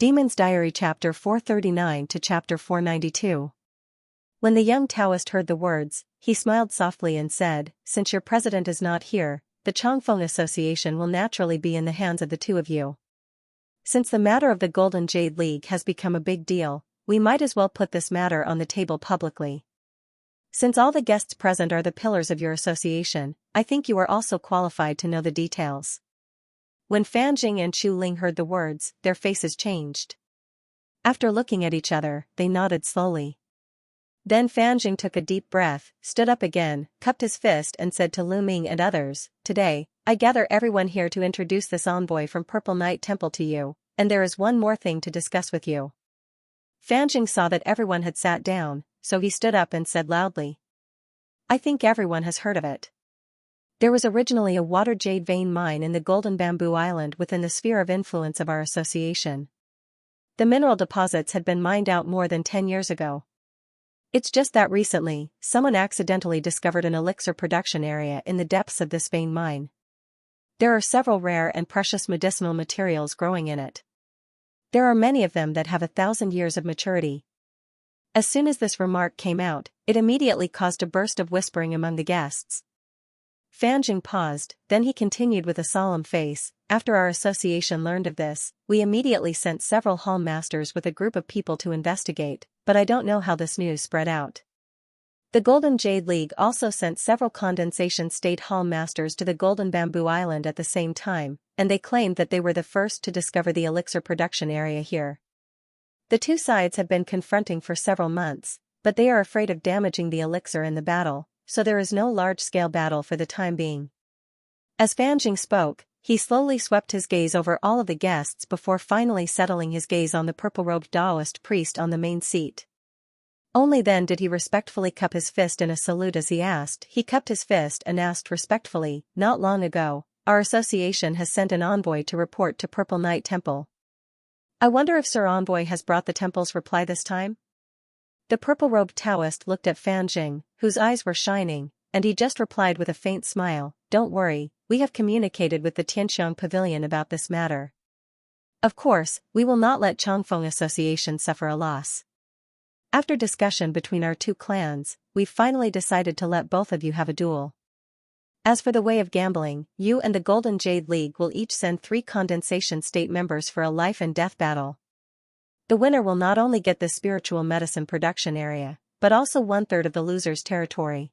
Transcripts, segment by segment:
Demon's Diary Chapter 439 to Chapter 492. When the young Taoist heard the words, he smiled softly and said, "Since your president is not here, the Changfeng Association will naturally be in the hands of the two of you. Since the matter of the Golden Jade League has become a big deal, we might as well put this matter on the table publicly. Since all the guests present are the pillars of your association, I think you are also qualified to know the details." When Fan Jing and Chu Ling heard the words, their faces changed. After looking at each other, they nodded slowly. Then Fan Jing took a deep breath, stood up again, cupped his fist and said to Lu Ming and others, "Today, I gather everyone here to introduce this envoy from Purple Night Temple to you, and there is one more thing to discuss with you." Fan Jing saw that everyone had sat down, so he stood up and said loudly, "I think everyone has heard of it. There was originally a water jade vein mine in the Golden Bamboo Island within the sphere of influence of our association. The mineral deposits had been mined out more than 10 years ago. It's just that recently, someone accidentally discovered an elixir production area in the depths of this vein mine. There are several rare and precious medicinal materials growing in it. There are many of them that have 1,000 years of maturity." As soon as this remark came out, it immediately caused a burst of whispering among the guests. Fan Jing paused, then he continued with a solemn face, "After our association learned of this, we immediately sent several hall masters with a group of people to investigate, but I don't know how this news spread out. The Golden Jade League also sent several Condensation State hall masters to the Golden Bamboo Island at the same time, and they claimed that they were the first to discover the elixir production area here. The two sides have been confronting for several months, but they are afraid of damaging the elixir in the battle, so there is no large-scale battle for the time being." As Fan Jing spoke, he slowly swept his gaze over all of the guests before finally settling his gaze on the purple-robed Taoist priest on the main seat. Only then did he respectfully cup his fist in a salute as he cupped his fist and asked respectfully, "Not long ago, our association has sent an envoy to report to Purple Night Temple. I wonder if Sir Envoy has brought the temple's reply this time?" The purple-robed Taoist looked at Fan Jing, whose eyes were shining, and he just replied with a faint smile, "Don't worry, we have communicated with the Tianxiang Pavilion about this matter. Of course, we will not let Changfeng Association suffer a loss. After discussion between our two clans, we finally decided to let both of you have a duel. As for the way of gambling, you and the Golden Jade League will each send 3 Condensation State members for a life and death battle. The winner will not only get the spiritual medicine production area, but also 1/3 of the loser's territory."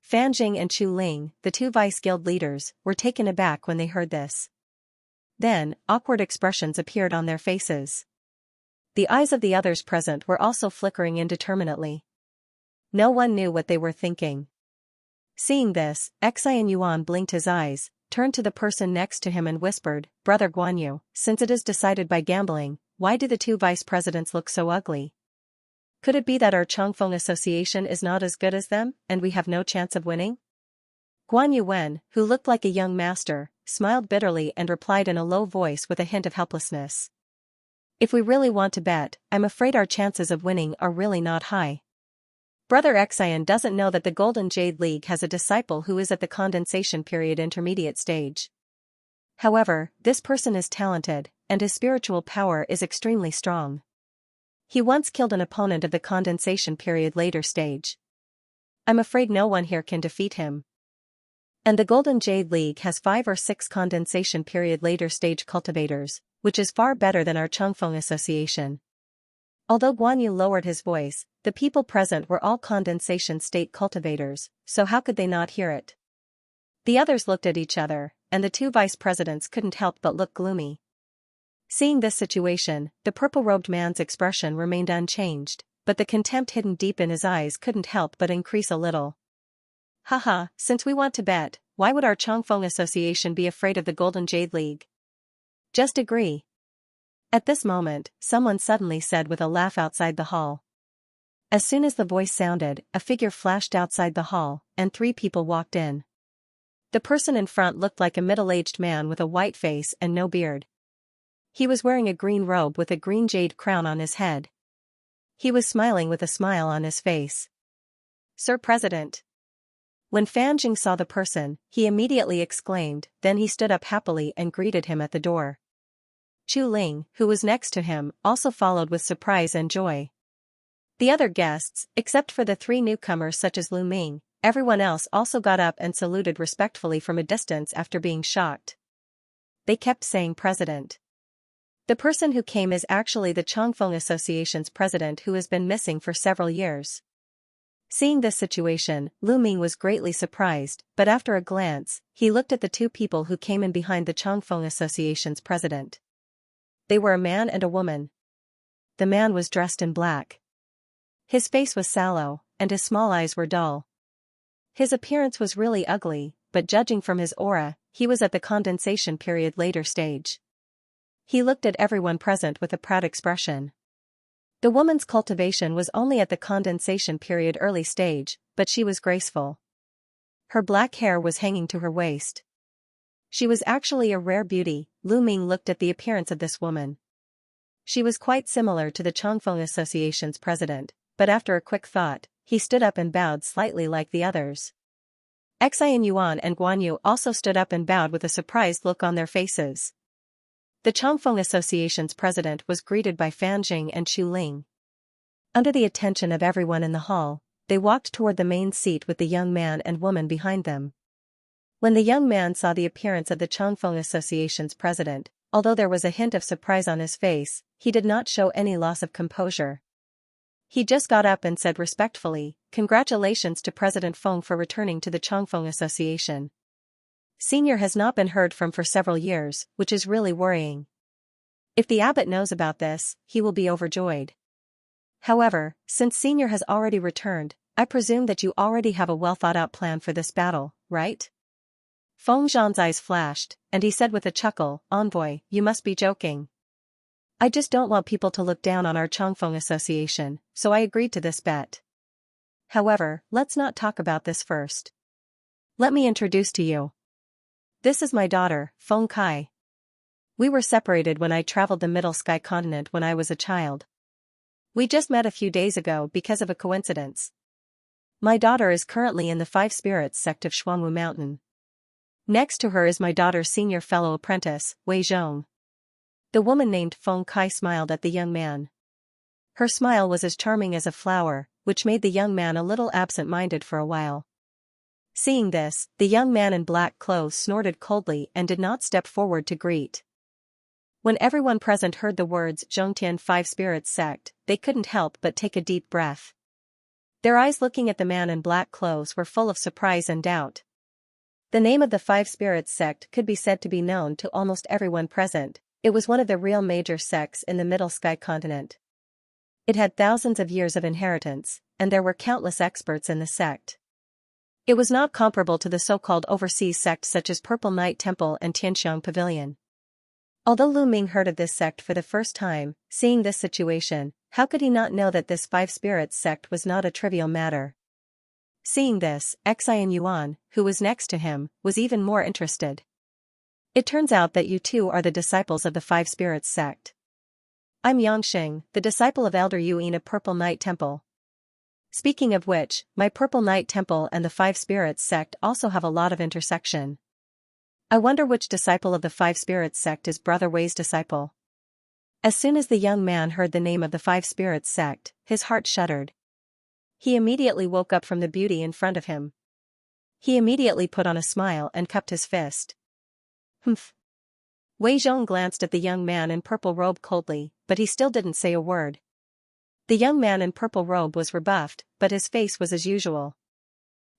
Fan Jing and Chu Ling, the 2 vice guild leaders, were taken aback when they heard this. Then, awkward expressions appeared on their faces. The eyes of the others present were also flickering indeterminately. No one knew what they were thinking. Seeing this, Xian Yuan blinked his eyes, turned to the person next to him and whispered, "Brother Guanyu, since it is decided by gambling, why do the 2 vice presidents look so ugly? Could it be that our Changfeng Association is not as good as them, and we have no chance of winning?" Guanyu Wen, who looked like a young master, smiled bitterly and replied in a low voice with a hint of helplessness, "If we really want to bet, I'm afraid our chances of winning are really not high. Brother Xian doesn't know that the Golden Jade League has a disciple who is at the condensation period intermediate stage. However, this person is talented, and his spiritual power is extremely strong. He once killed an opponent of the condensation period later stage. I'm afraid no one here can defeat him. And the Golden Jade League has 5 or 6 condensation period later stage cultivators, which is far better than our Changfeng Association." Although Guanyu lowered his voice, the people present were all condensation state cultivators, so how could they not hear it? The others looked at each other, and the 2 vice presidents couldn't help but look gloomy. Seeing this situation, the purple-robed man's expression remained unchanged, but the contempt hidden deep in his eyes couldn't help but increase a little. "Haha, since we want to bet, why would our Changfeng Association be afraid of the Golden Jade League? Just agree." At this moment, someone suddenly said with a laugh outside the hall. As soon as the voice sounded, a figure flashed outside the hall, and 3 people walked in. The person in front looked like a middle-aged man with a white face and no beard. He was wearing a green robe with a green jade crown on his head. He was smiling with a smile on his face. "Sir President." When Fan Jing saw the person, he immediately exclaimed, then he stood up happily and greeted him at the door. Chu Ling, who was next to him, also followed with surprise and joy. The other guests, except for the three newcomers such as Lu Ming, everyone else also got up and saluted respectfully from a distance after being shocked. They kept saying president. The person who came is actually the Changfeng Association's president who has been missing for several years. Seeing this situation, Lu Ming was greatly surprised, but after a glance, he looked at the two people who came in behind the Changfeng Association's president. They were a man and a woman. The man was dressed in black. His face was sallow, and his small eyes were dull. His appearance was really ugly, but judging from his aura, he was at the condensation period later stage. He looked at everyone present with a proud expression. The woman's cultivation was only at the condensation period early stage, but she was graceful. Her black hair was hanging to her waist. She was actually a rare beauty. Lu Ming looked at the appearance of this woman. She was quite similar to the Changfeng Association's president, but after a quick thought, he stood up and bowed slightly like the others. Xian Yuan and Guan Yu also stood up and bowed with a surprised look on their faces. The Changfeng Association's president was greeted by Fan Jing and Chu Ling. Under the attention of everyone in the hall, they walked toward the main seat with the young man and woman behind them. When the young man saw the appearance of the Changfeng Association's president, although there was a hint of surprise on his face, he did not show any loss of composure. He just got up and said respectfully, "Congratulations to President Feng for returning to the Changfeng Association. Senior has not been heard from for several years, which is really worrying. If the abbot knows about this, he will be overjoyed. However, since Senior has already returned, I presume that you already have a well-thought-out plan for this battle, right?" Feng Zhan's eyes flashed, and he said with a chuckle, "Envoy, you must be joking. I just don't want people to look down on our Changfeng Association, so I agreed to this bet. However, let's not talk about this first. Let me introduce to you. This is my daughter, Feng Kai. We were separated when I traveled the Middle Sky continent when I was a child. We just met a few days ago because of a coincidence. My daughter is currently in the Five Spirits sect of Shuangwu Mountain. Next to her is my daughter's senior fellow apprentice, Wei Zhong." The woman named Feng Kai smiled at the young man. Her smile was as charming as a flower, which made the young man a little absent-minded for a while. Seeing this, the young man in black clothes snorted coldly and did not step forward to greet. When everyone present heard the words Zhongtian Five Spirits Sect, they couldn't help but take a deep breath. Their eyes looking at the man in black clothes were full of surprise and doubt. The name of the Five Spirits Sect could be said to be known to almost everyone present. It was one of the real major sects in the Middle Sky continent. It had thousands of years of inheritance, and there were countless experts in the sect. It was not comparable to the so-called overseas sects such as Purple Night Temple and Tianxiang Pavilion. Although Lu Ming heard of this sect for the first time, seeing this situation, how could he not know that this Five Spirits sect was not a trivial matter? Seeing this, Xian Yuan, who was next to him, was even more interested. "It turns out that you two are the disciples of the Five Spirits sect. I'm Yangxing, the disciple of Elder Yuan of Purple Night Temple. Speaking of which, my Purple Night Temple and the Five Spirits sect also have a lot of intersection. I wonder which disciple of the Five Spirits sect is Brother Wei's disciple." As soon as the young man heard the name of the Five Spirits sect, his heart shuddered. He immediately woke up from the beauty in front of him. He immediately put on a smile and cupped his fist. "Humph." Wei Zhong glanced at the young man in purple robe coldly, but he still didn't say a word. The young man in purple robe was rebuffed, but his face was as usual.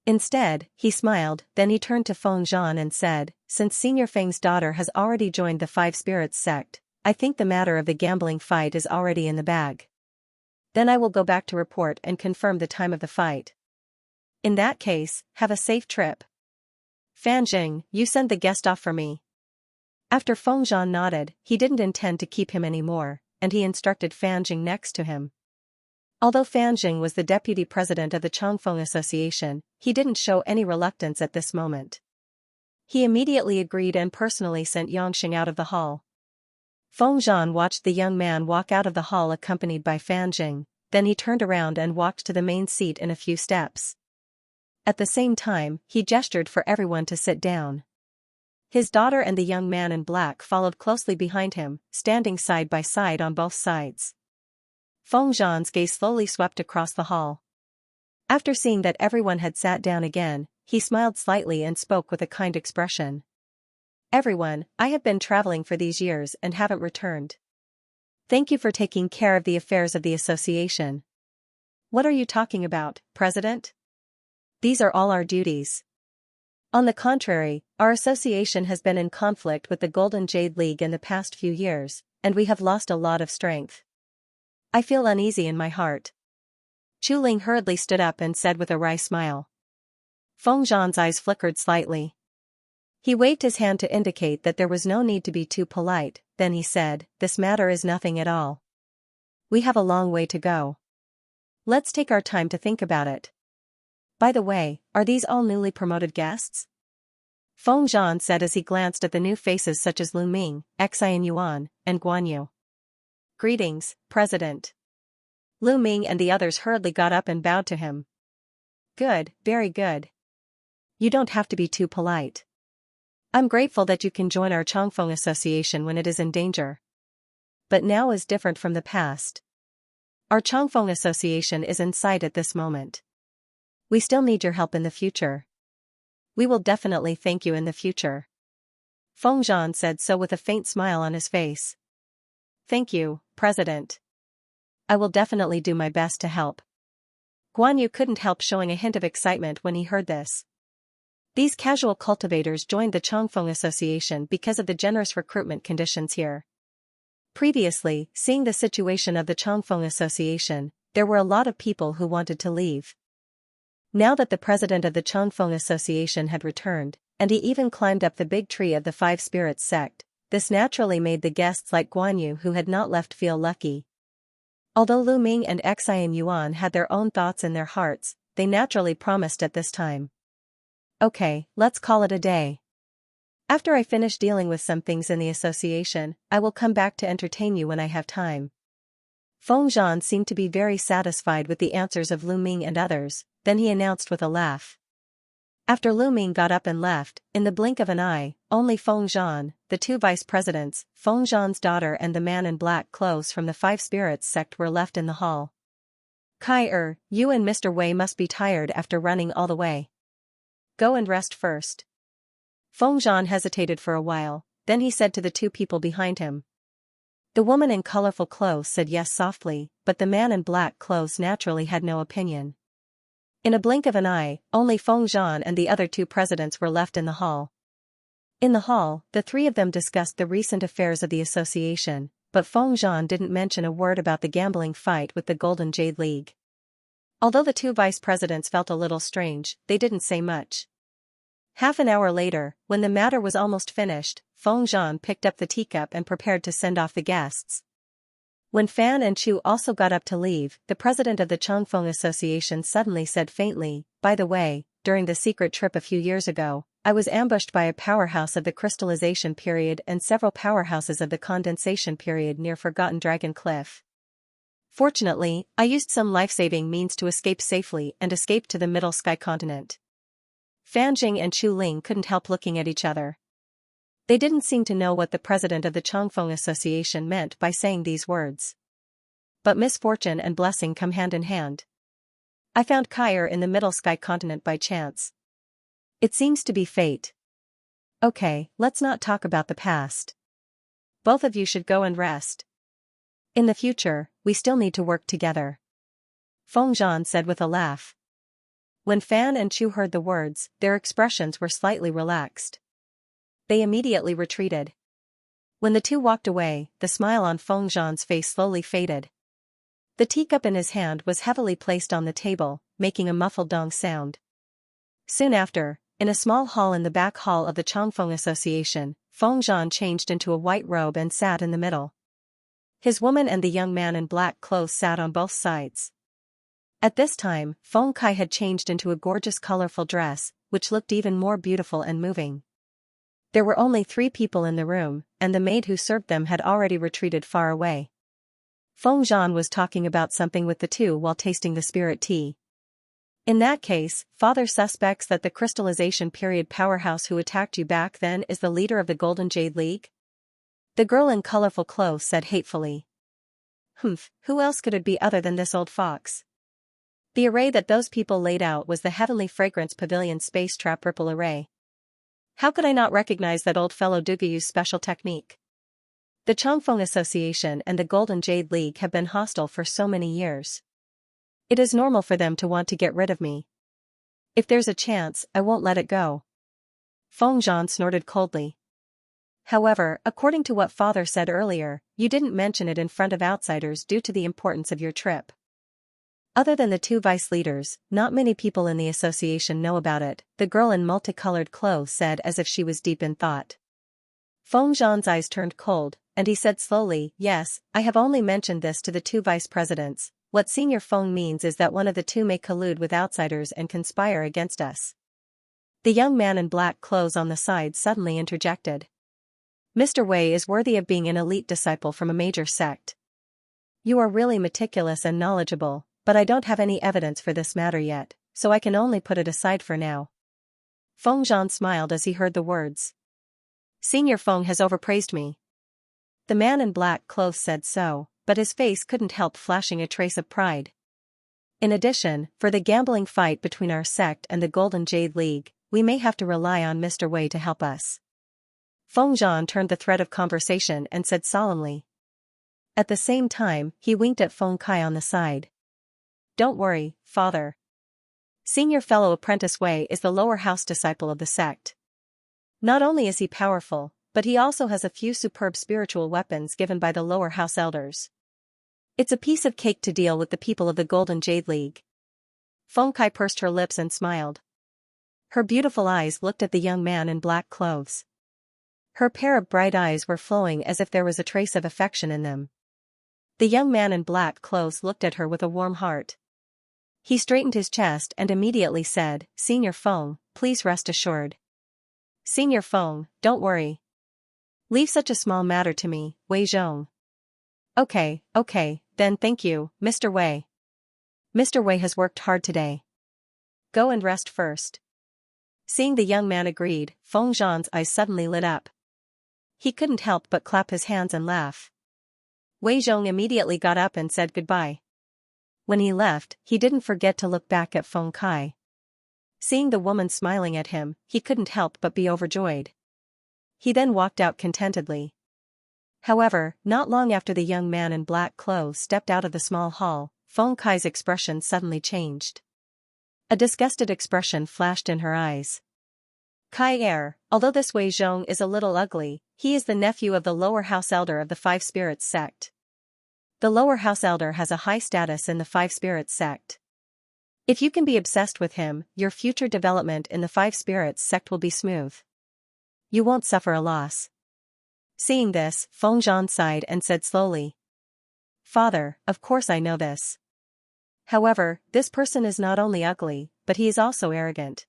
Instead, he smiled, then he turned to Feng Zhan and said, "Since Senior Feng's daughter has already joined the Five Spirits sect, I think the matter of the gambling fight is already in the bag. Then I will go back to report and confirm the time of the fight. In that case, have a safe trip. Fan Jing, you send the guest off for me." After Feng Zhan nodded, he didn't intend to keep him anymore, and he instructed Fan Jing next to him. Although Fan Jing was the deputy president of the Changfeng Association, he didn't show any reluctance at this moment. He immediately agreed and personally sent Yangxing out of the hall. Feng Zhan watched the young man walk out of the hall accompanied by Fan Jing, then he turned around and walked to the main seat in a few steps. At the same time, he gestured for everyone to sit down. His daughter and the young man in black followed closely behind him, standing side by side on both sides. Feng Zhan's gaze slowly swept across the hall. After seeing that everyone had sat down again, he smiled slightly and spoke with a kind expression. Everyone, I have been traveling for these years and haven't returned. Thank you for taking care of the affairs of the association. What are you talking about, President? These are all our duties. On the contrary, our association has been in conflict with the Golden Jade League in the past few years, and we have lost a lot of strength. I feel uneasy in my heart. Chu Ling hurriedly stood up and said with a wry smile. Feng Zhan's eyes flickered slightly. He waved his hand to indicate that there was no need to be too polite, then he said, "This matter is nothing at all. We have a long way to go. Let's take our time to think about it. By the way, are these all newly promoted guests?" Feng Zhan said as he glanced at the new faces such as Lu Ming, Xianxia, and Guan Yu. "Greetings, President." Lu Ming and the others hurriedly got up and bowed to him. "Good, very good. You don't have to be too polite. I'm grateful that you can join our Changfeng Association when it is in danger. But now is different from the past. Our Changfeng Association is in sight at this moment. We still need your help in the future. We will definitely thank you in the future." Feng Zhan said so with a faint smile on his face. "Thank you, President. I will definitely do my best to help." Guan Yu couldn't help showing a hint of excitement when he heard this. These casual cultivators joined the Changfeng Association because of the generous recruitment conditions here. Previously, seeing the situation of the Changfeng Association, there were a lot of people who wanted to leave. Now that the president of the Changfeng Association had returned, and he even climbed up the big tree of the Five Spirits sect, this naturally made the guests like Guan Yu who had not left feel lucky. Although Lu Ming and Xianxia had their own thoughts in their hearts, they naturally promised at this time. "Okay, let's call it a day. After I finish dealing with some things in the association, I will come back to entertain you when I have time." Feng Zhan seemed to be very satisfied with the answers of Lu Ming and others, then he announced with a laugh. After Lu Ming got up and left, in the blink of an eye, only Feng Zhan, the two vice presidents, Feng Zhan's daughter and the man in black clothes from the Five Spirits sect were left in the hall. "Kai, you and Mr. Wei must be tired after running all the way. Go and rest first." Feng Zhan hesitated for a while, then he said to the two people behind him. The woman in colorful clothes said yes softly, but the man in black clothes naturally had no opinion. In a blink of an eye, only Feng Zhan and the other two presidents were left in the hall. In the hall, the three of them discussed the recent affairs of the association, but Feng Zhan didn't mention a word about the gambling fight with the Golden Jade League. Although the two vice presidents felt a little strange, they didn't say much. Half an hour later, when the matter was almost finished, Feng Zhan picked up the teacup and prepared to send off the guests. When Fan and Chu also got up to leave, the president of the Changfeng Association suddenly said faintly, "By the way, during the secret trip a few years ago, I was ambushed by a powerhouse of the crystallization period and several powerhouses of the condensation period near Forgotten Dragon Cliff. Fortunately, I used some life-saving means to escape safely and escape to the Middle Sky continent." Fan Jing and Chu Ling couldn't help looking at each other. They didn't seem to know what the president of the Changfeng Association meant by saying these words. But misfortune and blessing come hand in hand. I found Kair in the Middle Sky continent by chance. It seems to be fate. Okay, let's not talk about the past. Both of you should go and rest. In the future, we still need to work together." Feng Zhan said with a laugh. When Fan and Chu heard the words, their expressions were slightly relaxed. They immediately retreated. When the two walked away, the smile on Feng Zhan's face slowly faded. The teacup in his hand was heavily placed on the table, making a muffled dong sound. Soon after, in a small hall in the back hall of the Changfeng Association, Feng Zhan changed into a white robe and sat in the middle. His woman and the young man in black clothes sat on both sides. At this time, Feng Kai had changed into a gorgeous colorful dress, which looked even more beautiful and moving. There were only 3 people in the room, and the maid who served them had already retreated far away. Feng Zhan was talking about something with the two while tasting the spirit tea. In that case, father suspects that the crystallization period powerhouse who attacked you back then is the leader of the Golden Jade League? The girl in colorful clothes said hatefully. Humph, who else could it be other than this old fox? The array that those people laid out was the Heavenly Fragrance Pavilion Space Trap Ripple Array. How could I not recognize that old fellow Dugayu's special technique? The Chongfeng Association and the Golden Jade League have been hostile for so many years. It is normal for them to want to get rid of me. If there's a chance, I won't let it go. Feng Zhan snorted coldly. However, according to what father said earlier, you didn't mention it in front of outsiders due to the importance of your trip. Other than the two vice leaders, not many people in the association know about it, the girl in multicolored clothes said as if she was deep in thought. Feng Zhan's eyes turned cold, and he said slowly, yes, I have only mentioned this to the two vice presidents. What Senior Feng means is that one of the two may collude with outsiders and conspire against us. The young man in black clothes on the side suddenly interjected. Mr. Wei is worthy of being an elite disciple from a major sect. You are really meticulous and knowledgeable, but I don't have any evidence for this matter yet, so I can only put it aside for now. Feng Zhan smiled as he heard the words. Senior Feng has overpraised me. The man in black clothes said so, but his face couldn't help flashing a trace of pride. In addition, for the gambling fight between our sect and the Golden Jade League, we may have to rely on Mr. Wei to help us. Feng Zhan turned the thread of conversation and said solemnly. At the same time, he winked at Feng Kai on the side. Don't worry, father. Senior fellow apprentice Wei is the lower house disciple of the sect. Not only is he powerful, but he also has a few superb spiritual weapons given by the lower house elders. It's a piece of cake to deal with the people of the Golden Jade League. Feng Kai pursed her lips and smiled. Her beautiful eyes looked at the young man in black clothes. Her pair of bright eyes were flowing as if there was a trace of affection in them. The young man in black clothes looked at her with a warm heart. He straightened his chest and immediately said, Senior Feng, please rest assured. Senior Feng, don't worry. Leave such a small matter to me, Wei Zhong. Okay, then thank you, Mr. Wei. Mr. Wei has worked hard today. Go and rest first. Seeing the young man agreed, Feng Zhan's eyes suddenly lit up. He couldn't help but clap his hands and laugh. Wei Zhong immediately got up and said goodbye. When he left, he didn't forget to look back at Feng Kai. Seeing the woman smiling at him, he couldn't help but be overjoyed. He then walked out contentedly. However, not long after the young man in black clothes stepped out of the small hall, Feng Kai's expression suddenly changed. A disgusted expression flashed in her eyes. Kai although this Wei Zhong is a little ugly, he is the nephew of the lower house elder of the Five Spirits sect. The lower house elder has a high status in the Five Spirits sect. If you can be obsessed with him, your future development in the Five Spirits sect will be smooth. You won't suffer a loss. Seeing this, Feng Zhan sighed and said slowly. Father, of course I know this. However, this person is not only ugly, but he is also arrogant.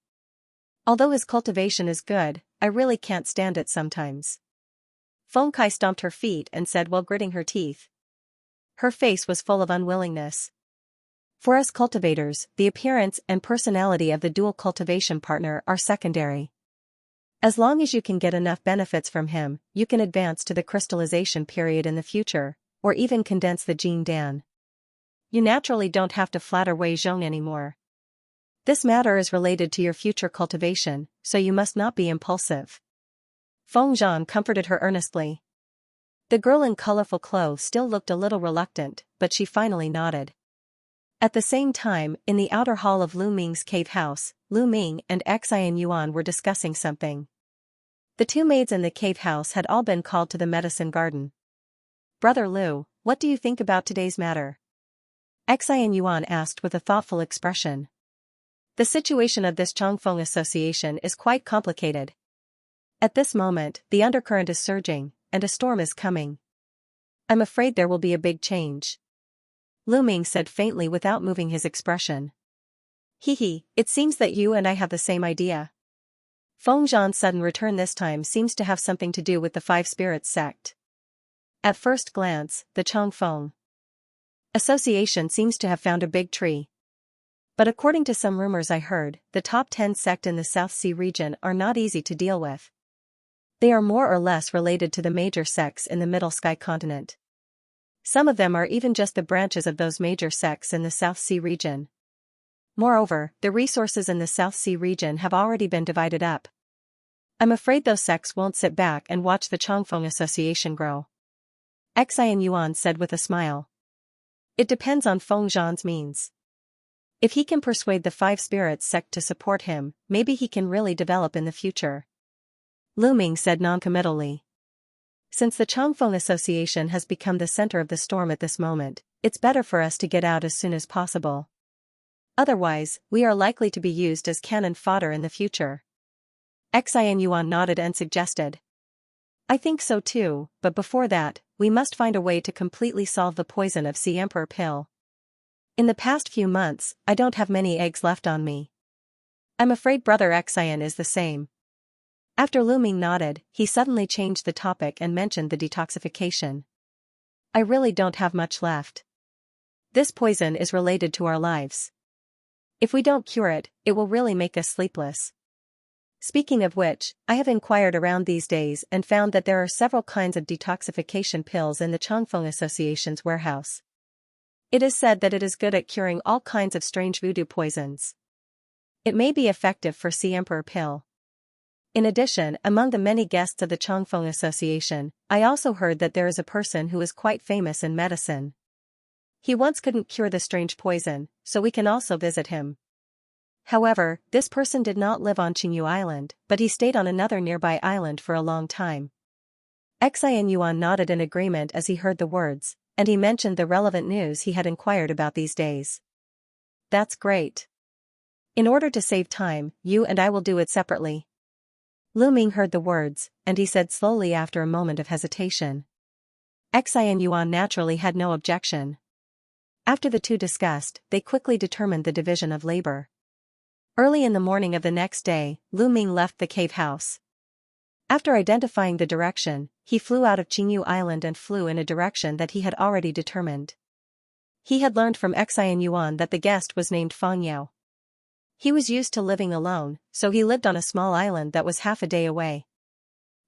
Although his cultivation is good, I really can't stand it sometimes. Feng Kai stomped her feet and said while gritting her teeth. Her face was full of unwillingness. For us cultivators, the appearance and personality of the dual cultivation partner are secondary. As long as you can get enough benefits from him, you can advance to the crystallization period in the future, or even condense the gene Dan. You naturally don't have to flatter Wei Zhong anymore. This matter is related to your future cultivation, so you must not be impulsive. Feng Zhan comforted her earnestly. The girl in colorful clothes still looked a little reluctant, but she finally nodded. At the same time, in the outer hall of Lu Ming's cave house, Lu Ming and Xianxia were discussing something. The two maids in the cave house had all been called to the medicine garden. Brother Lu, what do you think about today's matter? Xianxia asked with a thoughtful expression. The situation of this Chongfeng Association is quite complicated. At this moment, the undercurrent is surging, and a storm is coming. I'm afraid there will be a big change. Lu Ming said faintly without moving his expression. It seems that you and I have the same idea. Feng Zhan's sudden return this time seems to have something to do with the Five Spirits sect. At first glance, the Chongfeng Association seems to have found a big tree. But according to some rumors I heard, the top 10 sect in the South Sea region are not easy to deal with. They are more or less related to the major sects in the Middle Sky continent. Some of them are even just the branches of those major sects in the South Sea region. Moreover, the resources in the South Sea region have already been divided up. I'm afraid those sects won't sit back and watch the Changfeng Association grow. Xian Yuan said with a smile. It depends on Feng Zhan's means. If he can persuade the Five Spirits sect to support him, maybe he can really develop in the future. Lu Ming said noncommittally. Since the Changfeng Association has become the center of the storm at this moment, it's better for us to get out as soon as possible. Otherwise, we are likely to be used as cannon fodder in the future. Xian Yuan nodded and suggested. I think so too, but before that, we must find a way to completely solve the poison of Sea Emperor pill. In the past few months, I don't have many eggs left on me. I'm afraid Brother Xian is the same. After Lu Ming nodded, he suddenly changed the topic and mentioned the detoxification. I really don't have much left. This poison is related to our lives. If we don't cure it, it will really make us sleepless. Speaking of which, I have inquired around these days and found that there are several kinds of detoxification pills in the Changfeng Association's warehouse. It is said that it is good at curing all kinds of strange voodoo poisons. It may be effective for Sea Emperor pill. In addition, among the many guests of the Changfeng Association, I also heard that there is a person who is quite famous in medicine. He once couldn't cure the strange poison, so we can also visit him. However, this person did not live on Qingyu Island, but he stayed on another nearby island for a long time. Xian Yuan nodded in agreement as he heard the words, and he mentioned the relevant news he had inquired about these days. That's great. In order to save time, you and I will do it separately. Lu Ming heard the words, and he said slowly after a moment of hesitation. Xian Yuan naturally had no objection. After the two discussed, they quickly determined the division of labor. Early in the morning of the next day, Lu Ming left the cave house. After identifying the direction, he flew out of Qingyu Island and flew in a direction that he had already determined. He had learned from Xian Yuan that the guest was named Fang Yao. He was used to living alone, so he lived on a small island that was half a day away.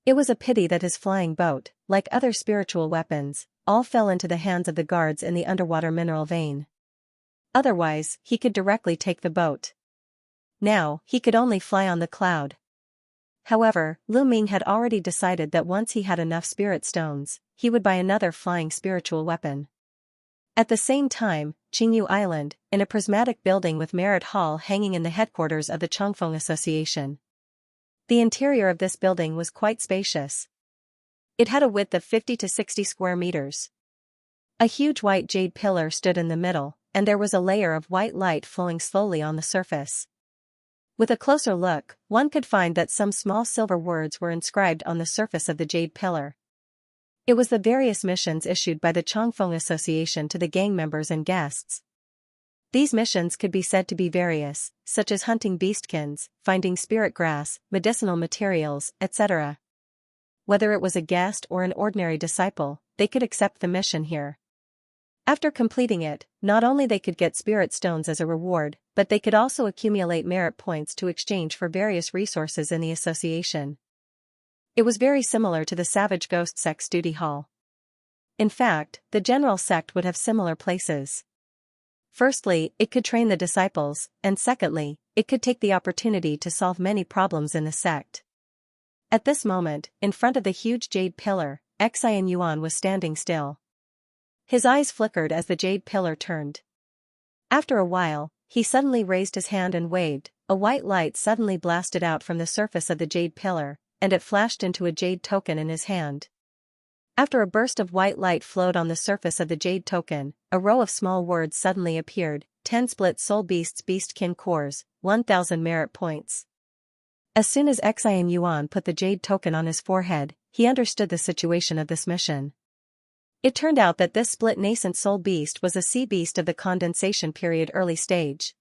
It was a pity that his flying boat, like other spiritual weapons, all fell into the hands of the guards in the underwater mineral vein. Otherwise, he could directly take the boat. Now, he could only fly on the cloud. However, Lu Ming had already decided that once he had enough spirit stones, he would buy another flying spiritual weapon. At the same time, Qingyu Island, in a prismatic building with Merit Hall hanging in the headquarters of the Changfeng Association. The interior of this building was quite spacious. It had a width of 50 to 60 square meters. A huge white jade pillar stood in the middle, and there was a layer of white light flowing slowly on the surface. With a closer look, one could find that some small silver words were inscribed on the surface of the jade pillar. It was the various missions issued by the Changfeng Association to the gang members and guests. These missions could be said to be various, such as hunting beastkins, finding spirit grass, medicinal materials, etc. Whether it was a guest or an ordinary disciple, they could accept the mission here. After completing it, not only they could get spirit stones as a reward, but they could also accumulate merit points to exchange for various resources in the association. It was very similar to the Savage Ghost Sect's duty hall. In fact, the general sect would have similar places. Firstly, it could train the disciples, and secondly, it could take the opportunity to solve many problems in the sect. At this moment, in front of the huge jade pillar, Xian Yuan was standing still. His eyes flickered as the jade pillar turned. After a while, he suddenly raised his hand and waved. A white light suddenly blasted out from the surface of the jade pillar, and it flashed into a jade token in his hand. After a burst of white light flowed on the surface of the jade token, a row of small words suddenly appeared: 10 split soul beasts beastkin cores, 1000 merit points. As soon as Xian Yuan put the jade token on his forehead, he understood the situation of this mission. It turned out that this split nascent soul beast was a sea beast of the condensation period early stage.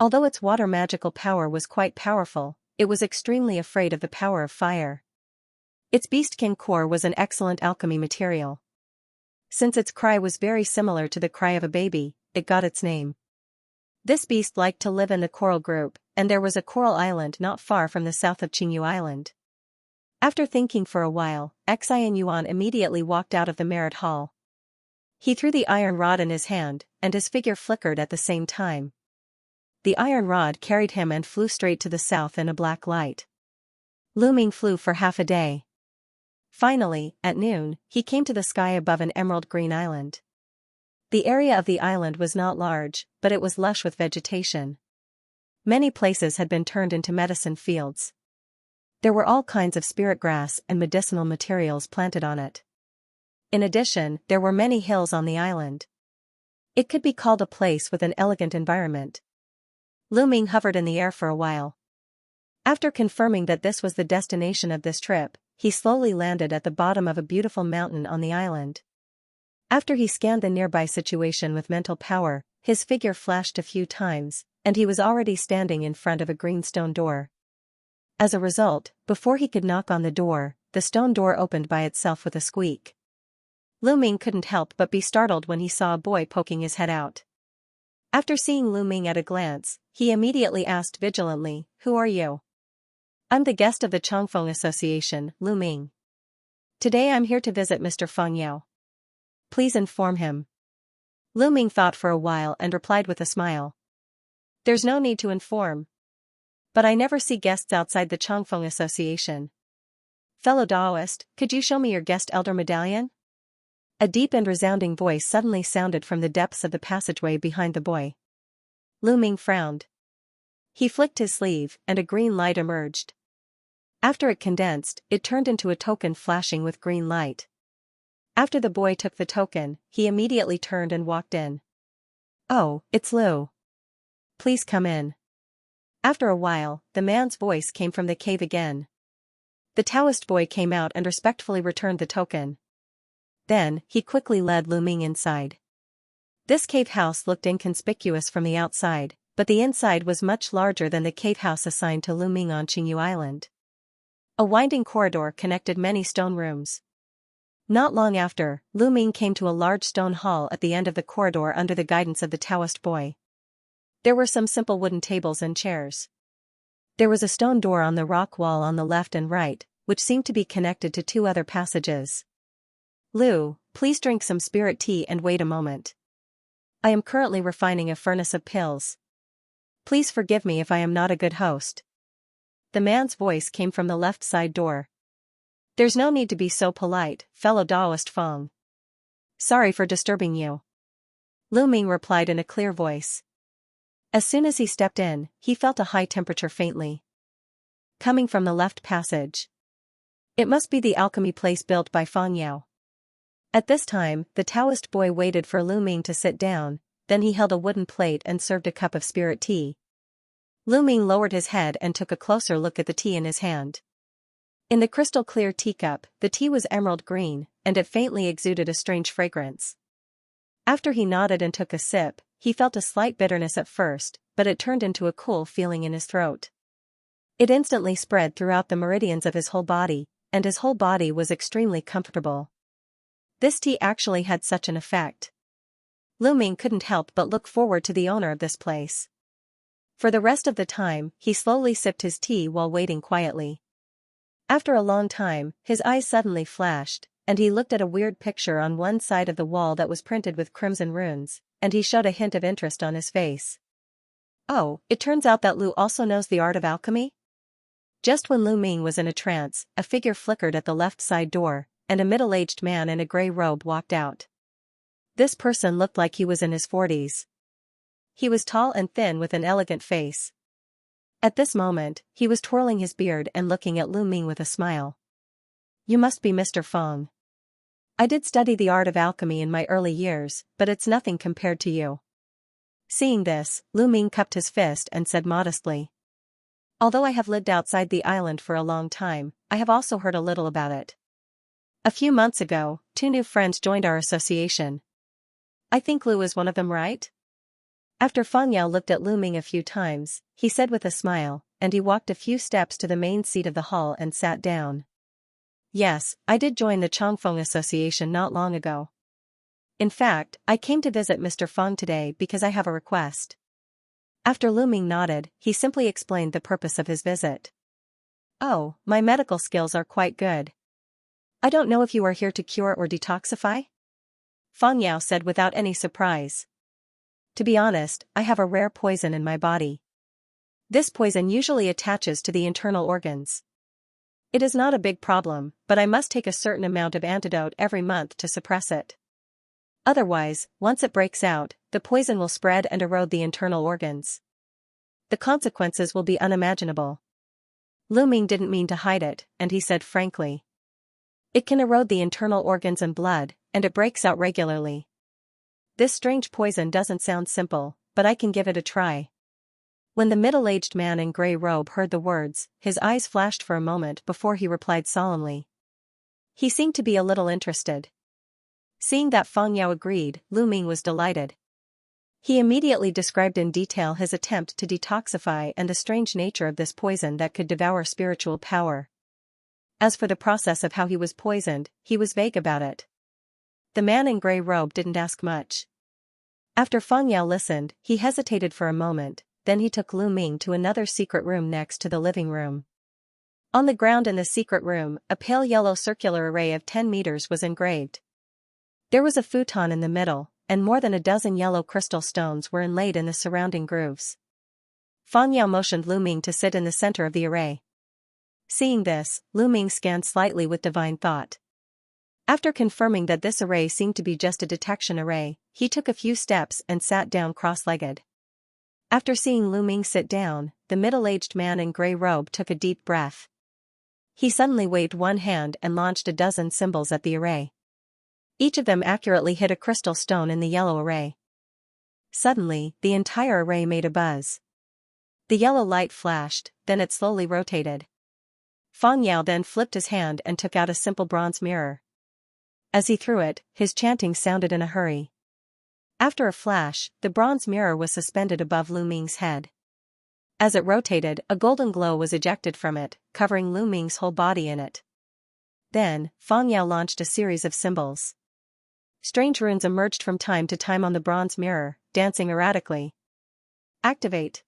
Although its water magical power was quite powerful, it was extremely afraid of the power of fire. Its beastkin core was an excellent alchemy material. Since its cry was very similar to the cry of a baby, it got its name. This beast liked to live in the coral group, and there was a coral island not far from the south of Qingyu Island. After thinking for a while, Xianxia immediately walked out of the merit hall. He threw the iron rod in his hand, and his figure flickered at the same time. The iron rod carried him and flew straight to the south in a black light. Lu Ming flew for half a day. Finally, at noon, he came to the sky above an emerald green island. The area of the island was not large, but it was lush with vegetation. Many places had been turned into medicine fields. There were all kinds of spirit grass and medicinal materials planted on it. In addition, there were many hills on the island. It could be called a place with an elegant environment. Lu Ming hovered in the air for a while. After confirming that this was the destination of this trip, he slowly landed at the bottom of a beautiful mountain on the island. After he scanned the nearby situation with mental power, his figure flashed a few times, and he was already standing in front of a green stone door. As a result, before he could knock on the door, the stone door opened by itself with a squeak. Lu Ming couldn't help but be startled when he saw a boy poking his head out. After seeing Lu Ming at a glance, he immediately asked vigilantly, "Who are you?" "I'm the guest of the Changfeng Association, Lu Ming. Today I'm here to visit Mr. Feng Yao. Please inform him." Lu Ming thought for a while and replied with a smile. "There's no need to inform. But I never see guests outside the Changfeng Association. Fellow Daoist, could you show me your guest elder medallion?" A deep and resounding voice suddenly sounded from the depths of the passageway behind the boy. Lu Ming frowned. He flicked his sleeve, and a green light emerged. After it condensed, it turned into a token flashing with green light. After the boy took the token, he immediately turned and walked in. "Oh, it's Lu. Please come in." After a while, the man's voice came from the cave again. The Taoist boy came out and respectfully returned the token. Then, he quickly led Lu Ming inside. This cave house looked inconspicuous from the outside, but the inside was much larger than the cave house assigned to Lu Ming on Qingyu Island. A winding corridor connected many stone rooms. Not long after, Lu Ming came to a large stone hall at the end of the corridor under the guidance of the Taoist boy. There were some simple wooden tables and chairs. There was a stone door on the rock wall on the left and right, which seemed to be connected to two other passages. "Lu, please drink some spirit tea and wait a moment. I am currently refining a furnace of pills. Please forgive me if I am not a good host." The man's voice came from the left side door. "There's no need to be so polite, fellow Daoist Feng. Sorry for disturbing you." Lu Ming replied in a clear voice. As soon as he stepped in, he felt a high temperature faintly coming from the left passage. It must be the alchemy place built by Feng Yao. At this time, the Taoist boy waited for Lu Ming to sit down, then he held a wooden plate and served a cup of spirit tea. Lu Ming lowered his head and took a closer look at the tea in his hand. In the crystal-clear teacup, the tea was emerald green, and it faintly exuded a strange fragrance. After he nodded and took a sip, he felt a slight bitterness at first, but it turned into a cool feeling in his throat. It instantly spread throughout the meridians of his whole body, and his whole body was extremely comfortable. This tea actually had such an effect. Lu Ming couldn't help but look forward to the owner of this place. For the rest of the time, he slowly sipped his tea while waiting quietly. After a long time, his eyes suddenly flashed, and he looked at a weird picture on one side of the wall that was printed with crimson runes, and he showed a hint of interest on his face. "Oh, it turns out that Lu also knows the art of alchemy?" Just when Lu Ming was in a trance, a figure flickered at the left side door, and a middle-aged man in a gray robe walked out. This person looked like he was in his 40s. He was tall and thin with an elegant face. At this moment, he was twirling his beard and looking at Lu Ming with a smile. "You must be Mr. Feng. I did study the art of alchemy in my early years, but it's nothing compared to you." Seeing this, Lu Ming cupped his fist and said modestly, "Although I have lived outside the island for a long time, I have also heard a little about it. A few months ago, 2 new friends joined our association. I think Lu is one of them, right?" After Feng Yao looked at Lu Ming a few times, he said with a smile, and he walked a few steps to the main seat of the hall and sat down. "Yes, I did join the Changfeng Association not long ago. In fact, I came to visit Mr. Feng today because I have a request." After Lu Ming nodded, he simply explained the purpose of his visit. "Oh, my medical skills are quite good. I don't know if you are here to cure or detoxify?" Fang Yao said without any surprise. "To be honest, I have a rare poison in my body. This poison usually attaches to the internal organs. It is not a big problem, but I must take a certain amount of antidote every month to suppress it. Otherwise, once it breaks out, the poison will spread and erode the internal organs. The consequences will be unimaginable." Lu Ming didn't mean to hide it, and he said frankly. "It can erode the internal organs and blood, and it breaks out regularly. This strange poison doesn't sound simple, but I can give it a try." When the middle-aged man in grey robe heard the words, his eyes flashed for a moment before he replied solemnly. He seemed to be a little interested. Seeing that Fang Yao agreed, Lu Ming was delighted. He immediately described in detail his attempt to detoxify and the strange nature of this poison that could devour spiritual power. As for the process of how he was poisoned, he was vague about it. The man in grey robe didn't ask much. After Fang Yao listened, he hesitated for a moment, then he took Lu Ming to another secret room next to the living room. On the ground in the secret room, a pale yellow circular array of 10 meters was engraved. There was a futon in the middle, and more than a dozen yellow crystal stones were inlaid in the surrounding grooves. Fang Yao motioned Lu Ming to sit in the center of the array. Seeing this, Lu Ming scanned slightly with divine thought. After confirming that this array seemed to be just a detection array, he took a few steps and sat down cross-legged. After seeing Lu Ming sit down, the middle-aged man in grey robe took a deep breath. He suddenly waved one hand and launched a dozen symbols at the array. Each of them accurately hit a crystal stone in the yellow array. Suddenly, the entire array made a buzz. The yellow light flashed, then it slowly rotated. Fang Yao then flipped his hand and took out a simple bronze mirror. As he threw it, his chanting sounded in a hurry. After a flash, the bronze mirror was suspended above Lu Ming's head. As it rotated, a golden glow was ejected from it, covering Lu Ming's whole body in it. Then, Fang Yao launched a series of symbols. Strange runes emerged from time to time on the bronze mirror, dancing erratically. "Activate."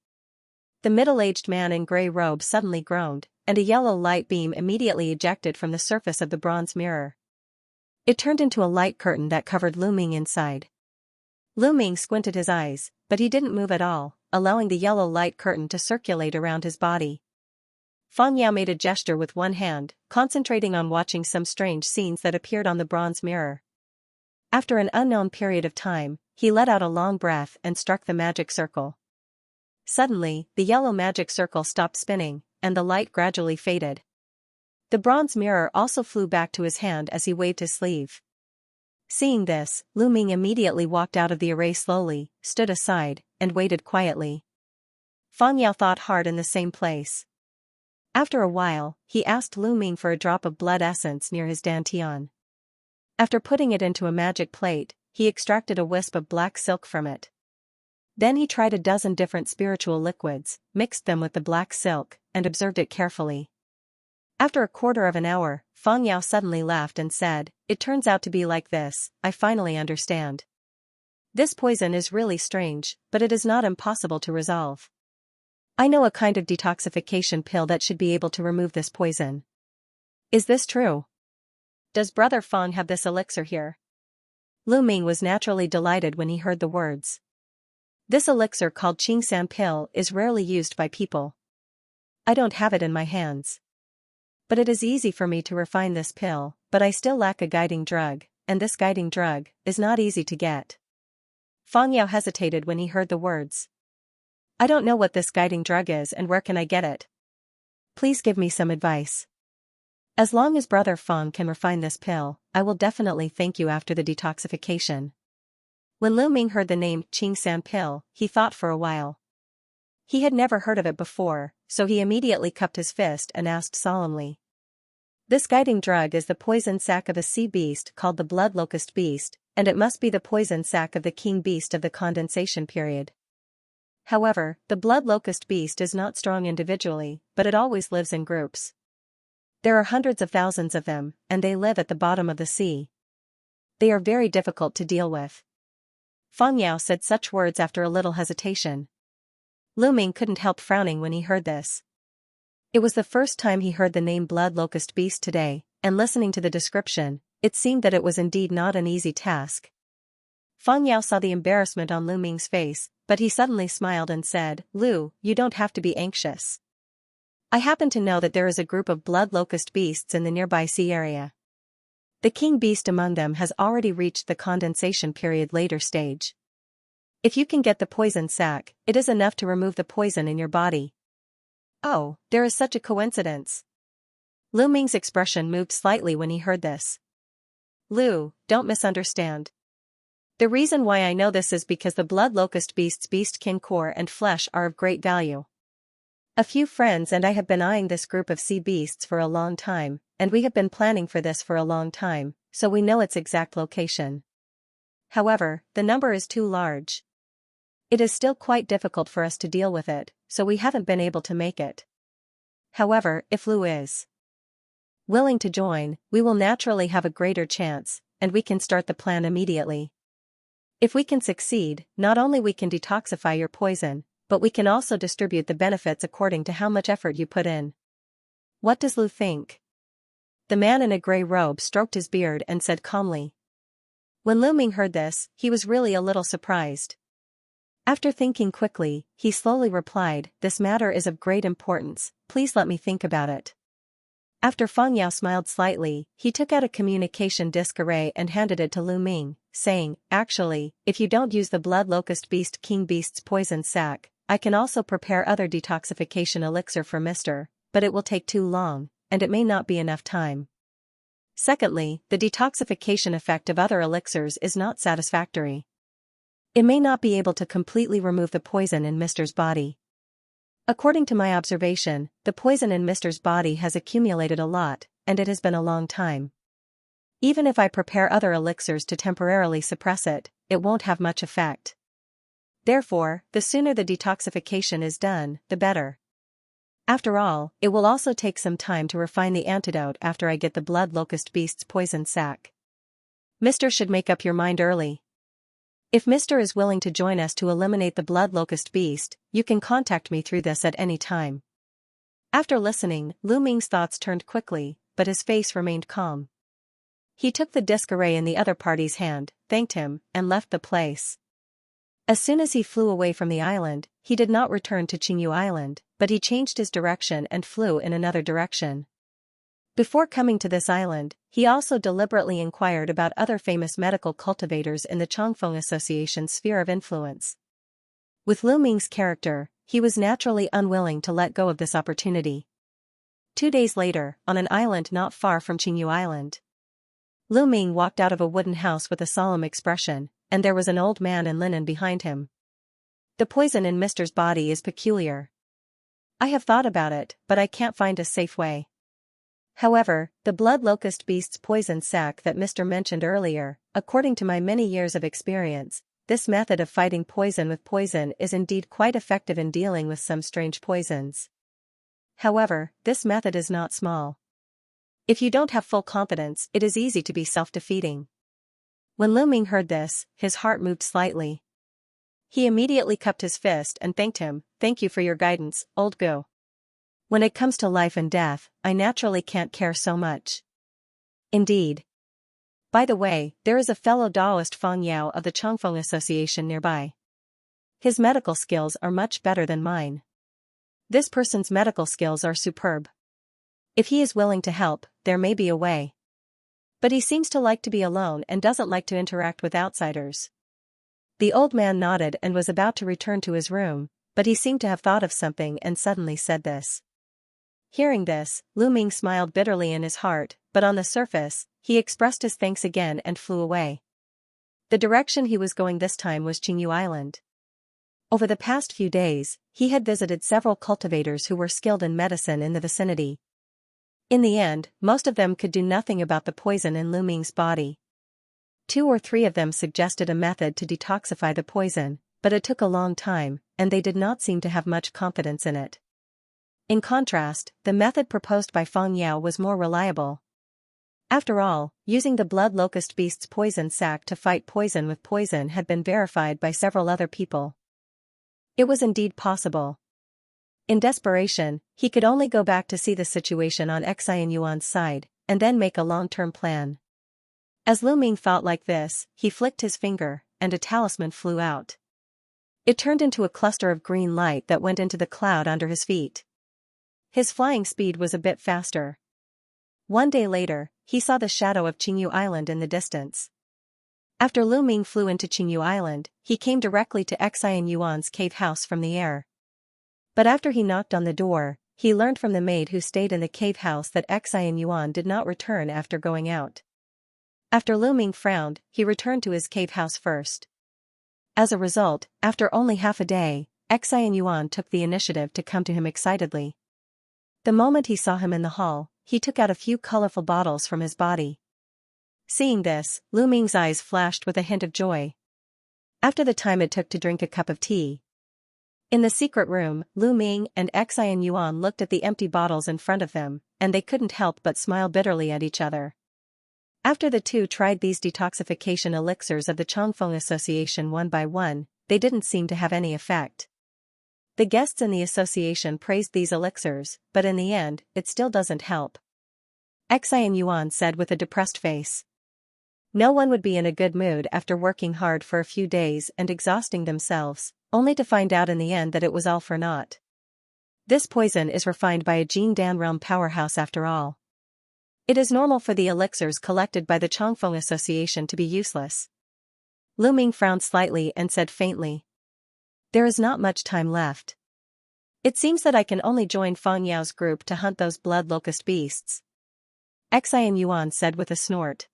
The middle-aged man in grey robe suddenly groaned, and a yellow light beam immediately ejected from the surface of the bronze mirror. It turned into a light curtain that covered Lu Ming inside. Lu Ming squinted his eyes, but he didn't move at all, allowing the yellow light curtain to circulate around his body. Fang Yao made a gesture with one hand, concentrating on watching some strange scenes that appeared on the bronze mirror. After an unknown period of time, he let out a long breath and struck the magic circle. Suddenly, the yellow magic circle stopped spinning, and the light gradually faded. The bronze mirror also flew back to his hand as he waved his sleeve. Seeing this, Lu Ming immediately walked out of the array slowly, stood aside, and waited quietly. Fang Yao thought hard in the same place. After a while, he asked Lu Ming for a drop of blood essence near his dantian. After putting it into a magic plate, he extracted a wisp of black silk from it. Then he tried a dozen different spiritual liquids, mixed them with the black silk, and observed it carefully. After a quarter of an hour, Fang Yao suddenly laughed and said, "It turns out to be like this, I finally understand. This poison is really strange, but it is not impossible to resolve. I know a kind of detoxification pill that should be able to remove this poison. Is this true? Does Brother Fang have this elixir here?" Lu Ming was naturally delighted when he heard the words. This elixir called Xianxia pill is rarely used by people. I don't have it in my hands. But it is easy for me to refine this pill, but I still lack a guiding drug, and this guiding drug is not easy to get. Fang Yao hesitated when he heard the words. I don't know what this guiding drug is and where can I get it? Please give me some advice. As long as Brother Fang can refine this pill, I will definitely thank you after the detoxification. When Lu Ming heard the name Xianxia pill, he thought for a while. He had never heard of it before, so he immediately cupped his fist and asked solemnly. This guiding drug is the poison sac of a sea beast called the blood locust beast, and it must be the poison sac of the king beast of the condensation period. However, the blood locust beast is not strong individually, but it always lives in groups. There are hundreds of thousands of them, and they live at the bottom of the sea. They are very difficult to deal with. Fang Yao said such words after a little hesitation. Lu Ming couldn't help frowning when he heard this. It was the first time he heard the name blood locust beast today, and listening to the description, it seemed that it was indeed not an easy task. Fang Yao saw the embarrassment on Lu Ming's face, but he suddenly smiled and said, "Lu, you don't have to be anxious. I happen to know that there is a group of blood locust beasts in the nearby sea area. The king beast among them has already reached the condensation period later stage. If you can get the poison sac, it is enough to remove the poison in your body." "Oh, there is such a coincidence." Lu Ming's expression moved slightly when he heard this. "Lu, don't misunderstand. The reason why I know this is because the blood locust beast's beastkin core and flesh are of great value. A few friends and I have been eyeing this group of sea beasts for a long time, and we have been planning for this for a long time, so we know its exact location. However, the number is too large. It is still quite difficult for us to deal with it, so we haven't been able to make it. However, if Lu is willing to join, we will naturally have a greater chance, and we can start the plan immediately. If we can succeed, not only we can detoxify your poison, but we can also distribute the benefits according to how much effort you put in. What does Lu think?" The man in a gray robe stroked his beard and said calmly. When Lu Ming heard this, he was really a little surprised. After thinking quickly, he slowly replied, "This matter is of great importance, please let me think about it." After Fang Yao smiled slightly, he took out a communication disc array and handed it to Lu Ming, saying, "Actually, if you don't use the blood locust beast king beast's poison sac, I can also prepare other detoxification elixir for Mr., but it will take too long, and it may not be enough time. Secondly, the detoxification effect of other elixirs is not satisfactory. It may not be able to completely remove the poison in Mr.'s body. According to my observation, the poison in Mr.'s body has accumulated a lot, and it has been a long time. Even if I prepare other elixirs to temporarily suppress it, it won't have much effect. Therefore, the sooner the detoxification is done, the better. After all, it will also take some time to refine the antidote after I get the blood locust beast's poison sac. Mr. should make up your mind early. If Mr. is willing to join us to eliminate the blood locust beast, you can contact me through this at any time." After listening, Lu Ming's thoughts turned quickly, but his face remained calm. He took the disc array in the other party's hand, thanked him, and left the place. As soon as he flew away from the island, he did not return to Qingyu Island, but he changed his direction and flew in another direction. Before coming to this island, he also deliberately inquired about other famous medical cultivators in the Chongfeng Association's sphere of influence. With Lu Ming's character, he was naturally unwilling to let go of this opportunity. 2 days later, on an island not far from Qingyu Island, Lu Ming walked out of a wooden house with a solemn expression, and there was an old man in linen behind him. "The poison in Mr.'s body is peculiar. I have thought about it, but I can't find a safe way. However, the blood locust beast's poison sac that Mr. mentioned earlier, according to my many years of experience, this method of fighting poison with poison is indeed quite effective in dealing with some strange poisons. However, this method is not small. If you don't have full confidence, it is easy to be self-defeating." When Lu Ming heard this, his heart moved slightly. He immediately cupped his fist and thanked him. "Thank you for your guidance, old Gu. When it comes to life and death, I naturally can't care so much." "Indeed. By the way, there is a fellow Taoist Fang Yao of the Chongfeng Association nearby. His medical skills are much better than mine. This person's medical skills are superb. If he is willing to help, there may be a way. But he seems to like to be alone and doesn't like to interact with outsiders." The old man nodded and was about to return to his room, but he seemed to have thought of something and suddenly said this. Hearing this, Lu Ming smiled bitterly in his heart, but on the surface, he expressed his thanks again and flew away. The direction he was going this time was Qingyu Island. Over the past few days, he had visited several cultivators who were skilled in medicine in the vicinity. In the end, most of them could do nothing about the poison in Lu Ming's body. 2 or 3 of them suggested a method to detoxify the poison, but it took a long time, and they did not seem to have much confidence in it. In contrast, the method proposed by Fang Yao was more reliable. After all, using the blood locust beast's poison sac to fight poison with poison had been verified by several other people. It was indeed possible. In desperation, he could only go back to see the situation on Xianyuan's side, and then make a long-term plan. As Lu Ming thought like this, he flicked his finger, and a talisman flew out. It turned into a cluster of green light that went into the cloud under his feet. His flying speed was a bit faster. One day later, he saw the shadow of Qingyu Island in the distance. After Lu Ming flew into Qingyu Island, he came directly to Xianyuan's cave house from the air. But after he knocked on the door, he learned from the maid who stayed in the cave house that Xianyuan did not return after going out. After Lu Ming frowned, he returned to his cave house first. As a result, after only half a day, Xianyuan took the initiative to come to him excitedly. The moment he saw him in the hall, he took out a few colorful bottles from his body. Seeing this, Lu Ming's eyes flashed with a hint of joy. After the time it took to drink a cup of tea. In the secret room, Lu Ming and Xianyuan looked at the empty bottles in front of them, and they couldn't help but smile bitterly at each other. After the two tried these detoxification elixirs of the Changfeng Association one by one, they didn't seem to have any effect. The guests in the association praised these elixirs, but in the end, it still doesn't help. Xianyuan said with a depressed face. No one would be in a good mood after working hard for a few days and exhausting themselves, only to find out in the end that it was all for naught. This poison is refined by a Jin Dan realm powerhouse after all. It is normal for the elixirs collected by the Changfeng Association to be useless. Lu Ming frowned slightly and said faintly. There is not much time left. It seems that I can only join Fang Yao's group to hunt those blood locust beasts. Xianyuan said with a snort.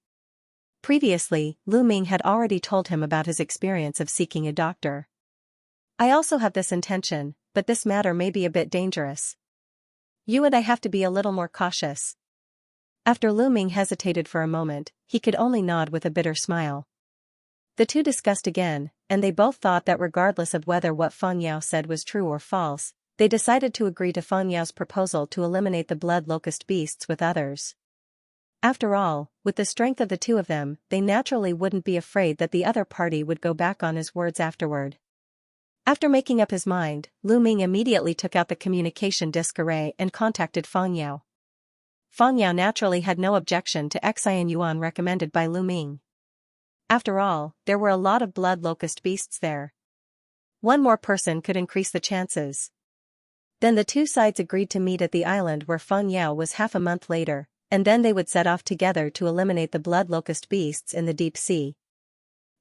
Previously, Lu Ming had already told him about his experience of seeking a doctor. I also have this intention, but this matter may be a bit dangerous. You and I have to be a little more cautious. After Lu Ming hesitated for a moment, he could only nod with a bitter smile. The two discussed again, and they both thought that regardless of whether what Fang Yao said was true or false, they decided to agree to Fang Yao's proposal to eliminate the blood locust beasts with others. After all, with the strength of the two of them, they naturally wouldn't be afraid that the other party would go back on his words afterward. After making up his mind, Lu Ming immediately took out the communication disc array and contacted Fang Yao. Fang Yao naturally had no objection to Xianyuan recommended by Lu Ming. After all, there were a lot of blood locust beasts there. One more person could increase the chances. Then the two sides agreed to meet at the island where Fang Yao was half a month later, and then they would set off together to eliminate the blood locust beasts in the deep sea.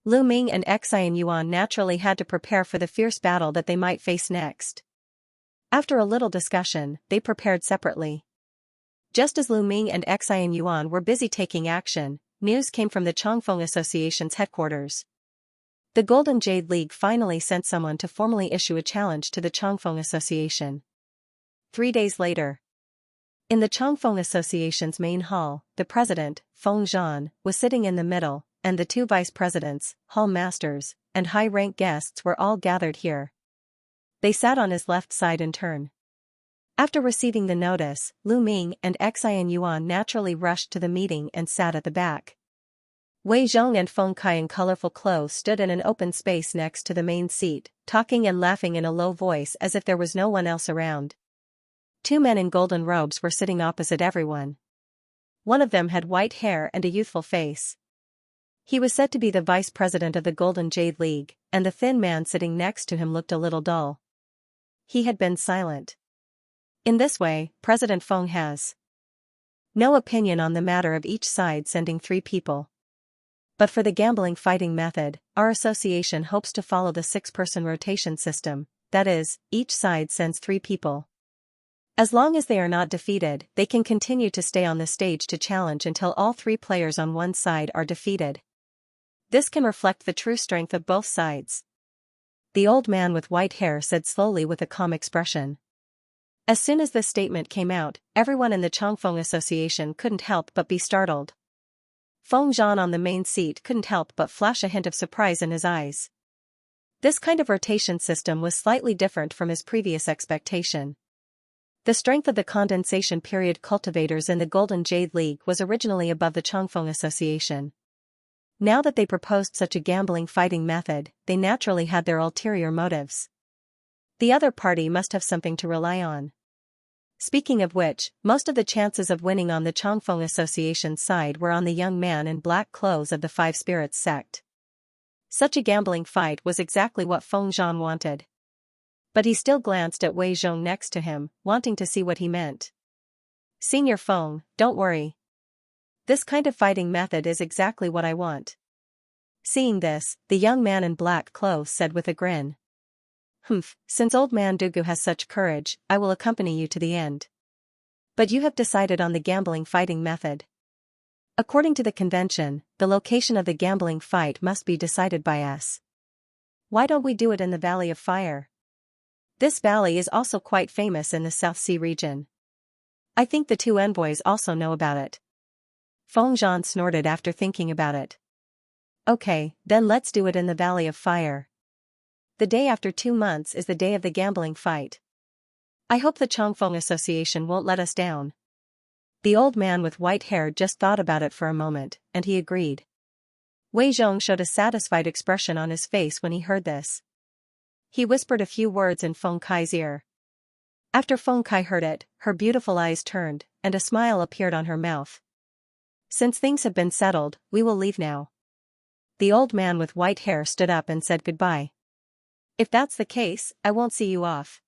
Lu Ming and Xianyuan naturally had to prepare for the fierce battle that they might face next. After a little discussion, they prepared separately. Just as Lu Ming and Xianyuan were busy taking action, news came from the Changfeng Association's headquarters. The Golden Jade League finally sent someone to formally issue a challenge to the Changfeng Association. 3 days later. In the Changfeng Association's main hall, the president, Feng Zhan, was sitting in the middle, and the two vice presidents, hall masters, and high-rank guests were all gathered here. They sat on his left side in turn. After receiving the notice, Lu Ming and Xianyuan naturally rushed to the meeting and sat at the back. Wei Zhong and Feng Kai in colorful clothes stood in an open space next to the main seat, talking and laughing in a low voice as if there was no one else around. 2 men in golden robes were sitting opposite everyone. One of them had white hair and a youthful face. He was said to be the vice president of the Golden Jade League, and the thin man sitting next to him looked a little dull. He had been silent. In this way, President Feng has no opinion on the matter of each side sending 3 people. But for the gambling fighting method, our association hopes to follow the 6-person rotation system, that is, each side sends 3 people. As long as they are not defeated, they can continue to stay on the stage to challenge until all 3 players on one side are defeated. This can reflect the true strength of both sides. The old man with white hair said slowly with a calm expression. As soon as this statement came out, everyone in the Changfeng Association couldn't help but be startled. Feng Zhan on the main seat couldn't help but flash a hint of surprise in his eyes. This kind of rotation system was slightly different from his previous expectation. The strength of the condensation period cultivators in the Golden Jade League was originally above the Changfeng Association. Now that they proposed such a gambling fighting method, they naturally had their ulterior motives. The other party must have something to rely on. Speaking of which, most of the chances of winning on the Changfeng Association's side were on the young man in black clothes of the Five Spirits sect. Such a gambling fight was exactly what Feng Zhan wanted. But he still glanced at Wei Zhong next to him, wanting to see what he meant. Senior Feng, don't worry. This kind of fighting method is exactly what I want. Seeing this, the young man in black clothes said with a grin. Humph, since old man Dugu has such courage, I will accompany you to the end. But you have decided on the gambling fighting method. According to the convention, the location of the gambling fight must be decided by us. Why don't we do it in the Valley of Fire? This valley is also quite famous in the South Sea region. I think the two envoys also know about it. Feng Zhan snorted after thinking about it. Okay, then let's do it in the Valley of Fire. The day after 2 months is the day of the gambling fight. I hope the Changfeng Association won't let us down. The old man with white hair just thought about it for a moment, and he agreed. Wei Zhong showed a satisfied expression on his face when he heard this. He whispered a few words in Feng Kai's ear. After Feng Kai heard it, her beautiful eyes turned, and a smile appeared on her mouth. Since things have been settled, we will leave now. The old man with white hair stood up and said goodbye. If that's the case, I won't see you off.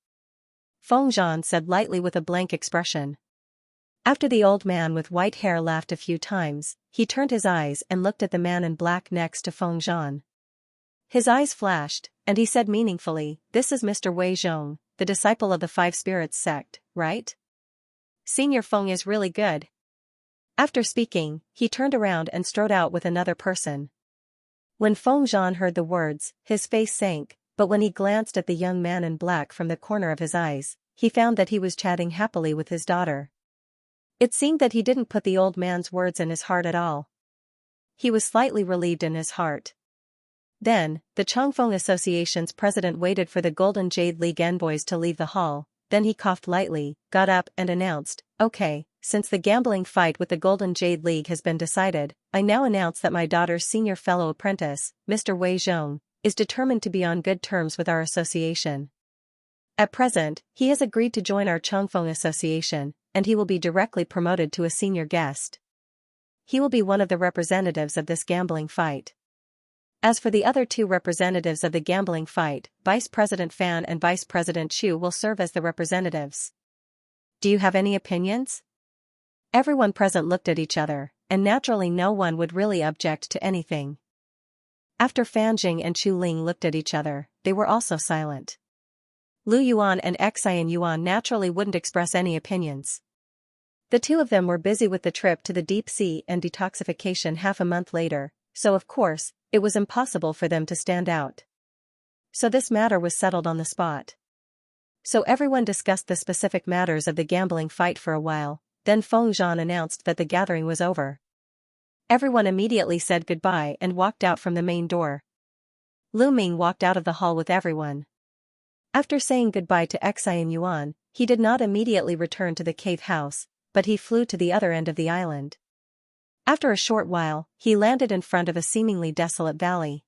Feng Zhan said lightly with a blank expression. After the old man with white hair laughed a few times, he turned his eyes and looked at the man in black next to Feng Zhan. His eyes flashed, and he said meaningfully, "This is Mr. Wei Zhong, the disciple of the Five Spirits sect, right? Senior Feng is really good." After speaking, he turned around and strode out with another person. When Feng Zhan heard the words, his face sank, but when he glanced at the young man in black from the corner of his eyes, he found that he was chatting happily with his daughter. It seemed that he didn't put the old man's words in his heart at all. He was slightly relieved in his heart. Then, the Changfeng Association's president waited for the Golden Jade League envoys to leave the hall, then he coughed lightly, got up and announced, "Okay, since the gambling fight with the Golden Jade League has been decided, I now announce that my daughter's senior fellow apprentice, Mr. Wei Zhong, is determined to be on good terms with our association. At present, he has agreed to join our Changfeng Association, and he will be directly promoted to a senior guest. He will be one of the representatives of this gambling fight. As for the other two representatives of the gambling fight, Vice President Fan and Vice President Chu will serve as the representatives. Do you have any opinions?" Everyone present looked at each other, and naturally no one would really object to anything. After Fan Jing and Chu Ling looked at each other, they were also silent. Lu Yuan and Xian Yuan naturally wouldn't express any opinions. The two of them were busy with the trip to the deep sea and detoxification half a month later, so of course, it was impossible for them to stand out. So this matter was settled on the spot. So everyone discussed the specific matters of the gambling fight for a while, then Feng Zhan announced that the gathering was over. Everyone immediately said goodbye and walked out from the main door. Lu Ming walked out of the hall with everyone. After saying goodbye to Xian Yuan, he did not immediately return to the cave house, but he flew to the other end of the island. After a short while, he landed in front of a seemingly desolate valley.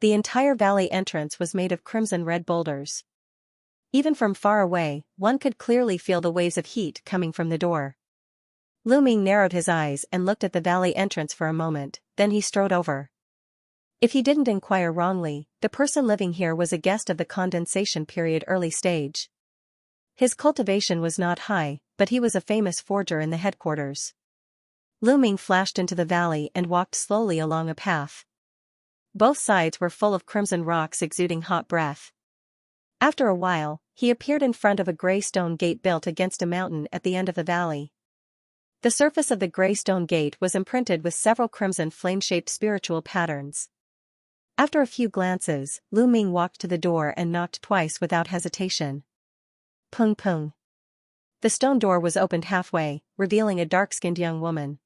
The entire valley entrance was made of crimson-red boulders. Even from far away, one could clearly feel the waves of heat coming from the door. Lu Ming narrowed his eyes and looked at the valley entrance for a moment, then he strode over. If he didn't inquire wrongly, the person living here was a guest of the condensation period early stage. His cultivation was not high, but he was a famous forger in the headquarters. Lu Ming flashed into the valley and walked slowly along a path. Both sides were full of crimson rocks exuding hot breath. After a while, he appeared in front of a gray stone gate built against a mountain at the end of the valley. The surface of the gray stone gate was imprinted with several crimson flame-shaped spiritual patterns. After a few glances, Lu Ming walked to the door and knocked twice without hesitation. Pung pung. The stone door was opened halfway, revealing a dark-skinned young woman.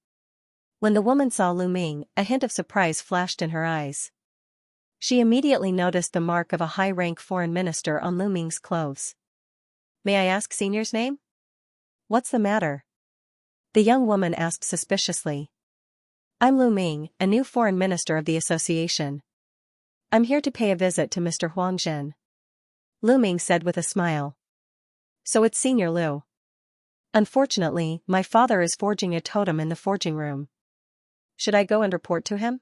When the woman saw Lu Ming, a hint of surprise flashed in her eyes. She immediately noticed the mark of a high-rank foreign minister on Lu Ming's clothes. "May I ask Senior's name?" "What's the matter?" the young woman asked suspiciously. "I'm Lu Ming, a new foreign minister of the association. I'm here to pay a visit to Mr. Huang Zhen." Lu Ming said with a smile. So it's Senior Lu. Unfortunately, my father is forging a totem in the forging room. Should I go and report to him?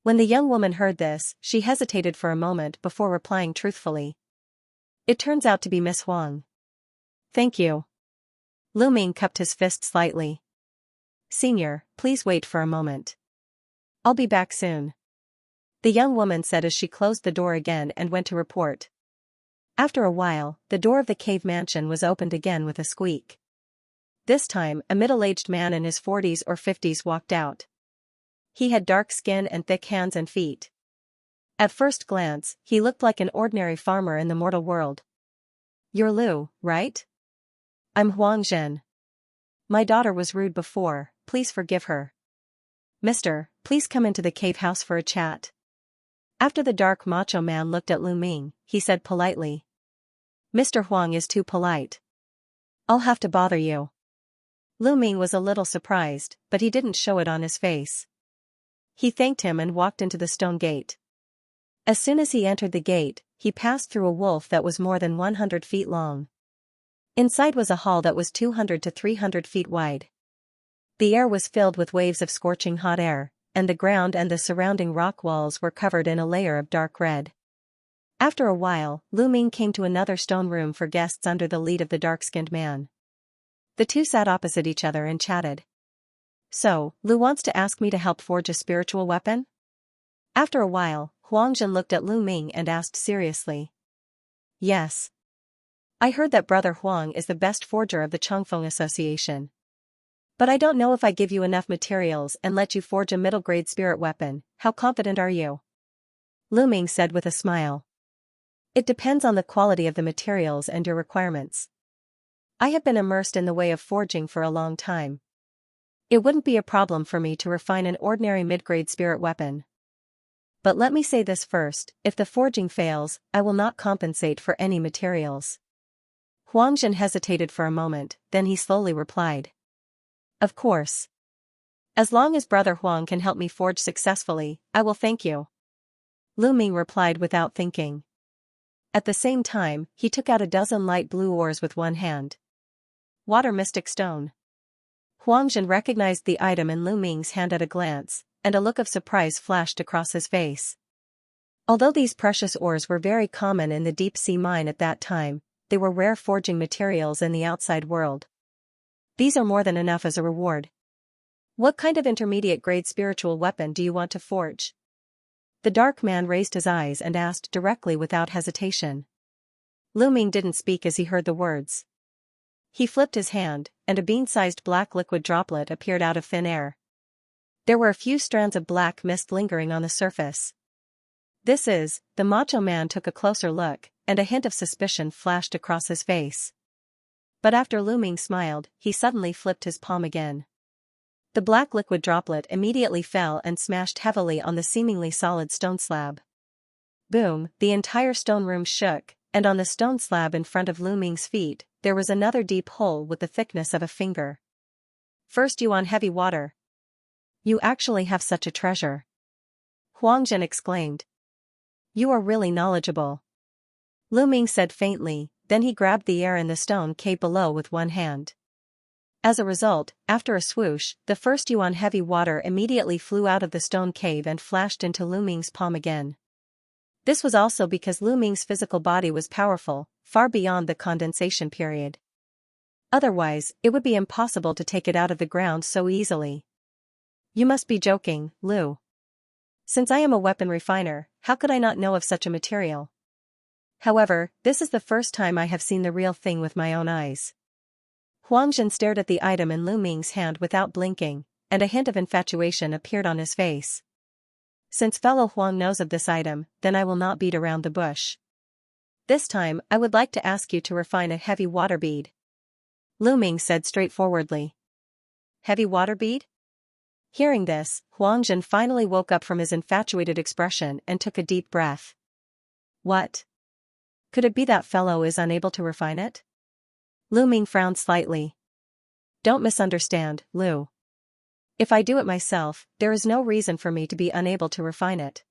When the young woman heard this, she hesitated for a moment before replying truthfully. It turns out to be Miss Huang. Thank you. Lu Ming cupped his fist slightly. Senior, please wait for a moment. I'll be back soon. The young woman said as she closed the door again and went to report. After a while, the door of the cave mansion was opened again with a squeak. This time, a middle-aged man in his 40s or 50s walked out. He had dark skin and thick hands and feet. At first glance, he looked like an ordinary farmer in the mortal world. You're Lu, right? I'm Huang Zhen. My daughter was rude before, please forgive her. Mister, please come into the cave house for a chat. After the dark macho man looked at Lu Ming, he said politely. Mr. Huang is too polite. I'll have to bother you. Lu Ming was a little surprised, but he didn't show it on his face. He thanked him and walked into the stone gate. As soon as he entered the gate, he passed through a wolf that was more than 100 feet long. Inside was a hall that was 200 to 300 feet wide. The air was filled with waves of scorching hot air, and the ground and the surrounding rock walls were covered in a layer of dark red. After a while, Lu Ming came to another stone room for guests under the lead of the dark-skinned man. The two sat opposite each other and chatted. So, Lu wants to ask me to help forge a spiritual weapon? After a while, Huangjin looked at Lu Ming and asked seriously. Yes. I heard that Brother Huang is the best forger of the Changfeng Association. But I don't know if I give you enough materials and let you forge a middle-grade spirit weapon. How confident are you? Lu Ming said with a smile. It depends on the quality of the materials and your requirements. I have been immersed in the way of forging for a long time. It wouldn't be a problem for me to refine an ordinary mid-grade spirit weapon. But let me say this first, if the forging fails, I will not compensate for any materials. Huangjin hesitated for a moment, then he slowly replied. Of course. As long as Brother Huang can help me forge successfully, I will thank you. Lu Ming replied without thinking. At the same time, he took out a dozen light blue ores with one hand. Water mystic stone. Huangjin recognized the item in Lu Ming's hand at a glance, and a look of surprise flashed across his face. Although these precious ores were very common in the deep-sea mine at that time, they were rare forging materials in the outside world. These are more than enough as a reward. What kind of intermediate-grade spiritual weapon do you want to forge? The dark man raised his eyes and asked directly without hesitation. Lu Ming didn't speak as he heard the words. He flipped his hand, and a bean-sized black liquid droplet appeared out of thin air. There were a few strands of black mist lingering on the surface. The macho man took a closer look, and a hint of suspicion flashed across his face. But after Lu Ming smiled, he suddenly flipped his palm again. The black liquid droplet immediately fell and smashed heavily on the seemingly solid stone slab. Boom, the entire stone room shook, and on the stone slab in front of Lu Ming's feet, there was another deep hole with the thickness of a finger. First Yuan heavy water. You actually have such a treasure. Huangjin exclaimed. You are really knowledgeable. Lu Ming said faintly, then he grabbed the air in the stone cave below with one hand. As a result, after a swoosh, the first Yuan heavy water immediately flew out of the stone cave and flashed into Lu Ming's palm again. This was also because Lu Ming's physical body was powerful, far beyond the condensation period. Otherwise, it would be impossible to take it out of the ground so easily. You must be joking, Lu. Since I am a weapon refiner, how could I not know of such a material? However, this is the first time I have seen the real thing with my own eyes. Huangjin stared at the item in Lu Ming's hand without blinking, and a hint of infatuation appeared on his face. Since fellow Huang knows of this item, then I will not beat around the bush. This time, I would like to ask you to refine a heavy water bead. Lu Ming said straightforwardly. Heavy water bead? Hearing this, Huangjin finally woke up from his infatuated expression and took a deep breath. What? Could it be that fellow is unable to refine it? Lu Ming frowned slightly. Don't misunderstand, Lu. If I do it myself, there is no reason for me to be unable to refine it.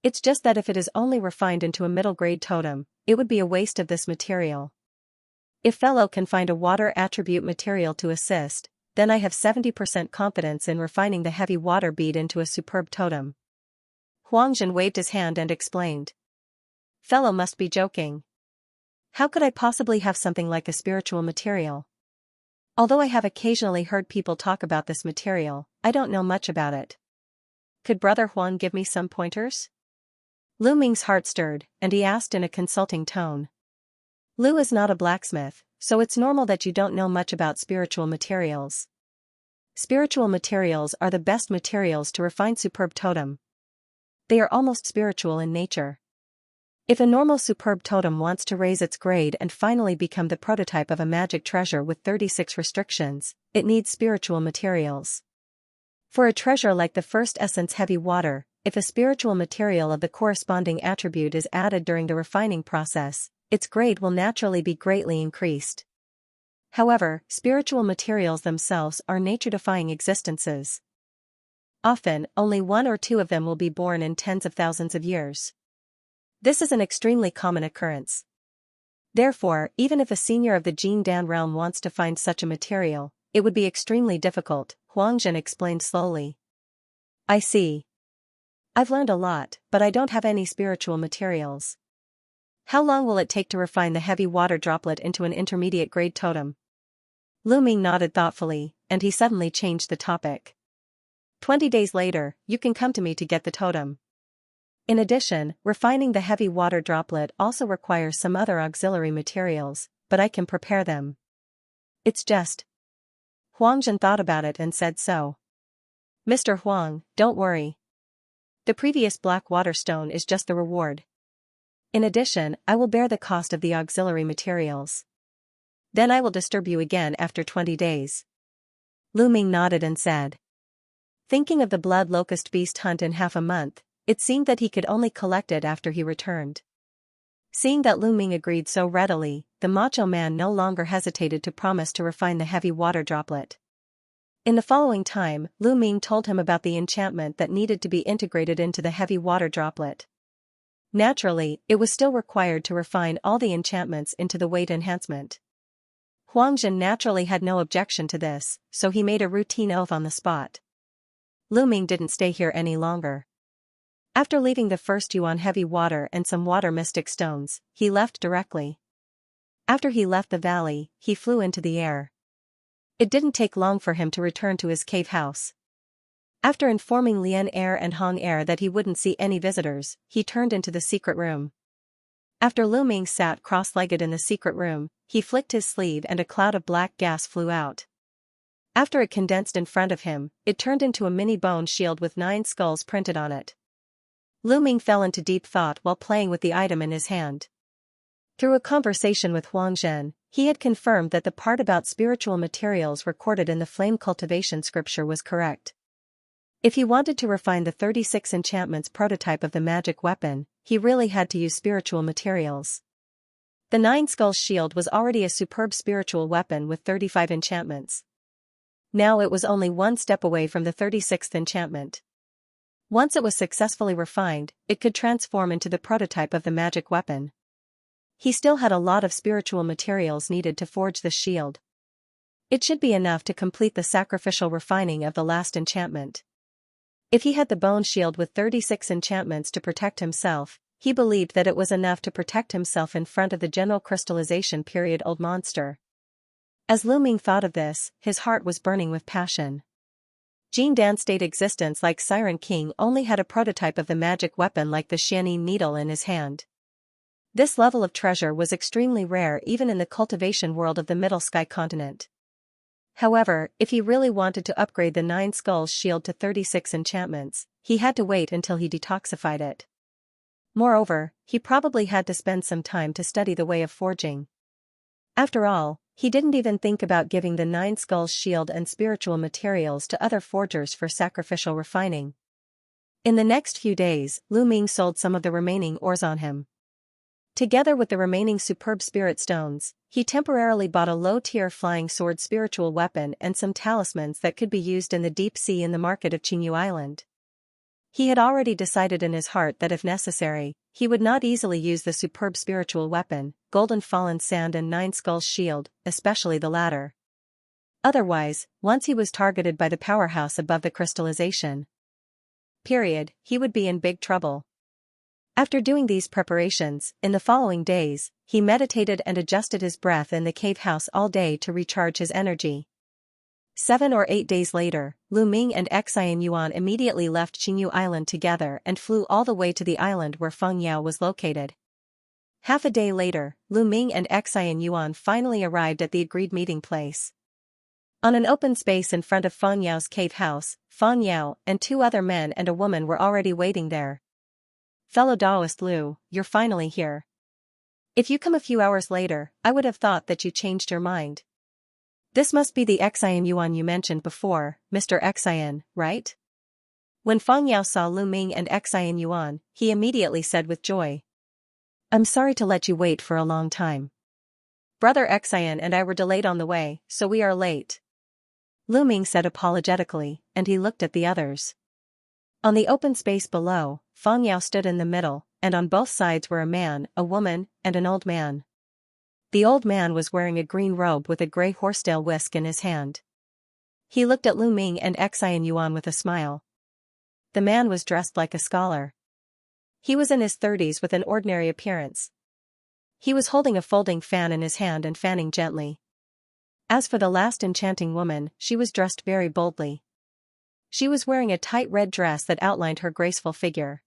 It's just that if it is only refined into a middle-grade totem, it would be a waste of this material. If fellow can find a water attribute material to assist, then I have 70% confidence in refining the heavy water bead into a superb totem. Huangjin waved his hand and explained. Fellow must be joking. How could I possibly have something like a spiritual material? Although I have occasionally heard people talk about this material, I don't know much about it. Could Brother Huang give me some pointers? Lu Ming's heart stirred, and he asked in a consulting tone. Lu is not a blacksmith, so it's normal that you don't know much about spiritual materials. Spiritual materials are the best materials to refine superb totem. They are almost spiritual in nature. If a normal superb totem wants to raise its grade and finally become the prototype of a magic treasure with 36 restrictions, it needs spiritual materials. For a treasure like the first essence heavy water, if a spiritual material of the corresponding attribute is added during the refining process, its grade will naturally be greatly increased. However, spiritual materials themselves are nature-defying existences. Often, only one or two of them will be born in tens of thousands of years. This is an extremely common occurrence. Therefore, even if a senior of the Jin Dan realm wants to find such a material, it would be extremely difficult, Huangjin explained slowly. I see. I've learned a lot, but I don't have any spiritual materials. How long will it take to refine the heavy water droplet into an intermediate grade totem? Lu Ming nodded thoughtfully, and he suddenly changed the topic. 20 days later, you can come to me to get the totem. In addition, refining the heavy water droplet also requires some other auxiliary materials, but I can prepare them. It's just. Huangjin thought about it and said so. Mr. Huang, don't worry. The previous black water stone is just the reward. In addition, I will bear the cost of the auxiliary materials. Then I will disturb you again after 20 days. Lu Ming nodded and said. Thinking of the blood locust beast hunt in half a month, it seemed that he could only collect it after he returned. Seeing that Lu Ming agreed so readily, the macho man no longer hesitated to promise to refine the heavy water droplet. In the following time, Lu Ming told him about the enchantment that needed to be integrated into the heavy water droplet. Naturally, it was still required to refine all the enchantments into the weight enhancement. Huangjin naturally had no objection to this, so he made a routine oath on the spot. Lu Ming didn't stay here any longer. After leaving the first yuan heavy water and some water mystic stones, he left directly. After he left the valley, he flew into the air. It didn't take long for him to return to his cave house. After informing Lian Air and Hong Air that he wouldn't see any visitors, he turned into the secret room. After Lu Ming sat cross-legged in the secret room, he flicked his sleeve and a cloud of black gas flew out. After it condensed in front of him, it turned into a mini bone shield with 9 skulls printed on it. Lu Ming fell into deep thought while playing with the item in his hand. Through a conversation with Huangjin, he had confirmed that the part about spiritual materials recorded in the flame cultivation scripture was correct. If he wanted to refine the 36 enchantments prototype of the magic weapon, he really had to use spiritual materials. The 9 skulls shield was already a superb spiritual weapon with 35 enchantments. Now it was only one step away from the 36th enchantment. Once it was successfully refined, it could transform into the prototype of the magic weapon. He still had a lot of spiritual materials needed to forge the shield. It should be enough to complete the sacrificial refining of the last enchantment. If he had the bone shield with 36 enchantments to protect himself, he believed that it was enough to protect himself in front of the general crystallization period old monster. As Lu Ming thought of this, his heart was burning with passion. Jin Dan State existence like Siren King only had a prototype of the magic weapon like the Xianxia needle in his hand. This level of treasure was extremely rare even in the cultivation world of the Middle Sky continent. However, if he really wanted to upgrade the 9 skulls shield to 36 enchantments, he had to wait until he detoxified it. Moreover, he probably had to spend some time to study the way of forging. After all, he didn't even think about giving the 9 skulls shield and spiritual materials to other forgers for sacrificial refining. In the next few days, Lu Ming sold some of the remaining ores on him. Together with the remaining superb spirit stones, he temporarily bought a low-tier flying sword spiritual weapon and some talismans that could be used in the deep sea in the market of Qingyu Island. He had already decided in his heart that if necessary, he would not easily use the superb spiritual weapon, Golden Fallen Sand and Nine Skulls Shield, especially the latter. Otherwise, once he was targeted by the powerhouse above the crystallization period, he would be in big trouble. After doing these preparations, in the following days, he meditated and adjusted his breath in the cave house all day to recharge his energy. 7 or 8 days later, Lu Ming and Xianxia immediately left Qingyu Island together and flew all the way to the island where Feng Yao was located. Half a day later, Lu Ming and Xianxia finally arrived at the agreed meeting place. On an open space in front of Feng Yao's cave house, Feng Yao and 2 other men and a woman were already waiting there. "Fellow Taoist Lu, you're finally here. If you come a few hours later, I would have thought that you changed your mind. This must be the Xianxia you mentioned before, Mr. Xian, right?" When Feng Yao saw Lu Ming and Xianxia, he immediately said with joy, "I'm sorry to let you wait for a long time. Brother Xian and I were delayed on the way, so we are late," Lu Ming said apologetically, and he looked at the others. On the open space below, Feng Yao stood in the middle, and on both sides were a man, a woman, and an old man. The old man was wearing a green robe with a grey horsetail whisk in his hand. He looked at Lu Ming and Xianxia with a smile. The man was dressed like a scholar. He was in his 30s with an ordinary appearance. He was holding a folding fan in his hand and fanning gently. As for the last enchanting woman, she was dressed very boldly. She was wearing a tight red dress that outlined her graceful figure.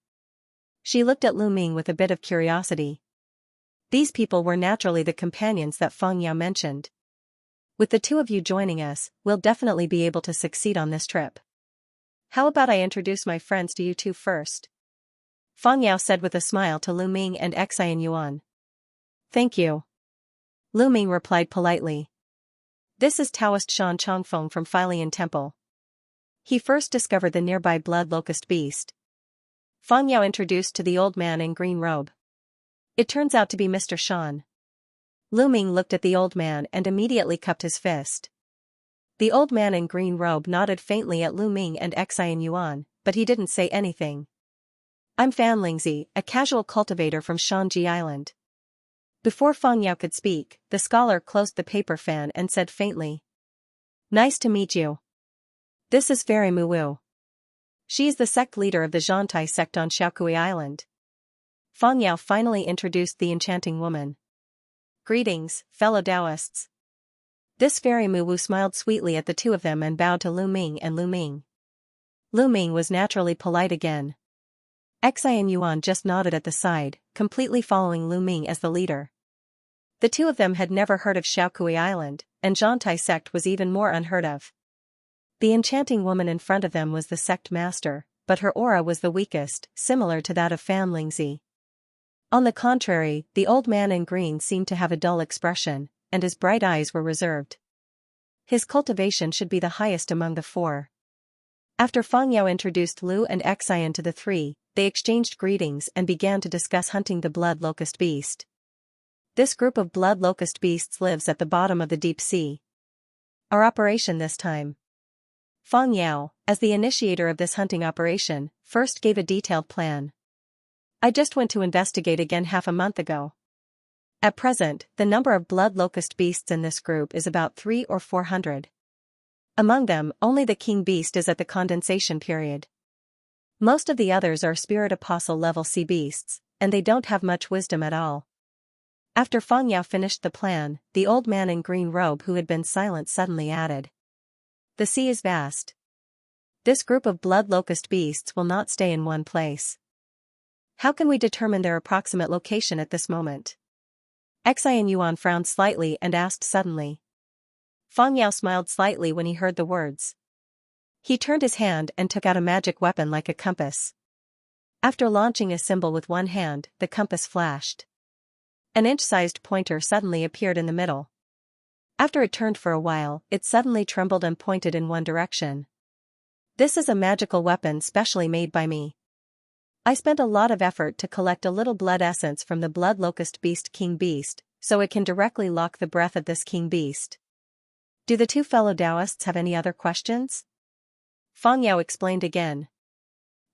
She looked at Lu Ming with a bit of curiosity. These people were naturally the companions that Feng Yao mentioned. "With the 2 of you joining us, we'll definitely be able to succeed on this trip. How about I introduce my friends to you 2 first?" Feng Yao said with a smile to Lu Ming and Xianxia. "Thank you," Lu Ming replied politely. "This is Taoist Shan Chongfeng from Filian Temple. He first discovered the nearby blood locust beast." Feng Yao introduced to the old man in green robe. "It turns out to be Mr. Shan." Lu Ming looked at the old man and immediately cupped his fist. The old man in green robe nodded faintly at Lu Ming and Xianxia, but he didn't say anything. "I'm Fan Lingzi, a casual cultivator from Shanji Island." Before Feng Yao could speak, the scholar closed the paper fan and said faintly, "Nice to meet you. This is Fairy Muwu. She is the sect leader of the Zhantai sect on Xiaokui Island." Feng Yao finally introduced the enchanting woman. "Greetings, fellow Taoists." This Fairy Muwu smiled sweetly at the 2 of them and bowed to Lu Ming and Lu Ming. Lu Ming was naturally polite again. Xianxia just nodded at the side, completely following Lu Ming as the leader. The 2 of them had never heard of Xiaokui Island, and Zhantai sect was even more unheard of. The enchanting woman in front of them was the sect master, but her aura was the weakest, similar to that of Fan Lingzi. On the contrary, the old man in green seemed to have a dull expression, and his bright eyes were reserved. His cultivation should be the highest among the 4. After Feng Yao introduced Lu and Xian to the 3, they exchanged greetings and began to discuss hunting the blood locust beast. This group of blood locust beasts lives at the bottom of the deep sea. Our operation this time. Feng Yao, as the initiator of this hunting operation, first gave a detailed plan. "I just went to investigate again half a month ago. At present, the number of blood locust beasts in this group is about 300 or 400. Among them, only the king beast is at the condensation period. Most of the others are spirit apostle level sea beasts, and they don't have much wisdom at all." After Feng Yao finished the plan, the old man in green robe who had been silent suddenly added, "The sea is vast. This group of blood locust beasts will not stay in one place. How can we determine their approximate location at this moment?" Xianxia frowned slightly and asked suddenly. Feng Yao smiled slightly when he heard the words. He turned his hand and took out a magic weapon like a compass. After launching a symbol with one hand, the compass flashed. An inch-sized pointer suddenly appeared in the middle. After it turned for a while, it suddenly trembled and pointed in one direction. "This is a magical weapon specially made by me. I spent a lot of effort to collect a little blood essence from the blood locust beast king beast, so it can directly lock the breath of this king beast." Do the 2 fellow Taoists have any other questions? Feng Yao explained again.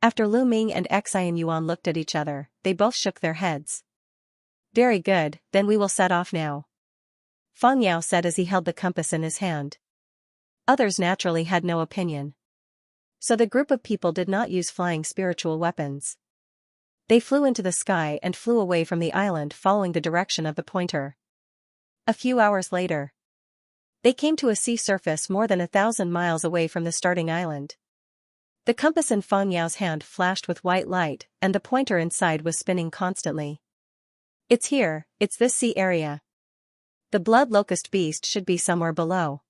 After Lu Ming and Xianxia looked at each other, they both shook their heads. Very good, then we will set off now, Fang Yao said as he held the compass in his hand. Others naturally had no opinion. So the group of people did not use flying spiritual weapons. They flew into the sky and flew away from the island following the direction of the pointer. A few hours later, they came to a sea surface more than 1,000 miles away from the starting island. The compass in Fang Yao's hand flashed with white light, and the pointer inside was spinning constantly. It's here, it's this sea area. The blood locust beast should be somewhere below.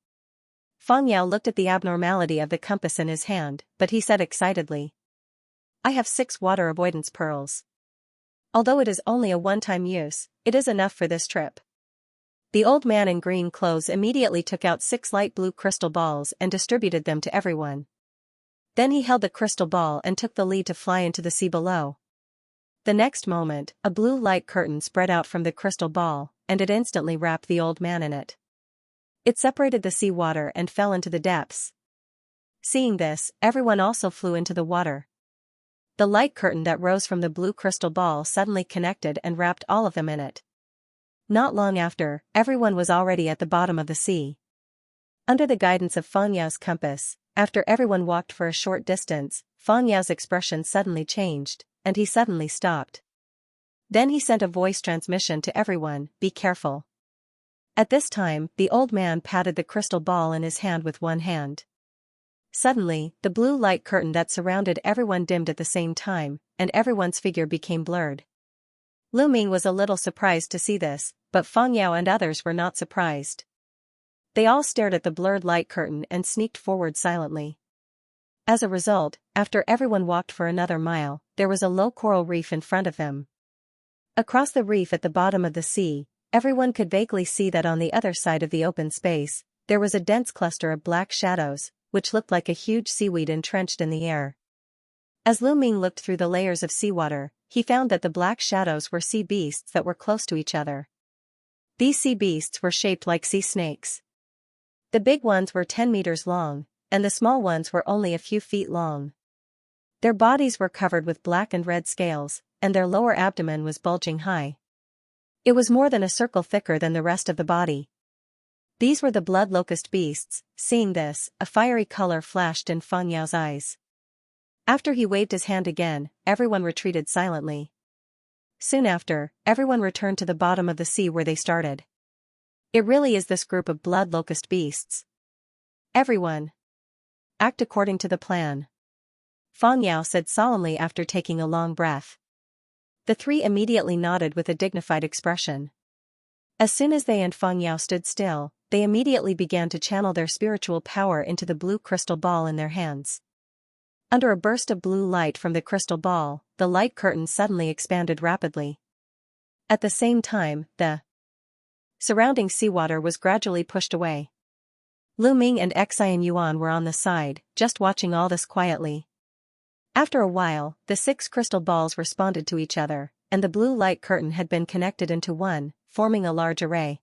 Fang Yao looked at the abnormality of the compass in his hand, but he said excitedly, I have 6 water avoidance pearls. Although it is only a one-time use, it is enough for this trip. The old man in green clothes immediately took out 6 light blue crystal balls and distributed them to everyone. Then he held the crystal ball and took the lead to fly into the sea below. The next moment, a blue light curtain spread out from the crystal ball, and it instantly wrapped the old man in it. It separated the sea water and fell into the depths. Seeing this, everyone also flew into the water. The light curtain that rose from the blue crystal ball suddenly connected and wrapped all of them in it. Not long after, everyone was already at the bottom of the sea. Under the guidance of Fang Yao's compass, after everyone walked for a short distance, Fang Yao's expression suddenly changed, and he suddenly stopped. Then he sent a voice transmission to everyone, be careful. At this time, the old man patted the crystal ball in his hand with one hand. Suddenly, the blue light curtain that surrounded everyone dimmed at the same time, and everyone's figure became blurred. Lu Ming was a little surprised to see this, but Fang Yao and others were not surprised. They all stared at the blurred light curtain and sneaked forward silently. As a result, after everyone walked for another mile, there was a low coral reef in front of them. Across the reef at the bottom of the sea, everyone could vaguely see that on the other side of the open space, there was a dense cluster of black shadows, which looked like a huge seaweed entrenched in the air. As Lu Ming looked through the layers of seawater, he found that the black shadows were sea beasts that were close to each other. These sea beasts were shaped like sea snakes. The big ones were 10 meters long, and the small ones were only a few feet long. Their bodies were covered with black and red scales, and their lower abdomen was bulging high. It was more than a circle thicker than the rest of the body. These were the blood locust beasts. Seeing this, a fiery color flashed in Fang Yao's eyes. After he waved his hand again, everyone retreated silently. Soon after, everyone returned to the bottom of the sea where they started. It really is this group of blood locust beasts. Everyone, act according to the plan, Fang Yao said solemnly after taking a long breath. The 3 immediately nodded with a dignified expression. As soon as they and Fang Yao stood still, they immediately began to channel their spiritual power into the blue crystal ball in their hands. Under a burst of blue light from the crystal ball, the light curtain suddenly expanded rapidly. At the same time, the surrounding seawater was gradually pushed away. Lu Ming and Xianxia were on the side, just watching all this quietly. After a while, the 6 crystal balls responded to each other, and the blue light curtain had been connected into one, forming a large array.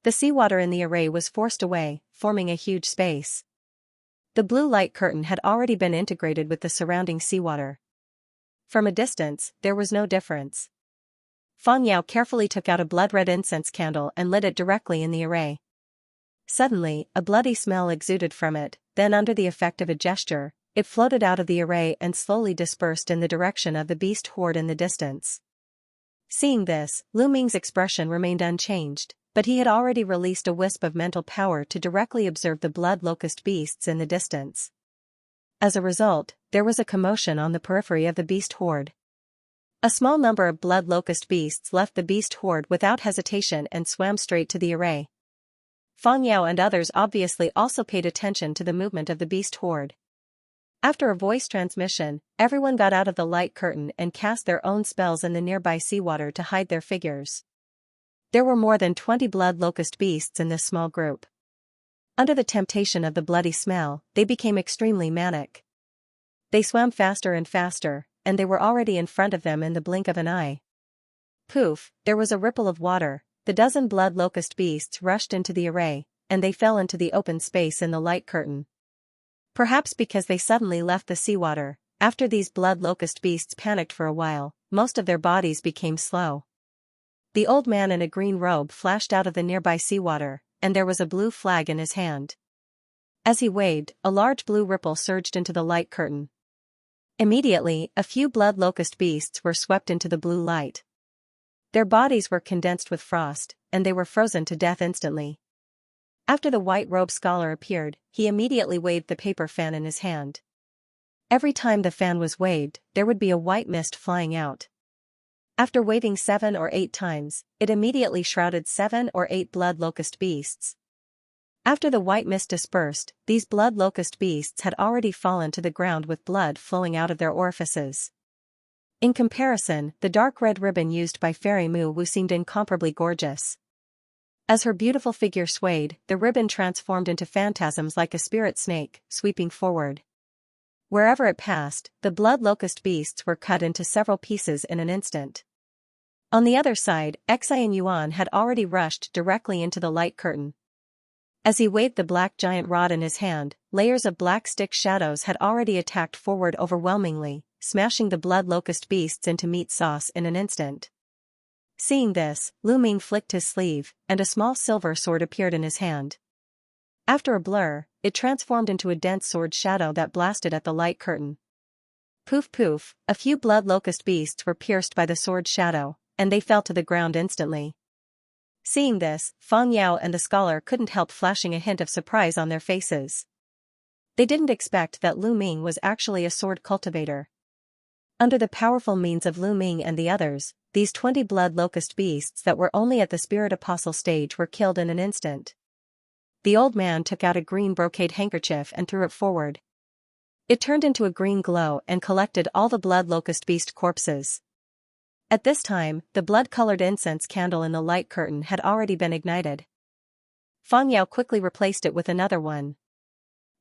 The seawater in the array was forced away, forming a huge space. The blue light curtain had already been integrated with the surrounding seawater. From a distance, there was no difference. Fang Yao carefully took out a blood-red incense candle and lit it directly in the array. Suddenly, a bloody smell exuded from it, then under the effect of a gesture, it floated out of the array and slowly dispersed in the direction of the beast horde in the distance. Seeing this, Lu Ming's expression remained unchanged, but he had already released a wisp of mental power to directly observe the blood locust beasts in the distance. As a result, there was a commotion on the periphery of the beast horde. A small number of blood locust beasts left the beast horde without hesitation and swam straight to the array. Fang Yao and others obviously also paid attention to the movement of the beast horde. After a voice transmission, everyone got out of the light curtain and cast their own spells in the nearby seawater to hide their figures. There were more than 20 blood locust beasts in this small group. Under the temptation of the bloody smell, they became extremely manic. They swam faster and faster, and they were already in front of them in the blink of an eye. Poof, there was a ripple of water, the dozen blood locust beasts rushed into the array, and they fell into the open space in the light curtain. Perhaps because they suddenly left the seawater, after these blood locust beasts panicked for a while, most of their bodies became slow. The old man in a green robe flashed out of the nearby seawater, and there was a blue flag in his hand. As he waved, a large blue ripple surged into the light curtain. Immediately, a few blood locust beasts were swept into the blue light. Their bodies were condensed with frost, and they were frozen to death instantly. After the white-robed scholar appeared, he immediately waved the paper fan in his hand. Every time the fan was waved, there would be a white mist flying out. After waving 7 or 8 times, it immediately shrouded 7 or 8 blood locust beasts. After the white mist dispersed, these blood locust beasts had already fallen to the ground with blood flowing out of their orifices. In comparison, the dark red ribbon used by Fairy Moo Wu seemed incomparably gorgeous. As her beautiful figure swayed, the ribbon transformed into phantasms like a spirit snake, sweeping forward. Wherever it passed, the blood locust beasts were cut into several pieces in an instant. On the other side, Xianxia had already rushed directly into the light curtain. As he waved the black giant rod in his hand, layers of black stick shadows had already attacked forward overwhelmingly, smashing the blood locust beasts into meat sauce in an instant. Seeing this, Lu Ming flicked his sleeve, and a small silver sword appeared in his hand. After a blur, it transformed into a dense sword shadow that blasted at the light curtain. Poof poof, a few blood locust beasts were pierced by the sword shadow, and they fell to the ground instantly. Seeing this, Fang Yao and the scholar couldn't help flashing a hint of surprise on their faces. They didn't expect that Lu Ming was actually a sword cultivator. Under the powerful means of Lu Ming and the others, these 20 blood locust beasts that were only at the spirit apostle stage were killed in an instant. The old man took out a green brocade handkerchief and threw it forward. It turned into a green glow and collected all the blood locust beast corpses. At this time, the blood-colored incense candle in the light curtain had already been ignited. Fang Yao quickly replaced it with another one.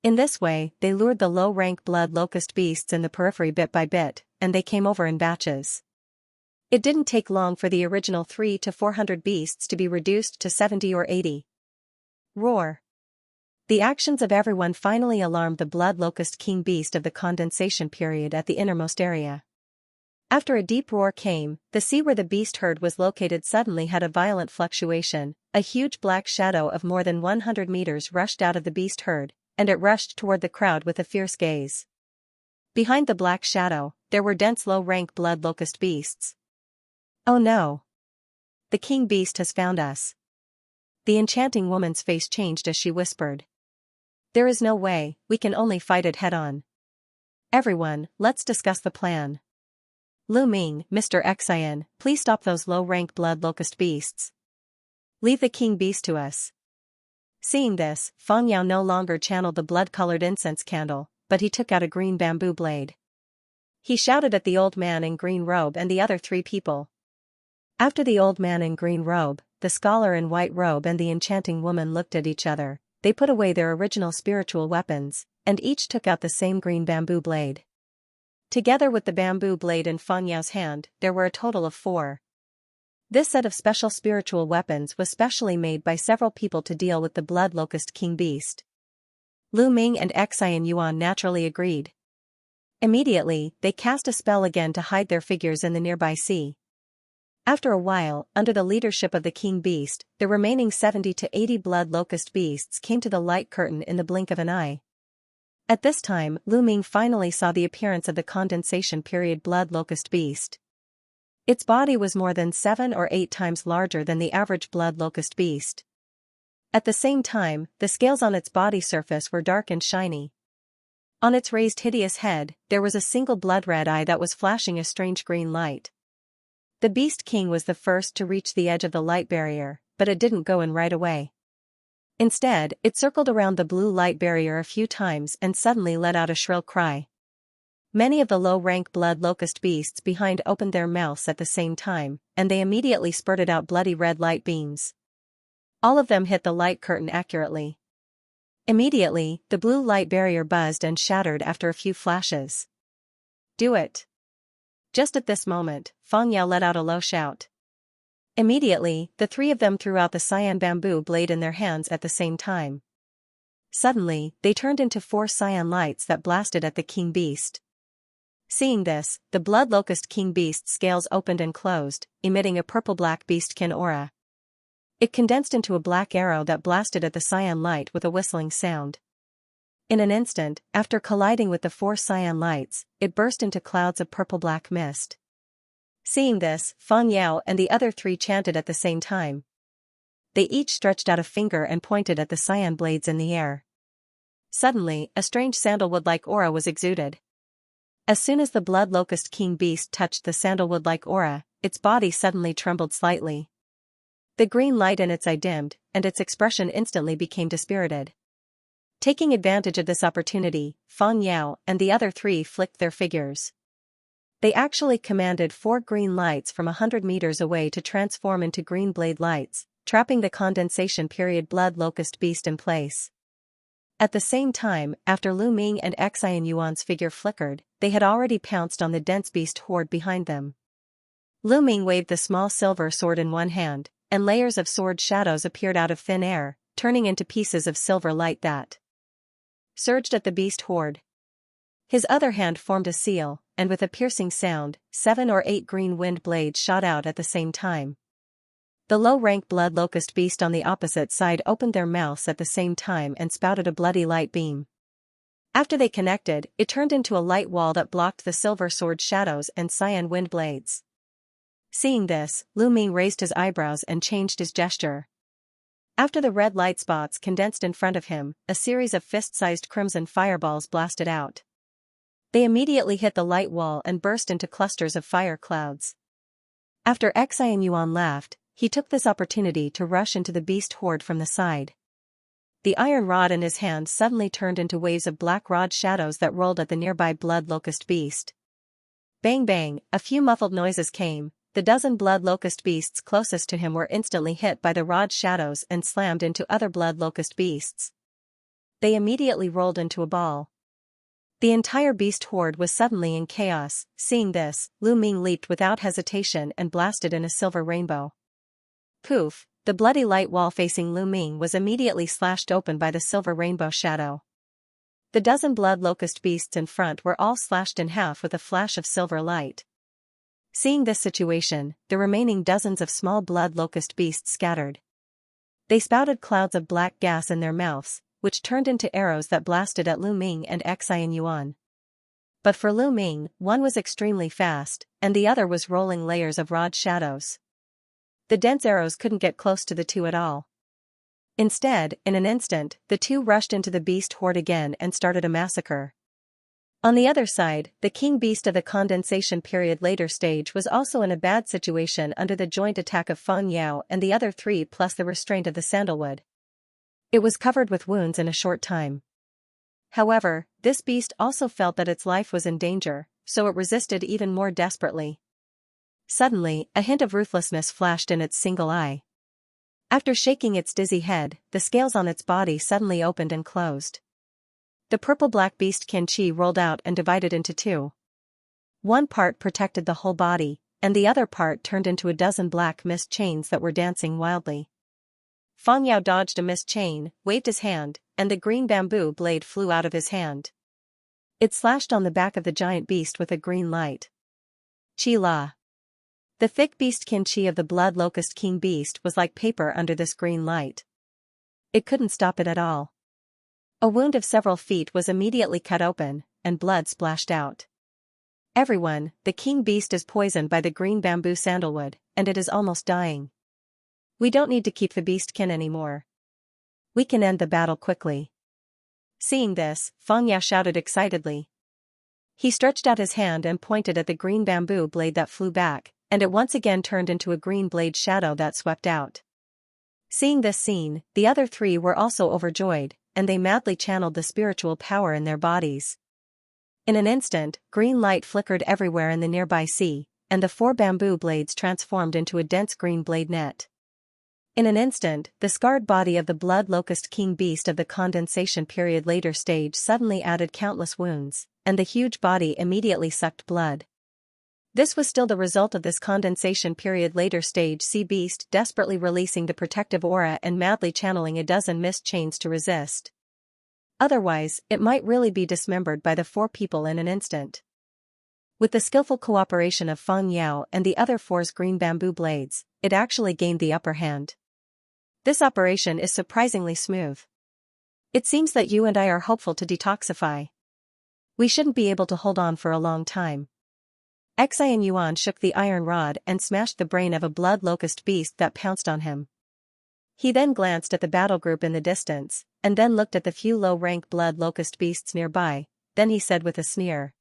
In this way, they lured the low-rank blood locust beasts in the periphery bit by bit, and they came over in batches. It didn't take long for the original 300 to 400 beasts to be reduced to 70 or 80. Roar! The actions of everyone finally alarmed the blood locust king beast of the condensation period at the innermost area. After a deep roar came, the sea where the beast herd was located suddenly had a violent fluctuation. A huge black shadow of more than 100 meters rushed out of the beast herd, and it rushed toward the crowd with a fierce gaze. Behind the black shadow, there were dense low-rank blood locust beasts. Oh no! The king beast has found us. The enchanting woman's face changed as she whispered. There is no way, we can only fight it head-on. Everyone, let's discuss the plan. Lu Ming, Mr. Xian, please stop those low-rank blood locust beasts. Leave the king beast to us. Seeing this, Fang Yao no longer channeled the blood-colored incense candle, but he took out a green bamboo blade. He shouted at the old man in green robe and the other 3 people. After the old man in green robe, the scholar in white robe and the enchanting woman looked at each other, they put away their original spiritual weapons, and each took out the same green bamboo blade. Together with the bamboo blade in Fang Yao's hand, there were a total of 4. This set of special spiritual weapons was specially made by several people to deal with the blood locust king beast. Lu Ming and Xianxia naturally agreed. Immediately, they cast a spell again to hide their figures in the nearby sea. After a while, under the leadership of the king beast, the remaining 70 to 80 blood locust beasts came to the light curtain in the blink of an eye. At this time, Lu Ming finally saw the appearance of the condensation period blood locust beast. Its body was more than 7 or 8 times larger than the average blood locust beast. At the same time, the scales on its body surface were dark and shiny. On its raised hideous head, there was a single blood-red eye that was flashing a strange green light. The Beast King was the first to reach the edge of the light barrier, but it didn't go in right away. Instead, it circled around the blue light barrier a few times and suddenly let out a shrill cry. Many of the low-rank blood locust beasts behind opened their mouths at the same time, and they immediately spurted out bloody red light beams. All of them hit the light curtain accurately. Immediately, the blue light barrier buzzed and shattered after a few flashes. Do it! Just at this moment, Fang Yao let out a low shout. Immediately, the 3 of them threw out the cyan bamboo blade in their hands at the same time. Suddenly, they turned into 4 cyan lights that blasted at the king beast. Seeing this, the blood locust king beast's scales opened and closed, emitting a purple-black beastkin aura. It condensed into a black arrow that blasted at the cyan light with a whistling sound. In an instant, after colliding with the 4 cyan lights, it burst into clouds of purple-black mist. Seeing this, Fang Yao and the other 3 chanted at the same time. They each stretched out a finger and pointed at the cyan blades in the air. Suddenly, a strange sandalwood-like aura was exuded. As soon as the blood locust king beast touched the sandalwood-like aura, its body suddenly trembled slightly. The green light in its eye dimmed, and its expression instantly became dispirited. Taking advantage of this opportunity, Fang Yao and the other 3 flicked their figures. They actually commanded 4 green lights from 100 meters away to transform into green blade lights, trapping the condensation period blood locust beast in place. At the same time, after Lu Ming and Xianxuan's figure flickered, they had already pounced on the dense beast horde behind them. Lu Ming waved the small silver sword in one hand, and layers of sword shadows appeared out of thin air, turning into pieces of silver light that surged at the beast horde. His other hand formed a seal, and with a piercing sound, 7 or 8 green wind blades shot out at the same time. The low-rank blood locust beast on the opposite side opened their mouths at the same time and spouted a bloody light beam. After they connected, it turned into a light wall that blocked the silver sword shadows and cyan wind blades. Seeing this, Lu Ming raised his eyebrows and changed his gesture. After the red light spots condensed in front of him, a series of fist-sized crimson fireballs blasted out. They immediately hit the light wall and burst into clusters of fire clouds. After Xianxuan laughed, he took this opportunity to rush into the beast horde from the side. The iron rod in his hand suddenly turned into waves of black rod shadows that rolled at the nearby blood locust beast. Bang bang, a few muffled noises came. The dozen blood locust beasts closest to him were instantly hit by the rod shadows and slammed into other blood locust beasts. They immediately rolled into a ball. The entire beast horde was suddenly in chaos. Seeing this, Lu Ming leaped without hesitation and blasted in a silver rainbow. Poof, the bloody light wall facing Lu Ming was immediately slashed open by the silver rainbow shadow. The dozen blood locust beasts in front were all slashed in half with a flash of silver light. Seeing this situation, the remaining dozens of small blood locust beasts scattered. They spouted clouds of black gas in their mouths, which turned into arrows that blasted at Lu Ming and Xianxuan. But for Lu Ming, one was extremely fast, and the other was rolling layers of rod shadows. The dense arrows couldn't get close to the 2 at all. Instead, in an instant, the 2 rushed into the beast horde again and started a massacre. On the other side, the king beast of the condensation period later stage was also in a bad situation under the joint attack of Fang Yao and the other 3 plus the restraint of the sandalwood. It was covered with wounds in a short time. However, this beast also felt that its life was in danger, so it resisted even more desperately. Suddenly, a hint of ruthlessness flashed in its single eye. After shaking its dizzy head, the scales on its body suddenly opened and closed. The purple-black beastkin chi rolled out and divided into 2. One part protected the whole body, and the other part turned into a dozen black mist chains that were dancing wildly. Fang Yao dodged a mist chain, waved his hand, and the green bamboo blade flew out of his hand. It slashed on the back of the giant beast with a green light. Chi la. The thick beastkin chi of the blood locust king beast was like paper under this green light. It couldn't stop it at all. A wound of several feet was immediately cut open, and blood splashed out. Everyone, the king beast is poisoned by the green bamboo sandalwood, and it is almost dying. We don't need to keep the beastkin anymore. We can end the battle quickly. Seeing this, Fang Yao shouted excitedly. He stretched out his hand and pointed at the green bamboo blade that flew back, and it once again turned into a green blade shadow that swept out. Seeing this scene, the other 3 were also overjoyed, and they madly channeled the spiritual power in their bodies. In an instant, green light flickered everywhere in the nearby sea, and the 4 bamboo blades transformed into a dense green blade net. In an instant, the scarred body of the blood locust king beast of the condensation period later stage suddenly added countless wounds, and the huge body immediately sucked blood. This was still the result of this condensation period later stage sea beast desperately releasing the protective aura and madly channeling a dozen mist chains to resist. Otherwise, it might really be dismembered by the 4 people in an instant. With the skillful cooperation of Feng Yao and the other four's green bamboo blades, it actually gained the upper hand. This operation is surprisingly smooth. It seems that you and I are hopeful to detoxify. We shouldn't be able to hold on for a long time. Xian Yuan shook the iron rod and smashed the brain of a blood locust beast that pounced on him. He then glanced at the battle group in the distance, and then looked at the few low-rank blood locust beasts nearby, then he said with a sneer.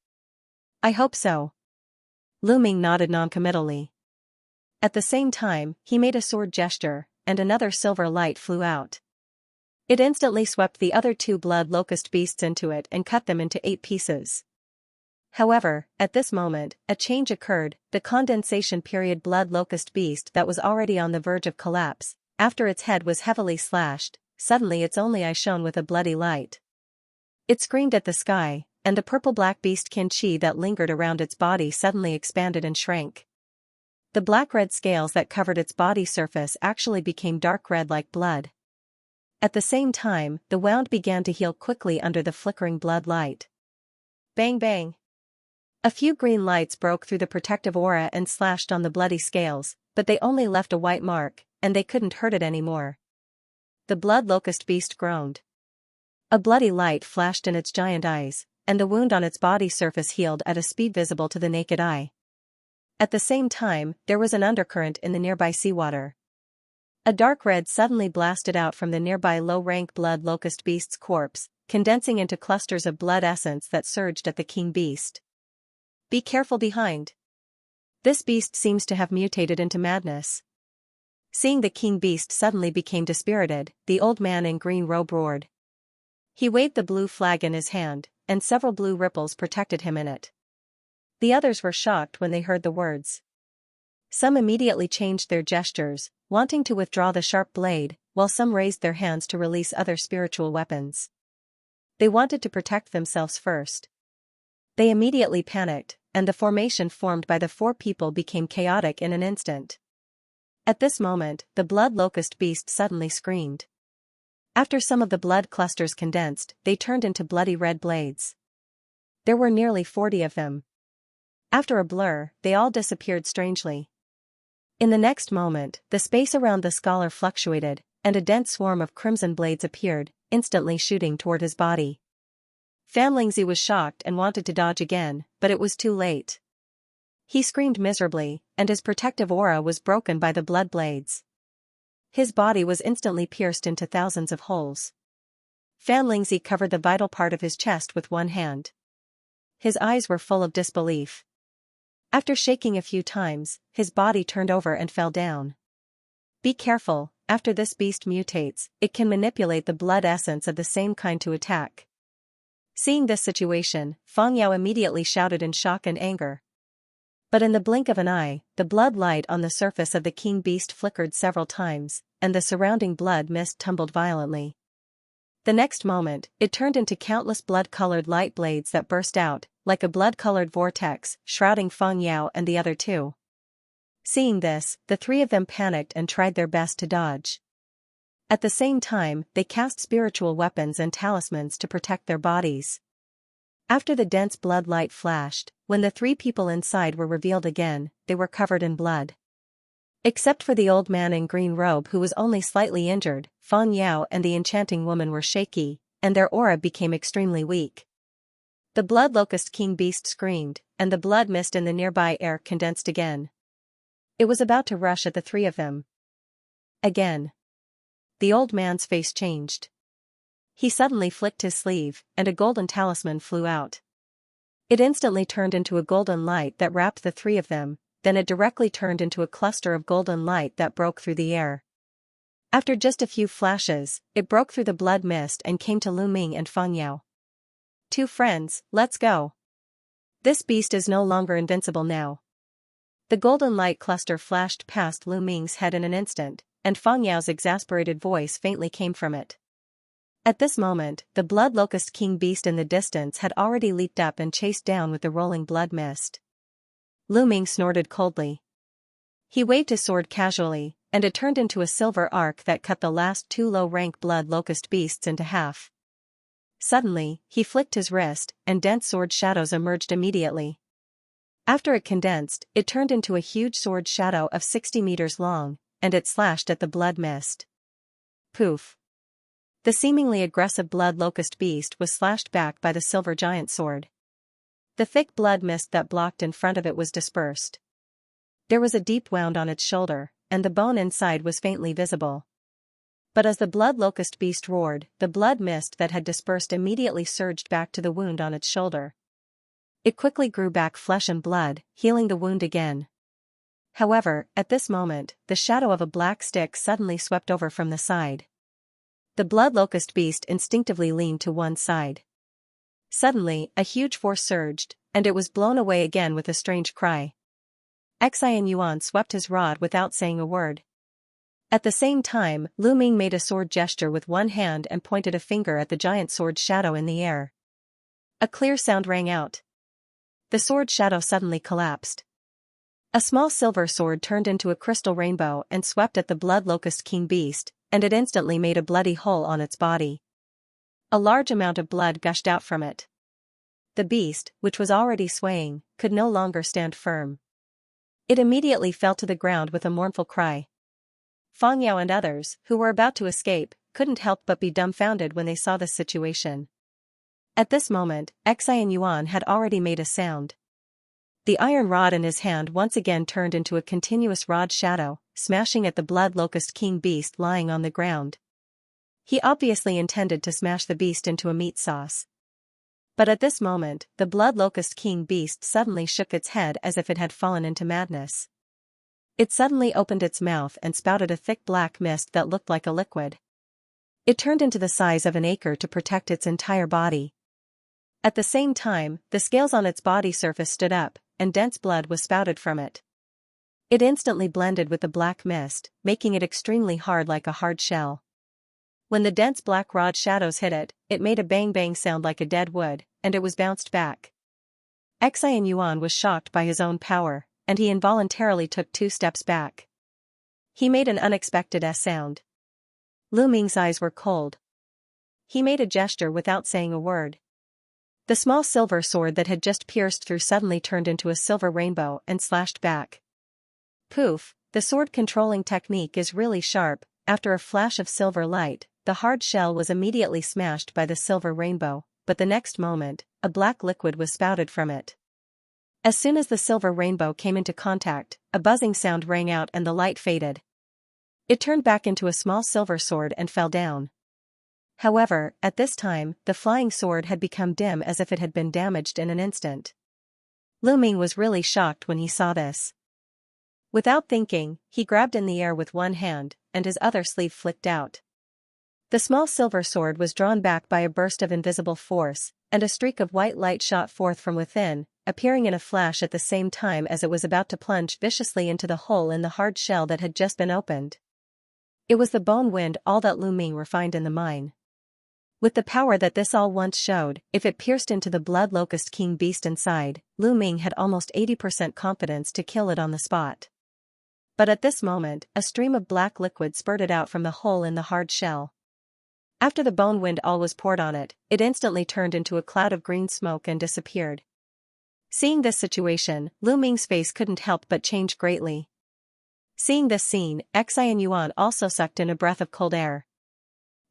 I hope so. Lu Ming nodded noncommittally. At the same time, he made a sword gesture, and another silver light flew out. It instantly swept the other two blood locust beasts into it and cut them into 8 pieces. However, at this moment, a change occurred. The condensation period blood locust beast that was already on the verge of collapse, after its head was heavily slashed, suddenly its only eye shone with a bloody light. It screamed at the sky, and the purple-black beast qi that lingered around its body suddenly expanded and shrank. The black-red scales that covered its body surface actually became dark red like blood. At the same time, the wound began to heal quickly under the flickering blood light. Bang bang! A few green lights broke through the protective aura and slashed on the bloody scales, but they only left a white mark, and they couldn't hurt it anymore. The blood locust beast groaned. A bloody light flashed in its giant eyes, and the wound on its body surface healed at a speed visible to the naked eye. At the same time, there was an undercurrent in the nearby seawater. A dark red suddenly blasted out from the nearby low-rank blood locust beast's corpse, condensing into clusters of blood essence that surged at the king beast. Be careful behind. This beast seems to have mutated into madness. Seeing the king beast suddenly became dispirited, the old man in green robe roared. He waved the blue flag in his hand, and several blue ripples protected him in it. The others were shocked when they heard the words. Some immediately changed their gestures, wanting to withdraw the sharp blade, while some raised their hands to release other spiritual weapons. They wanted to protect themselves first. They immediately panicked, and the formation formed by the 4 people became chaotic in an instant. At this moment, the blood locust beast suddenly screamed. After some of the blood clusters condensed, they turned into bloody red blades. There were nearly 40 of them. After a blur, they all disappeared strangely. In the next moment, the space around the scholar fluctuated, and a dense swarm of crimson blades appeared, instantly shooting toward his body. Fan Lingzi was shocked and wanted to dodge again, but it was too late. He screamed miserably, and his protective aura was broken by the blood blades. His body was instantly pierced into thousands of holes. Fan Lingzi covered the vital part of his chest with one hand. His eyes were full of disbelief. After shaking a few times, his body turned over and fell down. Be careful, after this beast mutates, it can manipulate the blood essence of the same kind to attack. Seeing this situation, Feng Yao immediately shouted in shock and anger. But in the blink of an eye, the blood light on the surface of the king beast flickered several times, and the surrounding blood mist tumbled violently. The next moment, it turned into countless blood-colored light blades that burst out, like a blood-colored vortex, shrouding Feng Yao and the other 2. Seeing this, the 3 of them panicked and tried their best to dodge. At the same time, they cast spiritual weapons and talismans to protect their bodies. After the dense blood light flashed, when the 3 people inside were revealed again, they were covered in blood. Except for the old man in green robe who was only slightly injured, Feng Yao and the enchanting woman were shaky, and their aura became extremely weak. The blood locust king beast screamed, and the blood mist in the nearby air condensed again. It was about to rush at the 3 of them. Again. The old man's face changed. He suddenly flicked his sleeve, and a golden talisman flew out. It instantly turned into a golden light that wrapped the 3 of them, then it directly turned into a cluster of golden light that broke through the air. After just a few flashes, it broke through the blood mist and came to Lu Ming and Feng Yao. 2 friends, let's go. This beast is no longer invincible now. The golden light cluster flashed past Lu Ming's head in an instant, and Feng Yao's exasperated voice faintly came from it. At this moment, the blood locust king beast in the distance had already leaped up and chased down with the rolling blood mist. Lu Ming snorted coldly. He waved his sword casually, and it turned into a silver arc that cut the last 2 low-rank blood locust beasts into half. Suddenly, he flicked his wrist, and dense sword shadows emerged immediately. After it condensed, it turned into a huge sword shadow of 60 meters long, and it slashed at the blood mist. Poof! The seemingly aggressive blood locust beast was slashed back by the silver giant sword. The thick blood mist that blocked in front of it was dispersed. There was a deep wound on its shoulder, and the bone inside was faintly visible. But as the blood locust beast roared, the blood mist that had dispersed immediately surged back to the wound on its shoulder. It quickly grew back flesh and blood, healing the wound again. However, at this moment, the shadow of a black stick suddenly swept over from the side. The blood locust beast instinctively leaned to one side. Suddenly, a huge force surged, and it was blown away again with a strange cry. Xianxia swept his rod without saying a word. At the same time, Lu Ming made a sword gesture with one hand and pointed a finger at the giant sword shadow in the air. A clear sound rang out. The sword shadow suddenly collapsed. A small silver sword turned into a crystal rainbow and swept at the blood locust king beast, and it instantly made a bloody hole on its body. A large amount of blood gushed out from it. The beast, which was already swaying, could no longer stand firm. It immediately fell to the ground with a mournful cry. Fang Yao and others, who were about to escape, couldn't help but be dumbfounded when they saw this situation. At this moment, Xianxia had already made a sound. The iron rod in his hand once again turned into a continuous rod shadow, smashing at the blood locust king beast lying on the ground. He obviously intended to smash the beast into a meat sauce. But at this moment, the blood locust king beast suddenly shook its head as if it had fallen into madness. It suddenly opened its mouth and spouted a thick black mist that looked like a liquid. It turned into the size of an acre to protect its entire body. At the same time, the scales on its body surface stood up, and dense blood was spouted from it. It instantly blended with the black mist, making it extremely hard like a hard shell. When the dense black rod shadows hit it, it made a bang-bang sound like a dead wood, and it was bounced back. Xianxia was shocked by his own power, and he involuntarily took 2 steps back. He made an unexpected sound. Lu Ming's eyes were cold. He made a gesture without saying a word. The small silver sword that had just pierced through suddenly turned into a silver rainbow and slashed back. Poof, the sword controlling technique is really sharp. After a flash of silver light, the hard shell was immediately smashed by the silver rainbow, but the next moment, a black liquid was spouted from it. As soon as the silver rainbow came into contact, a buzzing sound rang out and the light faded. It turned back into a small silver sword and fell down. However, at this time, the flying sword had become dim as if it had been damaged in an instant. Lu Ming was really shocked when he saw this. Without thinking, he grabbed in the air with one hand, and his other sleeve flicked out. The small silver sword was drawn back by a burst of invisible force, and a streak of white light shot forth from within, appearing in a flash at the same time as it was about to plunge viciously into the hole in the hard shell that had just been opened. It was the bone wind all that Lu Ming refined in the mine. With the power that this all once showed, if it pierced into the blood locust king beast inside, Lu Ming had almost 80% confidence to kill it on the spot. But at this moment, a stream of black liquid spurted out from the hole in the hard shell. After the bone wind all was poured on it, it instantly turned into a cloud of green smoke and disappeared. Seeing this situation, Lu Ming's face couldn't help but change greatly. Seeing this scene, Xianxia also sucked in a breath of cold air.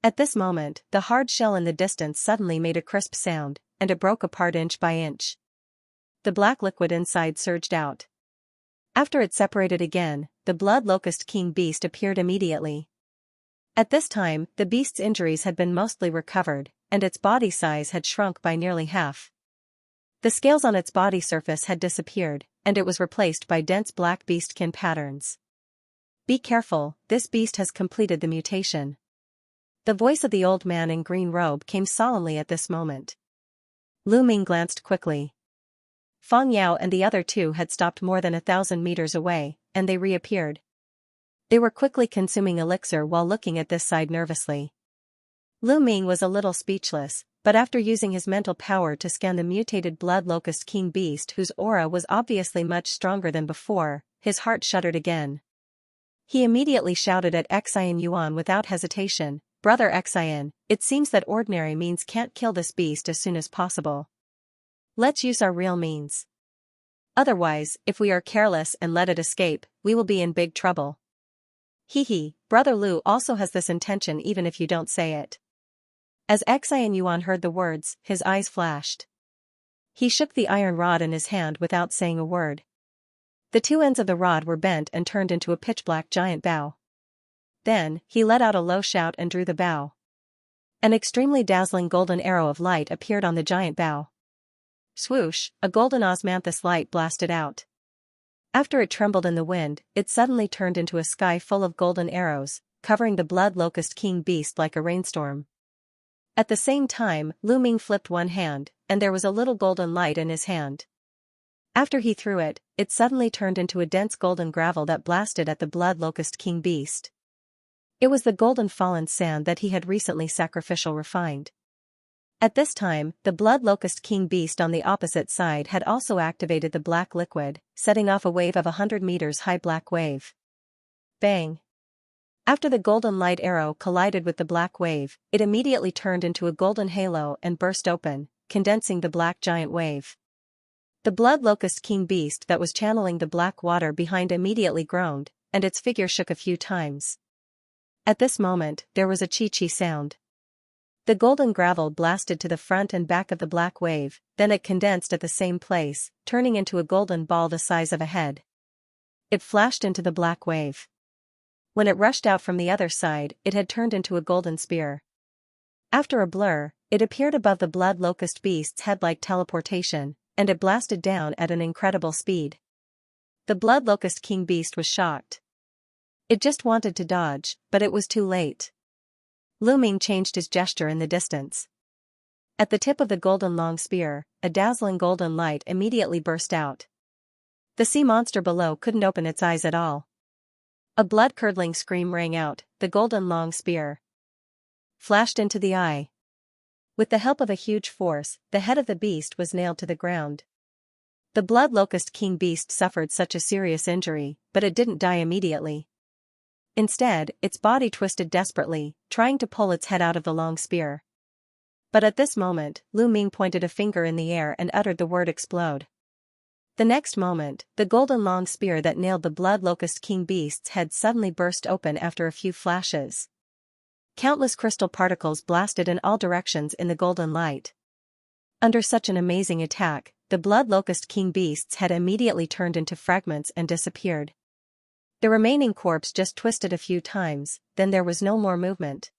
At this moment, the hard shell in the distance suddenly made a crisp sound, and it broke apart inch by inch. The black liquid inside surged out. After it separated again, the blood locust king beast appeared immediately. At this time, the beast's injuries had been mostly recovered, and its body size had shrunk by nearly half. The scales on its body surface had disappeared, and it was replaced by dense black beastkin patterns. Be careful, this beast has completed the mutation. The voice of the old man in green robe came solemnly at this moment. Lu Ming glanced quickly. Fang Yao and the other 2 had stopped more than 1,000 meters away, and they reappeared. They were quickly consuming elixir while looking at this side nervously. Lu Ming was a little speechless, but after using his mental power to scan the mutated blood locust king beast whose aura was obviously much stronger than before, his heart shuddered again. He immediately shouted at Xianxia without hesitation, "Brother Xian, it seems that ordinary means can't kill this beast as soon as possible. Let's use our real means." Otherwise, if we are careless and let it escape, we will be in big trouble. Hee, Brother Lu also has this intention even if you don't say it. As Xianxia heard the words, his eyes flashed. He shook the iron rod in his hand without saying a word. The two ends of the rod were bent and turned into a pitch-black giant bow. Then, he let out a low shout and drew the bow. An extremely dazzling golden arrow of light appeared on the giant bow. Swoosh, a golden osmanthus light blasted out. After it trembled in the wind, it suddenly turned into a sky full of golden arrows, covering the blood locust king beast like a rainstorm. At the same time, Lu Ming flipped one hand, and there was a little golden light in his hand. After he threw it, it suddenly turned into a dense golden gravel that blasted at the blood locust king beast. It was the golden fallen sand that he had recently sacrificial refined. At this time, the blood locust king beast on the opposite side had also activated the black liquid, setting off a wave of 100 meters high black wave. Bang! After the golden light arrow collided with the black wave, it immediately turned into a golden halo and burst open, condensing the black giant wave. The blood locust king beast that was channeling the black water behind immediately groaned, and its figure shook a few times. At this moment, there was a chee-chee sound. The golden gravel blasted to the front and back of the black wave, then it condensed at the same place, turning into a golden ball the size of a head. It flashed into the black wave. When it rushed out from the other side, it had turned into a golden spear. After a blur, it appeared above the blood locust beast's head like teleportation, and it blasted down at an incredible speed. The blood locust king beast was shocked. It just wanted to dodge, but it was too late. Lu Ming changed his gesture in the distance. At the tip of the golden long spear, a dazzling golden light immediately burst out. The sea monster below couldn't open its eyes at all. A blood-curdling scream rang out, the golden long spear flashed into the eye. With the help of a huge force, the head of the beast was nailed to the ground. The blood locust king beast suffered such a serious injury, but it didn't die immediately. Instead, its body twisted desperately, trying to pull its head out of the long spear. But at this moment, Lu Ming pointed a finger in the air and uttered the word explode. The next moment, the golden long spear that nailed the blood locust king beast's head suddenly burst open after a few flashes. Countless crystal particles blasted in all directions in the golden light. Under such an amazing attack, the blood locust king beast's head immediately turned into fragments and disappeared. The remaining corpse just twisted a few times, then there was no more movement.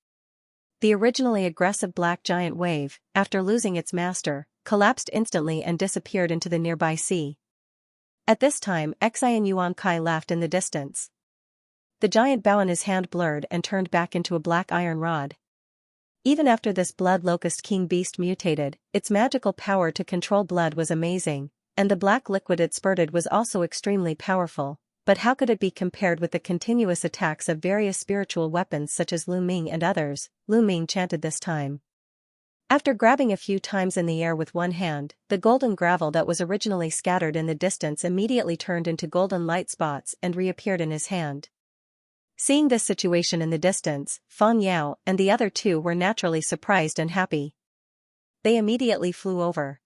The originally aggressive black giant wave, after losing its master, collapsed instantly and disappeared into the nearby sea. At this time, Xianxia laughed in the distance. The giant bow in his hand blurred and turned back into a black iron rod. Even after this blood locust king beast mutated, its magical power to control blood was amazing, and the black liquid it spurted was also extremely powerful. But how could it be compared with the continuous attacks of various spiritual weapons such as Lu Ming and others? Lu Ming chanted this time. After grabbing a few times in the air with one hand, the golden gravel that was originally scattered in the distance immediately turned into golden light spots and reappeared in his hand. Seeing this situation in the distance, Fang Yao and the other two were naturally surprised and happy. They immediately flew over.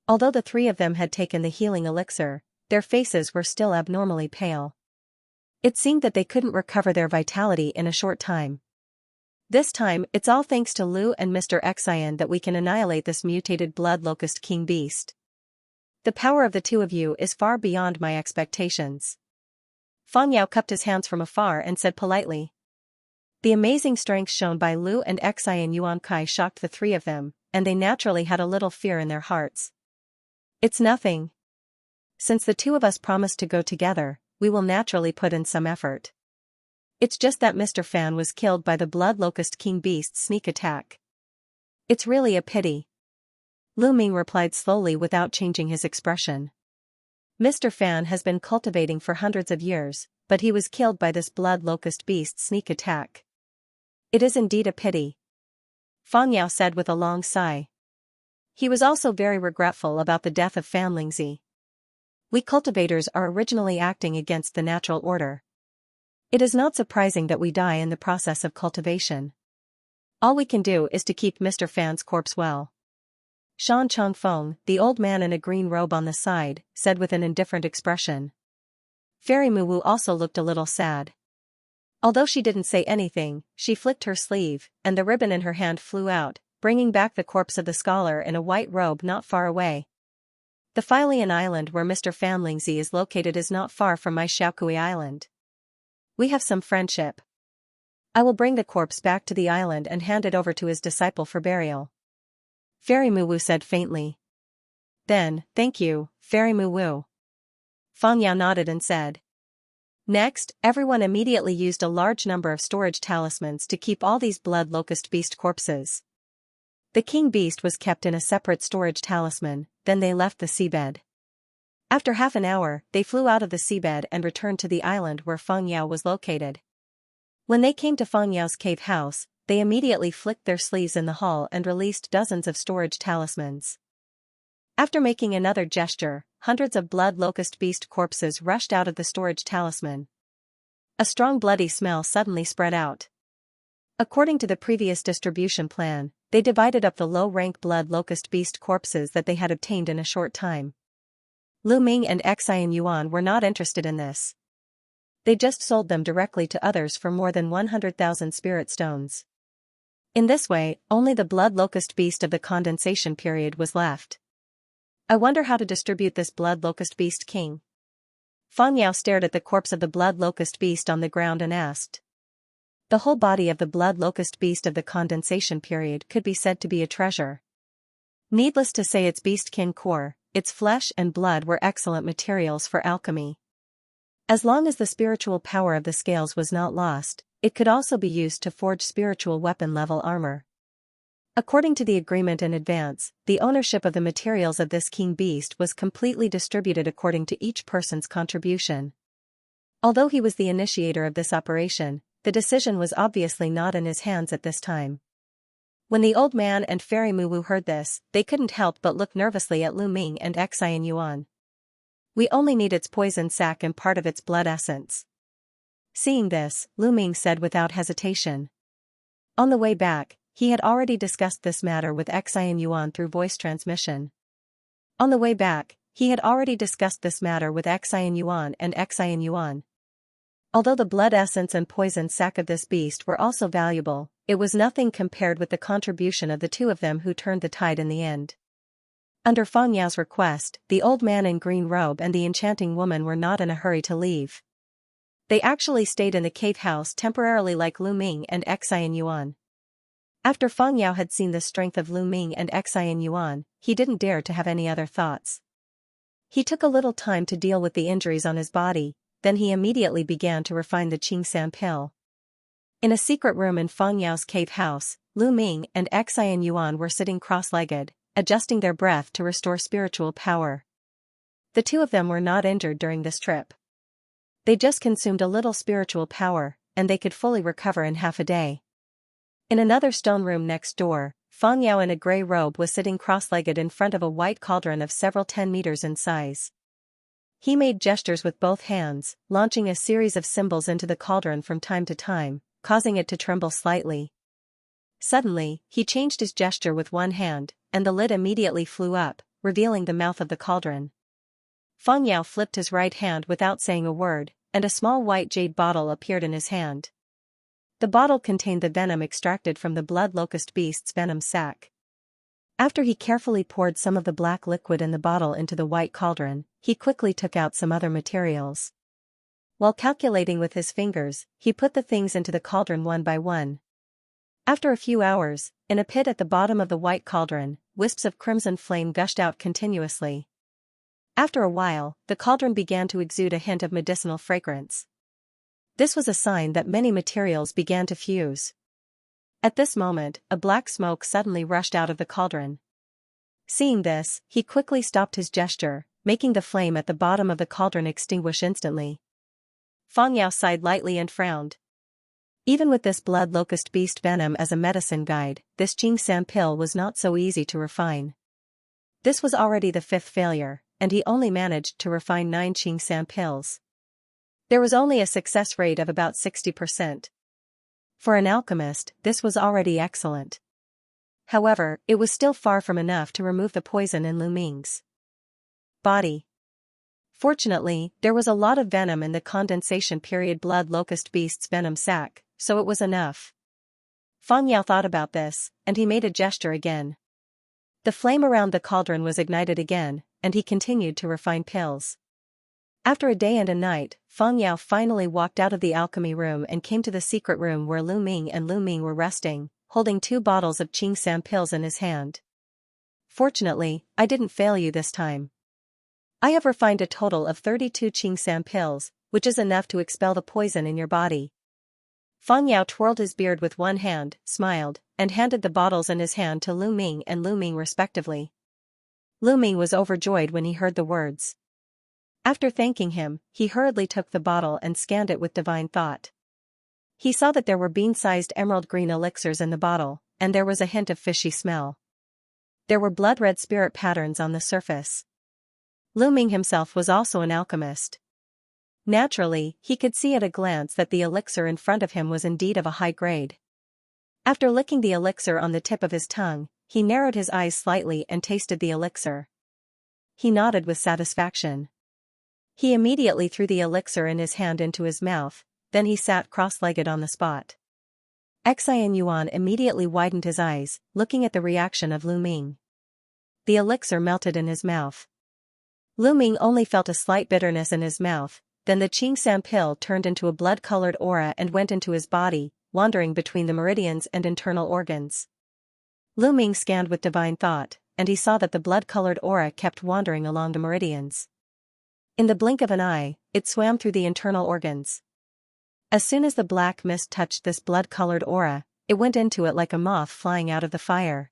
Although the three of them had taken the healing elixir, their faces were still abnormally pale. It seemed that they couldn't recover their vitality in a short time. This time, it's all thanks to Lu and Mr. Xian that we can annihilate this mutated blood locust king beast. The power of the two of you is far beyond my expectations. Fang Yao cupped his hands from afar and said politely. The amazing strength shown by Lu and Xianxia shocked the three of them, and they naturally had a little fear in their hearts. It's nothing. Since the two of us promised to go together, we will naturally put in some effort. It's just that Mr. Fan was killed by the blood locust king beast's sneak attack. It's really a pity. Lu Ming replied slowly without changing his expression. Mr. Fan has been cultivating for hundreds of years, but he was killed by this blood locust beast's sneak attack. It is indeed a pity. Fang Yao said with a long sigh. He was also very regretful about the death of Fan Lingzi. We cultivators are originally acting against the natural order. It is not surprising that we die in the process of cultivation. All we can do is to keep Mr. Fan's corpse well. Shan Chongfeng, the old man in a green robe on the side, said with an indifferent expression. Fairy Muwu also looked a little sad. Although she didn't say anything, she flicked her sleeve, and the ribbon in her hand flew out, bringing back the corpse of the scholar in a white robe not far away. The Philian island where Mr. Fanlingzi is located is not far from my Xiaokui island. We have some friendship. I will bring the corpse back to the island and hand it over to his disciple for burial. Fairy Muwu said faintly. Then, thank you, Fairy Muwu. Fang Yao nodded and said. Next, everyone immediately used a large number of storage talismans to keep all these blood locust beast corpses. The king beast was kept in a separate storage talisman, then they left the seabed. After half an hour, they flew out of the seabed and returned to the island where Fang Yao was located. When they came to Fang Yao's cave house, they immediately flicked their sleeves in the hall and released dozens of storage talismans. After making another gesture, hundreds of blood locust beast corpses rushed out of the storage talisman. A strong bloody smell suddenly spread out. According to the previous distribution plan, they divided up the low-rank blood locust beast corpses that they had obtained in a short time. Lu Ming and Xian Yuan were not interested in this. They just sold them directly to others for more than 100,000 spirit stones. In this way, only the blood locust beast of the condensation period was left. I wonder how to distribute this blood locust beast king. Fang Yao stared at the corpse of the blood locust beast on the ground and asked. The whole body of the blood locust beast of the condensation period could be said to be a treasure. Needless to say, its beastkin core, its flesh and blood were excellent materials for alchemy. As long as the spiritual power of the scales was not lost, it could also be used to forge spiritual weapon-level armor. According to the agreement in advance, the ownership of the materials of this king beast was completely distributed according to each person's contribution. Although he was the initiator of this operation, the decision was obviously not in his hands at this time. When the old man and Fairy Muwu heard this, they couldn't help but look nervously at Lu Ming and Xian Yuan. We only need its poison sac and part of its blood essence. Seeing this, Lu Ming said without hesitation. On the way back, he had already discussed this matter with Xian Yuan through voice transmission. Although the blood essence and poison sac of this beast were also valuable, it was nothing compared with the contribution of the two of them who turned the tide in the end. Under Fang Yao's request, the old man in green robe and the enchanting woman were not in a hurry to leave. They actually stayed in the cave house temporarily like Lu Ming and Xian Yuan. After Fang Yao had seen the strength of Lu Ming and Xian Yuan, he didn't dare to have any other thoughts. He took a little time to deal with the injuries on his body, then he immediately began to refine the Qingsam pill. In a secret room in Fang Yao's cave house, Lu Ming and Xian Yuan were sitting cross-legged, adjusting their breath to restore spiritual power. The two of them were not injured during this trip. They just consumed a little spiritual power, and they could fully recover in half a day. In another stone room next door, Fang Yao in a grey robe was sitting cross-legged in front of a white cauldron of several 10 meters in size. He made gestures with both hands, launching a series of symbols into the cauldron from time to time, causing it to tremble slightly. Suddenly, he changed his gesture with one hand, and the lid immediately flew up, revealing the mouth of the cauldron. Fang Yao flipped his right hand without saying a word, and a small white jade bottle appeared in his hand. The bottle contained the venom extracted from the blood locust beast's venom sac. After he carefully poured some of the black liquid in the bottle into the white cauldron, he quickly took out some other materials. While calculating with his fingers, he put the things into the cauldron one by one. After a few hours, in a pit at the bottom of the white cauldron, wisps of crimson flame gushed out continuously. After a while, the cauldron began to exude a hint of medicinal fragrance. This was a sign that many materials began to fuse. At this moment, a black smoke suddenly rushed out of the cauldron. Seeing this, he quickly stopped his gesture, making the flame at the bottom of the cauldron extinguish instantly. Fang Yao sighed lightly and frowned. Even with this blood locust beast venom as a medicine guide, this Qingsam pill was not so easy to refine. This was already the 5th failure, and he only managed to refine 9 Qingsam pills. There was only a success rate of about 60%. For an alchemist, this was already excellent. However, it was still far from enough to remove the poison in Lu Ming's body. Fortunately, there was a lot of venom in the condensation period blood locust beast's venom sac, so it was enough. Feng Yao thought about this, and he made a gesture again. The flame around the cauldron was ignited again, and he continued to refine pills. After a day and a night, Feng Yao finally walked out of the alchemy room and came to the secret room where Lu Ming and Lu Ming were resting, holding 2 bottles of Xianxia pills in his hand. Fortunately, I didn't fail you this time. I have refined a total of 32 Xianxia pills, which is enough to expel the poison in your body. Feng Yao twirled his beard with one hand, smiled, and handed the bottles in his hand to Lu Ming and Lu Ming respectively. Lu Ming was overjoyed when he heard the words. After thanking him, he hurriedly took the bottle and scanned it with divine thought. He saw that there were bean-sized emerald green elixirs in the bottle, and there was a hint of fishy smell. There were blood-red spirit patterns on the surface. Lu Ming himself was also an alchemist. Naturally, he could see at a glance that the elixir in front of him was indeed of a high grade. After licking the elixir on the tip of his tongue, he narrowed his eyes slightly and tasted the elixir. He nodded with satisfaction. He immediately threw the elixir in his hand into his mouth, then he sat cross-legged on the spot. Xianxia immediately widened his eyes, looking at the reaction of Lu Ming. The elixir melted in his mouth. Lu Ming only felt a slight bitterness in his mouth, then the Xianxia pill turned into a blood-colored aura and went into his body, wandering between the meridians and internal organs. Lu Ming scanned with divine thought, and he saw that the blood-colored aura kept wandering along the meridians. In the blink of an eye, it swam through the internal organs. As soon as the black mist touched this blood-colored aura, it went into it like a moth flying out of the fire.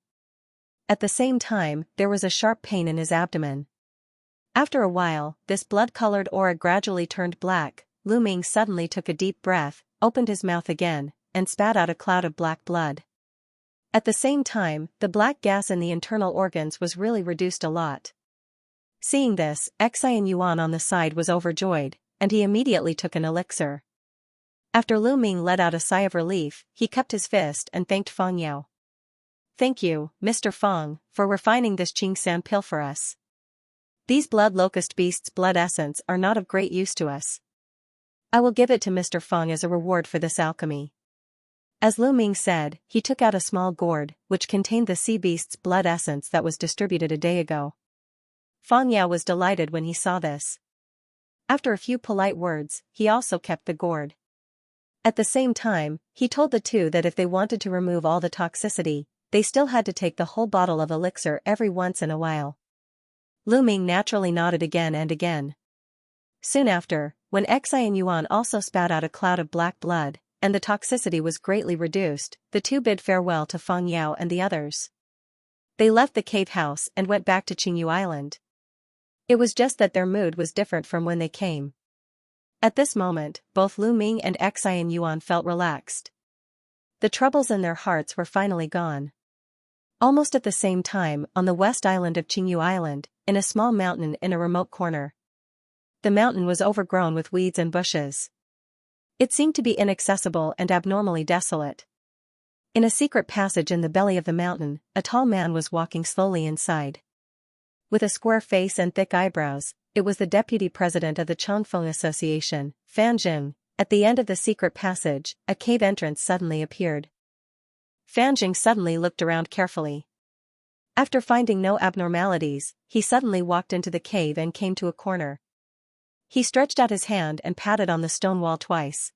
At the same time, there was a sharp pain in his abdomen. After a while, this blood-colored aura gradually turned black. Lu Ming suddenly took a deep breath, opened his mouth again, and spat out a cloud of black blood. At the same time, the black gas in the internal organs was really reduced a lot. Seeing this, Xianxia on the side was overjoyed, and he immediately took an elixir. After Lu Ming let out a sigh of relief, he cupped his fist and thanked Feng Yao. "Thank you, Mr. Feng, for refining this Xianxia pill for us. These blood locust beasts' blood essence are not of great use to us. I will give it to Mr. Feng as a reward for this alchemy." As Lu Ming said, he took out a small gourd, which contained the sea beast's blood essence that was distributed a day ago. Feng Yao was delighted when he saw this. After a few polite words, he also kept the gourd. At the same time, he told the 2 that if they wanted to remove all the toxicity, they still had to take the whole bottle of elixir every once in a while. Lu Ming naturally nodded again and again. Soon after, when Xianxia also spat out a cloud of black blood, and the toxicity was greatly reduced, the 2 bid farewell to Feng Yao and the others. They left the cave house and went back to Qingyu Island. It was just that their mood was different from when they came. At this moment, both Lu Ming and Xianxia felt relaxed. The troubles in their hearts were finally gone. Almost at the same time, on the west island of Qingyu Island, in a small mountain in a remote corner. The mountain was overgrown with weeds and bushes. It seemed to be inaccessible and abnormally desolate. In a secret passage in the belly of the mountain, a tall man was walking slowly inside. With a square face and thick eyebrows, it was the deputy president of the Chongfeng Association, Fan Jing. At the end of the secret passage, a cave entrance suddenly appeared. Fan Jing suddenly looked around carefully. After finding no abnormalities, he suddenly walked into the cave and came to a corner. He stretched out his hand and patted on the stone wall twice.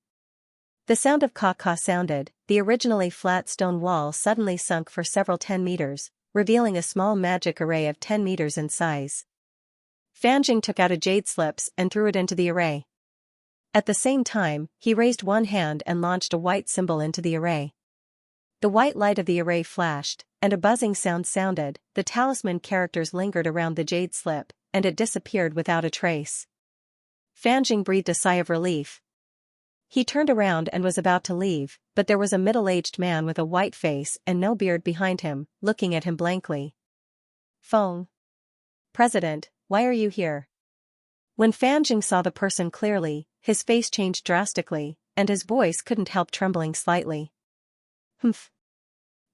The sound of caw-caw sounded. The originally flat stone wall suddenly sunk for several 10 meters, revealing a small magic array of 10 meters in size. Fan Jing took out a jade slips and threw it into the array. At the same time, he raised one hand and launched a white symbol into the array. The white light of the array flashed, and a buzzing sound sounded. The talisman characters lingered around the jade slip, and it disappeared without a trace. Fan Jing breathed a sigh of relief. He turned around and was about to leave, but there was a middle-aged man with a white face and no beard behind him, looking at him blankly. "Feng. President, why are you here?" When Fan Jing saw the person clearly, his face changed drastically, and his voice couldn't help trembling slightly. "Humph.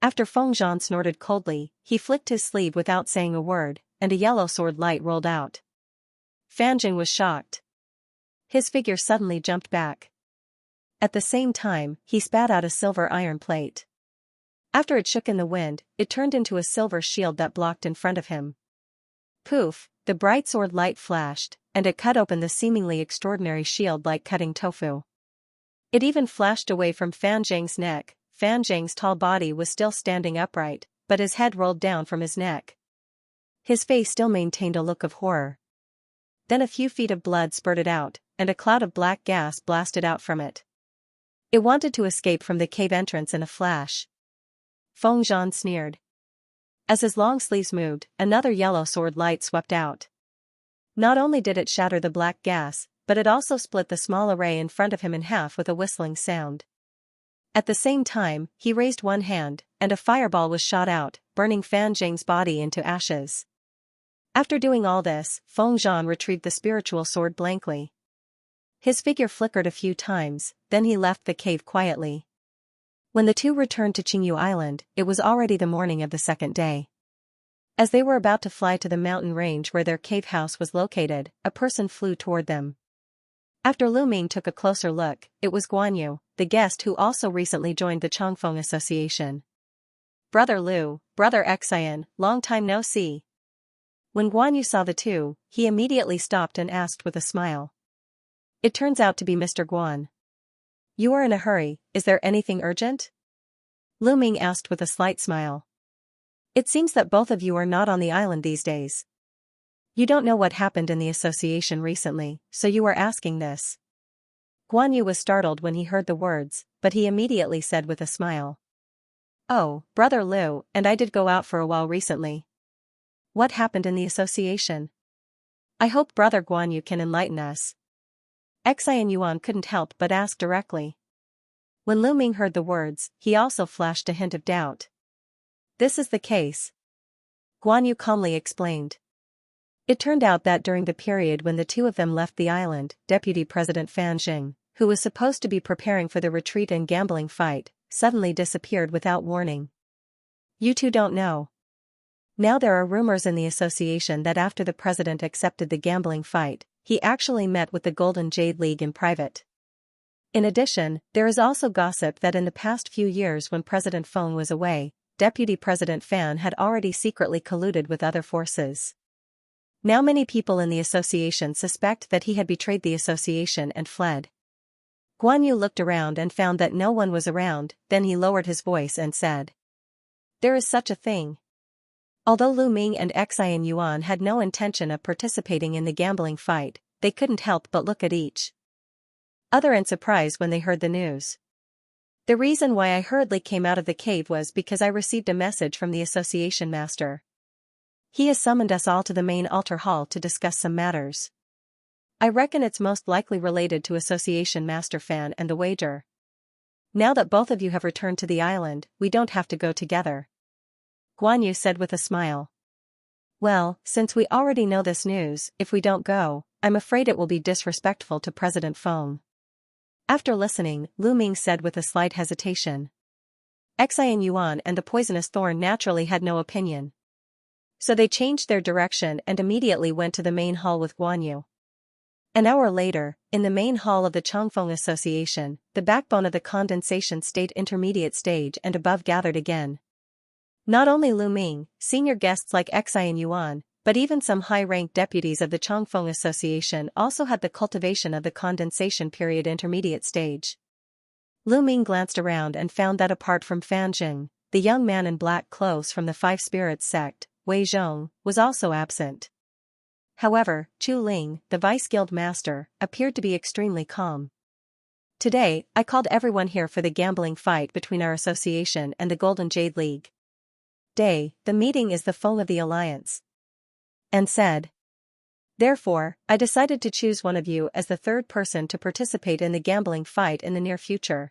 After Feng Zhan snorted coldly, he flicked his sleeve without saying a word, and a yellow sword light rolled out. Fan Jing was shocked. His figure suddenly jumped back. At the same time, he spat out a silver iron plate. After it shook in the wind, it turned into a silver shield that blocked in front of him. Poof, the bright sword light flashed, and it cut open the seemingly extraordinary shield like cutting tofu. It even flashed away from Fan Zhang's neck. Fan Zhang's tall body was still standing upright, but his head rolled down from his neck. His face still maintained a look of horror. Then a few feet of blood spurted out, and a cloud of black gas blasted out from it. It wanted to escape from the cave entrance in a flash. Feng Zhan sneered. As his long sleeves moved, another yellow sword light swept out. Not only did it shatter the black gas, but it also split the small array in front of him in half with a whistling sound. At the same time, he raised one hand, and a fireball was shot out, burning Fan Zhang's body into ashes. After doing all this, Feng Zhan retrieved the spiritual sword blankly. His figure flickered a few times, then he left the cave quietly. When the two returned to Qingyu Island, it was already the morning of the second day. As they were about to fly to the mountain range where their cave house was located, a person flew toward them. After Lu Ming took a closer look, it was Guan Yu, the guest who also recently joined the Changfeng Association. "Brother Lu, Brother Xian, long time no see." When Guan Yu saw the two, he immediately stopped and asked with a smile. "It turns out to be Mr. Guan. You are in a hurry, is there anything urgent?" Lu Ming asked with a slight smile. "It seems that both of you are not on the island these days. You don't know what happened in the association recently, so you are asking this." Guan Yu was startled when he heard the words, but he immediately said with a smile. "Oh, Brother Lu, and I did go out for a while recently. What happened in the association? I hope Brother Guan Yu can enlighten us." Xian Yuan couldn't help but ask directly. When Lu Ming heard the words, he also flashed a hint of doubt. "This is the case," Guan Yu calmly explained. It turned out that during the period when the two of them left the island, Deputy President Fan Jing, who was supposed to be preparing for the retreat and gambling fight, suddenly disappeared without warning. "You two don't know." Now there are rumors in the association that after the president accepted the gambling fight, he actually met with the Golden Jade League in private. In addition, there is also gossip that in the past few years when President Feng was away, Deputy President Fan had already secretly colluded with other forces. Now many people in the association suspect that he had betrayed the association and fled. Guan Yu looked around and found that no one was around, then he lowered his voice and said, "There is such a thing." Although Lu Ming and Xian Yuan had no intention of participating in the gambling fight, they couldn't help but look at each other in surprise when they heard the news. "The reason why I hurriedly came out of the cave was because I received a message from the association master. He has summoned us all to the main altar hall to discuss some matters. I reckon it's most likely related to Association Master Fan and the wager. Now that both of you have returned to the island, we don't have to go together," Guan Yu said with a smile. "Well, since we already know this news, if we don't go, I'm afraid it will be disrespectful to President Feng." After listening, Lu Ming said with a slight hesitation. Xian Yuan and the poisonous thorn naturally had no opinion. So they changed their direction and immediately went to the main hall with Guan Yu. An hour later, in the main hall of the Changfeng Association, the backbone of the condensation state intermediate stage and above gathered again. Not only Lu Ming, senior guests like Xian Yuan, but even some high-ranked deputies of the Changfeng Association also had the cultivation of the condensation period intermediate stage. Lu Ming glanced around and found that apart from Fan Jing, the young man in black clothes from the Five Spirits sect, Wei Zhong, was also absent. However, Chu Ling, the vice-guild master, appeared to be extremely calm. "Today, I called everyone here for the gambling fight between our association and the Golden Jade League. The meeting is the Feng of the Alliance." And said. "Therefore, I decided to choose one of you as the third person to participate in the gambling fight in the near future."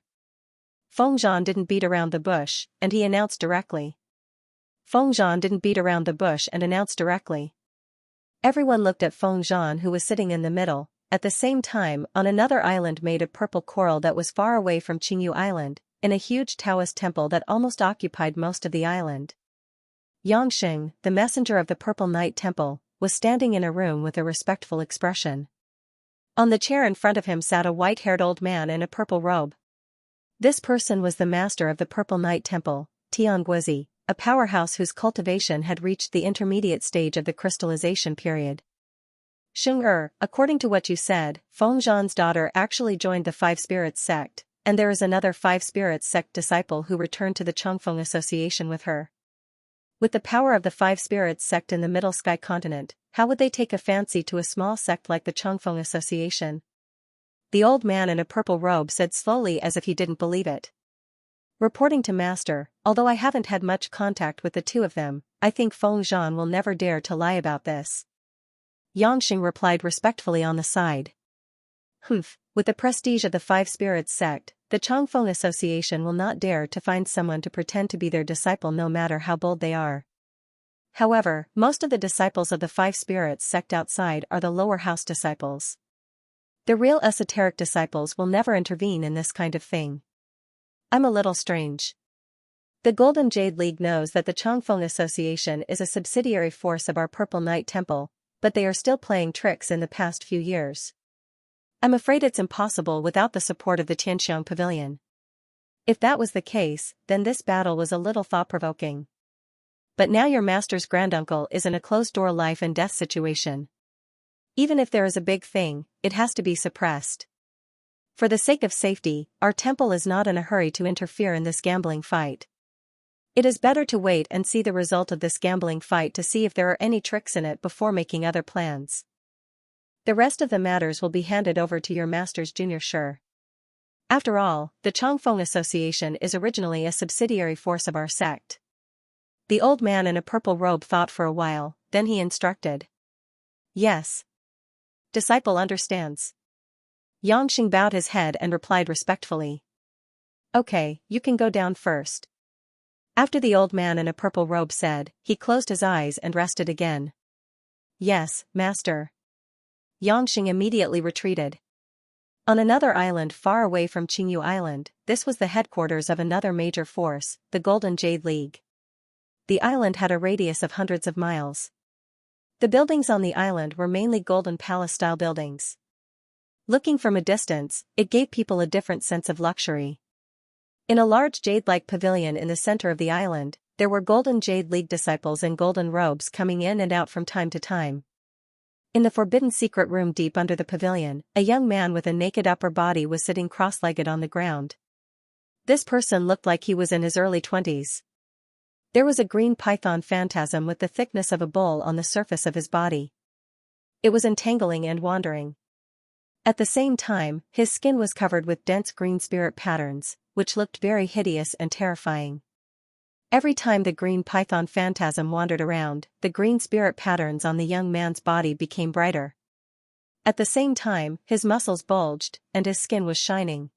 Feng Zhan didn't beat around the bush, and he announced directly. Everyone looked at Feng Zhan, who was sitting in the middle. At the same time, on another island made of purple coral that was far away from Qingyu Island, in a huge Taoist temple that almost occupied most of the island. Xianxia, the messenger of the Purple Night Temple, was standing in a room with a respectful expression. On the chair in front of him sat a white-haired old man in a purple robe. This person was the master of the Purple Night Temple, Tianguizi, a powerhouse whose cultivation had reached the intermediate stage of the crystallization period. Xing, according to what you said, Feng Zhan's daughter actually joined the Five Spirits sect, and there is another Five Spirits sect disciple who returned to the Changfeng Association with her. With the power of the Five Spirits sect in the Middle Sky continent, how would they take a fancy to a small sect like the Changfeng Association? The old man in a purple robe said slowly as if he didn't believe it. Reporting to Master, although I haven't had much contact with the two of them, I think Feng Zhan will never dare to lie about this. Yangxing replied respectfully on the side. With the prestige of the Five Spirits sect, the Changfeng Association will not dare to find someone to pretend to be their disciple no matter how bold they are. However, most of the disciples of the Five Spirits sect outside are the lower house disciples. The real esoteric disciples will never intervene in this kind of thing. I'm a little strange. The Golden Jade League knows that the Changfeng Association is a subsidiary force of our Purple Night Temple, but they are still playing tricks in the past few years. I'm afraid it's impossible without the support of the Tianxiang Pavilion. If that was the case, then this battle was a little thought-provoking. But now your master's granduncle is in a closed-door life and death situation. Even if there is a big thing, it has to be suppressed. For the sake of safety, our temple is not in a hurry to interfere in this gambling fight. It is better to wait and see the result of this gambling fight to see if there are any tricks in it before making other plans. The rest of the matters will be handed over to your master's junior Shi. After all, the Changfeng Association is originally a subsidiary force of our sect. The old man in a purple robe thought for a while, then he instructed. Yes. Disciple understands. Yangxing bowed his head and replied respectfully. Okay, you can go down first. After the old man in a purple robe said, he closed his eyes and rested again. Yes, master. Yangxing immediately retreated. On another island far away from Qingyu Island, this was the headquarters of another major force, the Golden Jade League. The island had a radius of hundreds of miles. The buildings on the island were mainly Golden Palace-style buildings. Looking from a distance, it gave people a different sense of luxury. In a large jade-like pavilion in the center of the island, there were Golden Jade League disciples in golden robes coming in and out from time to time. In the forbidden secret room deep under the pavilion, a young man with a naked upper body was sitting cross-legged on the ground. This person looked like he was in his early 20s. There was a green python phantasm with the thickness of a bull on the surface of his body. It was entangling and wandering. At the same time, his skin was covered with dense green spirit patterns, which looked very hideous and terrifying. Every time the green python phantasm wandered around, the green spirit patterns on the young man's body became brighter. At the same time, his muscles bulged, and his skin was shining.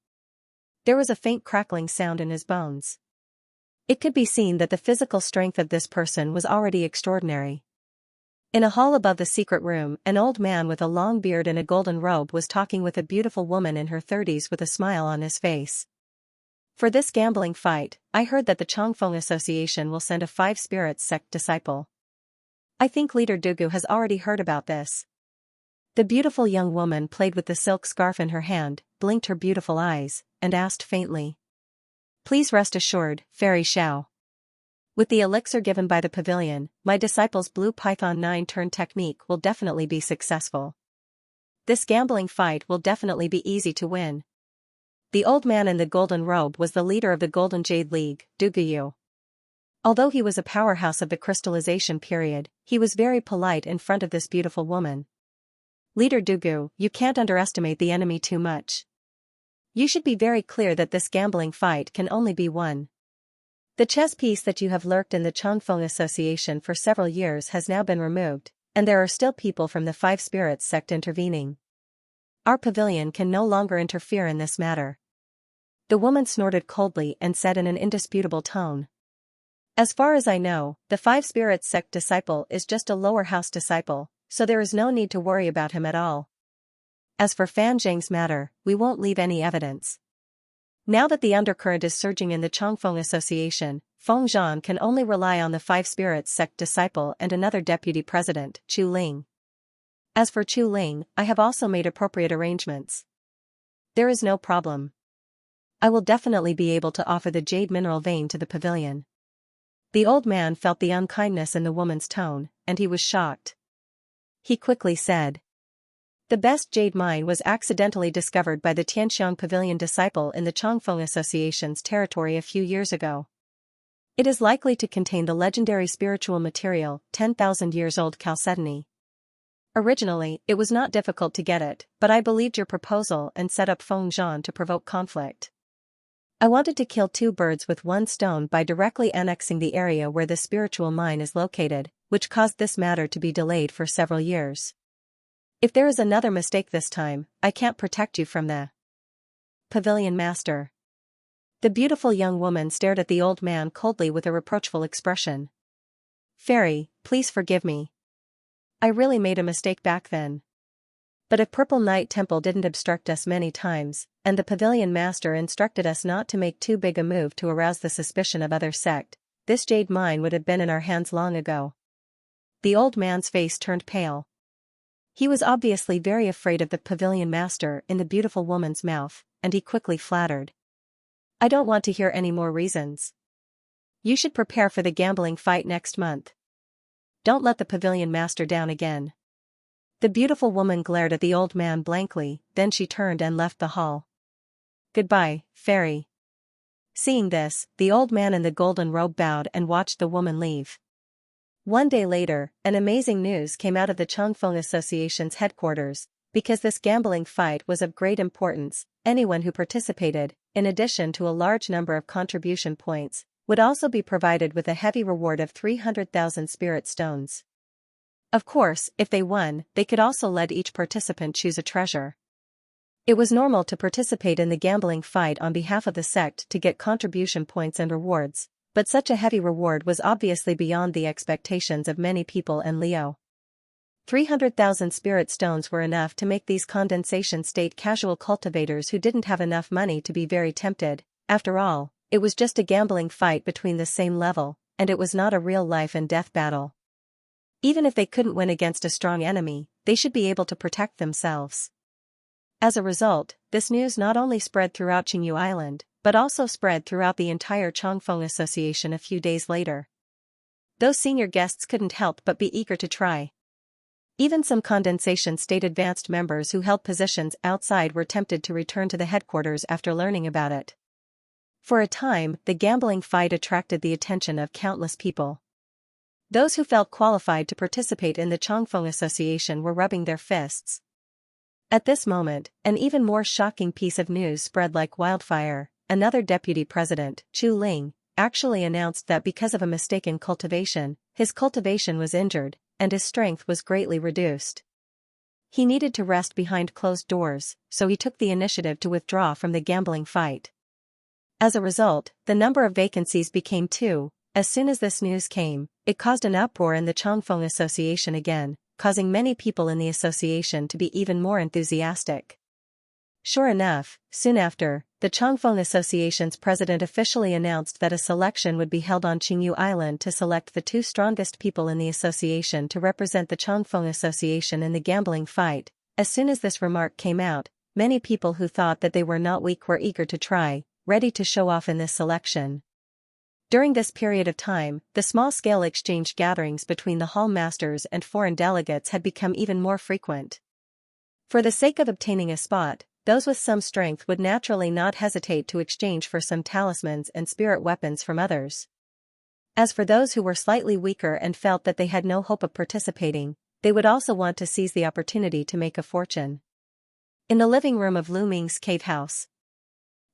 There was a faint crackling sound in his bones. It could be seen that the physical strength of this person was already extraordinary. In a hall above the secret room, an old man with a long beard and a golden robe was talking with a beautiful woman in her 30s with a smile on his face. For this gambling fight, I heard that the Changfeng Association will send a Five Spirits sect disciple. I think Leader Dugu has already heard about this. The beautiful young woman played with the silk scarf in her hand, blinked her beautiful eyes, and asked faintly. Please rest assured, Fairy Xiao. With the elixir given by the pavilion, my disciple's blue python 9-turn technique will definitely be successful. This gambling fight will definitely be easy to win. The old man in the golden robe was the leader of the Golden Jade League, Duguyu. Although he was a powerhouse of the crystallization period, he was very polite in front of this beautiful woman. Leader Dugu, you can't underestimate the enemy too much. You should be very clear that this gambling fight can only be won. The chess piece that you have lurked in the Changfeng Association for several years has now been removed, and there are still people from the Five Spirits sect intervening. Our pavilion can no longer interfere in this matter. The woman snorted coldly and said in an indisputable tone. As far as I know, the Five Spirits sect disciple is just a lower house disciple, so there is no need to worry about him at all. As for Fan Zhang's matter, we won't leave any evidence. Now that the undercurrent is surging in the Changfeng Association, Feng Zhan can only rely on the Five Spirits sect disciple and another deputy president, Chu Ling. As for Chu Ling, I have also made appropriate arrangements. There is no problem. I will definitely be able to offer the jade mineral vein to the pavilion. The old man felt the unkindness in the woman's tone, and he was shocked. He quickly said, "The best jade mine was accidentally discovered by the Tianxiang Pavilion disciple in the Changfeng Association's territory a few years ago. It is likely to contain the legendary spiritual material, 10,000 years old chalcedony. Originally, it was not difficult to get it, but I believed your proposal and set up Feng Zhan to provoke conflict. I wanted to kill two birds with one stone by directly annexing the area where the spiritual mine is located, which caused this matter to be delayed for several years. If there is another mistake this time, I can't protect you from the pavilion master." The beautiful young woman stared at the old man coldly with a reproachful expression. "Fairy, please forgive me. I really made a mistake back then. But if Purple Night Temple didn't obstruct us many times, and the pavilion master instructed us not to make too big a move to arouse the suspicion of other sect, this jade mine would have been in our hands long ago." The old man's face turned pale. He was obviously very afraid of the pavilion master in the beautiful woman's mouth, and he quickly flattered. "I don't want to hear any more reasons. You should prepare for the gambling fight next month. Don't let the pavilion master down again." The beautiful woman glared at the old man blankly, then she turned and left the hall. "Goodbye, fairy." Seeing this, the old man in the golden robe bowed and watched the woman leave. One day later, an amazing news came out of the Changfeng Association's headquarters. Because this gambling fight was of great importance, anyone who participated, in addition to a large number of contribution points, would also be provided with a heavy reward of 300,000 spirit stones. Of course, if they won, they could also let each participant choose a treasure. It was normal to participate in the gambling fight on behalf of the sect to get contribution points and rewards, but such a heavy reward was obviously beyond the expectations of many people in Leo. 300,000 spirit stones were enough to make these condensation state casual cultivators who didn't have enough money to be very tempted. After all, it was just a gambling fight between the same level, and it was not a real life and death battle. Even if they couldn't win against a strong enemy, they should be able to protect themselves. As a result, this news not only spread throughout Qingyu Island, but also spread throughout the entire Changfeng Association a few days later. Those senior guests couldn't help but be eager to try. Even some condensation state advanced members who held positions outside were tempted to return to the headquarters after learning about it. For a time, the gambling fight attracted the attention of countless people. Those who felt qualified to participate in the Changfeng Association were rubbing their fists. At this moment, an even more shocking piece of news spread like wildfire. Another deputy president, Chu Ling, actually announced that because of a mistake in cultivation, his cultivation was injured, and his strength was greatly reduced. He needed to rest behind closed doors, so he took the initiative to withdraw from the gambling fight. As a result, the number of vacancies became 2. As soon as this news came, it caused an uproar in the Changfeng Association again, causing many people in the association to be even more enthusiastic. Sure enough, soon after, the Changfeng Association's president officially announced that a selection would be held on Qingyu Island to select the 2 strongest people in the association to represent the Changfeng Association in the gambling fight. As soon as this remark came out, many people who thought that they were not weak were eager to try, ready to show off in this selection. During this period of time, the small-scale exchange gatherings between the hall masters and foreign delegates had become even more frequent. For the sake of obtaining a spot, those with some strength would naturally not hesitate to exchange for some talismans and spirit weapons from others. As for those who were slightly weaker and felt that they had no hope of participating, they would also want to seize the opportunity to make a fortune. In the living room of Lu Ming's cave house,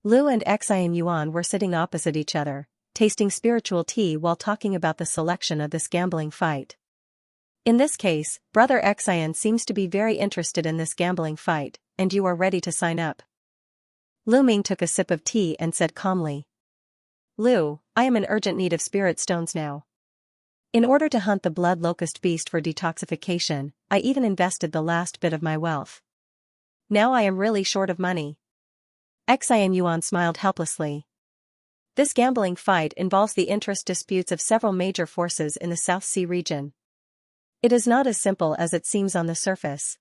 Lu and Xian Yuan were sitting opposite each other, tasting spiritual tea while talking about the selection of this gambling fight. In this case, Brother Xian seems to be very interested in this gambling fight, and you are ready to sign up. Lu Ming took a sip of tea and said calmly. Lu, I am in urgent need of spirit stones now. In order to hunt the blood locust beast for detoxification, I even invested the last bit of my wealth. Now I am really short of money. Xian Yuan smiled helplessly. This gambling fight involves the interest disputes of several major forces in the South Sea region. It is not as simple as it seems on the surface.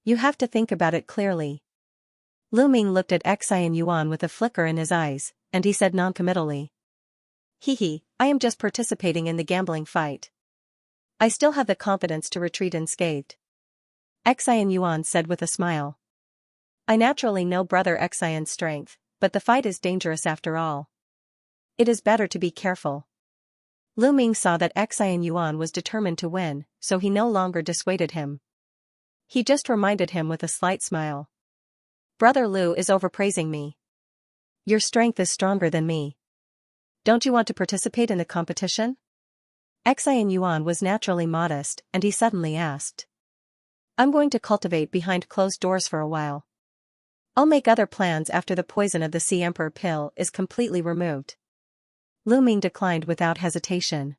You have to think about it clearly. Lu Ming looked at Xian Yuan with a flicker in his eyes, and he said noncommittally. I am just participating in the gambling fight. I still have the confidence to retreat unscathed. Xian Yuan said with a smile. I naturally know Brother Xian's strength, but the fight is dangerous after all. It is better to be careful. Lu Ming saw that Xian Yuan was determined to win, so he no longer dissuaded him. He just reminded him with a slight smile. Brother Lu is overpraising me. Your strength is stronger than me. Don't you want to participate in the competition? Xian Yuan was naturally modest, and he suddenly asked. I'm going to cultivate behind closed doors for a while. I'll make other plans after the poison of the Sea Emperor pill is completely removed. Lu Ming declined without hesitation.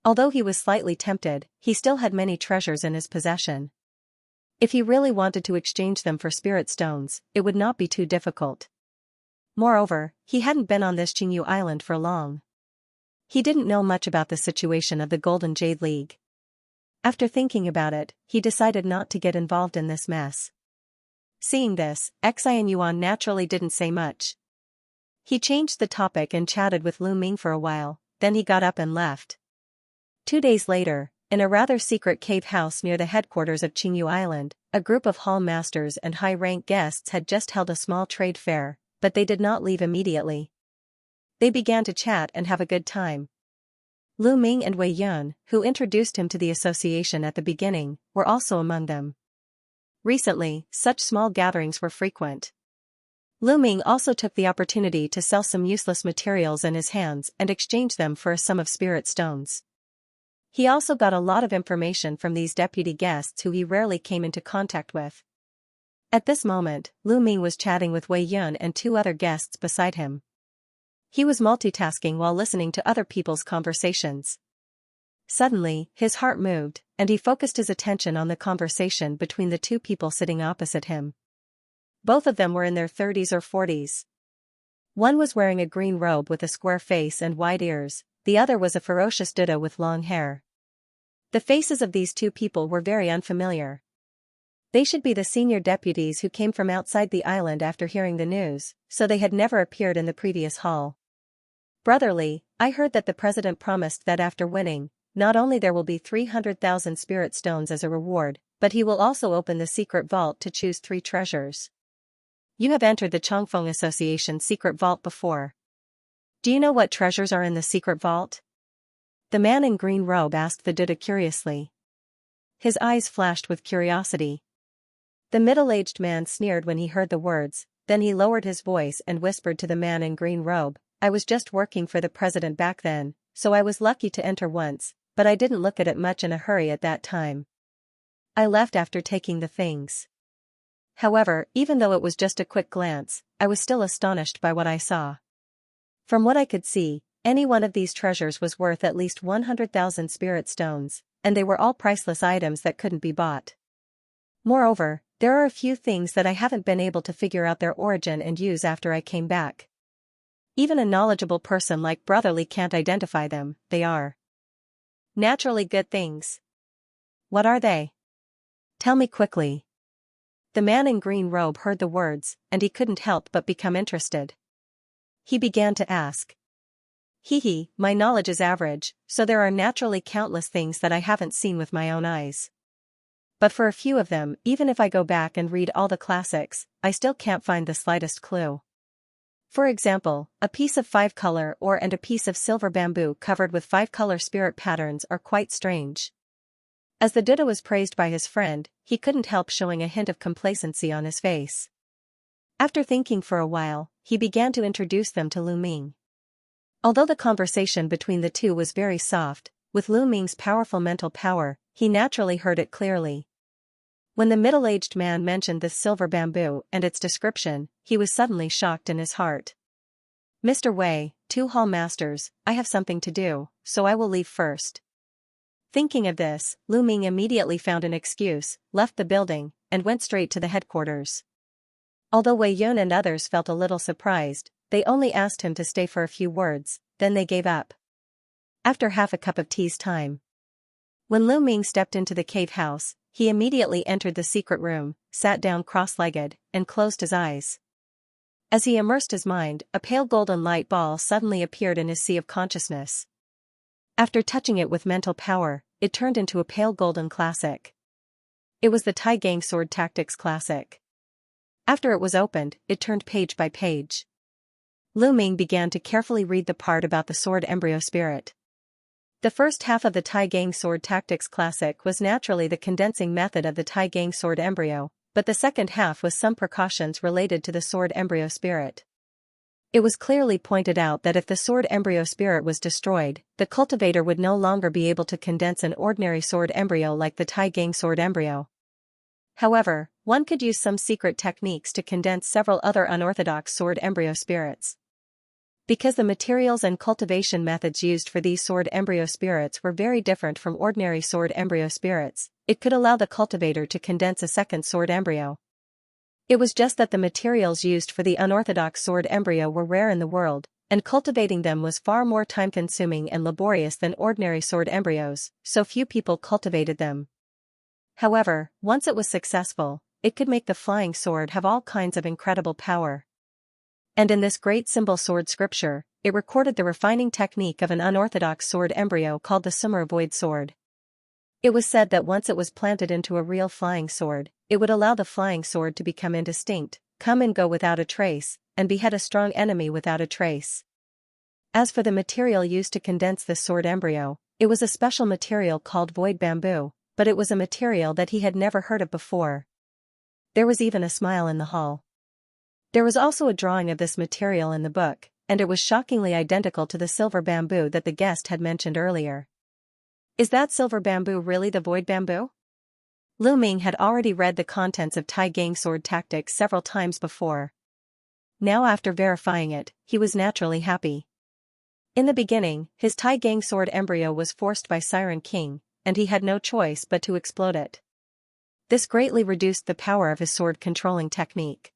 Although he was slightly tempted, he still had many treasures in his possession. If he really wanted to exchange them for spirit stones, it would not be too difficult. Moreover, he hadn't been on this Qingyu Island for long. He didn't know much about the situation of the Golden Jade League. After thinking about it, he decided not to get involved in this mess. Seeing this, Xian Yuan naturally didn't say much. He changed the topic and chatted with Lu Ming for a while, then he got up and left. 2 days later, in a rather secret cave house near the headquarters of Qingyu Island, a group of hall masters and high-rank guests had just held a small trade fair, but they did not leave immediately. They began to chat and have a good time. Lu Ming and Wei Yun, who introduced him to the association at the beginning, were also among them. Recently, such small gatherings were frequent. Lu Ming also took the opportunity to sell some useless materials in his hands and exchange them for a sum of spirit stones. He also got a lot of information from these deputy guests who he rarely came into contact with. At this moment, Lu Ming was chatting with Wei Yun and 2 other guests beside him. He was multitasking while listening to other people's conversations. Suddenly, his heart moved, and he focused his attention on the conversation between the 2 people sitting opposite him. Both of them were in their 30s or 40s. One was wearing a green robe with a square face and wide ears, the other was a ferocious Buddha with long hair. The faces of these 2 people were very unfamiliar. They should be the senior deputies who came from outside the island after hearing the news, so they had never appeared in the previous hall. Brotherly, I heard that the president promised that after winning, not only there will be 300,000 spirit stones as a reward, but he will also open the secret vault to choose 3 treasures. You have entered the Chongfeng Association secret vault before. Do you know what treasures are in the secret vault? The man in green robe asked the Buddha curiously. His eyes flashed with curiosity. The middle-aged man sneered when he heard the words, then he lowered his voice and whispered to the man in green robe, I was just working for the president back then, so I was lucky to enter once, but I didn't look at it much in a hurry at that time. I left after taking the things. However, even though it was just a quick glance, I was still astonished by what I saw. From what I could see, any one of these treasures was worth at least 100,000 spirit stones, and they were all priceless items that couldn't be bought. Moreover, there are a few things that I haven't been able to figure out their origin and use after I came back. Even a knowledgeable person like Brotherly can't identify them, they are naturally good things. What are they? Tell me quickly. The man in green robe heard the words, and he couldn't help but become interested. He began to ask. My knowledge is average, so there are naturally countless things that I haven't seen with my own eyes. But for a few of them, even if I go back and read all the classics, I still can't find the slightest clue. For example, a piece of 5-color ore and a piece of silver bamboo covered with 5-color spirit patterns are quite strange. As the Buddha was praised by his friend, he couldn't help showing a hint of complacency on his face. After thinking for a while, he began to introduce them to Lu Ming. Although the conversation between the 2 was very soft, with Lu Ming's powerful mental power, he naturally heard it clearly. When the middle-aged man mentioned this silver bamboo and its description, he was suddenly shocked in his heart. Mr. Wei, 2 hall masters, I have something to do, so I will leave first. Thinking of this, Lu Ming immediately found an excuse, left the building, and went straight to the headquarters. Although Wei Yun and others felt a little surprised, they only asked him to stay for a few words, then they gave up. After half a cup of tea's time. When Lu Ming stepped into the cave house, he immediately entered the secret room, sat down cross-legged, and closed his eyes. As he immersed his mind, a pale golden light ball suddenly appeared in his sea of consciousness. After touching it with mental power, it turned into a pale golden classic. It was the Tai Gang Sword Tactics Classic. After it was opened, it turned page by page. Lu Ming began to carefully read the part about the sword embryo spirit. The first half of the Tai Gang Sword Tactics Classic was naturally the condensing method of the Tai Gang Sword embryo, but the second half was some precautions related to the sword embryo spirit. It was clearly pointed out that if the sword embryo spirit was destroyed, the cultivator would no longer be able to condense an ordinary sword embryo like the Tai Gang sword embryo. However, one could use some secret techniques to condense several other unorthodox sword embryo spirits. Because the materials and cultivation methods used for these sword embryo spirits were very different from ordinary sword embryo spirits, it could allow the cultivator to condense a second sword embryo. It was just that the materials used for the unorthodox sword embryo were rare in the world, and cultivating them was far more time-consuming and laborious than ordinary sword embryos, so few people cultivated them. However, once it was successful, it could make the flying sword have all kinds of incredible power. And in this great symbol sword scripture, it recorded the refining technique of an unorthodox sword embryo called the Summer Void Sword. It was said that once it was planted into a real flying sword, it would allow the flying sword to become indistinct, come and go without a trace, and behead a strong enemy without a trace. As for the material used to condense this sword embryo, it was a special material called void bamboo, but it was a material that he had never heard of before. There was even a smile in the hall. There was also a drawing of this material in the book, and it was shockingly identical to the silver bamboo that the guest had mentioned earlier. Is that silver bamboo really the void bamboo? Lu Ming had already read the contents of Tai Gang Sword Tactics several times before. Now after verifying it, he was naturally happy. In the beginning, his Tai Gang Sword embryo was forced by Siren King, and he had no choice but to explode it. This greatly reduced the power of his sword controlling technique.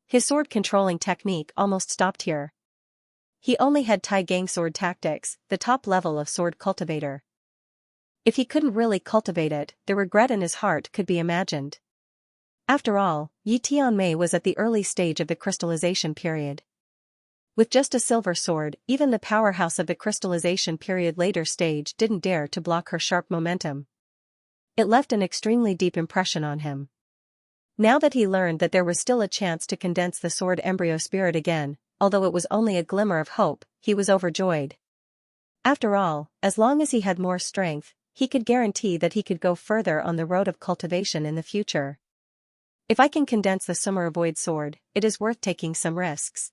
His sword controlling technique almost stopped here. He only had Tai Gang Sword Tactics, the top level of sword cultivator. If he couldn't really cultivate it, the regret in his heart could be imagined. After all, Yi Tianmei was at the early stage of the crystallization period. With just a silver sword, even the powerhouse of the crystallization period later stage didn't dare to block her sharp momentum. It left an extremely deep impression on him. Now that he learned that there was still a chance to condense the sword embryo spirit again, although it was only a glimmer of hope, he was overjoyed. After all, as long as he had more strength, he could guarantee that he could go further on the road of cultivation in the future. If I can condense the Summer Void Sword, it is worth taking some risks.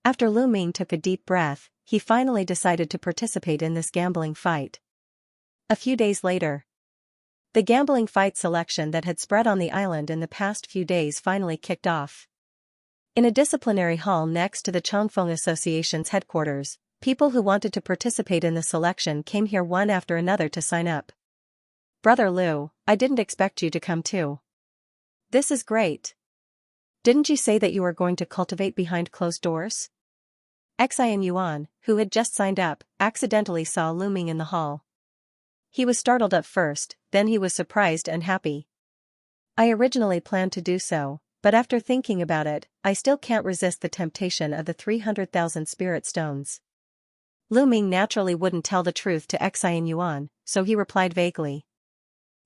After Lu Ming took a deep breath, he finally decided to participate in this gambling fight. A few days later, the gambling fight selection that had spread on the island in the past few days finally kicked off. In a disciplinary hall next to the Chongfeng Association's headquarters, people who wanted to participate in the selection came here one after another to sign up. Brother Liu, I didn't expect you to come too. This is great. Didn't you say that you were going to cultivate behind closed doors? Xian Yuan, who had just signed up, accidentally saw Lu Ming in the hall. He was startled at first, then he was surprised and happy. I originally planned to do so, but after thinking about it, I still can't resist the temptation of the 300,000 spirit stones. Lu Ming naturally wouldn't tell the truth to Xian Yuan, so he replied vaguely.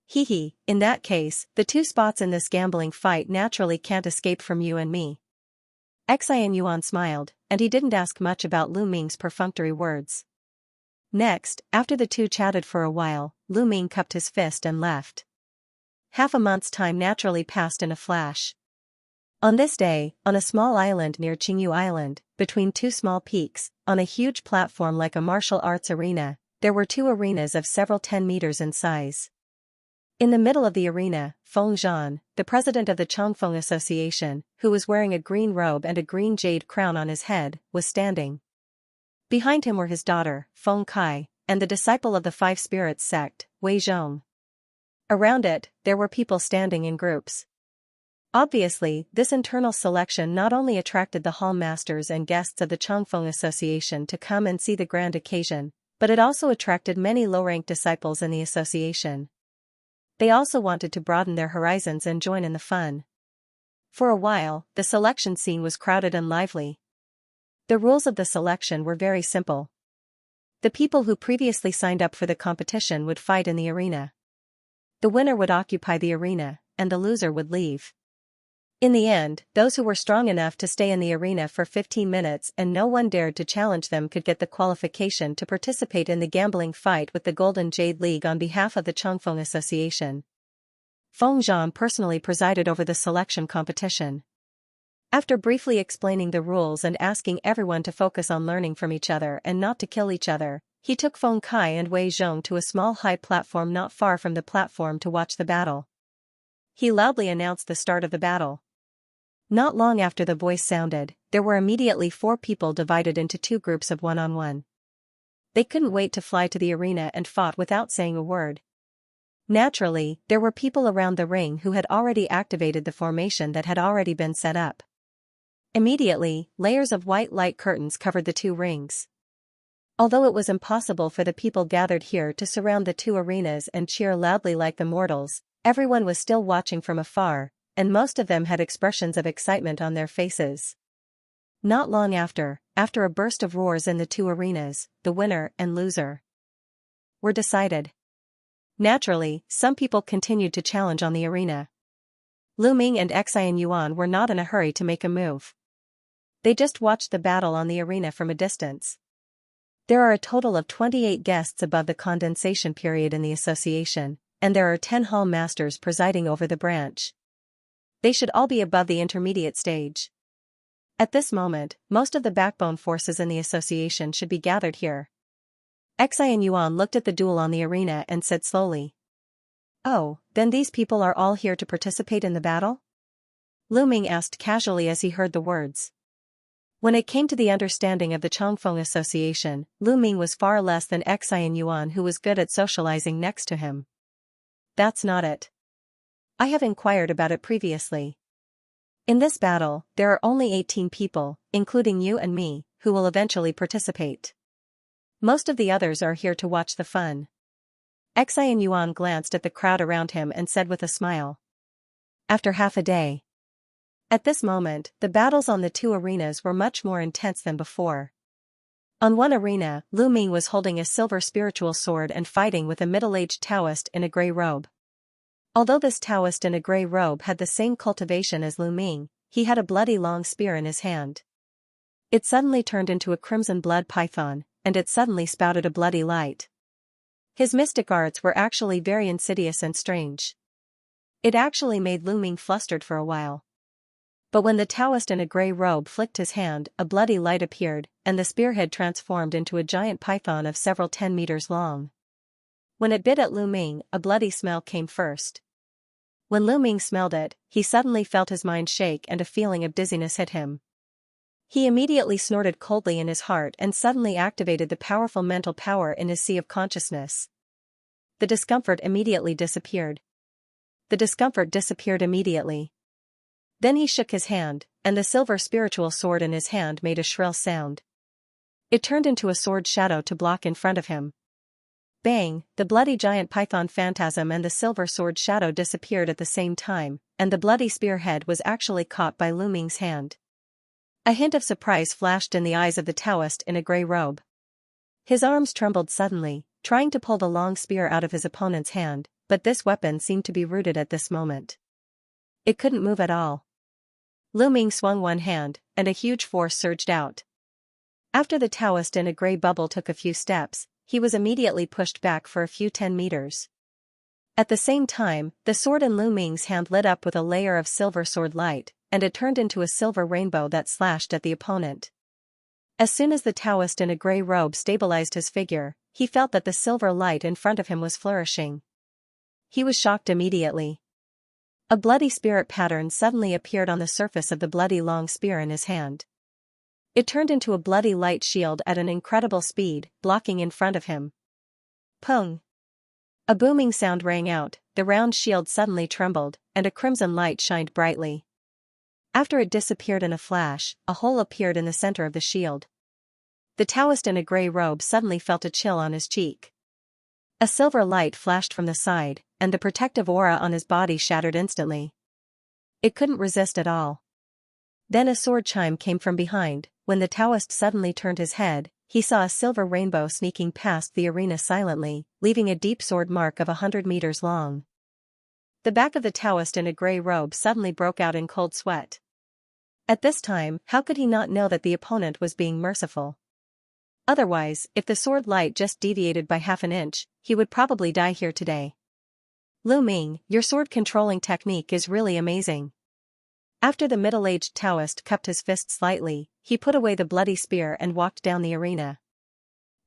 Hee, in that case, the two spots in this gambling fight naturally can't escape from you and me. Xian Yuan smiled, and he didn't ask much about Lu Ming's perfunctory words. Next, after the two chatted for a while, Lu Ming cupped his fist and left. Half a month's time naturally passed in a flash. On this day, on a small island near Qingyu Island, between two small peaks, on a huge platform like a martial arts arena, there were two arenas of several 10 meters in size. In the middle of the arena, Feng Zhan, the president of the Chongfeng Association, who was wearing a green robe and a green jade crown on his head, was standing. Behind him were his daughter, Feng Kai, and the disciple of the Five Spirits sect, Wei Zhong. Around it, there were people standing in groups. Obviously, this internal selection not only attracted the hall masters and guests of the Changfeng Association to come and see the grand occasion, but it also attracted many low-ranked disciples in the association. They also wanted to broaden their horizons and join in the fun. For a while, the selection scene was crowded and lively. The rules of the selection were very simple. The people who previously signed up for the competition would fight in the arena. The winner would occupy the arena, and the loser would leave. In the end, those who were strong enough to stay in the arena for 15 minutes and no one dared to challenge them could get the qualification to participate in the gambling fight with the Golden Jade League on behalf of the Changfeng Association. Feng Zhan personally presided over the selection competition. After briefly explaining the rules and asking everyone to focus on learning from each other and not to kill each other, he took Feng Kai and Wei Zhong to a small high platform not far from the platform to watch the battle. He loudly announced the start of the battle. Not long after the voice sounded, there were immediately 4 people divided into 2 groups of 1-on-1. They couldn't wait to fly to the arena and fought without saying a word. Naturally, there were people around the ring who had already activated the formation that had already been set up. Immediately, layers of white light curtains covered the 2 rings. Although it was impossible for the people gathered here to surround the 2 arenas and cheer loudly like the mortals, everyone was still watching from afar, and most of them had expressions of excitement on their faces. Not long after a burst of roars in the 2 arenas, the winner and loser were decided. Naturally, some people continued to challenge on the arena. Lu Ming and Xianxia were not in a hurry to make a move. They just watched the battle on the arena from a distance. There are a total of 28 guests above the condensation period in the association, and there are 10 hall masters presiding over the branch. They should all be above the intermediate stage. At this moment, most of the backbone forces in the association should be gathered here. Xianxia looked at the duel on the arena and said slowly, "Oh, then these people are all here to participate in the battle?" Lu Ming asked casually as he heard the words. When it came to the understanding of the Changfeng Association, Lu Ming was far less than Xianxia, who was good at socializing next to him. "That's not it. I have inquired about it previously. In this battle, there are only 18 people, including you and me, who will eventually participate. Most of the others are here to watch the fun." Xianxia glanced at the crowd around him and said with a smile, "After half a day." At this moment, the battles on the 2 arenas were much more intense than before. On one arena, Lu Ming was holding a silver spiritual sword and fighting with a middle-aged Taoist in a grey robe. Although this Taoist in a grey robe had the same cultivation as Lu Ming, he had a bloody long spear in his hand. It suddenly turned into a crimson blood python, and it suddenly spouted a bloody light. His mystic arts were actually very insidious and strange. It actually made Lu Ming flustered for a while. But when the Taoist in a grey robe flicked his hand, a bloody light appeared, and the spearhead transformed into a giant python of several 10 meters long. When it bit at Lu Ming, a bloody smell came first. When Lu Ming smelled it, he suddenly felt his mind shake and a feeling of dizziness hit him. He immediately snorted coldly in his heart and suddenly activated the powerful mental power in his sea of consciousness. The discomfort immediately disappeared. Then he shook his hand, and the silver spiritual sword in his hand made a shrill sound. It turned into a sword shadow to block in front of him. Bang! The bloody giant python phantasm and the silver sword shadow disappeared at the same time, and the bloody spearhead was actually caught by Lu Ming's hand. A hint of surprise flashed in the eyes of the Taoist in a grey robe. His arms trembled suddenly, trying to pull the long spear out of his opponent's hand, but this weapon seemed to be rooted at this moment. It couldn't move at all. Lu Ming swung one hand, and a huge force surged out. After the Taoist in a grey bubble took a few steps, he was immediately pushed back for a few 10 meters. At the same time, the sword in Lu Ming's hand lit up with a layer of silver sword light, and it turned into a silver rainbow that slashed at the opponent. As soon as the Taoist in a grey robe stabilized his figure, he felt that the silver light in front of him was flourishing. He was shocked immediately. A bloody spirit pattern suddenly appeared on the surface of the bloody long spear in his hand. It turned into a bloody light shield at an incredible speed, blocking in front of him. Pung! A booming sound rang out, the round shield suddenly trembled, and a crimson light shined brightly. After it disappeared in a flash, a hole appeared in the center of the shield. The Taoist in a gray robe suddenly felt a chill on his cheek. A silver light flashed from the side, and the protective aura on his body shattered instantly. It couldn't resist at all. Then a sword chime came from behind. When the Taoist suddenly turned his head, he saw a silver rainbow sneaking past the arena silently, leaving a deep sword mark of 100 meters long. The back of the Taoist in a gray robe suddenly broke out in cold sweat. At this time, how could he not know that the opponent was being merciful? Otherwise, if the sword light just deviated by half an inch, he would probably die here today. Lu Ming, your sword controlling technique is really amazing. After the middle-aged Taoist cupped his fist slightly, he put away the bloody spear and walked down the arena.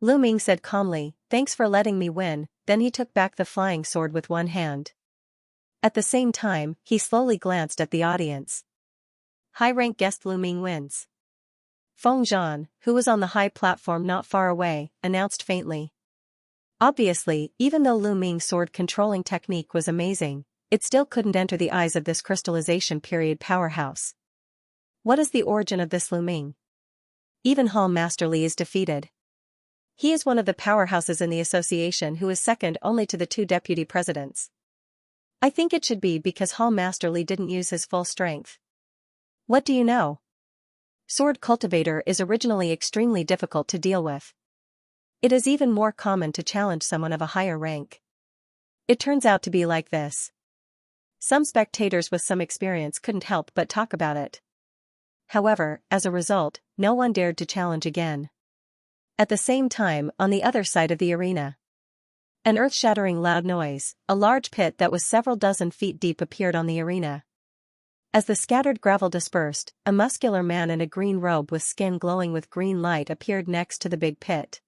Lu Ming said calmly, "Thanks for letting me win," then he took back the flying sword with one hand. At the same time, he slowly glanced at the audience. High-rank guest Lu Ming wins. Feng Zhan, who was on the high platform not far away, announced faintly. Obviously, even though Lu Ming's sword controlling technique was amazing, it still couldn't enter the eyes of this crystallization period powerhouse. What is the origin of this Lu Ming? Even Hall Master Li is defeated. He is one of the powerhouses in the association who is second only to the two deputy presidents. I think it should be because Hall Master Li didn't use his full strength. What do you know? Sword cultivator is originally extremely difficult to deal with. It is even more common to challenge someone of a higher rank. It turns out to be like this. Some spectators with some experience couldn't help but talk about it. However, as a result, no one dared to challenge again. At the same time, on the other side of the arena, an earth-shattering loud noise, a large pit that was several dozen feet deep appeared on the arena. As the scattered gravel dispersed, a muscular man in a green robe with skin glowing with green light appeared next to the big pit.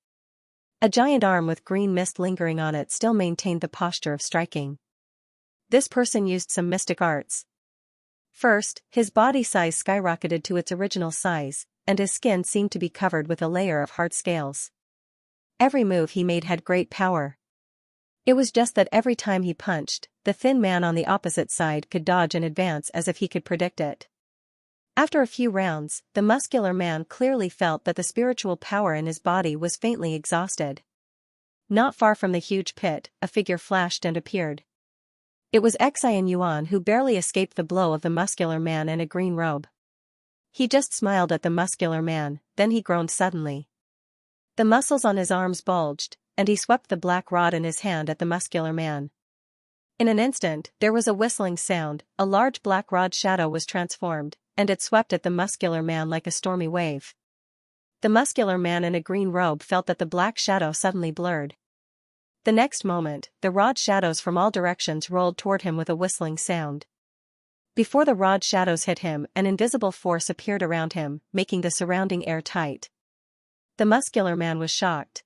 A giant arm with green mist lingering on it still maintained the posture of striking. This person used some mystic arts. First, his body size skyrocketed to its original size, and his skin seemed to be covered with a layer of hard scales. Every move he made had great power. It was just that every time he punched, the thin man on the opposite side could dodge in advance as if he could predict it. After a few rounds, the muscular man clearly felt that the spiritual power in his body was faintly exhausted. Not far from the huge pit, a figure flashed and appeared. It was Xianxia who barely escaped the blow of the muscular man in a green robe. He just smiled at the muscular man, then he groaned suddenly. The muscles on his arms bulged, and he swept the black rod in his hand at the muscular man. In an instant, there was a whistling sound, a large black rod shadow was transformed, and it swept at the muscular man like a stormy wave. The muscular man in a green robe felt that the black shadow suddenly blurred. The next moment, the rod shadows from all directions rolled toward him with a whistling sound. Before the rod shadows hit him, an invisible force appeared around him, making the surrounding air tight. The muscular man was shocked.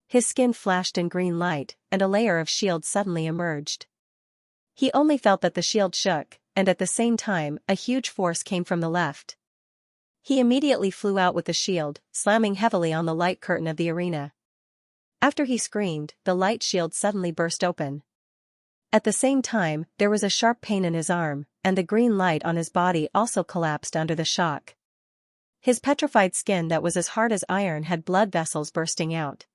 His skin flashed in green light, and a layer of shield suddenly emerged. He only felt that the shield shook, and at the same time, a huge force came from the left. He immediately flew out with the shield, slamming heavily on the light curtain of the arena. After he screamed, the light shield suddenly burst open. At the same time, there was a sharp pain in his arm, and the green light on his body also collapsed under the shock. His petrified skin that was as hard as iron had blood vessels bursting out.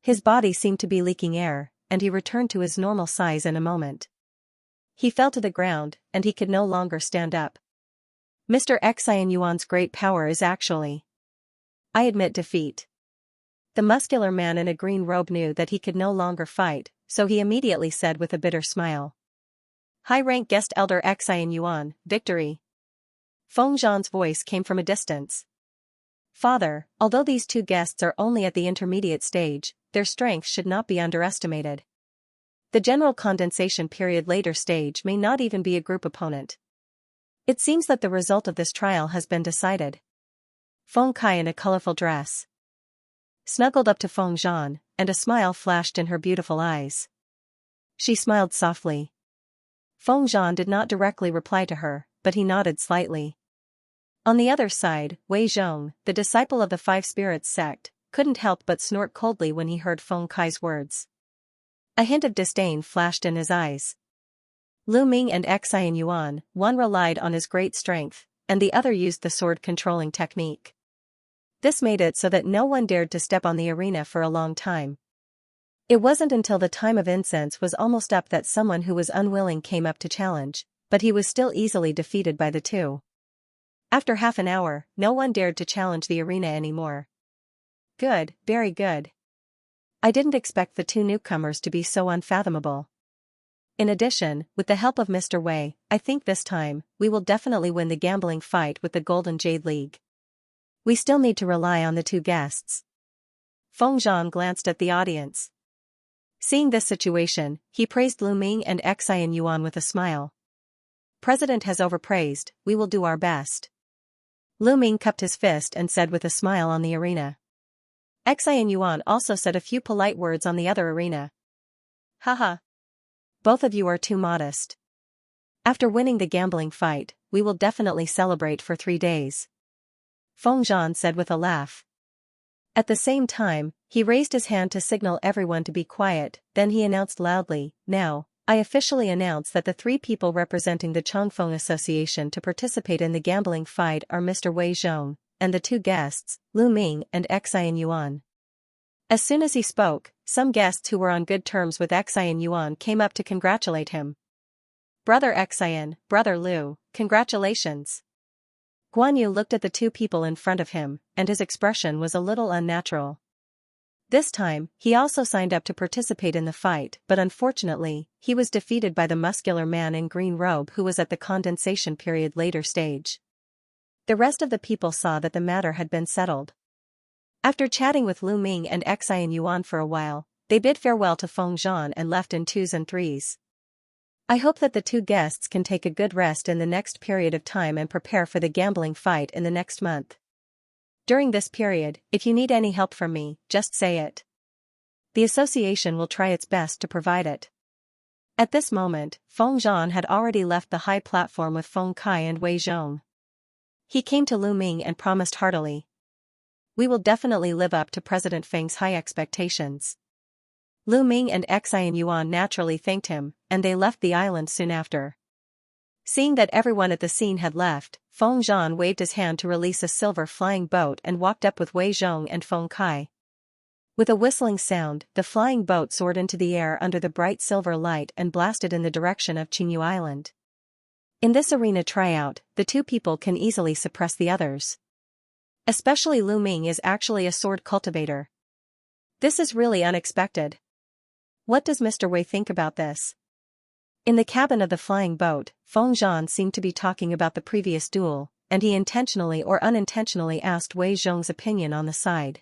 His body seemed to be leaking air, and he returned to his normal size in a moment. He fell to the ground, and he could no longer stand up. Mr. Xianyuan's great power is actually... I admit defeat. The muscular man in a green robe knew that he could no longer fight, so he immediately said with a bitter smile. High-rank guest Elder Xianyuan, victory. Feng Zhan's voice came from a distance. Father, although these two guests are only at the intermediate stage, their strength should not be underestimated. The general condensation period later stage may not even be a group opponent. It seems that the result of this trial has been decided. Feng Kai in a colorful dress snuggled up to Feng Zhan, and a smile flashed in her beautiful eyes. She smiled softly. Feng Zhan did not directly reply to her, but he nodded slightly. On the other side, Wei Zhong, the disciple of the Five Spirits sect, couldn't help but snort coldly when he heard Feng Kai's words. A hint of disdain flashed in his eyes. Lu Ming and Xianxia, one relied on his great strength, and the other used the sword-controlling technique. This made it so that no one dared to step on the arena for a long time. It wasn't until the time of incense was almost up that someone who was unwilling came up to challenge, but he was still easily defeated by the two. After half an hour, no one dared to challenge the arena anymore. Good, very good. I didn't expect the two newcomers to be so unfathomable. In addition, with the help of Mr. Wei, I think this time, we will definitely win the gambling fight with the Golden Jade League. We still need to rely on the two guests. Feng Zhan glanced at the audience. Seeing this situation, he praised Lu Ming and Xianxia with a smile. President has overpraised, we will do our best. Lu Ming cupped his fist and said with a smile on the arena. Xianxia also said a few polite words on the other arena. Haha. Both of you are too modest. After winning the gambling fight, we will definitely celebrate for 3 days. Feng Zhan said with a laugh. At the same time, he raised his hand to signal everyone to be quiet, then he announced loudly, now, I officially announce that the 3 people representing the Changfeng Association to participate in the gambling fight are Mr. Wei Zhong, and the 2 guests, Lu Ming and Xianxia. As soon as he spoke, some guests who were on good terms with Xianxia came up to congratulate him. Brother Xian, Brother Lu, congratulations. Guan Yu looked at the 2 people in front of him, and his expression was a little unnatural. This time, he also signed up to participate in the fight, but unfortunately, he was defeated by the muscular man in green robe who was at the condensation period later stage. The rest of the people saw that the matter had been settled. After chatting with Lu Ming and Xianxia for a while, they bid farewell to Feng Zhan and left in 2s and 3s. I hope that the 2 guests can take a good rest in the next period of time and prepare for the gambling fight in the next month. During this period, if you need any help from me, just say it. The association will try its best to provide it. At this moment, Feng Zhan had already left the high platform with Feng Kai and Wei Zhong. He came to Lu Ming and promised heartily. We will definitely live up to President Feng's high expectations. Lu Ming and Xianxia naturally thanked him, and they left the island soon after. Seeing that everyone at the scene had left, Feng Zhan waved his hand to release a silver flying boat and walked up with Wei Zhong and Feng Kai. With a whistling sound, the flying boat soared into the air under the bright silver light and blasted in the direction of Qingyu Island. In this arena tryout, the 2 people can easily suppress the others. Especially Lu Ming is actually a sword cultivator. This is really unexpected. What does Mr. Wei think about this? In the cabin of the flying boat, Feng Zhan seemed to be talking about the previous duel, and he intentionally or unintentionally asked Wei Zhong's opinion on the side.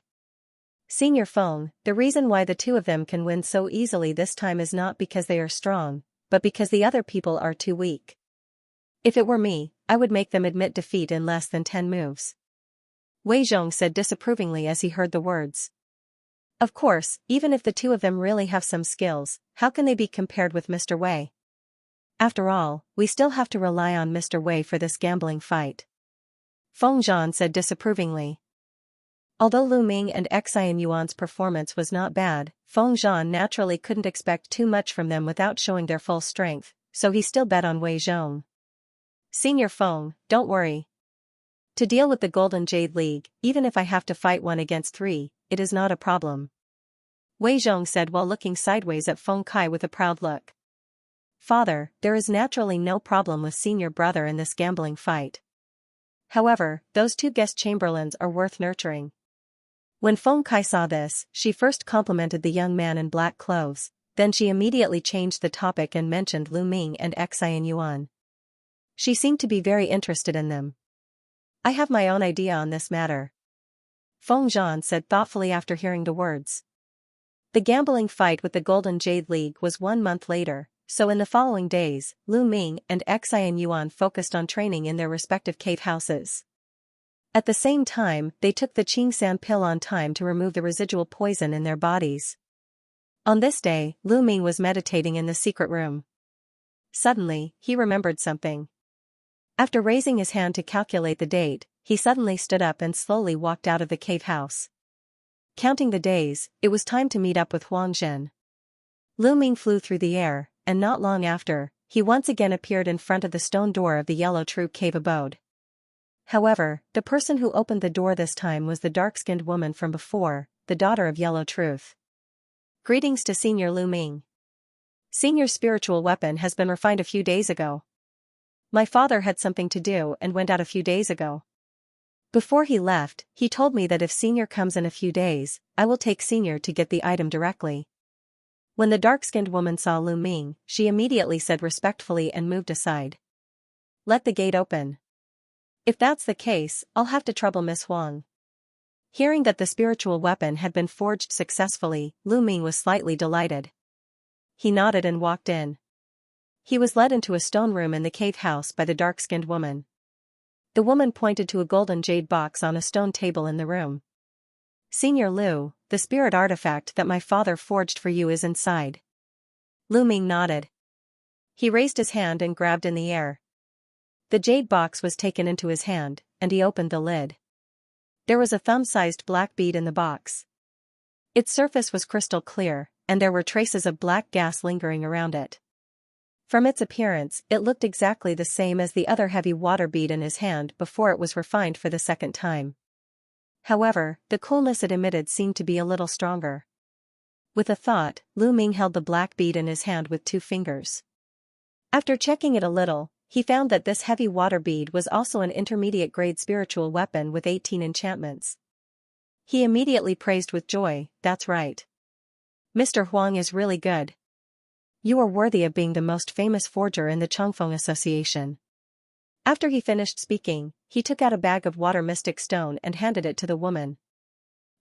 Senior Feng, the reason why the 2 of them can win so easily this time is not because they are strong, but because the other people are too weak. If it were me, I would make them admit defeat in less than 10 moves. Wei Zhong said disapprovingly as he heard the words. Of course, even if the 2 of them really have some skills, how can they be compared with Mr. Wei? After all, we still have to rely on Mr. Wei for this gambling fight. Feng Zhan said disapprovingly. Although Lu Ming and Xianxuan's performance was not bad, Feng Zhan naturally couldn't expect too much from them without showing their full strength, so he still bet on Wei Zhong. Senior Feng, don't worry. To deal with the Golden Jade League, even if I have to fight 1 against 3, it is not a problem. Wei Zhong said while looking sideways at Feng Kai with a proud look. Father, there is naturally no problem with senior brother in this gambling fight. However, those 2 guest chamberlains are worth nurturing. When Feng Kai saw this, she first complimented the young man in black clothes, then she immediately changed the topic and mentioned Lu Ming and Xianxia. She seemed to be very interested in them. I have my own idea on this matter. Feng Zhan said thoughtfully after hearing the words. The gambling fight with the Golden Jade League was 1 month later, so in the following days, Lu Ming and Xianxia focused on training in their respective cave houses. At the same time, they took the Qingsan pill on time to remove the residual poison in their bodies. On this day, Lu Ming was meditating in the secret room. Suddenly, he remembered something. After raising his hand to calculate the date, he suddenly stood up and slowly walked out of the cave house. Counting the days, it was time to meet up with Huang Zhen. Lu Ming flew through the air, and not long after, he once again appeared in front of the stone door of the Yellow True Cave abode. However, the person who opened the door this time was the dark-skinned woman from before, the daughter of Yellow Truth. Greetings to Senior Lu Ming. Senior's spiritual weapon has been refined a few days ago. My father had something to do and went out a few days ago. Before he left, he told me that if Senior comes in a few days, I will take Senior to get the item directly. When the dark-skinned woman saw Lu Ming, she immediately said respectfully and moved aside. Let the gate open. If that's the case, I'll have to trouble Miss Huang. Hearing that the spiritual weapon had been forged successfully, Lu Ming was slightly delighted. He nodded and walked in. He was led into a stone room in the cave house by the dark-skinned woman. The woman pointed to a golden jade box on a stone table in the room. Senior Lu, the spirit artifact that my father forged for you is inside. Lu Ming nodded. He raised his hand and grabbed in the air. The jade box was taken into his hand, and he opened the lid. There was a thumb-sized black bead in the box. Its surface was crystal clear, and there were traces of black gas lingering around it. From its appearance, it looked exactly the same as the other heavy water bead in his hand before it was refined for the second time. However, the coolness it emitted seemed to be a little stronger. With a thought, Lu Ming held the black bead in his hand with 2 fingers. After checking it a little, he found that this heavy water bead was also an intermediate-grade spiritual weapon with 18 enchantments. He immediately praised with joy, that's right. Mr. Huang is really good. You are worthy of being the most famous forger in the Changfeng Association. After he finished speaking, he took out a bag of water mystic stone and handed it to the woman.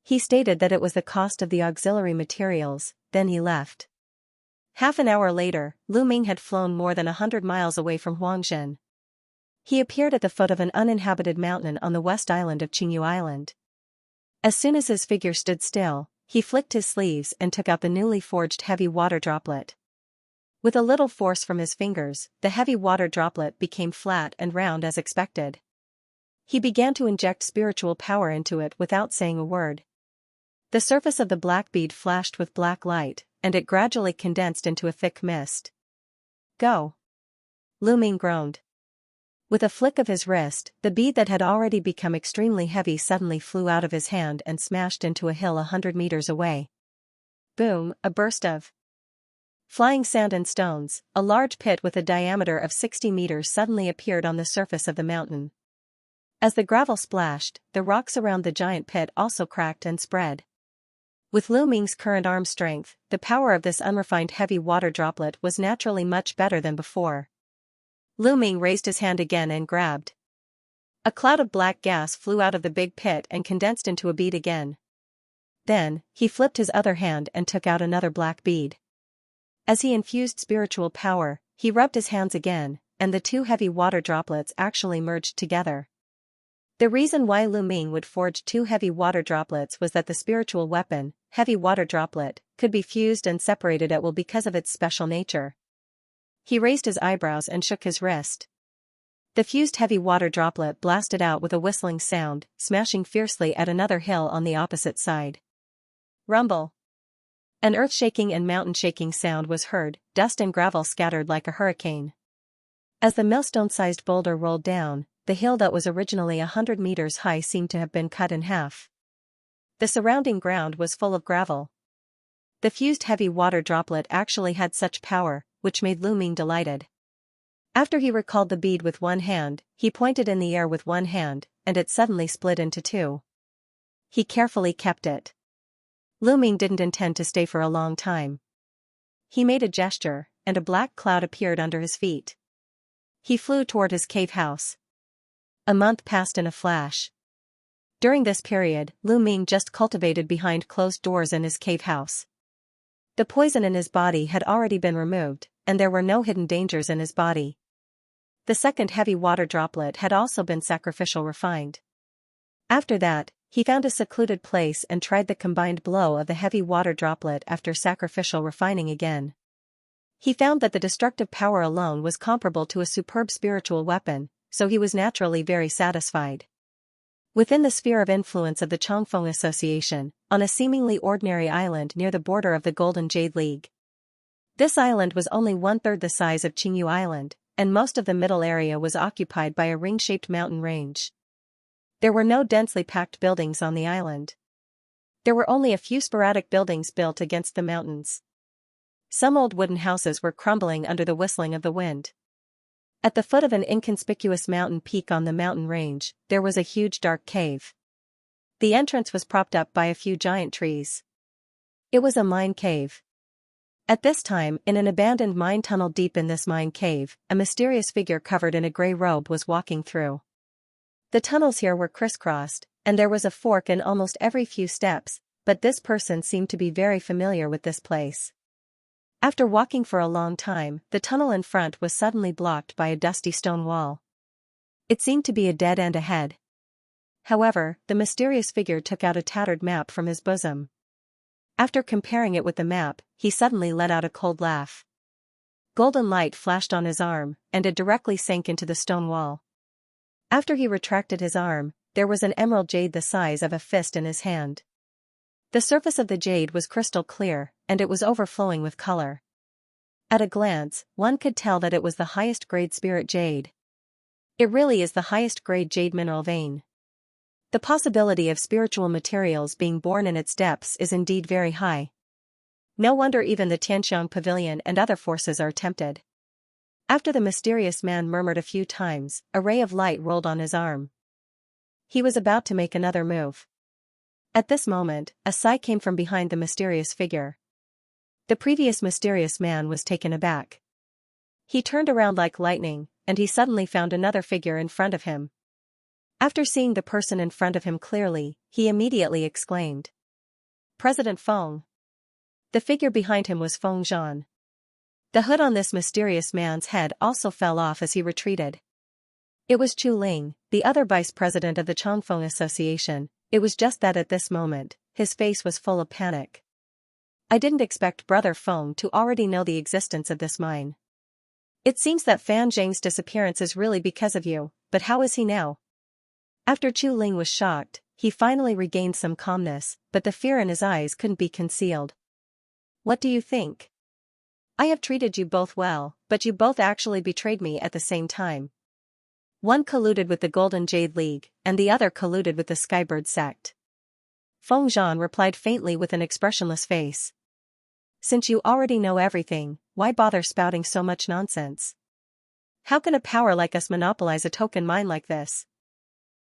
He stated that it was the cost of the auxiliary materials, then he left. Half an hour later, Lu Ming had flown more than 100 miles away from Huangzhen. He appeared at the foot of an uninhabited mountain on the west island of Qingyu Island. As soon as his figure stood still, he flicked his sleeves and took out the newly forged heavy water droplet. With a little force from his fingers, the heavy water droplet became flat and round as expected. He began to inject spiritual power into it without saying a word. The surface of the black bead flashed with black light, and it gradually condensed into a thick mist. Go! Lu Ming groaned. With a flick of his wrist, the bead that had already become extremely heavy suddenly flew out of his hand and smashed into a hill 100 meters away. Boom, a burst of flying sand and stones, a large pit with a diameter of 60 meters suddenly appeared on the surface of the mountain. As the gravel splashed, the rocks around the giant pit also cracked and spread. With Lu Ming's current arm strength, the power of this unrefined heavy water droplet was naturally much better than before. Lu Ming raised his hand again and grabbed. A cloud of black gas flew out of the big pit and condensed into a bead again. Then, he flipped his other hand and took out another black bead. As he infused spiritual power, he rubbed his hands again, and the 2 heavy water droplets actually merged together. The reason why Lu Ming would forge 2 heavy water droplets was that the spiritual weapon, heavy water droplet, could be fused and separated at will because of its special nature. He raised his eyebrows and shook his wrist. The fused heavy water droplet blasted out with a whistling sound, smashing fiercely at another hill on the opposite side. Rumble! An earth-shaking and mountain-shaking sound was heard, dust and gravel scattered like a hurricane. As the millstone-sized boulder rolled down, the hill that was originally 100 meters high seemed to have been cut in half. The surrounding ground was full of gravel. The fused heavy water droplet actually had such power, which made Lu Ming delighted. After he recalled the bead with one hand, he pointed in the air with one hand, and it suddenly split into 2. He carefully kept it. Lu Ming didn't intend to stay for a long time. He made a gesture, and a black cloud appeared under his feet. He flew toward his cave house. A month passed in a flash. During this period, Lu Ming just cultivated behind closed doors in his cave house. The poison in his body had already been removed, and there were no hidden dangers in his body. The second heavy water droplet had also been sacrificial refined. After that, he found a secluded place and tried the combined blow of the heavy water droplet after sacrificial refining again. He found that the destructive power alone was comparable to a superb spiritual weapon, so he was naturally very satisfied. Within the sphere of influence of the Changfeng Association, on a seemingly ordinary island near the border of the Golden Jade League, This island was only one-third the size of Qingyu Island, and most of the middle area was occupied by a ring-shaped mountain range. There were no densely packed buildings on the island. There were only a few sporadic buildings built against the mountains. Some old wooden houses were crumbling under the whistling of the wind. At the foot of an inconspicuous mountain peak on the mountain range, there was a huge dark cave. The entrance was propped up by a few giant trees. It was a mine cave. At this time, in an abandoned mine tunnel deep in this mine cave, a mysterious figure covered in a gray robe was walking through. The tunnels here were crisscrossed, and there was a fork in almost every few steps, but this person seemed to be very familiar with this place. After walking for a long time, the tunnel in front was suddenly blocked by a dusty stone wall. It seemed to be a dead end ahead. However, the mysterious figure took out a tattered map from his bosom. After comparing it with the map, he suddenly let out a cold laugh. Golden light flashed on his arm, and it directly sank into the stone wall. After he retracted his arm, there was an emerald jade the size of a fist in his hand. The surface of the jade was crystal clear, and it was overflowing with color. At a glance, one could tell that it was the highest grade spirit jade. It really is the highest grade jade mineral vein. The possibility of spiritual materials being born in its depths is indeed very high. No wonder even the Tianxiang Pavilion and other forces are tempted. After the mysterious man murmured a few times, a ray of light rolled on his arm. He was about to make another move. At this moment, a sigh came from behind the mysterious figure. The previous mysterious man was taken aback. He turned around like lightning, and he suddenly found another figure in front of him. After seeing the person in front of him clearly, he immediately exclaimed, "President Feng." The figure behind him was Feng Zhan. The hood on this mysterious man's head also fell off as he retreated. It was Chu Ling, the other vice president of the Changfeng Association. It was just that at this moment, his face was full of panic. "I didn't expect Brother Feng to already know the existence of this mine. It seems that Fan Zhang's disappearance is really because of you, but how is he now?" After Chu Ling was shocked, he finally regained some calmness, but the fear in his eyes couldn't be concealed. "What do you think? I have treated you both well, but you both actually betrayed me at the same time. One colluded with the Golden Jade League, and the other colluded with the Skybird sect." Feng Zhan replied faintly with an expressionless face. "Since you already know everything, why bother spouting so much nonsense? How can a power like us monopolize a token mine like this?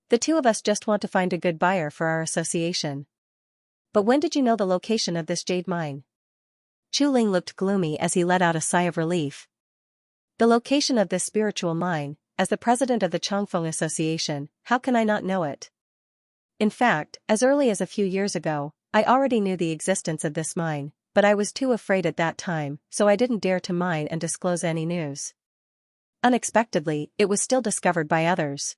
The two of us just want to find a good buyer for our association. But when did you know the location of this jade mine?" Chu Ling looked gloomy as he let out a sigh of relief. "The location of this spiritual mine, as the president of the Changfeng Association, how can I not know it? In fact, as early as a few years ago, I already knew the existence of this mine, but I was too afraid at that time, so I didn't dare to mine and disclose any news. Unexpectedly, it was still discovered by others.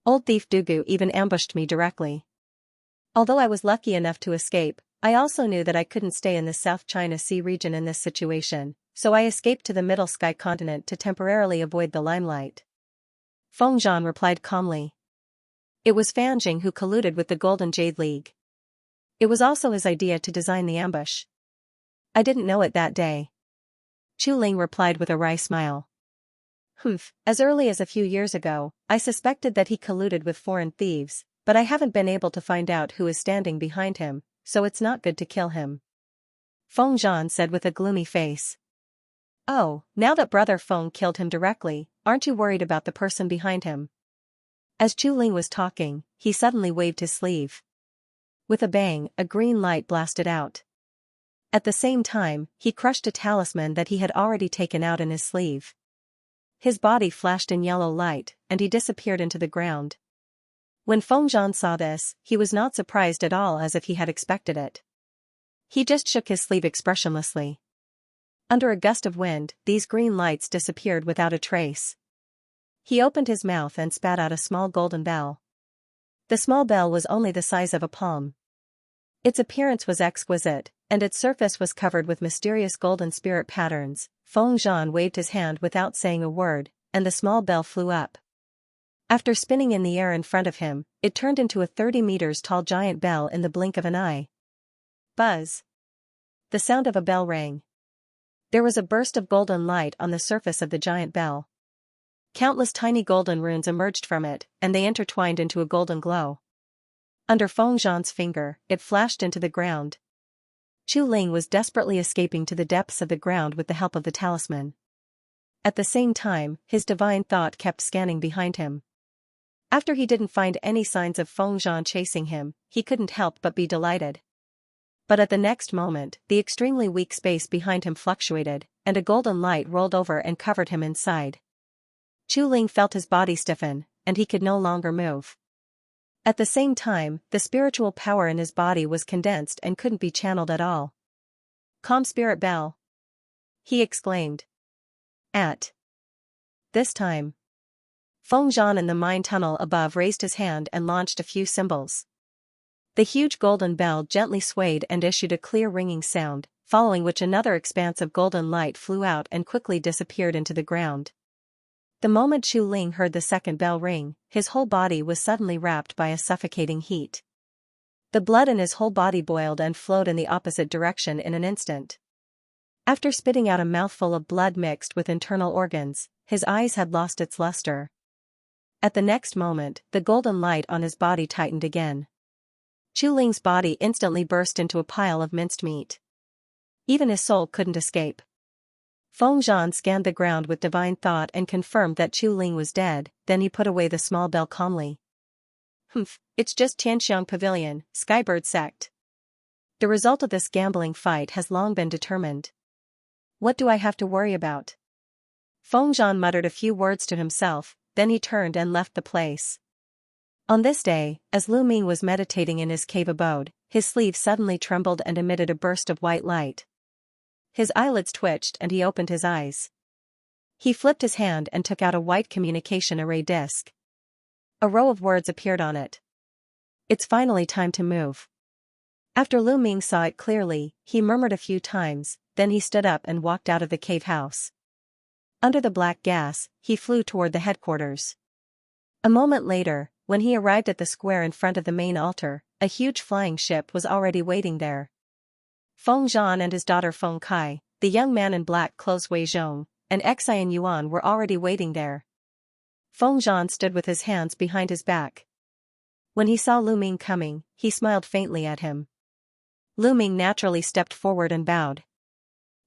Old thief Dugu even ambushed me directly. Although I was lucky enough to escape, I also knew that I couldn't stay in the South China Sea region in this situation, so I escaped to the Middle Sky continent to temporarily avoid the limelight." Feng Zhan replied calmly. "It was Fan Jing who colluded with the Golden Jade League. It was also his idea to design the ambush. I didn't know it that day." Chu Ling replied with a wry smile. "Humph, as early as a few years ago, I suspected that he colluded with foreign thieves, but I haven't been able to find out who is standing behind him, so it's not good to kill him," Feng Zhan said with a gloomy face. "Oh, now that Brother Feng killed him directly, aren't you worried about the person behind him?" As Chu Ling was talking, he suddenly waved his sleeve. With a bang, a green light blasted out. At the same time, he crushed a talisman that he had already taken out in his sleeve. His body flashed in yellow light, and he disappeared into the ground. When Feng Zhan saw this, he was not surprised at all, as if he had expected it. He just shook his sleeve expressionlessly. Under a gust of wind, these green lights disappeared without a trace. He opened his mouth and spat out a small golden bell. The small bell was only the size of a palm. Its appearance was exquisite, and its surface was covered with mysterious golden spirit patterns. Feng Zhan waved his hand without saying a word, and the small bell flew up. After spinning in the air in front of him, it turned into a 30 meters tall giant bell in the blink of an eye. Buzz! The sound of a bell rang. There was a burst of golden light on the surface of the giant bell. Countless tiny golden runes emerged from it, and they intertwined into a golden glow. Under Feng Zhan's finger, it flashed into the ground. Chu Ling was desperately escaping to the depths of the ground with the help of the talisman. At the same time, his divine thought kept scanning behind him. After he didn't find any signs of Feng Zhan chasing him, he couldn't help but be delighted. But at the next moment, the extremely weak space behind him fluctuated, and a golden light rolled over and covered him inside. Chu Ling felt his body stiffen, and he could no longer move. At the same time, the spiritual power in his body was condensed and couldn't be channeled at all. "Calm spirit bell!" he exclaimed. At this time, Feng Zhan in the mine tunnel above raised his hand and launched a few symbols. The huge golden bell gently swayed and issued a clear ringing sound, following which another expanse of golden light flew out and quickly disappeared into the ground. The moment Chu Ling heard the second bell ring, his whole body was suddenly wrapped by a suffocating heat. The blood in his whole body boiled and flowed in the opposite direction in an instant. After spitting out a mouthful of blood mixed with internal organs, his eyes had lost its luster. At the next moment, the golden light on his body tightened again. Chu Ling's body instantly burst into a pile of minced meat. Even his soul couldn't escape. Feng Zhan scanned the ground with divine thought and confirmed that Chu Ling was dead, then he put away the small bell calmly. It's just Tianxiang Pavilion, Skybird sect. The result of this gambling fight has long been determined. What do I have to worry about? Feng Zhan muttered a few words to himself, then he turned and left the place. On this day, as Lu Ming was meditating in his cave abode, his sleeve suddenly trembled and emitted a burst of white light. His eyelids twitched and he opened his eyes. He flipped his hand and took out a white communication array disc. A row of words appeared on it. "It's finally time to move." After Lu Ming saw it clearly, he murmured a few times, then he stood up and walked out of the cave house. Under the black gas, he flew toward the headquarters. A moment later, when he arrived at the square in front of the main altar, a huge flying ship was already waiting there. Feng Zhan and his daughter Feng Kai, the young man in black clothes Wei Zhong, and Xian Yuan were already waiting there. Feng Zhan stood with his hands behind his back. When he saw Lu Ming coming, he smiled faintly at him. Lu Ming naturally stepped forward and bowed.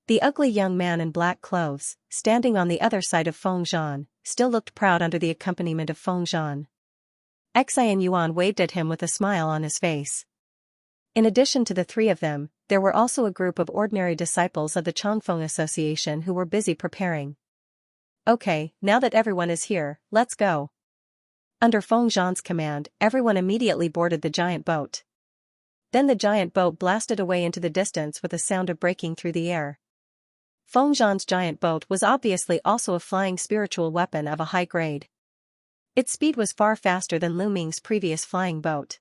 The ugly young man in black clothes, standing on the other side of Feng Zhan, still looked proud under the accompaniment of Feng Zhan. Xian Yuan waved at him with a smile on his face. In addition to the three of them, there were also a group of ordinary disciples of the Changfeng Association who were busy preparing. "Okay, now that everyone is here, let's go." Under Feng Zhan's command, everyone immediately boarded the giant boat. Then the giant boat blasted away into the distance with a sound of breaking through the air. Feng Zhan's giant boat was obviously also a flying spiritual weapon of a high grade. Its speed was far faster than Lu Ming's previous flying boat.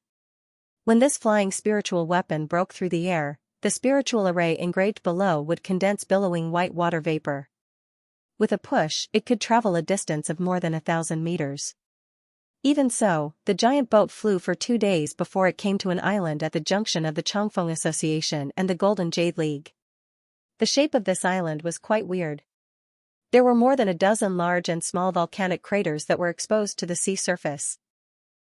When this flying spiritual weapon broke through the air, the spiritual array engraved below would condense billowing white water vapor. With a push, it could travel a distance of more than 1,000 meters. Even so, the giant boat flew for 2 days before it came to an island at the junction of the Changfeng Association and the Golden Jade League. The shape of this island was quite weird. There were more than a dozen large and small volcanic craters that were exposed to the sea surface.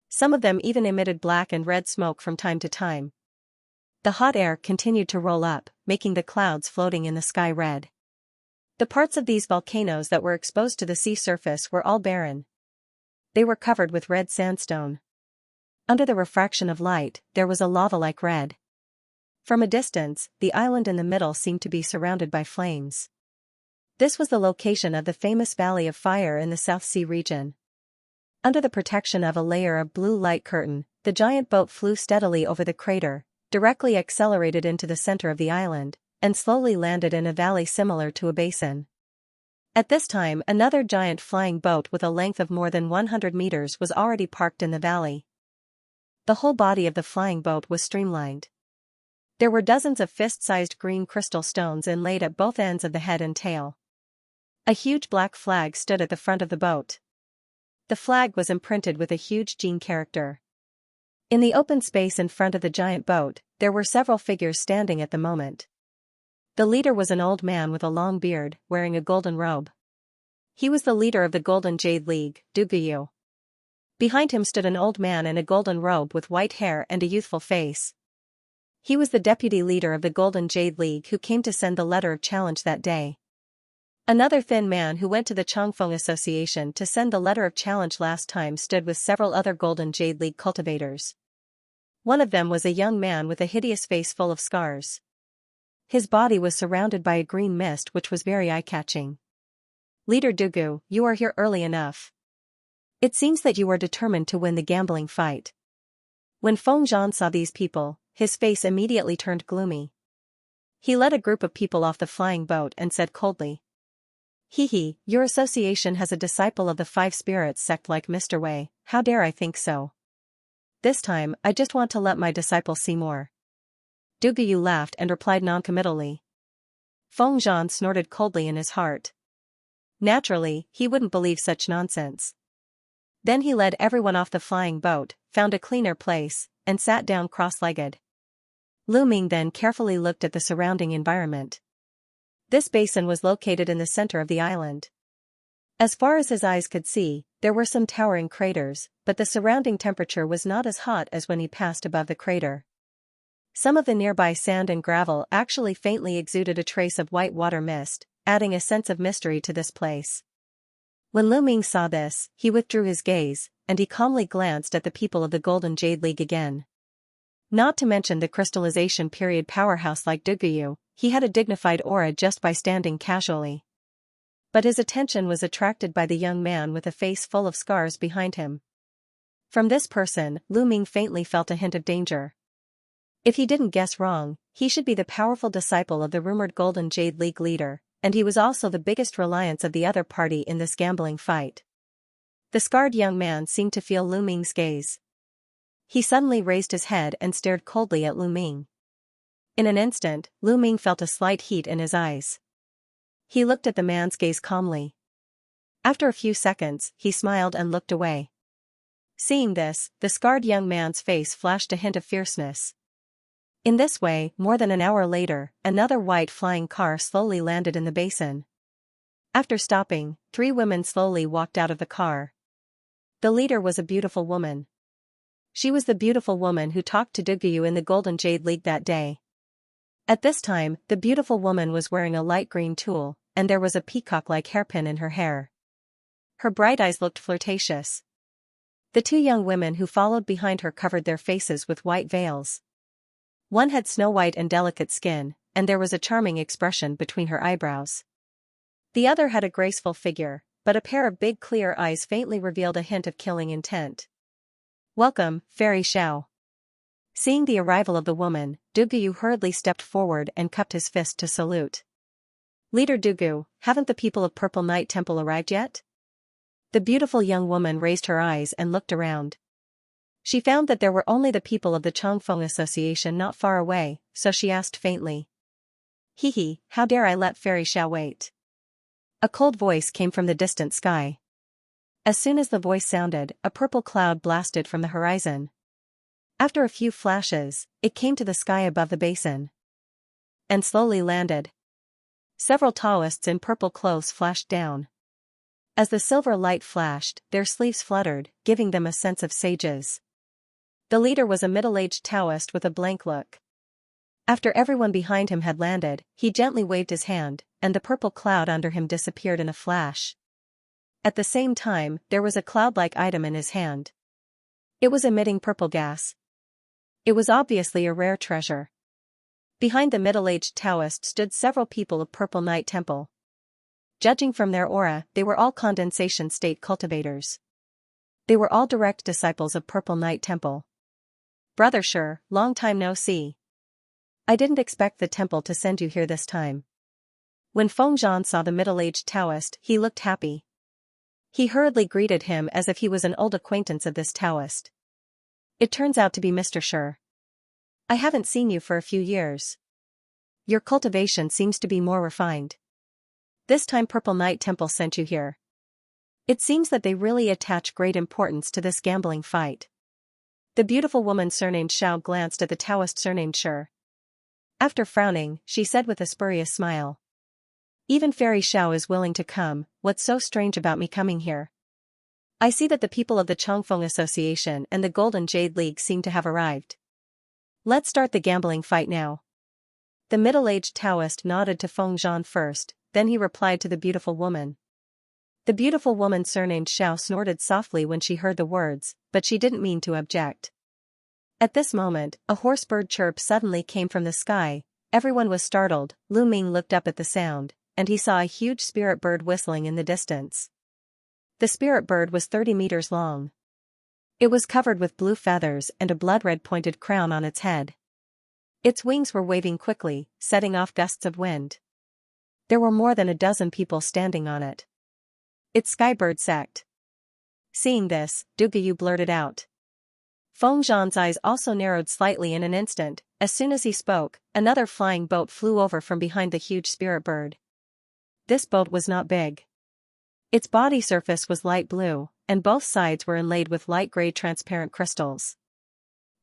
Some of them even emitted black and red smoke from time to time. The hot air continued to roll up, making the clouds floating in the sky red. The parts of these volcanoes that were exposed to the sea surface were all barren. They were covered with red sandstone. Under the refraction of light, there was a lava-like red. From a distance, the island in the middle seemed to be surrounded by flames. This was the location of the famous Valley of Fire in the South Sea region. Under the protection of a layer of blue light curtain, the giant boat flew steadily over the crater, directly accelerated into the center of the island, and slowly landed in a valley similar to a basin. At this time, another giant flying boat with a length of more than 100 meters was already parked in the valley. The whole body of the flying boat was streamlined. There were dozens of fist-sized green crystal stones inlaid at both ends of the head and tail. A huge black flag stood at the front of the boat. The flag was imprinted with a huge Jin character. In the open space in front of the giant boat, there were several figures standing at the moment. The leader was an old man with a long beard, wearing a golden robe. He was the leader of the Golden Jade League, Duguyu. Behind him stood an old man in a golden robe with white hair and a youthful face. He was the deputy leader of the Golden Jade League who came to send the letter of challenge that day. Another thin man who went to the Changfeng Association to send the letter of challenge last time stood with several other Golden Jade League cultivators. One of them was a young man with a hideous face full of scars. His body was surrounded by a green mist which was very eye-catching. Leader Dugu, you are here early enough. It seems that you are determined to win the gambling fight. When Feng Zhan saw these people, his face immediately turned gloomy. He led a group of people off the flying boat and said coldly, "Hee, your association has a disciple of the Five Spirits sect like Mr. Wei, how dare I think so? This time, I just want to let my disciple see more." Duguyu laughed and replied noncommittally. Feng Zhan snorted coldly in his heart. Naturally, he wouldn't believe such nonsense. Then he led everyone off the flying boat, found a cleaner place, and sat down cross-legged. Lu Ming then carefully looked at the surrounding environment. This basin was located in the center of the island. As far as his eyes could see, there were some towering craters, but the surrounding temperature was not as hot as when he passed above the crater. Some of the nearby sand and gravel actually faintly exuded a trace of white water mist, adding a sense of mystery to this place. When Lu Ming saw this, he withdrew his gaze, and he calmly glanced at the people of the Golden Jade League again. Not to mention the crystallization period powerhouse like Duguyu, he had a dignified aura just by standing casually. But his attention was attracted by the young man with a face full of scars behind him. From this person, Lu Ming faintly felt a hint of danger. If he didn't guess wrong, he should be the powerful disciple of the rumored Golden Jade League leader, and he was also the biggest reliance of the other party in this gambling fight. The scarred young man seemed to feel Lu Ming's gaze. He suddenly raised his head and stared coldly at Lu Ming. In an instant, Lu Ming felt a slight heat in his eyes. He looked at the man's gaze calmly. After a few seconds, he smiled and looked away. Seeing this, the scarred young man's face flashed a hint of fierceness. In this way, more than an hour later, another white flying car slowly landed in the basin. After stopping, 3 women slowly walked out of the car. The leader was a beautiful woman. She was the beautiful woman who talked to Duguyu in the Golden Jade League that day. At this time, the beautiful woman was wearing a light green tulle, and there was a peacock-like hairpin in her hair. Her bright eyes looked flirtatious. The 2 young women who followed behind her covered their faces with white veils. One had snow-white and delicate skin, and there was a charming expression between her eyebrows. The other had a graceful figure, but a pair of big clear eyes faintly revealed a hint of killing intent. "Welcome, Fairy Xiao." Seeing the arrival of the woman, Duguyu hurriedly stepped forward and cupped his fist to salute. "Leader Dugu, haven't the people of Purple Night Temple arrived yet?" The beautiful young woman raised her eyes and looked around. She found that there were only the people of the Changfeng Association not far away, so she asked faintly. "Hee, how dare I let Fairy Xiao wait?" A cold voice came from the distant sky. As soon as the voice sounded, a purple cloud blasted from the horizon. After a few flashes, it came to the sky above the basin. And slowly landed. Several Taoists in purple clothes flashed down. As the silver light flashed, their sleeves fluttered, giving them a sense of sages. The leader was a middle-aged Taoist with a blank look. After everyone behind him had landed, he gently waved his hand, and the purple cloud under him disappeared in a flash. At the same time, there was a cloud-like item in his hand. It was emitting purple gas. It was obviously a rare treasure. Behind the middle-aged Taoist stood several people of Purple Night Temple. Judging from their aura, they were all condensation state cultivators. They were all direct disciples of Purple Night Temple. "Brother Shi, long time no see. I didn't expect the temple to send you here this time." When Feng Zhan saw the middle-aged Taoist, he looked happy. He hurriedly greeted him as if he was an old acquaintance of this Taoist. "It turns out to be Mr. Shi. I haven't seen you for a few years. Your cultivation seems to be more refined. This time Purple Night Temple sent you here. It seems that they really attach great importance to this gambling fight." The beautiful woman surnamed Xiao glanced at the Taoist surnamed Shi. After frowning, she said with a spurious smile. Even Fairy Xiao is willing to come, what's so strange about me coming here? I see that the people of the Chongfeng Association and the Golden Jade League seem to have arrived. Let's start the gambling fight now. The middle-aged Taoist nodded to Feng Zhan first, then he replied to the beautiful woman. The beautiful woman surnamed Xiao snorted softly when she heard the words, but she didn't mean to object. At this moment, a hoarse bird chirp suddenly came from the sky. Everyone was startled. Lu Ming looked up at the sound, and he saw a huge spirit bird whistling in the distance. The spirit bird was 30 meters long. It was covered with blue feathers and a blood-red pointed crown on its head. Its wings were waving quickly, setting off gusts of wind. There were more than a dozen people standing on it. It's Skybird Sect. Seeing this, Du Guyu blurted out. Feng Zhan's eyes also narrowed slightly in an instant. As soon as he spoke, another flying boat flew over from behind the huge spirit bird. This boat was not big. Its body surface was light blue, and both sides were inlaid with light gray transparent crystals.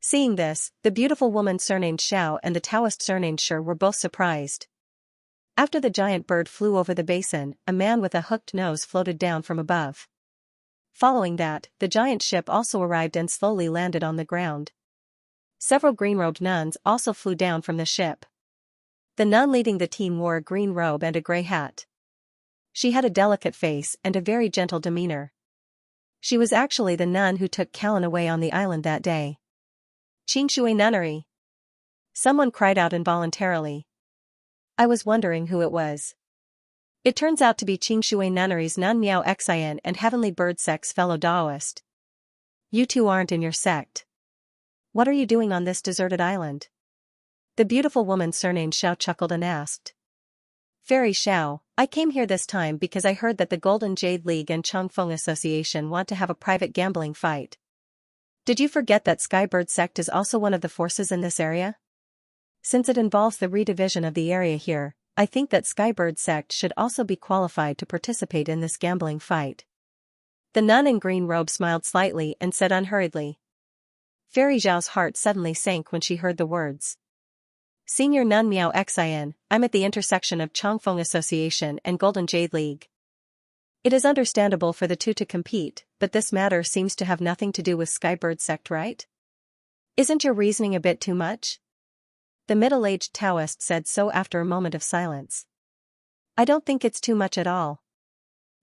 Seeing this, the beautiful woman surnamed Xiao and the Taoist surnamed Shi were both surprised. After the giant bird flew over the basin, a man with a hooked nose floated down from above. Following that, the giant ship also arrived and slowly landed on the ground. Several green-robed nuns also flew down from the ship. The nun leading the team wore a green robe and a gray hat. She had a delicate face and a very gentle demeanor. She was actually the nun who took Callan away on the island that day. Qingshui Nunnery. Someone cried out involuntarily. I was wondering who it was. It turns out to be Qingshui Nunnery's Nun Miao Xian and Heavenly Bird Sect's fellow Taoist. You two aren't in your sect. What are you doing on this deserted island? The beautiful woman surnamed Xiao chuckled and asked. Fairy Xiao, I came here this time because I heard that the Golden Jade League and Chongfeng Association want to have a private gambling fight. Did you forget that Skybird Sect is also one of the forces in this area? Since it involves the redivision of the area here, I think that Skybird Sect should also be qualified to participate in this gambling fight. The nun in green robe smiled slightly and said unhurriedly. Fairy Zhao's heart suddenly sank when she heard the words. Senior Nun Miao Xian, I'm at the intersection of Chongfeng Association and Golden Jade League. It is understandable for the two to compete, but this matter seems to have nothing to do with Skybird Sect, right? Isn't your reasoning a bit too much? The middle-aged Taoist said so after a moment of silence. I don't think it's too much at all.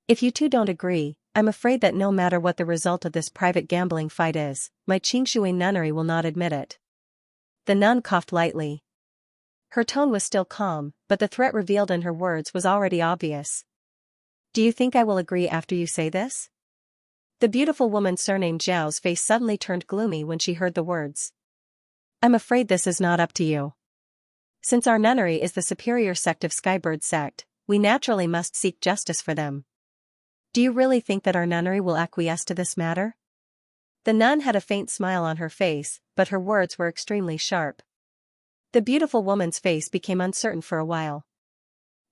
If you two don't agree, I'm afraid that no matter what the result of this private gambling fight is, my Qingshui nunnery will not admit it. The nun coughed lightly. Her tone was still calm, but the threat revealed in her words was already obvious. Do you think I will agree after you say this? The beautiful woman surnamed Zhao's face suddenly turned gloomy when she heard the words. I'm afraid this is not up to you. Since our nunnery is the superior sect of Skybird Sect, we naturally must seek justice for them. Do you really think that our nunnery will acquiesce to this matter? The nun had a faint smile on her face, but her words were extremely sharp. The beautiful woman's face became uncertain for a while.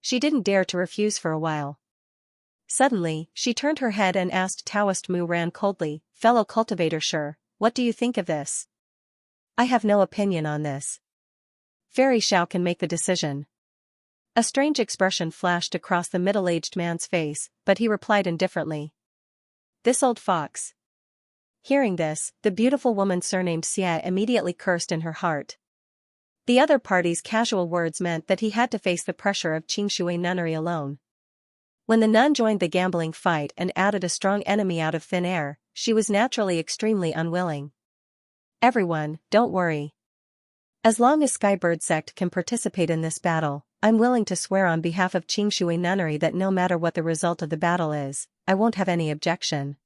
She didn't dare to refuse for a while. Suddenly, she turned her head and asked Taoist Mu Ran coldly, Fellow cultivator Shi, what do you think of this? I have no opinion on this. Fairy Xiao can make the decision. A strange expression flashed across the middle-aged man's face, but he replied indifferently. This old fox. Hearing this, the beautiful woman surnamed Xia immediately cursed in her heart. The other party's casual words meant that he had to face the pressure of Qingshui nunnery alone. When the nun joined the gambling fight and added a strong enemy out of thin air, she was naturally extremely unwilling. Everyone, don't worry. As long as Skybird Sect can participate in this battle, I'm willing to swear on behalf of Qingshui nunnery that no matter what the result of the battle is, I won't have any objection.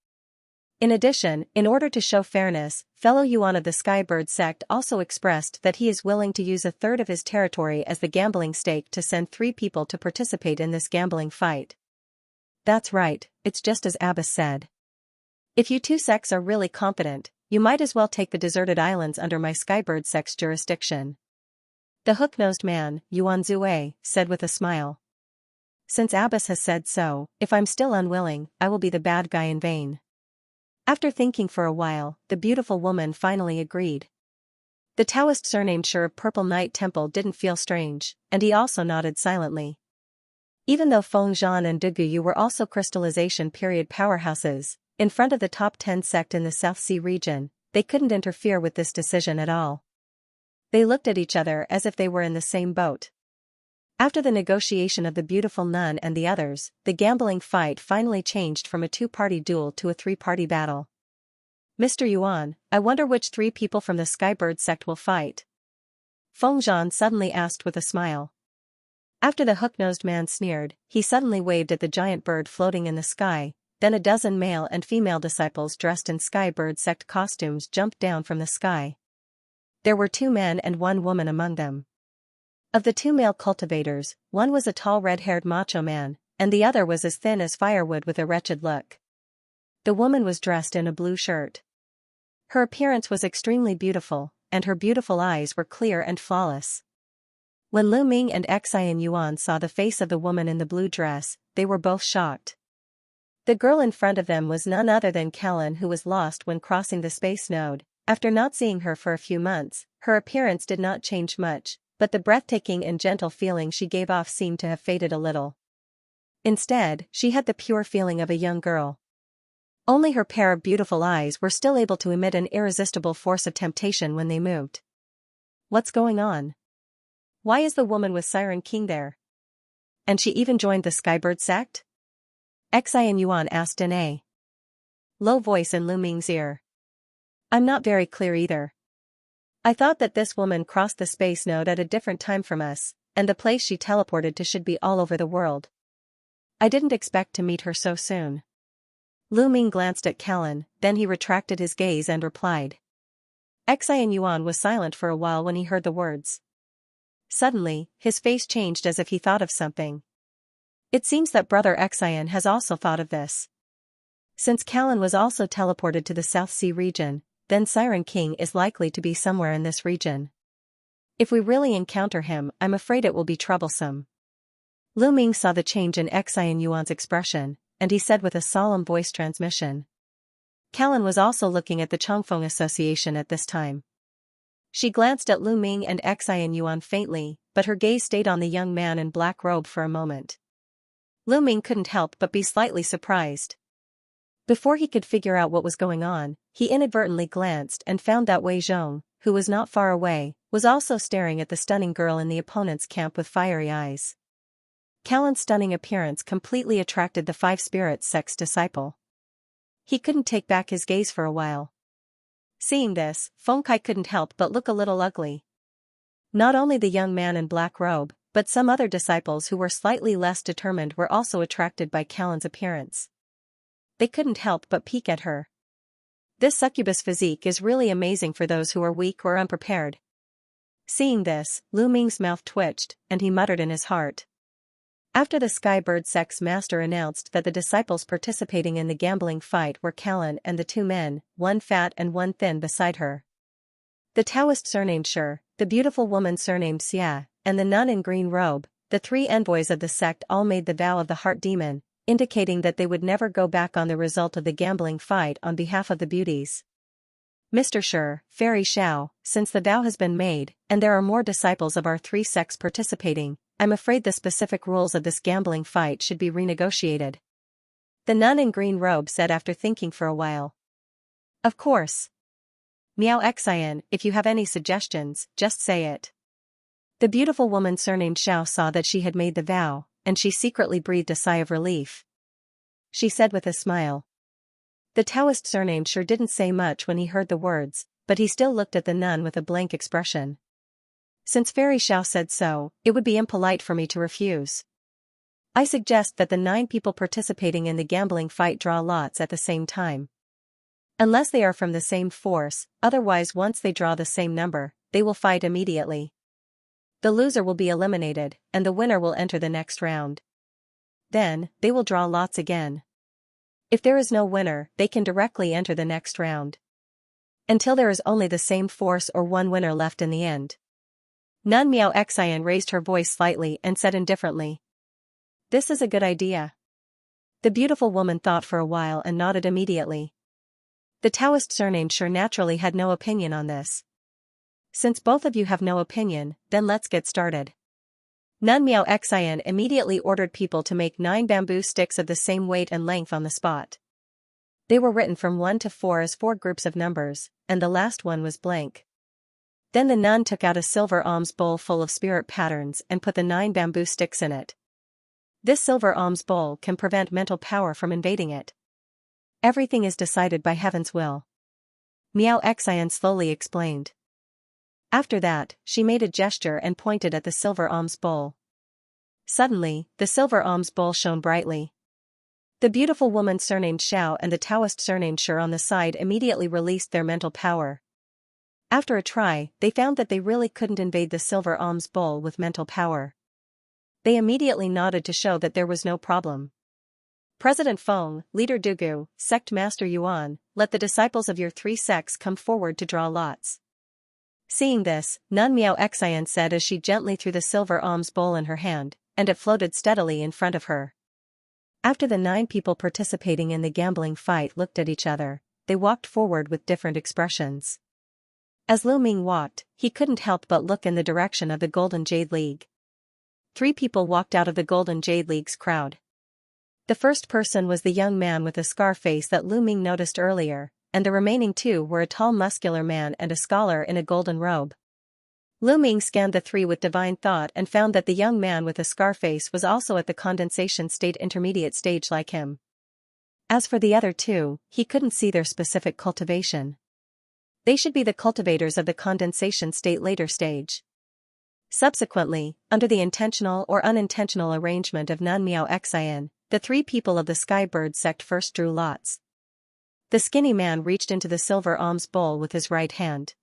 In addition, in order to show fairness, fellow Yuan of the Skybird Sect also expressed that he is willing to use a third of his territory as the gambling stake to send 3 people to participate in this gambling fight. That's right, it's just as Abbas said. If you two sects are really competent, you might as well take the deserted islands under my Skybird Sect's jurisdiction. The hook-nosed man, Yuan Zue, said with a smile. Since Abbas has said so, if I'm still unwilling, I will be the bad guy in vain. After thinking for a while, the beautiful woman finally agreed. The Taoist surnamed Shi of Purple Night Temple didn't feel strange, and he also nodded silently. Even though Fengzhan and Deguyu were also crystallization period powerhouses, in front of the top 10 sect in the South Sea region, they couldn't interfere with this decision at all. They looked at each other as if they were in the same boat. After the negotiation of the beautiful nun and the others, the gambling fight finally changed from a two-party duel to a three-party battle. Mr. Yuan, I wonder which 3 people from the Skybird sect will fight? Fengzhan suddenly asked with a smile. After the hook-nosed man sneered, he suddenly waved at the giant bird floating in the sky, then a dozen male and female disciples dressed in Skybird sect costumes jumped down from the sky. There were 2 men and 1 woman among them. Of the 2 male cultivators, one was a tall red-haired macho man, and the other was as thin as firewood with a wretched look. The woman was dressed in a blue shirt. Her appearance was extremely beautiful, and her beautiful eyes were clear and flawless. When Lu Ming and Xian Yuan saw the face of the woman in the blue dress, they were both shocked. The girl in front of them was none other than Callan, who was lost when crossing the space node. After not seeing her for a few months, her appearance did not change much, but the breathtaking and gentle feeling she gave off seemed to have faded a little. Instead, she had the pure feeling of a young girl. Only her pair of beautiful eyes were still able to emit an irresistible force of temptation when they moved. What's going on? Why is the woman with Siren King there? And she even joined the Skybird sect? Xian Yuan asked in a low voice in Lu Ming's ear. I'm not very clear either. I thought that this woman crossed the space node at a different time from us, and the place she teleported to should be all over the world. I didn't expect to meet her so soon. Lu Ming glanced at Callan, then he retracted his gaze and replied. Xian Yuan was silent for a while when he heard the words. Suddenly, his face changed as if he thought of something. It seems that Brother Xian has also thought of this. Since Callan was also teleported to the South Sea region, then Siren King is likely to be somewhere in this region. If we really encounter him, I'm afraid it will be troublesome. Lu Ming saw the change in Xian Yuan's expression, and he said with a solemn voice transmission. Callan was also looking at the Chongfeng Association at this time. She glanced at Lu Ming and Xian Yuan faintly, but her gaze stayed on the young man in black robe for a moment. Lu Ming couldn't help but be slightly surprised. Before he could figure out what was going on, he inadvertently glanced and found that Wei Zhong, who was not far away, was also staring at the stunning girl in the opponent's camp with fiery eyes. Callan's stunning appearance completely attracted the 5 Spirits sect's disciple. He couldn't take back his gaze for a while. Seeing this, Feng Kai couldn't help but look a little ugly. Not only the young man in black robe, but some other disciples who were slightly less determined were also attracted by Callan's appearance. They couldn't help but peek at her. This succubus physique is really amazing for those who are weak or unprepared. Seeing this, Lu Ming's mouth twitched, and he muttered in his heart. After the Skybird sect's master announced that the disciples participating in the gambling fight were Callan and the 2 men, one fat and one thin beside her. The Taoist surnamed Shi, the beautiful woman surnamed Xia, and the nun in green robe, the 3 envoys of the sect all made the vow of the heart demon, indicating that they would never go back on the result of the gambling fight on behalf of the beauties. Mr. Shi, Fairy Xiao, since the vow has been made, and there are more disciples of our 3 sects participating, I'm afraid the specific rules of this gambling fight should be renegotiated. The nun in green robe said after thinking for a while. Of course. Miao Xian, if you have any suggestions, just say it. The beautiful woman surnamed Xiao saw that she had made the vow, and she secretly breathed a sigh of relief. She said with a smile. The Taoist surnamed Shi didn't say much when he heard the words, but he still looked at the nun with a blank expression. Since Fairy Xiao said so, it would be impolite for me to refuse. I suggest that the 9 people participating in the gambling fight draw lots at the same time. Unless they are from the same force, otherwise once they draw the same number, they will fight immediately. The loser will be eliminated, and the winner will enter the next round. Then, they will draw lots again. If there is no winner, they can directly enter the next round. Until there is only the same force or one winner left in the end. Nun Miao Xian raised her voice slightly and said indifferently. This is a good idea. The beautiful woman thought for a while and nodded immediately. The Taoist surnamed Shi naturally had no opinion on this. Since both of you have no opinion, then let's get started. Nun Miao Xian immediately ordered people to make 9 bamboo sticks of the same weight and length on the spot. They were written from 1 to 4 as 4 groups of numbers, and the last one was blank. Then the nun took out a silver alms bowl full of spirit patterns and put the 9 bamboo sticks in it. This silver alms bowl can prevent mental power from invading it. Everything is decided by heaven's will. Miao Xian slowly explained. After that, she made a gesture and pointed at the silver alms bowl. Suddenly, the silver alms bowl shone brightly. The beautiful woman surnamed Xiao and the Taoist surnamed Shi on the side immediately released their mental power. After a try, they found that they really couldn't invade the silver alms bowl with mental power. They immediately nodded to show that there was no problem. President Feng, Leader Dugu, Sect Master Yuan, let the disciples of your 3 sects come forward to draw lots. Seeing this, Nun Miao Xian said as she gently threw the silver alms bowl in her hand, and it floated steadily in front of her. After the 9 people participating in the gambling fight looked at each other, they walked forward with different expressions. As Lu Ming walked, he couldn't help but look in the direction of the Golden Jade League. 3 people walked out of the Golden Jade League's crowd. The first person was the young man with a scar face that Lu Ming noticed earlier, and the remaining 2 were a tall muscular man and a scholar in a golden robe. Lu Ming scanned the 3 with divine thought and found that the young man with a scar face was also at the condensation state intermediate stage like him. As for the other 2, he couldn't see their specific cultivation. They should be the cultivators of the condensation state later stage. Subsequently, under the intentional or unintentional arrangement of Nun Miao Xian, the 3 people of the Skybird sect first drew lots. The skinny man reached into the silver alms bowl with his right hand.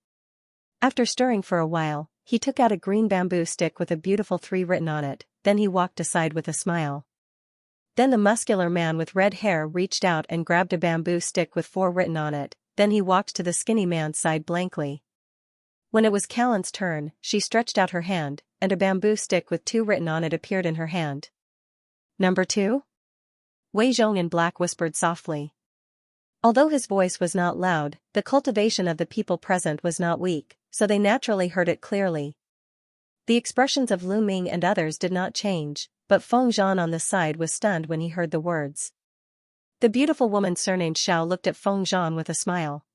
After stirring for a while, he took out a green bamboo stick with a beautiful 3 written on it, then he walked aside with a smile. Then the muscular man with red hair reached out and grabbed a bamboo stick with 4 written on it, then he walked to the skinny man's side blankly. When it was Callan's turn, she stretched out her hand, and a bamboo stick with 2 written on it appeared in her hand. Number 2? Wei Zhong in black whispered softly. Although his voice was not loud, the cultivation of the people present was not weak, so they naturally heard it clearly. The expressions of Lu Ming and others did not change, but Feng Zhan on the side was stunned when he heard the words. The beautiful woman surnamed Xiao looked at Feng Zhan with a smile.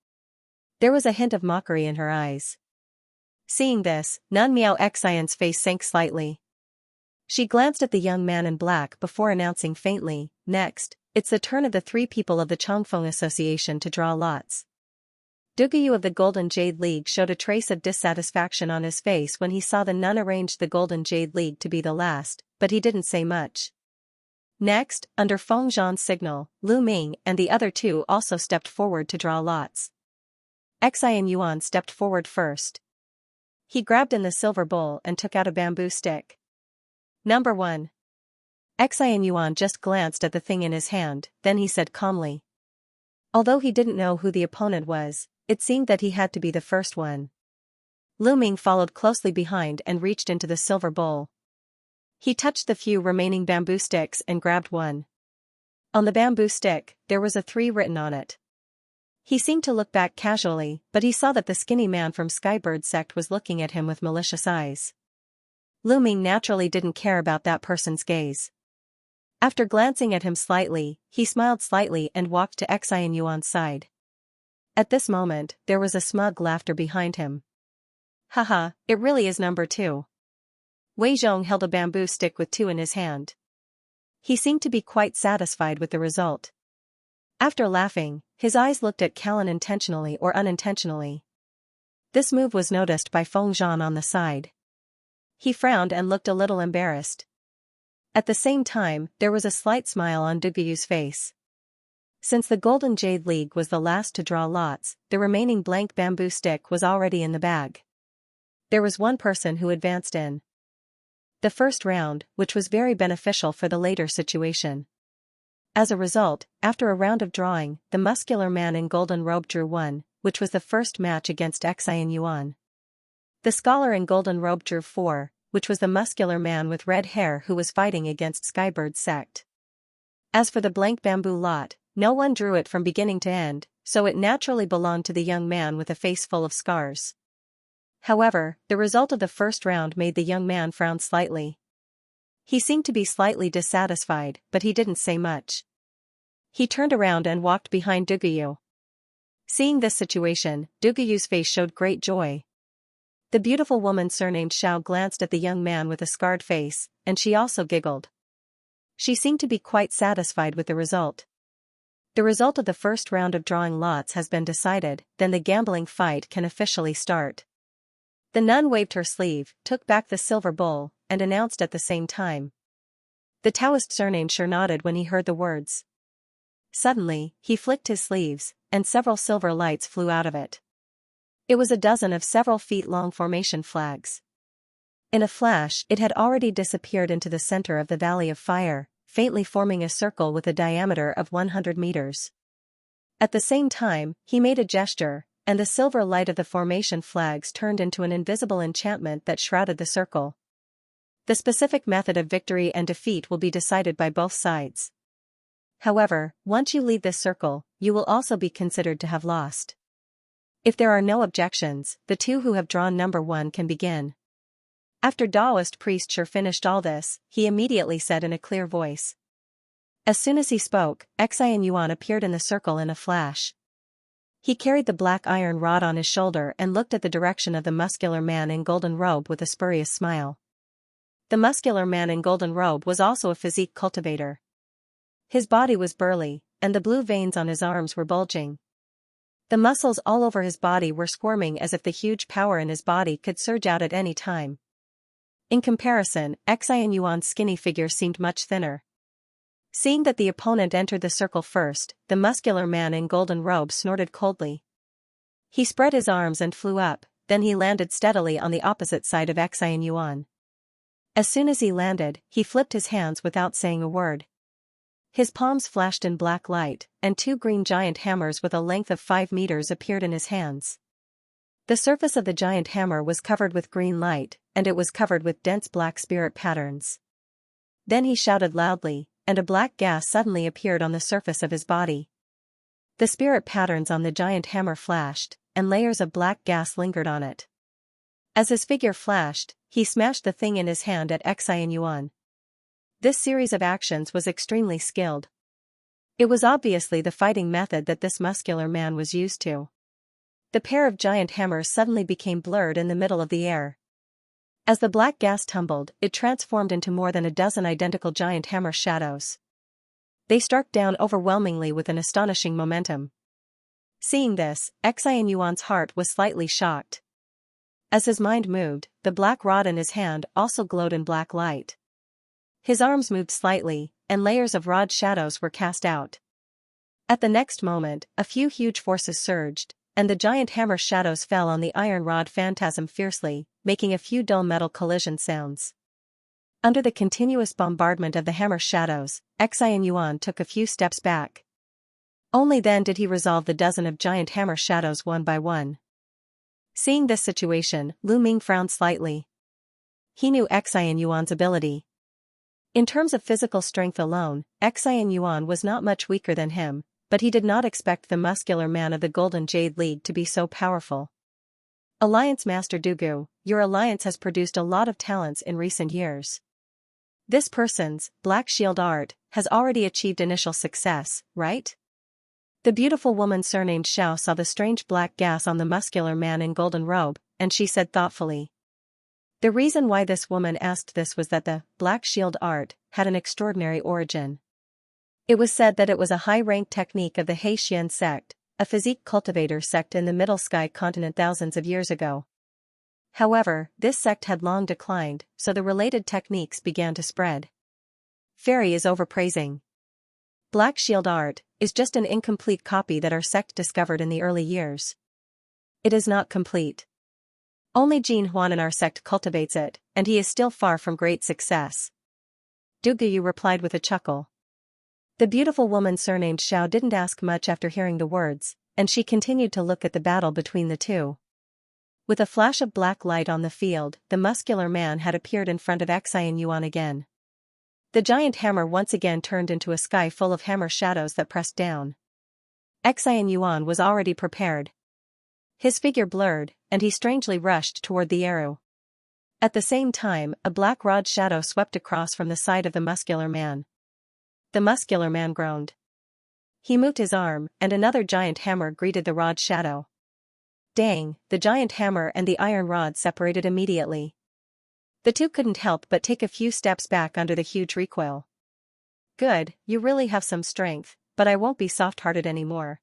There was a hint of mockery in her eyes. Seeing this, Nun Miao Xian's face sank slightly. She glanced at the young man in black before announcing faintly, "Next, it's the turn of the 3 people of the Chongfeng Association to draw lots." Duguyu of the Golden Jade League showed a trace of dissatisfaction on his face when he saw the nun arrange the Golden Jade League to be the last, but he didn't say much. Next, under Feng Zhan's signal, Lu Ming and the other 2 also stepped forward to draw lots. Xian Yuan stepped forward first. He grabbed in the silver bowl and took out a bamboo stick. Number 1. Xian Yuan just glanced at the thing in his hand, then he said calmly. Although he didn't know who the opponent was, it seemed that he had to be the first one. Lu Ming followed closely behind and reached into the silver bowl. He touched the few remaining bamboo sticks and grabbed one. On the bamboo stick, there was a 3 written on it. He seemed to look back casually, but he saw that the skinny man from Skybird sect was looking at him with malicious eyes. Lu Ming naturally didn't care about that person's gaze. After glancing at him slightly, he smiled slightly and walked to Xian Yuan's side. At this moment, there was a smug laughter behind him. Haha, it really is number 2. Wei Zhong held a bamboo stick with 2 in his hand. He seemed to be quite satisfied with the result. After laughing, his eyes looked at Callan intentionally or unintentionally. This move was noticed by Feng Zhan on the side. He frowned and looked a little embarrassed. At the same time, there was a slight smile on Duguyu's face. Since the Golden Jade League was the last to draw lots, the remaining blank bamboo stick was already in the bag. There was one person who advanced in the first round, which was very beneficial for the later situation. As a result, after a round of drawing, the muscular man in golden robe drew 1, which was the first match against Xian Yuan. The scholar in golden robe drew 4, which was the muscular man with red hair who was fighting against Skybird's sect. As for the blank bamboo lot, no one drew it from beginning to end, so it naturally belonged to the young man with a face full of scars. However, the result of the first round made the young man frown slightly. He seemed to be slightly dissatisfied, but he didn't say much. He turned around and walked behind Duguyu. Seeing this situation, Duguyu's face showed great joy. The beautiful woman surnamed Xiao glanced at the young man with a scarred face, and she also giggled. She seemed to be quite satisfied with the result. The result of the first round of drawing lots has been decided, then the gambling fight can officially start. The nun waved her sleeve, took back the silver bowl, and announced at the same time. The Taoist surnamed sure nodded when he heard the words. Suddenly, he flicked his sleeves, and several silver lights flew out of it. It was a dozen of several feet-long formation flags. In a flash, it had already disappeared into the center of the Valley of Fire, faintly forming a circle with a diameter of 100 meters. At the same time, he made a gesture, and the silver light of the formation flags turned into an invisible enchantment that shrouded the circle. The specific method of victory and defeat will be decided by both sides. However, once you leave this circle, you will also be considered to have lost. If there are no objections, the two who have drawn number 1 can begin. After Taoist priest Sure finished all this, he immediately said in a clear voice. As soon as he spoke, Xianxia appeared in the circle in a flash. He carried the black iron rod on his shoulder and looked at the direction of the muscular man in golden robe with a spurious smile. The muscular man in golden robe was also a physique cultivator. His body was burly, and the blue veins on his arms were bulging. The muscles all over his body were squirming as if the huge power in his body could surge out at any time. In comparison, Xianxuan's skinny figure seemed much thinner. Seeing that the opponent entered the circle first, the muscular man in golden robe snorted coldly. He spread his arms and flew up, then he landed steadily on the opposite side of Xianxuan. As soon as he landed, he flipped his hands without saying a word. His palms flashed in black light, and 2 green giant hammers with a length of 5 meters appeared in his hands. The surface of the giant hammer was covered with green light, and it was covered with dense black spirit patterns. Then he shouted loudly, and a black gas suddenly appeared on the surface of his body. The spirit patterns on the giant hammer flashed, and layers of black gas lingered on it. As his figure flashed, he smashed the thing in his hand at Xianxuan. This series of actions was extremely skilled. It was obviously the fighting method that this muscular man was used to. The pair of giant hammers suddenly became blurred in the middle of the air. As the black gas tumbled, it transformed into more than a dozen identical giant hammer shadows. They struck down overwhelmingly with an astonishing momentum. Seeing this, Xianxuan's heart was slightly shocked. As his mind moved, the black rod in his hand also glowed in black light. His arms moved slightly, and layers of rod shadows were cast out. At the next moment, a few huge forces surged, and the giant hammer shadows fell on the iron rod phantasm fiercely, making a few dull metal collision sounds. Under the continuous bombardment of the hammer shadows, Xianxuan took a few steps back. Only then did he resolve the dozen of giant hammer shadows one by one. Seeing this situation, Lu Ming frowned slightly. He knew Xianxuan's ability. In terms of physical strength alone, Xianxuan was not much weaker than him, but he did not expect the muscular man of the Golden Jade League to be so powerful. Alliance Master Dugu, your alliance has produced a lot of talents in recent years. This person's black shield art has already achieved initial success, right? The beautiful woman surnamed Xiao saw the strange black gas on the muscular man in golden robe, and she said thoughtfully. The reason why this woman asked this was that the black shield art had an extraordinary origin. It was said that it was a high-ranked technique of the Xian sect, a physique cultivator sect in the Middle Sky continent thousands of years ago. However, this sect had long declined, so the related techniques began to spread. Fairy is overpraising. Black shield art is just an incomplete copy that our sect discovered in the early years. It is not complete. Only Jin Huan in our sect cultivates it, and he is still far from great success. Duguyu replied with a chuckle. The beautiful woman surnamed Xiao didn't ask much after hearing the words, and she continued to look at the battle between the two. With a flash of black light on the field, the muscular man had appeared in front of Xianxuan again. The giant hammer once again turned into a sky full of hammer shadows that pressed down. Xianxuan was already prepared. His figure blurred, and he strangely rushed toward the arrow. At the same time, a black rod shadow swept across from the side of the muscular man. The muscular man groaned. He moved his arm, and another giant hammer greeted the rod shadow. Dang, the giant hammer and the iron rod separated immediately. The two couldn't help but take a few steps back under the huge recoil. Good, you really have some strength, but I won't be soft-hearted anymore.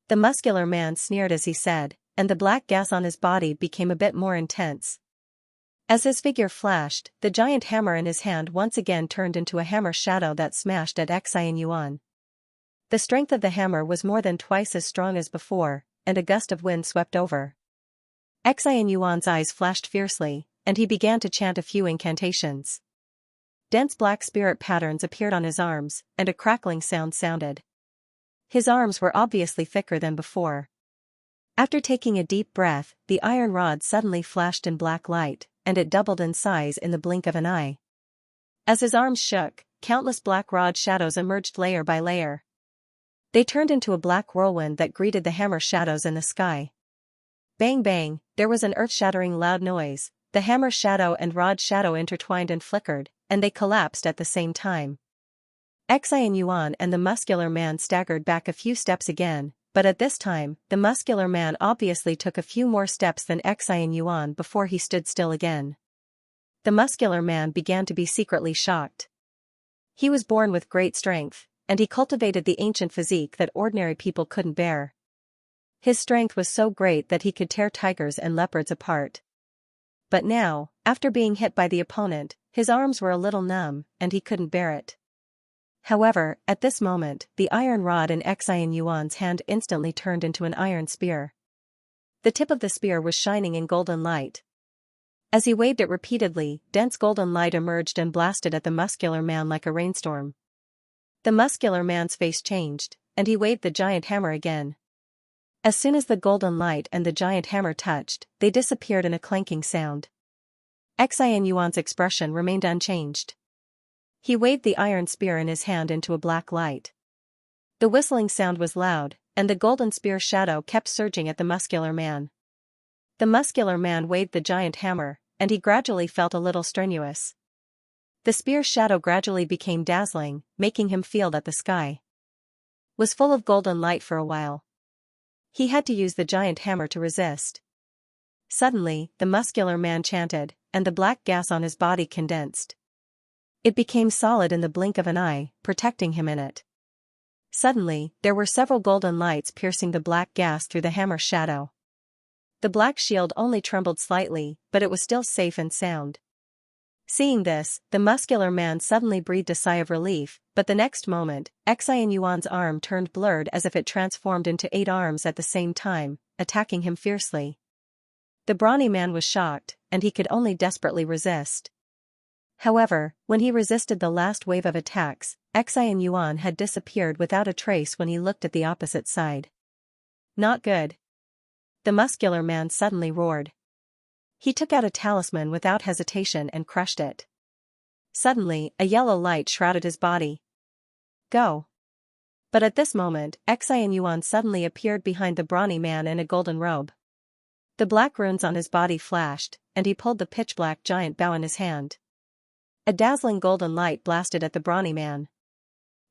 The muscular man sneered as he said, and the black gas on his body became a bit more intense. As his figure flashed, the giant hammer in his hand once again turned into a hammer shadow that smashed at Xianxia. The strength of the hammer was more than twice as strong as before, and a gust of wind swept over. Xianxia's eyes flashed fiercely, and he began to chant a few incantations. Dense black spirit patterns appeared on his arms, and a crackling sound sounded. His arms were obviously thicker than before. After taking a deep breath, the iron rod suddenly flashed in black light, and it doubled in size in the blink of an eye. As his arms shook, countless black rod shadows emerged layer by layer. They turned into a black whirlwind that greeted the hammer shadows in the sky. Bang bang, there was an earth-shattering loud noise, the hammer shadow and rod shadow intertwined and flickered, and they collapsed at the same time. Xianxia and the muscular man staggered back a few steps again, but at this time, the muscular man obviously took a few more steps than Xianxia before he stood still again. The muscular man began to be secretly shocked. He was born with great strength, and he cultivated the ancient physique that ordinary people couldn't bear. His strength was so great that he could tear tigers and leopards apart. But now, after being hit by the opponent, his arms were a little numb, and he couldn't bear it. However, at this moment, the iron rod in Xianxuan's hand instantly turned into an iron spear. The tip of the spear was shining in golden light. As he waved it repeatedly, dense golden light emerged and blasted at the muscular man like a rainstorm. The muscular man's face changed, and he waved the giant hammer again. As soon as the golden light and the giant hammer touched, they disappeared in a clanking sound. Xianxuan's expression remained unchanged. He waved the iron spear in his hand into a black light. The whistling sound was loud, and the golden spear shadow kept surging at the muscular man. The muscular man waved the giant hammer, and he gradually felt a little strenuous. The spear shadow gradually became dazzling, making him feel that the sky was full of golden light for a while. He had to use the giant hammer to resist. Suddenly, the muscular man chanted, and the black gas on his body condensed. It became solid in the blink of an eye, protecting him in it. Suddenly, there were several golden lights piercing the black gas through the hammer shadow. The black shield only trembled slightly, but it was still safe and sound. Seeing this, the muscular man suddenly breathed a sigh of relief, but the next moment, Xianxuan's arm turned blurred as if it transformed into 8 arms at the same time, attacking him fiercely. The brawny man was shocked, and he could only desperately resist. However, when he resisted the last wave of attacks, Xianxuan had disappeared without a trace when he looked at the opposite side. Not good. The muscular man suddenly roared. He took out a talisman without hesitation and crushed it. Suddenly, a yellow light shrouded his body. Go. But at this moment, Xianxuan suddenly appeared behind the brawny man in a golden robe. The black runes on his body flashed, and he pulled the pitch-black giant bow in his hand. A dazzling golden light blasted at the brawny man.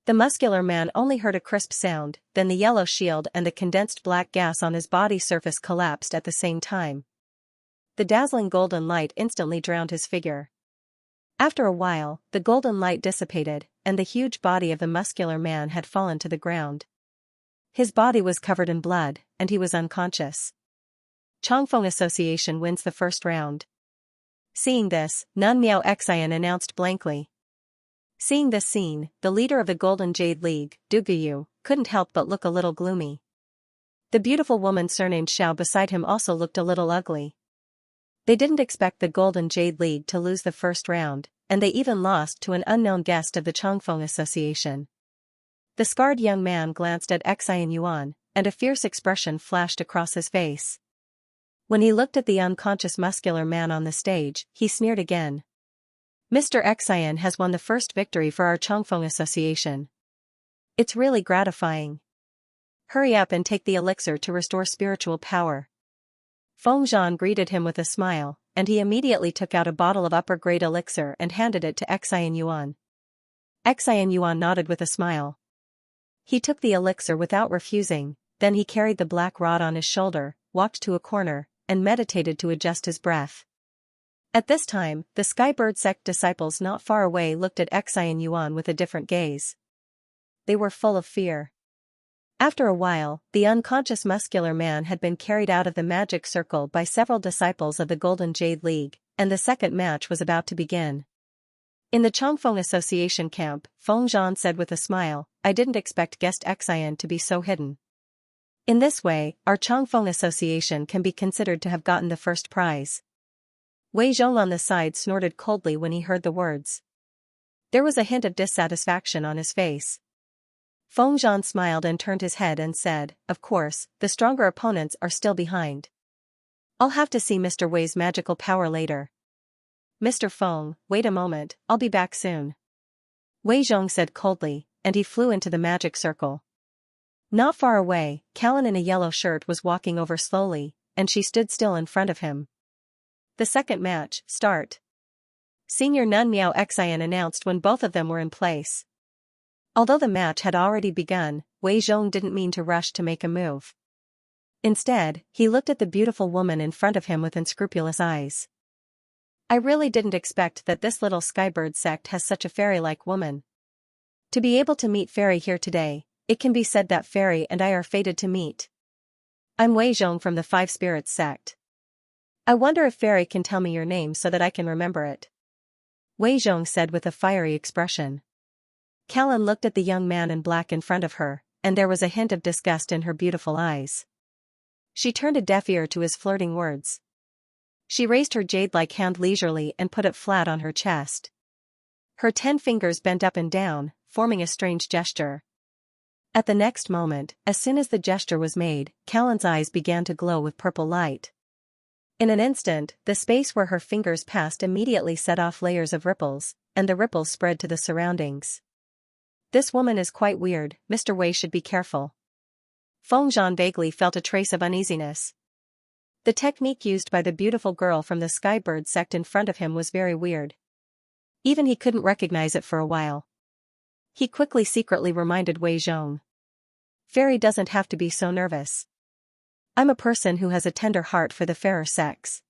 The muscular man only heard a crisp sound, then the yellow shield and the condensed black gas on his body surface collapsed at the same time. The dazzling golden light instantly drowned his figure. After a while, the golden light dissipated, and the huge body of the muscular man had fallen to the ground. His body was covered in blood, and he was unconscious. Changfeng Association wins the first round. Seeing this, Nun Miao Xian announced blankly. Seeing this scene, the leader of the Golden Jade League, Du Guyu, couldn't help but look a little gloomy. The beautiful woman surnamed Xiao beside him also looked a little ugly. They didn't expect the Golden Jade League to lose the first round, and they even lost to an unknown guest of the Changfeng Association. The scarred young man glanced at Xianxuan, and a fierce expression flashed across his face. When he looked at the unconscious muscular man on the stage, he sneered again. Mr. Xian has won the first victory for our Changfeng Association. It's really gratifying. Hurry up and take the elixir to restore spiritual power, Feng Zhan greeted him with a smile, and he immediately took out a bottle of upper-grade elixir and handed it to Xianxia. Xianxia nodded with a smile. He took the elixir without refusing, then he carried the black rod on his shoulder, walked to a corner, and meditated to adjust his breath. At this time, the Skybird sect disciples not far away looked at Xianxia with a different gaze. They were full of fear. After a while, the unconscious muscular man had been carried out of the magic circle by several disciples of the Golden Jade League, and the second match was about to begin. In the Chongfeng Association camp, Feng Zhan said with a smile, "I didn't expect guest Xian to be so hidden. In this way, our Chongfeng Association can be considered to have gotten the first prize." Wei Zhong on the side snorted coldly when he heard the words. There was a hint of dissatisfaction on his face. Feng Zhan smiled and turned his head and said, "Of course, the stronger opponents are still behind. I'll have to see Mr. Wei's magical power later. Mr. Feng, wait a moment, I'll be back soon." Wei Zhong said coldly, and he flew into the magic circle. Not far away, Callan in a yellow shirt was walking over slowly, and she stood still in front of him. "The second match, start." Senior Nun Miao Xian announced when both of them were in place. Although the match had already begun, Wei Zhong didn't mean to rush to make a move. Instead, he looked at the beautiful woman in front of him with unscrupulous eyes. "I really didn't expect that this little Skybird sect has such a fairy-like woman. To be able to meet Fairy here today, it can be said that Fairy and I are fated to meet. I'm Wei Zhong from the Five Spirits sect. I wonder if Fairy can tell me your name so that I can remember it." Wei Zhong said with a fiery expression. Callan looked at the young man in black in front of her, and there was a hint of disgust in her beautiful eyes. She turned a deaf ear to his flirting words. She raised her jade-like hand leisurely and put it flat on her chest. Her 10 fingers bent up and down, forming a strange gesture. At the next moment, as soon as the gesture was made, Callan's eyes began to glow with purple light. In an instant, the space where her fingers passed immediately set off layers of ripples, and the ripples spread to the surroundings. "This woman is quite weird, Mr. Wei should be careful." Feng Zhan vaguely felt a trace of uneasiness. The technique used by the beautiful girl from the Skybird sect in front of him was very weird. Even he couldn't recognize it for a while. He quickly secretly reminded Wei Zhong. "Fairy doesn't have to be so nervous. I'm a person who has a tender heart for the fairer sex.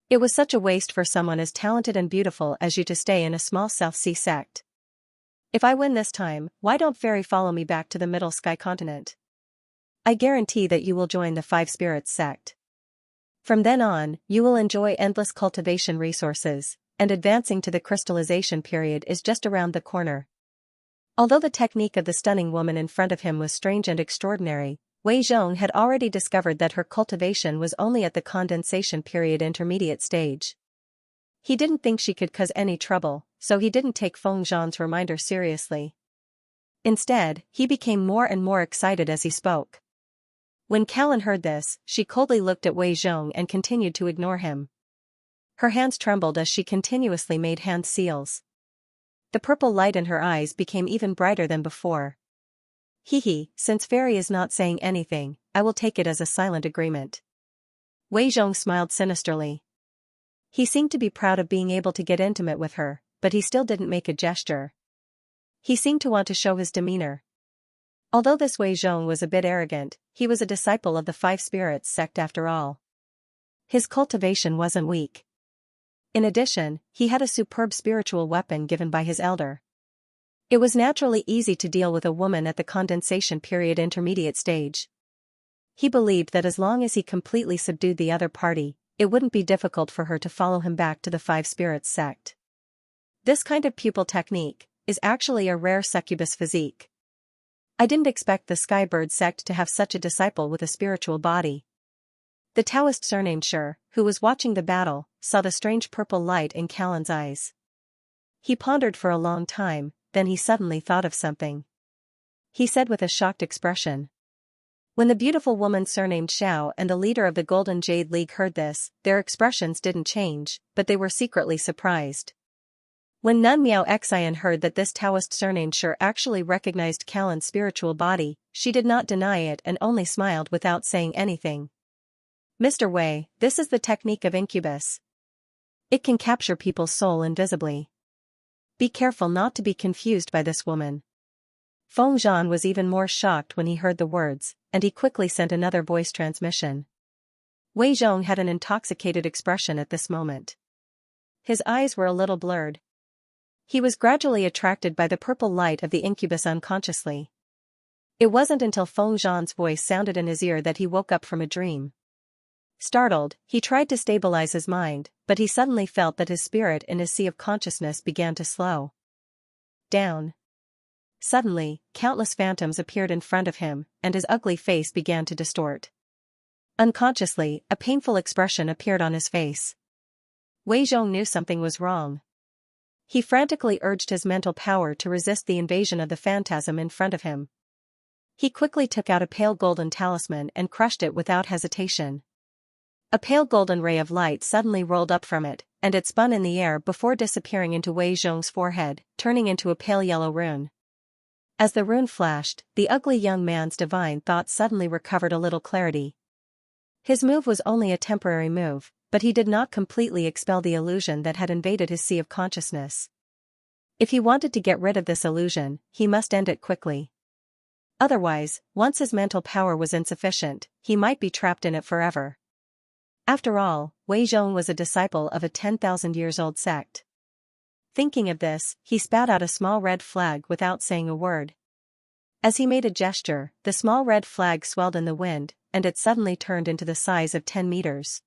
It was such a waste for someone as talented and beautiful as you to stay in a small South Sea sect. If I win this time, why don't Fairy follow me back to the Middle Sky continent? I guarantee that you will join the Five Spirits sect. From then on, you will enjoy endless cultivation resources, and advancing to the crystallization period is just around the corner." Although the technique of the stunning woman in front of him was strange and extraordinary, Wei Zhong had already discovered that her cultivation was only at the condensation period intermediate stage. He didn't think she could cause any trouble, so he didn't take Feng Zhan's reminder seriously. Instead, he became more and more excited as he spoke. When Callan heard this, she coldly looked at Wei Zhong and continued to ignore him. Her hands trembled as she continuously made hand seals. The purple light in her eyes became even brighter than before. "Hee, since Fairy is not saying anything, I will take it as a silent agreement." Wei Zhong smiled sinisterly. He seemed to be proud of being able to get intimate with her, but he still didn't make a gesture. He seemed to want to show his demeanor. Although this Wei Zhong was a bit arrogant, he was a disciple of the Five Spirits sect after all. His cultivation wasn't weak. In addition, he had a superb spiritual weapon given by his elder. It was naturally easy to deal with a woman at the condensation period intermediate stage. He believed that as long as he completely subdued the other party, it wouldn't be difficult for her to follow him back to the Five Spirits sect. This kind of pupil technique is actually a rare succubus physique. I didn't expect the Skybird sect to have such a disciple with a spiritual body. The Taoist surnamed Shi, who was watching the battle, saw the strange purple light in Callan's eyes. He pondered for a long time, then he suddenly thought of something. He said with a shocked expression. When the beautiful woman surnamed Xiao and the leader of the Golden Jade League heard this, their expressions didn't change, but they were secretly surprised. When Nun Miao Xian heard that this Taoist surnamed Shi actually recognized Callan's spiritual body, she did not deny it and only smiled without saying anything. Mr. Wei, this is the technique of incubus. It can capture people's soul invisibly. Be careful not to be confused by this woman. Feng Zhan was even more shocked when he heard the words, and he quickly sent another voice transmission. Wei Zhong had an intoxicated expression at this moment. His eyes were a little blurred. He was gradually attracted by the purple light of the incubus unconsciously. It wasn't until Feng Zhan's voice sounded in his ear that he woke up from a dream. Startled, he tried to stabilize his mind, but he suddenly felt that his spirit in his sea of consciousness began to slow down. Suddenly, countless phantoms appeared in front of him, and his ugly face began to distort. Unconsciously, a painful expression appeared on his face. Wei Zhong knew something was wrong. He frantically urged his mental power to resist the invasion of the phantasm in front of him. He quickly took out a pale golden talisman and crushed it without hesitation. A pale golden ray of light suddenly rolled up from it, and it spun in the air before disappearing into Wei Zhong's forehead, turning into a pale yellow rune. As the rune flashed, the ugly young man's divine thoughts suddenly recovered a little clarity. His move was only a temporary move, but he did not completely expel the illusion that had invaded his sea of consciousness. If he wanted to get rid of this illusion, he must end it quickly. Otherwise, once his mental power was insufficient, he might be trapped in it forever. After all, Wei Zhong was a disciple of a 10,000-years-old sect. Thinking of this, he spat out a small red flag without saying a word. As he made a gesture, the small red flag swelled in the wind, and it suddenly turned into the size of 10 meters.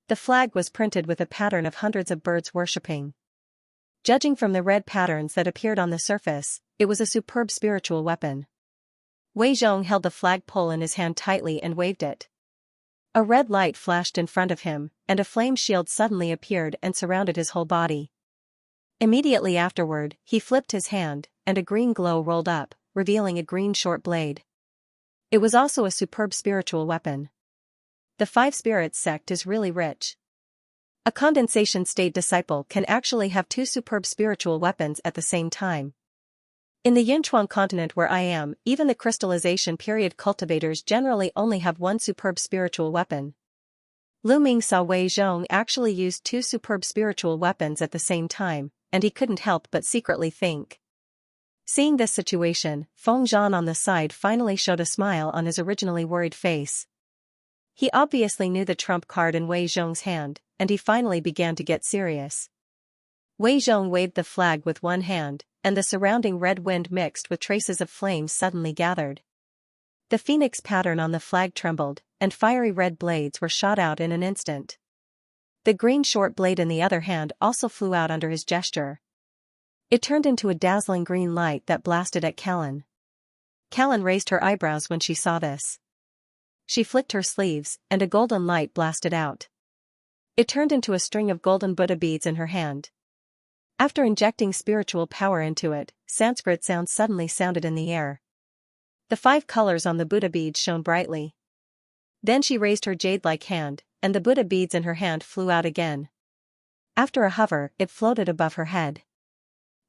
The flag was printed with a pattern of hundreds of birds worshipping. Judging from the red patterns that appeared on the surface, it was a superb spiritual weapon. Wei Zhong held the flagpole in his hand tightly and waved it. A red light flashed in front of him, and a flame shield suddenly appeared and surrounded his whole body. Immediately afterward, he flipped his hand, and a green glow rolled up, revealing a green short blade. It was also a superb spiritual weapon. The Five Spirits sect is really rich. A condensation state disciple can actually have two superb spiritual weapons at the same time. In the Yinchuan continent where I am, even the crystallization period cultivators generally only have one superb spiritual weapon. Lu Ming saw Wei Zhong actually used two superb spiritual weapons at the same time, and he couldn't help but secretly think. Seeing this situation, Feng Zhan on the side finally showed a smile on his originally worried face. He obviously knew the trump card in Wei Zhong's hand, and he finally began to get serious. Wei Zhong waved the flag with one hand, and the surrounding red wind mixed with traces of flames suddenly gathered. The phoenix pattern on the flag trembled, and fiery red blades were shot out in an instant. The green short blade in the other hand also flew out under his gesture. It turned into a dazzling green light that blasted at Callan. Callan raised her eyebrows when she saw this. She flicked her sleeves, and a golden light blasted out. It turned into a string of golden Buddha beads in her hand. After injecting spiritual power into it, Sanskrit sounds suddenly sounded in the air. The 5 colors on the Buddha beads shone brightly. Then she raised her jade-like hand, and the Buddha beads in her hand flew out again. After a hover, it floated above her head.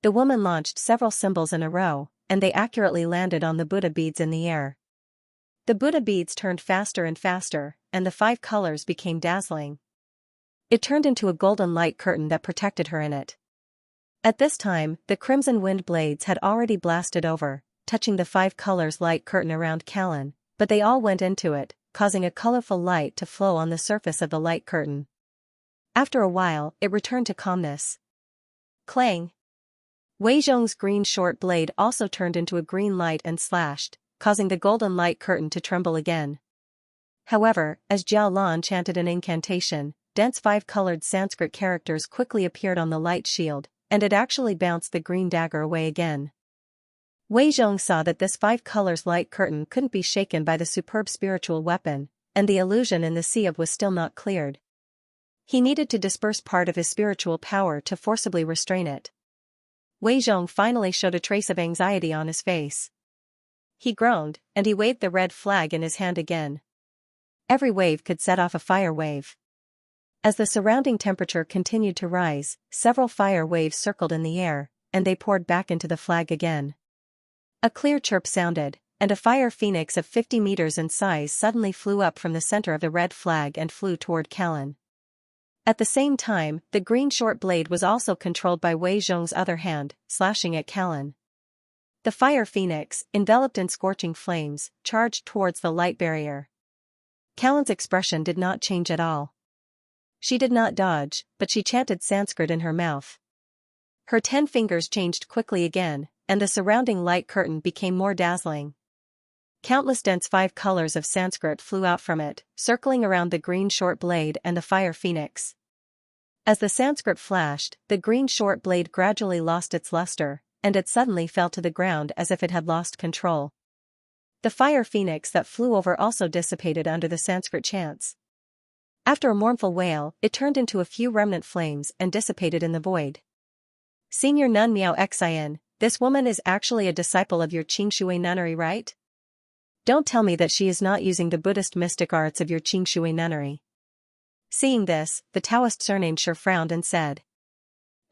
The woman launched several symbols in a row, and they accurately landed on the Buddha beads in the air. The Buddha beads turned faster and faster, and the 5 colors became dazzling. It turned into a golden light curtain that protected her in it. At this time, the crimson wind blades had already blasted over, touching the 5 colors light curtain around Callan, but they all went into it, causing a colorful light to flow on the surface of the light curtain. After a while, it returned to calmness. Clang! Wei Zhong's green short blade also turned into a green light and slashed, causing the golden light curtain to tremble again. However, as Jiao Lan chanted an incantation, dense 5-colored Sanskrit characters quickly appeared on the light shield, and it actually bounced the green dagger away again. Wei Zhong saw that this 5 colors light curtain couldn't be shaken by the superb spiritual weapon, and the illusion in the sea of was still not cleared. He needed to disperse part of his spiritual power to forcibly restrain it. Wei Zhong finally showed a trace of anxiety on his face. He groaned, and he waved the red flag in his hand again. Every wave could set off a fire wave. As the surrounding temperature continued to rise, several fire waves circled in the air, and they poured back into the flag again. A clear chirp sounded, and a fire phoenix of 50 meters in size suddenly flew up from the center of the red flag and flew toward Callan. At the same time, the green short blade was also controlled by Wei Zhong's other hand, slashing at Callan. The fire phoenix, enveloped in scorching flames, charged towards the light barrier. Callan's expression did not change at all. She did not dodge, but she chanted Sanskrit in her mouth. Her 10 fingers changed quickly again, and the surrounding light curtain became more dazzling. Countless dense 5 colors of Sanskrit flew out from it, circling around the green short blade and the fire phoenix. As the Sanskrit flashed, the green short blade gradually lost its luster, and it suddenly fell to the ground as if it had lost control. The fire phoenix that flew over also dissipated under the Sanskrit chants. After a mournful wail, it turned into a few remnant flames and dissipated in the void. Senior Nun Miao Xian, this woman is actually a disciple of your Xianxia nunnery, right? Don't tell me that she is not using the Buddhist mystic arts of your Xianxia nunnery. Seeing this, the Taoist surnamed Shi frowned and said.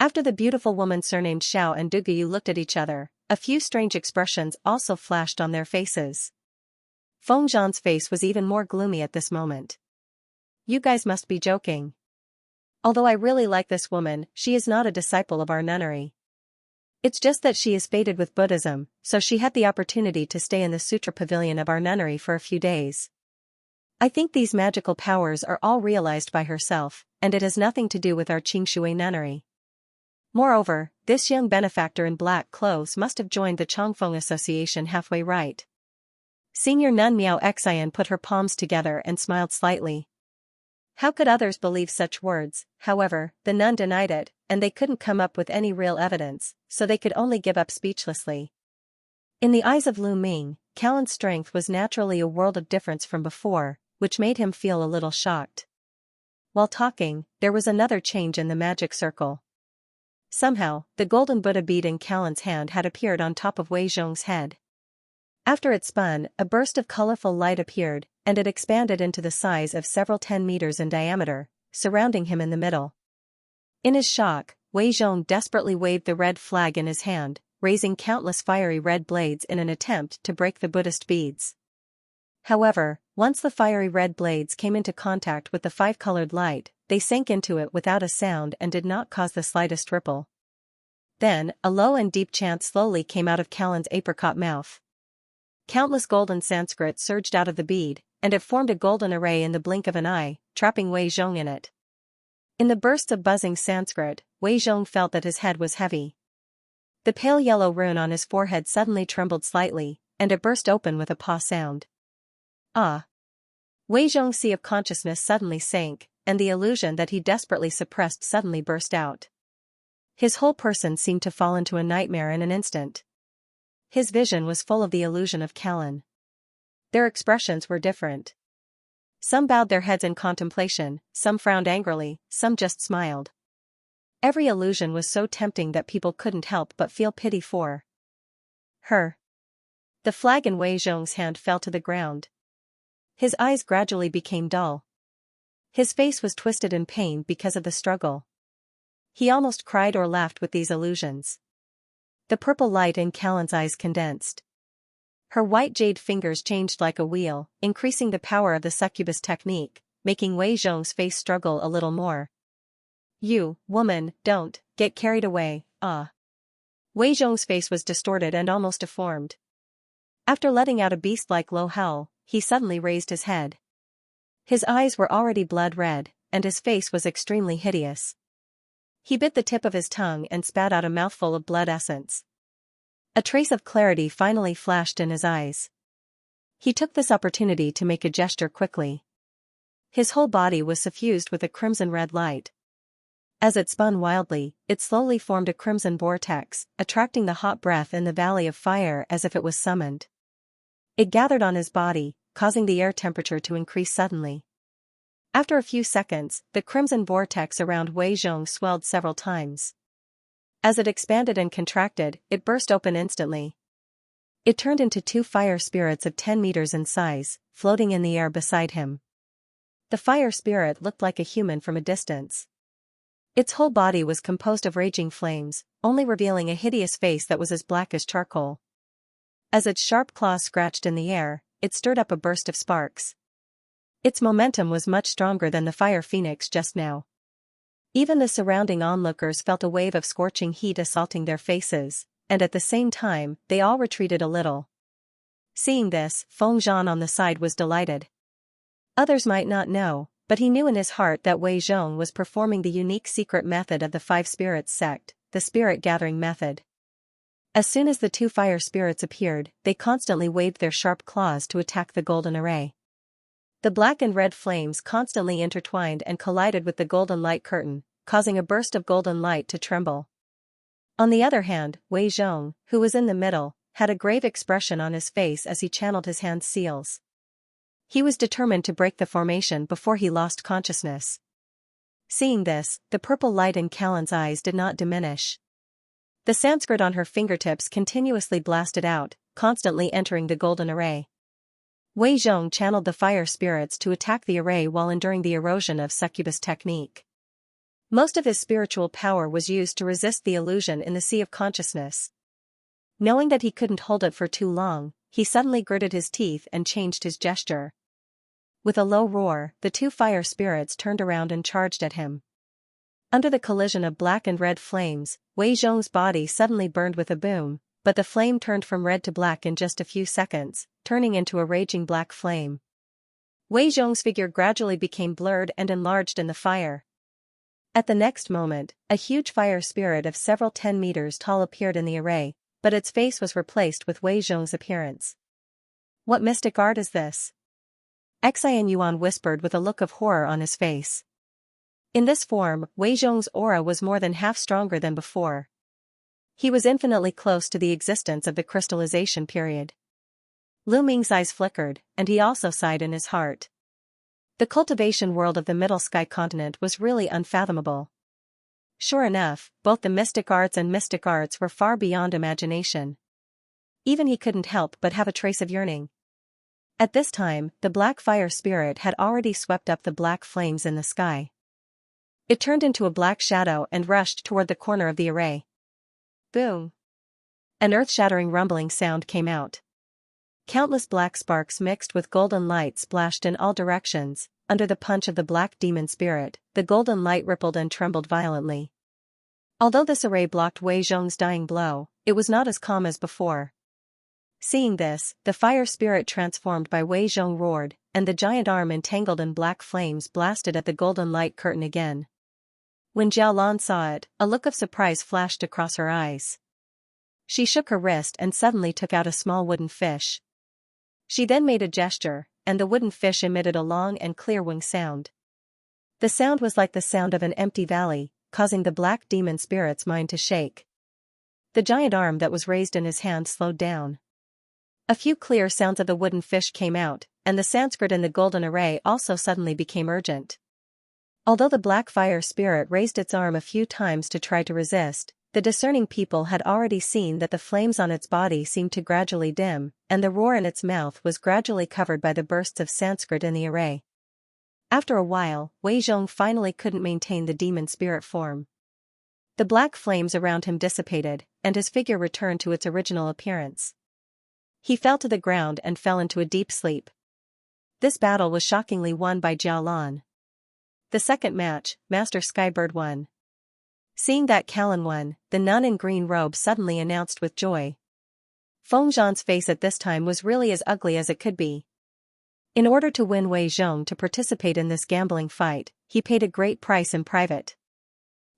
After the beautiful woman surnamed Xiao and Duguyu looked at each other, a few strange expressions also flashed on their faces. Feng Zhan's face was even more gloomy at this moment. You guys must be joking. Although I really like this woman, she is not a disciple of our nunnery. It's just that she is fated with Buddhism, so she had the opportunity to stay in the sutra pavilion of our nunnery for a few days. I think these magical powers are all realized by herself, and it has nothing to do with our Xianxia nunnery. Moreover, this young benefactor in black clothes must have joined the Chongfeng Association halfway right. Senior Nun Miao Xian put her palms together and smiled slightly. How could others believe such words? However, the nun denied it, and they couldn't come up with any real evidence, so they could only give up speechlessly. In the eyes of Lu Ming, Callan's strength was naturally a world of difference from before, which made him feel a little shocked. While talking, there was another change in the magic circle. Somehow, the golden Buddha bead in Callan's hand had appeared on top of Wei Zhong's head. After it spun, a burst of colorful light appeared, and it expanded into the size of several 10 meters in diameter, surrounding him in the middle. In his shock, Wei Zhong desperately waved the red flag in his hand, raising countless fiery red blades in an attempt to break the Buddhist beads. However, once the fiery red blades came into contact with the 5-colored light, they sank into it without a sound and did not cause the slightest ripple. Then, a low and deep chant slowly came out of Callan's apricot mouth. Countless golden Sanskrit surged out of the bead, and it formed a golden array in the blink of an eye, trapping Wei Zhong in it. In the bursts of buzzing Sanskrit, Wei Zhong felt that his head was heavy. The pale yellow rune on his forehead suddenly trembled slightly, and it burst open with a paw sound. Ah! Wei Zhong's sea of consciousness suddenly sank, and the illusion that he desperately suppressed suddenly burst out. His whole person seemed to fall into a nightmare in an instant. His vision was full of the illusion of Callan. Their expressions were different. Some bowed their heads in contemplation, some frowned angrily, some just smiled. Every illusion was so tempting that people couldn't help but feel pity for her. The flag in Wei Zhong's hand fell to the ground. His eyes gradually became dull. His face was twisted in pain because of the struggle. He almost cried or laughed with these illusions. The purple light in Callan's eyes condensed. Her white jade fingers changed like a wheel, increasing the power of the succubus technique, making Wei Zhong's face struggle a little more. You, woman, don't get carried away, ah. Wei Zhong's face was distorted and almost deformed. After letting out a beast-like low howl, he suddenly raised his head. His eyes were already blood red, and his face was extremely hideous. He bit the tip of his tongue and spat out a mouthful of blood essence. A trace of clarity finally flashed in his eyes. He took this opportunity to make a gesture quickly. His whole body was suffused with a crimson-red light. As it spun wildly, it slowly formed a crimson vortex, attracting the hot breath in the valley of fire as if it was summoned. It gathered on his body, causing the air temperature to increase suddenly. After a few seconds, the crimson vortex around Wei Zhong swelled several times. As it expanded and contracted, it burst open instantly. It turned into 2 fire spirits of 10 meters in size, floating in the air beside him. The fire spirit looked like a human from a distance. Its whole body was composed of raging flames, only revealing a hideous face that was as black as charcoal. As its sharp claws scratched in the air, it stirred up a burst of sparks. Its momentum was much stronger than the fire phoenix just now. Even the surrounding onlookers felt a wave of scorching heat assaulting their faces, and at the same time, they all retreated a little. Seeing this, Feng Zhan on the side was delighted. Others might not know, but he knew in his heart that Wei Zhong was performing the unique secret method of the Five Spirits sect, the spirit gathering method. As soon as the two fire spirits appeared, they constantly waved their sharp claws to attack the golden array. The black and red flames constantly intertwined and collided with the golden light curtain, causing a burst of golden light to tremble. On the other hand, Wei Zhong, who was in the middle, had a grave expression on his face as he channeled his hand's seals. He was determined to break the formation before he lost consciousness. Seeing this, the purple light in Callan's eyes did not diminish. The Sanskrit on her fingertips continuously blasted out, constantly entering the golden array. Wei Zhong channeled the fire spirits to attack the array while enduring the erosion of succubus technique. Most of his spiritual power was used to resist the illusion in the sea of consciousness. Knowing that he couldn't hold it for too long, he suddenly gritted his teeth and changed his gesture. With a low roar, the two fire spirits turned around and charged at him. Under the collision of black and red flames, Wei Zhong's body suddenly burned with a boom, but the flame turned from red to black in just a few seconds, turning into a raging black flame. Wei Zhong's figure gradually became blurred and enlarged in the fire. At the next moment, a huge fire spirit of several 10 meters tall appeared in the array, but its face was replaced with Wei Zhong's appearance. "What mystic art is this?" Xian Yuan whispered with a look of horror on his face. In this form, Wei Zhong's aura was more than half stronger than before. He was infinitely close to the existence of the crystallization period. Lu Ming's eyes flickered, and he also sighed in his heart. The cultivation world of the Middle Sky continent was really unfathomable. Sure enough, both the mystic arts and mystic arts were far beyond imagination. Even he couldn't help but have a trace of yearning. At this time, the black fire spirit had already swept up the black flames in the sky. It turned into a black shadow and rushed toward the corner of the array. Boom! An earth-shattering rumbling sound came out. Countless black sparks mixed with golden light splashed in all directions. Under the punch of the black demon spirit, the golden light rippled and trembled violently. Although this array blocked Wei Zhong's dying blow, it was not as calm as before. Seeing this, the fire spirit transformed by Wei Zhong roared, and the giant arm entangled in black flames blasted at the golden light curtain again. When Jiaolan saw it, a look of surprise flashed across her eyes. She shook her wrist and suddenly took out a small wooden fish. She then made a gesture, and the wooden fish emitted a long and clear wing sound. The sound was like the sound of an empty valley, causing the black demon spirit's mind to shake. The giant arm that was raised in his hand slowed down. A few clear sounds of the wooden fish came out, and the Sanskrit in the golden array also suddenly became urgent. Although the black fire spirit raised its arm a few times to try to resist, the discerning people had already seen that the flames on its body seemed to gradually dim, and the roar in its mouth was gradually covered by the bursts of Sanskrit in the array. After a while, Wei Zhong finally couldn't maintain the demon spirit form. The black flames around him dissipated, and his figure returned to its original appearance. He fell to the ground and fell into a deep sleep. This battle was shockingly won by Jiaolan. The second match, Master Skybird won. Seeing that Callan won, the nun in green robe suddenly announced with joy. Feng Zhan's face at this time was really as ugly as it could be. In order to win Wei Zhong to participate in this gambling fight, he paid a great price in private.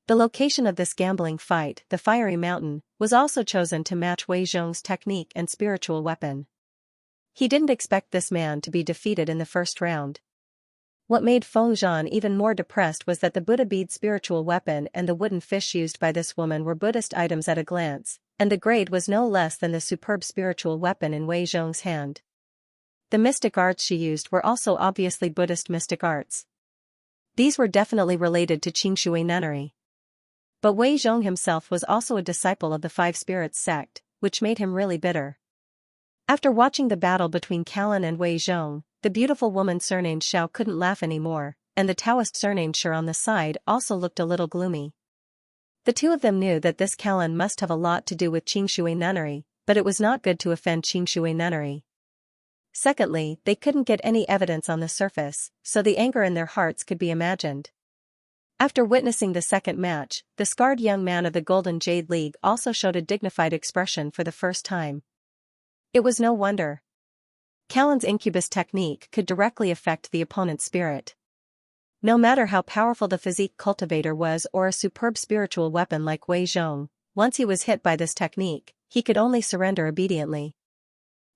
The location of this gambling fight, the Fiery Mountain, was also chosen to match Wei Zhong's technique and spiritual weapon. He didn't expect this man to be defeated in the first round. What made Feng Zhan even more depressed was that the Buddha bead spiritual weapon and the wooden fish used by this woman were Buddhist items at a glance, and the grade was no less than the superb spiritual weapon in Wei Zhong's hand. The mystic arts she used were also obviously Buddhist mystic arts. These were definitely related to Xianxia nunnery. But Wei Zhong himself was also a disciple of the Five Spirits sect, which made him really bitter. After watching the battle between Callan and Wei Zhong, the beautiful woman surnamed Xiao couldn't laugh anymore, and the Taoist surnamed Shi on the side also looked a little gloomy. The two of them knew that this Callan must have a lot to do with Xianxia nunnery, but it was not good to offend Xianxia nunnery. Secondly, they couldn't get any evidence on the surface, so the anger in their hearts could be imagined. After witnessing the second match, the scarred young man of the Golden Jade League also showed a dignified expression for the first time. It was no wonder. Callan's incubus technique could directly affect the opponent's spirit. No matter how powerful the physique cultivator was or a superb spiritual weapon like Wei Zhong, once he was hit by this technique, he could only surrender obediently.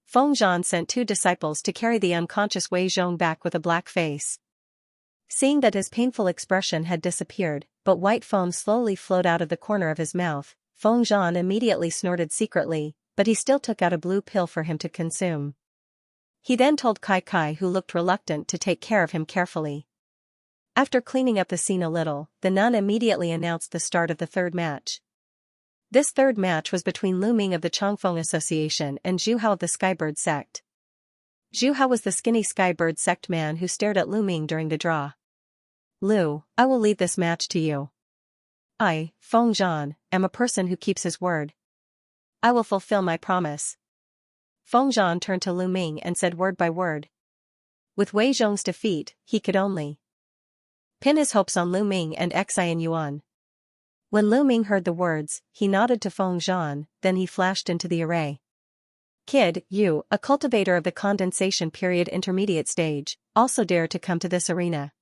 Feng Zhan sent 2 disciples to carry the unconscious Wei Zhong back with a black face. Seeing that his painful expression had disappeared, but white foam slowly flowed out of the corner of his mouth, Feng Zhan immediately snorted secretly, but he still took out a blue pill for him to consume. He then told Kai Kai, who looked reluctant, to take care of him carefully. After cleaning up the scene a little, the nun immediately announced the start of the third match. This third match was between Lu Ming of the Changfeng Association and Zhu Hao of the Skybird sect. Zhu Hao was the skinny Skybird sect man who stared at Lu Ming during the draw. "Lu, I will leave this match to you. I, Feng Zhan, am a person who keeps his word. I will fulfill my promise." Feng Zhan turned to Lu Ming and said word by word. With Wei Zhong's defeat, he could only pin his hopes on Lu Ming and Xian Yuan. When Lu Ming heard the words, he nodded to Feng Zhan, then he flashed into the array. "Kid, you, a cultivator of the condensation period intermediate stage, also dare to come to this arena.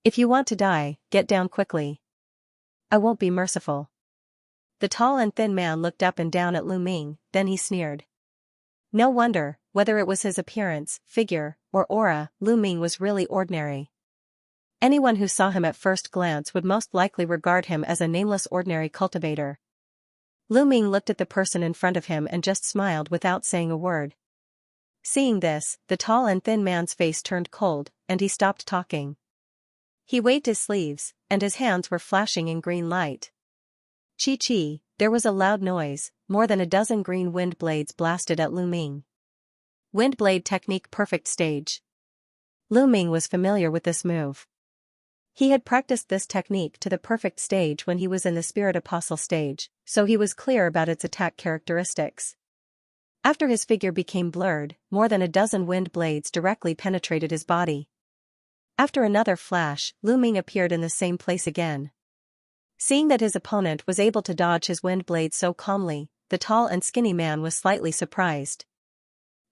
If you want to die, get down quickly. I won't be merciful." The tall and thin man looked up and down at Lu Ming, then he sneered. No wonder, whether it was his appearance, figure, or aura, Lu Ming was really ordinary. Anyone who saw him at first glance would most likely regard him as a nameless ordinary cultivator. Lu Ming looked at the person in front of him and just smiled without saying a word. Seeing this, the tall and thin man's face turned cold, and he stopped talking. He waved his sleeves, and his hands were flashing in green light. Chi-chi, there was a loud noise, more than a dozen green wind blades blasted at Lu Ming. Wind blade technique perfect stage. Lu Ming was familiar with this move. He had practiced this technique to the perfect stage when he was in the Spirit Apostle stage, so he was clear about its attack characteristics. After his figure became blurred, more than a dozen wind blades directly penetrated his body. After another flash, Lu Ming appeared in the same place again. Seeing that his opponent was able to dodge his wind blades so calmly, the tall and skinny man was slightly surprised.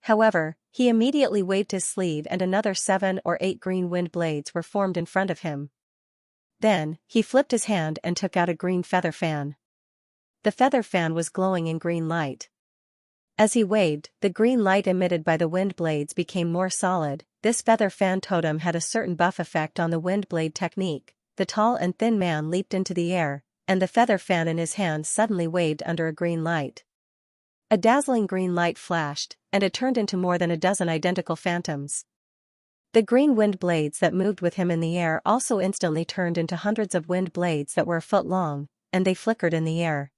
However, he immediately waved his sleeve and another 7 or 8 green wind blades were formed in front of him. Then, he flipped his hand and took out a green feather fan. The feather fan was glowing in green light. As he waved, the green light emitted by the wind blades became more solid. This feather fan totem had a certain buff effect on the wind blade technique. The tall and thin man leaped into the air, and the feather fan in his hand suddenly waved under a green light. A dazzling green light flashed, and it turned into more than a dozen identical phantoms. The green wind blades that moved with him in the air also instantly turned into hundreds of wind blades that were a foot long, and they flickered in the air.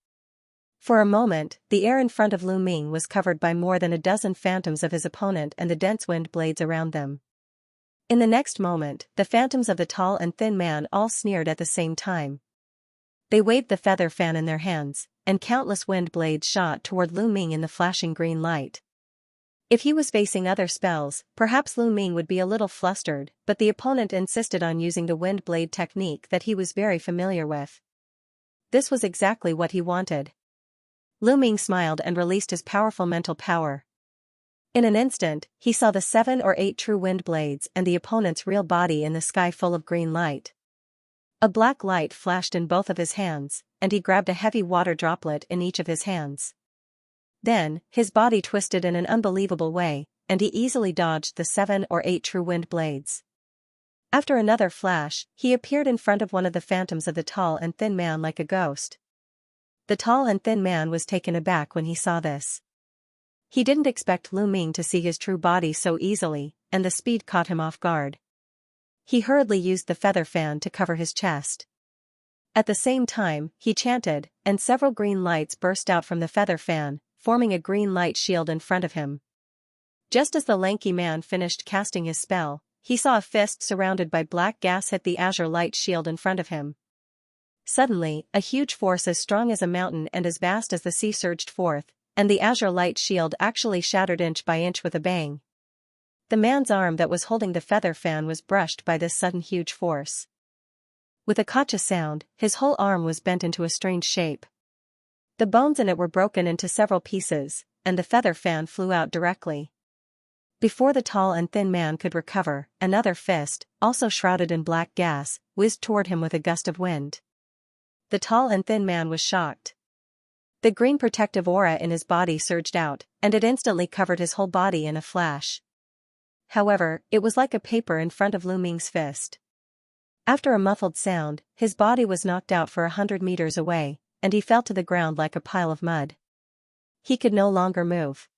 For a moment, the air in front of Lu Ming was covered by more than a dozen phantoms of his opponent and the dense wind blades around them. In the next moment, the phantoms of the tall and thin man all sneered at the same time. They waved the feather fan in their hands, and countless wind blades shot toward Lu Ming in the flashing green light. If he was facing other spells, perhaps Lu Ming would be a little flustered, but the opponent insisted on using the wind blade technique that he was very familiar with. This was exactly what he wanted. Lu Ming smiled and released his powerful mental power. In an instant, he saw the 7 or 8 true wind blades and the opponent's real body in the sky full of green light. A black light flashed in both of his hands, and he grabbed a heavy water droplet in each of his hands. Then, his body twisted in an unbelievable way, and he easily dodged the 7 or 8 true wind blades. After another flash, he appeared in front of one of the phantoms of the tall and thin man like a ghost. The tall and thin man was taken aback when he saw this. He didn't expect Lu Ming to see his true body so easily, and the speed caught him off guard. He hurriedly used the feather fan to cover his chest. At the same time, he chanted, and several green lights burst out from the feather fan, forming a green light shield in front of him. Just as the lanky man finished casting his spell, he saw a fist surrounded by black gas hit the azure light shield in front of him. Suddenly, a huge force as strong as a mountain and as vast as the sea surged forth, and the azure light shield actually shattered inch by inch with a bang. The man's arm that was holding the feather fan was brushed by this sudden huge force. With a gotcha sound, his whole arm was bent into a strange shape. The bones in it were broken into several pieces, and the feather fan flew out directly. Before the tall and thin man could recover, another fist, also shrouded in black gas, whizzed toward him with a gust of wind. The tall and thin man was shocked. The green protective aura in his body surged out, and it instantly covered his whole body in a flash. However, it was like a paper in front of Lu Ming's fist. After a muffled sound, his body was knocked out for 100 meters away, and he fell to the ground like a pile of mud. He could no longer move.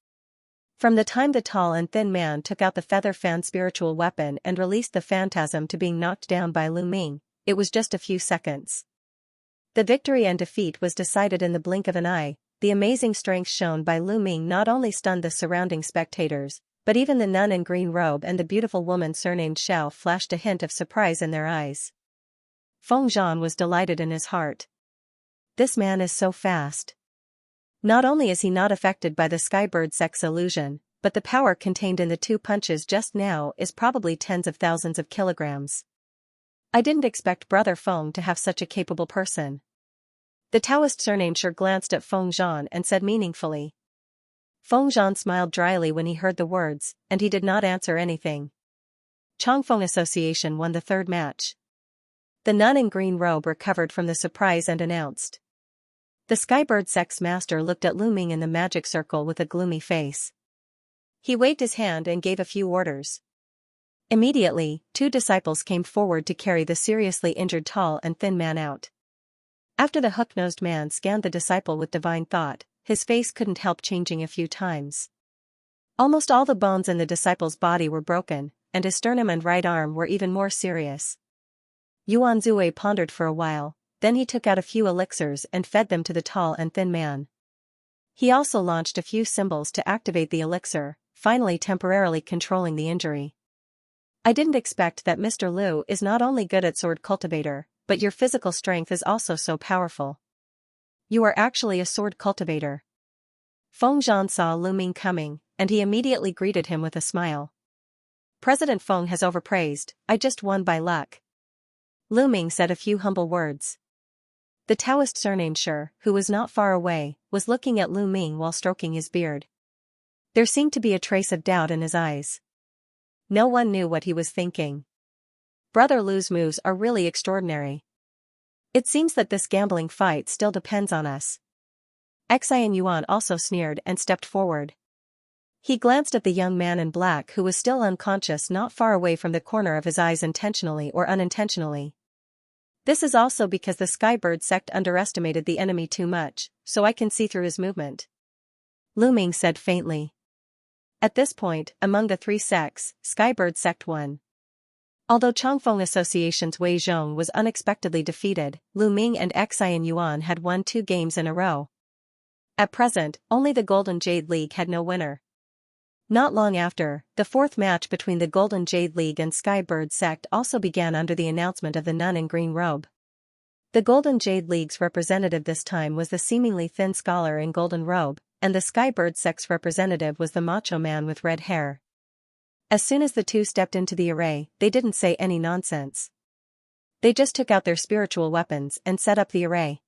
From the time the tall and thin man took out the feather fan spiritual weapon and released the phantasm to being knocked down by Lu Ming, it was just a few seconds. The victory and defeat was decided in the blink of an eye. The amazing strength shown by Lu Ming not only stunned the surrounding spectators, but even the nun in green robe and the beautiful woman surnamed Xiao flashed a hint of surprise in their eyes. Feng Zhan was delighted in his heart. This man is so fast. Not only is he not affected by the skybird sex illusion, but the power contained in the 2 punches just now is probably tens of thousands of kilograms. I didn't expect Brother Feng to have such a capable person. The Taoist Xianxia glanced at Feng Zhan and said meaningfully. Feng Zhan smiled dryly when he heard the words, and he did not answer anything. Changfeng Association won the 3rd match. The nun in green robe recovered from the surprise and announced. The skybird sex master looked at Lu Ming in the magic circle with a gloomy face. He waved his hand and gave a few orders. Immediately, 2 disciples came forward to carry the seriously injured tall and thin man out. After the hook-nosed man scanned the disciple with divine thought, his face couldn't help changing a few times. Almost all the bones in the disciple's body were broken, and his sternum and right arm were even more serious. Yuan Zui pondered for a while. Then he took out a few elixirs and fed them to the tall and thin man. He also launched a few symbols to activate the elixir, finally temporarily controlling the injury. I didn't expect that Mr. Liu is not only good at sword cultivator, but your physical strength is also so powerful. You are actually a sword cultivator. Feng Zhan saw Lu Ming coming, and he immediately greeted him with a smile. President Feng has overpraised, I just won by luck. Lu Ming said a few humble words. The Taoist Xianxia, who was not far away, was looking at Lu Ming while stroking his beard. There seemed to be a trace of doubt in his eyes. No one knew what he was thinking. Brother Lu's moves are really extraordinary. It seems that this gambling fight still depends on us. Xian Yuan also sneered and stepped forward. He glanced at the young man in black who was still unconscious not far away from the corner of his eyes intentionally or unintentionally. This is also because the skybird sect underestimated the enemy too much, so I can see through his movement. Lu Ming said faintly. At this point, among the 3 sects, skybird sect won. Although Changfeng Association's Wei Zhong was unexpectedly defeated, Lu Ming and Xian Yuan had won 2 games in a row. At present, only the Golden Jade League had no winner. Not long after, the 4th match between the Golden Jade League and Skybird sect also began under the announcement of the nun in green robe. The Golden Jade League's representative this time was the seemingly thin scholar in golden robe, and the Skybird sect's representative was the macho man with red hair. As soon as the 2 stepped into the array, they didn't say any nonsense. They just took out their spiritual weapons and set up the array.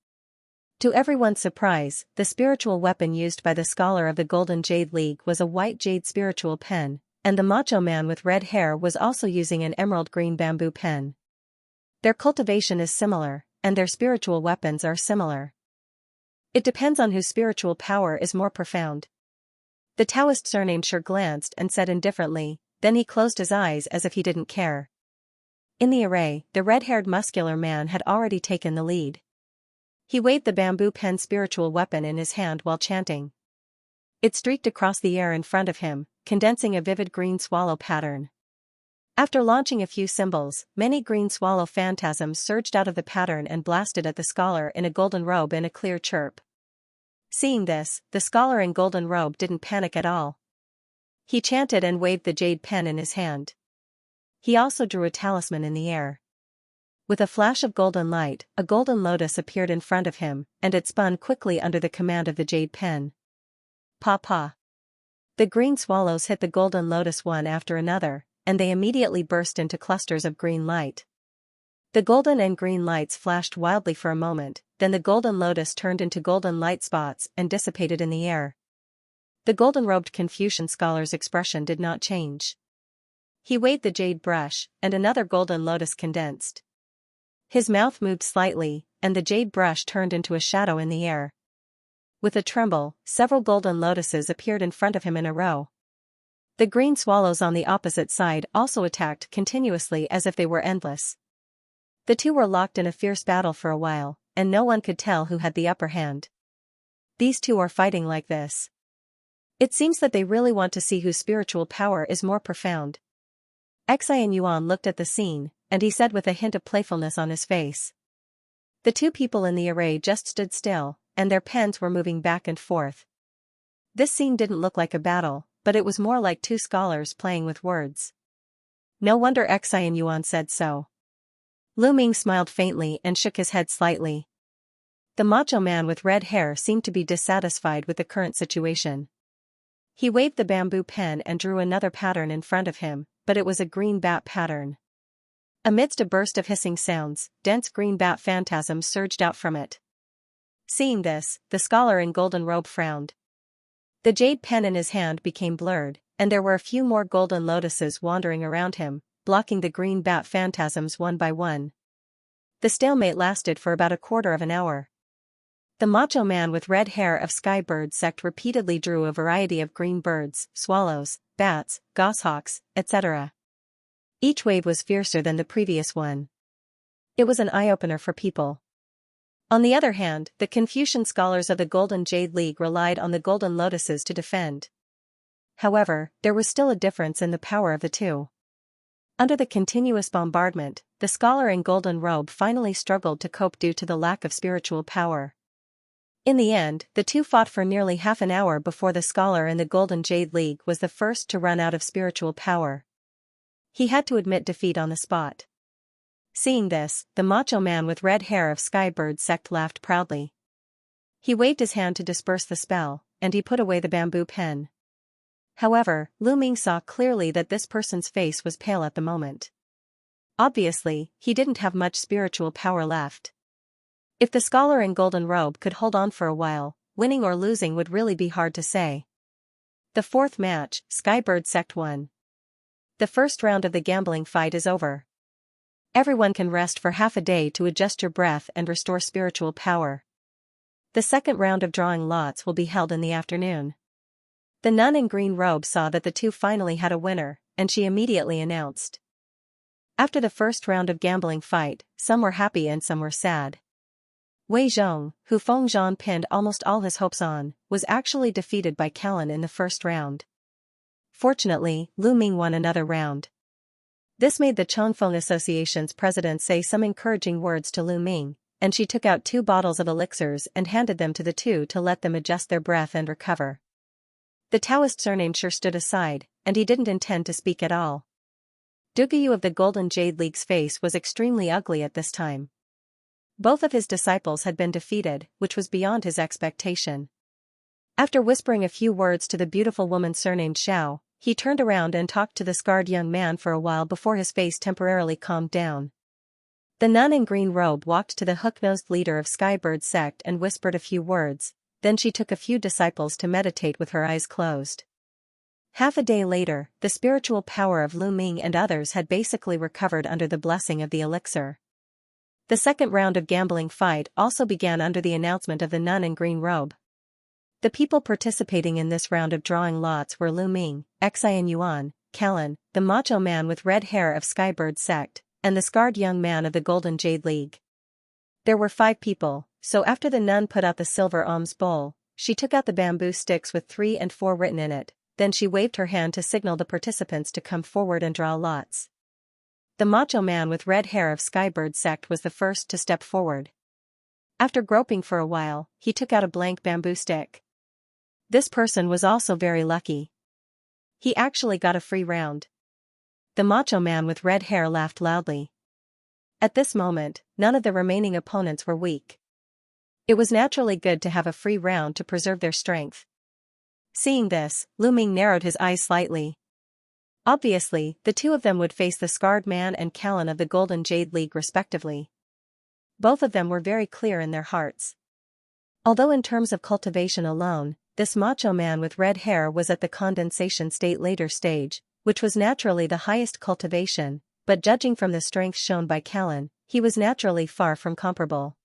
To everyone's surprise, the spiritual weapon used by the scholar of the Golden Jade League was a white jade spiritual pen, and the macho man with red hair was also using an emerald green bamboo pen. Their cultivation is similar, and their spiritual weapons are similar. It depends on whose spiritual power is more profound. The Taoist Xianxia glanced and said indifferently, then he closed his eyes as if he didn't care. In the array, the red-haired muscular man had already taken the lead. He waved the bamboo pen spiritual weapon in his hand while chanting. It streaked across the air in front of him, condensing a vivid green swallow pattern. After launching a few symbols, many green swallow phantasms surged out of the pattern and blasted at the scholar in a golden robe in a clear chirp. Seeing this, the scholar in golden robe didn't panic at all. He chanted and waved the jade pen in his hand. He also drew a talisman in the air. With a flash of golden light, a golden lotus appeared in front of him, and it spun quickly under the command of the jade pen. Pa. The green swallows hit the golden lotus one after another, and they immediately burst into clusters of green light. The golden and green lights flashed wildly for a moment, then the golden lotus turned into golden light spots and dissipated in the air. The golden-robed Confucian scholar's expression did not change. He waved the jade brush, and another golden lotus condensed. His mouth moved slightly, and the jade brush turned into a shadow in the air. With a tremble, several golden lotuses appeared in front of him in a row. The green swallows on the opposite side also attacked continuously as if they were endless. The two were locked in a fierce battle for a while, and no one could tell who had the upper hand. These two are fighting like this. It seems that they really want to see whose spiritual power is more profound. Xianxia looked at the scene, and he said with a hint of playfulness on his face. The two people in the array just stood still, and their pens were moving back and forth. This scene didn't look like a battle, but it was more like two scholars playing with words. No wonder Xianxia said so. Lu Ming smiled faintly and shook his head slightly. The macho man with red hair seemed to be dissatisfied with the current situation. He waved the bamboo pen and drew another pattern in front of him, but it was a green bat pattern. Amidst a burst of hissing sounds, dense green bat phantasms surged out from it. Seeing this, the scholar in golden robe frowned. The jade pen in his hand became blurred, and there were a few more golden lotuses wandering around him, blocking the green bat phantasms one by one. The stalemate lasted for about a quarter of an hour. The macho man with red hair of skybird sect repeatedly drew a variety of green birds, swallows, bats, goshawks, etc. Each wave was fiercer than the previous one. It was an eye-opener for people. On the other hand, the Confucian scholars of the Golden Jade League relied on the golden lotuses to defend. However, there was still a difference in the power of the two. Under the continuous bombardment, the scholar in golden robe finally struggled to cope due to the lack of spiritual power. In the end, the two fought for nearly half an hour before the scholar in the Golden Jade League was the first to run out of spiritual power. He had to admit defeat on the spot. Seeing this, the macho man with red hair of skybird sect laughed proudly. He waved his hand to disperse the spell, and he put away the bamboo pen. However, Lu Ming saw clearly that this person's face was pale at the moment. Obviously, he didn't have much spiritual power left. If the scholar in golden robe could hold on for a while, winning or losing would really be hard to say. The fourth match, Skybird Sect won. The first round of the gambling fight is over. Everyone can rest for half a day to adjust your breath and restore spiritual power. The second round of drawing lots will be held in the afternoon. The nun in green robe saw that the two finally had a winner, and she immediately announced. After the first round of gambling fight, some were happy and some were sad. Wei Zhong, who Feng Zhan pinned almost all his hopes on, was actually defeated by Callan in the first round. Fortunately, Lu Ming won another round. This made the Chongfeng Association's president say some encouraging words to Lu Ming, and she took out 2 bottles of elixirs and handed them to the two to let them adjust their breath and recover. The Taoist surnamed sure stood aside, and he didn't intend to speak at all. Duguyu of the Golden Jade League's face was extremely ugly at this time. Both of his disciples had been defeated, which was beyond his expectation. After whispering a few words to the beautiful woman surnamed Xiao, he turned around and talked to the scarred young man for a while before his face temporarily calmed down. The nun in green robe walked to the hook-nosed leader of Skybird sect and whispered a few words, then she took a few disciples to meditate with her eyes closed. Half a day later, the spiritual power of Lu Ming and others had basically recovered under the blessing of the elixir. The second round of gambling fight also began under the announcement of the nun in green robe. The people participating in this round of drawing lots were Lu Ming, Xianxia, Callan, the macho man with red hair of Skybird sect, and the scarred young man of the Golden Jade League. There were 5 people, so after the nun put out the silver alms bowl, she took out the bamboo sticks with 3 and 4 written in it, then she waved her hand to signal the participants to come forward and draw lots. The macho man with red hair of Skybird sect was the first to step forward. After groping for a while, he took out a blank bamboo stick. This person was also very lucky. He actually got a free round. The macho man with red hair laughed loudly. At this moment, none of the remaining opponents were weak. It was naturally good to have a free round to preserve their strength. Seeing this, Lu Ming narrowed his eyes slightly. Obviously, the two of them would face the Scarred Man and Callan of the Golden Jade League respectively. Both of them were very clear in their hearts. Although in terms of cultivation alone, this macho man with red hair was at the condensation state later stage, which was naturally the highest cultivation, but judging from the strength shown by Callan, he was naturally far from comparable.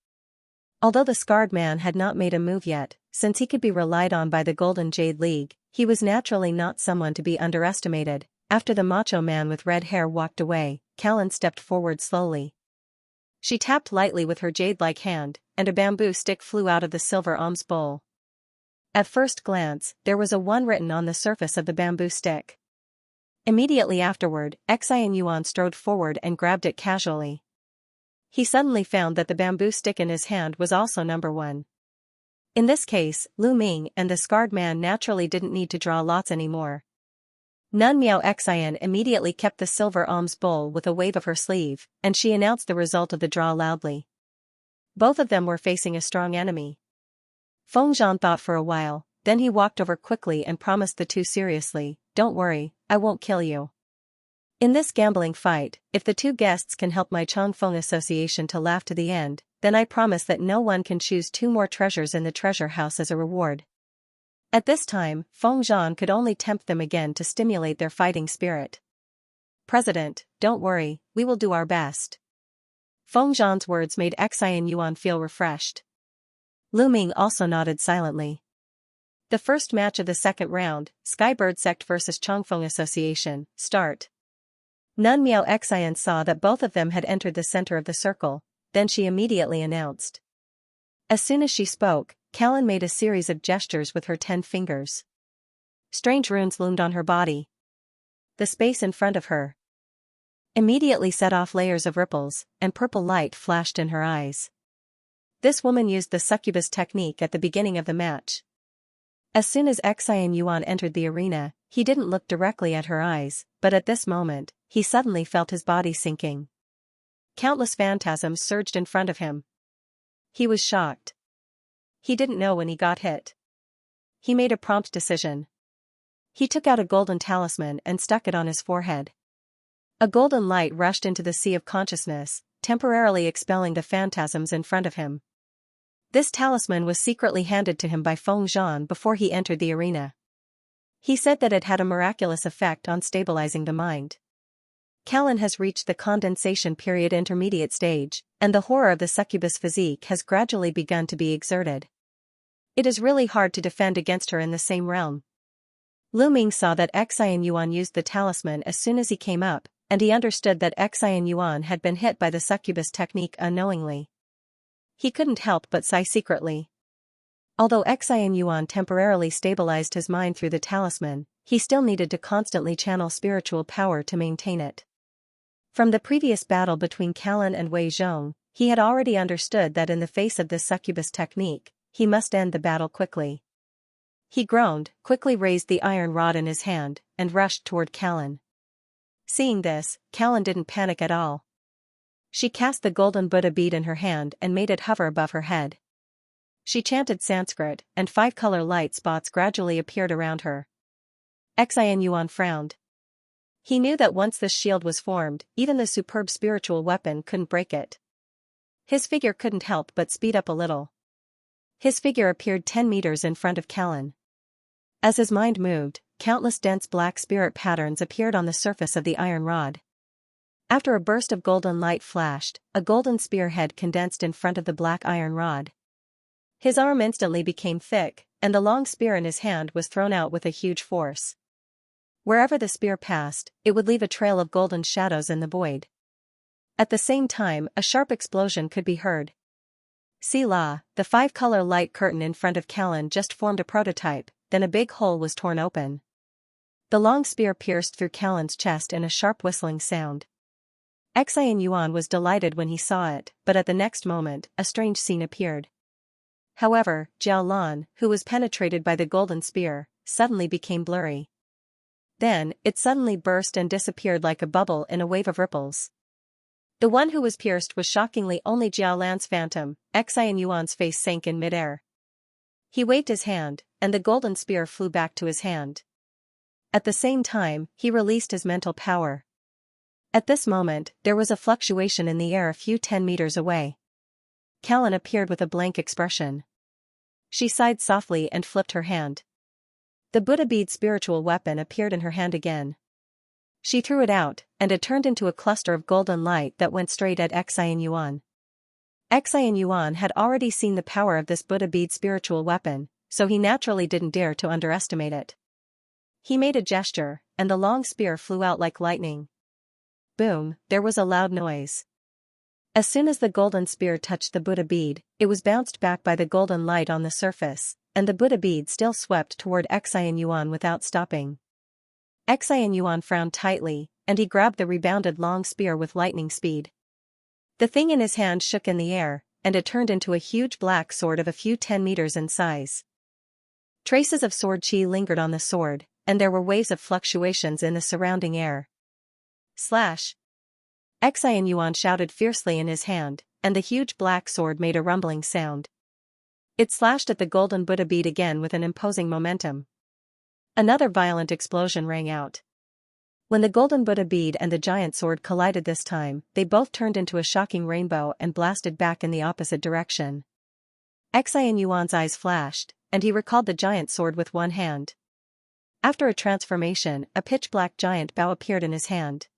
Although the Scarred Man had not made a move yet, since he could be relied on by the Golden Jade League, he was naturally not someone to be underestimated. After the macho man with red hair walked away, Callan stepped forward slowly. She tapped lightly with her jade-like hand, and a bamboo stick flew out of the silver alms bowl. At first glance, there was a 1 written on the surface of the bamboo stick. Immediately afterward, Xianxia strode forward and grabbed it casually. He suddenly found that the bamboo stick in his hand was also number 1. In this case, Lu Ming and the Scarred Man naturally didn't need to draw lots anymore. Nun Miao Xian immediately kept the silver alms bowl with a wave of her sleeve, and she announced the result of the draw loudly. Both of them were facing a strong enemy. Feng Zhan thought for a while, then he walked over quickly and promised the two seriously, "Don't worry, I won't kill you. In this gambling fight, if the two guests can help my Changfeng Association to laugh to the end, then I promise that no one can choose 2 more treasures in the treasure house as a reward." At this time, Feng Zhan could only tempt them again to stimulate their fighting spirit. "President, don't worry, we will do our best." Feng Zhan's words made Xianxia feel refreshed. Lu Ming also nodded silently. The first match of the second round, Skybird Sect vs Changfeng Association, start. Nun Miao Xian saw that both of them had entered the center of the circle, then she immediately announced. As soon as she spoke, Callan made a series of gestures with her 10 fingers. Strange runes loomed on her body. The space in front of her immediately set off layers of ripples, and purple light flashed in her eyes. This woman used the succubus technique at the beginning of the match. As soon as Xianxia entered the arena, he didn't look directly at her eyes, but at this moment, he suddenly felt his body sinking. Countless phantasms surged in front of him. He was shocked. He didn't know when he got hit. He made a prompt decision. He took out a golden talisman and stuck it on his forehead. A golden light rushed into the sea of consciousness, temporarily expelling the phantasms in front of him. This talisman was secretly handed to him by Feng Zhan before he entered the arena. He said that it had a miraculous effect on stabilizing the mind. Callan has reached the condensation period intermediate stage, and the horror of the succubus physique has gradually begun to be exerted. It is really hard to defend against her in the same realm. Lu Ming saw that Xianxia used the talisman as soon as he came up, and he understood that Xianxia had been hit by the succubus technique unknowingly. He couldn't help but sigh secretly. Although Xianxia temporarily stabilized his mind through the talisman, he still needed to constantly channel spiritual power to maintain it. From the previous battle between Callan and Wei Zhong, he had already understood that in the face of this succubus technique, he must end the battle quickly. He groaned, quickly raised the iron rod in his hand, and rushed toward Callan. Seeing this, Callan didn't panic at all. She cast the golden Buddha bead in her hand and made it hover above her head. She chanted Sanskrit, and 5 color light spots gradually appeared around her. Xianxia frowned. He knew that once this shield was formed, even the superb spiritual weapon couldn't break it. His figure couldn't help but speed up a little. His figure appeared 10 meters in front of Callan. As his mind moved, countless dense black spirit patterns appeared on the surface of the iron rod. After a burst of golden light flashed, a golden spearhead condensed in front of the black iron rod. His arm instantly became thick, and the long spear in his hand was thrown out with a huge force. Wherever the spear passed, it would leave a trail of golden shadows in the void. At the same time, a sharp explosion could be heard. Selah, the 5-color light curtain in front of Callan just formed a prototype, then a big hole was torn open. The long spear pierced through Callan's chest in a sharp whistling sound. Xianxia was delighted when he saw it, but at the next moment, a strange scene appeared. However, Jiao Lan, who was penetrated by the golden spear, suddenly became blurry. Then, it suddenly burst and disappeared like a bubble in a wave of ripples. The one who was pierced was shockingly only Jiao Lan's phantom. Xianxuan's face sank in midair. He waved his hand, and the golden spear flew back to his hand. At the same time, he released his mental power. At this moment, there was a fluctuation in the air a few 10 meters away. Callan appeared with a blank expression. She sighed softly and flipped her hand. The Buddha bead spiritual weapon appeared in her hand again. She threw it out, and it turned into a cluster of golden light that went straight at Xianxia. Xianxia had already seen the power of this Buddha bead spiritual weapon, so he naturally didn't dare to underestimate it. He made a gesture, and the long spear flew out like lightning. Boom, there was a loud noise. As soon as the golden spear touched the Buddha bead, it was bounced back by the golden light on the surface, and the Buddha bead still swept toward Xianxia without stopping. Xianxia frowned tightly, and he grabbed the rebounded long spear with lightning speed. The thing in his hand shook in the air, and it turned into a huge black sword of a few 10 meters in size. Traces of sword chi lingered on the sword, and there were waves of fluctuations in the surrounding air. Slash! Xianxia shouted fiercely in his hand, and the huge black sword made a rumbling sound. It slashed at the golden Buddha bead again with an imposing momentum. Another violent explosion rang out. When the golden Buddha bead and the giant sword collided this time, they both turned into a shocking rainbow and blasted back in the opposite direction. Xianxuan's eyes flashed, and he recalled the giant sword with one hand. After a transformation, a pitch-black giant bow appeared in his hand.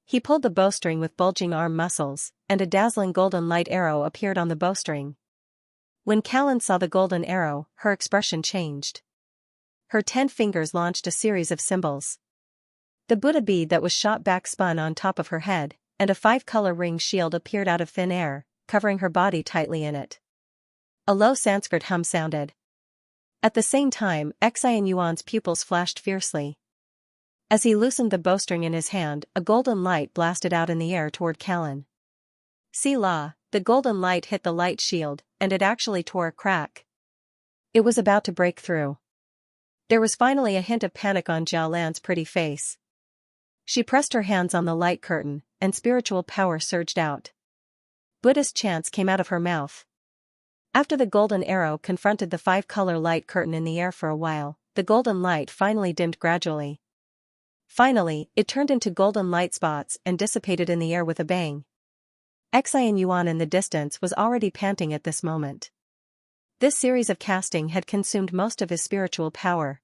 He pulled the bowstring with bulging arm muscles, and a dazzling golden light arrow appeared on the bowstring. When Callan saw the golden arrow, her expression changed. Her 10 fingers launched a series of symbols. The Buddha bead that was shot back spun on top of her head, and a 5-color ring shield appeared out of thin air, covering her body tightly in it. A low Sanskrit hum sounded. At the same time, Xianxuan's pupils flashed fiercely. As he loosened the bowstring in his hand, a golden light blasted out in the air toward Callan. Selah, the golden light hit the light shield, and it actually tore a crack. It was about to break through. There was finally a hint of panic on Xiaolan's pretty face. She pressed her hands on the light curtain, and spiritual power surged out. Buddhist chants came out of her mouth. After the golden arrow confronted the 5-color light curtain in the air for a while, the golden light finally dimmed gradually. Finally, it turned into golden light spots and dissipated in the air with a bang. Xianxia in the distance was already panting at this moment. This series of casting had consumed most of his spiritual power.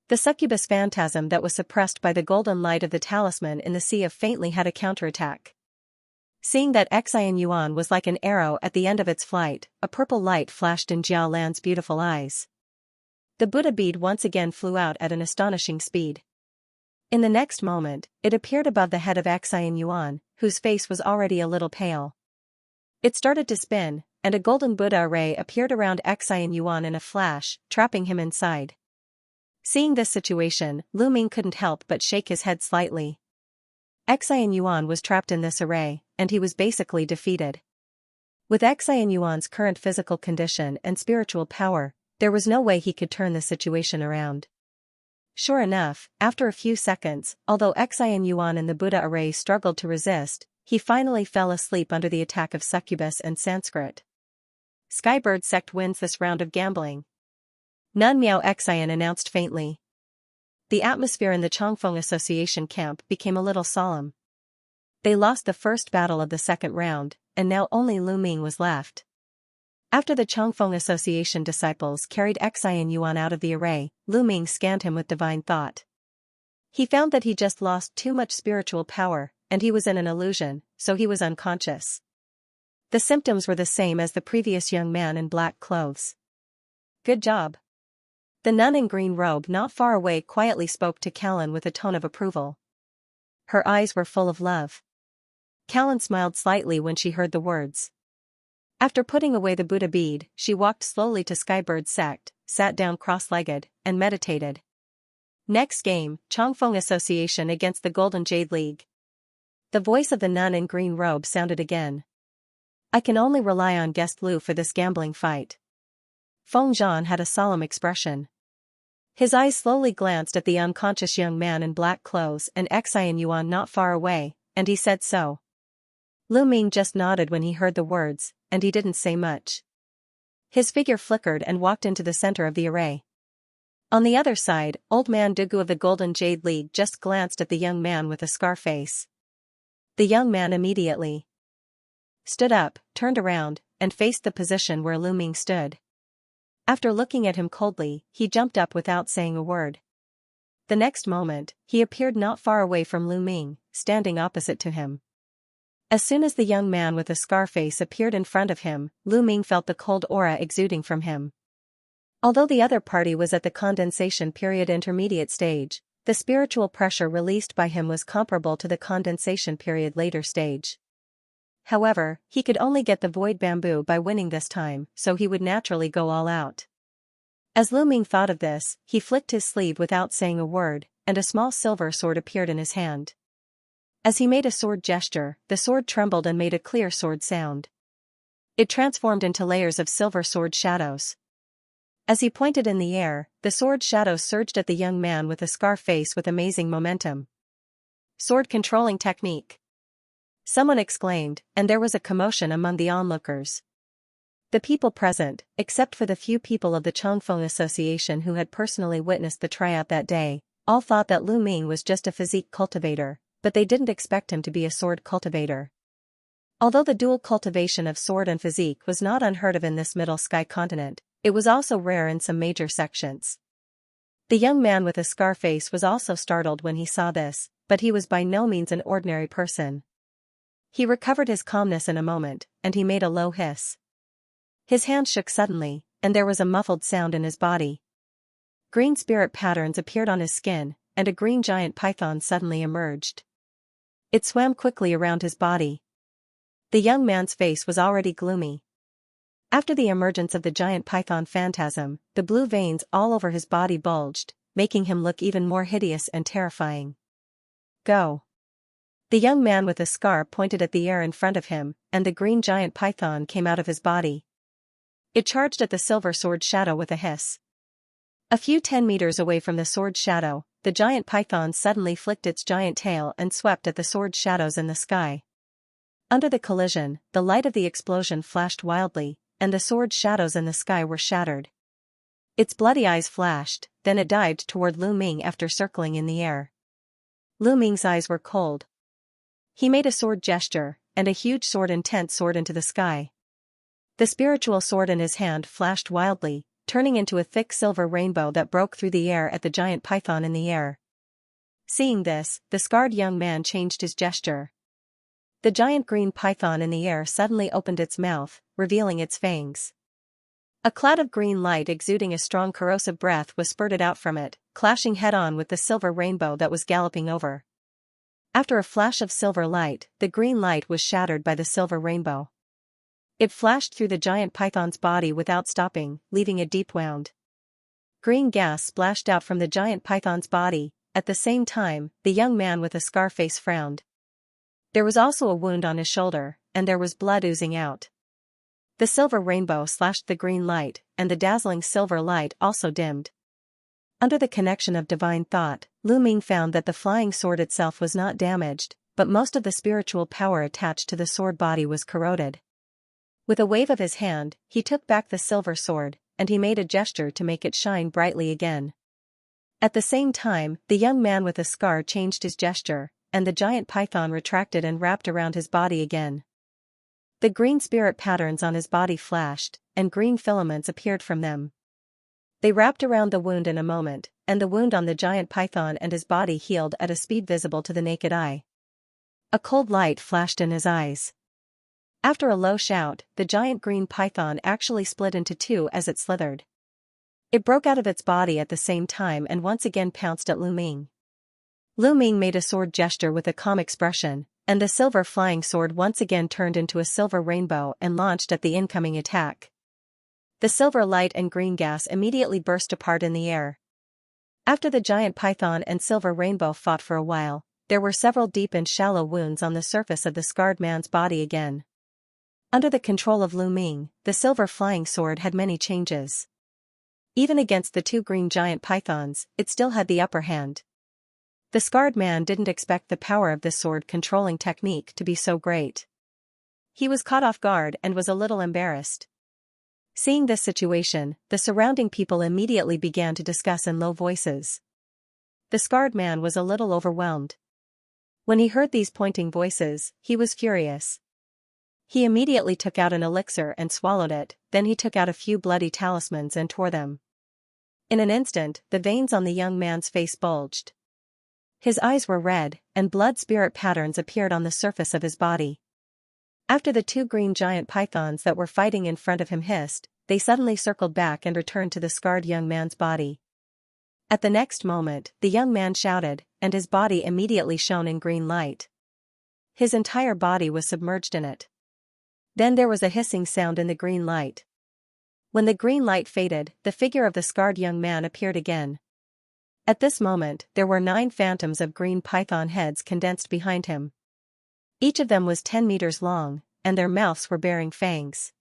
The succubus phantasm that was suppressed by the golden light of the talisman in the Sea of Faintly had a counterattack. Seeing that Xianxia was like an arrow at the end of its flight, a purple light flashed in Xiaolan's beautiful eyes. The Buddha bead once again flew out at an astonishing speed. In the next moment, it appeared above the head of Xianxia, whose face was already a little pale. It started to spin, and a golden Buddha array appeared around Xianxia in a flash, trapping him inside. Seeing this situation, Lu Ming couldn't help but shake his head slightly. Xianxia was trapped in this array, and he was basically defeated. With Xianxuan's current physical condition and spiritual power, there was no way he could turn the situation around. Sure enough, after a few seconds, although Xianxia in the Buddha array struggled to resist, he finally fell asleep under the attack of succubus and Sanskrit. Skybird sect wins this round of gambling. Nun Miao Xian announced faintly. The atmosphere in the Chongfeng Association camp became a little solemn. They lost the first battle of the second round, and now only Lu Ming was left. After the Chongfeng Association disciples carried Xianxia out of the array, Lu Ming scanned him with divine thought. He found that he just lost too much spiritual power, and he was in an illusion, so he was unconscious. The symptoms were the same as the previous young man in black clothes. Good job. The nun in green robe not far away quietly spoke to Callan with a tone of approval. Her eyes were full of love. Callan smiled slightly when she heard the words. After putting away the Buddha bead, she walked slowly to Skybird sect, sat down cross-legged, and meditated. Next game, Chongfeng Association against the Golden Jade League. The voice of the nun in green robe sounded again. I can only rely on guest Lu for this gambling fight. Feng Zhan had a solemn expression. His eyes slowly glanced at the unconscious young man in black clothes and Xianxia not far away, and he said so. Lu Ming just nodded when he heard the words, and he didn't say much. His figure flickered and walked into the center of the array. On the other side, Old Man Dugu of the Golden Jade League just glanced at the young man with a scar face. The young man immediately stood up, turned around, and faced the position where Lu Ming stood. After looking at him coldly, he jumped up without saying a word. The next moment, he appeared not far away from Lu Ming, standing opposite to him. As soon as the young man with a scar face appeared in front of him, Lu Ming felt the cold aura exuding from him. Although the other party was at the condensation period intermediate stage, the spiritual pressure released by him was comparable to the condensation period later stage. However, he could only get the void bamboo by winning this time, so he would naturally go all out. As Lu Ming thought of this, he flicked his sleeve without saying a word, and a small silver sword appeared in his hand. As he made a sword gesture, the sword trembled and made a clear sword sound. It transformed into layers of silver sword shadows. As he pointed in the air, the sword shadows surged at the young man with a scar face with amazing momentum. Sword controlling technique! Someone exclaimed, and there was a commotion among the onlookers. The people present, except for the few people of the Chongfeng Association who had personally witnessed the tryout that day, all thought that Lu Ming was just a physique cultivator, but they didn't expect him to be a sword cultivator. Although the dual cultivation of sword and physique was not unheard of in this Middle Sky continent, it was also rare in some major sections. The young man with a scar face was also startled when he saw this, but he was by no means an ordinary person. He recovered his calmness in a moment, and he made a low hiss. His hand shook suddenly, and there was a muffled sound in his body. Green spirit patterns appeared on his skin, and a green giant python suddenly emerged. It swam quickly around his body. The young man's face was already gloomy. After the emergence of the giant python phantasm, the blue veins all over his body bulged, making him look even more hideous and terrifying. Go! The young man with a scar pointed at the air in front of him, and the green giant python came out of his body. It charged at the silver sword shadow with a hiss. A few 10 meters away from the sword shadow, the giant python suddenly flicked its giant tail and swept at the sword shadows in the sky. Under the collision, the light of the explosion flashed wildly, and the sword shadows in the sky were shattered. Its bloody eyes flashed, then it dived toward Lu Ming after circling in the air. Lu Ming's eyes were cold. He made a sword gesture, and a huge sword intent soared into the sky. The spiritual sword in his hand flashed wildly, turning into a thick silver rainbow that broke through the air at the giant python in the air. Seeing this, the scarred young man changed his gesture. The giant green python in the air suddenly opened its mouth, revealing its fangs. A cloud of green light exuding a strong corrosive breath was spurted out from it, clashing head-on with the silver rainbow that was galloping over. After a flash of silver light, the green light was shattered by the silver rainbow. It flashed through the giant python's body without stopping, leaving a deep wound. Green gas splashed out from the giant python's body. At the same time, the young man with a scar face frowned. There was also a wound on his shoulder, and there was blood oozing out. The silver rainbow slashed the green light, and the dazzling silver light also dimmed. Under the connection of divine thought, Lu Ming found that the flying sword itself was not damaged, but most of the spiritual power attached to the sword body was corroded. With a wave of his hand, he took back the silver sword, and he made a gesture to make it shine brightly again. At the same time, the young man with a scar changed his gesture, and the giant python retracted and wrapped around his body again. The green spirit patterns on his body flashed, and green filaments appeared from them. They wrapped around the wound in a moment, and the wound on the giant python and his body healed at a speed visible to the naked eye. A cold light flashed in his eyes. After a low shout, the giant green python actually split into two as it slithered. It broke out of its body at the same time and once again pounced at Lu Ming. Lu Ming made a sword gesture with a calm expression, and the silver flying sword once again turned into a silver rainbow and launched at the incoming attack. The silver light and green gas immediately burst apart in the air. After the giant python and silver rainbow fought for a while, there were several deep and shallow wounds on the surface of the scarred man's body again. Under the control of Lu Ming, the silver flying sword had many changes. Even against the two green giant pythons, it still had the upper hand. The scarred man didn't expect the power of this sword controlling technique to be so great. He was caught off guard and was a little embarrassed. Seeing this situation, the surrounding people immediately began to discuss in low voices. The scarred man was a little overwhelmed. When he heard these pointing voices, he was furious. He immediately took out an elixir and swallowed it, then he took out a few bloody talismans and tore them. In an instant, the veins on the young man's face bulged. His eyes were red, and blood spirit patterns appeared on the surface of his body. After the two green giant pythons that were fighting in front of him hissed, they suddenly circled back and returned to the scarred young man's body. At the next moment, the young man shouted, and his body immediately shone in green light. His entire body was submerged in it. Then there was a hissing sound in the green light. When the green light faded, the figure of the scarred young man appeared again. At this moment, there were 9 phantoms of green python heads condensed behind him. Each of them was 10 meters long, and their mouths were bearing fangs.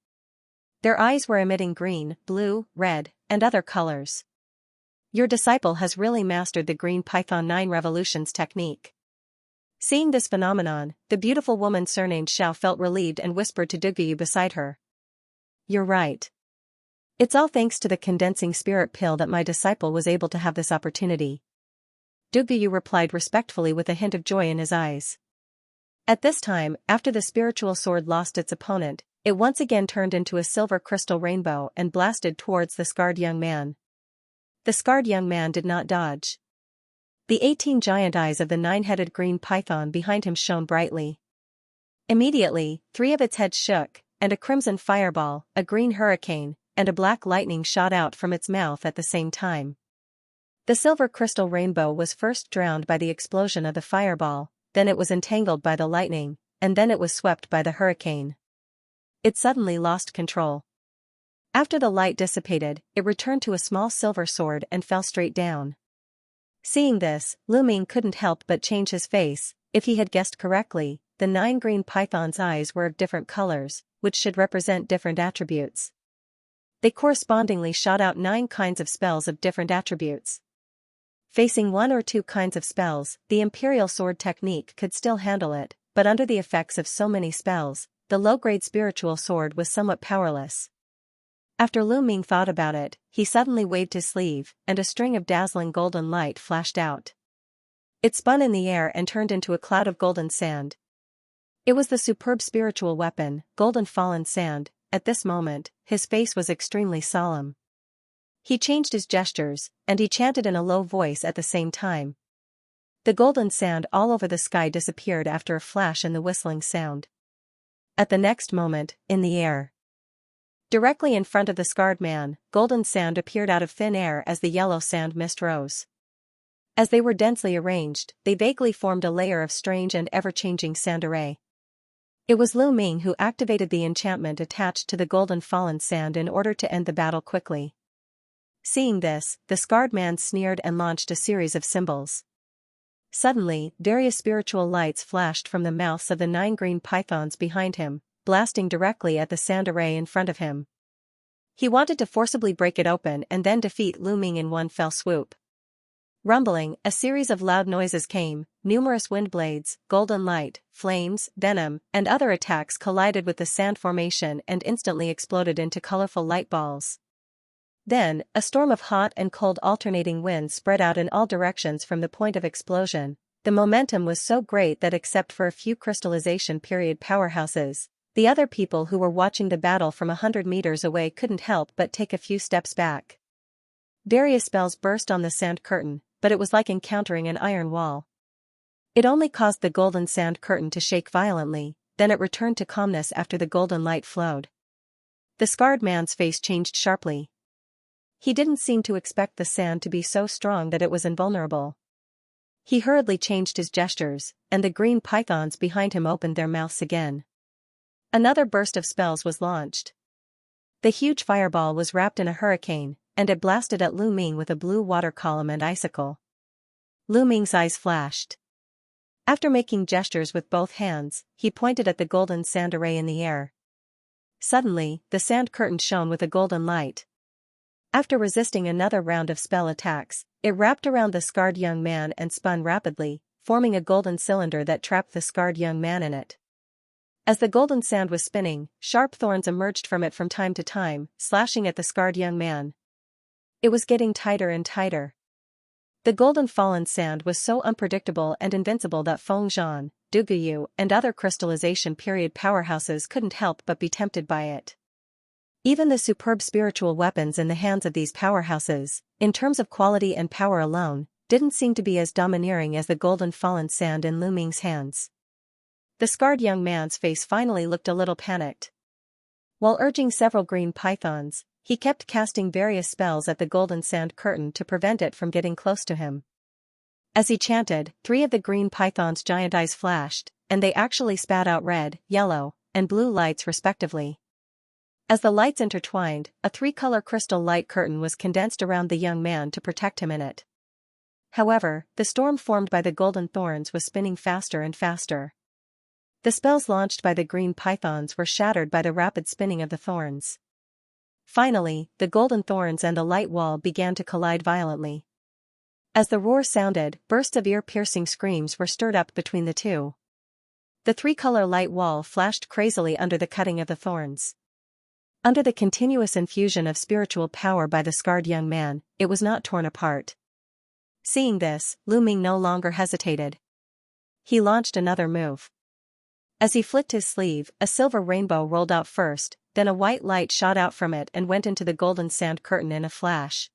Their eyes were emitting green, blue, red, and other colors. Your disciple has really mastered the green python 9 revolutions technique. Seeing this phenomenon, the beautiful woman surnamed Xiao felt relieved and whispered to Dugyu beside her. You're right. It's all thanks to the condensing spirit pill that my disciple was able to have this opportunity. Dugyu replied respectfully with a hint of joy in his eyes. At this time, after the spiritual sword lost its opponent, it once again turned into a silver crystal rainbow and blasted towards the scarred young man. The scarred young man did not dodge. The 18 giant eyes of the 9-headed green python behind him shone brightly. Immediately, 3 of its heads shook, and a crimson fireball, a green hurricane, and a black lightning shot out from its mouth at the same time. The silver crystal rainbow was first drowned by the explosion of the fireball, then it was entangled by the lightning, and then it was swept by the hurricane. It suddenly lost control. After the light dissipated, it returned to a small silver sword and fell straight down. Seeing this, Lu Ming couldn't help but change his face. If he had guessed correctly, the 9 green python's eyes were of different colors, which should represent different attributes. They correspondingly shot out 9 kinds of spells of different attributes. Facing 1 or 2 kinds of spells, the Imperial Sword technique could still handle it, but under the effects of so many spells, the low-grade spiritual sword was somewhat powerless. After Lu Ming thought about it, he suddenly waved his sleeve, and a string of dazzling golden light flashed out. It spun in the air and turned into a cloud of golden sand. It was the superb spiritual weapon, golden fallen sand. At this moment, his face was extremely solemn. He changed his gestures, and he chanted in a low voice at the same time. The golden sand all over the sky disappeared after a flash and the whistling sound. At the next moment, in the air, directly in front of the scarred man, golden sand appeared out of thin air as the yellow sand mist rose. As they were densely arranged, they vaguely formed a layer of strange and ever-changing sand array. It was Lu Ming who activated the enchantment attached to the golden fallen sand in order to end the battle quickly. Seeing this, the scarred man sneered and launched a series of symbols. Suddenly, various spiritual lights flashed from the mouths of the 9 green pythons behind him, blasting directly at the sand array in front of him. He wanted to forcibly break it open and then defeat Lu Ming in one fell swoop. Rumbling, a series of loud noises came, numerous wind blades, golden light, flames, venom, and other attacks collided with the sand formation and instantly exploded into colorful light balls. Then, a storm of hot and cold alternating winds spread out in all directions from the point of explosion. The momentum was so great that except for a few crystallization period powerhouses, the other people who were watching the battle from 100 meters away couldn't help but take a few steps back. Various spells burst on the sand curtain, but it was like encountering an iron wall. It only caused the golden sand curtain to shake violently, then it returned to calmness after the golden light flowed. The scarred man's face changed sharply. He didn't seem to expect the sand to be so strong that it was invulnerable. He hurriedly changed his gestures, and the green pythons behind him opened their mouths again. Another burst of spells was launched. The huge fireball was wrapped in a hurricane, and it blasted at Lu Ming with a blue water column and icicle. Lu Ming's eyes flashed. After making gestures with both hands, he pointed at the golden sand array in the air. Suddenly, the sand curtain shone with a golden light. After resisting another round of spell attacks, it wrapped around the scarred young man and spun rapidly, forming a golden cylinder that trapped the scarred young man in it. As the golden sand was spinning, sharp thorns emerged from it from time to time, slashing at the scarred young man. It was getting tighter and tighter. The golden fallen sand was so unpredictable and invincible that Fengzhan, Duguyu, and other crystallization period powerhouses couldn't help but be tempted by it. Even the superb spiritual weapons in the hands of these powerhouses, in terms of quality and power alone, didn't seem to be as domineering as the golden fallen sand in Lu Ming's hands. The scarred young man's face finally looked a little panicked. While urging several green pythons, he kept casting various spells at the golden sand curtain to prevent it from getting close to him. As he chanted, 3 of the green pythons' giant eyes flashed, and they actually spat out red, yellow, and blue lights respectively. As the lights intertwined, a 3-color crystal light curtain was condensed around the young man to protect him in it. However, the storm formed by the golden thorns was spinning faster and faster. The spells launched by the green pythons were shattered by the rapid spinning of the thorns. Finally, the golden thorns and the light wall began to collide violently. As the roar sounded, bursts of ear-piercing screams were stirred up between the two. The 3-color light wall flashed crazily under the cutting of the thorns. Under the continuous infusion of spiritual power by the scarred young man, it was not torn apart. Seeing this, Lu Ming no longer hesitated. He launched another move. As he flicked his sleeve, a silver rainbow rolled out first, then a white light shot out from it and went into the golden sand curtain in a flash.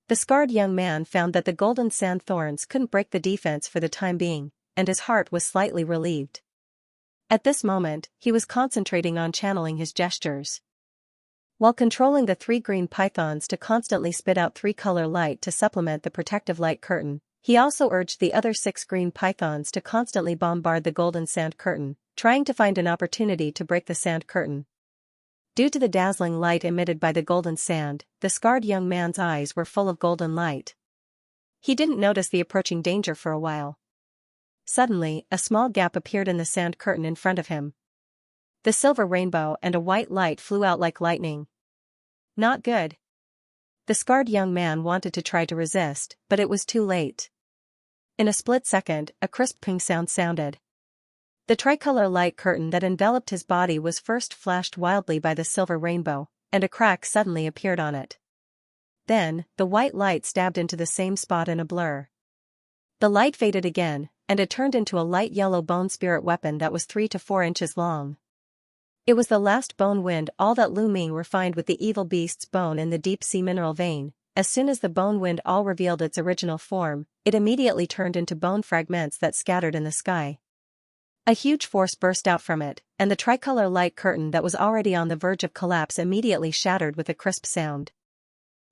The scarred young man found that the golden sand thorns couldn't break the defense for the time being, and his heart was slightly relieved. At this moment, he was concentrating on channeling his gestures. While controlling the 3 green pythons to constantly spit out 3-color light to supplement the protective light curtain, he also urged the other 6 green pythons to constantly bombard the golden sand curtain, trying to find an opportunity to break the sand curtain. Due to the dazzling light emitted by the golden sand, the scarred young man's eyes were full of golden light. He didn't notice the approaching danger for a while. Suddenly, a small gap appeared in the sand curtain in front of him. The silver rainbow and a white light flew out like lightning. Not good. The scarred young man wanted to try to resist, but it was too late. In a split second, a crisp ping sound sounded. The tricolor light curtain that enveloped his body was first flashed wildly by the silver rainbow, and a crack suddenly appeared on it. Then, the white light stabbed into the same spot in a blur. The light faded again, and it turned into a light yellow bone spirit weapon that was 3 to 4 inches long. It was the last bone wind, all that Lu Ming refined with the evil beast's bone in the deep-sea mineral vein. As soon as the bone wind all revealed its original form, it immediately turned into bone fragments that scattered in the sky. A huge force burst out from it, and the tricolor light curtain that was already on the verge of collapse immediately shattered with a crisp sound.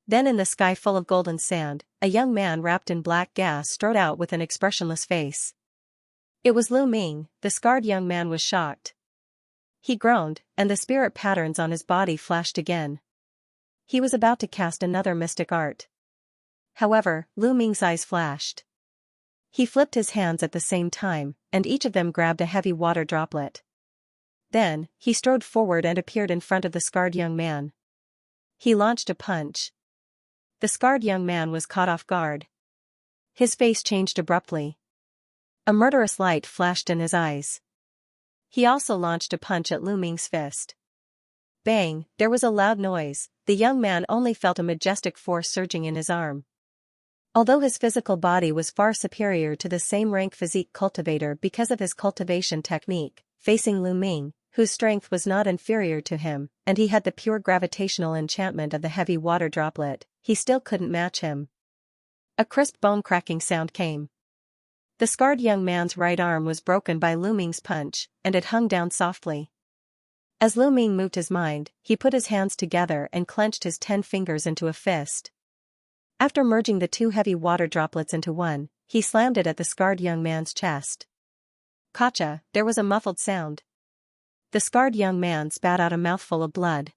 Then in the sky full of golden sand, a young man wrapped in black gas strode out with an expressionless face. It was Lu Ming. The scarred young man was shocked. He groaned, and the spirit patterns on his body flashed again. He was about to cast another mystic art. However, Lu Ming's eyes flashed. He flipped his hands at the same time, and each of them grabbed a heavy water droplet. Then, he strode forward and appeared in front of the scarred young man. He launched a punch. The scarred young man was caught off guard. His face changed abruptly. A murderous light flashed in his eyes. He also launched a punch at Lu Ming's fist. Bang, there was a loud noise. The young man only felt a majestic force surging in his arm. Although his physical body was far superior to the same rank physique cultivator because of his cultivation technique, facing Lu Ming, whose strength was not inferior to him, and he had the pure gravitational enchantment of the heavy water droplet, he still couldn't match him. A crisp bone-cracking sound came. The scarred young man's right arm was broken by Lu Ming's punch, and it hung down softly. As Lu Ming moved his mind, he put his hands together and clenched his 10 fingers into a fist. After merging the 2 heavy water droplets into one, he slammed it at the scarred young man's chest. Kacha, there was a muffled sound. The scarred young man spat out a mouthful of blood.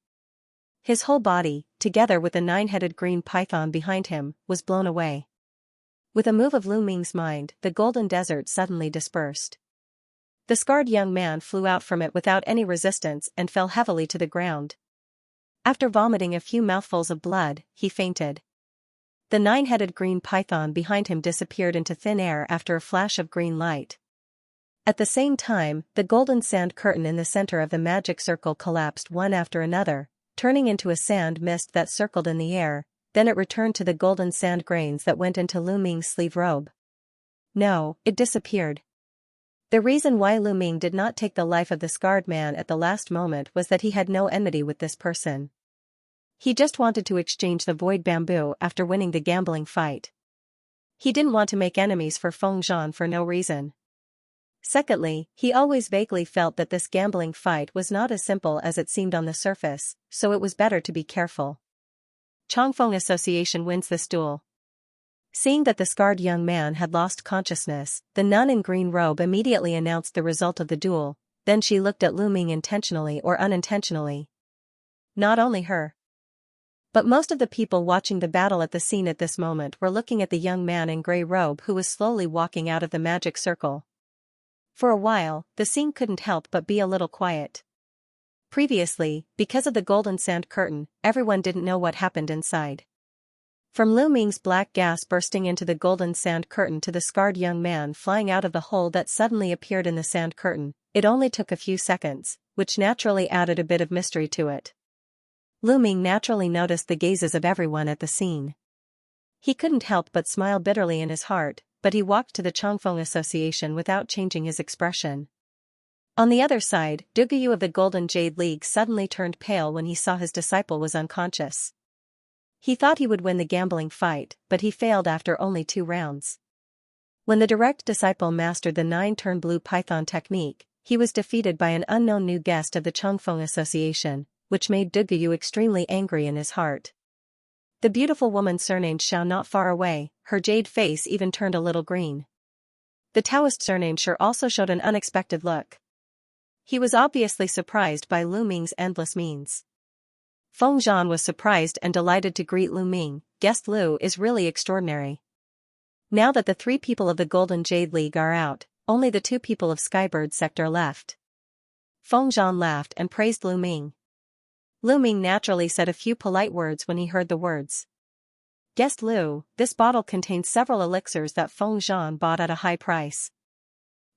His whole body, together with the 9-headed green python behind him, was blown away. With a move of Lu Ming's mind, the golden desert suddenly dispersed. The scarred young man flew out from it without any resistance and fell heavily to the ground. After vomiting a few mouthfuls of blood, he fainted. The 9-headed green python behind him disappeared into thin air after a flash of green light. At the same time, the golden sand curtain in the center of the magic circle collapsed one after another, turning into a sand mist that circled in the air, then it returned to the golden sand grains that went into Lu Ming's sleeve robe. No, it disappeared. The reason why Lu Ming did not take the life of the scarred man at the last moment was that he had no enmity with this person. He just wanted to exchange the void bamboo after winning the gambling fight. He didn't want to make enemies for Feng Zhan for no reason. Secondly, he always vaguely felt that this gambling fight was not as simple as it seemed on the surface, so it was better to be careful. Changfeng Association wins this duel. Seeing that the scarred young man had lost consciousness, the nun in green robe immediately announced the result of the duel, then she looked at Lu Ming intentionally or unintentionally. Not only her, but most of the people watching the battle at the scene at this moment were looking at the young man in grey robe who was slowly walking out of the magic circle. For a while, the scene couldn't help but be a little quiet. Previously, because of the golden sand curtain, everyone didn't know what happened inside. From Lu Ming's black gas bursting into the golden sand curtain to the scarred young man flying out of the hole that suddenly appeared in the sand curtain, it only took a few seconds, which naturally added a bit of mystery to it. Lu Ming naturally noticed the gazes of everyone at the scene. He couldn't help but smile bitterly in his heart, but he walked to the Changfeng Association without changing his expression. On the other side, Duguyu of the Golden Jade League suddenly turned pale when he saw his disciple was unconscious. He thought he would win the gambling fight, but he failed after only 2 rounds. When the direct disciple mastered the 9-turn blue python technique, he was defeated by an unknown new guest of the Changfeng Association, which made Duguyu extremely angry in his heart. The beautiful woman surnamed Xiao not far away, her jade face even turned a little green. The Taoist surnamed Shi also showed an unexpected look. He was obviously surprised by Lu Ming's endless means. Feng Zhan was surprised and delighted to greet Lu Ming. Guest Lu is really extraordinary. Now that the 3 people of the Golden Jade League are out, only the 2 people of Skybird Sector left. Feng Zhan laughed and praised Lu Ming. Lu Ming naturally said a few polite words when he heard the words. Guest Lu, this bottle contains several elixirs that Feng Zhan bought at a high price.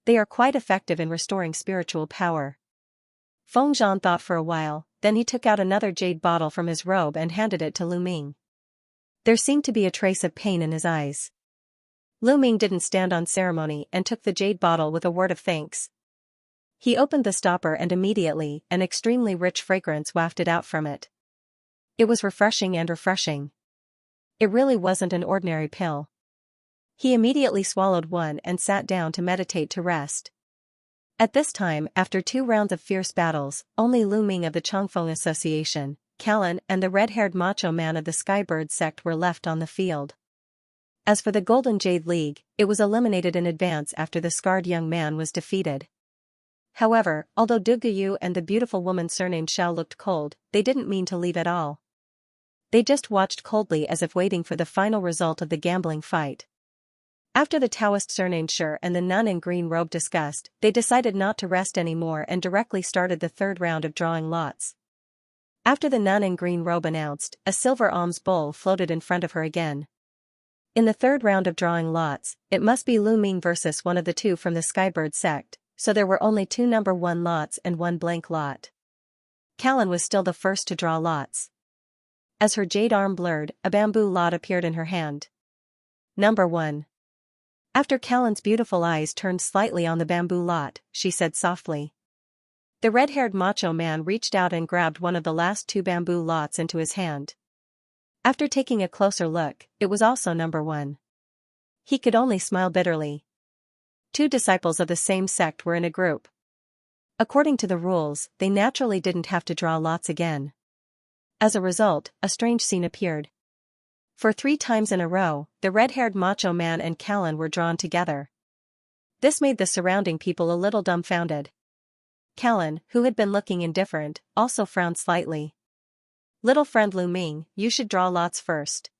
They are quite effective in restoring spiritual power. Feng Zhan thought for a while, then he took out another jade bottle from his robe and handed it to Lu Ming. There seemed to be a trace of pain in his eyes. Lu Ming didn't stand on ceremony and took the jade bottle with a word of thanks. He opened the stopper and immediately an extremely rich fragrance wafted out from it. It was refreshing and refreshing. It really wasn't an ordinary pill. He immediately swallowed one and sat down to meditate to rest. At this time, after 2 rounds of fierce battles, only Lu Ming of the Changfeng Association, Callan and the red-haired macho man of the Skybird sect were left on the field. As for the Golden Jade League, it was eliminated in advance after the scarred young man was defeated. However, although Duguyu and the beautiful woman surnamed Xiao looked cold, they didn't mean to leave at all. They just watched coldly as if waiting for the final result of the gambling fight. After the Taoist surnamed Shi and the nun in green robe discussed, they decided not to rest anymore and directly started the 3rd round of drawing lots. After the nun in green robe announced, a silver alms bowl floated in front of her again. In the 3rd round of drawing lots, it must be Lu Ming versus one of the 2 from the Skybird sect, so there were only 2 number 1 lots and 1 blank lot. Callan was still the first to draw lots. As her jade arm blurred, a bamboo lot appeared in her hand. Number 1. After Callan's beautiful eyes turned slightly on the bamboo lot, she said softly. The red-haired macho man reached out and grabbed one of the last 2 bamboo lots into his hand. After taking a closer look, it was also number 1. He could only smile bitterly. 2 disciples of the same sect were in a group. According to the rules, they naturally didn't have to draw lots again. As a result, a strange scene appeared. For 3 times in a row, the red-haired macho man and Callan were drawn together. This made the surrounding people a little dumbfounded. Callan, who had been looking indifferent, also frowned slightly. Little friend Lu Ming, you should draw lots first.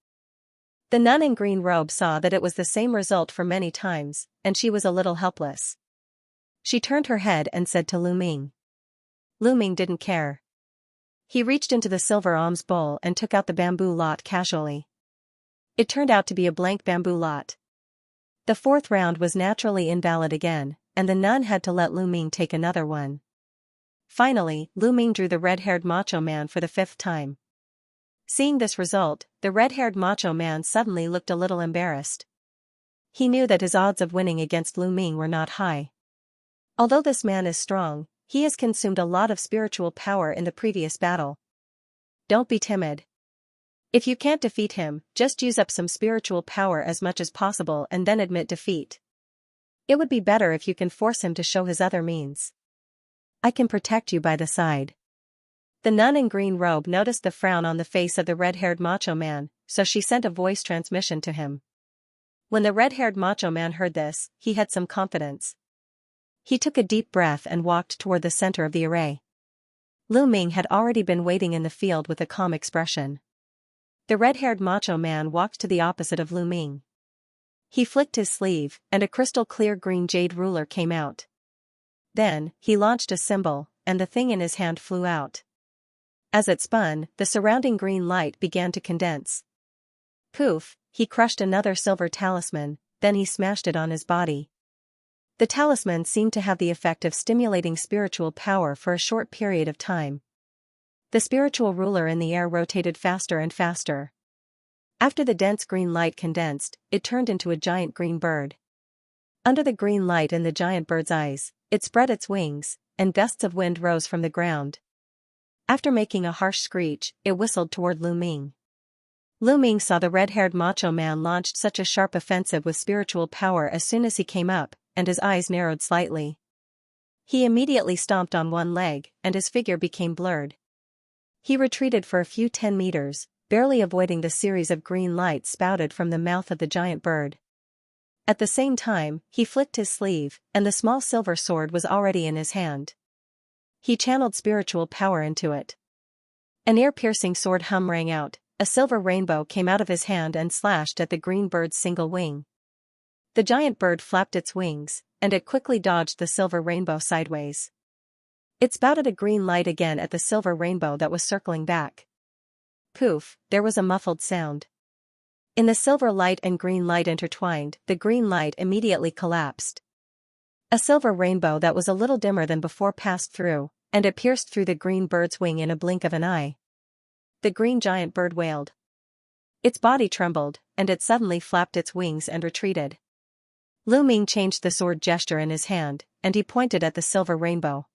The nun in green robe saw that it was the same result for many times, and she was a little helpless. She turned her head and said to Lu Ming. Lu Ming didn't care. He reached into the silver alms bowl and took out the bamboo lot casually. It turned out to be a blank bamboo lot. The 4th round was naturally invalid again, and the nun had to let Lu Ming take another one. Finally, Lu Ming drew the red-haired macho man for the 5th time. Seeing this result, the red-haired macho man suddenly looked a little embarrassed. He knew that his odds of winning against Lu Ming were not high. Although this man is strong, he has consumed a lot of spiritual power in the previous battle. Don't be timid. If you can't defeat him, just use up some spiritual power as much as possible and then admit defeat. It would be better if you can force him to show his other means. I can protect you by the side. The nun in green robe noticed the frown on the face of the red-haired macho man, so she sent a voice transmission to him. When the red-haired macho man heard this, he had some confidence. He took a deep breath and walked toward the center of the array. Lu Ming had already been waiting in the field with a calm expression. The red-haired macho man walked to the opposite of Lu Ming. He flicked his sleeve, and a crystal-clear green jade ruler came out. Then, he launched a symbol, and the thing in his hand flew out. As it spun, the surrounding green light began to condense. Poof, he crushed another silver talisman, then he smashed it on his body. The talisman seemed to have the effect of stimulating spiritual power for a short period of time. The spiritual ruler in the air rotated faster and faster. After the dense green light condensed, it turned into a giant green bird. Under the green light in the giant bird's eyes, it spread its wings, and gusts of wind rose from the ground. After making a harsh screech, it whistled toward Lu Ming. Lu Ming saw the red-haired macho man launched such a sharp offensive with spiritual power as soon as he came up, and his eyes narrowed slightly. He immediately stomped on one leg, and his figure became blurred. He retreated for a few 10 meters, barely avoiding the series of green lights spouted from the mouth of the giant bird. At the same time, he flicked his sleeve, and the small silver sword was already in his hand. He channeled spiritual power into it. An ear-piercing sword hum rang out, a silver rainbow came out of his hand and slashed at the green bird's single wing. The giant bird flapped its wings, and it quickly dodged the silver rainbow sideways. It spouted a green light again at the silver rainbow that was circling back. Poof, there was a muffled sound. In the silver light and green light intertwined, the green light immediately collapsed. A silver rainbow that was a little dimmer than before passed through, and it pierced through the green bird's wing in a blink of an eye. The green giant bird wailed. Its body trembled, and it suddenly flapped its wings and retreated. Lu Ming changed the sword gesture in his hand, and he pointed at the silver rainbow.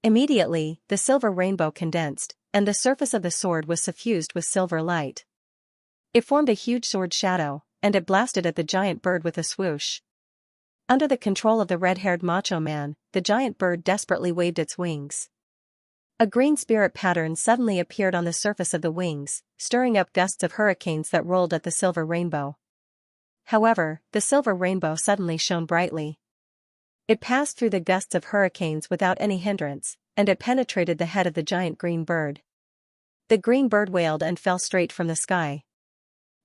Immediately, the silver rainbow condensed, and the surface of the sword was suffused with silver light. It formed a huge sword shadow, and it blasted at the giant bird with a swoosh. Under the control of the red-haired macho man, the giant bird desperately waved its wings. A green spirit pattern suddenly appeared on the surface of the wings, stirring up gusts of hurricanes that rolled at the silver rainbow. However, the silver rainbow suddenly shone brightly. It passed through the gusts of hurricanes without any hindrance, and it penetrated the head of the giant green bird. The green bird wailed and fell straight from the sky.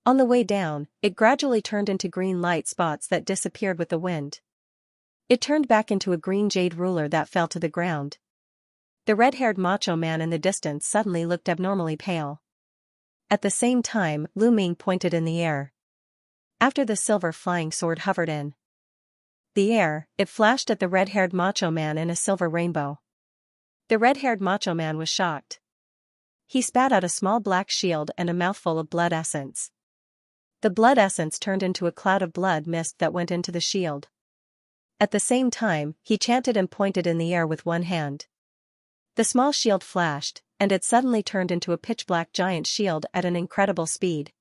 On the way down, it gradually turned into green light spots that disappeared with the wind. It turned back into a green jade ruler that fell to the ground. The red-haired macho man in the distance suddenly looked abnormally pale. At the same time, Lu Ming pointed in the air. After the silver flying sword hovered in the air, it flashed at the red-haired macho man in a silver rainbow. The red-haired macho man was shocked. He spat out a small black shield and a mouthful of blood essence. The blood essence turned into a cloud of blood mist that went into the shield. At the same time, he chanted and pointed in the air with one hand. The small shield flashed, and it suddenly turned into a pitch-black giant shield at an incredible speed.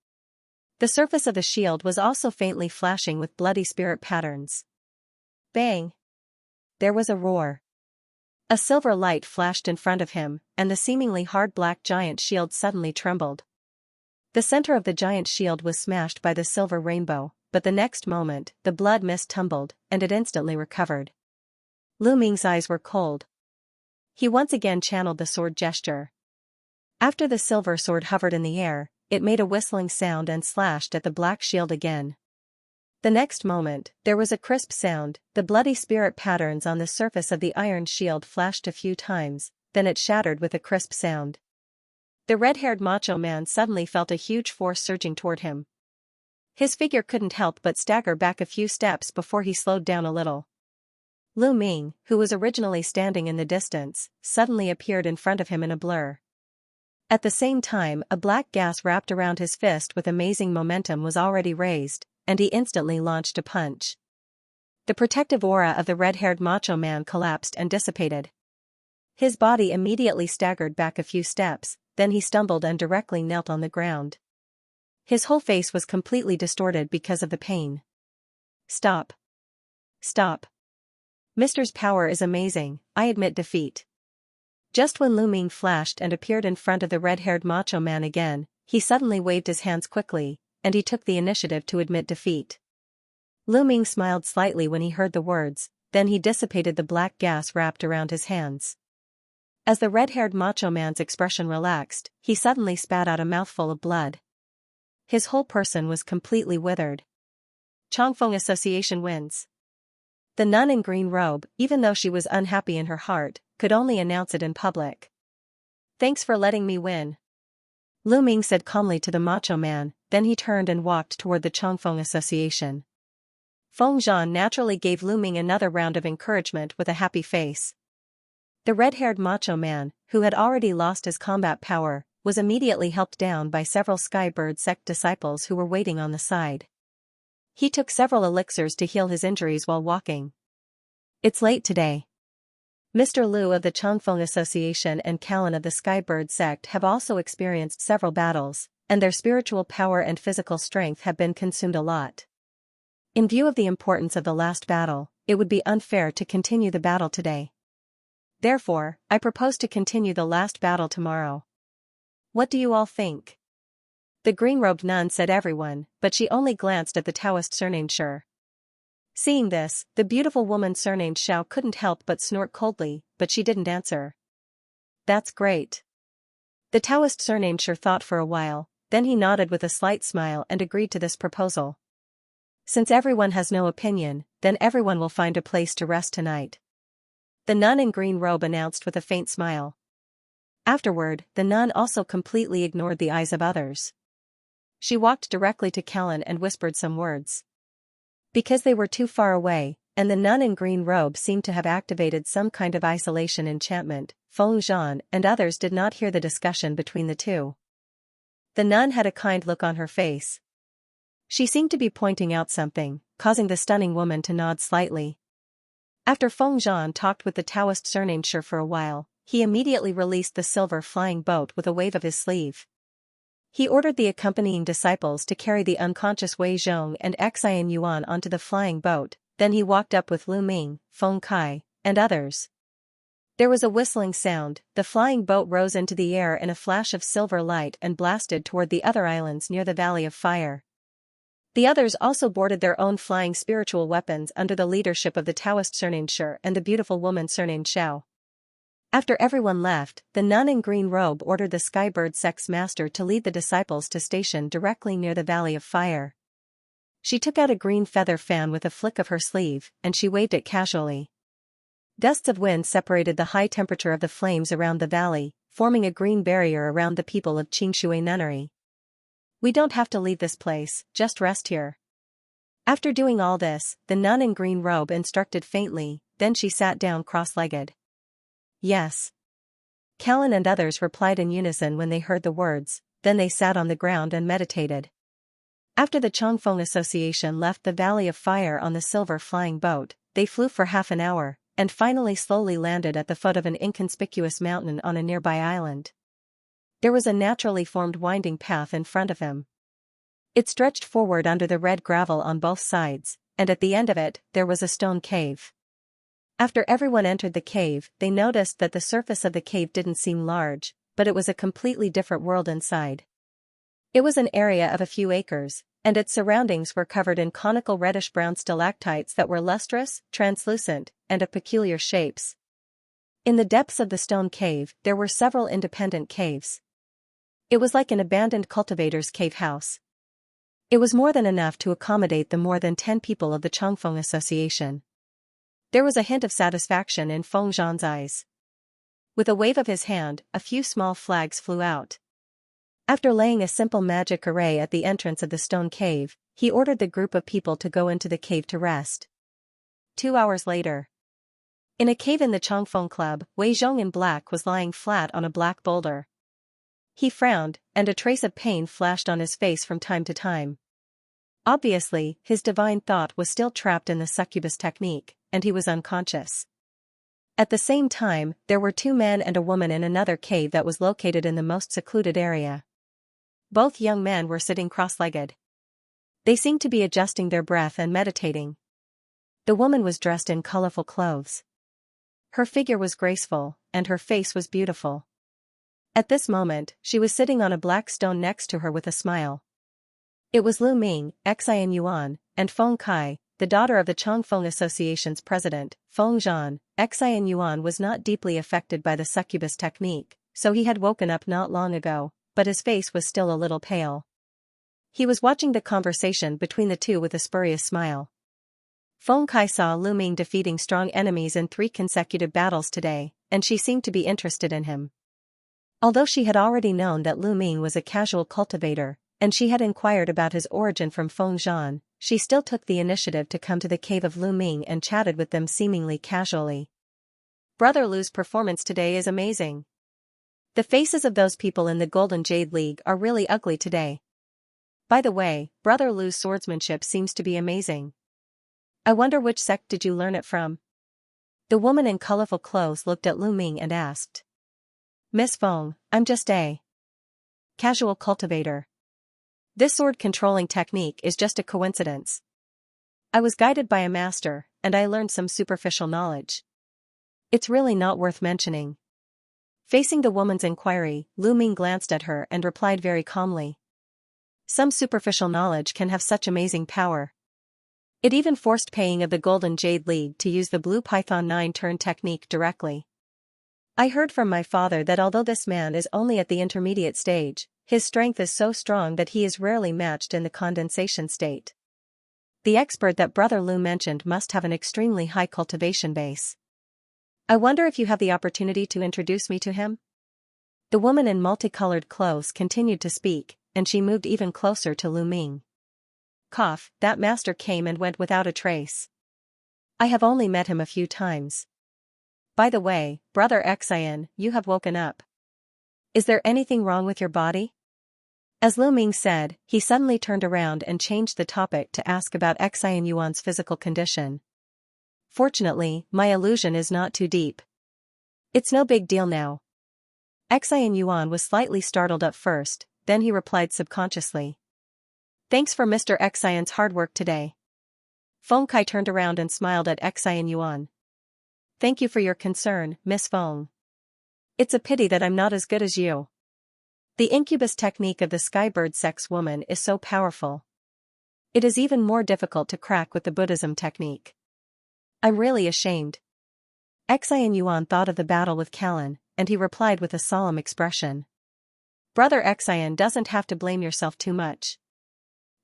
The surface of the shield was also faintly flashing with bloody spirit patterns. Bang! There was a roar. A silver light flashed in front of him, and the seemingly hard black giant shield suddenly trembled. The center of the giant shield was smashed by the silver rainbow, but the next moment, the blood mist tumbled, and it instantly recovered. Lu Ming's eyes were cold. He once again channeled the sword gesture. After the silver sword hovered in the air, it made a whistling sound and slashed at the black shield again. The next moment, there was a crisp sound, the bloody spirit patterns on the surface of the iron shield flashed a few times, then it shattered with a crisp sound. The red-haired macho man suddenly felt a huge force surging toward him. His figure couldn't help but stagger back a few steps before he slowed down a little. Lu Ming, who was originally standing in the distance, suddenly appeared in front of him in a blur. At the same time, a black gas wrapped around his fist with amazing momentum was already raised, and he instantly launched a punch. The protective aura of the red-haired macho man collapsed and dissipated. His body immediately staggered back a few steps, then he stumbled and directly knelt on the ground. His whole face was completely distorted because of the pain. Stop. Stop. Mister's power is amazing, I admit defeat. Just when Lu Ming flashed and appeared in front of the red-haired macho man again, he suddenly waved his hands quickly, and he took the initiative to admit defeat. Lu Ming smiled slightly when he heard the words, then he dissipated the black gas wrapped around his hands. As the red-haired macho man's expression relaxed, he suddenly spat out a mouthful of blood. His whole person was completely withered. Chongfeng Association wins. The nun in green robe, even though she was unhappy in her heart, could only announce it in public. Thanks for letting me win. Lu Ming said calmly to the macho man, then he turned and walked toward the Chongfeng Association. Feng Zhan naturally gave Lu Ming another round of encouragement with a happy face. The red-haired macho man, who had already lost his combat power, was immediately helped down by several Skybird sect disciples who were waiting on the side. He took several elixirs to heal his injuries while walking. It's late today. Mr. Liu of the Chongfeng Association and Callan of the Skybird sect have also experienced several battles, and their spiritual power and physical strength have been consumed a lot. In view of the importance of the last battle, it would be unfair to continue the battle today. Therefore, I propose to continue the last battle tomorrow. What do you all think? The green-robed nun said everyone, but she only glanced at the Taoist surnamed Shi. Seeing this, the beautiful woman surnamed Xiao couldn't help but snort coldly, but she didn't answer. That's great. The Taoist surnamed Shi thought for a while, then he nodded with a slight smile and agreed to this proposal. Since everyone has no opinion, then everyone will find a place to rest tonight. The nun in green robe announced with a faint smile. Afterward, the nun also completely ignored the eyes of others. She walked directly to Callan and whispered some words. Because they were too far away, and the nun in green robe seemed to have activated some kind of isolation enchantment, Feng Zhan and others did not hear the discussion between the two. The nun had a kind look on her face. She seemed to be pointing out something, causing the stunning woman to nod slightly. After Feng Zhan talked with the Taoist surnamed Shi for a while, he immediately released the silver flying boat with a wave of his sleeve. He ordered the accompanying disciples to carry the unconscious Wei Zhong and Xian Yuan onto the flying boat, then he walked up with Lu Ming, Feng Kai, and others. There was a whistling sound, the flying boat rose into the air in a flash of silver light and blasted toward the other islands near the Valley of Fire. The others also boarded their own flying spiritual weapons under the leadership of the Taoist surnamed Shi and the beautiful woman surnamed Xiao. After everyone left, the nun in green robe ordered the Skybird sect's master to lead the disciples to station directly near the Valley of Fire. She took out a green feather fan with a flick of her sleeve, and she waved it casually. Gusts of wind separated the high temperature of the flames around the valley, forming a green barrier around the people of Qingshui Nunnery. We don't have to leave this place, just rest here. After doing all this, the nun in green robe instructed faintly, then she sat down cross-legged. Yes. Callan and others replied in unison when they heard the words, then they sat on the ground and meditated. After the Chongfeng Association left the Valley of Fire on the silver flying boat, they flew for half an hour, and finally slowly landed at the foot of an inconspicuous mountain on a nearby island. There was a naturally formed winding path in front of him. It stretched forward under the red gravel on both sides, and at the end of it, there was a stone cave. After everyone entered the cave, they noticed that the surface of the cave didn't seem large, but it was a completely different world inside. It was an area of a few acres, and its surroundings were covered in conical reddish-brown stalactites that were lustrous, translucent, and of peculiar shapes. In the depths of the stone cave, there were several independent caves. It was like an abandoned cultivator's cave house. It was more than enough to accommodate the more than 10 people of the Chongfeng Association. There was a hint of satisfaction in Feng Zhan's eyes. With a wave of his hand, a few small flags flew out. After laying a simple magic array at the entrance of the stone cave, he ordered the group of people to go into the cave to rest. 2 hours later. In a cave in the Changfeng Club, Wei Zhong in black was lying flat on a black boulder. He frowned, and a trace of pain flashed on his face from time to time. Obviously, his divine thought was still trapped in the succubus technique, and he was unconscious. At the same time, there were 2 men and a woman in another cave that was located in the most secluded area. Both young men were sitting cross-legged. They seemed to be adjusting their breath and meditating. The woman was dressed in colorful clothes. Her figure was graceful, and her face was beautiful. At this moment, she was sitting on a black stone next to her with a smile. It was Lu Ming, Xian Yuan, and Feng Kai, the daughter of the Changfeng Association's president, Feng Zhan. Xian Yuan was not deeply affected by the succubus technique, so he had woken up not long ago, but his face was still a little pale. He was watching the conversation between the two with a spurious smile. Feng Kai saw Lu Ming defeating strong enemies in 3 consecutive battles today, and she seemed to be interested in him. Although she had already known that Lu Ming was a casual cultivator, and she had inquired about his origin from Feng Zhan, she still took the initiative to come to the cave of Lu Ming and chatted with them seemingly casually. Brother Lu's performance today is amazing. The faces of those people in the Golden Jade League are really ugly today. By the way, Brother Lu's swordsmanship seems to be amazing. I wonder which sect did you learn it from? The woman in colorful clothes looked at Lu Ming and asked. Miss Feng, I'm just a casual cultivator. This sword-controlling technique is just a coincidence. I was guided by a master, and I learned some superficial knowledge. It's really not worth mentioning. Facing the woman's inquiry, Lu Ming glanced at her and replied very calmly. Some superficial knowledge can have such amazing power. It even forced Paying of the Golden Jade League to use the Blue Python 9-turn technique directly. I heard from my father that although this man is only at the intermediate stage, his strength is so strong that he is rarely matched in the condensation state. The expert that Brother Lu mentioned must have an extremely high cultivation base. I wonder if you have the opportunity to introduce me to him? The woman in multicolored clothes continued to speak, and she moved even closer to Lu Ming. Cough, that master came and went without a trace. I have only met him a few times. By the way, Brother Xian, you have woken up. Is there anything wrong with your body? As Lu Ming said, he suddenly turned around and changed the topic to ask about Xian Yuan's physical condition. Fortunately, my illusion is not too deep. It's no big deal now. Xian Yuan was slightly startled at first, then he replied subconsciously. Thanks for Mr. Xian's hard work today. Feng Kai turned around and smiled at Xian Yuan. Thank you for your concern, Miss Feng. It's a pity that I'm not as good as you. The incubus technique of the Skybird sex woman is so powerful. It is even more difficult to crack with the Buddhism technique. I'm really ashamed. Xian Yuan thought of the battle with Callan, and he replied with a solemn expression. Brother Xian doesn't have to blame yourself too much.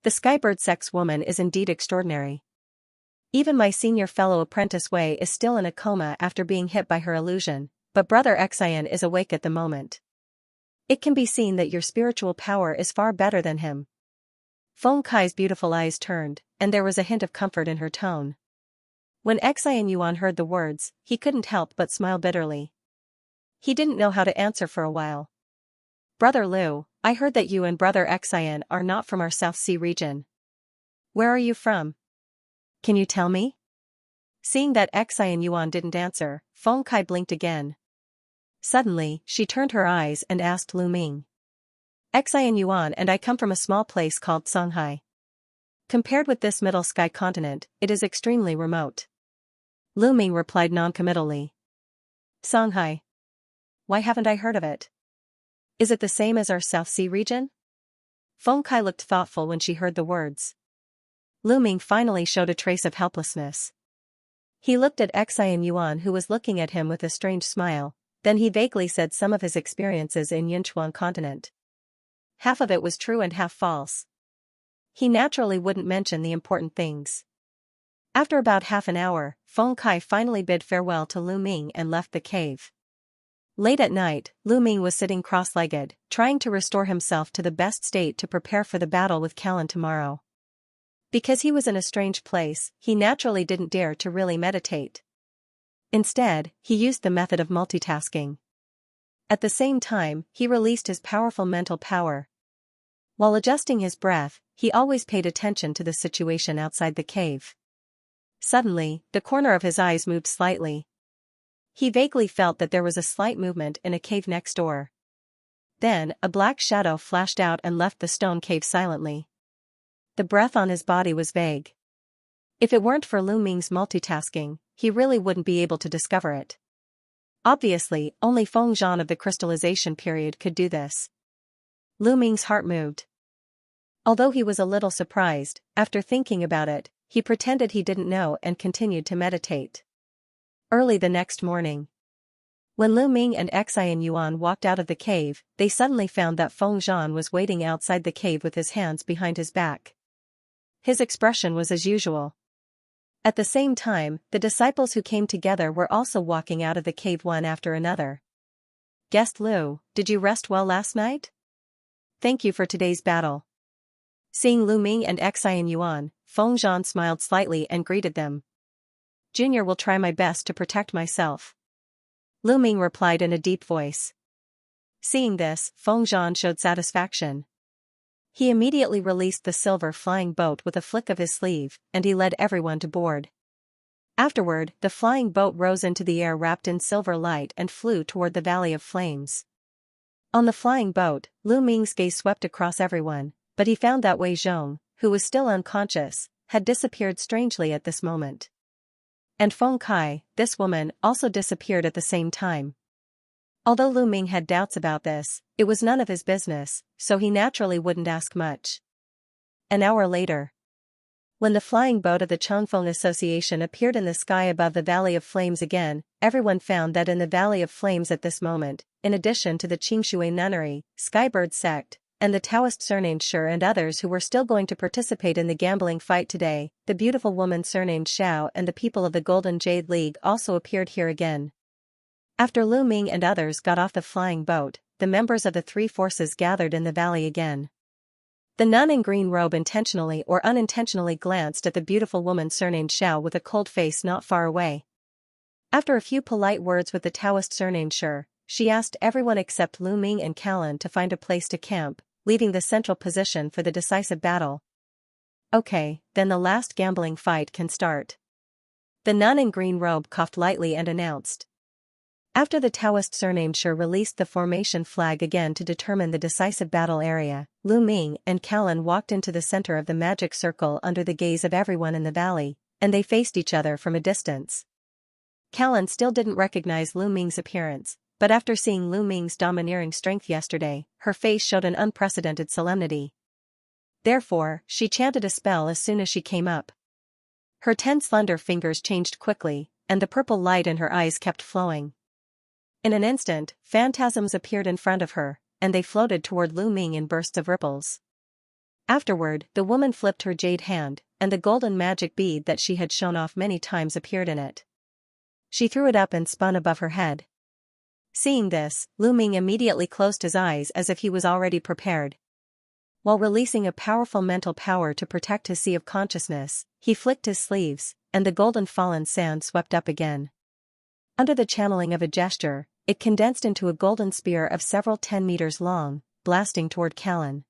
The Skybird sex woman is indeed extraordinary. Even my senior fellow apprentice Wei is still in a coma after being hit by her illusion, but Brother Xian is awake at the moment. It can be seen that your spiritual power is far better than him. Feng Kai's beautiful eyes turned, and there was a hint of comfort in her tone. When Xian Yuan heard the words, he couldn't help but smile bitterly. He didn't know how to answer for a while. Brother Lu, I heard that you and Brother Xian are not from our South Sea region. Where are you from? Can you tell me? Seeing that Xian Yuan didn't answer, Feng Kai blinked again. Suddenly, she turned her eyes and asked Lu Ming. Xian Yuan and I come from a small place called Songhai. Compared with this middle sky continent, it is extremely remote. Lu Ming replied noncommittally. Songhai. Why haven't I heard of it? Is it the same as our South Sea region? Feng Kai looked thoughtful when she heard the words. Lu Ming finally showed a trace of helplessness. He looked at Xian Yuan who was looking at him with a strange smile, then he vaguely said some of his experiences in Yunchuan continent. Half of it was true and half false. He naturally wouldn't mention the important things. After about half an hour, Feng Kai finally bid farewell to Lu Ming and left the cave. Late at night, Lu Ming was sitting cross-legged, trying to restore himself to the best state to prepare for the battle with Callan tomorrow. Because he was in a strange place, he naturally didn't dare to really meditate. Instead, he used the method of multitasking. At the same time, he released his powerful mental power. While adjusting his breath, he always paid attention to the situation outside the cave. Suddenly, the corner of his eyes moved slightly. He vaguely felt that there was a slight movement in a cave next door. Then, a black shadow flashed out and left the stone cave silently. The breath on his body was vague. If it weren't for Lu Ming's multitasking, he really wouldn't be able to discover it. Obviously, only Feng Zhan of the crystallization period could do this. Lu Ming's heart moved. Although he was a little surprised, after thinking about it, he pretended he didn't know and continued to meditate. Early the next morning, when Lu Ming and Xianxia walked out of the cave, they suddenly found that Feng Zhan was waiting outside the cave with his hands behind his back. His expression was as usual. At the same time, the disciples who came together were also walking out of the cave one after another. "Guest Lu, did you rest well last night? Thank you for today's battle." Seeing Lu Ming and Xianxia, Feng Zhan smiled slightly and greeted them. "Junior will try my best to protect myself," Lu Ming replied in a deep voice. Seeing this, Feng Zhan showed satisfaction. He immediately released the silver flying boat with a flick of his sleeve, and he led everyone to board. Afterward, the flying boat rose into the air wrapped in silver light and flew toward the Valley of Flames. On the flying boat, Lu Ming's gaze swept across everyone, but he found that Wei Zhong, who was still unconscious, had disappeared strangely at this moment. And Feng Kai, this woman, also disappeared at the same time. Although Lu Ming had doubts about this, it was none of his business, so he naturally wouldn't ask much. An hour later, when the flying boat of the Changfeng Association appeared in the sky above the Valley of Flames again, everyone found that in the Valley of Flames at this moment, in addition to the Qingshui Nunnery, Skybird Sect, and the Taoist surnamed Shi and others who were still going to participate in the gambling fight today, the beautiful woman surnamed Xiao and the people of the Golden Jade League also appeared here again. After Lu Ming and others got off the flying boat, the members of the three forces gathered in the valley again. The nun in green robe intentionally or unintentionally glanced at the beautiful woman surnamed Xiao with a cold face not far away. After a few polite words with the Taoist surnamed Shi, she asked everyone except Lu Ming and Callan to find a place to camp, leaving the central position for the decisive battle. "Okay, then the last gambling fight can start," the nun in green robe coughed lightly and announced. After the Taoist surnamed Shi released the formation flag again to determine the decisive battle area, Lu Ming and Callan walked into the center of the magic circle under the gaze of everyone in the valley, and they faced each other from a distance. Callan still didn't recognize Lu Ming's appearance, but after seeing Lu Ming's domineering strength yesterday, her face showed an unprecedented solemnity. Therefore, she chanted a spell as soon as she came up. Her 10 slender fingers changed quickly, and the purple light in her eyes kept flowing. In an instant, phantasms appeared in front of her, and they floated toward Lu Ming in bursts of ripples. Afterward, the woman flipped her jade hand, and the golden magic bead that she had shown off many times appeared in it. She threw it up and spun above her head. Seeing this, Lu Ming immediately closed his eyes as if he was already prepared. While releasing a powerful mental power to protect his sea of consciousness, he flicked his sleeves, and the golden fallen sand swept up again. Under the channeling of a gesture, it condensed into a golden spear of several 10 meters long, blasting toward Callan.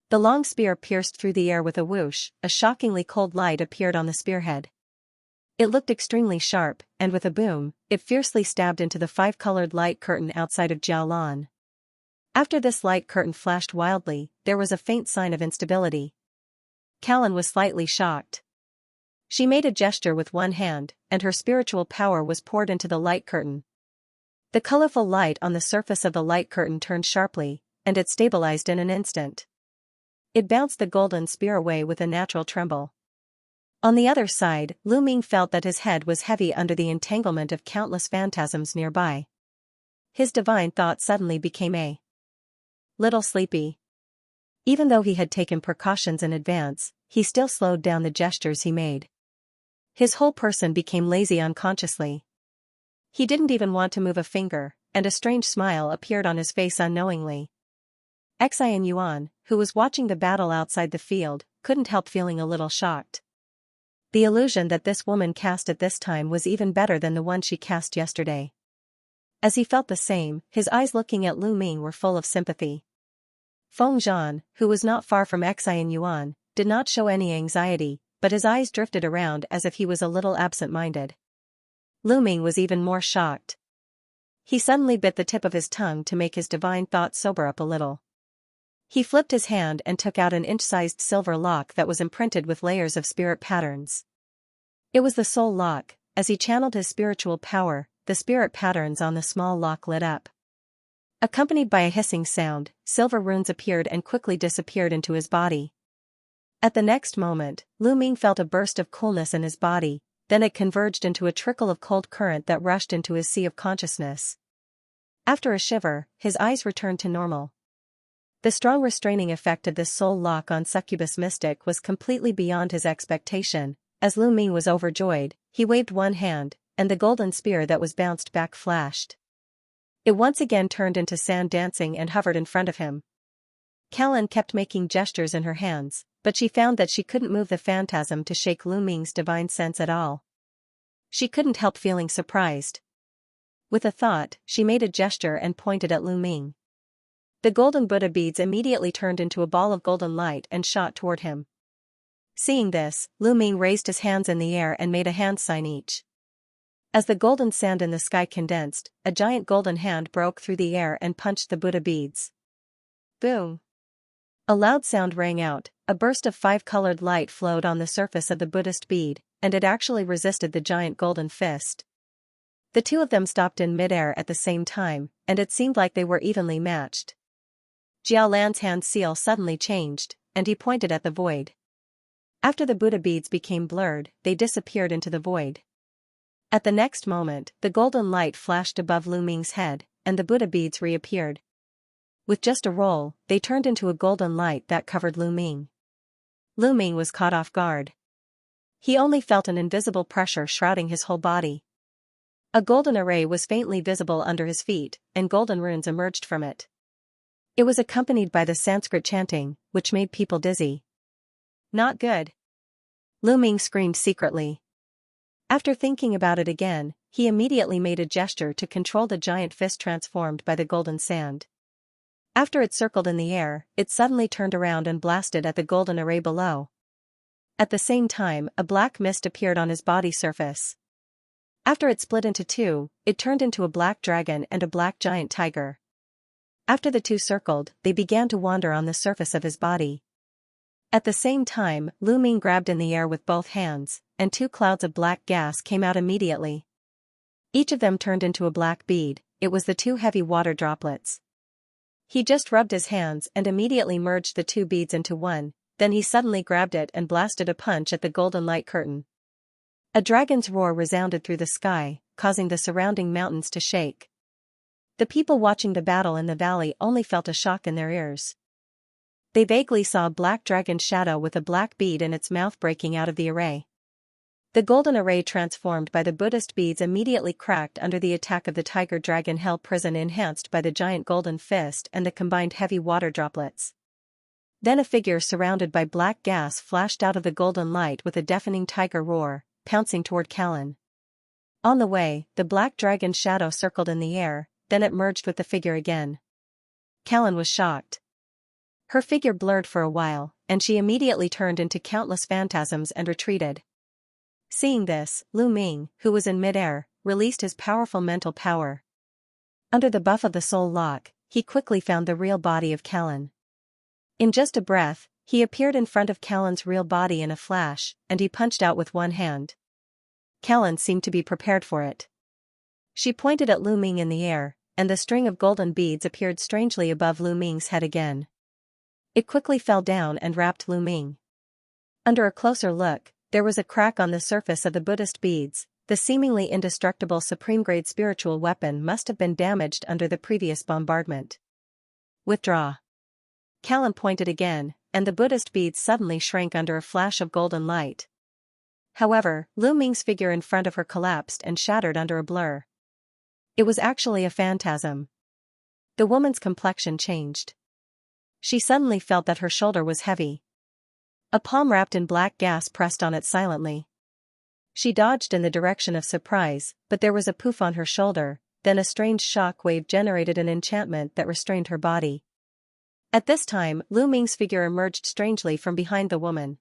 The long spear pierced through the air with a whoosh, a shockingly cold light appeared on the spearhead. It looked extremely sharp, and with a boom, it fiercely stabbed into the 5-colored light curtain outside of Jiaolan. After this light curtain flashed wildly, there was a faint sign of instability. Callan was slightly shocked. She made a gesture with one hand, and her spiritual power was poured into the light curtain. The colorful light on the surface of the light curtain turned sharply, and it stabilized in an instant. It bounced the golden spear away with a natural tremble. On the other side, Lu Ming felt that his head was heavy under the entanglement of countless phantasms nearby. His divine thought suddenly became a little sleepy. Even though he had taken precautions in advance, he still slowed down the gestures he made. His whole person became lazy unconsciously. He didn't even want to move a finger, and a strange smile appeared on his face unknowingly. Xianxia, who was watching the battle outside the field, couldn't help feeling a little shocked. The illusion that this woman cast at this time was even better than the one she cast yesterday. As he felt the same, his eyes looking at Lu Ming were full of sympathy. Feng Zhan, who was not far from Xian Yuan, did not show any anxiety, but his eyes drifted around as if he was a little absent-minded. Lu Ming was even more shocked. He suddenly bit the tip of his tongue to make his divine thought sober up a little. He flipped his hand and took out an inch-sized silver lock that was imprinted with layers of spirit patterns. It was the soul lock. As he channeled his spiritual power, the spirit patterns on the small lock lit up. Accompanied by a hissing sound, silver runes appeared and quickly disappeared into his body. At the next moment, Lu Ming felt a burst of coolness in his body, then it converged into a trickle of cold current that rushed into his sea of consciousness. After a shiver, his eyes returned to normal. The strong restraining effect of this soul lock on succubus mystic was completely beyond his expectation. As Lu Ming was overjoyed, he waved one hand, and the golden spear that was bounced back flashed. It once again turned into sand dancing and hovered in front of him. Callan kept making gestures in her hands, but she found that she couldn't move the phantasm to shake Lu Ming's divine sense at all. She couldn't help feeling surprised. With a thought, she made a gesture and pointed at Lu Ming. The golden Buddha beads immediately turned into a ball of golden light and shot toward him. Seeing this, Lu Ming raised his hands in the air and made a hand sign each. As the golden sand in the sky condensed, a giant golden hand broke through the air and punched the Buddha beads. Boom! A loud sound rang out, a burst of five-colored light flowed on the surface of the Buddhist bead, and it actually resisted the giant golden fist. The two of them stopped in mid-air at the same time, and it seemed like they were evenly matched. Jiao Lan's hand seal suddenly changed, and he pointed at the void. After the Buddha beads became blurred, they disappeared into the void. At the next moment, the golden light flashed above Lu Ming's head, and the Buddha beads reappeared. With just a roll, they turned into a golden light that covered Lu Ming. Lu Ming was caught off guard. He only felt an invisible pressure shrouding his whole body. A golden array was faintly visible under his feet, and golden runes emerged from it. It was accompanied by the Sanskrit chanting, which made people dizzy. Not good. Lu Ming screamed secretly. After thinking about it again, he immediately made a gesture to control the giant fist transformed by the golden sand. After it circled in the air, it suddenly turned around and blasted at the golden array below. At the same time, a black mist appeared on his body surface. After it split into two, it turned into a black dragon and a black giant tiger. After the two circled, they began to wander on the surface of his body. At the same time, Lu Ming grabbed in the air with both hands, and two clouds of black gas came out immediately. Each of them turned into a black bead. It was the two heavy water droplets. He just rubbed his hands and immediately merged the two beads into one, then he suddenly grabbed it and blasted a punch at the golden light curtain. A dragon's roar resounded through the sky, causing the surrounding mountains to shake. The people watching the battle in the valley only felt a shock in their ears. They vaguely saw a black dragon shadow with a black bead in its mouth breaking out of the array. The golden array transformed by the Buddhist beads immediately cracked under the attack of the tiger dragon hell prison enhanced by the giant golden fist and the combined heavy water droplets. Then a figure surrounded by black gas flashed out of the golden light with a deafening tiger roar, pouncing toward Callan. On the way, the black dragon's shadow circled in the air, then it merged with the figure again. Callan was shocked. Her figure blurred for a while, and she immediately turned into countless phantasms and retreated. Seeing this, Lu Ming, who was in mid-air, released his powerful mental power. Under the buff of the soul lock, he quickly found the real body of Callan. In just a breath, he appeared in front of Callan's real body in a flash, and he punched out with one hand. Callan seemed to be prepared for it. She pointed at Lu Ming in the air, and the string of golden beads appeared strangely above Lu Ming's head again. It quickly fell down and wrapped Lu Ming. Under a closer look, there was a crack on the surface of the Buddhist beads. The seemingly indestructible supreme-grade spiritual weapon must have been damaged under the previous bombardment. Withdraw. Callan pointed again, and the Buddhist beads suddenly shrank under a flash of golden light. However, Lu Ming's figure in front of her collapsed and shattered under a blur. It was actually a phantasm. The woman's complexion changed. She suddenly felt that her shoulder was heavy. A palm wrapped in black gas pressed on it silently. She dodged in the direction of surprise, but there was a poof on her shoulder, then a strange shock wave generated an enchantment that restrained her body. At this time, Lu Ming's figure emerged strangely from behind the woman.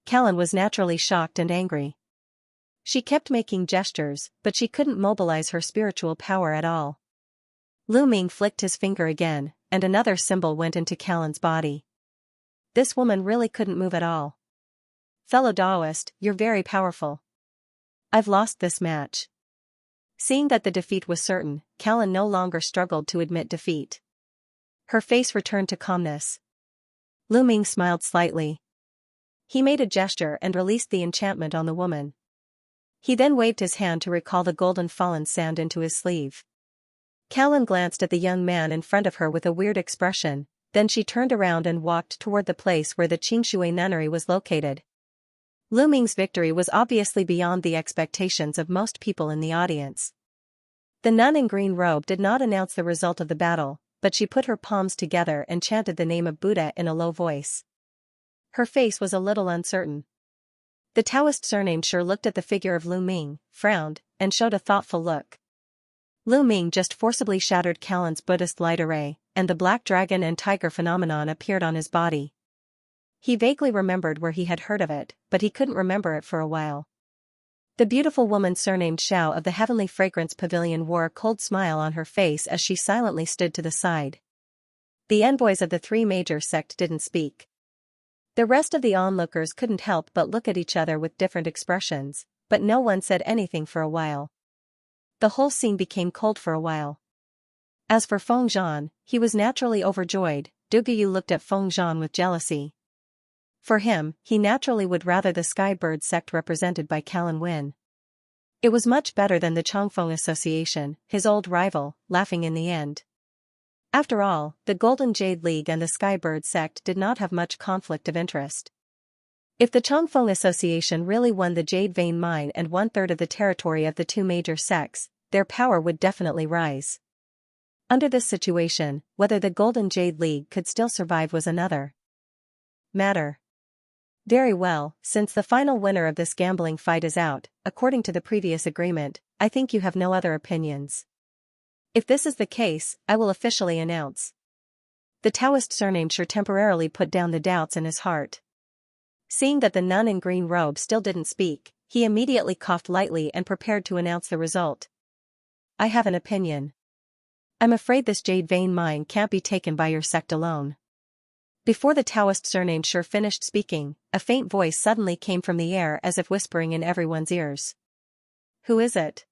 Callan was naturally shocked and angry. She kept making gestures, but she couldn't mobilize her spiritual power at all. Lu Ming flicked his finger again, and another symbol went into Callan's body. This woman really couldn't move at all. Fellow Taoist, you're very powerful. I've lost this match. Seeing that the defeat was certain, Callan no longer struggled to admit defeat. Her face returned to calmness. Lu Ming smiled slightly. He made a gesture and released the enchantment on the woman. He then waved his hand to recall the golden fallen sand into his sleeve. Callan glanced at the young man in front of her with a weird expression, then she turned around and walked toward the place where the Xianxia nunnery was located. Lu Ming's victory was obviously beyond the expectations of most people in the audience. The nun in green robe did not announce the result of the battle, but she put her palms together and chanted the name of Buddha in a low voice. Her face was a little uncertain. The Taoist surnamed Shi looked at the figure of Lu Ming, frowned, and showed a thoughtful look. Lu Ming just forcibly shattered Callan's Buddhist light array, and the black dragon and tiger phenomenon appeared on his body. He vaguely remembered where he had heard of it, but he couldn't remember it for a while. The beautiful woman surnamed Xiao of the Heavenly Fragrance Pavilion wore a cold smile on her face as she silently stood to the side. The envoys of the three major sects didn't speak. The rest of the onlookers couldn't help but look at each other with different expressions, but no one said anything for a while. The whole scene became cold for a while. As for Feng Zhan, he was naturally overjoyed. Du Guyu looked at Feng Zhan with jealousy. For him, he naturally would rather the Sky Bird sect represented by Callan win. It was much better than the Chongfeng Association, his old rival, laughing in the end. After all, the Golden Jade League and the Sky Bird sect did not have much conflict of interest. If the Chongfeng Association really won the Jade Vein Mine and 1/3 of the territory of the two major sects, their power would definitely rise. Under this situation, whether the Golden Jade League could still survive was another matter. Very well, since the final winner of this gambling fight is out, according to the previous agreement, I think you have no other opinions. If this is the case, I will officially announce. The Taoist surnamed Shi temporarily put down the doubts in his heart. Seeing that the nun in green robe still didn't speak, he immediately coughed lightly and prepared to announce the result. I have an opinion. I'm afraid this Jade Vein Mine can't be taken by your sect alone. Before the Taoist surnamed Shi finished speaking, a faint voice suddenly came from the air as if whispering in everyone's ears. Who is it?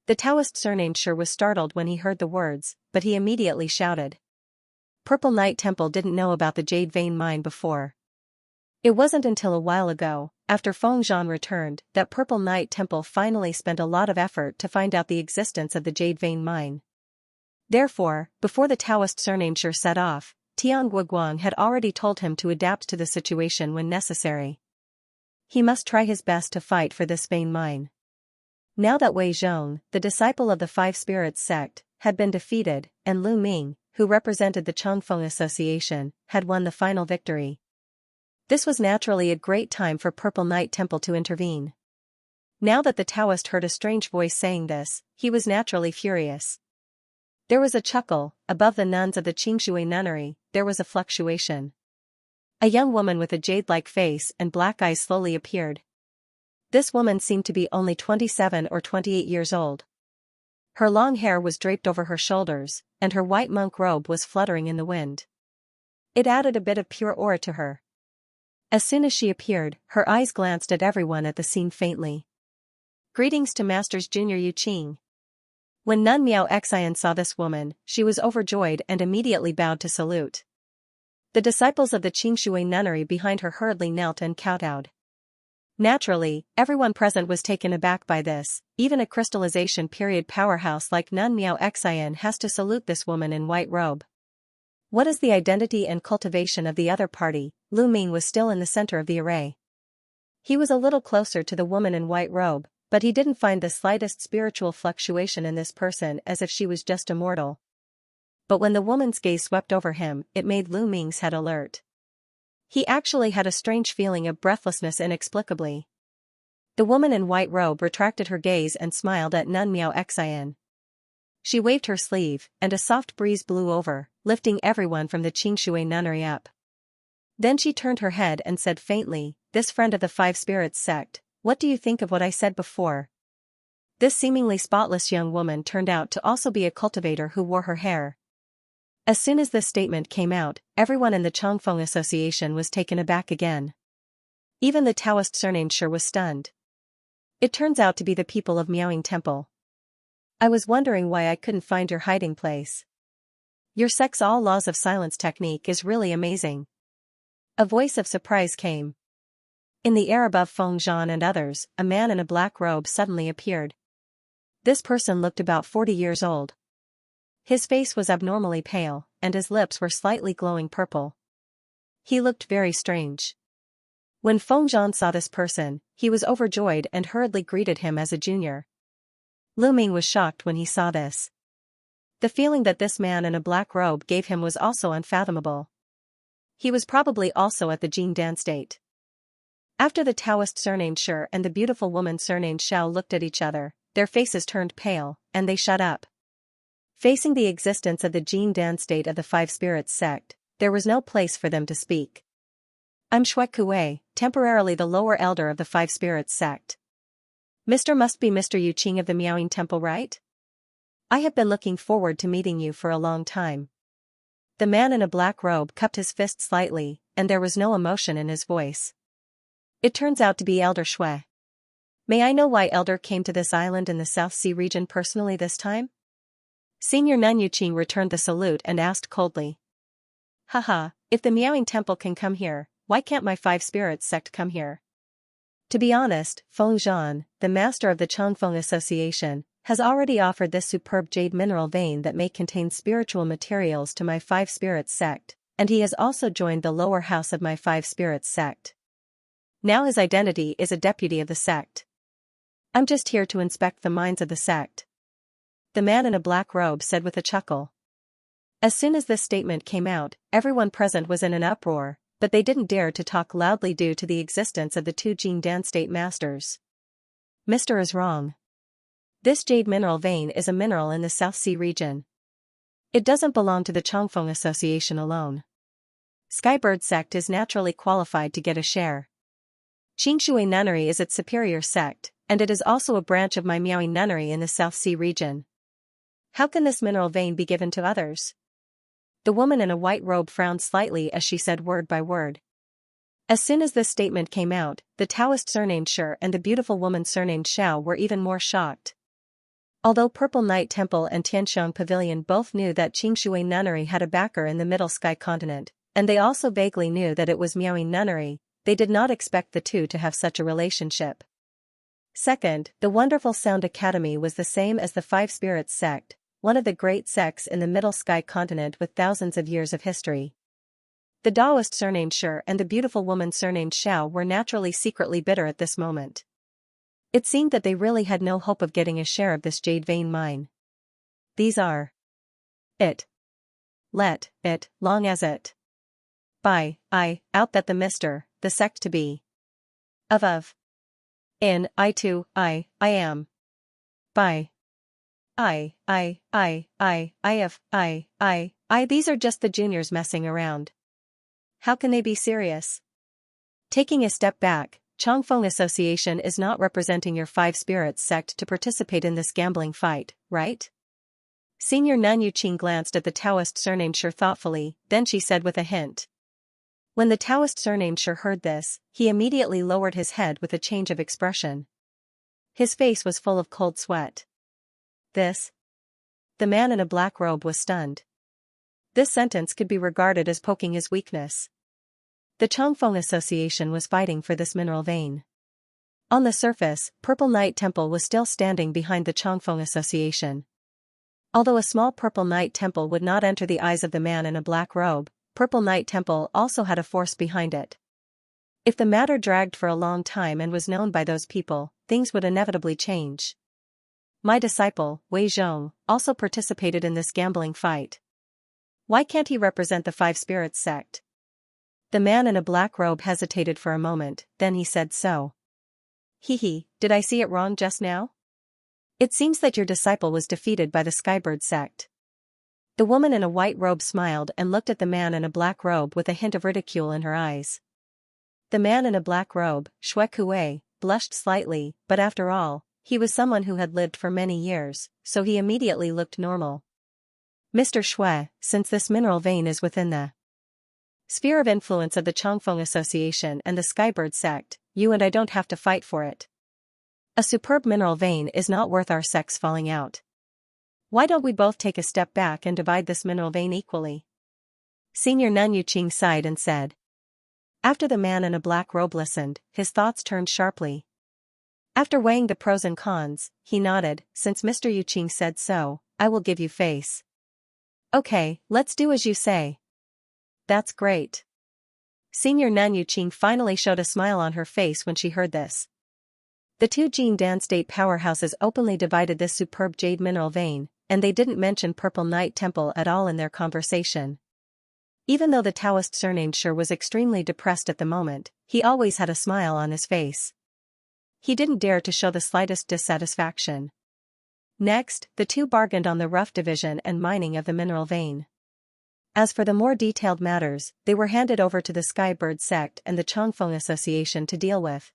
The Taoist surnamed Shi was startled when he heard the words, but he immediately shouted. Purple Night Temple didn't know about the Jade Vein Mine before. It wasn't until a while ago, after Feng Zhan returned, that Purple Night Temple finally spent a lot of effort to find out the existence of the Jade Vein Mine. Therefore, before the Taoist surnamed Shi set off, Tian Guoguang had already told him to adapt to the situation when necessary. He must try his best to fight for this vein mine. Now that Wei Zhong, the disciple of the Five Spirits sect, had been defeated, and Lu Ming, who represented the Chongfeng Association, had won the final victory. This was naturally a great time for Purple Night Temple to intervene. Now that the Taoist heard a strange voice saying this, he was naturally furious. There was a chuckle. Above the nuns of the Xianxia nunnery, there was a fluctuation. A young woman with a jade-like face and black eyes slowly appeared. This woman seemed to be only 27 or 28 years old. Her long hair was draped over her shoulders, and her white monk robe was fluttering in the wind. It added a bit of pure aura to her. As soon as she appeared, her eyes glanced at everyone at the scene faintly. Greetings to Masters Junior Yu Qing. When Nun Miao Xian saw this woman, she was overjoyed and immediately bowed to salute. The disciples of the Xianxia nunnery behind her hurriedly knelt and kowtowed. Naturally, everyone present was taken aback by this. Even a crystallization period powerhouse like Nun Miao Xian has to salute this woman in white robe. What is the identity and cultivation of the other party? Lu Ming was still in the center of the array. He was a little closer to the woman in white robe, but he didn't find the slightest spiritual fluctuation in this person, as if she was just a mortal. But when the woman's gaze swept over him, it made Lu Ming's head alert. He actually had a strange feeling of breathlessness inexplicably. The woman in white robe retracted her gaze and smiled at Nun Miao Xian. She waved her sleeve, and a soft breeze blew over, lifting everyone from the Xianxia nunnery up. Then she turned her head and said faintly, "This friend of the Five Spirits sect, what do you think of what I said before?" This seemingly spotless young woman turned out to also be a cultivator who wore her hair. As soon as this statement came out, everyone in the Changfeng Association was taken aback again. Even the Taoist Xianxia was stunned. It turns out to be the people of Miaoying Temple. I was wondering why I couldn't find your hiding place. Your sect's all laws of silence technique is really amazing. A voice of surprise came. In the air above Feng Zhan and others, a man in a black robe suddenly appeared. This person looked about 40 years old. His face was abnormally pale, and his lips were slightly glowing purple. He looked very strange. When Feng Zhan saw this person, he was overjoyed and hurriedly greeted him as a junior. Lu Ming was shocked when he saw this. The feeling that this man in a black robe gave him was also unfathomable. He was probably also at the Jing Dan state. After the Taoist Xianxia and the beautiful woman Xiao looked at each other, their faces turned pale, and they shut up. Facing the existence of the Jing Dan state of the Five Spirits sect, there was no place for them to speak. I'm Shui Kuei, temporarily the lower elder of the Five Spirits sect. Mr. must be Mr. Yu Qing of the Miaoying Temple, right? I have been looking forward to meeting you for a long time. The man in a black robe cupped his fist slightly, and there was no emotion in his voice. It turns out to be Elder Shui. May I know why Elder came to this island in the South Sea region personally this time? Senior Nun Yu Qing returned the salute and asked coldly. Haha, if the Miaoying Temple can come here, why can't my Five Spirits sect come here? To be honest, Feng Zhan, the master of the Changfeng Association, has already offered this superb jade mineral vein that may contain spiritual materials to my Five Spirits sect, and he has also joined the lower house of my Five Spirits sect. Now his identity is a deputy of the sect. I'm just here to inspect the minds of the sect. The man in a black robe said with a chuckle. As soon as this statement came out, everyone present was in an uproar, but they didn't dare to talk loudly due to the existence of the two Jing Dan state masters. Mr. is wrong. This jade mineral vein is a mineral in the South Sea region. It doesn't belong to the Changfeng Association alone. Skybird sect is naturally qualified to get a share. Xianxia Nunnery is its superior sect, and it is also a branch of my Miaoying Nunnery in the South Sea region. How can this mineral vein be given to others? The woman in a white robe frowned slightly as she said word by word. As soon as this statement came out, the Taoist Xianxia and the beautiful woman Xiao were even more shocked. Although Purple Night Temple and Tianxiang Pavilion both knew that Xianxia Nunnery had a backer in the Middle Sky continent, and they also vaguely knew that it was Miaoying Nunnery, they did not expect the two to have such a relationship. Second, the wonderful Sound Academy was the same as the Five Spirits sect, one of the great sects in the Middle Sky continent with thousands of years of history. The Taoist Xianxia and the beautiful woman Xiao were naturally secretly bitter at this moment. It seemed that they really had no hope of getting a share of this jade vein mine. These are it. Let it, long as it. By, I, out that the Mr., the sect to be. Of. In, I too, I am. By. I have, these are just the juniors messing around. How can they be serious? Taking a step back, Changfeng Association is not representing your Five Spirits sect to participate in this gambling fight, right? Senior Nun Yu Qing glanced at the Taoist Xianxia thoughtfully, then she said with a hint. When the Taoist Xianxia heard this, he immediately lowered his head with a change of expression. His face was full of cold sweat. This? The man in a black robe was stunned. This sentence could be regarded as poking his weakness. The Changfeng Association was fighting for this mineral vein. On the surface, Purple Night Temple was still standing behind the Changfeng Association. Although a small Purple Night Temple would not enter the eyes of the man in a black robe, Purple Night Temple also had a force behind it. If the matter dragged for a long time and was known by those people, things would inevitably change. My disciple, Wei Zhong, also participated in this gambling fight. Why can't he represent the Five Spirits sect? The man in a black robe hesitated for a moment, then he said so. Hee, did I see it wrong just now? It seems that your disciple was defeated by the Skybird sect. The woman in a white robe smiled and looked at the man in a black robe with a hint of ridicule in her eyes. The man in a black robe, Xue Kuei, blushed slightly, but after all, he was someone who had lived for many years, so he immediately looked normal. Mr. Xue, since this mineral vein is within the sphere of influence of the Changfeng Association and the Skybird sect, you and I don't have to fight for it. A superb mineral vein is not worth our sects falling out. Why don't we both take a step back and divide this mineral vein equally? Senior Nun Yuqing sighed and said. After the man in a black robe listened, his thoughts turned sharply. After weighing the pros and cons, he nodded. Since Mr. Yuqing said so, I will give you face. Okay, let's do as you say. That's great. Senior Nun Yuqing finally showed a smile on her face when she heard this. The two Jingdan state powerhouses openly divided this superb jade mineral vein, and they didn't mention Purple Night Temple at all in their conversation. Even though the Taoist surnamed Shi was extremely depressed at the moment, he always had a smile on his face. He didn't dare to show the slightest dissatisfaction. Next, the two bargained on the rough division and mining of the mineral vein. As for the more detailed matters, they were handed over to the Skybird sect and the Changfeng Association to deal with.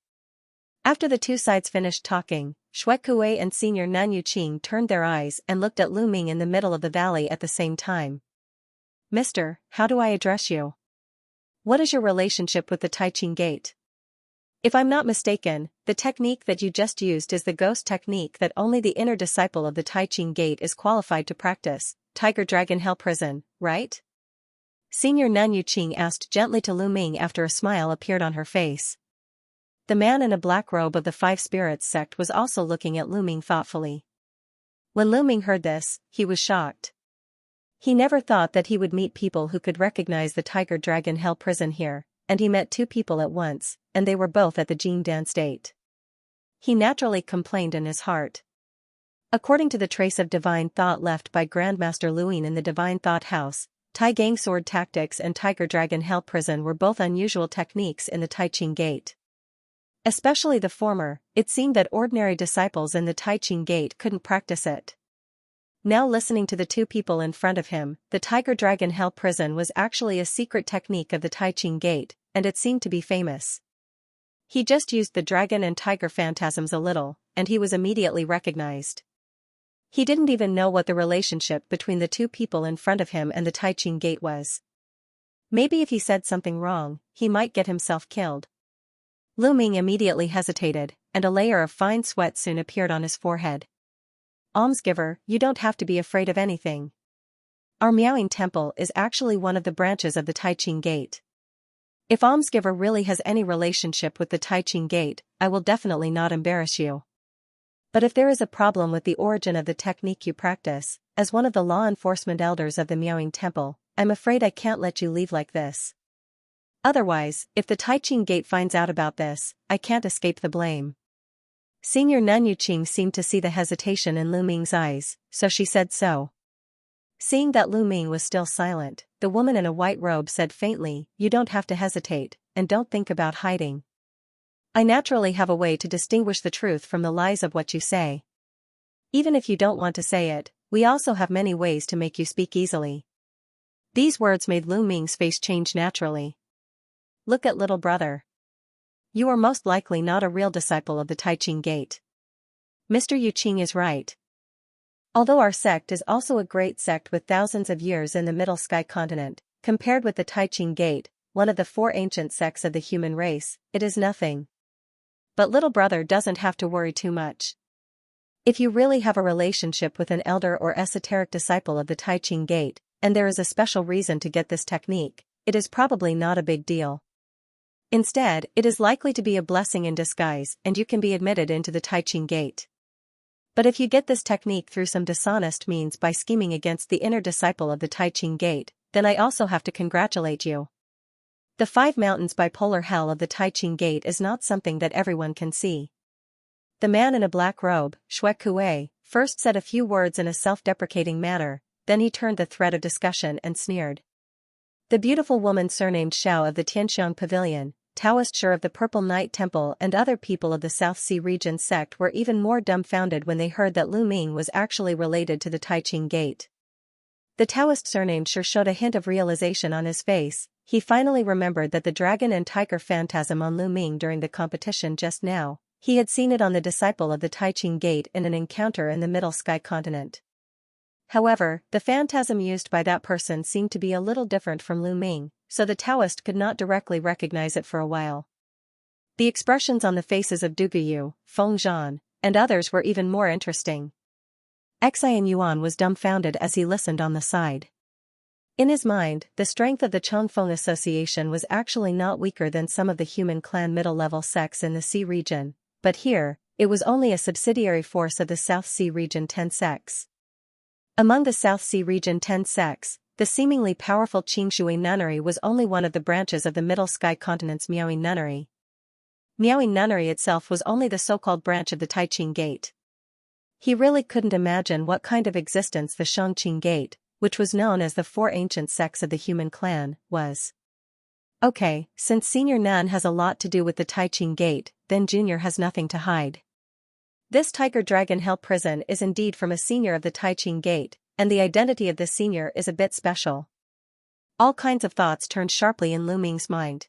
After the two sides finished talking, Xue Kuei and Senior Nun Yuqing turned their eyes and looked at Lu Ming in the middle of the valley at the same time. Mister, how do I address you? What is your relationship with the Taiqing Gate? If I'm not mistaken, the technique that you just used is the ghost technique that only the inner disciple of the Taiqing Gate is qualified to practice, Tiger Dragon Hell Prison, right? Senior Nun Yuqing asked gently to Lu Ming after a smile appeared on her face. The man in a black robe of the Five Spirits sect was also looking at Lu Ming thoughtfully. When Lu Ming heard this, he was shocked. He never thought that he would meet people who could recognize the Tiger Dragon Hell Prison here, and he met two people at once, and they were both at the Jingdan state. He naturally complained in his heart. According to the trace of divine thought left by Grandmaster Luin in the Divine Thought House, Tai Gang Sword Tactics and Tiger Dragon Hell Prison were both unusual techniques in the Taiqing Gate. Especially the former, it seemed that ordinary disciples in the Taiqing Gate couldn't practice it. Now listening to the two people in front of him, the Tiger Dragon Hell Prison was actually a secret technique of the Taiqing Gate, and it seemed to be famous. He just used the dragon and tiger phantasms a little, and he was immediately recognized. He didn't even know what the relationship between the two people in front of him and the Taiqing Gate was. Maybe if he said something wrong, he might get himself killed. Lu Ming immediately hesitated, and a layer of fine sweat soon appeared on his forehead. Almsgiver, you don't have to be afraid of anything. Our Miaoying Temple is actually one of the branches of the Taiqing Gate. If Almsgiver really has any relationship with the Taiqing Gate, I will definitely not embarrass you. But if there is a problem with the origin of the technique you practice, as one of the law enforcement elders of the Miaoying Temple, I'm afraid I can't let you leave like this. Otherwise, if the Taiqing Gate finds out about this, I can't escape the blame. Senior Nun Yuqing seemed to see the hesitation in Lu Ming's eyes, so she said so. Seeing that Lu Ming was still silent, the woman in a white robe said faintly, you don't have to hesitate, and don't think about hiding. I naturally have a way to distinguish the truth from the lies of what you say. Even if you don't want to say it, we also have many ways to make you speak easily. These words made Lu Ming's face change naturally. Look at little brother. You are most likely not a real disciple of the Taiqing Gate. Mr. Yuqing is right. Although our sect is also a great sect with thousands of years in the Middle Sky continent, compared with the Taiqing Gate, one of the four ancient sects of the human race, it is nothing. But little brother doesn't have to worry too much. If you really have a relationship with an elder or esoteric disciple of the Taiqing Gate, and there is a special reason to get this technique, it is probably not a big deal. Instead, it is likely to be a blessing in disguise and you can be admitted into the Taiqing Gate. But if you get this technique through some dishonest means by scheming against the inner disciple of the Taiqing Gate, then I also have to congratulate you. The 5 mountains bipolar hell of the Taiqing Gate is not something that everyone can see. The man in a black robe, Xue Kuei, first said a few words in a self-deprecating manner, then he turned the thread of discussion and sneered. The beautiful woman surnamed Xiao of the Tianxiang Pavilion, Taoist Sure of the Purple Night Temple and other people of the South Sea region sect were even more dumbfounded when they heard that Lu Ming was actually related to the Tai Ching Gate. The Taoist surname sure showed a hint of realization on his face. He finally remembered that the dragon and tiger phantasm on Lu Ming during the competition just now, he had seen it on the disciple of the Tai Ching Gate in an encounter in the Middle Sky continent. However, the phantasm used by that person seemed to be a little different from Lu Ming, so the Taoist could not directly recognize it for a while. The expressions on the faces of Du Guyu, Feng Zhan, and others were even more interesting. Xian Yuan was dumbfounded as he listened on the side. In his mind, the strength of the Chongfeng Association was actually not weaker than some of the human clan middle-level sects in the Sea region, but here, it was only a subsidiary force of the South Sea region 10 sects. Among the South Sea region 10 sects, the seemingly powerful Qingshui nunnery was only one of the branches of the Middle Sky continent's Miaoying nunnery. Miaoying nunnery itself was only the so-called branch of the Tai Ching Gate. He really couldn't imagine what kind of existence the Shangqing Gate, which was known as the 4 ancient sects of the human clan, was. Okay, since Senior Nun has a lot to do with the Tai Ching Gate, then Junior has nothing to hide. This Tiger Dragon Hell prison is indeed from a senior of the Tai Ching Gate, and the identity of the senior is a bit special. All kinds of thoughts turned sharply in Lu Ming's mind.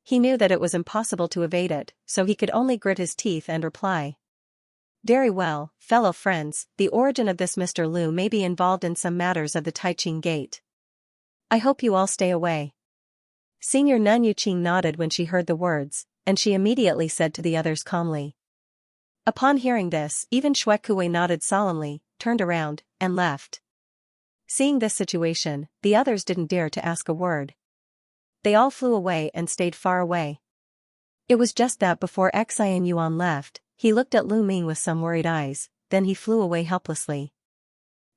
He knew that it was impossible to evade it, so he could only grit his teeth and reply. Very well, fellow friends, the origin of this Mr. Lu may be involved in some matters of the Tai Ching Gate. I hope you all stay away. Senior Nun Yuqing nodded when she heard the words, and she immediately said to the others calmly. Upon hearing this, even Xue Kuwei nodded solemnly, turned around, and left. Seeing this situation, the others didn't dare to ask a word. They all flew away and stayed far away. It was just that before Xian Yuan left, he looked at Lu Ming with some worried eyes, then he flew away helplessly.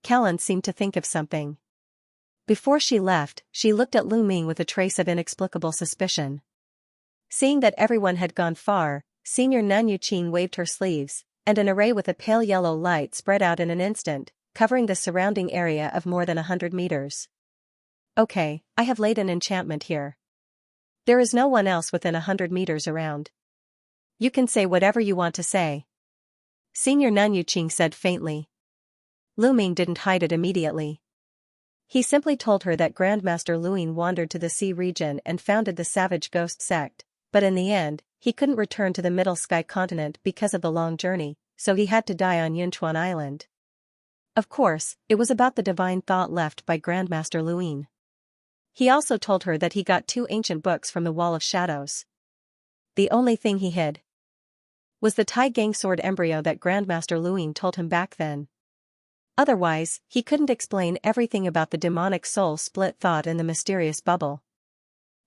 Callan seemed to think of something. Before she left, she looked at Lu Ming with a trace of inexplicable suspicion. Seeing that everyone had gone far, Senior Nun Yuqing waved her sleeves, and an array with a pale yellow light spread out in an instant, covering the surrounding area of more than 100 meters. Okay, I have laid an enchantment here. There is no one else within 100 meters around. You can say whatever you want to say. Senior Nun Yuqing said faintly. Lu Ming didn't hide it immediately. He simply told her that Grandmaster Luing wandered to the Sea region and founded the Savage Ghost sect, but in the end, he couldn't return to the Middle Sky continent because of the long journey, so he had to die on Yunchuan Island. Of course, it was about the divine thought left by Grandmaster Luing. He also told her that he got 2 ancient books from the Wall of Shadows. The only thing he hid was the Tai Gang sword embryo that Grandmaster Luing told him back then. Otherwise, he couldn't explain everything about the demonic soul split thought in the mysterious bubble.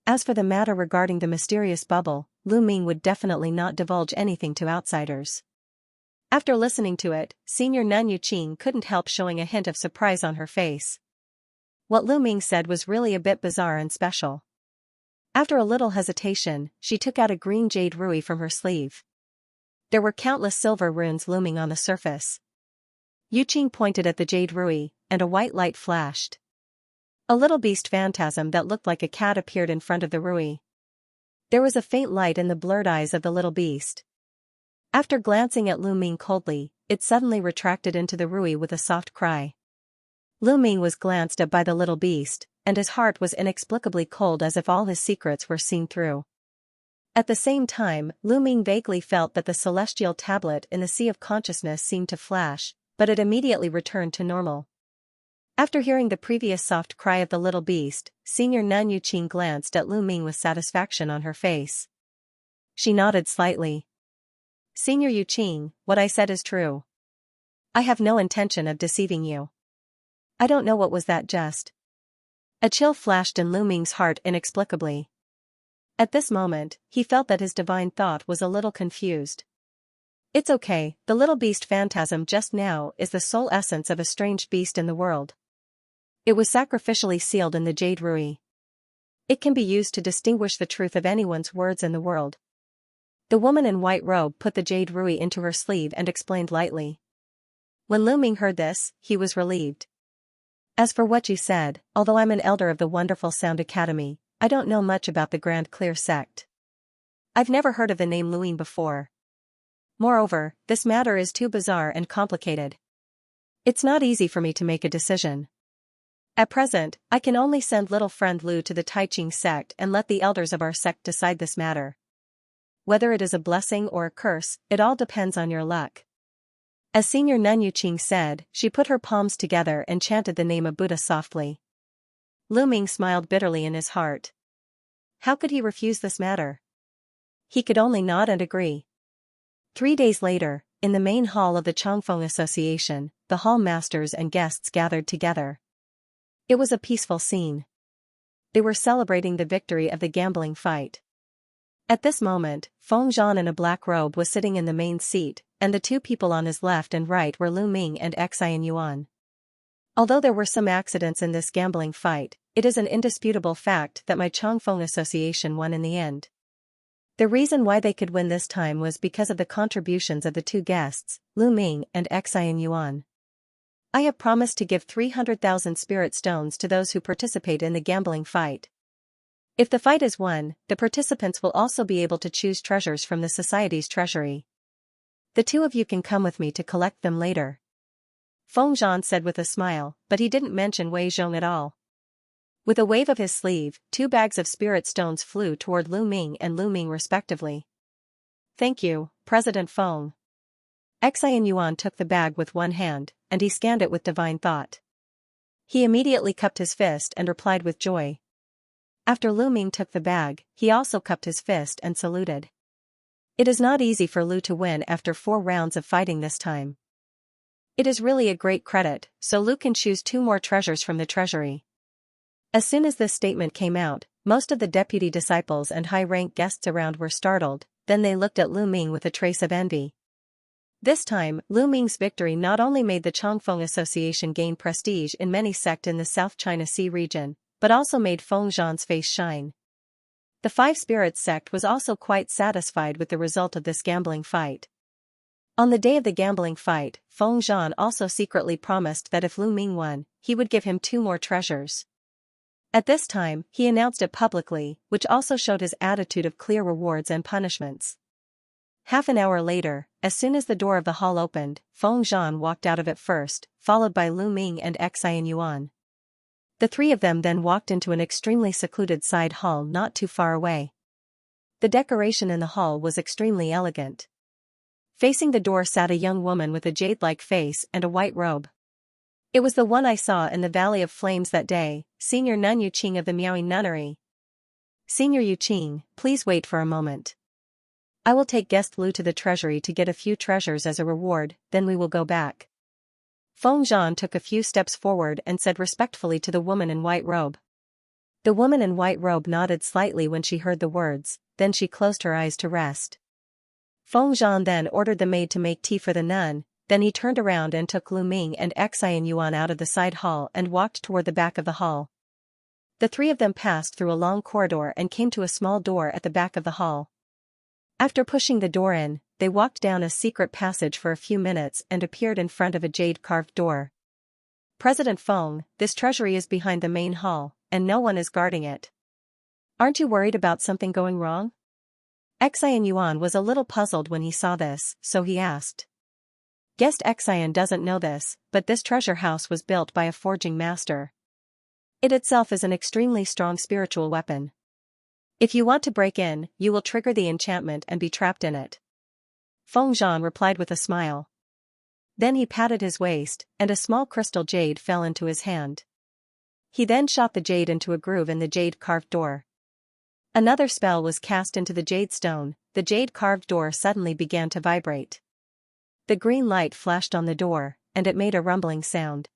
As for the matter regarding the mysterious bubble, Lu Ming would definitely not divulge anything to outsiders. After listening to it, Senior Nun Yuqing couldn't help showing a hint of surprise on her face. What Lu Ming said was really a bit bizarre and special. After a little hesitation, she took out a green jade rui from her sleeve. There were countless silver runes looming on the surface. Yuqing pointed at the jade rui, and a white light flashed. A little beast phantasm that looked like a cat appeared in front of the rui. There was a faint light in the blurred eyes of the little beast. After glancing at Lu Ming coldly, it suddenly retracted into the rui with a soft cry. Lu Ming was glanced at by the little beast, and his heart was inexplicably cold as if all his secrets were seen through. At the same time, Lu Ming vaguely felt that the celestial tablet in the sea of consciousness seemed to flash, but it immediately returned to normal. After hearing the previous soft cry of the little beast, Senior Nun Yuqing glanced at Lu Ming with satisfaction on her face. She nodded slightly. Senior Yuqing, what I said is true. I have no intention of deceiving you. I don't know what was that just. A chill flashed in Lu Ming's heart inexplicably. At this moment, he felt that his divine thought was a little confused. It's okay, the little beast phantasm just now is the sole essence of a strange beast in the world. It was sacrificially sealed in the jade rui. It can be used to distinguish the truth of anyone's words in the world. The woman in white robe put the jade rui into her sleeve and explained lightly. When Lu Ming heard this, he was relieved. As for what you said, although I'm an elder of the Wonderful Sound Academy, I don't know much about the Grand Clear sect. I've never heard of the name Luing before. Moreover, this matter is too bizarre and complicated. It's not easy for me to make a decision. At present, I can only send little friend Lu to the Taiqing sect and let the elders of our sect decide this matter. Whether it is a blessing or a curse, it all depends on your luck. As Senior Nun Yuqing said, she put her palms together and chanted the name of Buddha softly. Lu Ming smiled bitterly in his heart. How could he refuse this matter? He could only nod and agree. 3 days later, in the main hall of the Changfeng Association, the hall masters and guests gathered together. It was a peaceful scene. They were celebrating the victory of the gambling fight. At this moment, Feng Zhan in a black robe was sitting in the main seat, and the two people on his left and right were Lu Ming and Xian Yuan. Although there were some accidents in this gambling fight, it is an indisputable fact that my Changfeng Association won in the end. The reason why they could win this time was because of the contributions of the two guests, Lu Ming and Xian Yuan. I have promised to give 300,000 spirit stones to those who participate in the gambling fight. If the fight is won, the participants will also be able to choose treasures from the society's treasury. The two of you can come with me to collect them later. Feng Zhan said with a smile, but he didn't mention Wei Zhong at all. With a wave of his sleeve, 2 bags of spirit stones flew toward Lu Ming and Lu Ming respectively. Thank you, President Feng. Xian Yuan took the bag with one hand, and he scanned it with divine thought. He immediately cupped his fist and replied with joy. After Lu Ming took the bag, he also cupped his fist and saluted. It is not easy for Lu to win after 4 rounds of fighting this time. It is really a great credit, so Lu can choose 2 more treasures from the treasury. As soon as this statement came out, most of the deputy disciples and high-rank guests around were startled, then they looked at Lu Ming with a trace of envy. This time, Lu Ming's victory not only made the Changfeng Association gain prestige in many sects in the South China Sea region, but also made Feng Zhan's face shine. The Five Spirits sect was also quite satisfied with the result of this gambling fight. On the day of the gambling fight, Feng Zhan also secretly promised that if Lu Ming won, he would give him 2 more treasures. At this time, he announced it publicly, which also showed his attitude of clear rewards and punishments. Half an hour later, as soon as the door of the hall opened, Feng Zhan walked out of it first, followed by Lu Ming and Xian Yuan. The 3 of them then walked into an extremely secluded side hall not too far away. The decoration in the hall was extremely elegant. Facing the door sat a young woman with a jade-like face and a white robe. It was the one I saw in the Valley of Flames that day, Senior Nun Yuqing of the Miaoying Nunnery. Senior Yuqing, please wait for a moment. I will take guest Lu to the treasury to get a few treasures as a reward, then we will go back. Feng Zhan took a few steps forward and said respectfully to the woman in white robe. The woman in white robe nodded slightly when she heard the words, then she closed her eyes to rest. Feng Zhan then ordered the maid to make tea for the nun, then he turned around and took Lu Ming and Xian Yuan out of the side hall and walked toward the back of the hall. The 3 of them passed through a long corridor and came to a small door at the back of the hall. After pushing the door in, they walked down a secret passage for a few minutes and appeared in front of a jade-carved door. President Feng, this treasury is behind the main hall, and no one is guarding it. Aren't you worried about something going wrong? Xian Yuan was a little puzzled when he saw this, so he asked. Guest Xian doesn't know this, but this treasure house was built by a forging master. It itself is an extremely strong spiritual weapon. If you want to break in, you will trigger the enchantment and be trapped in it. Feng Zhan replied with a smile. Then he patted his waist, and a small crystal jade fell into his hand. He then shot the jade into a groove in the jade-carved door. Another spell was cast into the jade stone, the jade-carved door suddenly began to vibrate. The green light flashed on the door, and it made a rumbling sound.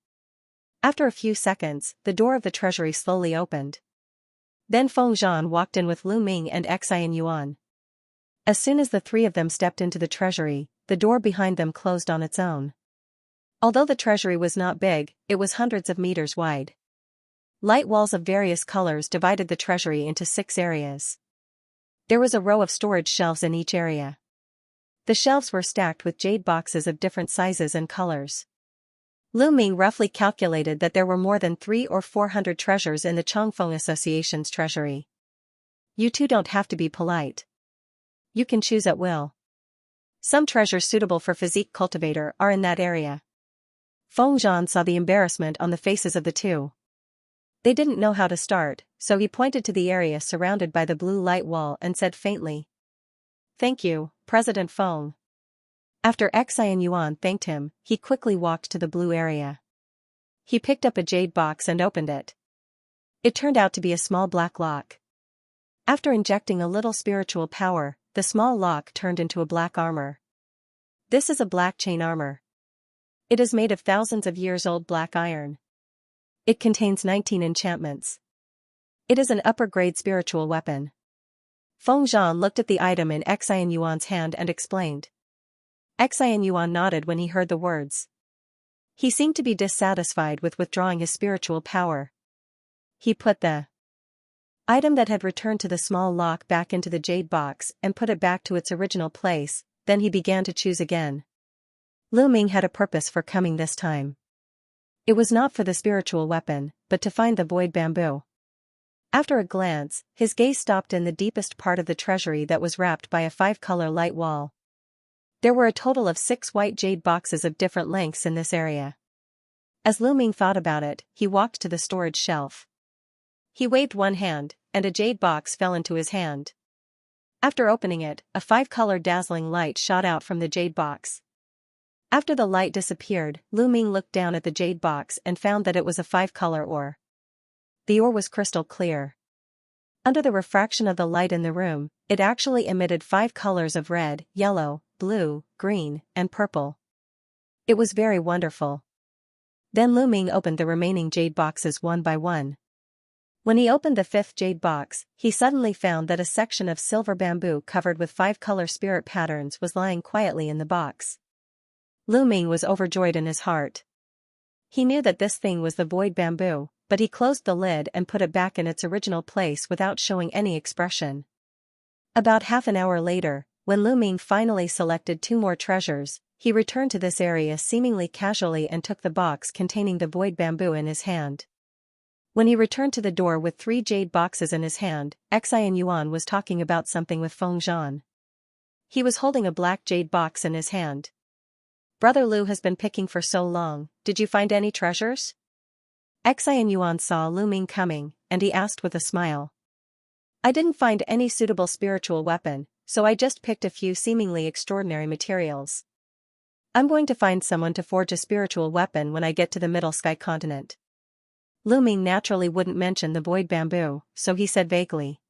After a few seconds, the door of the treasury slowly opened. Then Feng Zhan walked in with Lu Ming and Xian Yuan. As soon as the 3 of them stepped into the treasury, the door behind them closed on its own. Although the treasury was not big, it was hundreds of meters wide. Light walls of various colors divided the treasury into 6 areas. There was a row of storage shelves in each area. The shelves were stacked with jade boxes of different sizes and colors. Lu Ming roughly calculated that there were more than 300 or 400 treasures in the Changfeng Association's treasury. You two don't have to be polite. you can choose at will. Some treasures suitable for physique cultivator are in that area. Feng Zhan saw the embarrassment on the faces of the two. They didn't know how to start, so he pointed to the area surrounded by the blue light wall and said faintly, "Thank you, President Feng." After Xianxia thanked him, he quickly walked to the blue area. He picked up a jade box and opened it. It turned out to be a small black lock. After injecting a little spiritual power, the small lock turned into a black armor. This is a black chain armor. It is made of thousands of years old black iron. It contains 19 enchantments. It is an upper-grade spiritual weapon. Feng Zhan looked at the item in Xianxuan's hand and explained. Xianxuan nodded when he heard the words. He seemed to be dissatisfied with withdrawing his spiritual power. He put the item that had returned to the small lock back into the jade box and put it back to its original place, then he began to choose again. Lu Ming had a purpose for coming this time. It was not for the spiritual weapon, but to find the void bamboo. After a glance, his gaze stopped in the deepest part of the treasury that was wrapped by a 5-color light wall. There were a total of 6 white jade boxes of different lengths in this area. As Lu Ming thought about it, he walked to the storage shelf. He waved one hand, and a jade box fell into his hand. After opening it, a 5-color dazzling light shot out from the jade box. After the light disappeared, Lu Ming looked down at the jade box and found that it was a 5-color ore. The ore was crystal clear. Under the refraction of the light in the room, it actually emitted 5 colors of red, yellow, blue, green, and purple. It was very wonderful. Then Lu Ming opened the remaining jade boxes one by one. When he opened the 5th jade box, he suddenly found that a section of silver bamboo covered with 5-color spirit patterns was lying quietly in the box. Lu Ming was overjoyed in his heart. He knew that this thing was the void bamboo, but he closed the lid and put it back in its original place without showing any expression. About half an hour later, when Lu Ming finally selected 2 more treasures, he returned to this area seemingly casually and took the box containing the void bamboo in his hand. When he returned to the door with 3 jade boxes in his hand, Xianxuan was talking about something with Feng Zhan. He was holding a black jade box in his hand. "Brother Lu has been picking for so long, did you find any treasures?" Xianxuan saw Lu Ming coming, and he asked with a smile. "I didn't find any suitable spiritual weapon, so I just picked a few seemingly extraordinary materials. I'm going to find someone to forge a spiritual weapon when I get to the Middle Sky continent." Lu Ming naturally wouldn't mention the void bamboo, so he said vaguely.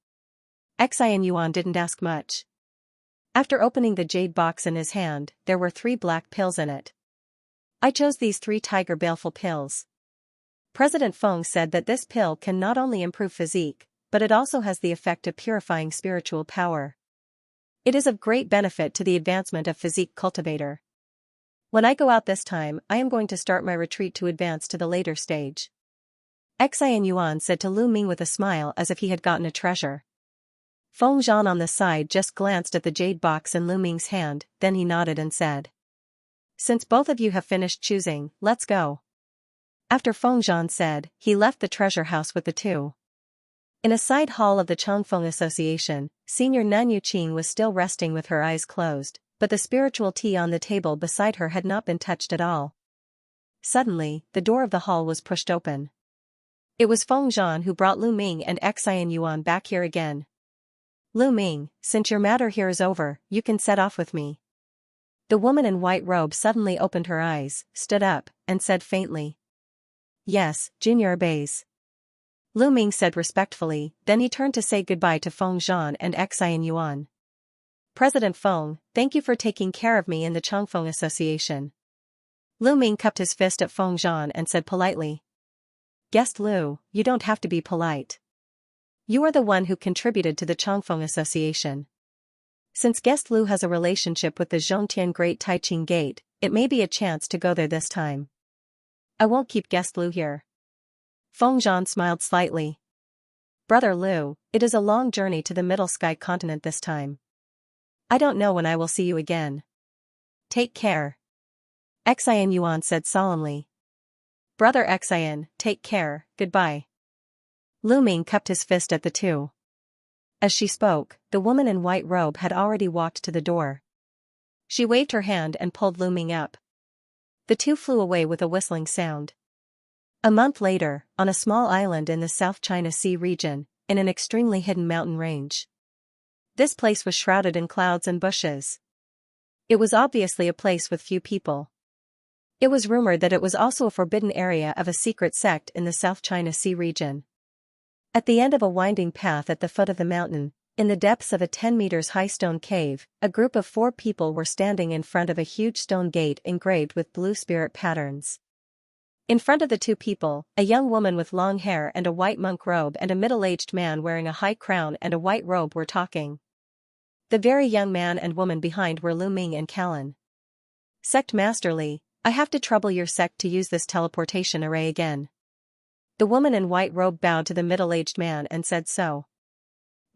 Xianxuan didn't ask much. After opening the jade box in his hand, there were 3 black pills in it. "I chose these 3 tiger baleful pills. President Feng said that this pill can not only improve physique, but it also has the effect of purifying spiritual power. It is of great benefit to the advancement of physique cultivator. When I go out this time, I am going to start my retreat to advance to the later stage." Xianxuan said to Lu Ming with a smile as if he had gotten a treasure. Feng Zhan on the side just glanced at the jade box in Lu Ming's hand, then he nodded and said, "Since both of you have finished choosing, let's go." After Feng Zhan said, he left the treasure house with the 2. In a side hall of the Changfeng Association, Senior Nan Yuqing was still resting with her eyes closed, but the spiritual tea on the table beside her had not been touched at all. Suddenly, the door of the hall was pushed open. It was Feng Zhan who brought Lu Ming and Xianxuan back here again. "Lu Ming, since your matter here is over, you can set off with me." The woman in white robe suddenly opened her eyes, stood up, and said faintly, "Yes, Junior obeys." Lu Ming said respectfully, then he turned to say goodbye to Feng Zhan and Xianxuan. "President Feng, thank you for taking care of me in the Changfeng Association." Lu Ming cupped his fist at Feng Zhan and said politely, "Guest Lu, you don't have to be polite. You are the one who contributed to the Changfeng Association. Since Guest Lu has a relationship with the Zhongtian Great Taiqing Gate, it may be a chance to go there this time. I won't keep Guest Lu here." Feng Zhan smiled slightly. "Brother Lu, it is a long journey to the Middle Sky continent this time. I don't know when I will see you again. Take care." Xianxuan said solemnly. "Brother Xian, take care, goodbye." Lu Ming cupped his fist at the 2. As she spoke, the woman in white robe had already walked to the door. She waved her hand and pulled Lu Ming up. The two flew away with a whistling sound. A month later, on a small island in the South China Sea region, in an extremely hidden mountain range. This place was shrouded in clouds and bushes. It was obviously a place with few people. It was rumored that it was also a forbidden area of a secret sect in the South China Sea region. At the end of a winding path at the foot of the mountain, in the depths of a 10 meters high stone cave, a group of 4 people were standing in front of a huge stone gate engraved with blue spirit patterns. In front of the 2 people, a young woman with long hair and a white monk robe and a middle-aged man wearing a high crown and a white robe were talking. The very young man and woman behind were Lu Ming and Callan. Sect Master Li, I have to trouble your sect to use this teleportation array again. The woman in white robe bowed to the middle-aged man and said so.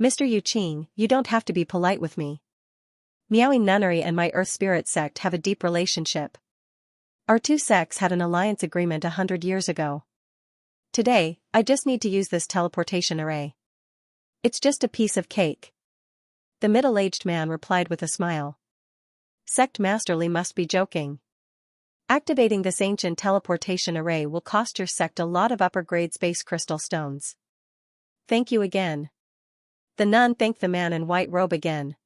Mr. Yu Qing, you don't have to be polite with me. Miaoing Nunnery and my Earth Spirit sect have a deep relationship. Our 2 sects had an alliance agreement 100 years ago. Today, I just need to use this teleportation array. It's just a piece of cake. The middle-aged man replied with a smile. Sect Master Li must be joking. Activating this ancient teleportation array will cost your sect a lot of upper-grade space crystal stones. Thank you again. The nun thanked the man in white robe again.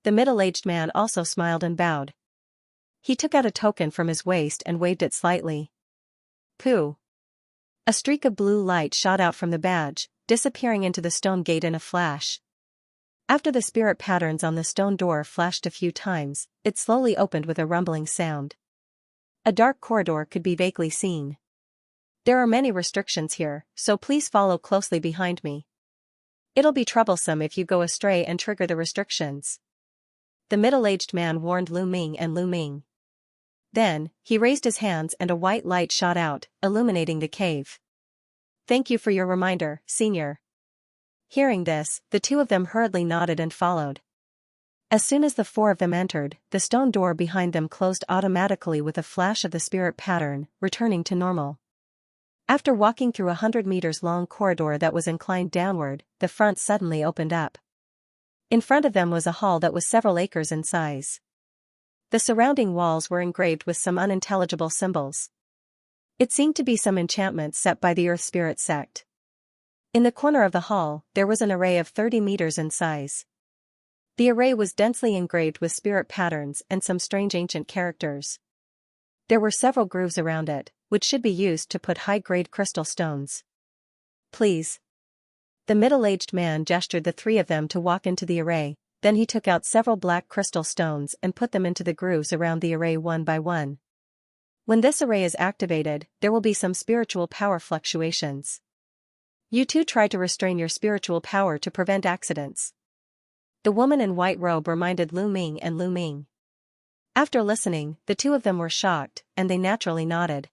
The middle-aged man also smiled and bowed. He took out a token from his waist and waved it slightly. Pooh! A streak of blue light shot out from the badge, disappearing into the stone gate in a flash. After the spirit patterns on the stone door flashed a few times, it slowly opened with a rumbling sound. A dark corridor could be vaguely seen. There are many restrictions here, so please follow closely behind me. It'll be troublesome if you go astray and trigger the restrictions. The middle-aged man warned Lu Ming and Lu Ming. Then, he raised his hands and a white light shot out, illuminating the cave. Thank you for your reminder, Senior. Hearing this, the 2 of them hurriedly nodded and followed. As soon as the 4 of them entered, the stone door behind them closed automatically with a flash of the spirit pattern, returning to normal. After walking through a 100 meters long corridor that was inclined downward, the front suddenly opened up. In front of them was a hall that was several acres in size. The surrounding walls were engraved with some unintelligible symbols. It seemed to be some enchantment set by the Earth Spirit sect. In the corner of the hall, there was an array of 30 meters in size. The array was densely engraved with spirit patterns and some strange ancient characters. There were several grooves around it, which should be used to put high-grade crystal stones. Please. The middle-aged man gestured the 3 of them to walk into the array, then he took out several black crystal stones and put them into the grooves around the array one by one. When this array is activated, there will be some spiritual power fluctuations. You 2 try to restrain your spiritual power to prevent accidents. The woman in white robe reminded Lu Ming and Lu Ming. After listening, the 2 of them were shocked, and they naturally nodded.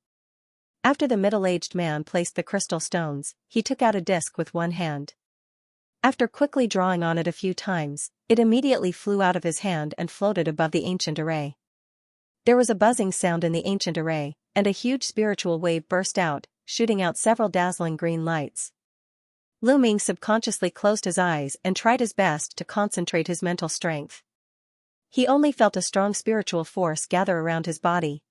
After the middle-aged man placed the crystal stones, he took out a disc with one hand. After quickly drawing on it a few times, it immediately flew out of his hand and floated above the ancient array. There was a buzzing sound in the ancient array, and a huge spiritual wave burst out, shooting out several dazzling green lights. Lu Ming subconsciously closed his eyes and tried his best to concentrate his mental strength. He only felt a strong spiritual force gather around his body.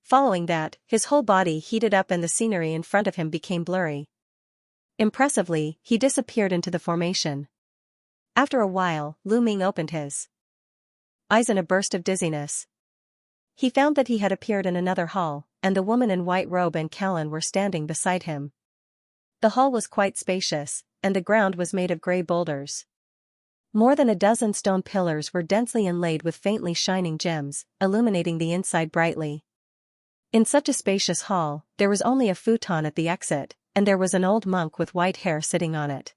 Following that, his whole body heated up and the scenery in front of him became blurry. Impressively, he disappeared into the formation. After a while, Lu Ming opened his eyes in a burst of dizziness. He found that he had appeared in another hall, and the woman in white robe and Callan were standing beside him. The hall was quite spacious, and the ground was made of grey boulders. More than a dozen stone pillars were densely inlaid with faintly shining gems, illuminating the inside brightly. In such a spacious hall, there was only a futon at the exit, and there was an old monk with white hair sitting on it.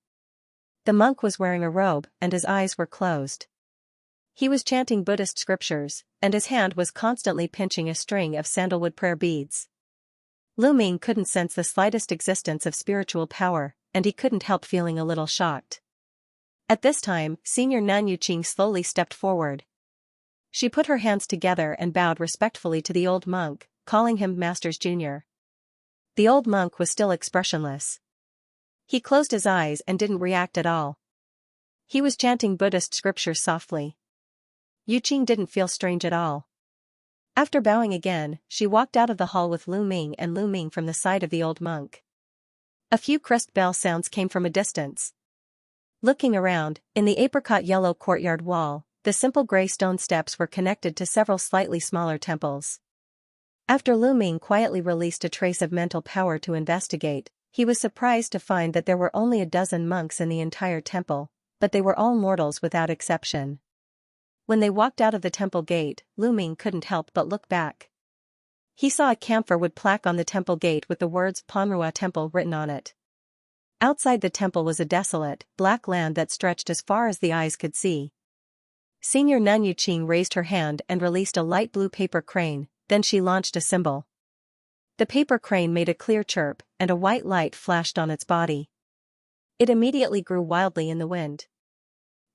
The monk was wearing a robe, and his eyes were closed. He was chanting Buddhist scriptures, and his hand was constantly pinching a string of sandalwood prayer beads. Lu Ming couldn't sense the slightest existence of spiritual power, and he couldn't help feeling a little shocked. At this time, Senior Nun Yu Qing slowly stepped forward. She put her hands together and bowed respectfully to the old monk, calling him Masters Jr. The old monk was still expressionless. He closed his eyes and didn't react at all. He was chanting Buddhist scriptures softly. Yuqing didn't feel strange at all. After bowing again, she walked out of the hall with Lu Ming and Lu Ming from the side of the old monk. A few crisp bell sounds came from a distance. Looking around, in the apricot-yellow courtyard wall, the simple gray stone steps were connected to several slightly smaller temples. After Lu Ming quietly released a trace of mental power to investigate, he was surprised to find that there were only a dozen monks in the entire temple, but they were all mortals without exception. When they walked out of the temple gate, Lu Ming couldn't help but look back. He saw a camphor wood plaque on the temple gate with the words Ponrua Temple written on it. Outside the temple was a desolate, black land that stretched as far as the eyes could see. Senior Nun Yuqing raised her hand and released a light blue paper crane, then she launched a symbol. The paper crane made a clear chirp, and a white light flashed on its body. It immediately grew wildly in the wind.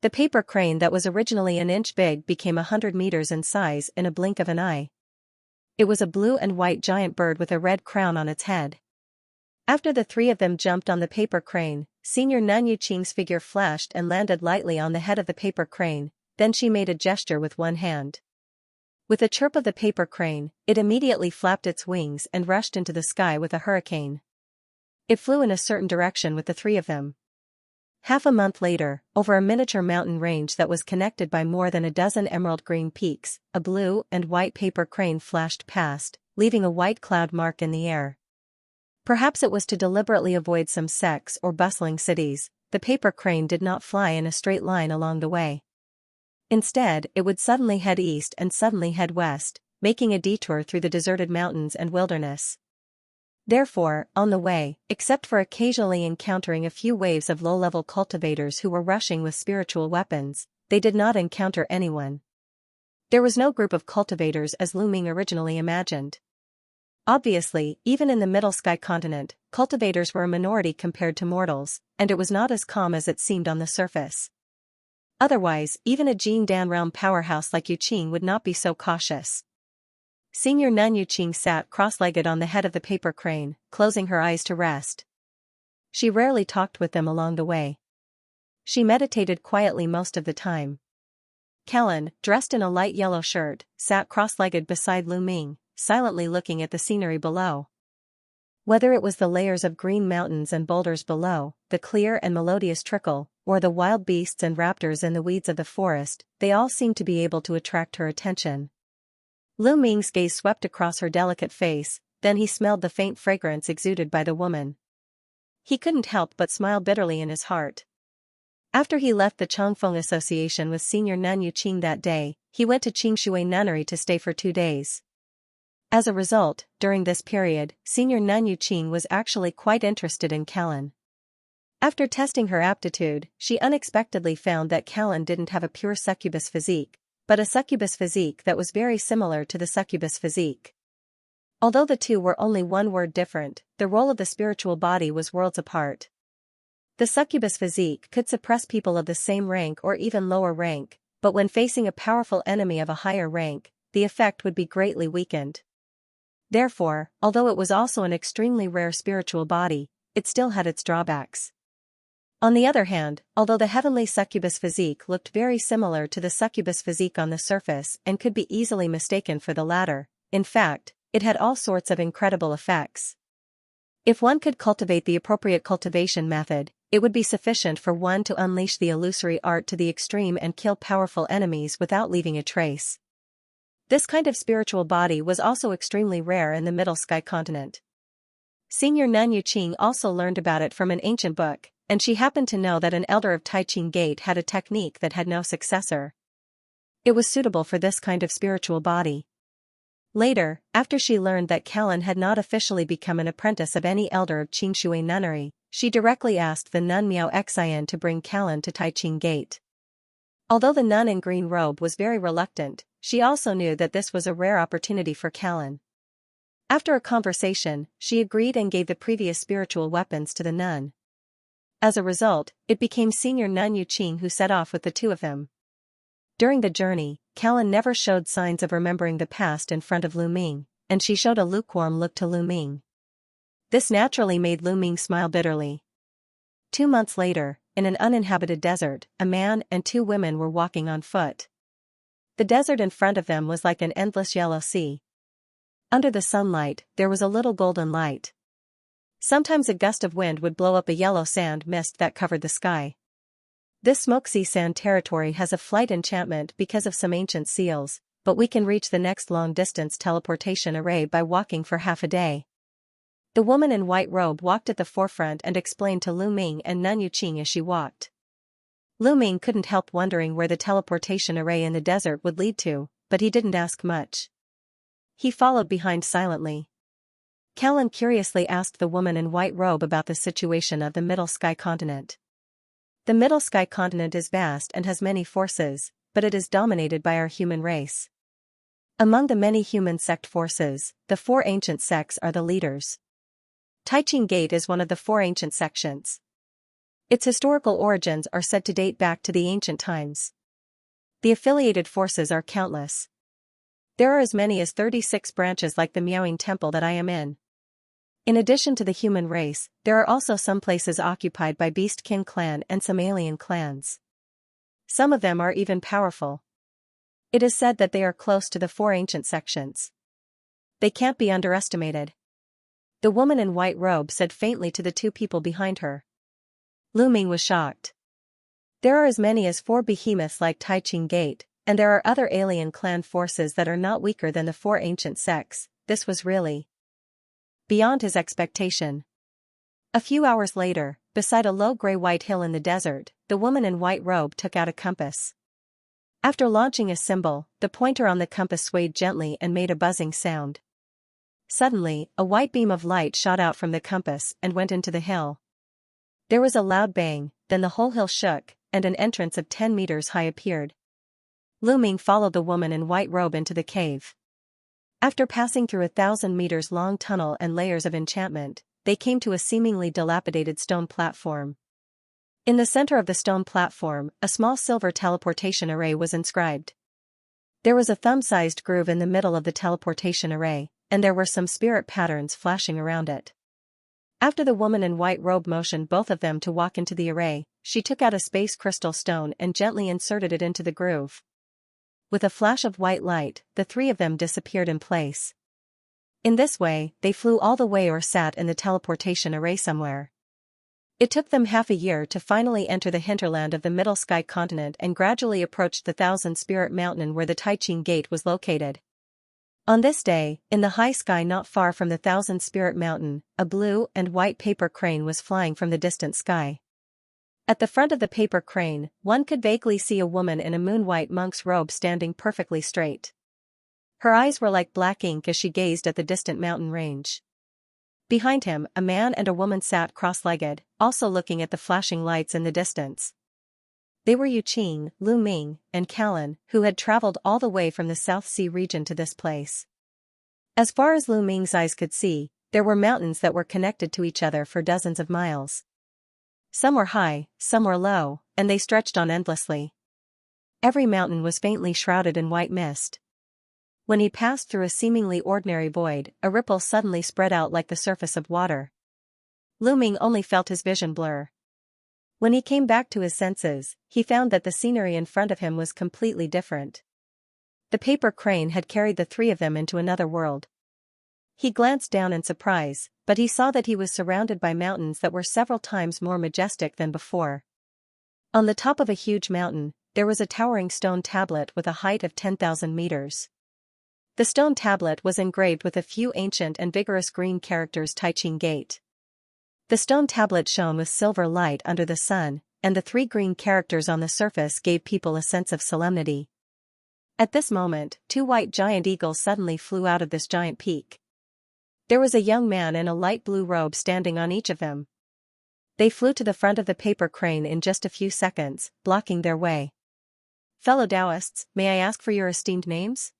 The paper crane that was originally an inch big became 100 meters in size in a blink of an eye. It was a blue and white giant bird with a red crown on its head. After the three of them jumped on the paper crane, Senior Nun Yuqing's figure flashed and landed lightly on the head of the paper crane, then she made a gesture with one hand. With a chirp of the paper crane, it immediately flapped its wings and rushed into the sky with a hurricane. It flew in a certain direction with the three of them. Half a month later, over a miniature mountain range that was connected by more than a dozen emerald-green peaks, a blue and white paper crane flashed past, leaving a white cloud mark in the air. Perhaps it was to deliberately avoid some sects or bustling cities, the paper crane did not fly in a straight line along the way. Instead, it would suddenly head east and suddenly head west, making a detour through the deserted mountains and wilderness. Therefore, on the way, except for occasionally encountering a few waves of low-level cultivators who were rushing with spiritual weapons, they did not encounter anyone. There was no group of cultivators as Lu Ming originally imagined. Obviously, even in the Middle Sky continent, cultivators were a minority compared to mortals, and it was not as calm as it seemed on the surface. Otherwise, even a Jin Dan realm powerhouse like Yuqing would not be so cautious. Senior Nun Yuqing sat cross-legged on the head of the paper crane, closing her eyes to rest. She rarely talked with them along the way. She meditated quietly most of the time. Callan, dressed in a light yellow shirt, sat cross-legged beside Lu Ming, silently looking at the scenery below. Whether it was the layers of green mountains and boulders below, the clear and melodious trickle, or the wild beasts and raptors in the weeds of the forest, they all seemed to be able to attract her attention. Lu Ming's gaze swept across her delicate face, then he smelled the faint fragrance exuded by the woman. He couldn't help but smile bitterly in his heart. After he left the Changfeng Association with Senior Nun Yuqing that day, he went to Qingshui Nunnery to stay for 2 days. As a result, during this period, Senior Nun Yuqing was actually quite interested in Callan. After testing her aptitude, she unexpectedly found that Callan didn't have a pure succubus physique, but a succubus physique that was very similar to the succubus physique. Although the two were only one word different, the role of the spiritual body was worlds apart. The succubus physique could suppress people of the same rank or even lower rank, but when facing a powerful enemy of a higher rank, the effect would be greatly weakened. Therefore, although it was also an extremely rare spiritual body, it still had its drawbacks. On the other hand, although the heavenly succubus physique looked very similar to the succubus physique on the surface and could be easily mistaken for the latter, in fact, it had all sorts of incredible effects. If one could cultivate the appropriate cultivation method, it would be sufficient for one to unleash the illusory art to the extreme and kill powerful enemies without leaving a trace. This kind of spiritual body was also extremely rare in the Middle Sky continent. Senior Nun Yuqing also learned about it from an ancient book, and she happened to know that an elder of Taiqing Gate had a technique that had no successor. It was suitable for this kind of spiritual body. Later, after she learned that Callan had not officially become an apprentice of any elder of Qingshui Nunnery, she directly asked the nun Miao Xian to bring Callan to Taiqing Gate. Although the nun in green robe was very reluctant, she also knew that this was a rare opportunity for Callan. After a conversation, she agreed and gave the previous spiritual weapons to the nun. As a result, it became Senior Nun Yuqing who set off with the two of them. During the journey, Callan never showed signs of remembering the past in front of Lu Ming, and she showed a lukewarm look to Lu Ming. This naturally made Lu Ming smile bitterly. 2 months later, in an uninhabited desert, a man and two women were walking on foot. The desert in front of them was like an endless yellow sea. Under the sunlight, there was a little golden light. Sometimes a gust of wind would blow up a yellow sand mist that covered the sky. This smoke sea sand territory has a flight enchantment because of some ancient seals, but we can reach the next long-distance teleportation array by walking for half a day. The woman in white robe walked at the forefront and explained to Lu Ming and Nun Yuqing as she walked. Lu Ming couldn't help wondering where the teleportation array in the desert would lead to, but he didn't ask much. He followed behind silently. Callan curiously asked the woman in white robe about the situation of the Middle Sky Continent. The Middle Sky Continent is vast and has many forces, but it is dominated by our human race. Among the many human sect forces, the four ancient sects are the leaders. Taiqing Gate is one of the four ancient sections. Its historical origins are said to date back to the ancient times. The affiliated forces are countless. There are as many as 36 branches like the Miaoying Temple that I am in. In addition to the human race, there are also some places occupied by Beast King clan and some alien clans. Some of them are even powerful. It is said that they are close to the four ancient sections. They can't be underestimated. The woman in white robe said faintly to the two people behind her. Lu Ming was shocked. There are as many as 4 behemoths like Taiqing Gate, and there are other alien clan forces that are not weaker than the 4 ancient sects. This was really beyond his expectation. A few hours later, beside a low gray-white hill in the desert, the woman in white robe took out a compass. After launching a symbol, the pointer on the compass swayed gently and made a buzzing sound. Suddenly, a white beam of light shot out from the compass and went into the hill. There was a loud bang, then the whole hill shook, and an entrance of 10 meters high appeared. Lu Ming followed the woman in white robe into the cave. After passing through 1,000 meters long tunnel and layers of enchantment, they came to a seemingly dilapidated stone platform. In the center of the stone platform, a small silver teleportation array was inscribed. There was a thumb-sized groove in the middle of the teleportation array, and there were some spirit patterns flashing around it. After the woman in white robe motioned both of them to walk into the array, she took out a space crystal stone and gently inserted it into the groove. With a flash of white light, the 3 of them disappeared in place. In this way, they flew all the way or sat in the teleportation array somewhere. It took them half a year to finally enter the hinterland of the Middle Sky Continent and gradually approached the Thousand Spirit Mountain where the Taiqing Gate was located. On this day, in the high sky not far from the Thousand Spirit Mountain, a blue and white paper crane was flying from the distant sky. At the front of the paper crane, one could vaguely see a woman in a moon-white monk's robe standing perfectly straight. Her eyes were like black ink as she gazed at the distant mountain range. Behind him, a man and a woman sat cross-legged, also looking at the flashing lights in the distance. They were Yuqing, Lu Ming, and Callan, who had traveled all the way from the South Sea region to this place. As far as Lu Ming's eyes could see, there were mountains that were connected to each other for dozens of miles. Some were high, some were low, and they stretched on endlessly. Every mountain was faintly shrouded in white mist. When he passed through a seemingly ordinary void, a ripple suddenly spread out like the surface of water. Lu Ming only felt his vision blur. When he came back to his senses, he found that the scenery in front of him was completely different. The paper crane had carried the 3 of them into another world. He glanced down in surprise, but he saw that he was surrounded by mountains that were several times more majestic than before. On the top of a huge mountain, there was a towering stone tablet with a height of 10,000 meters. The stone tablet was engraved with a few ancient and vigorous green characters Taiqing Gate. The stone tablet shone with silver light under the sun, and the 3 green characters on the surface gave people a sense of solemnity. At this moment, 2 white giant eagles suddenly flew out of this giant peak. There was a young man in a light blue robe standing on each of them. They flew to the front of the paper crane in just a few seconds, blocking their way. Fellow Taoists, may I ask for your esteemed names?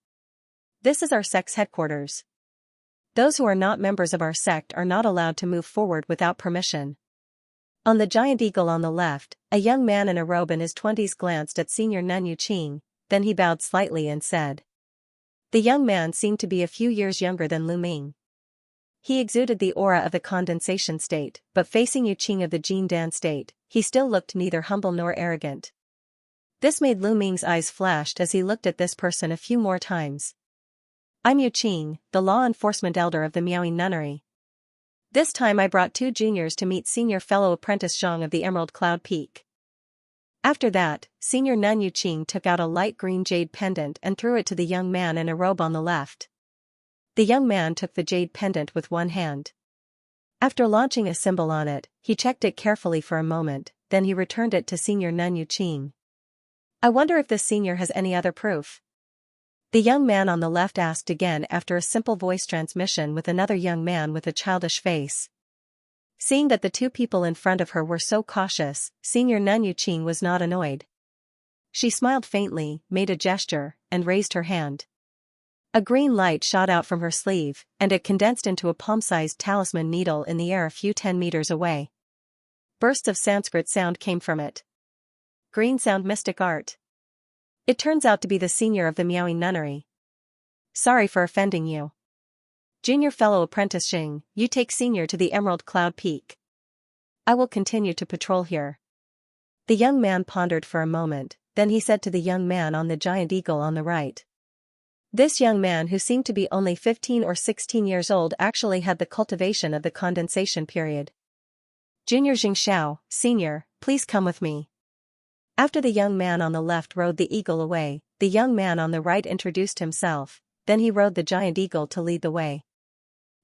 This is our sect's headquarters. Those who are not members of our sect are not allowed to move forward without permission. On the giant eagle on the left, a young man in a robe in his 20s glanced at senior Nun Yuqing, then he bowed slightly and said. The young man seemed to be a few years younger than Lu Ming. He exuded the aura of the condensation state, but facing Yu Qing of the Jin Dan state, he still looked neither humble nor arrogant. This made Lu Ming's eyes flashed as he looked at this person a few more times. I'm Yu Qing, the law enforcement elder of the Miaoying Nunnery. This time I brought 2 juniors to meet senior fellow apprentice Zhang of the Emerald Cloud Peak. After that, senior nun Yu Qing took out a light green jade pendant and threw it to the young man in a robe on the left. The young man took the jade pendant with one hand. After launching a symbol on it, he checked it carefully for a moment, then he returned it to senior nun Yu Qing. I wonder if this senior has any other proof? The young man on the left asked again after a simple voice transmission with another young man with a childish face. Seeing that the 2 people in front of her were so cautious, senior nun Yu Qing was not annoyed. She smiled faintly, made a gesture, and raised her hand. A green light shot out from her sleeve, and it condensed into a palm-sized talisman needle in the air a few 10 meters away. Bursts of Sanskrit sound came from it. Green sound mystic art. It turns out to be the senior of the Miaoying Nunnery. Sorry for offending you. Junior fellow apprentice Xing, you take senior to the Emerald Cloud Peak. I will continue to patrol here. The young man pondered for a moment, then he said to the young man on the giant eagle on the right. This young man who seemed to be only 15 or 16 years old actually had the cultivation of the condensation period. Junior Xianxia, senior, please come with me. After the young man on the left rode the eagle away, the young man on the right introduced himself, then he rode the giant eagle to lead the way.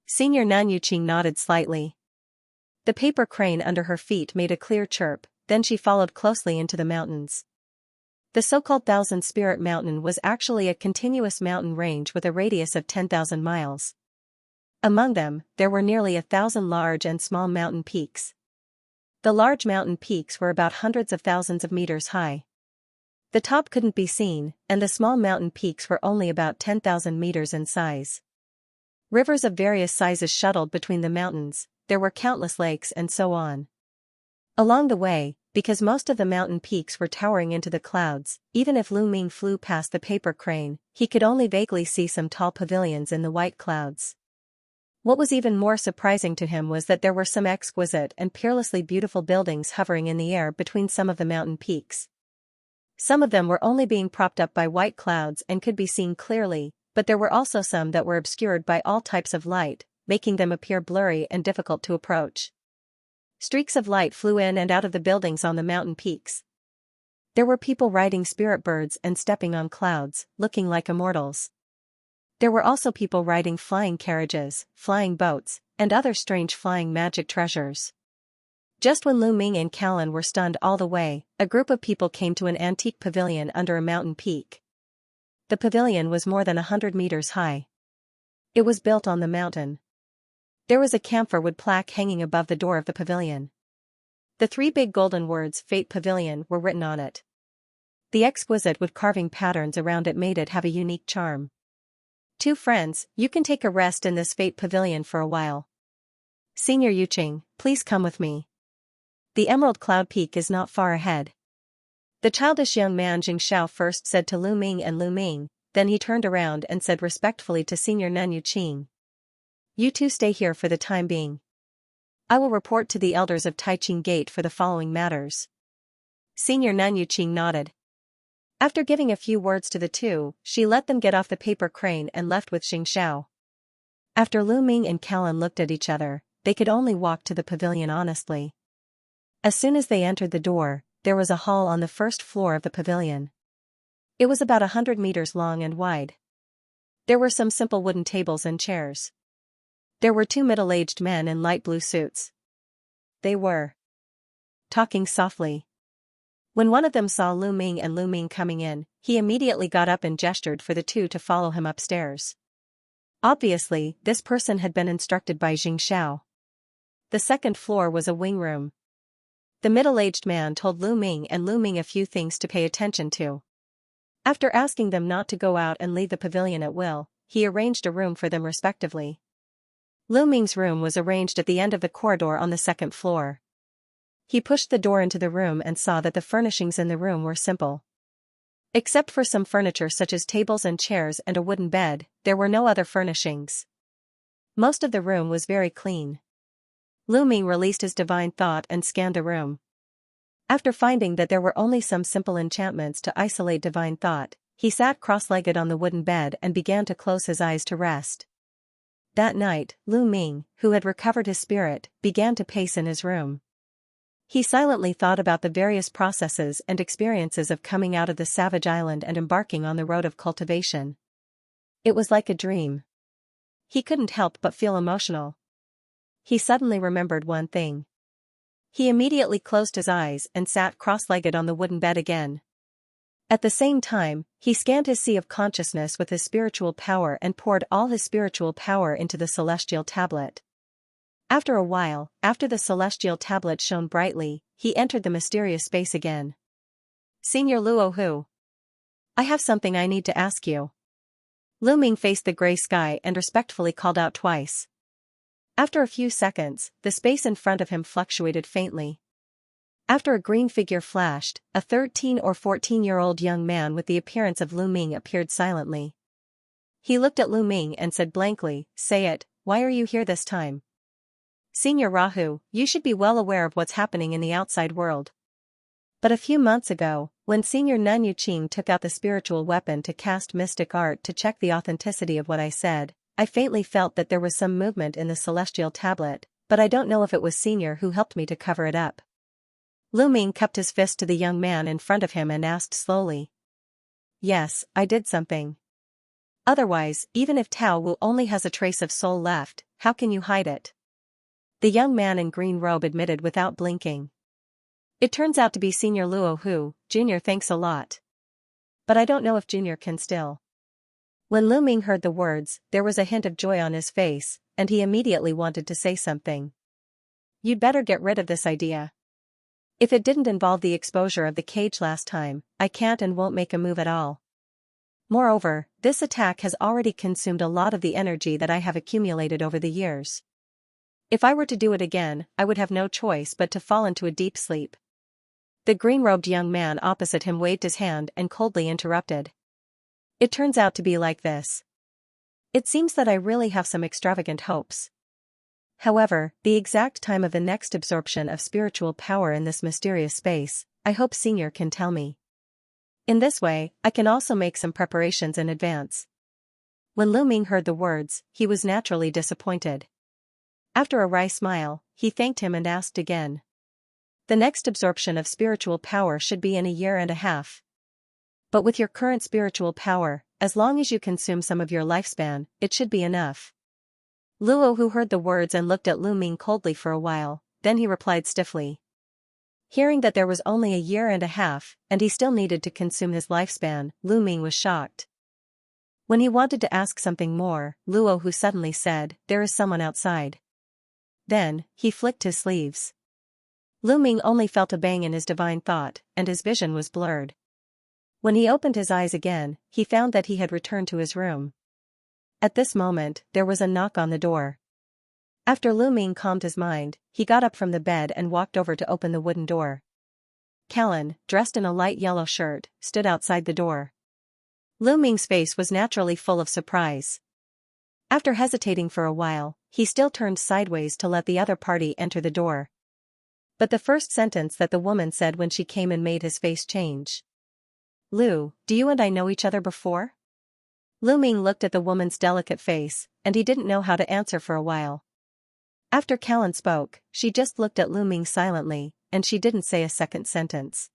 Senior nun Yu Qing nodded slightly. The paper crane under her feet made a clear chirp, then she followed closely into the mountains. The so-called Thousand Spirit Mountain was actually a continuous mountain range with a radius of 10,000 miles. Among them, there were nearly 1,000 large and small mountain peaks. The large mountain peaks were about hundreds of thousands of meters high. The top couldn't be seen, and the small mountain peaks were only about 10,000 meters in size. Rivers of various sizes shuttled between the mountains, there were countless lakes and so on. Along the way, because most of the mountain peaks were towering into the clouds, even if Lu Ming flew past the paper crane, he could only vaguely see some tall pavilions in the white clouds. What was even more surprising to him was that there were some exquisite and peerlessly beautiful buildings hovering in the air between some of the mountain peaks. Some of them were only being propped up by white clouds and could be seen clearly, but there were also some that were obscured by all types of light, making them appear blurry and difficult to approach. Streaks of light flew in and out of the buildings on the mountain peaks. There were people riding spirit birds and stepping on clouds, looking like immortals. There were also people riding flying carriages, flying boats, and other strange flying magic treasures. Just when Lu Ming and Callan were stunned all the way, a group of people came to an antique pavilion under a mountain peak. The pavilion was more than 100 meters high. It was built on the mountain. There was a camphor wood plaque hanging above the door of the pavilion. The 3 big golden words "Fate Pavilion" were written on it. The exquisite wood carving patterns around it made it have a unique charm. 2 friends, you can take a rest in this Fate Pavilion for a while. Senior Yu Qing, please come with me. The Emerald Cloud Peak is not far ahead. The childish young man Xianxia first said to Lu Ming and Lu Ming, then he turned around and said respectfully to senior nun Yu Qing. You 2 stay here for the time being. I will report to the elders of Taiqing Gate for the following matters. Senior nun Yu Qing nodded. After giving a few words to the 2, she let them get off the paper crane and left with Xianxia. After Lu Ming and Callan looked at each other, they could only walk to the pavilion honestly. As soon as they entered the door, there was a hall on the first floor of the pavilion. It was about 100 meters long and wide. There were some simple wooden tables and chairs. There were 2 middle-aged men in light blue suits. They were talking softly. When one of them saw Lu Ming and Lu Ming coming in, he immediately got up and gestured for the 2 to follow him upstairs. Obviously, this person had been instructed by Xianxia. The second floor was a wing room. The middle-aged man told Lu Ming and Lu Ming a few things to pay attention to. After asking them not to go out and leave the pavilion at will, he arranged a room for them respectively. Lu Ming's room was arranged at the end of the corridor on the second floor. He pushed the door into the room and saw that the furnishings in the room were simple. Except for some furniture such as tables and chairs and a wooden bed, there were no other furnishings. Most of the room was very clean. Lu Ming released his divine thought and scanned the room. After finding that there were only some simple enchantments to isolate divine thought, he sat cross-legged on the wooden bed and began to close his eyes to rest. That night, Lu Ming, who had recovered his spirit, began to pace in his room. He silently thought about the various processes and experiences of coming out of the savage island and embarking on the road of cultivation. It was like a dream. He couldn't help but feel emotional. He suddenly remembered one thing. He immediately closed his eyes and sat cross-legged on the wooden bed again. At the same time, he scanned his sea of consciousness with his spiritual power and poured all his spiritual power into the celestial tablet. After a while, after the celestial tablet shone brightly, he entered the mysterious space again. "Senior Luo Hu. I have something I need to ask you." Lu Ming faced the gray sky and respectfully called out twice. After a few seconds, the space in front of him fluctuated faintly. After a green figure flashed, a 13 or 14-year-old young man with the appearance of Lu Ming appeared silently. He looked at Lu Ming and said blankly, "Say it, why are you here this time?" "Senior Rahu, you should be well aware of what's happening in the outside world. But a few months ago, when Senior Nun Yuqing took out the spiritual weapon to cast mystic art to check the authenticity of what I said, I faintly felt that there was some movement in the celestial tablet, but I don't know if it was Senior who helped me to cover it up." Lu Ming cupped his fist to the young man in front of him and asked slowly. "Yes, I did something. Otherwise, even if Tao Wu only has a trace of soul left, how can you hide it?" The young man in green robe admitted without blinking. "It turns out to be Senior Luo Hu, Junior. Thanks a lot. But I don't know if Junior can still." When Lu Ming heard the words, there was a hint of joy on his face, and he immediately wanted to say something. "You'd better get rid of this idea. If it didn't involve the exposure of the cage last time, I can't and won't make a move at all. Moreover, this attack has already consumed a lot of the energy that I have accumulated over the years. If I were to do it again, I would have no choice but to fall into a deep sleep." The green-robed young man opposite him waved his hand and coldly interrupted. "It turns out to be like this. It seems that I really have some extravagant hopes. However, the exact time of the next absorption of spiritual power in this mysterious space, I hope Senior can tell me. In this way, I can also make some preparations in advance." When Lu Ming heard the words, he was naturally disappointed. After a wry smile, he thanked him and asked again. "The next absorption of spiritual power should be in a year and a half. But with your current spiritual power, as long as you consume some of your lifespan, it should be enough." Luo Hu heard the words and looked at Lu Ming coldly for a while, then he replied stiffly. Hearing that there was only a year and a half, and he still needed to consume his lifespan, Lu Ming was shocked. When he wanted to ask something more, Luo Hu suddenly said, "There is someone outside." Then, he flicked his sleeves. Lu Ming only felt a bang in his divine thought, and his vision was blurred. When he opened his eyes again, he found that he had returned to his room. At this moment, there was a knock on the door. After Lu Ming calmed his mind, he got up from the bed and walked over to open the wooden door. Callan, dressed in a light yellow shirt, stood outside the door. Lu Ming's face was naturally full of surprise. After hesitating for a while, he still turned sideways to let the other party enter the door. But the first sentence that the woman said when she came in made his face change. "Lu, do you and I know each other before?" Lu Ming looked at the woman's delicate face, and he didn't know how to answer for a while. After Callan spoke, she just looked at Lu Ming silently, and she didn't say a second sentence.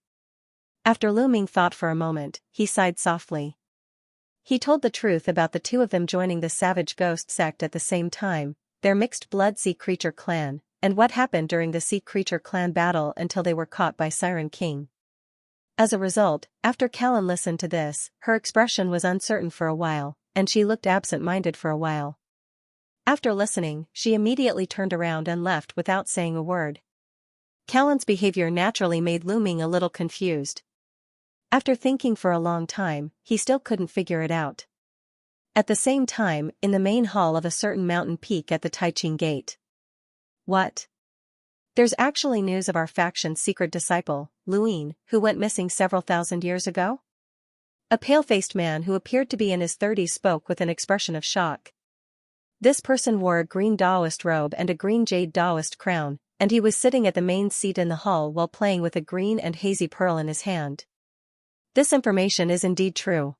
After Lu Ming thought for a moment, he sighed softly. He told the truth about the two of them joining the savage ghost sect at the same time, their mixed-blood sea creature clan, and what happened during the sea creature clan battle until they were caught by Siren King. As a result, after Callan listened to this, her expression was uncertain for a while, and she looked absent-minded for a while. After listening, she immediately turned around and left without saying a word. Callan's behavior naturally made Lu Ming a little confused. After thinking for a long time, he still couldn't figure it out. At the same time, in the main hall of a certain mountain peak at the Taiching Gate. "What? There's actually news of our faction's secret disciple, Luin, who went missing several thousand years ago?" A pale-faced man who appeared to be in his 30s spoke with an expression of shock. This person wore a green Taoist robe and a green jade Taoist crown, and he was sitting at the main seat in the hall while playing with a green and hazy pearl in his hand. This information is indeed true.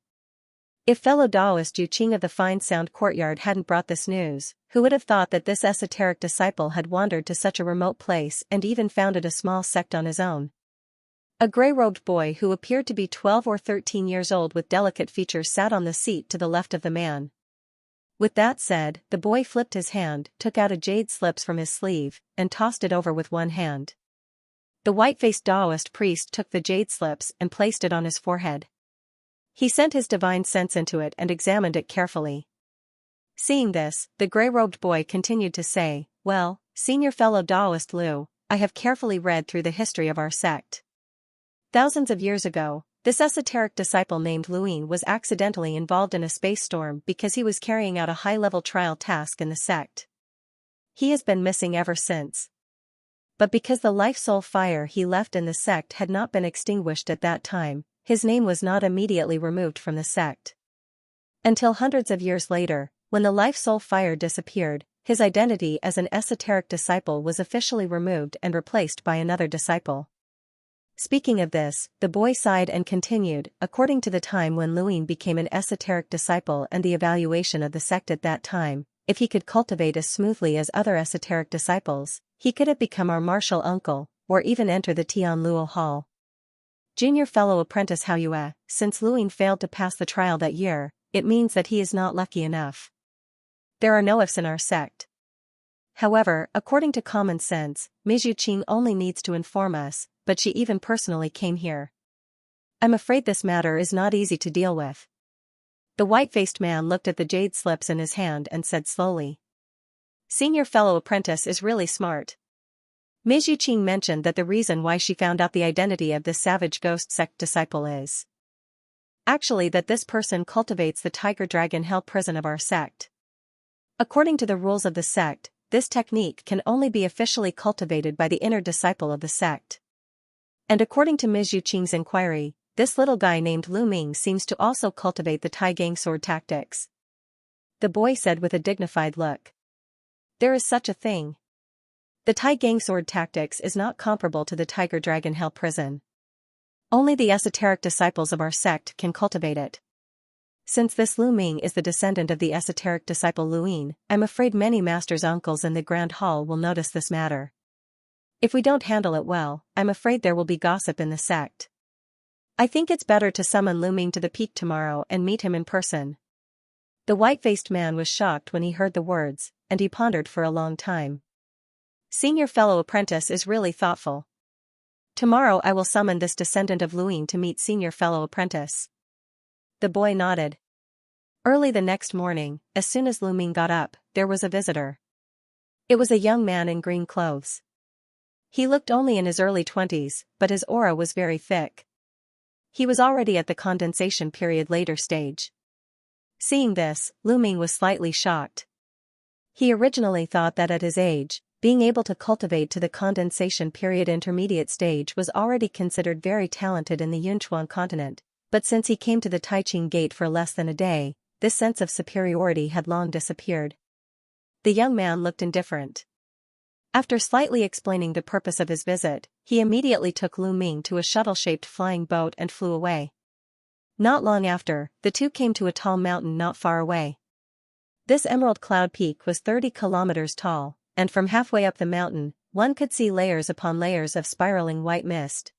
If fellow Taoist Yu Qing of the Fine Sound Courtyard hadn't brought this news, who would have thought that this esoteric disciple had wandered to such a remote place and even founded a small sect on his own? A gray-robed boy who appeared to be 12 or 13 years old with delicate features sat on the seat to the left of the man. With that said, the boy flipped his hand, took out a jade slips from his sleeve, and tossed it over with one hand. The white-faced Taoist priest took the jade slips and placed it on his forehead. He sent his divine sense into it and examined it carefully. Seeing this, the gray-robed boy continued to say, "Well, senior fellow Taoist Liu, I have carefully read through the history of our sect. Thousands of years ago, this esoteric disciple named Luin was accidentally involved in a space storm because he was carrying out a high-level trial task in the sect. He has been missing ever since. But because the life-soul fire he left in the sect had not been extinguished at that time, his name was not immediately removed from the sect. Until hundreds of years later, when the life-soul fire disappeared, his identity as an esoteric disciple was officially removed and replaced by another disciple." Speaking of this, the boy sighed and continued, "According to the time when Luin became an esoteric disciple and the evaluation of the sect at that time, if he could cultivate as smoothly as other esoteric disciples, he could have become our martial uncle, or even enter the Tianluo Hall. Junior fellow apprentice Hao Yue, since Luin failed to pass the trial that year, it means that he is not lucky enough. There are no ifs in our sect. However, according to common sense, Ms. Yu Qing only needs to inform us, but she even personally came here. I'm afraid this matter is not easy to deal with." The white-faced man looked at the jade slips in his hand and said slowly, "Senior fellow apprentice is really smart. Ms. Yu Qing mentioned that the reason why she found out the identity of this savage ghost sect disciple is actually that this person cultivates the tiger dragon hell prison of our sect. According to the rules of the sect, this technique can only be officially cultivated by the inner disciple of the sect. And according to Ms. Yu Qing's inquiry, this little guy named Lu Ming seems to also cultivate the Tai Gang sword tactics." The boy said with a dignified look. "There is such a thing. The Tai Gang sword tactics is not comparable to the Tiger Dragon Hell prison. Only the esoteric disciples of our sect can cultivate it. Since this Lu Ming is the descendant of the esoteric disciple Luin, I'm afraid many masters' uncles in the Grand Hall will notice this matter. If we don't handle it well, I'm afraid there will be gossip in the sect. I think it's better to summon Lu Ming to the peak tomorrow and meet him in person." The white-faced man was shocked when he heard the words, and he pondered for a long time. Senior fellow apprentice is really thoughtful. Tomorrow I will summon this descendant of Luin to meet senior fellow apprentice. The boy nodded. Early the next morning, as soon as Lu Ming got up, there was a visitor. It was a young man in green clothes. He looked only in his early 20s, but his aura was very thick. He was already at the condensation period later stage. Seeing this, Lu Ming was slightly shocked. He originally thought that at his age, being able to cultivate to the condensation period intermediate stage was already considered very talented in the Yunchuan continent, but since he came to the Taiqing Gate for less than a day, this sense of superiority had long disappeared. The young man looked indifferent. After slightly explaining the purpose of his visit, he immediately took Lu Ming to a shuttle-shaped flying boat and flew away. Not long after, the two came to a tall mountain not far away. This emerald cloud peak was 30 kilometers tall, and from halfway up the mountain, one could see layers upon layers of spiraling white mist.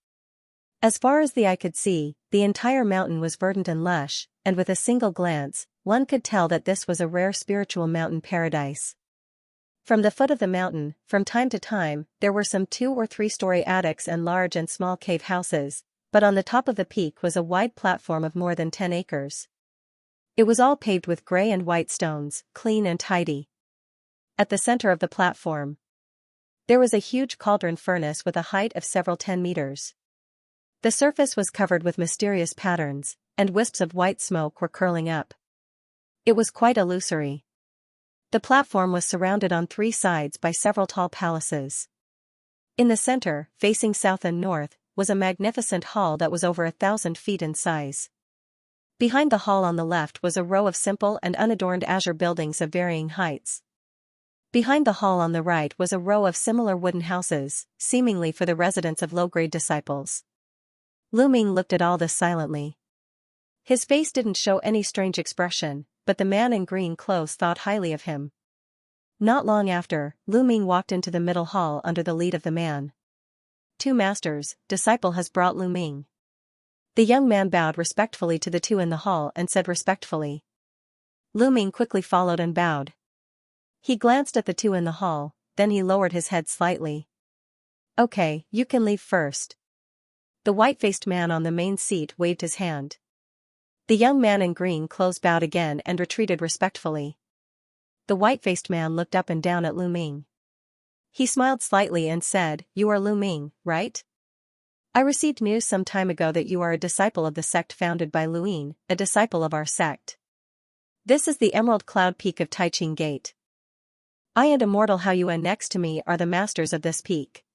As far as the eye could see, the entire mountain was verdant and lush, and with a single glance, one could tell that this was a rare spiritual mountain paradise. From the foot of the mountain, from time to time, there were some 2- or 3-story attics and large and small cave houses, but on the top of the peak was a wide platform of more than 10 acres. It was all paved with gray and white stones, clean and tidy. At the center of the platform, there was a huge cauldron furnace with a height of several 10 meters. The surface was covered with mysterious patterns, and wisps of white smoke were curling up. It was quite illusory. The platform was surrounded on 3 sides by several tall palaces. In the center, facing south and north, was a magnificent hall that was over 1,000 feet in size. Behind the hall on the left was a row of simple and unadorned azure buildings of varying heights. Behind the hall on the right was a row of similar wooden houses, seemingly for the residence of low-grade disciples. Lu Ming looked at all this silently. His face didn't show any strange expression, but the man in green clothes thought highly of him. Not long after, Lu Ming walked into the middle hall under the lead of the man. "Two masters, disciple has brought Lu Ming." The young man bowed respectfully to the two in the hall and said respectfully. Lu Ming quickly followed and bowed. He glanced at the two in the hall, then he lowered his head slightly. "Okay, you can leave first." The white-faced man on the main seat waved his hand. The young man in green clothes bowed again and retreated respectfully. The white-faced man looked up and down at Lu Ming. He smiled slightly and said, "You are Lu Ming, right? I received news some time ago that you are a disciple of the sect founded by Luin, a disciple of our sect. This is the Emerald Cloud Peak of Taiching Gate. I and Immortal Hao Yuan next to me are the masters of this peak.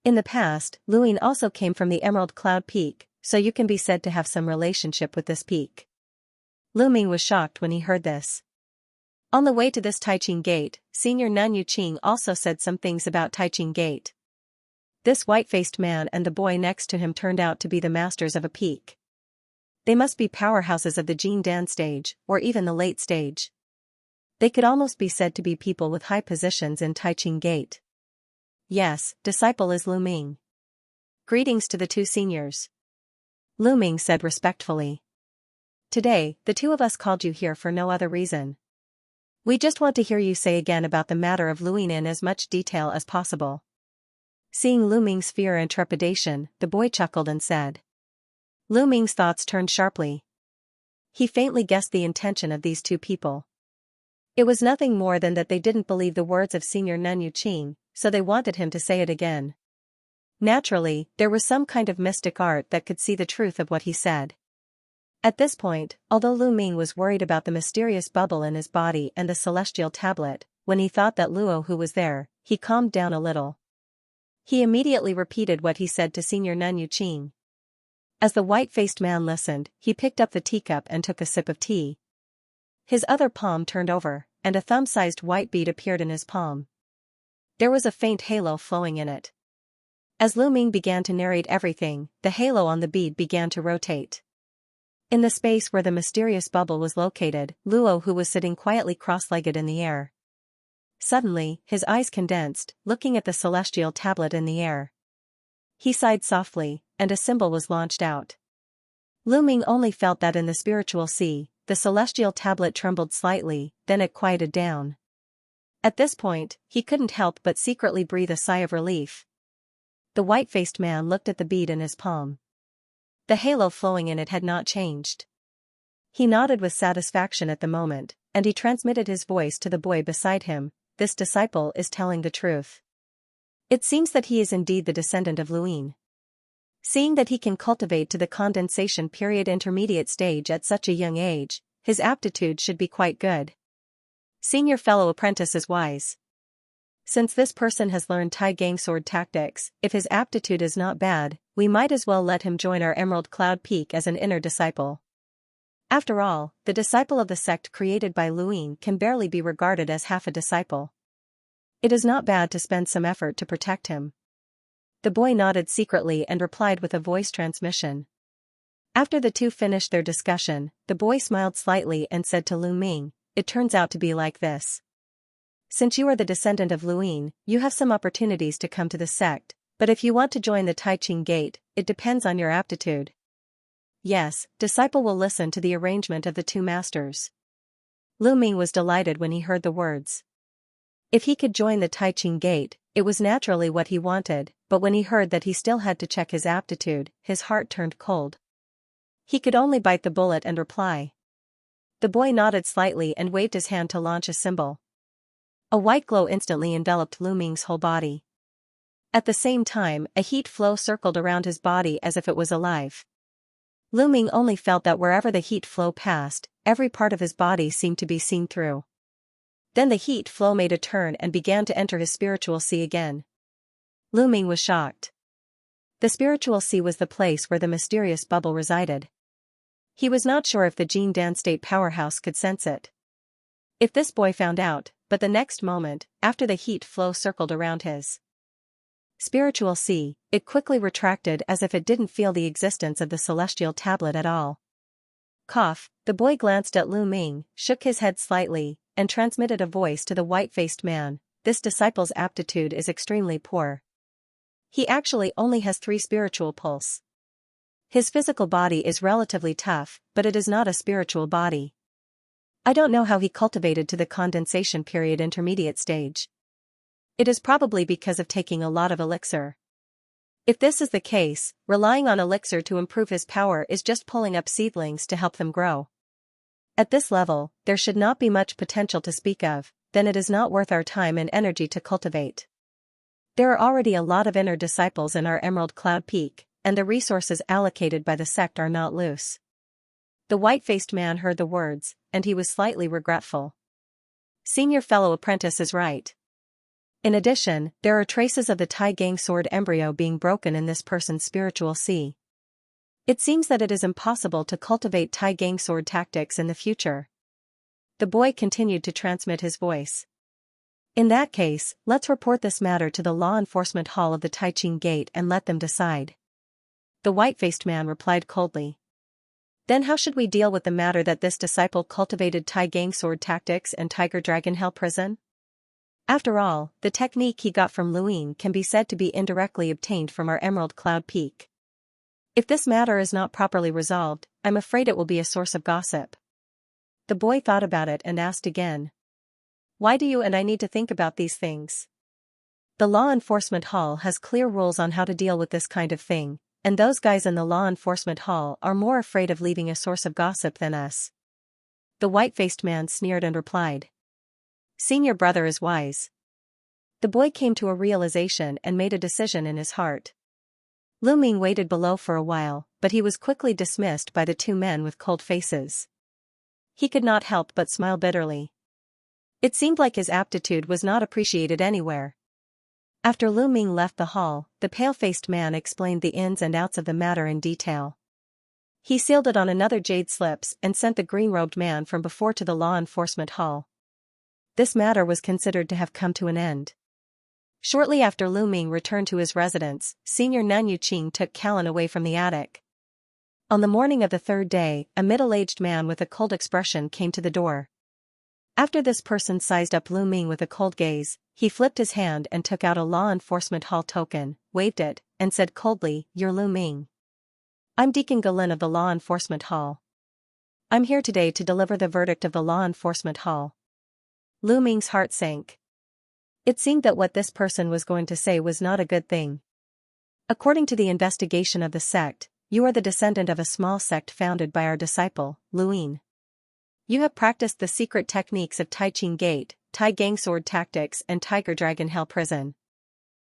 In the past, Luin also came from the Emerald Cloud Peak, so you can be said to have some relationship with this peak." Lu Ming was shocked when he heard this. On the way to this Taiching Gate, Senior Nun Yuqing also said some things about Taiching Gate. This white-faced man and the boy next to him turned out to be the masters of a peak. They must be powerhouses of the Jin Dan stage, or even the late stage. They could almost be said to be people with high positions in Taiching Gate. "Yes, disciple is Lu Ming. Greetings to the two seniors," Lu Ming said respectfully. "Today, the two of us called you here for no other reason. We just want to hear you say again about the matter of Luin in as much detail as possible." Seeing Lu Ming's fear and trepidation, the boy chuckled and said. Lu Ming's thoughts turned sharply. He faintly guessed the intention of these two people. It was nothing more than that they didn't believe the words of Senior Nun Yuqing, so they wanted him to say it again. Naturally, there was some kind of mystic art that could see the truth of what he said. At this point, although Lu Ming was worried about the mysterious bubble in his body and the celestial tablet, when he thought that Luo Hu was there, he calmed down a little. He immediately repeated what he said to Senior Nun Yuqing. As the white-faced man listened, he picked up the teacup and took a sip of tea. His other palm turned over, and a thumb-sized white bead appeared in his palm. There was a faint halo flowing in it. As Lu Ming began to narrate everything, the halo on the bead began to rotate. In the space where the mysterious bubble was located, Luo Hu was sitting quietly cross-legged in the air. Suddenly, his eyes condensed, looking at the celestial tablet in the air. He sighed softly, and a symbol was launched out. Lu Ming only felt that in the spiritual sea, the celestial tablet trembled slightly, then it quieted down. At this point, he couldn't help but secretly breathe a sigh of relief. The white-faced man looked at the bead in his palm. The halo flowing in it had not changed. He nodded with satisfaction at the moment, and he transmitted his voice to the boy beside him. "This disciple is telling the truth. It seems that he is indeed the descendant of Luin. Seeing that he can cultivate to the condensation period intermediate stage at such a young age, his aptitude should be quite good. Senior fellow apprentice is wise. Since this person has learned Tai Gang sword tactics, if his aptitude is not bad, we might as well let him join our Emerald Cloud Peak as an inner disciple. After all, the disciple of the sect created by Luin can barely be regarded as half a disciple. It is not bad to spend some effort to protect him." The boy nodded secretly and replied with a voice transmission. After the two finished their discussion, the boy smiled slightly and said to Lu Ming, "It turns out to be like this. Since you are the descendant of Luin, you have some opportunities to come to the sect, but if you want to join the Taiching Gate, it depends on your aptitude." Yes, disciple will listen to the arrangement of the two masters. Lu Ming was delighted when he heard the words. If he could join the Taiching Gate, it was naturally what he wanted, but when he heard that he still had to check his aptitude, his heart turned cold. He could only bite the bullet and reply. The boy nodded slightly and waved his hand to launch a symbol. A white glow instantly enveloped Lu Ming's whole body. At the same time, a heat flow circled around his body as if it was alive. Lu Ming only felt that wherever the heat flow passed, every part of his body seemed to be seen through. Then the heat flow made a turn and began to enter his spiritual sea again. Lu Ming was shocked. The spiritual sea was the place where the mysterious bubble resided. He was not sure if the Jin Dan State powerhouse could sense it. If this boy found out, but the next moment, after the heat flow circled around his spiritual sea, it quickly retracted as if it didn't feel the existence of the celestial tablet at all. Cough, the boy glanced at Lu Ming, shook his head slightly, and transmitted a voice to the white-faced man. This disciple's aptitude is extremely poor. He actually only has 3 spiritual pulse. His physical body is relatively tough, but it is not a spiritual body. I don't know how he cultivated to the condensation period intermediate stage. It is probably because of taking a lot of elixir. If this is the case, relying on elixir to improve his power is just pulling up seedlings to help them grow. At this level, there should not be much potential to speak of, then it is not worth our time and energy to cultivate. There are already a lot of inner disciples in our Emerald Cloud Peak, and the resources allocated by the sect are not loose. The white-faced man heard the words, and he was slightly regretful. Senior fellow apprentice is right. In addition, there are traces of the Tai Gang sword embryo being broken in this person's spiritual sea. It seems that it is impossible to cultivate Tai Gang sword tactics in the future. The boy continued to transmit his voice. In that case, let's report this matter to the law enforcement hall of the Taiching Gate and let them decide. The white-faced man replied coldly. Then how should we deal with the matter that this disciple cultivated Tai Gang sword tactics and Tiger Dragon Hell prison? After all, the technique he got from Luin can be said to be indirectly obtained from our Emerald Cloud Peak. If this matter is not properly resolved, I'm afraid it will be a source of gossip. The boy thought about it and asked again. Why do you and I need to think about these things? The law enforcement hall has clear rules on how to deal with this kind of thing, and those guys in the law enforcement hall are more afraid of leaving a source of gossip than us. The white-faced man sneered and replied. Senior brother is wise. The boy came to a realization and made a decision in his heart. Lu Ming waited below for a while, but he was quickly dismissed by the 2 men with cold faces. He could not help but smile bitterly. It seemed like his aptitude was not appreciated anywhere. After Lu Ming left the hall, the pale-faced man explained the ins and outs of the matter in detail. He sealed it on another jade slips and sent the green-robed man from before to the law enforcement hall. This matter was considered to have come to an end. Shortly after Lu Ming returned to his residence, Senior Nan Yuqing took Callan away from the attic. On the morning of the 3rd day, a middle-aged man with a cold expression came to the door. After this person sized up Lu Ming with a cold gaze, he flipped his hand and took out a law enforcement hall token, waved it, and said coldly, "You're Lu Ming. I'm Deacon Galin of the law enforcement hall. I'm here today to deliver the verdict of the law enforcement hall." Lu Ming's heart sank. It seemed that what this person was going to say was not a good thing. According to the investigation of the sect, you are the descendant of a small sect founded by our disciple, Luin. You have practiced the secret techniques of Taiching Gate, Tai Gang sword tactics and Tiger Dragon Hell prison.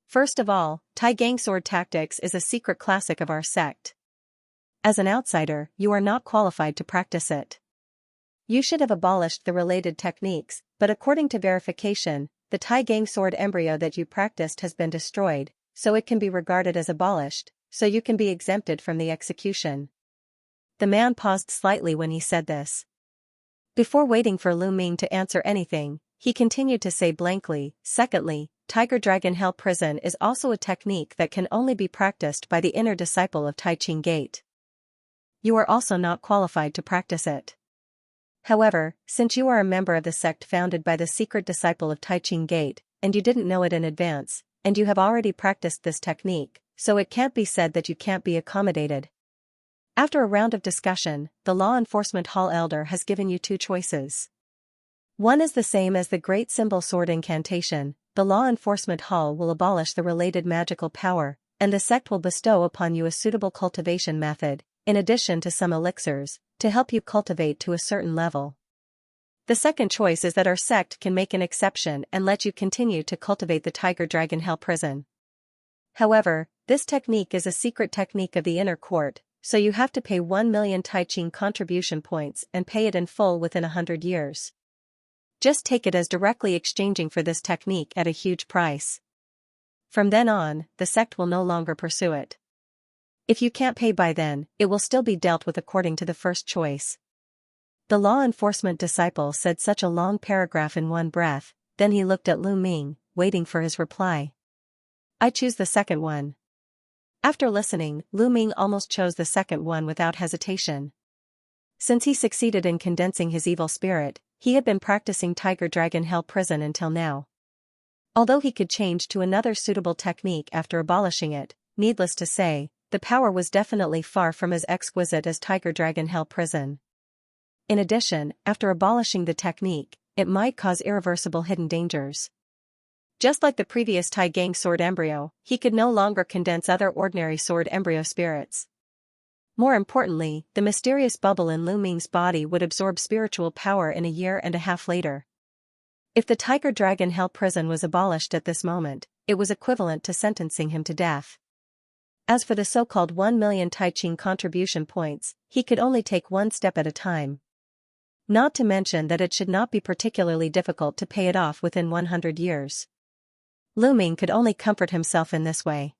First of all, Tai Gang sword tactics is a secret classic of our sect. As an outsider, you are not qualified to practice it. You should have abolished the related techniques, but according to verification, the Tai Gang sword embryo that you practiced has been destroyed, so it can be regarded as abolished, so you can be exempted from the execution. The man paused slightly when he said this. Before waiting for Lu Ming to answer anything, he continued to say blankly, secondly, Tiger Dragon Hell prison is also a technique that can only be practiced by the inner disciple of Taiching Gate. You are also not qualified to practice it. However, since you are a member of the sect founded by the secret disciple of Taiching Gate, and you didn't know it in advance, and you have already practiced this technique, so it can't be said that you can't be accommodated. After a round of discussion, the law enforcement hall elder has given you 2 choices. One is the same as the Great Symbol Sword incantation. The law enforcement hall will abolish the related magical power, and the sect will bestow upon you a suitable cultivation method, in addition to some elixirs, to help you cultivate to a certain level. The second choice is that our sect can make an exception and let you continue to cultivate the Tiger Dragon Hell prison. However, this technique is a secret technique of the inner court, so you have to pay 1 million Taiching contribution points and pay it in full within 100 years. Just take it as directly exchanging for this technique at a huge price. From then on, the sect will no longer pursue it. If you can't pay by then, it will still be dealt with according to the first choice. The law enforcement disciple said such a long paragraph in one breath, then he looked at Lu Ming, waiting for his reply. I choose the second one. After listening, Lu Ming almost chose the second one without hesitation. Since he succeeded in condensing his evil spirit, he had been practicing Tiger Dragon Hell Prison until now. Although he could change to another suitable technique after abolishing it, needless to say, the power was definitely far from as exquisite as Tiger Dragon Hell Prison. In addition, after abolishing the technique, it might cause irreversible hidden dangers. Just like the previous Tai Gang sword embryo, he could no longer condense other ordinary sword embryo spirits. More importantly, the mysterious bubble in Lu Ming's body would absorb spiritual power in a year and a half later. If the Tiger Dragon Hell Prison was abolished at this moment, it was equivalent to sentencing him to death. As for the so-called 1 million Tai Ching contribution points, he could only take one step at a time. Not to mention that it should not be particularly difficult to pay it off within 100 years. Lu Ming could only comfort himself in this way.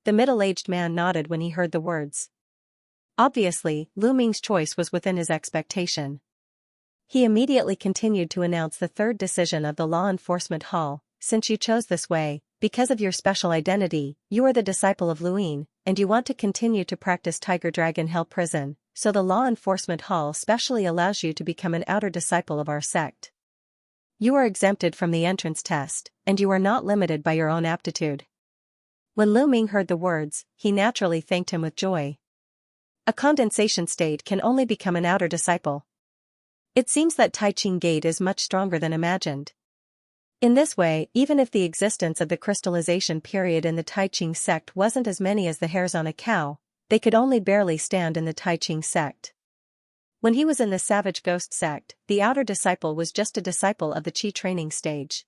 The middle-aged man nodded when he heard the words. Obviously, Lu Ming's choice was within his expectation. He immediately continued to announce the third decision of the Law Enforcement Hall. Since you chose this way, because of your special identity, you are the disciple of Luin, and you want to continue to practice Tiger Dragon Hell Prison, so the Law Enforcement Hall specially allows you to become an outer disciple of our sect. You are exempted from the entrance test, and you are not limited by your own aptitude. When Lu Ming heard the words, he naturally thanked him with joy. A condensation state can only become an outer disciple. It seems that Tai Ching Gate is much stronger than imagined. In this way, even if the existence of the crystallization period in the Tai Ching sect wasn't as many as the hairs on a cow, they could only barely stand in the Tai Ching sect. When he was in the Savage Ghost sect, the outer disciple was just a disciple of the Qi training stage.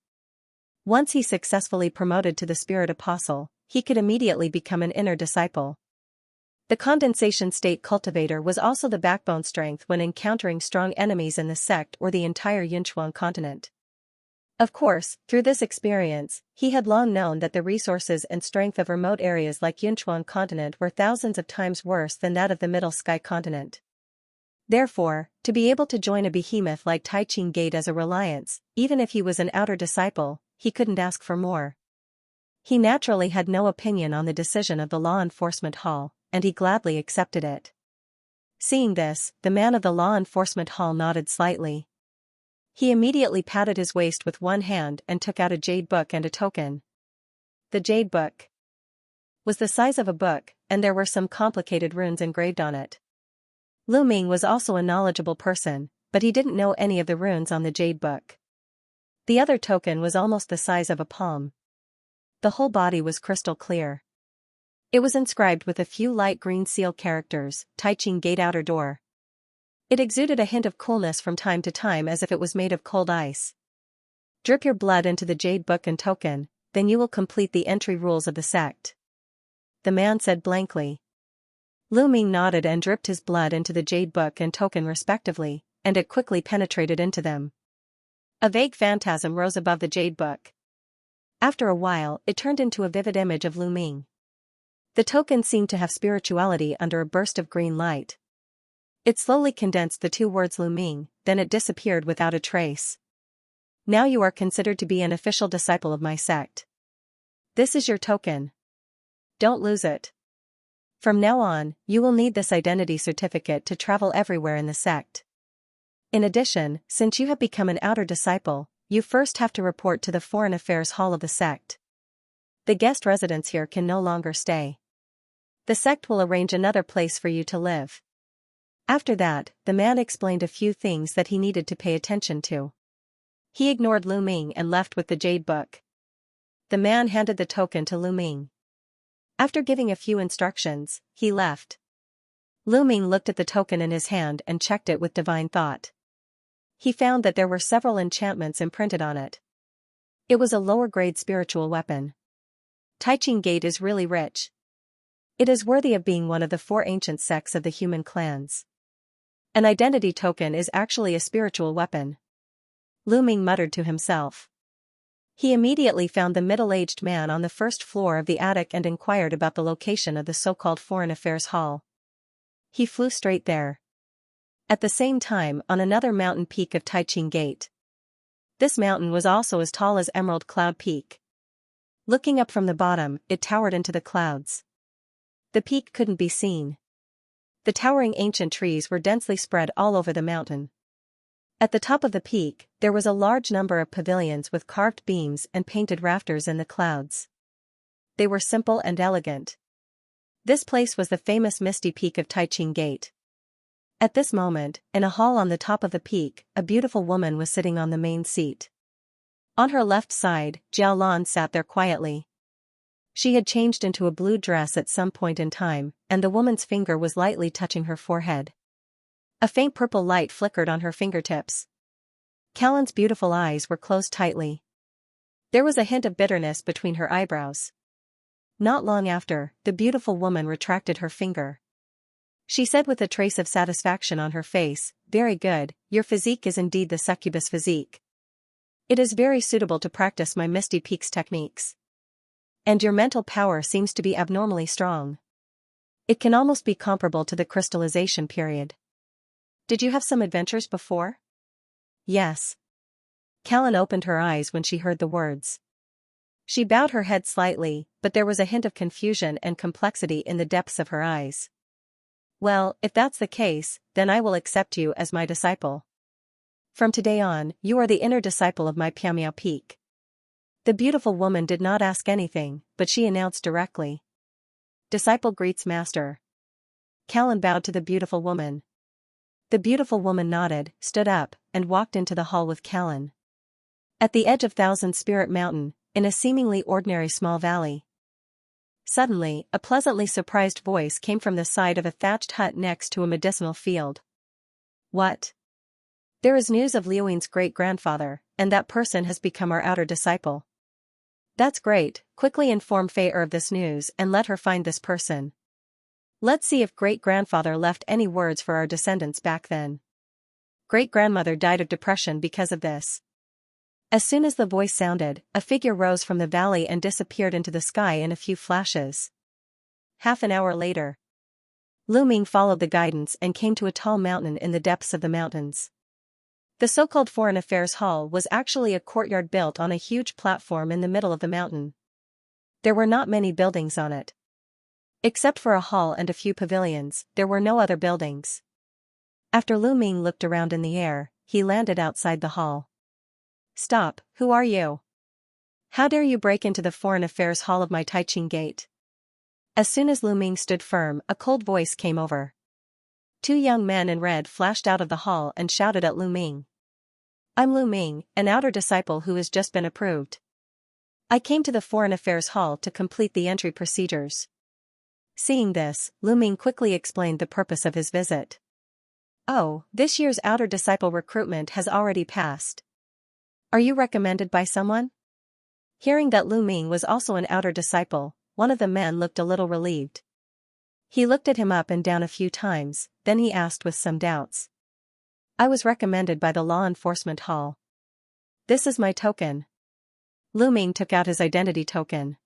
Once he successfully promoted to the Spirit Apostle, he could immediately become an inner disciple. The condensation state cultivator was also the backbone strength when encountering strong enemies in the sect or the entire Yunchuan continent. Of course, through this experience, he had long known that the resources and strength of remote areas like Yunchuan continent were thousands of times worse than that of the Middle Sky continent. Therefore, to be able to join a behemoth like Tai Ching Gate as a reliance, even if he was an outer disciple, he couldn't ask for more. He naturally had no opinion on the decision of the Law Enforcement Hall, and he gladly accepted it. Seeing this, the man of the Law Enforcement Hall nodded slightly. He immediately patted his waist with one hand and took out a jade book and a token. The jade book was the size of a book, and there were some complicated runes engraved on it. Lu Ming was also a knowledgeable person, but he didn't know any of the runes on the jade book. The other token was almost the size of a palm. The whole body was crystal clear. It was inscribed with a few light green seal characters, Tai Ching Gate Outer Door. It exuded a hint of coolness from time to time as if it was made of cold ice. Drip your blood into the jade book and token, then you will complete the entry rules of the sect. The man said blankly. Lu Ming nodded and dripped his blood into the jade book and token respectively, and it quickly penetrated into them. A vague phantasm rose above the jade book. After a while, it turned into a vivid image of Lu Ming. The token seemed to have spirituality under a burst of green light. It slowly condensed the two words Lu Ming, then it disappeared without a trace. Now you are considered to be an official disciple of my sect. This is your token. Don't lose it. From now on, you will need this identity certificate to travel everywhere in the sect. In addition, since you have become an outer disciple, you first have to report to the Foreign Affairs Hall of the sect. The guest residents here can no longer stay. The sect will arrange another place for you to live. After that, the man explained a few things that he needed to pay attention to. He ignored Lu Ming and left with the jade book. The man handed the token to Lu Ming. After giving a few instructions, he left. Lu Ming looked at the token in his hand and checked it with divine thought. He found that there were several enchantments imprinted on it. It was a lower-grade spiritual weapon. Tai Ching Gate is really rich. It is worthy of being one of the 4 ancient sects of the human clans. An identity token is actually a spiritual weapon. Lu Ming muttered to himself. He immediately found the middle-aged man on the first floor of the attic and inquired about the location of the so-called Foreign Affairs Hall. He flew straight there. At the same time, on another mountain peak of Taiching Gate. This mountain was also as tall as Emerald Cloud Peak. Looking up from the bottom, it towered into the clouds. The peak couldn't be seen. The towering ancient trees were densely spread all over the mountain. At the top of the peak, there was a large number of pavilions with carved beams and painted rafters in the clouds. They were simple and elegant. This place was the famous Misty Peak of Taiching Gate. At this moment, in a hall on the top of the peak, a beautiful woman was sitting on the main seat. On her left side, Jiao Lan sat there quietly. She had changed into a blue dress at some point in time, and the woman's finger was lightly touching her forehead. A faint purple light flickered on her fingertips. Callan's beautiful eyes were closed tightly. There was a hint of bitterness between her eyebrows. Not long after, the beautiful woman retracted her finger. She said with a trace of satisfaction on her face, "Very good, your physique is indeed the succubus physique. It is very suitable to practice my Misty Peaks techniques. And your mental power seems to be abnormally strong. It can almost be comparable to the crystallization period. Did you have some adventures before?" "Yes." Callan opened her eyes when she heard the words. She bowed her head slightly, but there was a hint of confusion and complexity in the depths of her eyes. "Well, if that's the case, then I will accept you as my disciple. From today on, you are the inner disciple of my Piamiao Peak." The beautiful woman did not ask anything, but she announced directly. "Disciple greets master." Callan bowed to the beautiful woman. The beautiful woman nodded, stood up, and walked into the hall with Callan. At the edge of Thousand Spirit Mountain, in a seemingly ordinary small valley. Suddenly, a pleasantly surprised voice came from the side of a thatched hut next to a medicinal field. "What? There is news of Liuing's great-grandfather, and that person has become our outer disciple." "That's great, quickly inform Fei of this news and let her find this person. Let's see if great-grandfather left any words for our descendants back then. Great-grandmother died of depression because of this." As soon as the voice sounded, a figure rose from the valley and disappeared into the sky in a few flashes. Half an hour later, Lu Ming followed the guidance and came to a tall mountain in the depths of the mountains. The so-called Foreign Affairs Hall was actually a courtyard built on a huge platform in the middle of the mountain. There were not many buildings on it. Except for a hall and a few pavilions, there were no other buildings. After Lu Ming looked around in the air, he landed outside the hall. "Stop, who are you? How dare you break into the Foreign Affairs Hall of my Taiching Gate?" As soon as Lu Ming stood firm, a cold voice came over. Two young men in red flashed out of the hall and shouted at Lu Ming. "I'm Lu Ming, an outer disciple who has just been approved. I came to the Foreign Affairs Hall to complete the entry procedures." Seeing this, Lu Ming quickly explained the purpose of his visit. "Oh, this year's outer disciple recruitment has already passed. Are you recommended by someone?" Hearing that Lu Ming was also an outer disciple, one of the men looked a little relieved. He looked at him up and down a few times, then he asked with some doubts. "I was recommended by the Law Enforcement Hall. This is my token." Lu Ming took out his identity token.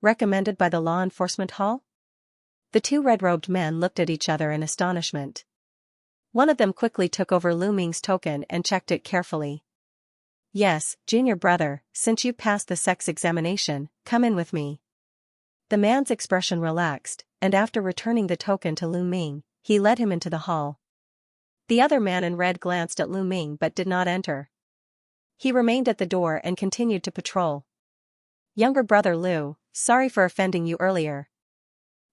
"Recommended by the Law Enforcement Hall?" The two red-robed men looked at each other in astonishment. One of them quickly took over Lu Ming's token and checked it carefully. "Yes, junior brother, since you passed the sex examination, come in with me." The man's expression relaxed, and after returning the token to Lu Ming, he led him into the hall. The other man in red glanced at Lu Ming but did not enter. He remained at the door and continued to patrol. "Younger brother Lu, sorry for offending you earlier.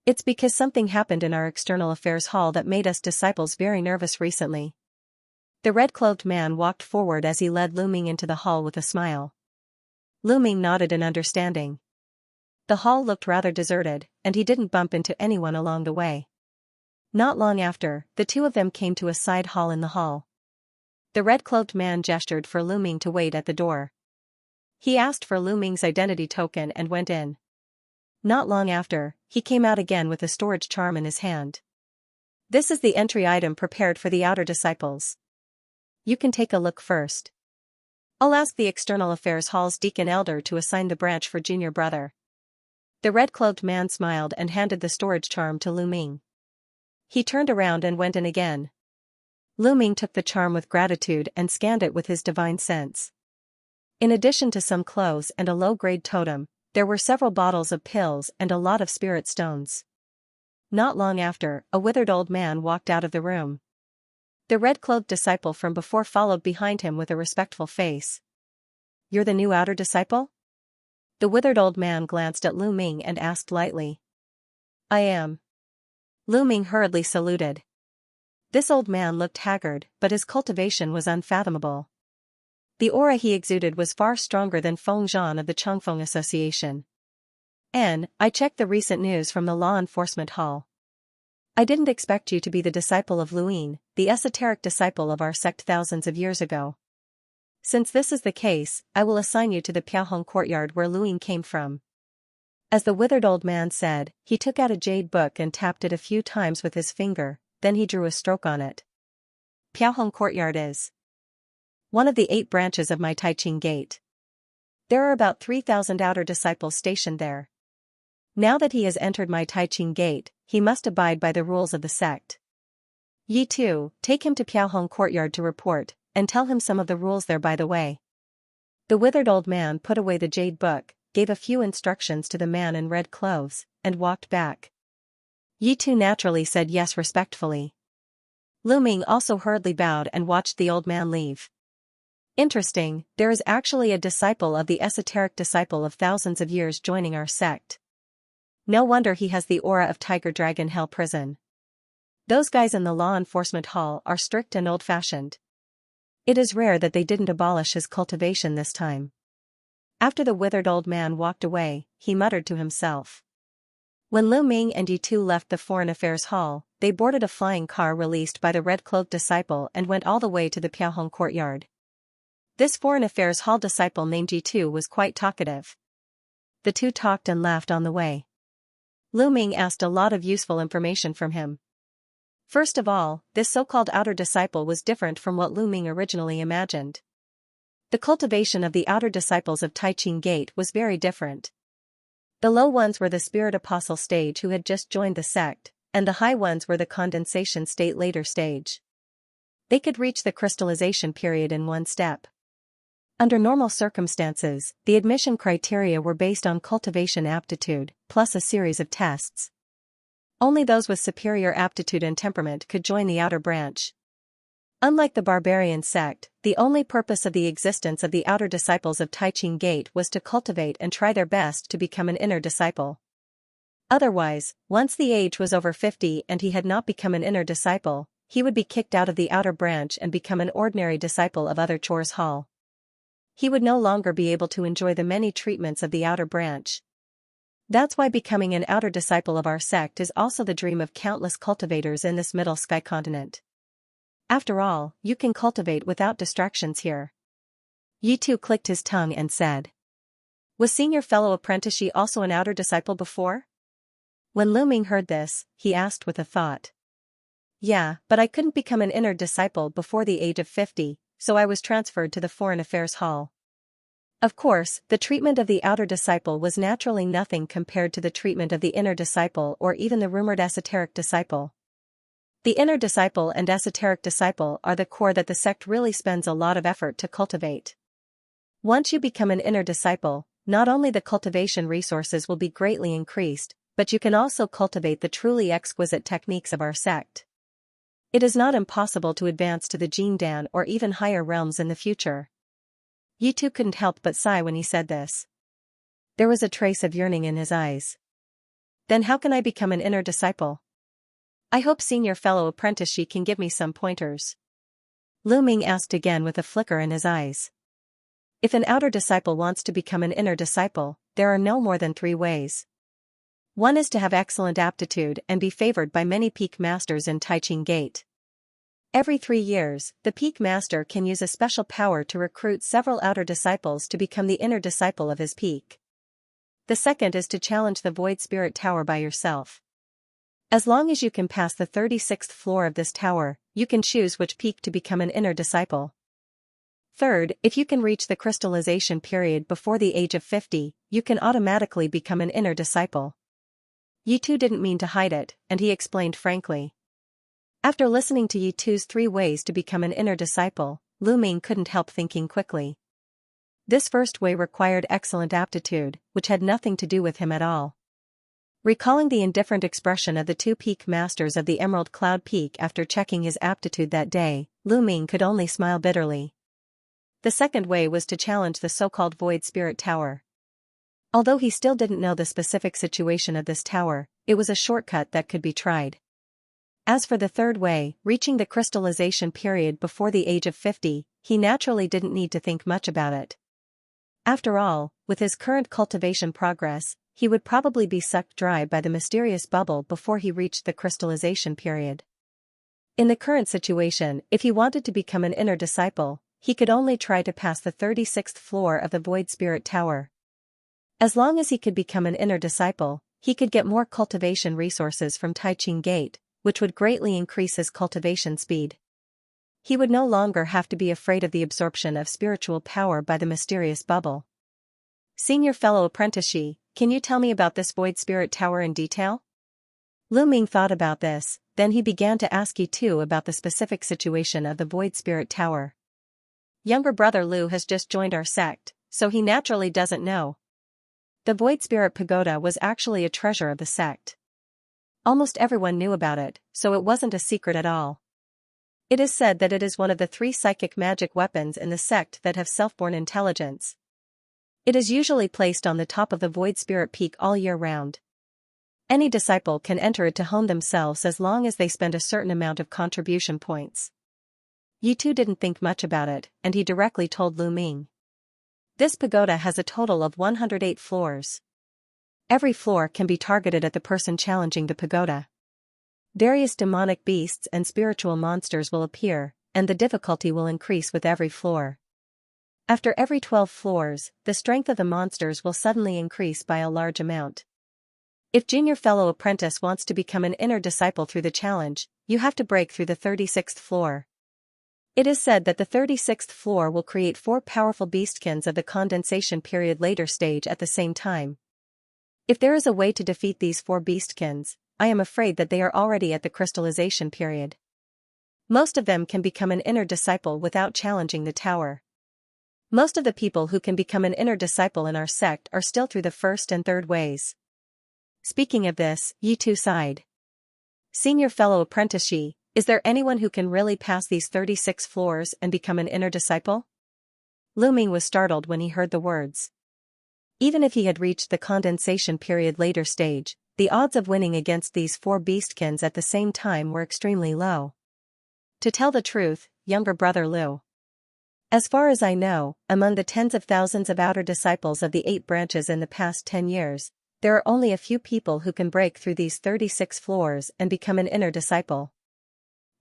It's because something happened in our external affairs hall that made us disciples very nervous recently." The red-clothed man walked forward as he led Lu Ming into the hall with a smile. Lu Ming nodded in understanding. The hall looked rather deserted, and he didn't bump into anyone along the way. Not long after, the two of them came to a side hall in the hall. The red-clothed man gestured for Lu Ming to wait at the door. He asked for Lu Ming's identity token and went in. Not long after, he came out again with a storage charm in his hand. "This is the entry item prepared for the outer disciples. You can take a look first." I'll ask the External Affairs Hall's Deacon Elder to assign the branch for junior brother. The red-cloaked man smiled and handed the storage charm to Lu Ming. He turned around and went in again. Lu Ming took the charm with gratitude and scanned it with his divine sense. In addition to some clothes and a low-grade totem, there were several bottles of pills and a lot of spirit stones. Not long after, a withered old man walked out of the room. The red-clothed disciple from before followed behind him with a respectful face. "You're the new outer disciple?" The withered old man glanced at Lu Ming and asked lightly. "I am." Lu Ming hurriedly saluted. This old man looked haggard, but his cultivation was unfathomable. The aura he exuded was far stronger than Feng Zhan of the Changfeng Association. I checked the recent news from the Law Enforcement Hall. I didn't expect you to be the disciple of Luin, the esoteric disciple of our sect thousands of years ago. Since this is the case, I will assign you to the Piaohong courtyard where Luin came from. As the withered old man said, he took out a jade book and tapped it a few times with his finger, then he drew a stroke on it. Piaohong courtyard is one of the 8 branches of my Taiqing gate. There are about 3,000 outer disciples stationed there. Now that he has entered my Taiqing gate, he must abide by the rules of the sect. Yi Tu, take him to Piaohong courtyard to report, and tell him some of the rules there by the way. The withered old man put away the jade book, gave a few instructions to the man in red clothes, and walked back. Yi Tu naturally said yes respectfully. Lu Ming also hurriedly bowed and watched the old man leave. Interesting, there is actually a disciple of the esoteric disciple of thousands of years joining our sect. No wonder he has the aura of Tiger Dragon Hell Prison. Those guys in the Law Enforcement Hall are strict and old-fashioned. It is rare that they didn't abolish his cultivation this time. After the withered old man walked away, he muttered to himself. When Lu Ming and Yi Tu left the Foreign Affairs Hall, they boarded a flying car released by the red-cloaked disciple and went all the way to the Piaohong courtyard. This Foreign Affairs Hall disciple named Yi Tu was quite talkative. The two talked and laughed on the way. Lu Ming asked a lot of useful information from him. First of all, this so-called outer disciple was different from what Lu Ming originally imagined. The cultivation of the outer disciples of Taiqing Gate was very different. The low ones were the spirit apostle stage who had just joined the sect, and the high ones were the condensation state later stage. They could reach the crystallization period in one step. Under normal circumstances, the admission criteria were based on cultivation aptitude, plus a series of tests. Only those with superior aptitude and temperament could join the outer branch. Unlike the barbarian sect, the only purpose of the existence of the outer disciples of Taiqing Gate was to cultivate and try their best to become an inner disciple. Otherwise, once the age was over 50 and he had not become an inner disciple, he would be kicked out of the outer branch and become an ordinary disciple of Other Chores Hall. He would no longer be able to enjoy the many treatments of the outer branch. That's why becoming an outer disciple of our sect is also the dream of countless cultivators in this middle sky continent. After all, you can cultivate without distractions here. Yi Tu clicked his tongue and said. Was senior fellow apprentice Yi also an outer disciple before? When Lu Ming heard this, he asked with a thought. Yeah, but I couldn't become an inner disciple before the age of 50, so I was transferred to the Foreign Affairs Hall. Of course, the treatment of the outer disciple was naturally nothing compared to the treatment of the inner disciple or even the rumored esoteric disciple. The inner disciple and esoteric disciple are the core that the sect really spends a lot of effort to cultivate. Once you become an inner disciple, not only the cultivation resources will be greatly increased, but you can also cultivate the truly exquisite techniques of our sect. It is not impossible to advance to the Jindan or even higher realms in the future. Yi Tu couldn't help but sigh when he said this. There was a trace of yearning in his eyes. Then how can I become an inner disciple? I hope senior fellow apprentice Yi can give me some pointers. Lu Ming asked again with a flicker in his eyes. If an outer disciple wants to become an inner disciple, there are no more than 3 ways. One is to have excellent aptitude and be favored by many peak masters in Taiqing Gate. Every 3 years, the peak master can use a special power to recruit several outer disciples to become the inner disciple of his peak. The second is to challenge the Void Spirit Tower by yourself. As long as you can pass the 36th floor of this tower, you can choose which peak to become an inner disciple. Third, if you can reach the crystallization period before the age of 50, you can automatically become an inner disciple. Yitu didn't mean to hide it, and he explained frankly. After listening to Yitu's 3 ways to become an inner disciple, Lu Ming couldn't help thinking quickly. This first way required excellent aptitude, which had nothing to do with him at all. Recalling the indifferent expression of the 2 peak masters of the Emerald Cloud Peak after checking his aptitude that day, Lu Ming could only smile bitterly. The second way was to challenge the so-called Void Spirit Tower. Although he still didn't know the specific situation of this tower, it was a shortcut that could be tried. As for the third way, reaching the crystallization period before the age of 50, he naturally didn't need to think much about it. After all, with his current cultivation progress, he would probably be sucked dry by the mysterious bubble before he reached the crystallization period. In the current situation, if he wanted to become an inner disciple, he could only try to pass the 36th floor of the Void Spirit Tower. As long as he could become an inner disciple, he could get more cultivation resources from Taiching Gate, which would greatly increase his cultivation speed. He would no longer have to be afraid of the absorption of spiritual power by the mysterious bubble. Senior fellow apprentice, can you tell me about this Void Spirit Tower in detail? Lu Ming thought about this, then he began to ask Yitu about the specific situation of the Void Spirit Tower. Younger brother Lu has just joined our sect, so he naturally doesn't know. The Void Spirit Pagoda was actually a treasure of the sect. Almost everyone knew about it, so it wasn't a secret at all. It is said that it is one of the 3 psychic magic weapons in the sect that have self-born intelligence. It is usually placed on the top of the Void Spirit Peak all year round. Any disciple can enter it to hone themselves as long as they spend a certain amount of contribution points. Yitu didn't think much about it, and he directly told Lu Ming. This pagoda has a total of 108 floors. Every floor can be targeted at the person challenging the pagoda. Various demonic beasts and spiritual monsters will appear, and the difficulty will increase with every floor. After every 12 floors, the strength of the monsters will suddenly increase by a large amount. If junior fellow apprentice wants to become an inner disciple through the challenge, you have to break through the 36th floor. It is said that the 36th floor will create 4 powerful beastkins of the condensation period later stage at the same time. If there is a way to defeat these 4 beastkins, I am afraid that they are already at the crystallization period. Most of them can become an inner disciple without challenging the tower. Most of the people who can become an inner disciple in our sect are still through the first and third ways. Speaking of this, Yitu sighed. Senior fellow apprentice, is there anyone who can really pass these 36 floors and become an inner disciple? Lu Ming was startled when he heard the words. Even if he had reached the condensation period later stage, the odds of winning against these 4 beastkins at the same time were extremely low. To tell the truth, younger brother Lu. As far as I know, among the tens of thousands of outer disciples of the 8 branches in the past 10 years, there are only a few people who can break through these 36 floors and become an inner disciple.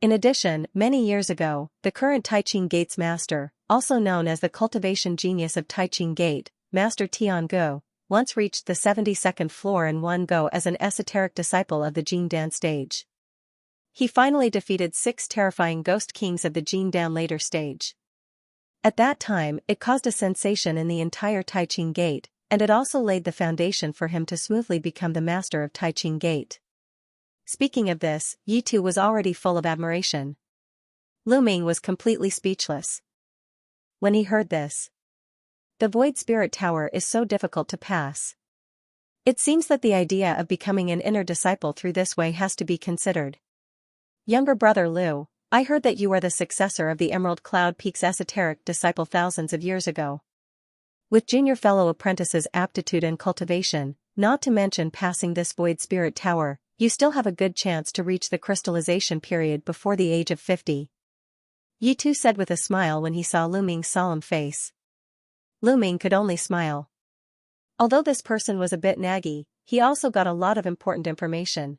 In addition, many years ago, the current Taiching Gate's master, also known as the cultivation genius of Taiching Gate, Master Tiangu, once reached the 72nd floor in one go as an esoteric disciple of the Jingdan stage. He finally defeated 6 terrifying ghost kings of the Jingdan later stage. At that time, it caused a sensation in the entire Taiching Gate, and it also laid the foundation for him to smoothly become the master of Taiching Gate. Speaking of this, Yitu was already full of admiration. Lu Ming was completely speechless. When he heard this, the Void Spirit Tower is so difficult to pass. It seems that the idea of becoming an inner disciple through this way has to be considered. Younger brother Lu, I heard that you are the successor of the Emerald Cloud Peak's esoteric disciple thousands of years ago. With junior fellow apprentice's aptitude and cultivation, not to mention passing this Void Spirit Tower, you still have a good chance to reach the crystallization period before the age of 50. Yitu said with a smile when he saw Lu Ming's solemn face. Lu Ming could only smile. Although this person was a bit naggy, he also got a lot of important information.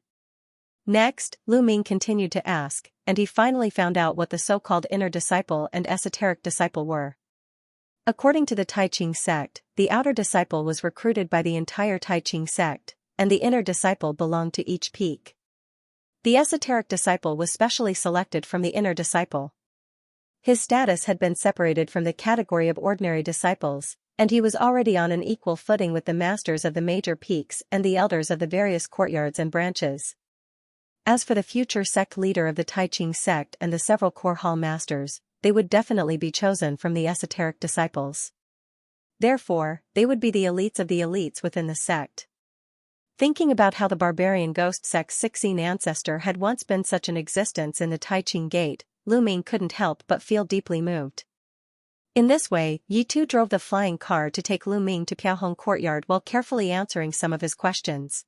Next, Lu Ming continued to ask, and he finally found out what the so-called inner disciple and esoteric disciple were. According to the Taiching sect, the outer disciple was recruited by the entire Taiching sect, and the inner disciple belonged to each peak. The esoteric disciple was specially selected from the inner disciple. His status had been separated from the category of ordinary disciples, and he was already on an equal footing with the masters of the major peaks and the elders of the various courtyards and branches. As for the future sect leader of the Taiching sect and the several core hall masters, they would definitely be chosen from the esoteric disciples. Therefore, they would be the elites of the elites within the sect. Thinking about how the barbarian ghost sect's 16 ancestor had once been such an existence in the Taiching Gate, Lu Ming couldn't help but feel deeply moved. In this way, Yi Tu drove the flying car to take Lu Ming to Piaohong Courtyard while carefully answering some of his questions.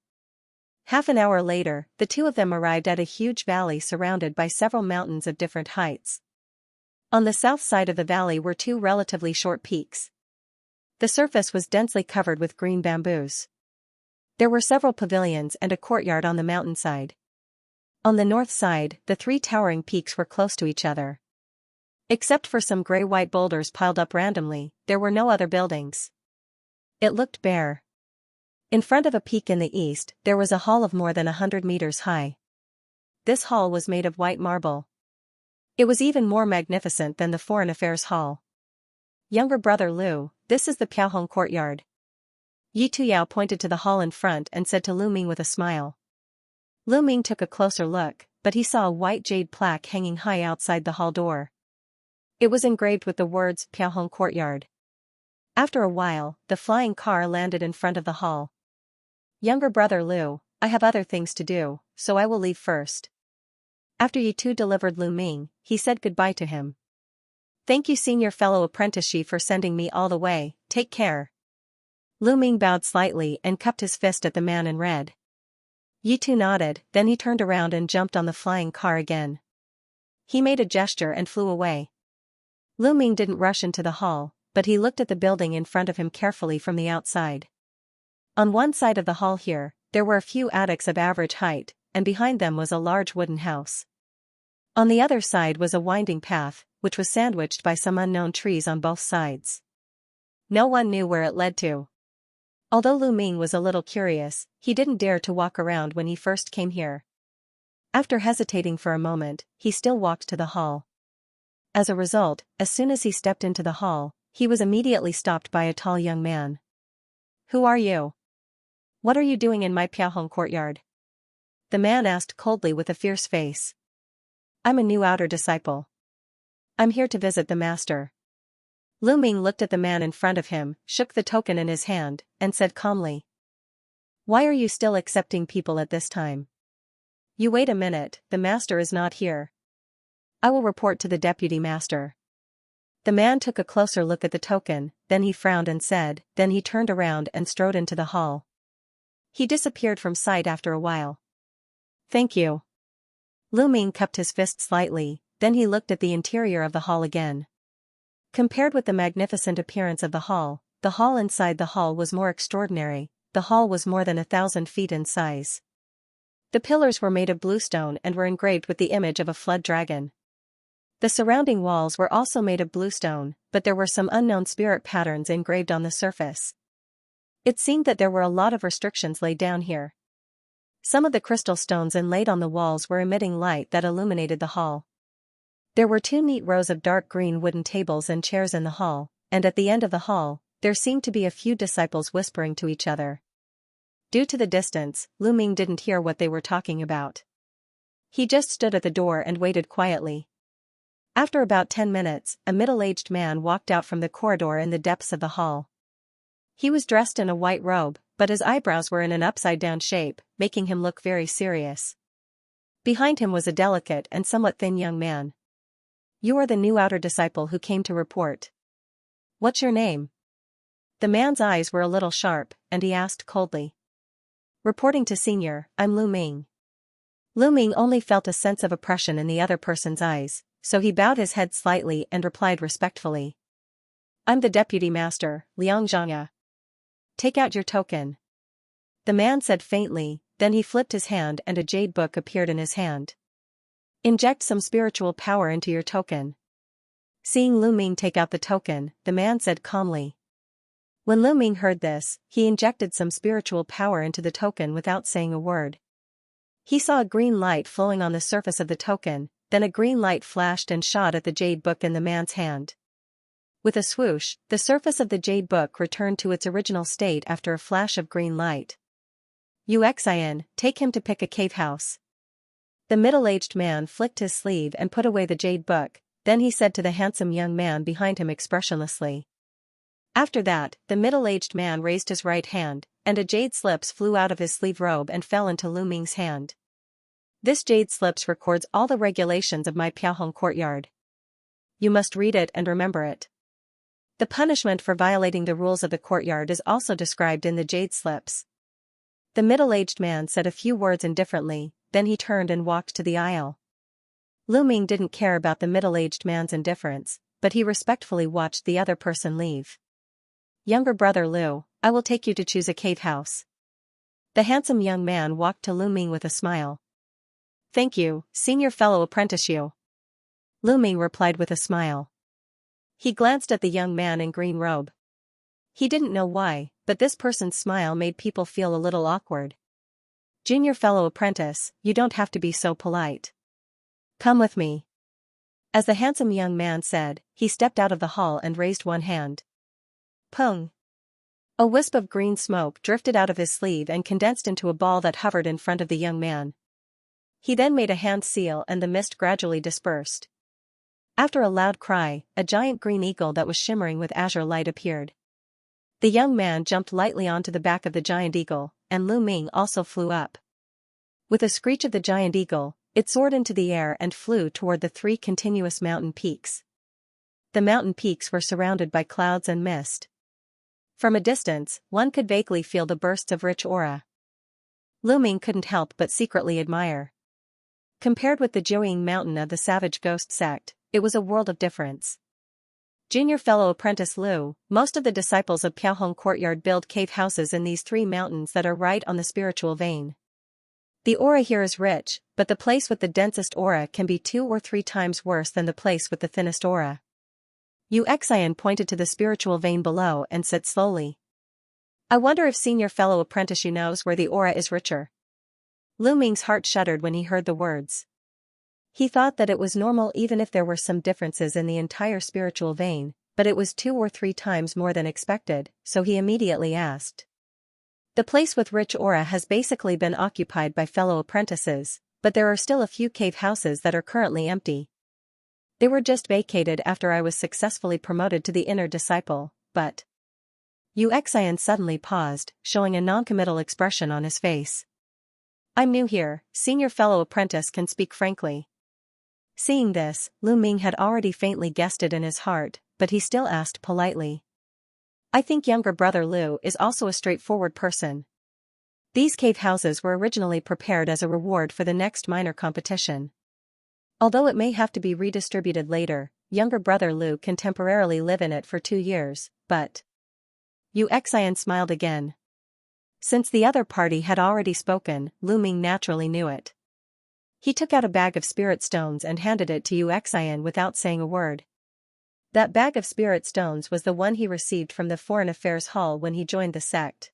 Half an hour later, the two of them arrived at a huge valley surrounded by several mountains of different heights. On the south side of the valley were two relatively short peaks. The surface was densely covered with green bamboos. There were several pavilions and a courtyard on the mountainside. On the north side, the three towering peaks were close to each other. Except for some gray-white boulders piled up randomly, there were no other buildings. It looked bare. In front of a peak in the east, there was a hall of more than 100 meters high. This hall was made of white marble. It was even more magnificent than the Foreign Affairs Hall. Younger brother Lu, this is the Piaohong Courtyard. Yi Tuyao pointed to the hall in front and said to Lu Ming with a smile. Lu Ming took a closer look, but he saw a white jade plaque hanging high outside the hall door. It was engraved with the words Piaohong Courtyard. After a while, the flying car landed in front of the hall. Younger brother Lu, I have other things to do, so I will leave first. After Yi Tu delivered Lu Ming, he said goodbye to him. Thank you senior fellow apprentice for sending me all the way, take care. Lu Ming bowed slightly and cupped his fist at the man in red. Yi Tu nodded, then he turned around and jumped on the flying car again. He made a gesture and flew away. Lu Ming didn't rush into the hall, but he looked at the building in front of him carefully from the outside. On one side of the hall here, there were a few attics of average height, and behind them was a large wooden house. On the other side was a winding path, which was sandwiched by some unknown trees on both sides. No one knew where it led to. Although Lu Ming was a little curious, he didn't dare to walk around when he first came here. After hesitating for a moment, he still walked to the hall. As a result, as soon as he stepped into the hall, he was immediately stopped by a tall young man. Who are you? What are you doing in my Piaohong Courtyard? The man asked coldly with a fierce face. I'm a new outer disciple. I'm here to visit the master. Lu Ming looked at the man in front of him, shook the token in his hand, and said calmly. Why are you still accepting people at this time? You wait a minute, the master is not here. I will report to the deputy master. The man took a closer look at the token, then he frowned and said, then he turned around and strode into the hall. He disappeared from sight after a while. Thank you. Lu Ming cupped his fist slightly, then he looked at the interior of the hall again. Compared with the magnificent appearance of the hall inside the hall was more extraordinary. The hall was more than 1,000 feet in size. The pillars were made of bluestone and were engraved with the image of a flood dragon. The surrounding walls were also made of bluestone, but there were some unknown spirit patterns engraved on the surface. It seemed that there were a lot of restrictions laid down here. Some of the crystal stones inlaid on the walls were emitting light that illuminated the hall. There were 2 neat rows of dark green wooden tables and chairs in the hall, and at the end of the hall, there seemed to be a few disciples whispering to each other. Due to the distance, Lu Ming didn't hear what they were talking about. He just stood at the door and waited quietly. After about 10 minutes, a middle-aged man walked out from the corridor in the depths of the hall. He was dressed in a white robe, but his eyebrows were in an upside-down shape, making him look very serious. Behind him was a delicate and somewhat thin young man. You are the new outer disciple who came to report. What's your name? The man's eyes were a little sharp, and he asked coldly. Reporting to senior, I'm Lu Ming. Lu Ming only felt a sense of oppression in the other person's eyes, so he bowed his head slightly and replied respectfully. I'm the deputy master, Xianxia. Take out your token. The man said faintly, then he flipped his hand and a jade book appeared in his hand. Inject some spiritual power into your token. Seeing Lu Ming take out the token, the man said calmly. When Lu Ming heard this, he injected some spiritual power into the token without saying a word. He saw a green light flowing on the surface of the token, then a green light flashed and shot at the jade book in the man's hand. With a swoosh, the surface of the jade book returned to its original state after a flash of green light. Xian, take him to pick a cave house. The middle-aged man flicked his sleeve and put away the jade book, then he said to the handsome young man behind him expressionlessly. After that, the middle-aged man raised his right hand, and a jade slips flew out of his sleeve robe and fell into Lu Ming's hand. This jade slips records all the regulations of my Piaohong courtyard. You must read it and remember it. The punishment for violating the rules of the courtyard is also described in the jade slips. The middle-aged man said a few words indifferently, then he turned and walked to the aisle. Lu Ming didn't care about the middle-aged man's indifference, but he respectfully watched the other person leave. Younger brother Lu, I will take you to choose a cave house. The handsome young man walked to Lu Ming with a smile. Thank you, senior fellow apprentice you. Lu Ming replied with a smile. He glanced at the young man in green robe. He didn't know why, but this person's smile made people feel a little awkward. Junior fellow apprentice, you don't have to be so polite. Come with me. As the handsome young man said, he stepped out of the hall and raised one hand. Pung. A wisp of green smoke drifted out of his sleeve and condensed into a ball that hovered in front of the young man. He then made a hand seal and the mist gradually dispersed. After a loud cry, a giant green eagle that was shimmering with azure light appeared. The young man jumped lightly onto the back of the giant eagle, and Lu Ming also flew up. With a screech of the giant eagle, it soared into the air and flew toward the 3 continuous mountain peaks. The mountain peaks were surrounded by clouds and mist. From a distance, one could vaguely feel the bursts of rich aura. Lu Ming couldn't help but secretly admire. Compared with the Jiuying mountain of the savage ghost sect, it was a world of difference. Junior fellow apprentice Lu, most of the disciples of Piaohong Courtyard build cave houses in these 3 mountains that are right on the spiritual vein. The aura here is rich, but the place with the densest aura can be 2 or 3 times worse than the place with the thinnest aura. Xian pointed to the spiritual vein below and said slowly. I wonder if senior fellow apprentice knows where the aura is richer. Lu Ming's heart shuddered when he heard the words. He thought that it was normal even if there were some differences in the entire spiritual vein, but it was 2 or 3 times more than expected, so he immediately asked. The place with rich aura has basically been occupied by fellow apprentices, but there are still a few cave houses that are currently empty. They were just vacated after I was successfully promoted to the inner disciple, but... Xian suddenly paused, showing a non-committal expression on his face. I'm new here, senior fellow apprentice can speak frankly. Seeing this, Lu Ming had already faintly guessed it in his heart, but he still asked politely. I think younger brother Lu is also a straightforward person. These cave houses were originally prepared as a reward for the next minor competition. Although it may have to be redistributed later, younger brother Lu can temporarily live in it for 2 years, but... Xian smiled again. Since the other party had already spoken, Lu Ming naturally knew it. He took out a bag of spirit stones and handed it to Xian without saying a word. That bag of spirit stones was the one he received from the Foreign Affairs Hall when he joined the sect.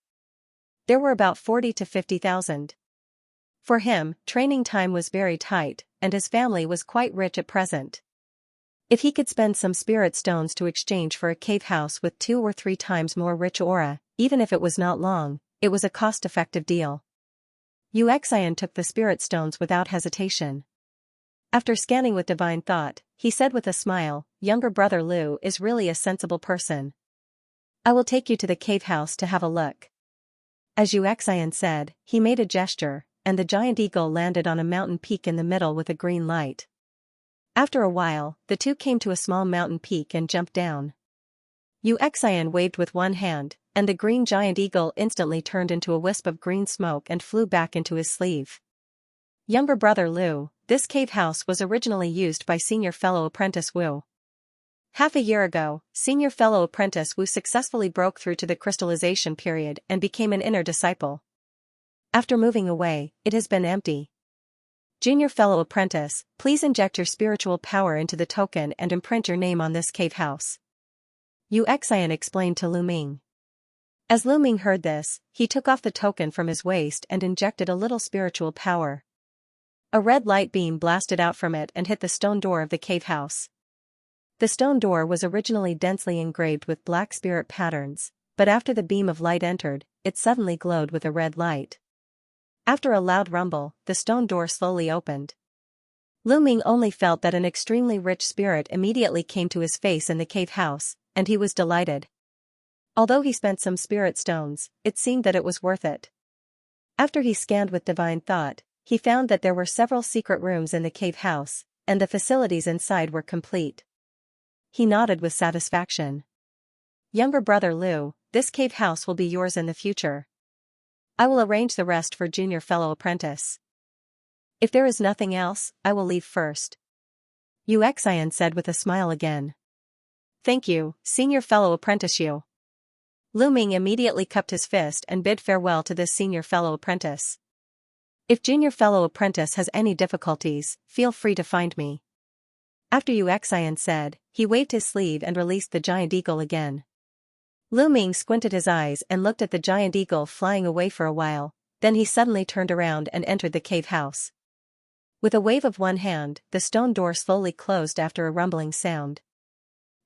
There were about 40 to 50,000. For him, training time was very tight, and his family was quite rich at present. If he could spend some spirit stones to exchange for a cave house with 2 or 3 times more rich aura, even if it was not long, it was a cost-effective deal. Xian took the spirit stones without hesitation. After scanning with divine thought, he said with a smile, younger brother Lu is really a sensible person. I will take you to the cave house to have a look. As Xian said, he made a gesture, and the giant eagle landed on a mountain peak in the middle with a green light. After a while, the 2 came to a small mountain peak and jumped down. Xian waved with one hand, and the green giant eagle instantly turned into a wisp of green smoke and flew back into his sleeve. Younger brother Lu, this cave house was originally used by senior fellow apprentice Wu. Half a year ago, senior fellow apprentice Wu successfully broke through to the crystallization period and became an inner disciple. After moving away, it has been empty. Junior fellow apprentice, please inject your spiritual power into the token and imprint your name on this cave house. Xian explained to Lu Ming. As Lu Ming heard this, he took off the token from his waist and injected a little spiritual power. A red light beam blasted out from it and hit the stone door of the cave house. The stone door was originally densely engraved with black spirit patterns, but after the beam of light entered, it suddenly glowed with a red light. After a loud rumble, the stone door slowly opened. Lu Ming only felt that an extremely rich spirit immediately came to his face in the cave house, and he was delighted. Although he spent some spirit stones, it seemed that it was worth it. After he scanned with divine thought, he found that there were several secret rooms in the cave house, and the facilities inside were complete. He nodded with satisfaction. Younger brother Lu, this cave house will be yours in the future. I will arrange the rest for junior fellow apprentice. If there is nothing else, I will leave first. Xian said with a smile again. Thank you, senior fellow apprentice Yu. Lu Ming immediately cupped his fist and bid farewell to this senior fellow apprentice. If junior fellow apprentice has any difficulties, feel free to find me. After Xian said, he waved his sleeve and released the giant eagle again. Lu Ming squinted his eyes and looked at the giant eagle flying away for a while, then he suddenly turned around and entered the cave house. With a wave of one hand, the stone door slowly closed after a rumbling sound.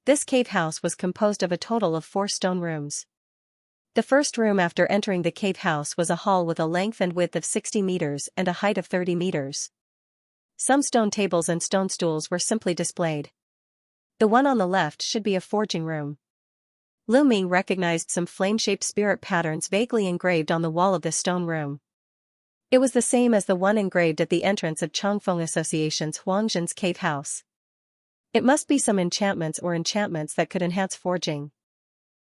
This cave house was composed of a total of 4 stone rooms. The first room after entering the cave house was a hall with a length and width of 60 meters and a height of 30 meters. Some stone tables and stone stools were simply displayed. The one on the left should be a forging room. Lu Ming recognized some flame-shaped spirit patterns vaguely engraved on the wall of the stone room. It was the same as the one engraved at the entrance of Changfeng Association's Huangjin's cave house. It must be some enchantments that could enhance forging.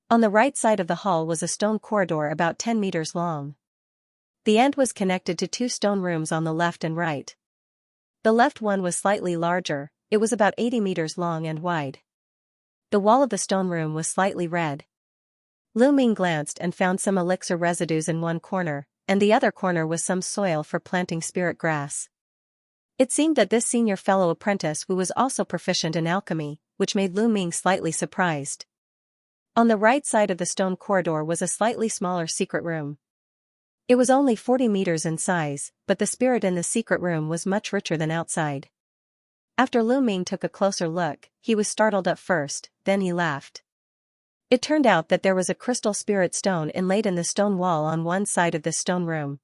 On the right side of the hall was a stone corridor about 10 meters long. The end was connected to 2 stone rooms on the left and right. The left one was slightly larger, it was about 80 meters long and wide. The wall of the stone room was slightly red. Lu Ming glanced and found some elixir residues in one corner, and the other corner was some soil for planting spirit grass. It seemed that this senior fellow apprentice was also proficient in alchemy, which made Lu Ming slightly surprised. On the right side of the stone corridor was a slightly smaller secret room. It was only 40 meters in size, but the spirit in the secret room was much richer than outside. After Lu Ming took a closer look, he was startled at first, then he laughed. It turned out that there was a crystal spirit stone inlaid in the stone wall on one side of this stone room.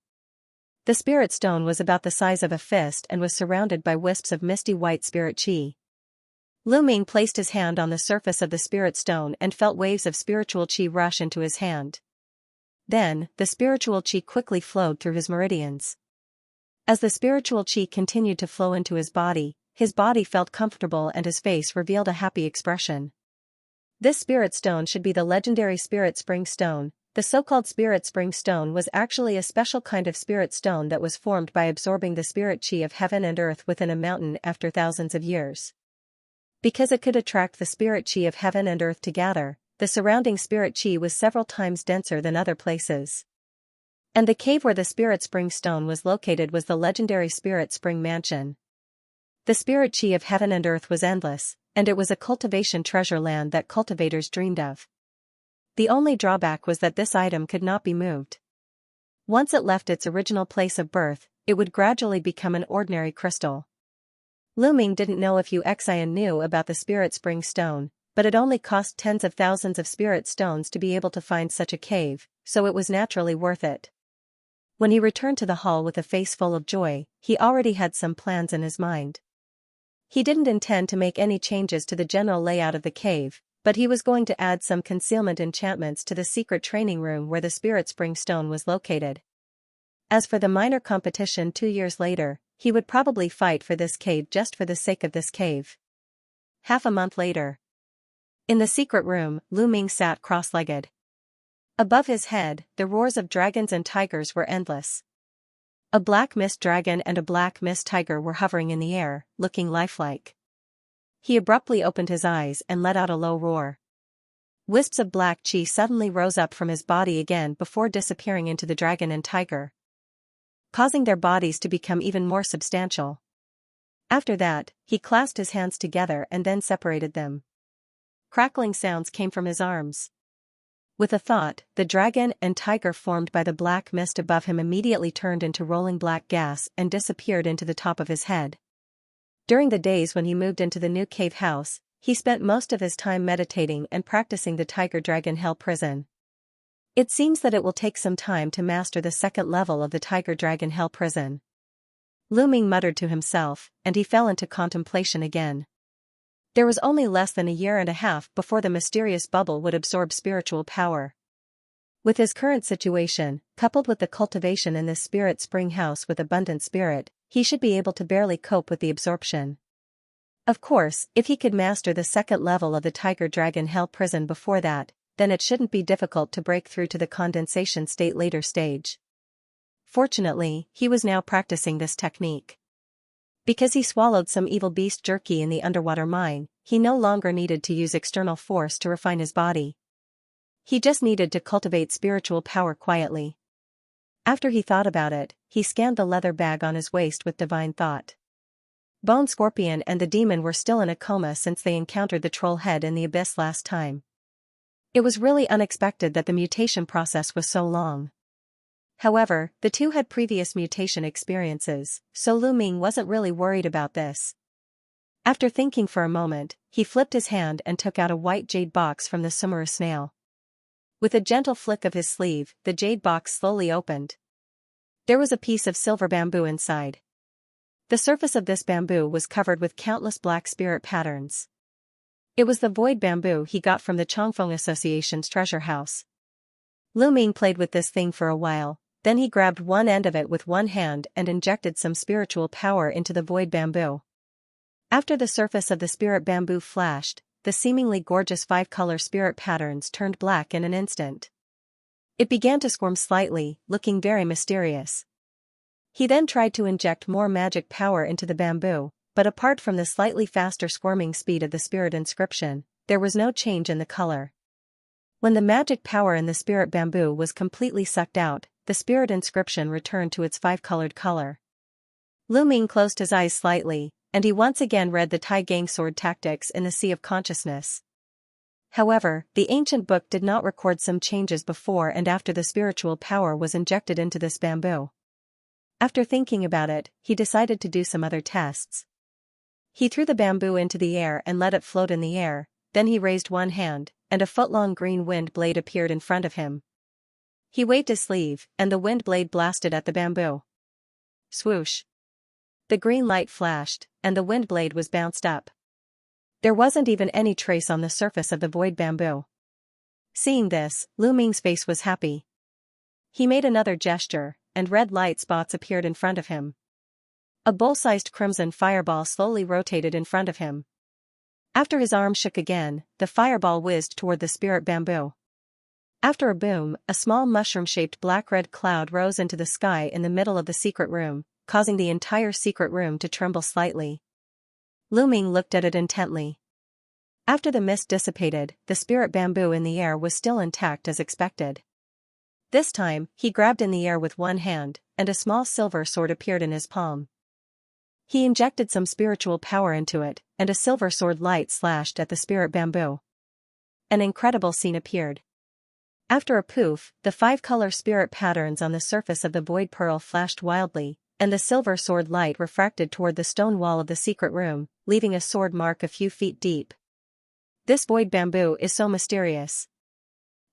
The spirit stone was about the size of a fist and was surrounded by wisps of misty white spirit chi. Lu Ming placed his hand on the surface of the spirit stone and felt waves of spiritual chi rush into his hand. Then, the spiritual chi quickly flowed through his meridians. As the spiritual chi continued to flow into his body felt comfortable and his face revealed a happy expression. This spirit stone should be the legendary spirit spring stone. The so-called spirit spring stone was actually a special kind of spirit stone that was formed by absorbing the spirit chi of heaven and earth within a mountain after thousands of years. Because it could attract the spirit chi of heaven and earth together, the surrounding spirit chi was several times denser than other places. And the cave where the spirit spring stone was located was the legendary spirit spring mansion. The spirit chi of heaven and earth was endless, and it was a cultivation treasure land that cultivators dreamed of. The only drawback was that this item could not be moved. Once it left its original place of birth, it would gradually become an ordinary crystal. Lu Ming didn't know if Xian knew about the spirit spring stone, but it only cost tens of thousands of spirit stones to be able to find such a cave, so it was naturally worth it. When he returned to the hall with a face full of joy, he already had some plans in his mind. He didn't intend to make any changes to the general layout of the cave, but he was going to add some concealment enchantments to the secret training room where the spirit spring stone was located. As for the minor competition 2 years later, he would probably fight for this cave just for the sake of this cave. Half a month later. In the secret room, Lu Ming sat cross-legged. Above his head, the roars of dragons and tigers were endless. A black mist dragon and a black mist tiger were hovering in the air, looking lifelike. He abruptly opened his eyes and let out a low roar. Wisps of black chi suddenly rose up from his body again before disappearing into the dragon and tiger, causing their bodies to become even more substantial. After that, he clasped his hands together and then separated them. Crackling sounds came from his arms. With a thought, the dragon and tiger formed by the black mist above him immediately turned into rolling black gas and disappeared into the top of his head. During the days when he moved into the new cave house, he spent most of his time meditating and practicing the tiger-dragon hell prison. It seems that it will take some time to master the second level of the tiger-dragon hell prison. Lu Ming muttered to himself, and he fell into contemplation again. There was only less than a year and a half before the mysterious bubble would absorb spiritual power. With his current situation, coupled with the cultivation in this spirit spring house with abundant spirit, he should be able to barely cope with the absorption. Of course, if he could master the second level of the tiger-dragon hell prison before that, then it shouldn't be difficult to break through to the condensation state later stage. Fortunately, he was now practicing this technique. Because he swallowed some evil beast jerky in the underwater mine, he no longer needed to use external force to refine his body. He just needed to cultivate spiritual power quietly. After he thought about it, he scanned the leather bag on his waist with divine thought. Bone Scorpion and the demon were still in a coma since they encountered the troll head in the abyss last time. It was really unexpected that the mutation process was so long. However, the two had previous mutation experiences, so Lu Ming wasn't really worried about this. After thinking for a moment, he flipped his hand and took out a white jade box from the Sumera snail. With a gentle flick of his sleeve, the jade box slowly opened. There was a piece of silver bamboo inside. The surface of this bamboo was covered with countless black spirit patterns. It was the void bamboo he got from the Chongfeng Association's treasure house. Lu Ming played with this thing for a while, then he grabbed one end of it with one hand and injected some spiritual power into the void bamboo. After the surface of the spirit bamboo flashed, the seemingly gorgeous 5-color spirit patterns turned black in an instant. It began to squirm slightly, looking very mysterious. He then tried to inject more magic power into the bamboo, but apart from the slightly faster squirming speed of the spirit inscription, there was no change in the color. When the magic power in the spirit bamboo was completely sucked out, the spirit inscription returned to its 5-colored color. Lu Ming closed his eyes slightly, and he once again read the Tai Gang Sword Tactics in the Sea of Consciousness. However, the ancient book did not record some changes before and after the spiritual power was injected into this bamboo. After thinking about it, he decided to do some other tests. He threw the bamboo into the air and let it float in the air, then he raised one hand, and a foot-long green wind blade appeared in front of him. He waved his sleeve, and the wind blade blasted at the bamboo. Swoosh! The green light flashed, and the wind blade was bounced up. There wasn't even any trace on the surface of the void bamboo. Seeing this, Lu Ming's face was happy. He made another gesture, and red light spots appeared in front of him. A bowl-sized crimson fireball slowly rotated in front of him. After his arm shook again, the fireball whizzed toward the spirit bamboo. After a boom, a small mushroom-shaped black-red cloud rose into the sky in the middle of the secret room, causing the entire secret room to tremble slightly. Lu Ming looked at it intently. After the mist dissipated, the spirit bamboo in the air was still intact as expected. This time, he grabbed in the air with one hand, and a small silver sword appeared in his palm. He injected some spiritual power into it, and a silver sword light slashed at the spirit bamboo. An incredible scene appeared. After a poof, the 5-color spirit patterns on the surface of the void pearl flashed wildly, and the silver sword light refracted toward the stone wall of the secret room, leaving a sword mark a few feet deep. This void bamboo is so mysterious.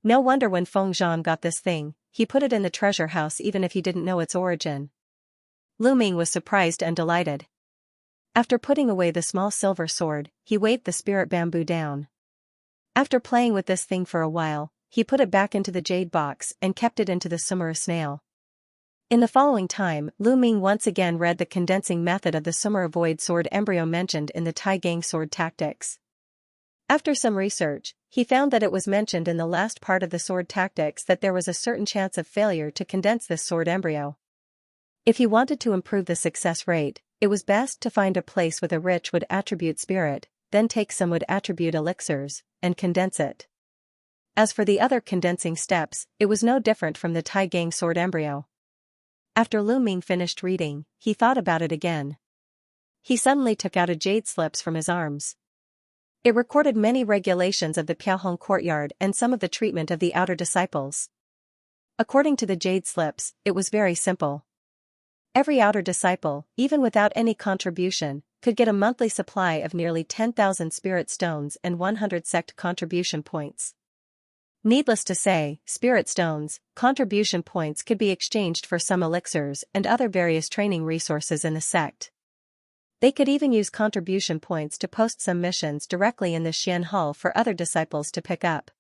No wonder when Feng Zhang got this thing, he put it in the treasure house even if he didn't know its origin. Lu Ming was surprised and delighted. After putting away the small silver sword, he waved the spirit bamboo down. After playing with this thing for a while, he put it back into the jade box and kept it into the Sumera snail. In the following time, Lu Ming once again read the condensing method of the Sumera void sword embryo mentioned in the Tai Gang Sword Tactics. After some research, he found that it was mentioned in the last part of the sword tactics that there was a certain chance of failure to condense this sword embryo. If he wanted to improve the success rate, it was best to find a place with a rich wood attribute spirit, then take some wood attribute elixirs, and condense it. As for the other condensing steps, it was no different from the Tai Gang sword embryo. After Lu Ming finished reading, he thought about it again. He suddenly took out a jade slips from his arms. It recorded many regulations of the Piaohong courtyard and some of the treatment of the outer disciples. According to the jade slips, it was very simple. Every outer disciple, even without any contribution, could get a monthly supply of nearly 10,000 spirit stones and 100 sect contribution points. Needless to say, spirit stones, contribution points could be exchanged for some elixirs and other various training resources in the sect. They could even use contribution points to post some missions directly in the Xian Hall for other disciples to pick up.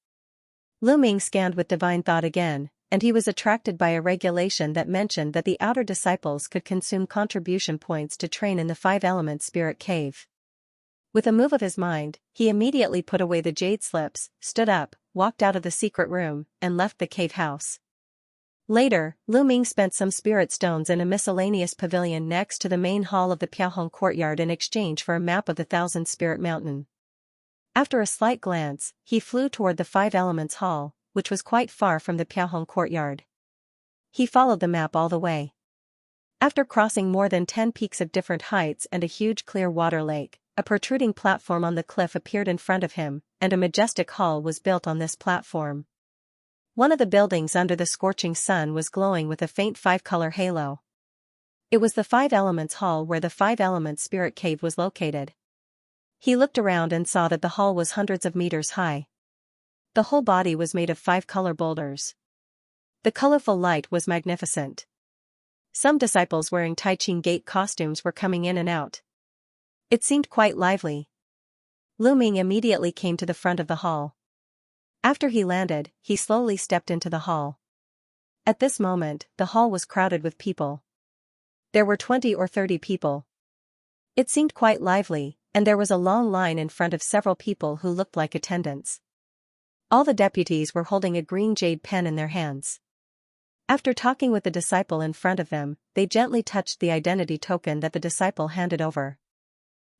Lu Ming scanned with divine thought again, and he was attracted by a regulation that mentioned that the outer disciples could consume contribution points to train in the five-element spirit cave. With a move of his mind, he immediately put away the jade slips, stood up, walked out of the secret room, and left the cave house. Later, Lu Ming spent some spirit stones in a miscellaneous pavilion next to the main hall of the Piaohong courtyard in exchange for a map of the Thousand Spirit Mountain. After a slight glance, he flew toward the Five Elements Hall, which was quite far from the Piaohong courtyard. He followed the map all the way. After crossing more than 10 peaks of different heights and a huge clear water lake, a protruding platform on the cliff appeared in front of him, and a majestic hall was built on this platform. One of the buildings under the scorching sun was glowing with a faint five-color halo. It was the Five Elements Hall where the Five Elements Spirit Cave was located. He looked around and saw that the hall was hundreds of meters high. The whole body was made of five-color boulders. The colorful light was magnificent. Some disciples wearing Tai Ching Gate costumes were coming in and out. It seemed quite lively. Lu Ming immediately came to the front of the hall. After he landed, he slowly stepped into the hall. At this moment, the hall was crowded with people. There were 20 or 30 people. It seemed quite lively, and there was a long line in front of several people who looked like attendants. All the deputies were holding a green jade pen in their hands. After talking with the disciple in front of them, they gently touched the identity token that the disciple handed over.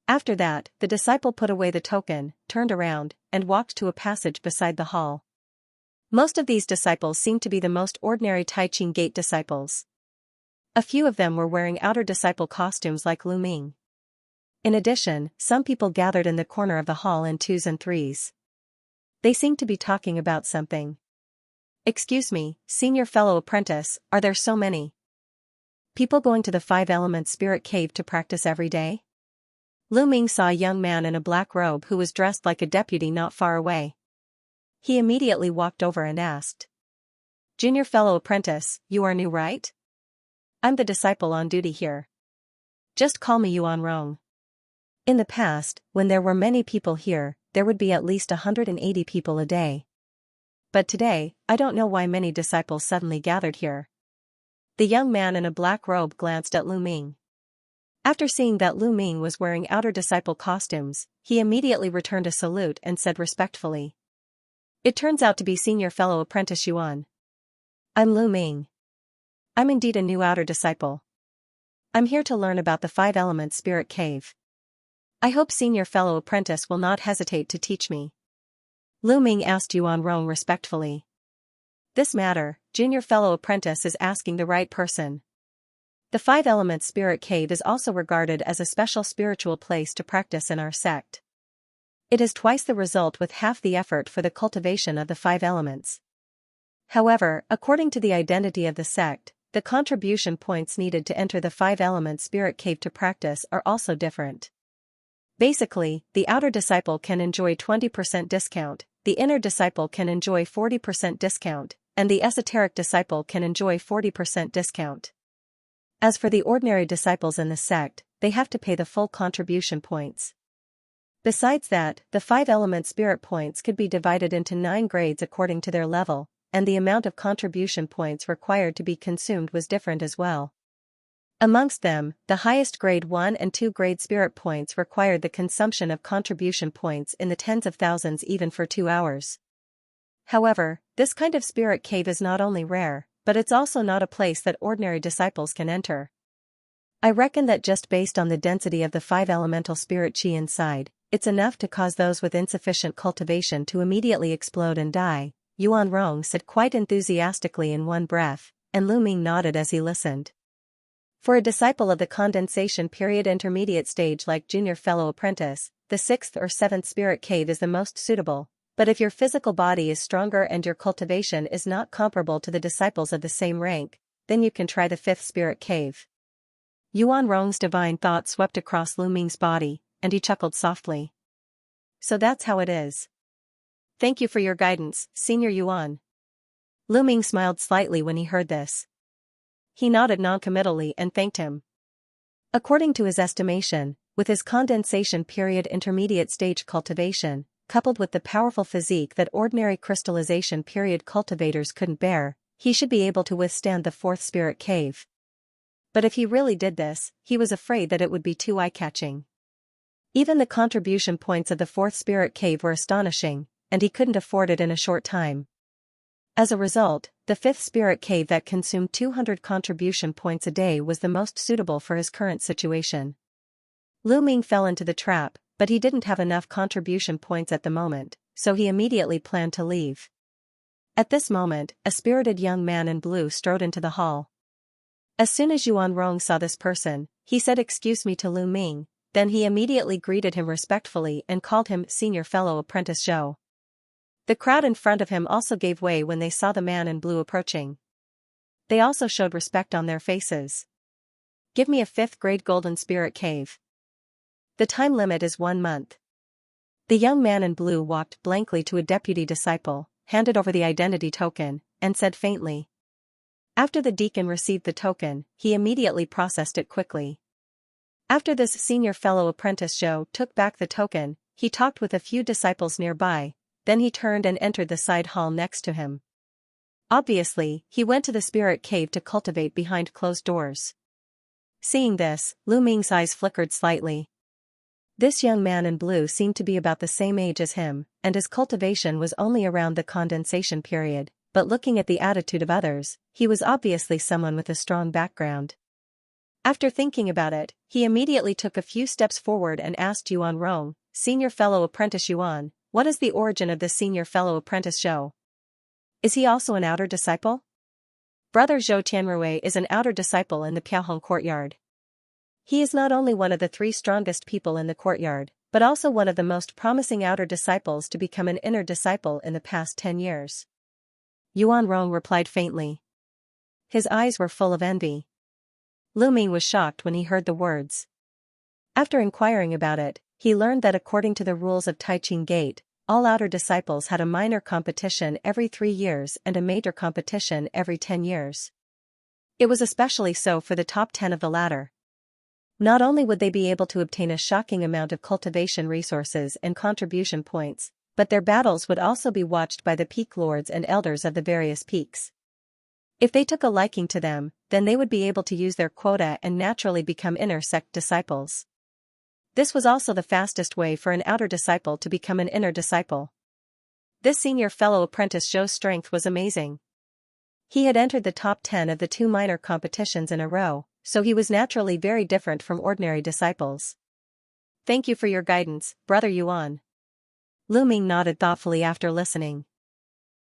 After that, the disciple put away the token, turned around, and walked to a passage beside the hall. Most of these disciples seemed to be the most ordinary Tai Ching Gate disciples. A few of them were wearing outer disciple costumes like Lu Ming. In addition, some people gathered in the corner of the hall in twos and threes. They seemed to be talking about something. "Excuse me, senior fellow apprentice, are there so many people going to the Five Elements Spirit Cave to practice every day?" Lu Ming saw a young man in a black robe who was dressed like a deputy not far away. He immediately walked over and asked, "Junior fellow apprentice, you are new, right?" "I'm the disciple on duty here. Just call me Yuan Rong." In the past, when there were many people here, there would be at least 180 people a day. But today, I don't know why many disciples suddenly gathered here. The young man in a black robe glanced at Lu Ming. After seeing that Lu Ming was wearing outer disciple costumes, he immediately returned a salute and said respectfully, "It turns out to be senior fellow apprentice Yuan. I'm Lu Ming. I'm indeed a new outer disciple. I'm here to learn about the Five Elements Spirit Cave. I hope senior fellow apprentice will not hesitate to teach me." Lu Ming asked Yuan Rong respectfully. "This matter, junior fellow apprentice is asking the right person. The Five Elements Spirit Cave is also regarded as a special spiritual place to practice in our sect. It is twice the result with half the effort for the cultivation of the five elements. However, according to the identity of the sect, the contribution points needed to enter the Five Elements Spirit Cave to practice are also different. Basically, the outer disciple can enjoy 20% discount, the inner disciple can enjoy 40% discount, and the esoteric disciple can enjoy 40% discount. As for the ordinary disciples in the sect, they have to pay the full contribution points. Besides that, the Five Element Spirit points could be divided into 9 grades according to their level, and the amount of contribution points required to be consumed was different as well. Amongst them, the highest grade 1 and 2 grade spirit points required the consumption of contribution points in the tens of thousands even for 2 hours. However, this kind of spirit cave is not only rare, but it's also not a place that ordinary disciples can enter. I reckon that just based on the density of the 5 elemental spirit chi inside, it's enough to cause those with insufficient cultivation to immediately explode and die, Yuan Rong said quite enthusiastically in one breath, and Lu Ming nodded as he listened. For a disciple of the condensation period intermediate stage like junior fellow apprentice, the 6th or 7th spirit cave is the most suitable, but if your physical body is stronger and your cultivation is not comparable to the disciples of the same rank, then you can try the 5th spirit cave. Yuan Rong's divine thought swept across Lu Ming's body, and he chuckled softly. So that's how it is. Thank you for your guidance, Senior Yuan. Lu Ming smiled slightly when he heard this. He nodded noncommittally and thanked him. According to his estimation, with his condensation period intermediate stage cultivation, coupled with the powerful physique that ordinary crystallization period cultivators couldn't bear, he should be able to withstand the 4th spirit cave. But if he really did this, he was afraid that it would be too eye-catching. Even the contribution points of the 4th spirit cave were astonishing, and he couldn't afford it in a short time. As a result, the 5th spirit cave that consumed 200 contribution points a day was the most suitable for his current situation. Lu Ming fell into the trap, but he didn't have enough contribution points at the moment, so he immediately planned to leave. At this moment, a spirited young man in blue strode into the hall. As soon as Yuan Rong saw this person, he said "Excuse me" to Lu Ming, then he immediately greeted him respectfully and called him Senior Fellow Apprentice Zhou. The crowd in front of him also gave way when they saw the man in blue approaching. They also showed respect on their faces. Give me a 5th grade golden spirit cave. The time limit is 1 month. The young man in blue walked blankly to a deputy disciple, handed over the identity token, and said faintly. After the deacon received the token, he immediately processed it quickly. After this, Senior Fellow Apprentice Zhou took back the token, he talked with a few disciples nearby, then he turned and entered the side hall next to him. Obviously, he went to the spirit cave to cultivate behind closed doors. Seeing this, Lu Ming's eyes flickered slightly. This young man in blue seemed to be about the same age as him, and his cultivation was only around the condensation period, but looking at the attitude of others, he was obviously someone with a strong background. After thinking about it, he immediately took a few steps forward and asked Yuan Rong, Senior Fellow Apprentice Yuan, what is the origin of this Senior Fellow Apprentice Zhou? Is he also an outer disciple? Brother Zhou Tianrui is an outer disciple in the Piaohong courtyard. He is not only one of the 3 strongest people in the courtyard, but also one of the most promising outer disciples to become an inner disciple in the past 10 years. Yuan Rong replied faintly. His eyes were full of envy. Lu Ming was shocked when he heard the words. After inquiring about it, he learned that according to the rules of Taiqing Gate, all outer disciples had a minor competition every 3 years and a major competition every 10 years. It was especially so for the top 10 of the latter. Not only would they be able to obtain a shocking amount of cultivation resources and contribution points, but their battles would also be watched by the peak lords and elders of the various peaks. If they took a liking to them, then they would be able to use their quota and naturally become inner sect disciples. This was also the fastest way for an outer disciple to become an inner disciple. This Senior Fellow Apprentice Zhou's strength was amazing. He had entered the top 10 of the 2 minor competitions in a row, so he was naturally very different from ordinary disciples. Thank you for your guidance, Brother Yuan. Lu Ming nodded thoughtfully after listening.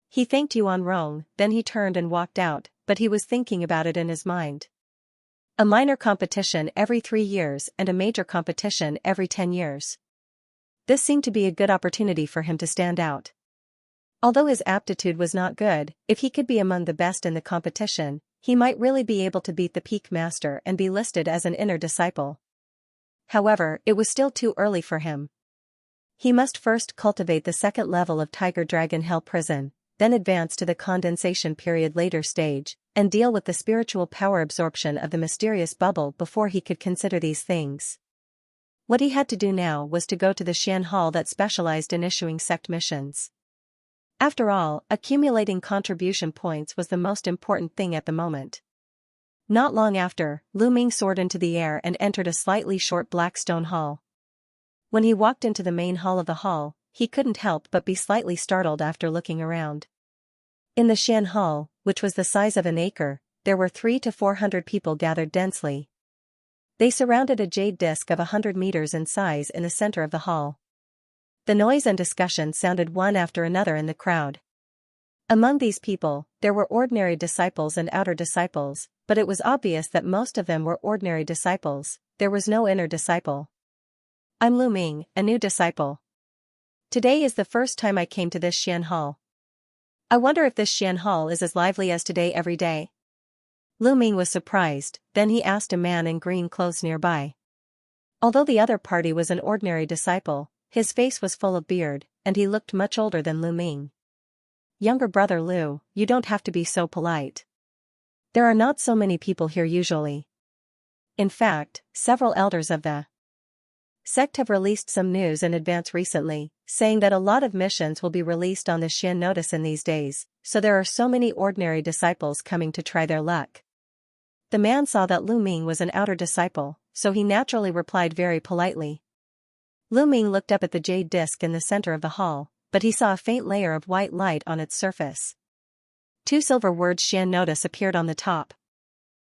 He thanked Yuan Rong, then he turned and walked out, but he was thinking about it in his mind. A minor competition every 3 years and a major competition every 10 years. This seemed to be a good opportunity for him to stand out. Although his aptitude was not good, if he could be among the best in the competition, he might really be able to beat the peak master and be listed as an inner disciple. However, it was still too early for him. He must first cultivate the 2nd level of Tiger Dragon Hell Prison, then advance to the condensation period later stage, and deal with the spiritual power absorption of the mysterious bubble before he could consider these things. What he had to do now was to go to the Xian Hall that specialized in issuing sect missions. After all, accumulating contribution points was the most important thing at the moment. Not long after, Lu Ming soared into the air and entered a slightly short black stone hall. When he walked into the main hall of the hall, he couldn't help but be slightly startled after looking around. In the Xian Hall, which was the size of an acre, there were 300 to 400 people gathered densely. They surrounded a jade disc of 100 meters in size in the center of the hall. The noise and discussion sounded one after another in the crowd. Among these people, there were ordinary disciples and outer disciples, but it was obvious that most of them were ordinary disciples. There was no inner disciple. I'm Lu Ming, a new disciple. Today is the first time I came to this Xian Hall. I wonder if this Xian Hall is as lively as today every day. Lu Ming was surprised, then he asked a man in green clothes nearby. Although the other party was an ordinary disciple, his face was full of beard, and he looked much older than Lu Ming. Younger brother Lu, you don't have to be so polite. There are not so many people here usually. In fact, several elders of the sect have released some news in advance recently, saying that a lot of missions will be released on the Xian notice in these days, so there are so many ordinary disciples coming to try their luck. The man saw that Lu Ming was an outer disciple, so he naturally replied very politely. Lu Ming looked up at the jade disc in the center of the hall, but he saw a faint layer of white light on its surface. 2 silver words Xian notice appeared on the top.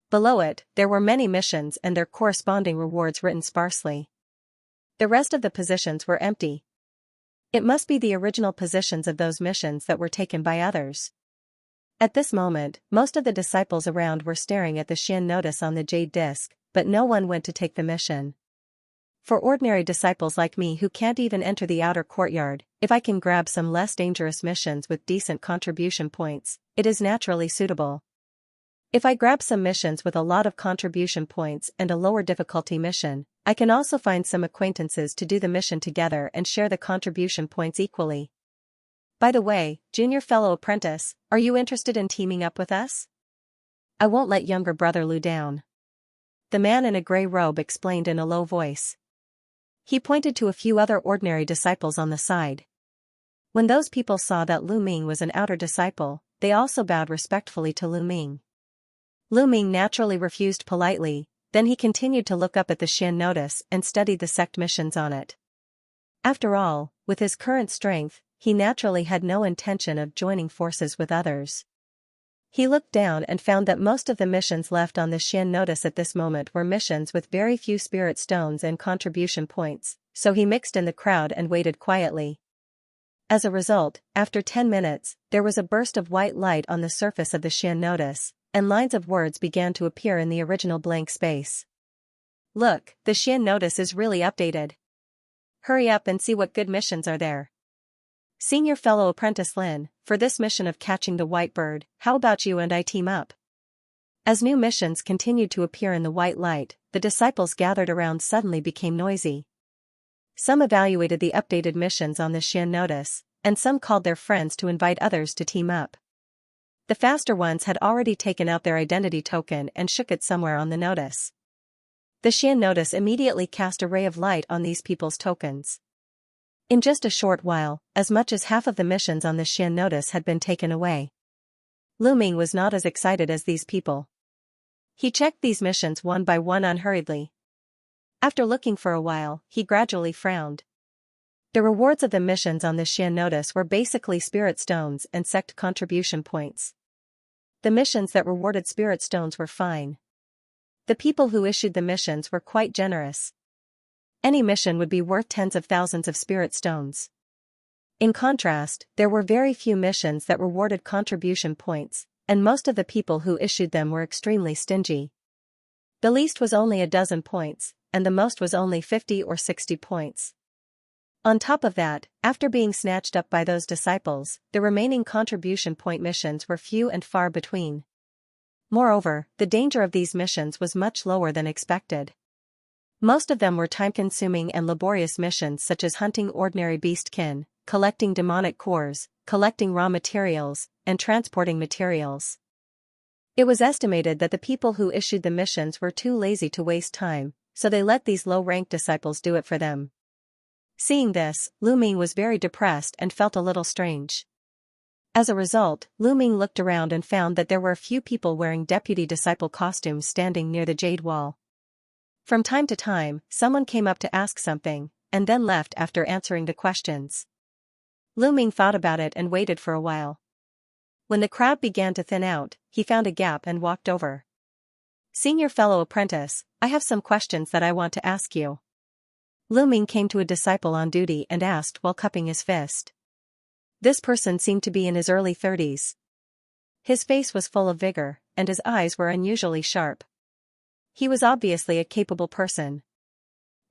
Below it, there were many missions and their corresponding rewards written sparsely. The rest of the positions were empty. It must be the original positions of those missions that were taken by others. At this moment, most of the disciples around were staring at the Xian notice on the jade disc, but no one went to take the mission. For ordinary disciples like me who can't even enter the outer courtyard, if I can grab some less dangerous missions with decent contribution points, it is naturally suitable. If I grab some missions with a lot of contribution points and a lower difficulty mission, I can also find some acquaintances to do the mission together and share the contribution points equally. By the way, junior fellow apprentice, are you interested in teaming up with us? I won't let younger brother Lu down. The man in a gray robe explained in a low voice. He pointed to a few other ordinary disciples on the side. When those people saw that Lu Ming was an outer disciple, they also bowed respectfully to Lu Ming. Lu Ming naturally refused politely, then he continued to look up at the Xian notice and studied the sect missions on it. After all, with his current strength, he naturally had no intention of joining forces with others. He looked down and found that most of the missions left on the Xian notice at this moment were missions with very few spirit stones and contribution points, so he mixed in the crowd and waited quietly. As a result, after 10 minutes, there was a burst of white light on the surface of the Xian notice, and lines of words began to appear in the original blank space. Look, the Xian notice is really updated. Hurry up and see what good missions are there. Senior fellow apprentice Lin, for this mission of catching the white bird, how about you and I team up? As new missions continued to appear in the white light, the disciples gathered around suddenly became noisy. Some evaluated the updated missions on the Xian notice, and some called their friends to invite others to team up. The faster ones had already taken out their identity token and shook it somewhere on the notice. The Xian notice immediately cast a ray of light on these people's tokens. In just a short while, as much as half of the missions on the Xian notice had been taken away. Lu Ming was not as excited as these people. He checked these missions one by one unhurriedly. After looking for a while, he gradually frowned. The rewards of the missions on the Xian notice were basically spirit stones and sect contribution points. The missions that rewarded spirit stones were fine. The people who issued the missions were quite generous. Any mission would be worth tens of thousands of spirit stones. In contrast, there were very few missions that rewarded contribution points, and most of the people who issued them were extremely stingy. The least was only a dozen points, and the most was only 50 or 60 points. On top of that, after being snatched up by those disciples, the remaining contribution point missions were few and far between. Moreover, the danger of these missions was much lower than expected. Most of them were time-consuming and laborious missions such as hunting ordinary beastkin, collecting demonic cores, collecting raw materials, and transporting materials. It was estimated that the people who issued the missions were too lazy to waste time, so they let these low-ranked disciples do it for them. Seeing this, Lu Ming was very depressed and felt a little strange. As a result, Lu Ming looked around and found that there were a few people wearing deputy disciple costumes standing near the jade wall. From time to time, someone came up to ask something, and then left after answering the questions. Lu Ming thought about it and waited for a while. When the crowd began to thin out, he found a gap and walked over. Senior fellow apprentice, I have some questions that I want to ask you. Lu Ming came to a disciple on duty and asked while cupping his fist. This person seemed to be in his early 30s. His face was full of vigor, and his eyes were unusually sharp. He was obviously a capable person.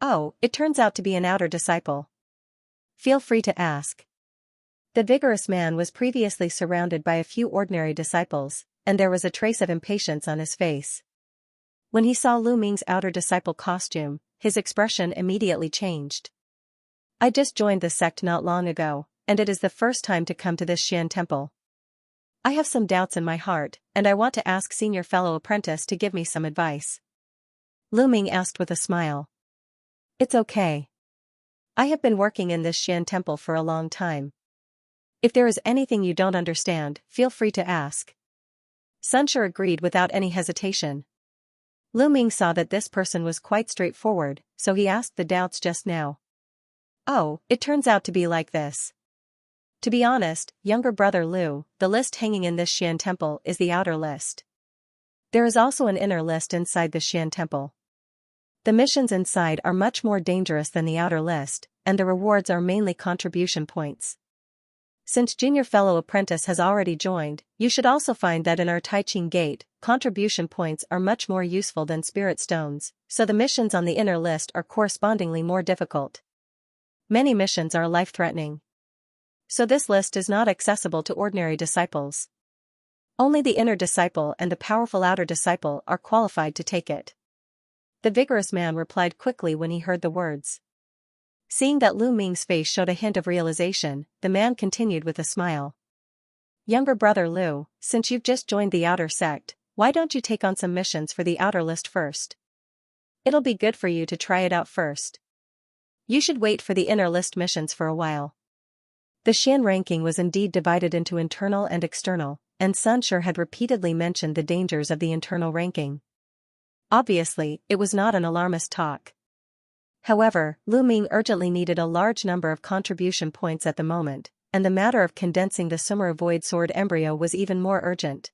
Oh, it turns out to be an outer disciple. Feel free to ask. The vigorous man was previously surrounded by a few ordinary disciples, and there was a trace of impatience on his face. When he saw Lu Ming's outer disciple costume, his expression immediately changed. I just joined the sect not long ago, and it is the first time to come to this Xian temple. I have some doubts in my heart, and I want to ask senior fellow apprentice to give me some advice. Lu Ming asked with a smile. It's okay. I have been working in this Xian temple for a long time. If there is anything you don't understand, feel free to ask. Xianxia agreed without any hesitation. Lu Ming saw that this person was quite straightforward, so he asked the doubts just now. Oh, it turns out to be like this. To be honest, younger brother Lu, the list hanging in this Xian temple is the outer list. There is also an inner list inside the Xian temple. The missions inside are much more dangerous than the outer list, and the rewards are mainly contribution points. Since junior fellow apprentice has already joined, you should also find that in our Taiqing gate, contribution points are much more useful than spirit stones, so the missions on the inner list are correspondingly more difficult. Many missions are life-threatening. So this list is not accessible to ordinary disciples. Only the inner disciple and the powerful outer disciple are qualified to take it. The vigorous man replied quickly when he heard the words. Seeing that Lu Ming's face showed a hint of realization, the man continued with a smile. Younger brother Lu, since you've just joined the outer sect, why don't you take on some missions for the outer list first? It'll be good for you to try it out first. You should wait for the inner list missions for a while. The Xian ranking was indeed divided into internal and external, and Xianxia had repeatedly mentioned the dangers of the internal ranking. Obviously, it was not an alarmist talk. However, Lu Ming urgently needed a large number of contribution points at the moment, and the matter of condensing the Sumeru Void Sword embryo was even more urgent.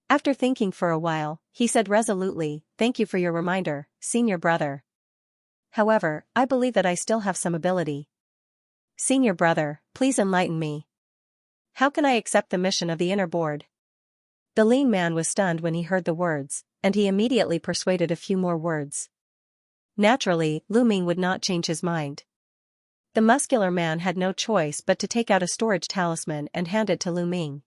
After thinking for a while, he said resolutely, "Thank you for your reminder, senior brother. However, I believe that I still have some ability. Senior brother, please enlighten me. How can I accept the mission of the inner board?" The lean man was stunned when he heard the words, and he immediately persuaded a few more words. Naturally, Lu Ming would not change his mind. The muscular man had no choice but to take out a storage talisman and hand it to Lu Ming.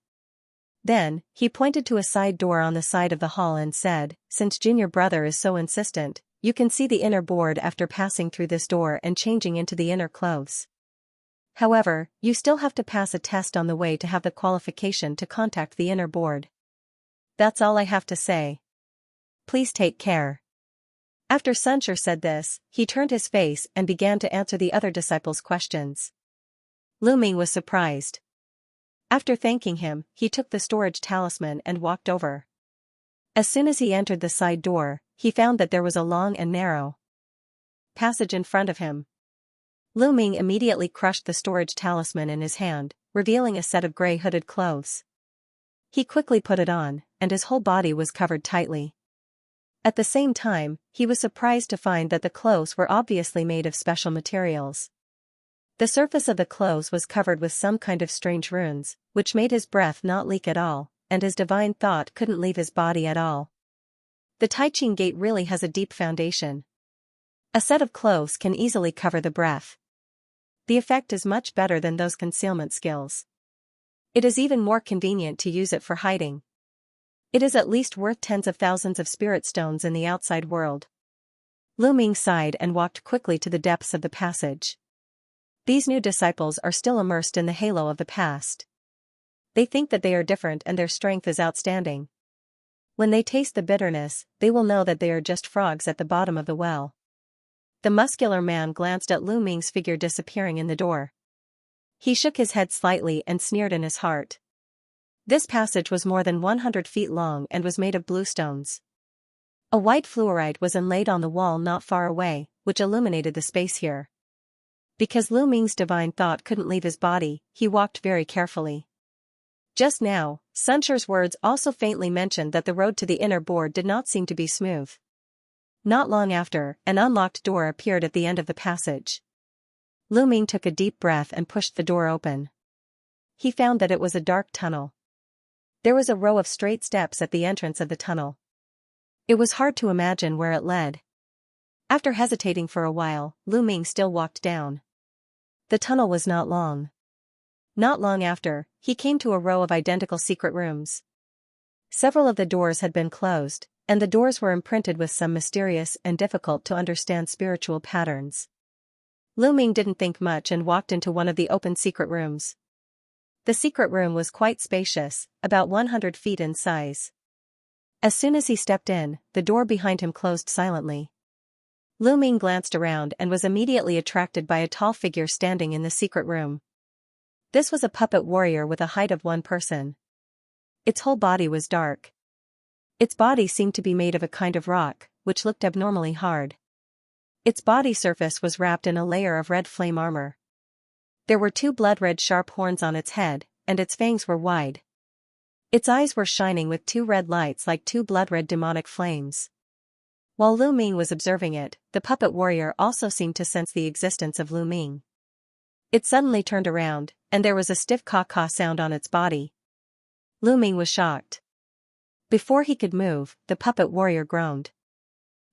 Then, he pointed to a side door on the side of the hall and said, "Since junior brother is so insistent, you can see the inner board after passing through this door and changing into the inner clothes. However, you still have to pass a test on the way to have the qualification to contact the inner board. That's all I have to say. Please take care." After Xianxia said this, he turned his face and began to answer the other disciples' questions. Lu Ming was surprised. After thanking him, he took the storage talisman and walked over. As soon as he entered the side door, he found that there was a long and narrow passage in front of him. Lu Ming immediately crushed the storage talisman in his hand, revealing a set of gray hooded clothes. He quickly put it on, and his whole body was covered tightly. At the same time, he was surprised to find that the clothes were obviously made of special materials. The surface of the clothes was covered with some kind of strange runes, which made his breath not leak at all, and his divine thought couldn't leave his body at all. The Taiqing gate really has a deep foundation. A set of clothes can easily cover the breath. The effect is much better than those concealment skills. It is even more convenient to use it for hiding. It is at least worth tens of thousands of spirit stones in the outside world. Lu Ming sighed and walked quickly to the depths of the passage. These new disciples are still immersed in the halo of the past. They think that they are different and their strength is outstanding. When they taste the bitterness, they will know that they are just frogs at the bottom of the well. The muscular man glanced at Lu Ming's figure disappearing in the door. He shook his head slightly and sneered in his heart. This passage was more than 100 feet long and was made of blue stones. A white fluorite was inlaid on the wall not far away, which illuminated the space here. Because Lu Ming's divine thought couldn't leave his body, he walked very carefully. Just now, Xianxia's words also faintly mentioned that the road to the inner board did not seem to be smooth. Not long after, an unlocked door appeared at the end of the passage. Lu Ming took a deep breath and pushed the door open. He found that it was a dark tunnel. There was a row of straight steps at the entrance of the tunnel. It was hard to imagine where it led. After hesitating for a while, Lu Ming still walked down. The tunnel was not long. Not long after, he came to a row of identical secret rooms. Several of the doors had been closed, and the doors were imprinted with some mysterious and difficult-to-understand spiritual patterns. Lu Ming didn't think much and walked into one of the open secret rooms. The secret room was quite spacious, about 100 feet in size. As soon as he stepped in, the door behind him closed silently. Lu Ming glanced around and was immediately attracted by a tall figure standing in the secret room. This was a puppet warrior with a height of 1 person. Its whole body was dark. Its body seemed to be made of a kind of rock, which looked abnormally hard. Its body surface was wrapped in a layer of red flame armor. There were 2 blood-red sharp horns on its head, and its fangs were wide. Its eyes were shining with 2 red lights like 2 blood-red demonic flames. While Lu Ming was observing it, the puppet warrior also seemed to sense the existence of Lu Ming. It suddenly turned around, and there was a stiff caw-caw sound on its body. Lu Ming was shocked. Before he could move, the puppet warrior groaned.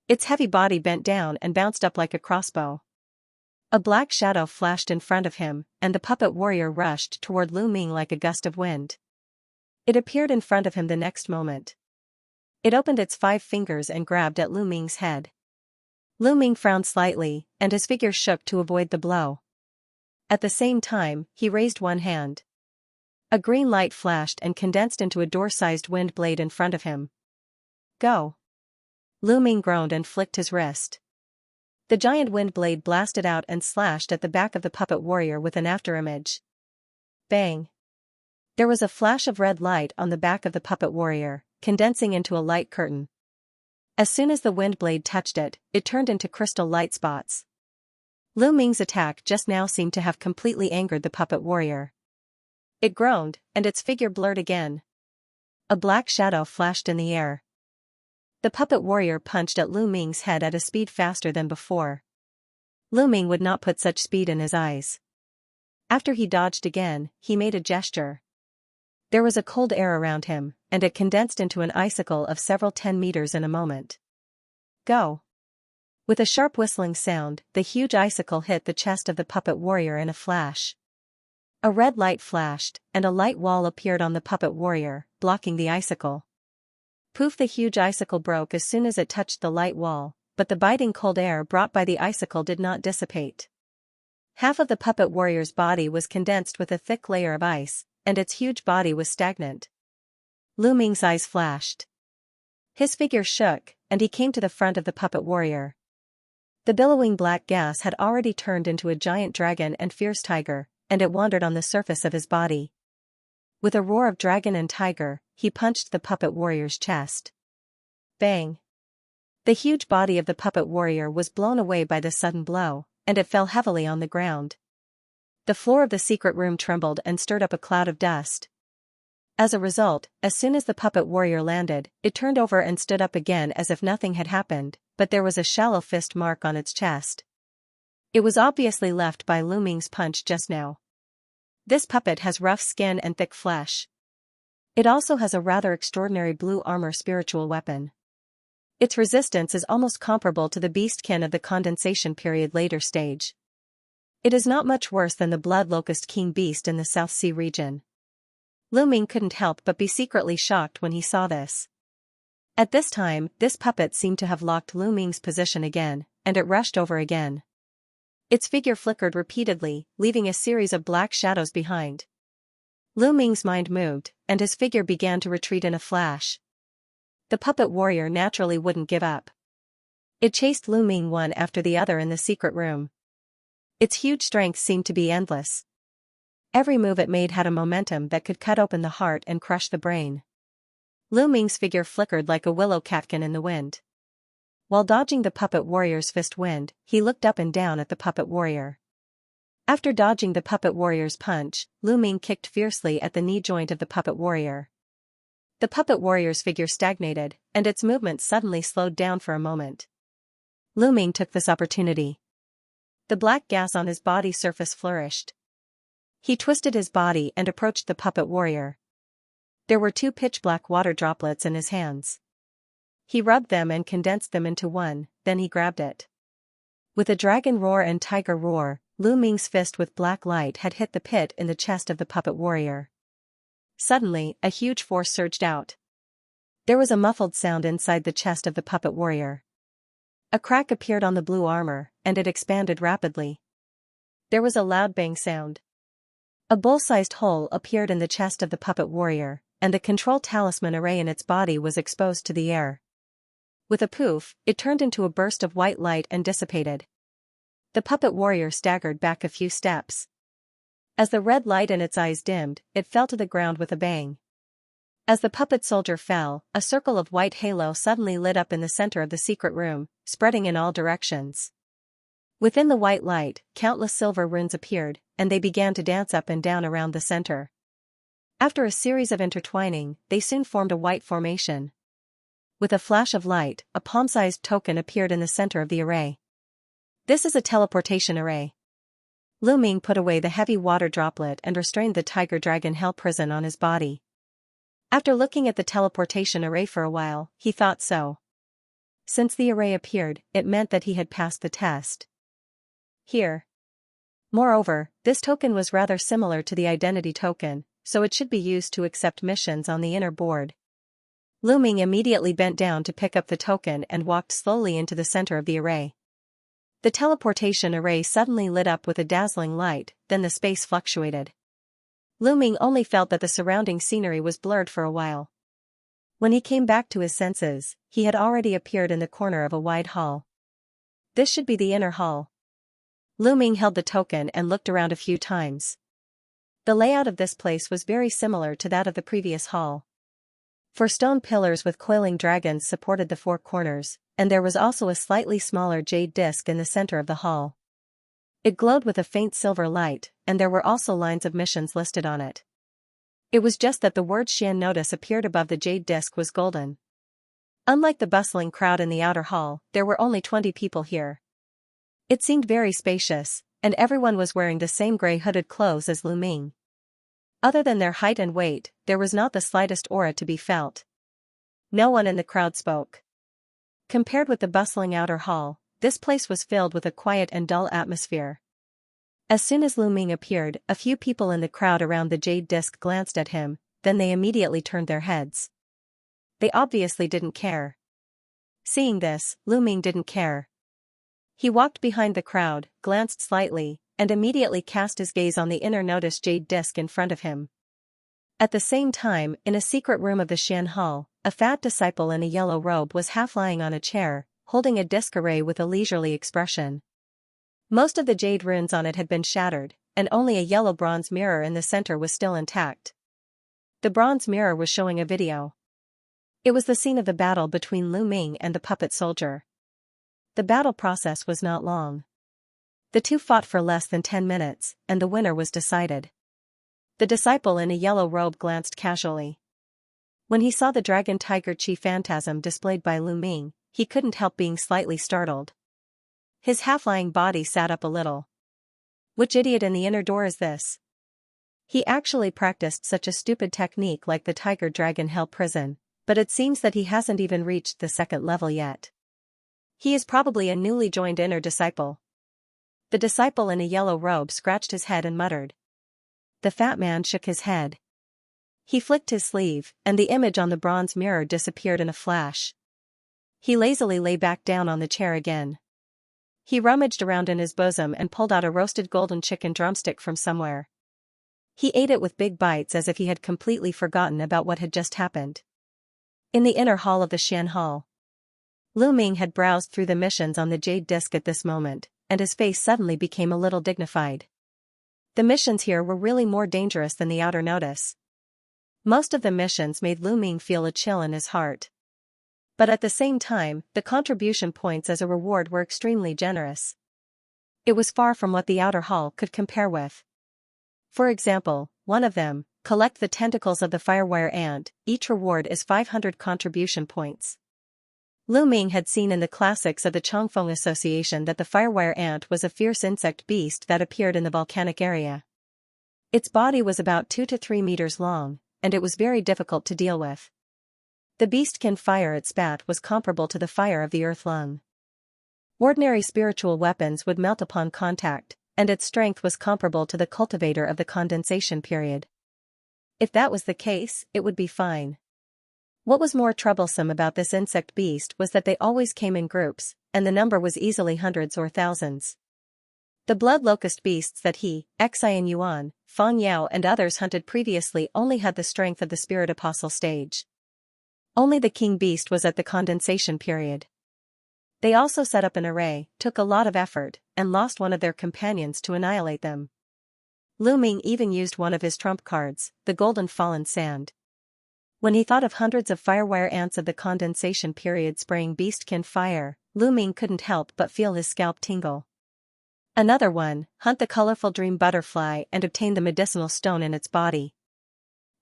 Its heavy body bent down and bounced up like a crossbow. A black shadow flashed in front of him, and the puppet warrior rushed toward Lu Ming like a gust of wind. It appeared in front of him the next moment. It opened its 5 fingers and grabbed at Lu Ming's head. Lu Ming frowned slightly, and his figure shook to avoid the blow. At the same time, he raised one hand. A green light flashed and condensed into a door-sized wind blade in front of him. Go! Lu Ming groaned and flicked his wrist. The giant wind blade blasted out and slashed at the back of the puppet warrior with an afterimage. Bang! There was a flash of red light on the back of the puppet warrior, condensing into a light curtain. As soon as the wind blade touched it, it turned into crystal light spots. Lu Ming's attack just now seemed to have completely angered the puppet warrior. It groaned, and its figure blurred again. A black shadow flashed in the air. The puppet warrior punched at Lu Ming's head at a speed faster than before. Lu Ming would not put such speed in his eyes. After he dodged again, he made a gesture. There was a cold air around him, and it condensed into an icicle of several 10 meters in a moment. Go! With a sharp whistling sound, the huge icicle hit the chest of the puppet warrior in a flash. A red light flashed, and a light wall appeared on the puppet warrior, blocking the icicle. Poof! The huge icicle broke as soon as it touched the light wall, but the biting cold air brought by the icicle did not dissipate. Half of the puppet warrior's body was condensed with a thick layer of ice, and its huge body was stagnant. Lu Ming's eyes flashed. His figure shook, and he came to the front of the puppet warrior. The billowing black gas had already turned into a giant dragon and fierce tiger, and it wandered on the surface of his body. With a roar of dragon and tiger, he punched the puppet warrior's chest. Bang! The huge body of the puppet warrior was blown away by the sudden blow, and it fell heavily on the ground. The floor of the secret room trembled and stirred up a cloud of dust. As a result, as soon as the puppet warrior landed, it turned over and stood up again as if nothing had happened, but there was a shallow fist mark on its chest. It was obviously left by Lu Ming's punch just now. This puppet has rough skin and thick flesh. It also has a rather extraordinary blue armor spiritual weapon. Its resistance is almost comparable to the beastkin of the condensation period later stage. It is not much worse than the blood locust king beast in the South Sea region. Lu Ming couldn't help but be secretly shocked when he saw this. At this time, this puppet seemed to have locked Lu Ming's position again, and it rushed over again. Its figure flickered repeatedly, leaving a series of black shadows behind. Lu Ming's mind moved, and his figure began to retreat in a flash. The puppet warrior naturally wouldn't give up. It chased Lu Ming one after the other in the secret room. Its huge strength seemed to be endless. Every move it made had a momentum that could cut open the heart and crush the brain. Lu Ming's figure flickered like a willow catkin in the wind. While dodging the puppet warrior's fist wind, he looked up and down at the puppet warrior. After dodging the puppet warrior's punch, Lu Ming kicked fiercely at the knee joint of the puppet warrior. The puppet warrior's figure stagnated, and its movement suddenly slowed down for a moment. Lu Ming took this opportunity. The black gas on his body surface flourished. He twisted his body and approached the puppet warrior. There were 2 pitch-black water droplets in his hands. He rubbed them and condensed them into one, then he grabbed it. With a dragon roar and tiger roar, Lu Ming's fist with black light had hit the pit in the chest of the puppet warrior. Suddenly, a huge force surged out. There was a muffled sound inside the chest of the puppet warrior. A crack appeared on the blue armor, and it expanded rapidly. There was a loud bang sound. A bull-sized hole appeared in the chest of the puppet warrior, and the control talisman array in its body was exposed to the air. With a poof, it turned into a burst of white light and dissipated. The puppet warrior staggered back a few steps. As the red light in its eyes dimmed, it fell to the ground with a bang. As the puppet soldier fell, a circle of white halo suddenly lit up in the center of the secret room, spreading in all directions. Within the white light, countless silver runes appeared, and they began to dance up and down around the center. After a series of intertwining, they soon formed a white formation. With a flash of light, a palm-sized token appeared in the center of the array. This is a teleportation array. Lu Ming put away the heavy water droplet and restrained the tiger dragon hell prison on his body. After looking at the teleportation array for a while, he thought so. Since the array appeared, it meant that he had passed the test. Here. Moreover, this token was rather similar to the identity token, so it should be used to accept missions on the inner board. Lu Ming immediately bent down to pick up the token and walked slowly into the center of the array. The teleportation array suddenly lit up with a dazzling light, then the space fluctuated. Lu Ming only felt that the surrounding scenery was blurred for a while. When he came back to his senses, he had already appeared in the corner of a wide hall. This should be the inner hall. Lu Ming held the token and looked around a few times. The layout of this place was very similar to that of the previous hall. 4 stone pillars with coiling dragons supported the 4 corners, and there was also a slightly smaller jade disc in the center of the hall. It glowed with a faint silver light, and there were also lines of missions listed on it. It was just that the word Xian notice appeared above the jade disc was golden. Unlike the bustling crowd in the outer hall, there were only 20 people here. It seemed very spacious, and everyone was wearing the same gray hooded clothes as Lu Ming. Other than their height and weight, there was not the slightest aura to be felt. No one in the crowd spoke. Compared with the bustling outer hall, this place was filled with a quiet and dull atmosphere. As soon as Lu Ming appeared, a few people in the crowd around the jade disc glanced at him, then they immediately turned their heads. They obviously didn't care. Seeing this, Lu Ming didn't care. He walked behind the crowd, glanced slightly, and immediately cast his gaze on the inner notice jade disc in front of him. At the same time, in a secret room of the Xian Hall, a fat disciple in a yellow robe was half lying on a chair, holding a disc array with a leisurely expression. Most of the jade runes on it had been shattered, and only a yellow bronze mirror in the center was still intact. The bronze mirror was showing a video. It was the scene of the battle between Lu Ming and the puppet soldier. The battle process was not long. The two fought for less than 10 minutes, and the winner was decided. The disciple in a yellow robe glanced casually. When he saw the dragon tiger chi phantasm displayed by Lu Ming, he couldn't help being slightly startled. His half-lying body sat up a little. Which idiot in the inner door is this? He actually practiced such a stupid technique like the tiger dragon hell prison, but it seems that he hasn't even reached the 2nd level yet. He is probably a newly joined inner disciple. The disciple in a yellow robe scratched his head and muttered. The fat man shook his head. He flicked his sleeve, and the image on the bronze mirror disappeared in a flash. He lazily lay back down on the chair again. He rummaged around in his bosom and pulled out a roasted golden chicken drumstick from somewhere. He ate it with big bites as if he had completely forgotten about what had just happened. In the inner hall of the Xian Hall, Lu Ming had browsed through the missions on the jade disc at this moment, and his face suddenly became a little dignified. The missions here were really more dangerous than the outer notice. Most of the missions made Lu Ming feel a chill in his heart. But at the same time, the contribution points as a reward were extremely generous. It was far from what the outer hall could compare with. For example, one of them, collect the tentacles of the firewire ant, each reward is 500 contribution points. Lu Ming had seen in the classics of the Chongfeng Association that the firewire ant was a fierce insect beast that appeared in the volcanic area. Its body was about 2 to 3 meters long, and it was very difficult to deal with. The beastkin fire it spat was comparable to the fire of the earth lung. Ordinary spiritual weapons would melt upon contact, and its strength was comparable to the cultivator of the condensation period. If that was the case, it would be fine. What was more troublesome about this insect beast was that they always came in groups, and the number was easily hundreds or thousands. The blood locust beasts that he, Xian Yuan, Fang Yao and others hunted previously only had the strength of the spirit apostle stage. Only the king beast was at the condensation period. They also set up an array, took a lot of effort, and lost one of their companions to annihilate them. Lu Ming even used one of his trump cards, the golden fallen sand. When he thought of hundreds of firewire ants of the condensation period spraying beastkin fire, Lu Ming couldn't help but feel his scalp tingle. Another one, hunt the colorful dream butterfly and obtain the medicinal stone in its body.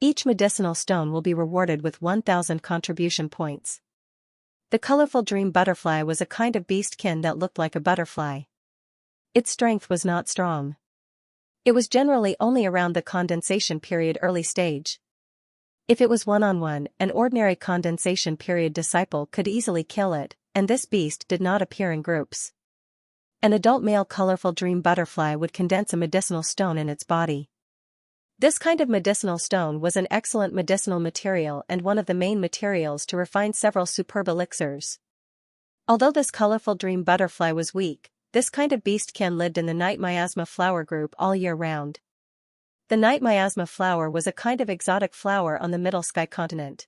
Each medicinal stone will be rewarded with 1,000 contribution points. The colorful dream butterfly was a kind of beastkin that looked like a butterfly. Its strength was not strong. It was generally only around the condensation period early stage. If it was one-on-one, an ordinary condensation period disciple could easily kill it, and this beast did not appear in groups. An adult male colorful dream butterfly would condense a medicinal stone in its body. This kind of medicinal stone was an excellent medicinal material and one of the main materials to refine several superb elixirs. Although this colorful dream butterfly was weak, this kind of beastkin lived in the night miasma flower group all year round. The night miasma flower was a kind of exotic flower on the Middle Sky continent.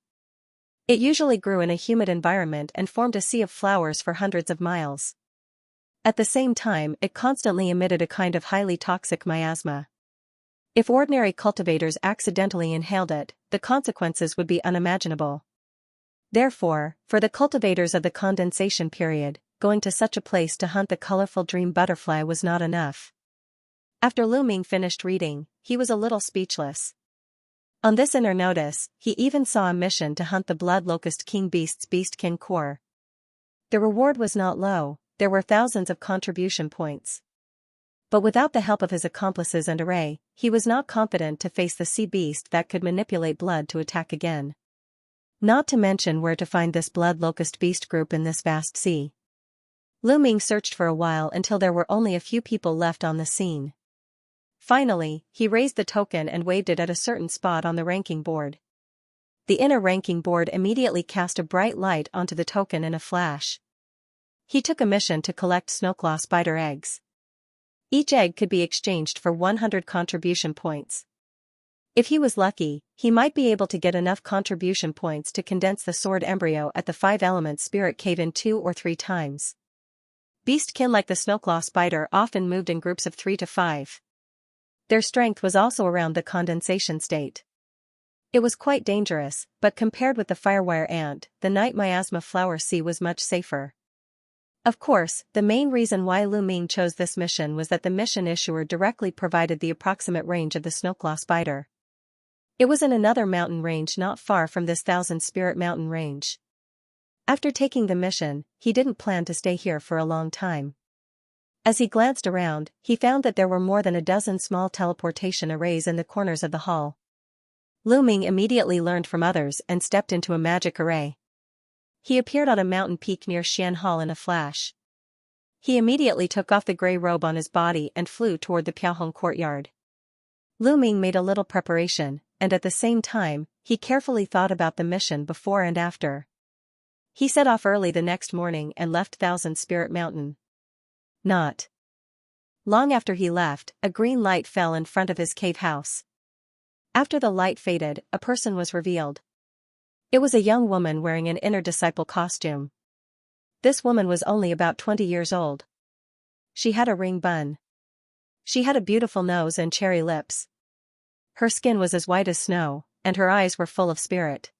It usually grew in a humid environment and formed a sea of flowers for hundreds of miles. At the same time, it constantly emitted a kind of highly toxic miasma. If ordinary cultivators accidentally inhaled it, the consequences would be unimaginable. Therefore, for the cultivators of the condensation period, going to such a place to hunt the colorful dream butterfly was not enough. After Lu Ming finished reading, he was a little speechless. On this inner notice, he even saw a mission to hunt the blood locust king beast's beastkin core. The reward was not low, there were thousands of contribution points. But without the help of his accomplices and array, he was not confident to face the sea beast that could manipulate blood to attack again. Not to mention where to find this blood locust beast group in this vast sea. Lu Ming searched for a while until there were only a few people left on the scene. Finally, he raised the token and waved it at a certain spot on the ranking board. The inner ranking board immediately cast a bright light onto the token in a flash. He took a mission to collect snowclaw spider eggs. Each egg could be exchanged for 100 contribution points. If he was lucky, he might be able to get enough contribution points to condense the sword embryo at the 5-element spirit cave in 2 or 3 times. Beastkin like the snowclaw spider often moved in groups of 3 to 5. Their strength was also around the condensation state. It was quite dangerous, but compared with the firewire ant, the night miasma flower sea was much safer. Of course, the main reason why Lu Ming chose this mission was that the mission issuer directly provided the approximate range of the snowclaw spider. It was in another mountain range not far from this 1,000 Spirit Mountain range. After taking the mission, he didn't plan to stay here for a long time. As he glanced around, he found that there were more than a dozen small teleportation arrays in the corners of the hall. Lu Ming immediately learned from others and stepped into a magic array. He appeared on a mountain peak near Xian Hall in a flash. He immediately took off the gray robe on his body and flew toward the Piaohong courtyard. Lu Ming made a little preparation, and at the same time, he carefully thought about the mission before and after. He set off early the next morning and left 1,000 Spirit Mountain. Not long after he left, a green light fell in front of his cave house. After the light faded, a person was revealed. It was a young woman wearing an inner disciple costume. This woman was only about 20 years old. She had a ring bun. She had a beautiful nose and cherry lips. Her skin was as white as snow, and her eyes were full of spirit.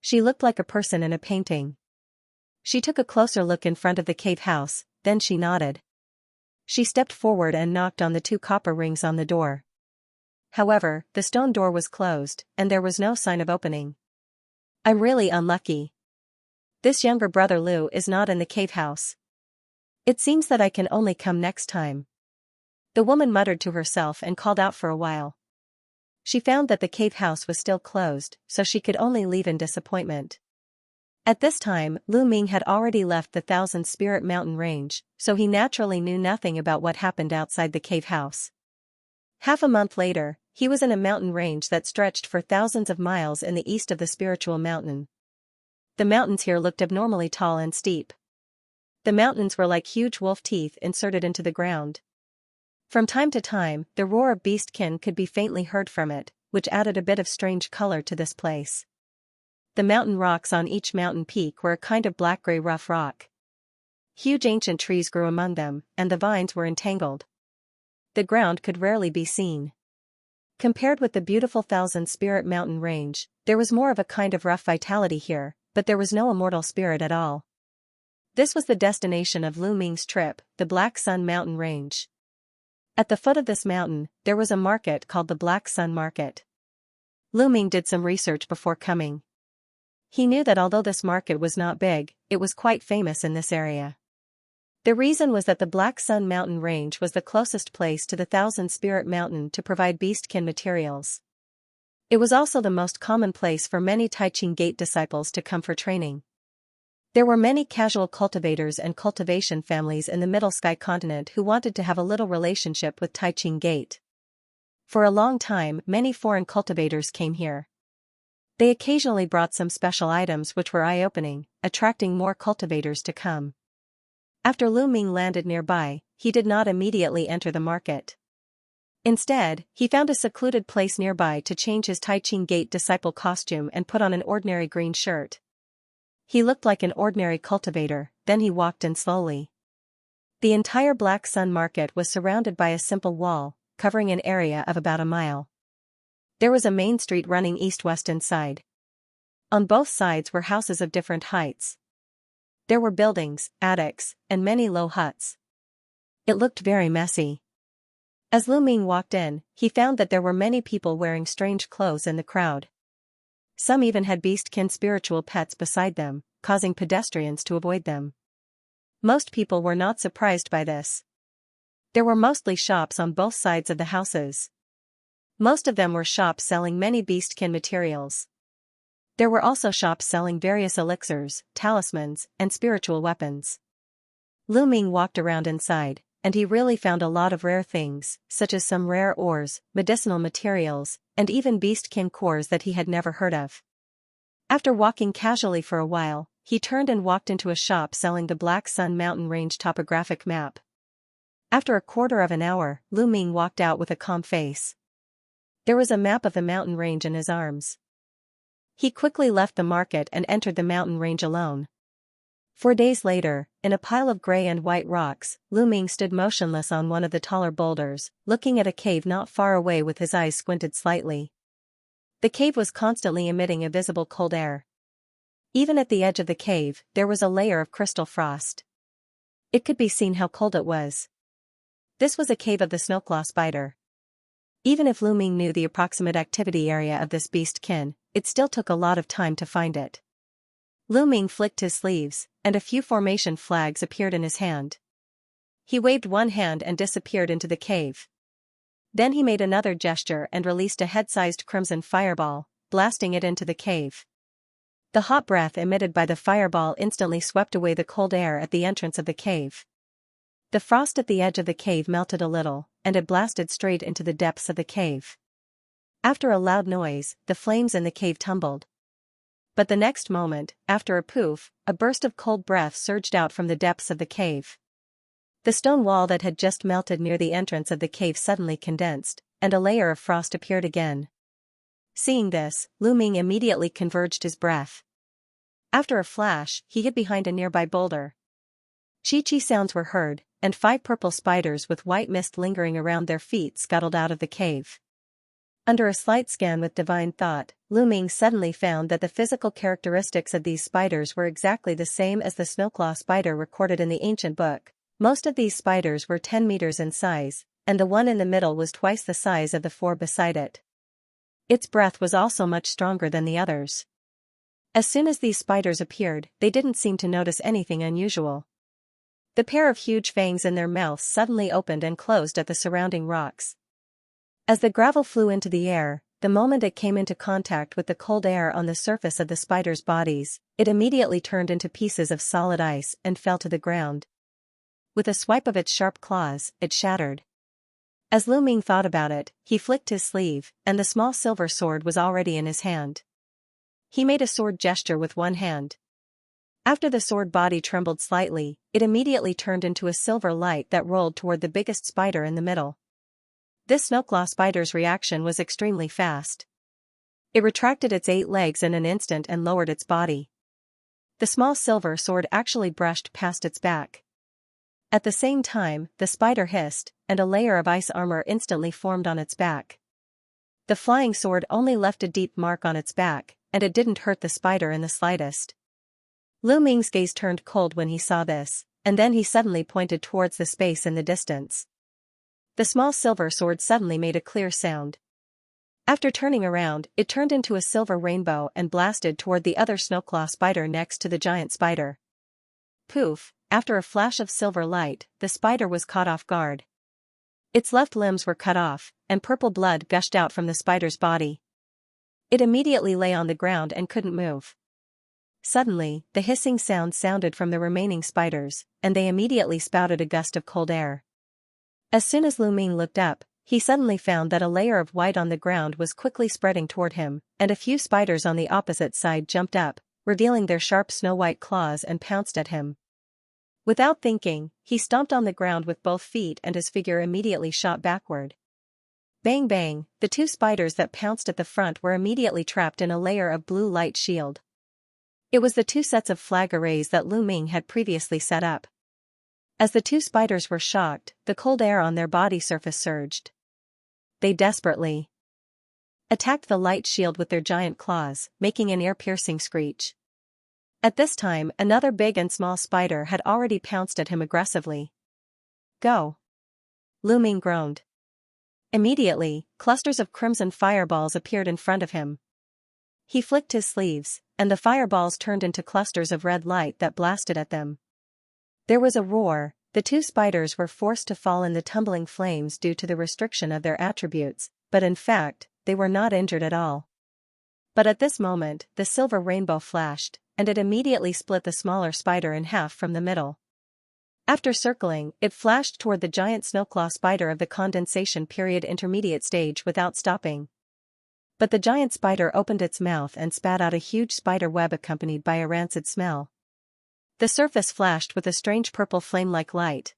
She looked like a person in a painting. She took a closer look in front of the cave house, then she nodded. She stepped forward and knocked on the 2 copper rings on the door. However, the stone door was closed, and there was no sign of opening. I'm really unlucky. This younger brother Lu is not in the cave house. It seems that I can only come next time. The woman muttered to herself and called out for a while. She found that the cave house was still closed, so she could only leave in disappointment. At this time, Lu Ming had already left the Thousand Spirit Mountain range, so he naturally knew nothing about what happened outside the cave house. Half a month later, he was in a mountain range that stretched for thousands of miles in the east of the spiritual mountain. The mountains here looked abnormally tall and steep. The mountains were like huge wolf teeth inserted into the ground. From time to time, the roar of beastkin could be faintly heard from it, which added a bit of strange color to this place. The mountain rocks on each mountain peak were a kind of black-gray rough rock. Huge ancient trees grew among them, and the vines were entangled. The ground could rarely be seen. Compared with the beautiful Thousand Spirit Mountain range, there was more of a kind of rough vitality here, but there was no immortal spirit at all. This was the destination of Lu Ming's trip, the Black Sun Mountain range. At the foot of this mountain, there was a market called the Black Sun Market. Lu Ming did some research before coming. He knew that although this market was not big, it was quite famous in this area. The reason was that the Black Sun Mountain range was the closest place to the Thousand Spirit Mountain to provide beastkin materials. It was also the most common place for many Taiching Gate disciples to come for training. There were many casual cultivators and cultivation families in the Middle Sky continent who wanted to have a little relationship with Taiching Gate. For a long time, many foreign cultivators came here. They occasionally brought some special items which were eye-opening, attracting more cultivators to come. After Lu Ming landed nearby, he did not immediately enter the market. Instead, he found a secluded place nearby to change his Taiching Gate disciple costume and put on an ordinary green shirt. He looked like an ordinary cultivator, then he walked in slowly. The entire Black Sun Market was surrounded by a simple wall, covering an area of about a mile. There was a main street running east-west inside. On both sides were houses of different heights. There were buildings, attics, and many low huts. It looked very messy. As Lu Ming walked in, he found that there were many people wearing strange clothes in the crowd. Some even had beastkin spiritual pets beside them, causing pedestrians to avoid them. Most people were not surprised by this. There were mostly shops on both sides of the houses. Most of them were shops selling many beastkin materials. There were also shops selling various elixirs, talismans, and spiritual weapons. Lu Ming walked around inside, and he really found a lot of rare things, such as some rare ores, medicinal materials, and even beastkin cores that he had never heard of. After walking casually for a while, he turned and walked into a shop selling the Black Sun Mountain Range topographic map. After a quarter of an hour, Lu Ming walked out with a calm face. There was a map of the mountain range in his arms. He quickly left the market and entered the mountain range alone. 4 days later, in a pile of gray and white rocks, Lu Ming stood motionless on one of the taller boulders, looking at a cave not far away with his eyes squinted slightly. The cave was constantly emitting a visible cold air. Even at the edge of the cave, there was a layer of crystal frost. It could be seen how cold it was. This was a cave of the snowclaw spider. Even if Lu Ming knew the approximate activity area of this beastkin, it still took a lot of time to find it. Lu Ming flicked his sleeves, and a few formation flags appeared in his hand. He waved one hand and disappeared into the cave. Then he made another gesture and released a head-sized crimson fireball, blasting it into the cave. The hot breath emitted by the fireball instantly swept away the cold air at the entrance of the cave. The frost at the edge of the cave melted a little, and it blasted straight into the depths of the cave. After a loud noise, the flames in the cave tumbled. But the next moment, after a poof, a burst of cold breath surged out from the depths of the cave. The stone wall that had just melted near the entrance of the cave suddenly condensed, and a layer of frost appeared again. Seeing this, Lu Ming immediately converged his breath. After a flash, he hid behind a nearby boulder. Chi-chi sounds were heard, and 5 purple spiders with white mist lingering around their feet scuttled out of the cave. Under a slight scan with divine thought, Lu Ming suddenly found that the physical characteristics of these spiders were exactly the same as the snowclaw spider recorded in the ancient book. Most of these spiders were 10 meters in size, and the one in the middle was twice the size of the 4 beside it. Its breath was also much stronger than the others. As soon as these spiders appeared, they didn't seem to notice anything unusual. The pair of huge fangs in their mouths suddenly opened and closed at the surrounding rocks. As the gravel flew into the air, the moment it came into contact with the cold air on the surface of the spiders' bodies, it immediately turned into pieces of solid ice and fell to the ground. With a swipe of its sharp claws, it shattered. As Lu Ming thought about it, he flicked his sleeve, and the small silver sword was already in his hand. He made a sword gesture with one hand. After the sword body trembled slightly, it immediately turned into a silver light that rolled toward the biggest spider in the middle. This snowclaw spider's reaction was extremely fast. It retracted its 8 legs in an instant and lowered its body. The small silver sword actually brushed past its back. At the same time, the spider hissed, and a layer of ice armor instantly formed on its back. The flying sword only left a deep mark on its back, and it didn't hurt the spider in the slightest. Lu Ming's gaze turned cold when he saw this, and then he suddenly pointed towards the space in the distance. The small silver sword suddenly made a clear sound. After turning around, it turned into a silver rainbow and blasted toward the other snowclaw spider next to the giant spider. Poof! After a flash of silver light, the spider was caught off guard. Its left limbs were cut off, and purple blood gushed out from the spider's body. It immediately lay on the ground and couldn't move. Suddenly, the hissing sound sounded from the remaining spiders, and they immediately spouted a gust of cold air. As soon as Lu Ming looked up, he suddenly found that a layer of white on the ground was quickly spreading toward him, and a few spiders on the opposite side jumped up, revealing their sharp snow-white claws and pounced at him. Without thinking, he stomped on the ground with both feet and his figure immediately shot backward. Bang bang, the 2 spiders that pounced at the front were immediately trapped in a layer of blue light shield. It was the 2 sets of flag arrays that Lu Ming had previously set up. As the 2 spiders were shocked, the cold air on their body surface surged. They desperately attacked the light shield with their giant claws, making an ear-piercing screech. At this time, another big and small spider had already pounced at him aggressively. Go! Lu Ming groaned. Immediately, clusters of crimson fireballs appeared in front of him. He flicked his sleeves, and the fireballs turned into clusters of red light that blasted at them. There was a roar. The 2 spiders were forced to fall in the tumbling flames due to the restriction of their attributes, but in fact, they were not injured at all. But at this moment, the silver rainbow flashed, and it immediately split the smaller spider in half from the middle. After circling, it flashed toward the giant snowclaw spider of the condensation period intermediate stage without stopping. But the giant spider opened its mouth and spat out a huge spider web accompanied by a rancid smell. The surface flashed with a strange purple flame-like light.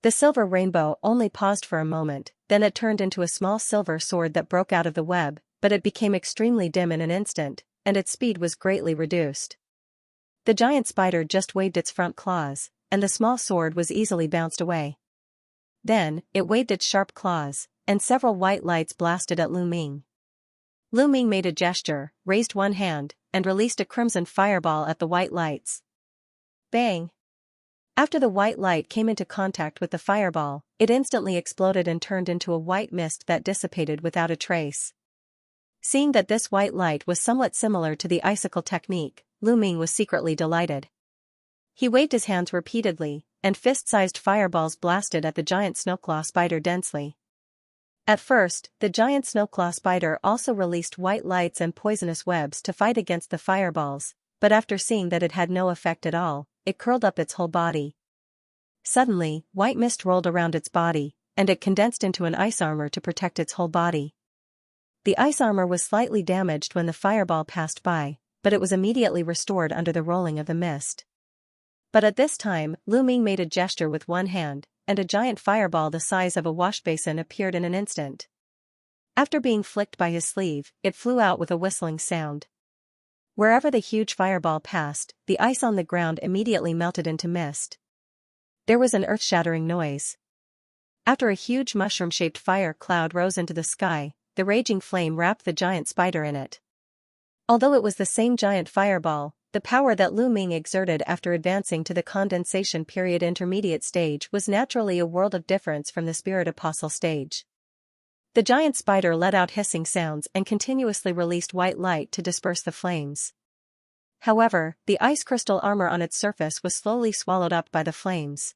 The silver rainbow only paused for a moment, then it turned into a small silver sword that broke out of the web, but it became extremely dim in an instant, and its speed was greatly reduced. The giant spider just waved its front claws, and the small sword was easily bounced away. Then, it waved its sharp claws, and several white lights blasted at Lu Ming. Lu Ming made a gesture, raised one hand, and released a crimson fireball at the white lights. Bang! After the white light came into contact with the fireball, it instantly exploded and turned into a white mist that dissipated without a trace. Seeing that this white light was somewhat similar to the icicle technique, Lu Ming was secretly delighted. He waved his hands repeatedly, and fist-sized fireballs blasted at the giant snowclaw spider densely. At first, the giant snowclaw spider also released white lights and poisonous webs to fight against the fireballs, but after seeing that it had no effect at all, it curled up its whole body. Suddenly, white mist rolled around its body, and it condensed into an ice armor to protect its whole body. The ice armor was slightly damaged when the fireball passed by, but it was immediately restored under the rolling of the mist. But at this time, Lu Ming made a gesture with one hand, and a giant fireball the size of a washbasin appeared in an instant. After being flicked by his sleeve, it flew out with a whistling sound. Wherever the huge fireball passed, the ice on the ground immediately melted into mist. There was an earth-shattering noise. After a huge mushroom-shaped fire cloud rose into the sky, the raging flame wrapped the giant spider in it. Although it was the same giant fireball, the power that Lu Ming exerted after advancing to the condensation period intermediate stage was naturally a world of difference from the spirit apostle stage. The giant spider let out hissing sounds and continuously released white light to disperse the flames. However, the ice crystal armor on its surface was slowly swallowed up by the flames.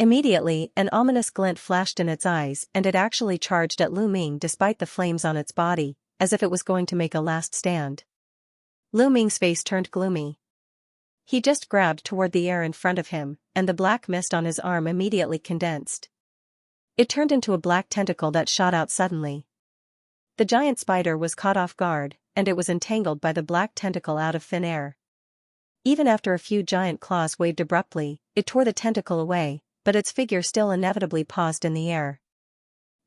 Immediately, an ominous glint flashed in its eyes and it actually charged at Lu Ming despite the flames on its body, as if it was going to make a last stand. Lu Ming's face turned gloomy. He just grabbed toward the air in front of him, and the black mist on his arm immediately condensed. It turned into a black tentacle that shot out suddenly. The giant spider was caught off guard, and it was entangled by the black tentacle out of thin air. Even after a few giant claws waved abruptly, it tore the tentacle away, but its figure still inevitably paused in the air.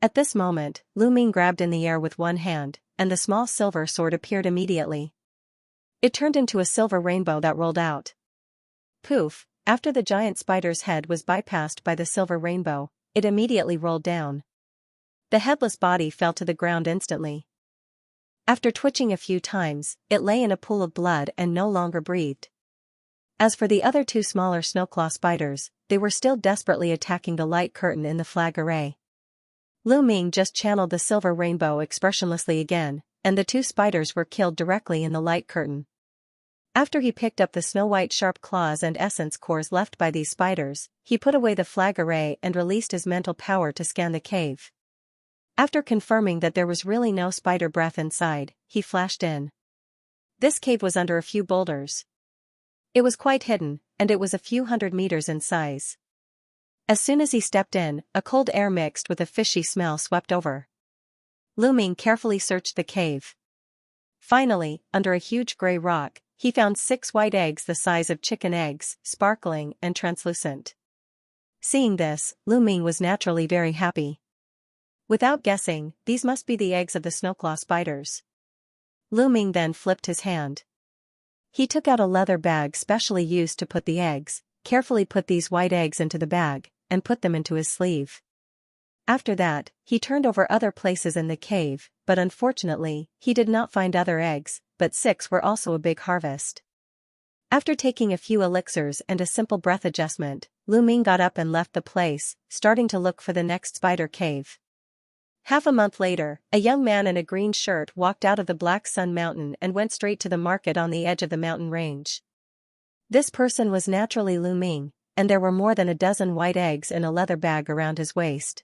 At this moment, Lu Ming grabbed in the air with one hand, and the small silver sword appeared immediately. It turned into a silver rainbow that rolled out. Poof, after the giant spider's head was bypassed by the silver rainbow, it immediately rolled down. The headless body fell to the ground instantly. After twitching a few times, it lay in a pool of blood and no longer breathed. As for the other two smaller snowclaw spiders, they were still desperately attacking the light curtain in the flag array. Lu Ming just channeled the silver rainbow expressionlessly again, and the two spiders were killed directly in the light curtain. After he picked up the snow-white sharp claws and essence cores left by these spiders, he put away the flag array and released his mental power to scan the cave. After confirming that there was really no spider breath inside, he flashed in. This cave was under a few boulders. It was quite hidden, and it was a few hundred meters in size. As soon as he stepped in, a cold air mixed with a fishy smell swept over. Lu Ming carefully searched the cave. Finally, under a huge gray rock, he found 6 white eggs the size of chicken eggs, sparkling and translucent. Seeing this, Lu Ming was naturally very happy. Without guessing, these must be the eggs of the snowclaw spiders. Lu Ming then flipped his hand. He took out a leather bag specially used to put the eggs, carefully put these white eggs into the bag, and put them into his sleeve. After that, he turned over other places in the cave, but unfortunately, he did not find other eggs, but 6 were also a big harvest. After taking a few elixirs and a simple breath adjustment, Lu Ming got up and left the place, starting to look for the next spider cave. Half a month later, a young man in a green shirt walked out of the Black Sun Mountain and went straight to the market on the edge of the mountain range. This person was naturally Lu Ming, and there were more than a dozen white eggs in a leather bag around his waist.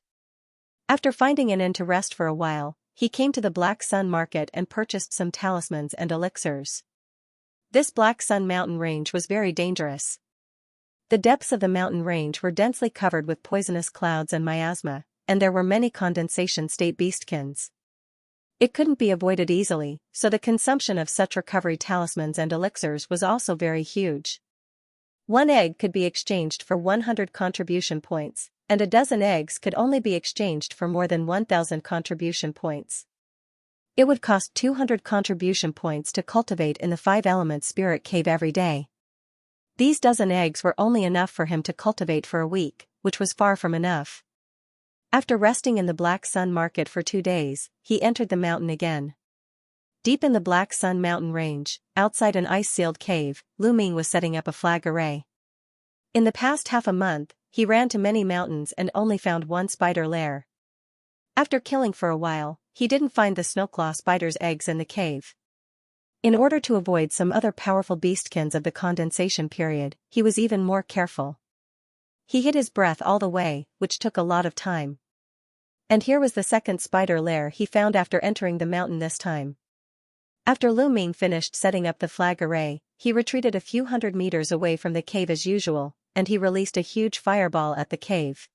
After finding an inn to rest for a while, he came to the Black Sun Market and purchased some talismans and elixirs. This Black Sun Mountain range was very dangerous. The depths of the mountain range were densely covered with poisonous clouds and miasma, and there were many condensation state beastkins. It couldn't be avoided easily, so the consumption of such recovery talismans and elixirs was also very huge. 1 egg could be exchanged for 100 contribution points, and a dozen eggs could only be exchanged for more than 1,000 contribution points. It would cost 200 contribution points to cultivate in the 5-element spirit cave every day. These dozen eggs were only enough for him to cultivate for a week, which was far from enough. After resting in the Black Sun Market for 2 days, he entered the mountain again. Deep in the Black Sun Mountain range, outside an ice-sealed cave, Lu Ming was setting up a flag array. In the past half a month, he ran to many mountains and only found 1 spider lair. After killing for a while, he didn't find the snowclaw spider's eggs in the cave. In order to avoid some other powerful beastkins of the condensation period, he was even more careful. He hid his breath all the way, which took a lot of time. And here was the second spider lair he found after entering the mountain this time. After Lu Ming finished setting up the flag array, he retreated a few hundred meters away from the cave as usual, and he released a huge fireball at the cave.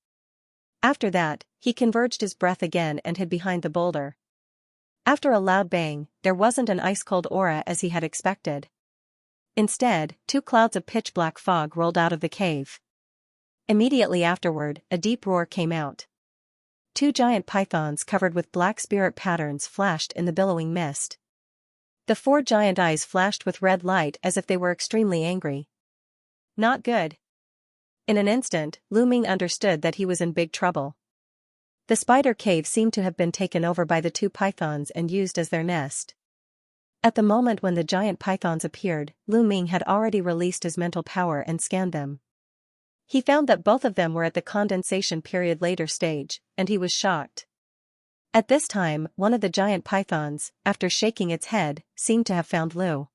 After that, he converged his breath again and hid behind the boulder. After a loud bang, there wasn't an ice-cold aura as he had expected. Instead, 2 clouds of pitch-black fog rolled out of the cave. Immediately afterward, a deep roar came out. 2 giant pythons covered with black spirit patterns flashed in the billowing mist. The 4 giant eyes flashed with red light as if they were extremely angry. Not good. In an instant, Lu Ming understood that he was in big trouble. The spider cave seemed to have been taken over by the 2 pythons and used as their nest. At the moment when the giant pythons appeared, Lu Ming had already released his mental power and scanned them. He found that both of them were at the condensation period later stage, and he was shocked. At this time, one of the giant pythons, after shaking its head, seemed to have found Lu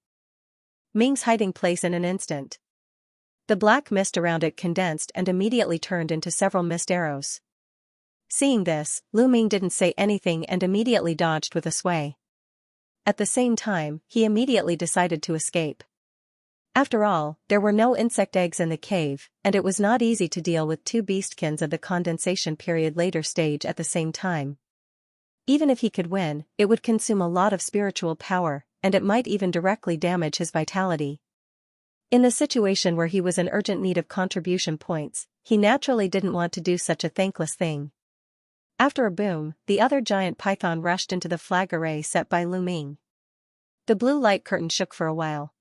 Ming's hiding place in an instant. The black mist around it condensed and immediately turned into several mist arrows. Seeing this, Lu Ming didn't say anything and immediately dodged with a sway. At the same time, he immediately decided to escape. After all, there were no insect eggs in the cave, and it was not easy to deal with two beastkins of the condensation period later stage at the same time. Even if he could win, it would consume a lot of spiritual power, and it might even directly damage his vitality. In the situation where he was in urgent need of contribution points, he naturally didn't want to do such a thankless thing. After a boom, the other giant python rushed into the flag array set by Lu Ming. The blue light curtain shook for a while.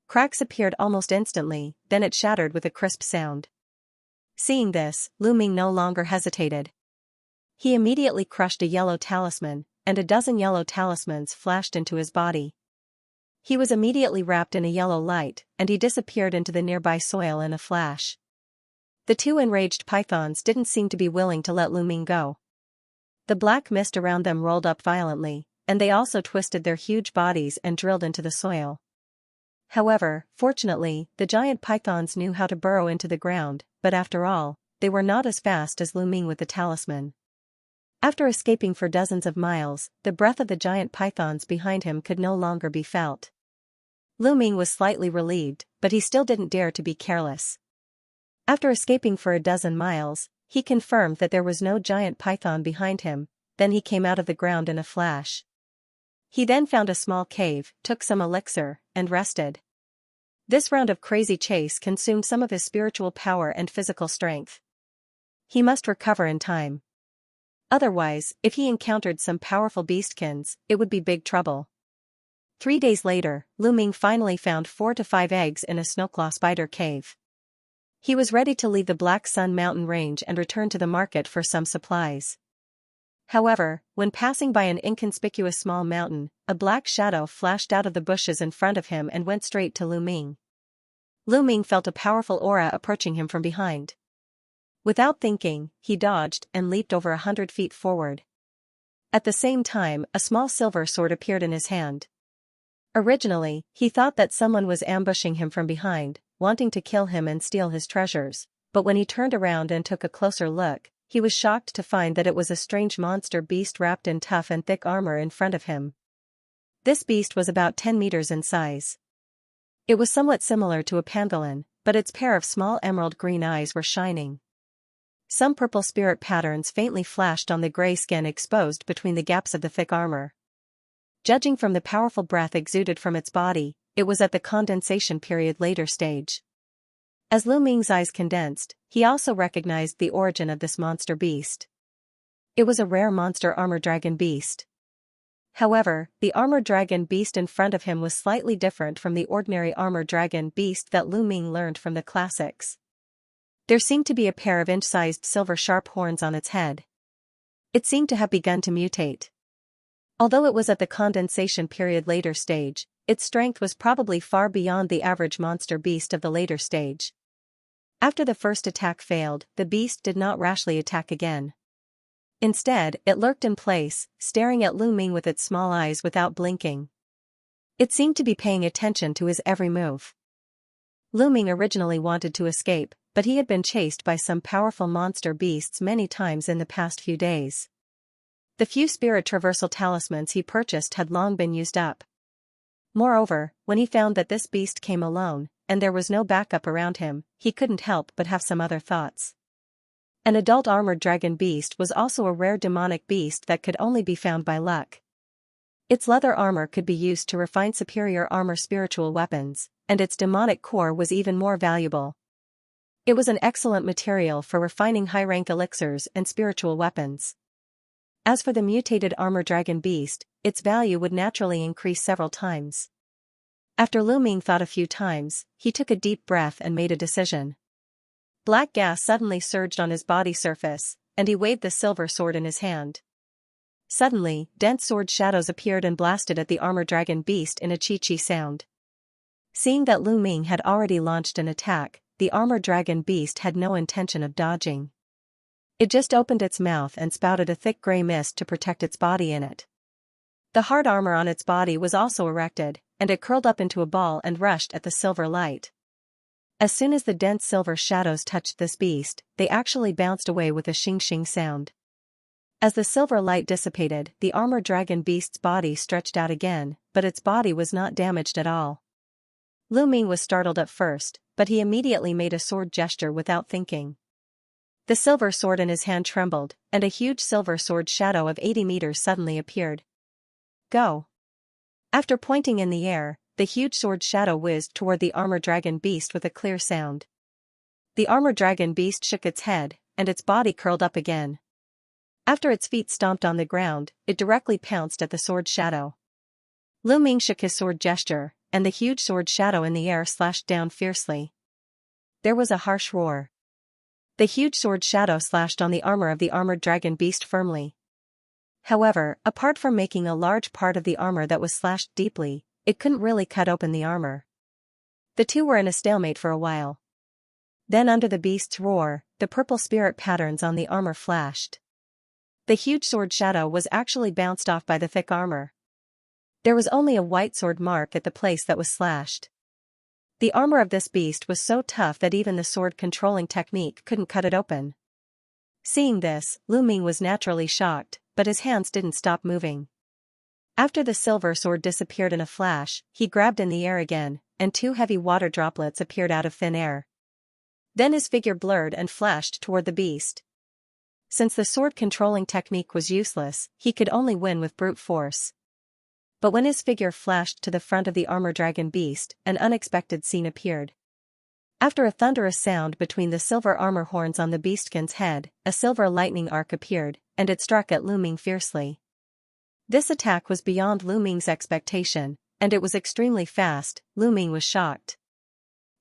Cracks appeared almost instantly, then it shattered with a crisp sound. Seeing this, Lu Ming no longer hesitated. He immediately crushed a yellow talisman, and a dozen yellow talismans flashed into his body. He was immediately wrapped in a yellow light, and he disappeared into the nearby soil in a flash. The two enraged pythons didn't seem to be willing to let Lu Ming go. The black mist around them rolled up violently, and they also twisted their huge bodies and drilled into the soil. However, fortunately, the giant pythons knew how to burrow into the ground, but after all, they were not as fast as Lu Ming with the talisman. After escaping for dozens of miles, the breath of the giant pythons behind him could no longer be felt. Lu Ming was slightly relieved, but he still didn't dare to be careless. After escaping for a dozen miles, he confirmed that there was no giant python behind him, then he came out of the ground in a flash. He then found a small cave, took some elixir, and rested. This round of crazy chase consumed some of his spiritual power and physical strength. He must recover in time. Otherwise, if he encountered some powerful beastkins, it would be big trouble. 3 days later, Lu Ming finally found 4 to 5 eggs in a snowclaw spider cave. He was ready to leave the Black Sun mountain range and return to the market for some supplies. However, when passing by an inconspicuous small mountain, a black shadow flashed out of the bushes in front of him and went straight to Lu Ming. Lu Ming felt a powerful aura approaching him from behind. Without thinking, he dodged and leaped over 100 feet forward. At the same time, a small silver sword appeared in his hand. Originally, he thought that someone was ambushing him from behind, wanting to kill him and steal his treasures, but when he turned around and took a closer look, he was shocked to find that it was a strange monster beast wrapped in tough and thick armor in front of him. This beast was about 10 meters in size. It was somewhat similar to a pangolin, but its pair of small emerald green eyes were shining. Some purple spirit patterns faintly flashed on the gray skin exposed between the gaps of the thick armor. Judging from the powerful breath exuded from its body, it was at the condensation period later stage. As Lu Ming's eyes condensed, he also recognized the origin of this monster beast. It was a rare monster armor dragon beast. However, the armor dragon beast in front of him was slightly different from the ordinary armor dragon beast that Lu Ming learned from the classics. There seemed to be a pair of inch-sized silver sharp horns on its head. It seemed to have begun to mutate. Although it was at the condensation period later stage, its strength was probably far beyond the average monster beast of the later stage. After the first attack failed, the beast did not rashly attack again. Instead, it lurked in place, staring at Lu Ming with its small eyes without blinking. It seemed to be paying attention to his every move. Lu Ming originally wanted to escape, but he had been chased by some powerful monster beasts many times in the past few days. The few spirit traversal talismans he purchased had long been used up. Moreover, when he found that this beast came alone, and there was no backup around him, he couldn't help but have some other thoughts. An adult armored dragon beast was also a rare demonic beast that could only be found by luck. Its leather armor could be used to refine superior armor spiritual weapons, and its demonic core was even more valuable. It was an excellent material for refining high-rank elixirs and spiritual weapons. As for the mutated armor dragon beast, its value would naturally increase several times. After Lu Ming thought a few times, he took a deep breath and made a decision. Black gas suddenly surged on his body surface, and he waved the silver sword in his hand. Suddenly, dense sword shadows appeared and blasted at the armor dragon beast in a chi-chi sound. Seeing that Lu Ming had already launched an attack, the armor dragon beast had no intention of dodging. It just opened its mouth and spouted a thick gray mist to protect its body in it. The hard armor on its body was also erected, and it curled up into a ball and rushed at the silver light. As soon as the dense silver shadows touched this beast, they actually bounced away with a shing-shing sound. As the silver light dissipated, the armored dragon beast's body stretched out again, but its body was not damaged at all. Lu Ming was startled at first, but he immediately made a sword gesture without thinking. The silver sword in his hand trembled, and a huge silver sword shadow of 80 meters suddenly appeared. Go! After pointing in the air, the huge sword shadow whizzed toward the armored dragon beast with a clear sound. The armored dragon beast shook its head, and its body curled up again. After its feet stomped on the ground, it directly pounced at the sword shadow. Lu Ming shook his sword gesture, and the huge sword shadow in the air slashed down fiercely. There was a harsh roar. The huge sword shadow slashed on the armor of the armored dragon beast firmly. However, apart from making a large part of the armor that was slashed deeply, it couldn't really cut open the armor. The two were in a stalemate for a while. Then under the beast's roar, the purple spirit patterns on the armor flashed. The huge sword shadow was actually bounced off by the thick armor. There was only a white sword mark at the place that was slashed. The armor of this beast was so tough that even the sword controlling technique couldn't cut it open. Seeing this, Lu Ming was naturally shocked, but his hands didn't stop moving. After the silver sword disappeared in a flash, he grabbed in the air again, and two heavy water droplets appeared out of thin air. Then his figure blurred and flashed toward the beast. Since the sword controlling technique was useless, he could only win with brute force. But when his figure flashed to the front of the armored dragon beast, an unexpected scene appeared. After a thunderous sound between the silver armor horns on the beastkin's head, a silver lightning arc appeared, and it struck at Lu Ming fiercely. This attack was beyond Lu Ming's expectation, and it was extremely fast. Lu Ming was shocked.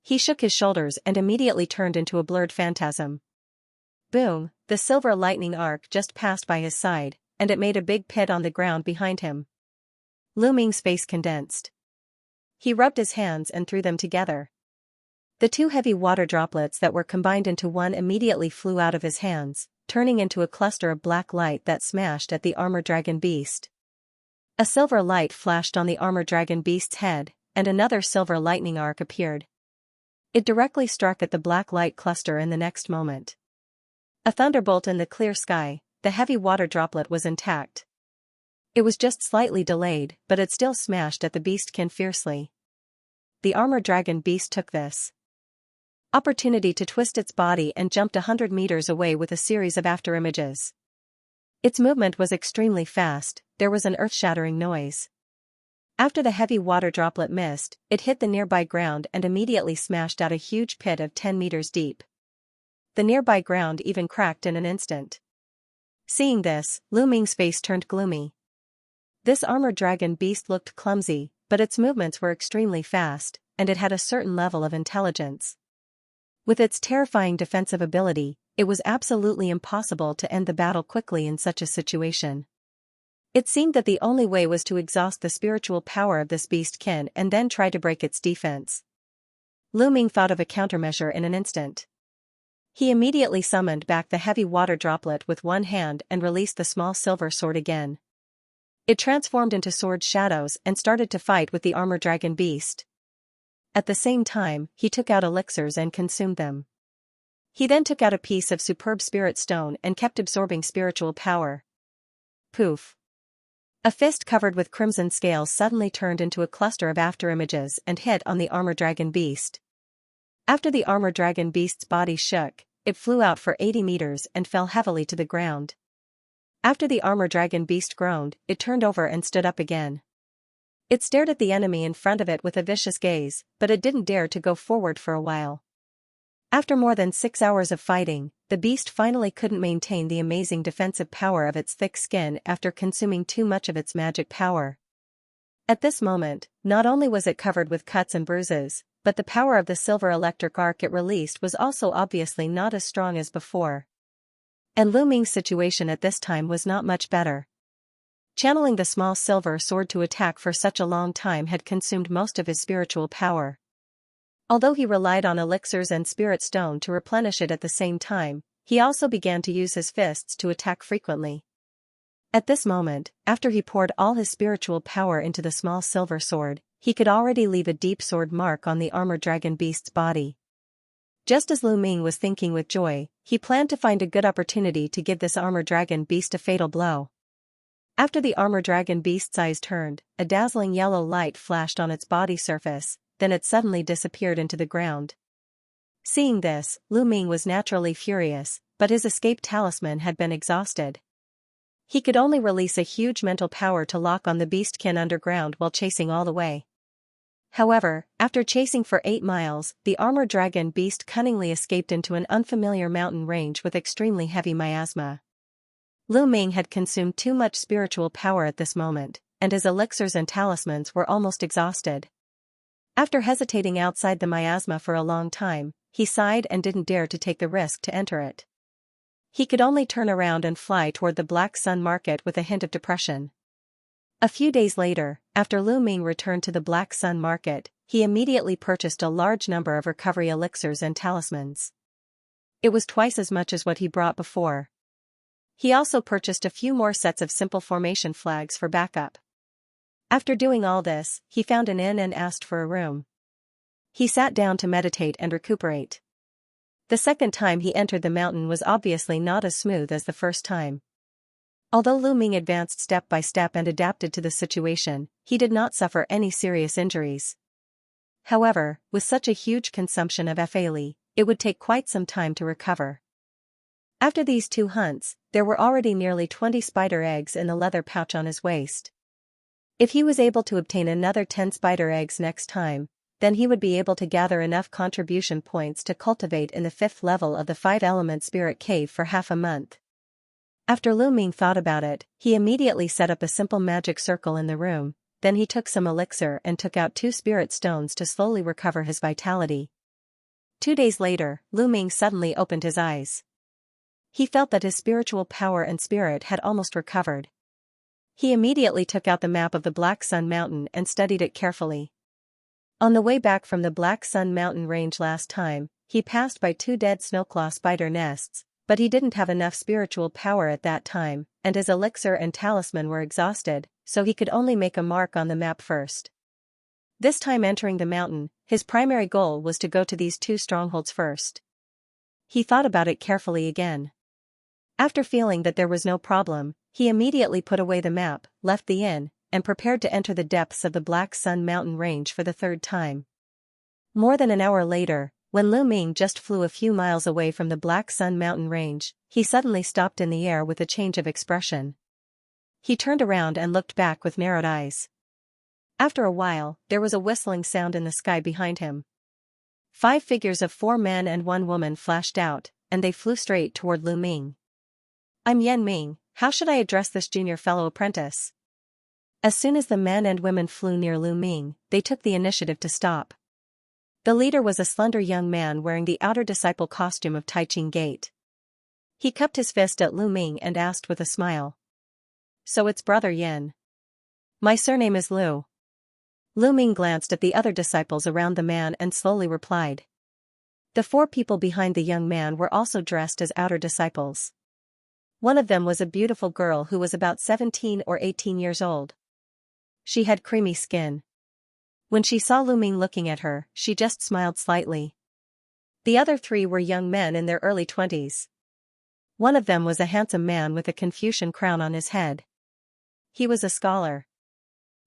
He shook his shoulders and immediately turned into a blurred phantasm. Boom, the silver lightning arc just passed by his side, and it made a big pit on the ground behind him. Lu Ming's face condensed. He rubbed his hands and threw them together. The two heavy water droplets that were combined into one immediately flew out of his hands, turning into a cluster of black light that smashed at the armored dragon beast. A silver light flashed on the armored dragon beast's head, and another silver lightning arc appeared. It directly struck at the black light cluster in the next moment. A thunderbolt in the clear sky, the heavy water droplet was intact. It was just slightly delayed, but it still smashed at the beastkin fiercely. The armored dragon beast took this opportunity to twist its body and jumped 100 meters away with a series of afterimages. Its movement was extremely fast. There was an earth-shattering noise. After the heavy water droplet missed, it hit the nearby ground and immediately smashed out a huge pit of 10 meters deep. The nearby ground even cracked in an instant. Seeing this, Lu Ming's face turned gloomy. This armored dragon beast looked clumsy, but its movements were extremely fast, and it had a certain level of intelligence. With its terrifying defensive ability, it was absolutely impossible to end the battle quickly in such a situation. It seemed that the only way was to exhaust the spiritual power of this beastkin and then try to break its defense. Lu Ming thought of a countermeasure in an instant. He immediately summoned back the heavy water droplet with one hand and released the small silver sword again. It transformed into sword shadows and started to fight with the armored dragon beast. At the same time, he took out elixirs and consumed them. He then took out a piece of superb spirit stone and kept absorbing spiritual power. Poof! A fist covered with crimson scales suddenly turned into a cluster of afterimages and hit on the armored dragon beast. After the armored dragon beast's body shook, it flew out for 80 meters and fell heavily to the ground. After the armored dragon beast groaned, it turned over and stood up again. It stared at the enemy in front of it with a vicious gaze, but it didn't dare to go forward for a while. After more than 6 hours of fighting, the beast finally couldn't maintain the amazing defensive power of its thick skin after consuming too much of its magic power. At this moment, not only was it covered with cuts and bruises, but the power of the silver electric arc it released was also obviously not as strong as before. And Lu Ming's situation at this time was not much better. Channeling the small silver sword to attack for such a long time had consumed most of his spiritual power. Although he relied on elixirs and spirit stone to replenish it at the same time, he also began to use his fists to attack frequently. At this moment, after he poured all his spiritual power into the small silver sword, he could already leave a deep sword mark on the armored dragon beast's body. Just as Lu Ming was thinking with joy, he planned to find a good opportunity to give this armor dragon beast a fatal blow. After the armor dragon beast's eyes turned, a dazzling yellow light flashed on its body surface, then it suddenly disappeared into the ground. Seeing this, Lu Ming was naturally furious, but his escape talisman had been exhausted. He could only release a huge mental power to lock on the beastkin underground while chasing all the way. However, after chasing for 8 miles, the armor dragon beast cunningly escaped into an unfamiliar mountain range with extremely heavy miasma. Lu Ming had consumed too much spiritual power at this moment, and his elixirs and talismans were almost exhausted. After hesitating outside the miasma for a long time, he sighed and didn't dare to take the risk to enter it. He could only turn around and fly toward the Black Sun Market with a hint of depression. A few days later, after Lu Ming returned to the Black Sun Market, he immediately purchased a large number of recovery elixirs and talismans. It was twice as much as what he brought before. He also purchased a few more sets of simple formation flags for backup. After doing all this, he found an inn and asked for a room. He sat down to meditate and recuperate. The second time he entered the mountain was obviously not as smooth as the first time. Although Lu Ming advanced step by step and adapted to the situation, he did not suffer any serious injuries. However, with such a huge consumption of Fa, it would take quite some time to recover. After these 2 hunts, there were already nearly 20 spider eggs in the leather pouch on his waist. If he was able to obtain another 10 spider eggs next time, then he would be able to gather enough contribution points to cultivate in the 5th level of the 5-element spirit cave for half a month. After Lu Ming thought about it, he immediately set up a simple magic circle in the room, then he took some elixir and took out 2 spirit stones to slowly recover his vitality. 2 days later, Lu Ming suddenly opened his eyes. He felt that his spiritual power and spirit had almost recovered. He immediately took out the map of the Black Sun Mountain and studied it carefully. On the way back from the Black Sun Mountain range last time, he passed by 2 dead snowclaw spider nests, but he didn't have enough spiritual power at that time, and his elixir and talisman were exhausted, so he could only make a mark on the map first. This time entering the mountain, his primary goal was to go to these 2 strongholds first. He thought about it carefully again. After feeling that there was no problem, he immediately put away the map, left the inn, and prepared to enter the depths of the Black Sun Mountain range for the 3rd time. More than an hour later, when Lu Ming just flew a few miles away from the Black Sun Mountain range, he suddenly stopped in the air with a change of expression. He turned around and looked back with narrowed eyes. After a while, there was a whistling sound in the sky behind him. 5 figures of 4 men and 1 woman flashed out, and they flew straight toward Lu Ming. "I'm Yan Ming, how should I address this junior fellow apprentice?" As soon as the men and women flew near Lu Ming, they took the initiative to stop. The leader was a slender young man wearing the outer disciple costume of Tai Ching Gate. He cupped his fist at Lu Ming and asked with a smile. "So it's Brother Yin. My surname is Lu." Lu Ming glanced at the other disciples around the man and slowly replied. The 4 people behind the young man were also dressed as outer disciples. One of them was a beautiful girl who was about 17 or 18 years old. She had creamy skin. When she saw Lu Ming looking at her, she just smiled slightly. The other 3 were young men in their early 20s. One of them was a handsome man with a Confucian crown on his head. He was a scholar.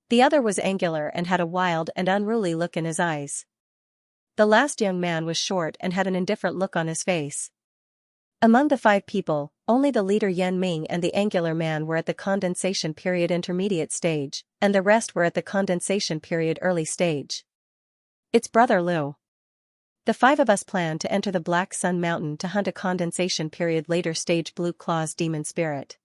The other was angular and had a wild and unruly look in his eyes. The last young man was short and had an indifferent look on his face. Among the 5 people, only the leader Yan Ming and the angular man were at the condensation period intermediate stage, and the rest were at the condensation period early stage. "It's Brother Lu. The 5 of us plan to enter the Black Sun Mountain to hunt a condensation period later stage Blue Claw's demon spirit.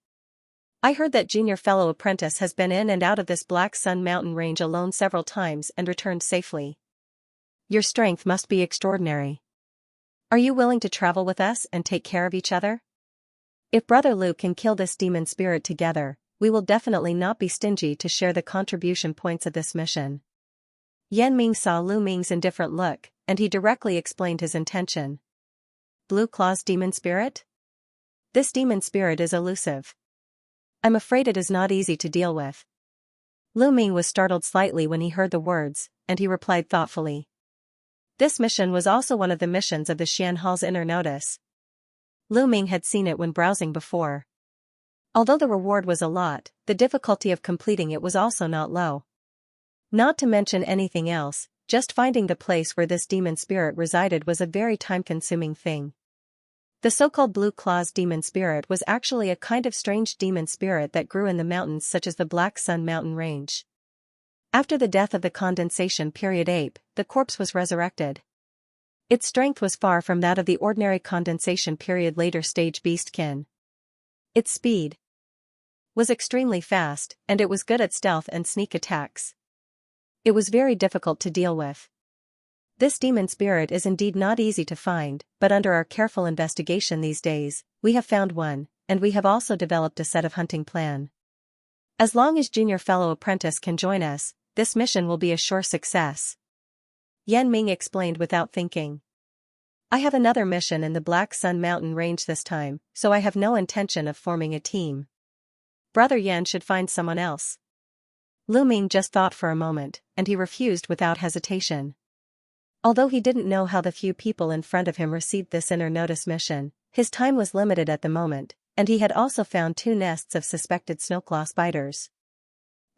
I heard that junior fellow apprentice has been in and out of this Black Sun Mountain range alone several times and returned safely. Your strength must be extraordinary. Are you willing to travel with us and take care of each other? If Brother Lu can kill this demon spirit together, we will definitely not be stingy to share the contribution points of this mission." Yan Ming saw Lu Ming's indifferent look, and he directly explained his intention. "Blue Claw's demon spirit? This demon spirit is elusive. I'm afraid it is not easy to deal with." Lu Ming was startled slightly when he heard the words, and he replied thoughtfully. This mission was also one of the missions of the Xianxia's inner notice. Lu Ming had seen it when browsing before. Although the reward was a lot, the difficulty of completing it was also not low. Not to mention anything else, just finding the place where this demon spirit resided was a very time-consuming thing. The so-called Blue Claws demon spirit was actually a kind of strange demon spirit that grew in the mountains such as the Black Sun mountain range. After the death of the condensation period ape, the corpse was resurrected. Its strength was far from that of the ordinary condensation period later stage beastkin. Its speed was extremely fast, and it was good at stealth and sneak attacks. It was very difficult to deal with. This demon spirit is indeed not easy to find, but under our careful investigation these days, we have found one, and we have also developed a set of hunting plan. As long as Junior Fellow Apprentice can join us, this mission will be a sure success. Yan Ming explained without thinking. I have another mission in the Black Sun mountain range this time, so I have no intention of forming a team. Brother Yan should find someone else. Lu Ming just thought for a moment, and he refused without hesitation. Although he didn't know how the few people in front of him received this inner notice mission, his time was limited at the moment, and he had also found 2 nests of suspected snowclaw spiders.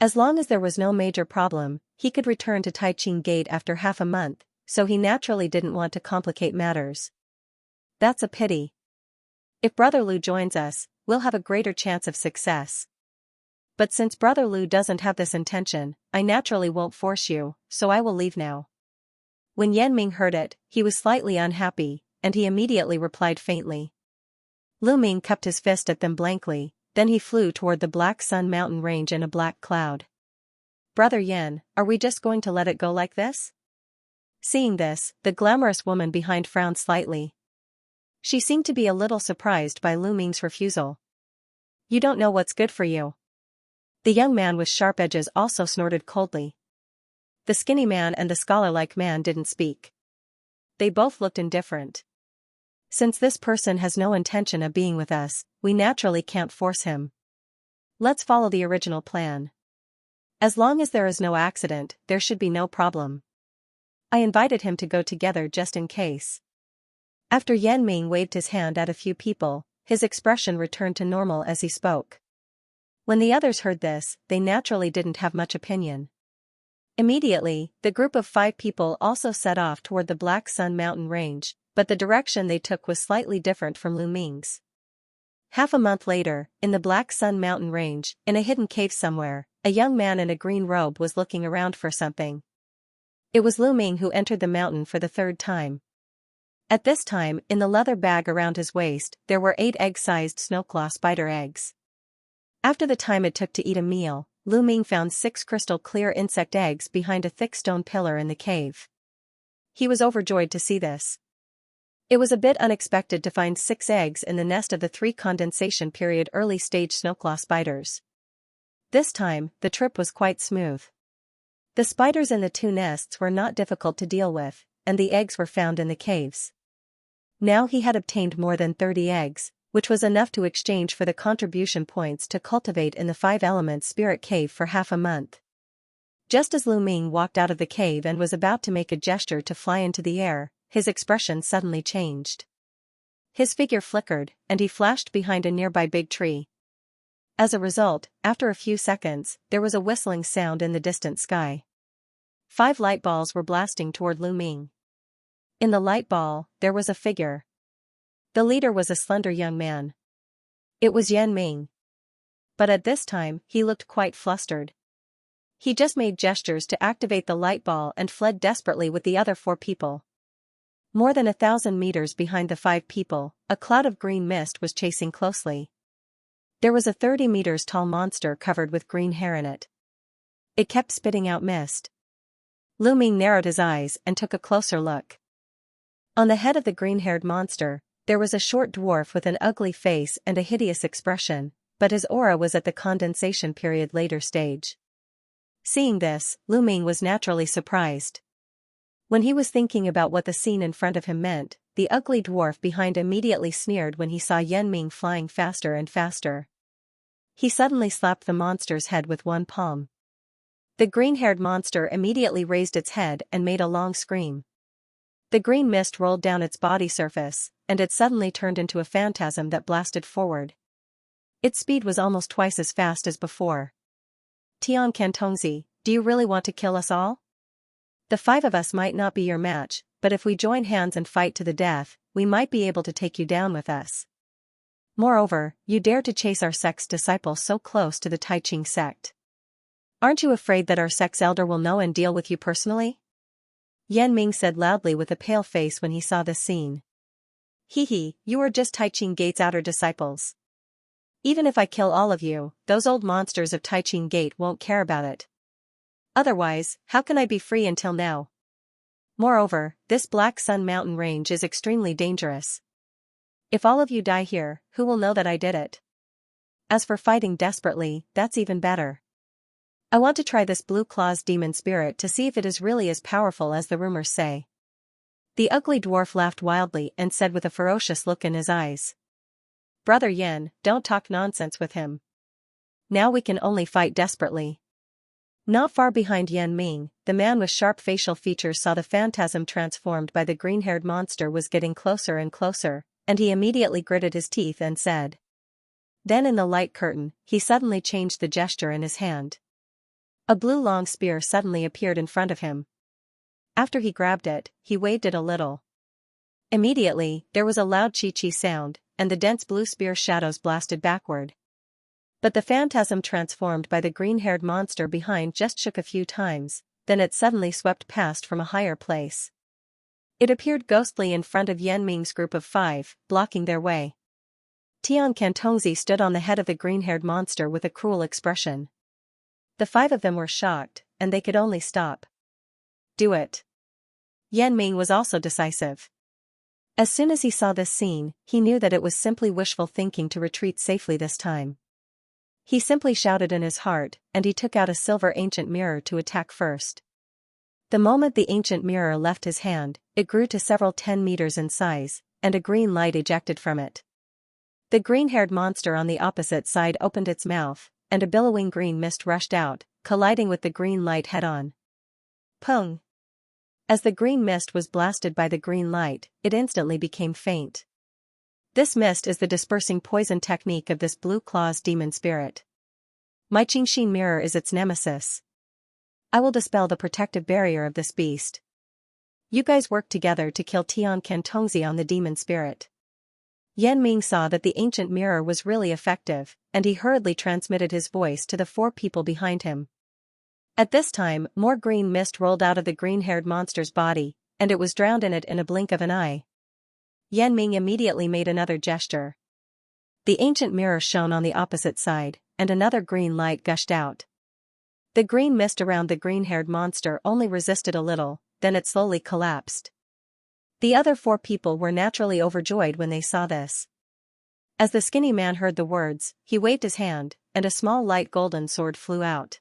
As long as there was no major problem, he could return to Taiching Gate after half a month, so he naturally didn't want to complicate matters. That's a pity. If Brother Lu joins us, we'll have a greater chance of success. But since Brother Lu doesn't have this intention, I naturally won't force you, so I will leave now. When Yan Ming heard it, he was slightly unhappy, and he immediately replied faintly. Lu Ming cupped his fist at them blankly, then he flew toward the Black Sun mountain range in a black cloud. Brother Yan, are we just going to let it go like this? Seeing this, the glamorous woman behind frowned slightly. She seemed to be a little surprised by Lu Ming's refusal. You don't know what's good for you. The young man with sharp edges also snorted coldly. The skinny man and the scholar-like man didn't speak. They both looked indifferent. Since this person has no intention of being with us, we naturally can't force him. Let's follow the original plan. As long as there is no accident, there should be no problem. I invited him to go together just in case. After Yan Ming waved his hand at a few people, his expression returned to normal as he spoke. When the others heard this, they naturally didn't have much opinion. Immediately, the group of 5 people also set off toward the Black Sun mountain range, but the direction they took was slightly different from Lu Ming's. Half a month later, in the Black Sun mountain range, in a hidden cave somewhere, a young man in a green robe was looking around for something. It was Lu Ming who entered the mountain for the 3rd time. At this time, in the leather bag around his waist, there were 8 egg-sized snowclaw spider eggs. After the time it took to eat a meal, Lu Ming found 6 crystal-clear insect eggs behind a thick stone pillar in the cave. He was overjoyed to see this. It was a bit unexpected to find 6 eggs in the nest of the 3 condensation period early-stage snowclaw spiders. This time, the trip was quite smooth. The spiders in the 2 nests were not difficult to deal with, and the eggs were found in the caves. Now he had obtained more than 30 eggs, which was enough to exchange for the contribution points to cultivate in the 5-element spirit cave for half a month. Just as Lu Ming walked out of the cave and was about to make a gesture to fly into the air, his expression suddenly changed. His figure flickered, and he flashed behind a nearby big tree. As a result, after a few seconds, there was a whistling sound in the distant sky. 5 light balls were blasting toward Lu Ming. In the light ball, there was a figure. The leader was a slender young man. It was Yan Ming. But at this time, he looked quite flustered. He just made gestures to activate the light ball and fled desperately with the other 4 people. More than 1,000 meters behind the 5 people, a cloud of green mist was chasing closely. There was a 30 meters tall monster covered with green hair in it. It kept spitting out mist. Lu Ming narrowed his eyes and took a closer look. On the head of the green-haired monster, there was a short dwarf with an ugly face and a hideous expression, but his aura was at the condensation period later stage. Seeing this, Lu Ming was naturally surprised. When he was thinking about what the scene in front of him meant, the ugly dwarf behind immediately sneered when he saw Yan Ming flying faster and faster. He suddenly slapped the monster's head with one palm. The green-haired monster immediately raised its head and made a long scream. The green mist rolled down its body surface, and it suddenly turned into a phantasm that blasted forward. Its speed was almost twice as fast as before. Tian Cantongzi, do you really want to kill us all? The 5 of us might not be your match, but if we join hands and fight to the death, we might be able to take you down with us. Moreover, you dare to chase our sect's disciple so close to the Taiqing sect. Aren't you afraid that our sect's elder will know and deal with you personally? Yan Ming said loudly with a pale face when he saw this scene. Hee, you are just Taiqing Gate's outer disciples. Even if I kill all of you, those old monsters of Taiqing Gate won't care about it. Otherwise, how can I be free until now? Moreover, this Black Sun mountain range is extremely dangerous. If all of you die here, who will know that I did it? As for fighting desperately, that's even better. I want to try this Blue Claw's demon spirit to see if it is really as powerful as the rumors say. The ugly dwarf laughed wildly and said with a ferocious look in his eyes. Brother Yan, don't talk nonsense with him. Now we can only fight desperately. Not far behind Yan Ming, the man with sharp facial features saw the phantasm transformed by the green-haired monster was getting closer and closer, and he immediately gritted his teeth and said. Then in the light curtain, he suddenly changed the gesture in his hand. A blue long spear suddenly appeared in front of him. After he grabbed it, he waved it a little. Immediately, there was a loud chi-chi sound, and the dense blue spear shadows blasted backward. But the phantasm transformed by the green-haired monster behind just shook a few times, then it suddenly swept past from a higher place. It appeared ghostly in front of Yan Ming's group of 5, blocking their way. Tian Cantongzi stood on the head of the green-haired monster with a cruel expression. The 5 of them were shocked, and they could only stop. Do it. Yan Ming was also decisive. As soon as he saw this scene, he knew that it was simply wishful thinking to retreat safely this time. He simply shouted in his heart, and he took out a silver ancient mirror to attack first. The moment the ancient mirror left his hand, it grew to several 10 meters in size, and a green light ejected from it. The green-haired monster on the opposite side opened its mouth, and a billowing green mist rushed out, colliding with the green light head-on. Pung! As the green mist was blasted by the green light, it instantly became faint. This mist is the dispersing poison technique of this Blue Claw's demon spirit. My Qingxin mirror is its nemesis. I will dispel the protective barrier of this beast. You guys work together to kill Tian Cantongzi on the demon spirit. Yan Ming saw that the ancient mirror was really effective, and he hurriedly transmitted his voice to the 4 people behind him. At this time, more green mist rolled out of the green-haired monster's body, and it was drowned in it in a blink of an eye. Yan Ming immediately made another gesture. The ancient mirror shone on the opposite side, and another green light gushed out. The green mist around the green-haired monster only resisted a little, then it slowly collapsed. The other 4 people were naturally overjoyed when they saw this. As the skinny man heard the words, he waved his hand, and a small light golden sword flew out.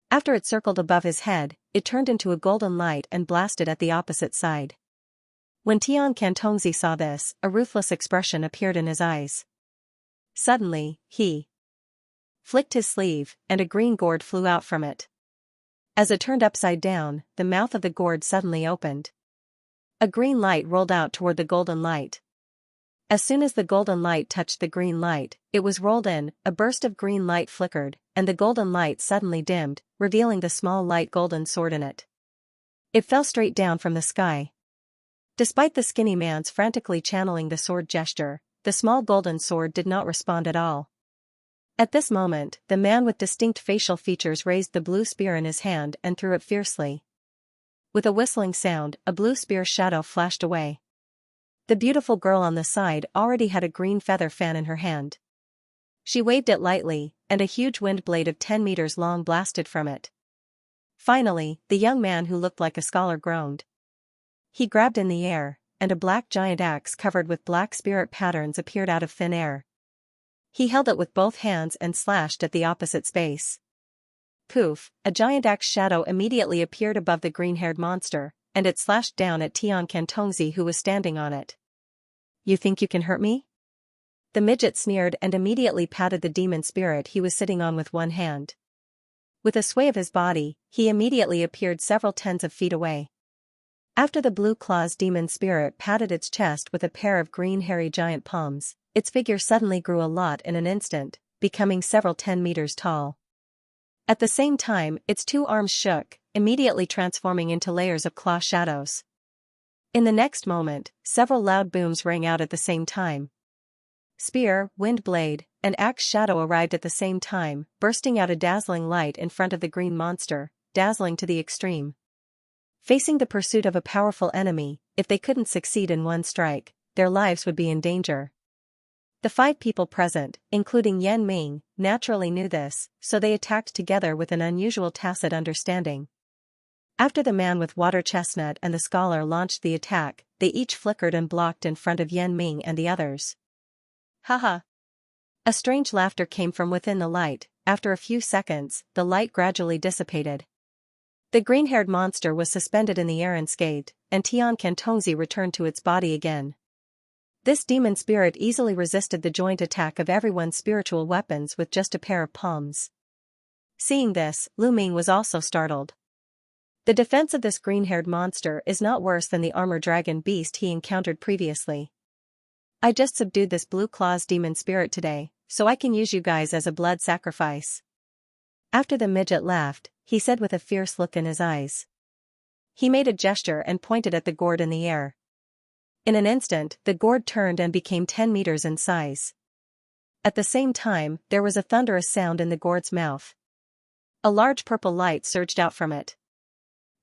After it circled above his head, it turned into a golden light and blasted at the opposite side. When Tian Cantongzi saw this, a ruthless expression appeared in his eyes. Suddenly, he flicked his sleeve, and a green gourd flew out from it. As it turned upside down, the mouth of the gourd suddenly opened. A green light rolled out toward the golden light. As soon as the golden light touched the green light, it was rolled in, a burst of green light flickered, and the golden light suddenly dimmed, revealing the small light golden sword in it. It fell straight down from the sky. Despite the skinny man's frantically channeling the sword gesture, the small golden sword did not respond at all. At this moment, the man with distinct facial features raised the blue spear in his hand and threw it fiercely. With a whistling sound, a blue spear shadow flashed away. The beautiful girl on the side already had a green feather fan in her hand. She waved it lightly, and a huge wind blade of 10 meters long blasted from it. Finally, the young man who looked like a scholar groaned. He grabbed in the air, and a black giant axe covered with black spirit patterns appeared out of thin air. He held it with both hands and slashed at the opposite space. Poof, a giant axe shadow immediately appeared above the green-haired monster, and it slashed down at Tian Cantongzi who was standing on it. You think you can hurt me? The midget sneered and immediately patted the demon spirit he was sitting on with one hand. With a sway of his body, he immediately appeared several tens of feet away. After the blue claw's demon spirit patted its chest with a pair of green hairy giant palms, its figure suddenly grew a lot in an instant, becoming several 10 meters tall. At the same time, its two arms shook, immediately transforming into layers of claw shadows. In the next moment, several loud booms rang out at the same time. Spear, wind blade, and axe shadow arrived at the same time, bursting out a dazzling light in front of the green monster, dazzling to the extreme. Facing the pursuit of a powerful enemy, if they couldn't succeed in one strike, their lives would be in danger. The 5 people present, including Yan Ming, naturally knew this, so they attacked together with an unusual tacit understanding. After the man with water chestnut and the scholar launched the attack, they each flickered and blocked in front of Yan Ming and the others. Haha! A strange laughter came from within the light. After a few seconds, the light gradually dissipated. The green-haired monster was suspended in the air unscathed, and Tian Kantongzi returned to its body again. This demon spirit easily resisted the joint attack of everyone's spiritual weapons with just a pair of palms. Seeing this, Lu Ming was also startled. The defense of this green-haired monster is not worse than the armor dragon beast he encountered previously. I just subdued this blue claw's demon spirit today, so I can use you guys as a blood sacrifice. After the midget laughed, he said with a fierce look in his eyes. He made a gesture and pointed at the gourd in the air. In an instant, the gourd turned and became 10 meters in size. At the same time, there was a thunderous sound in the gourd's mouth. A large purple light surged out from it.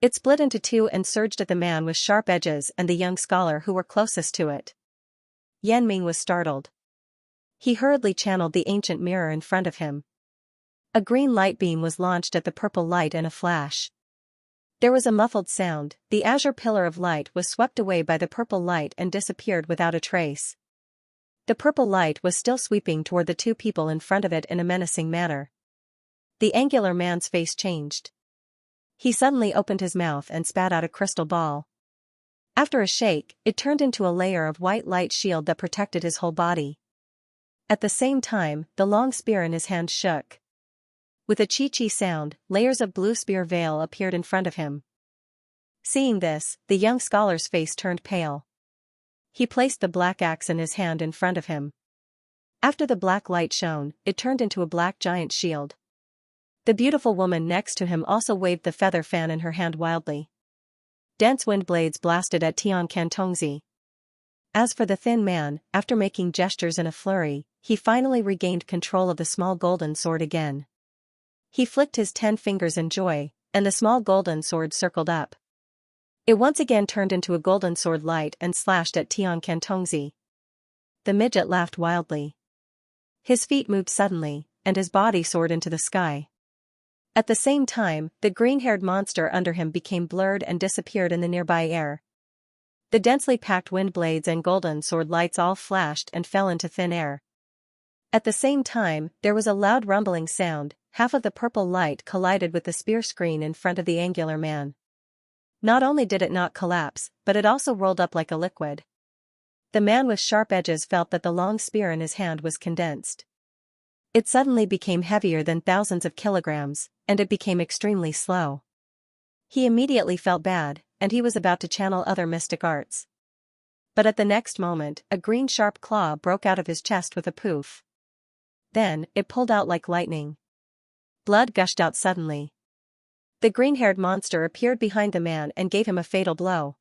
It split into 2 and surged at the man with sharp edges and the young scholar who were closest to it. Yan Ming was startled. He hurriedly channeled the ancient mirror in front of him. A green light beam was launched at the purple light in a flash. There was a muffled sound, the azure pillar of light was swept away by the purple light and disappeared without a trace. The purple light was still sweeping toward the 2 people in front of it in a menacing manner. The angular man's face changed. He suddenly opened his mouth and spat out a crystal ball. After a shake, it turned into a layer of white light shield that protected his whole body. At the same time, the long spear in his hand shook. With a chi-chi sound, layers of blue spear veil appeared in front of him. Seeing this, the young scholar's face turned pale. He placed the black axe in his hand in front of him. After the black light shone, it turned into a black giant shield. The beautiful woman next to him also waved the feather fan in her hand wildly. Dense wind blades blasted at Tian Kantongzi. As for the thin man, after making gestures in a flurry, he finally regained control of the small golden sword again. He flicked his 10 fingers in joy, and the small golden sword circled up. It once again turned into a golden sword light and slashed at Tian Kantongzi. The midget laughed wildly. His feet moved suddenly, and his body soared into the sky. At the same time, the green-haired monster under him became blurred and disappeared in the nearby air. The densely packed wind blades and golden sword lights all flashed and fell into thin air. At the same time, there was a loud rumbling sound. Half of the purple light collided with the spear screen in front of the angular man. Not only did it not collapse, but it also rolled up like a liquid. The man with sharp edges felt that the long spear in his hand was condensed. It suddenly became heavier than thousands of kilograms, and it became extremely slow. He immediately felt bad, and he was about to channel other mystic arts. But at the next moment, a green sharp claw broke out of his chest with a poof. Then, it pulled out like lightning. Blood gushed out suddenly. The green-haired monster appeared behind the man and gave him a fatal blow.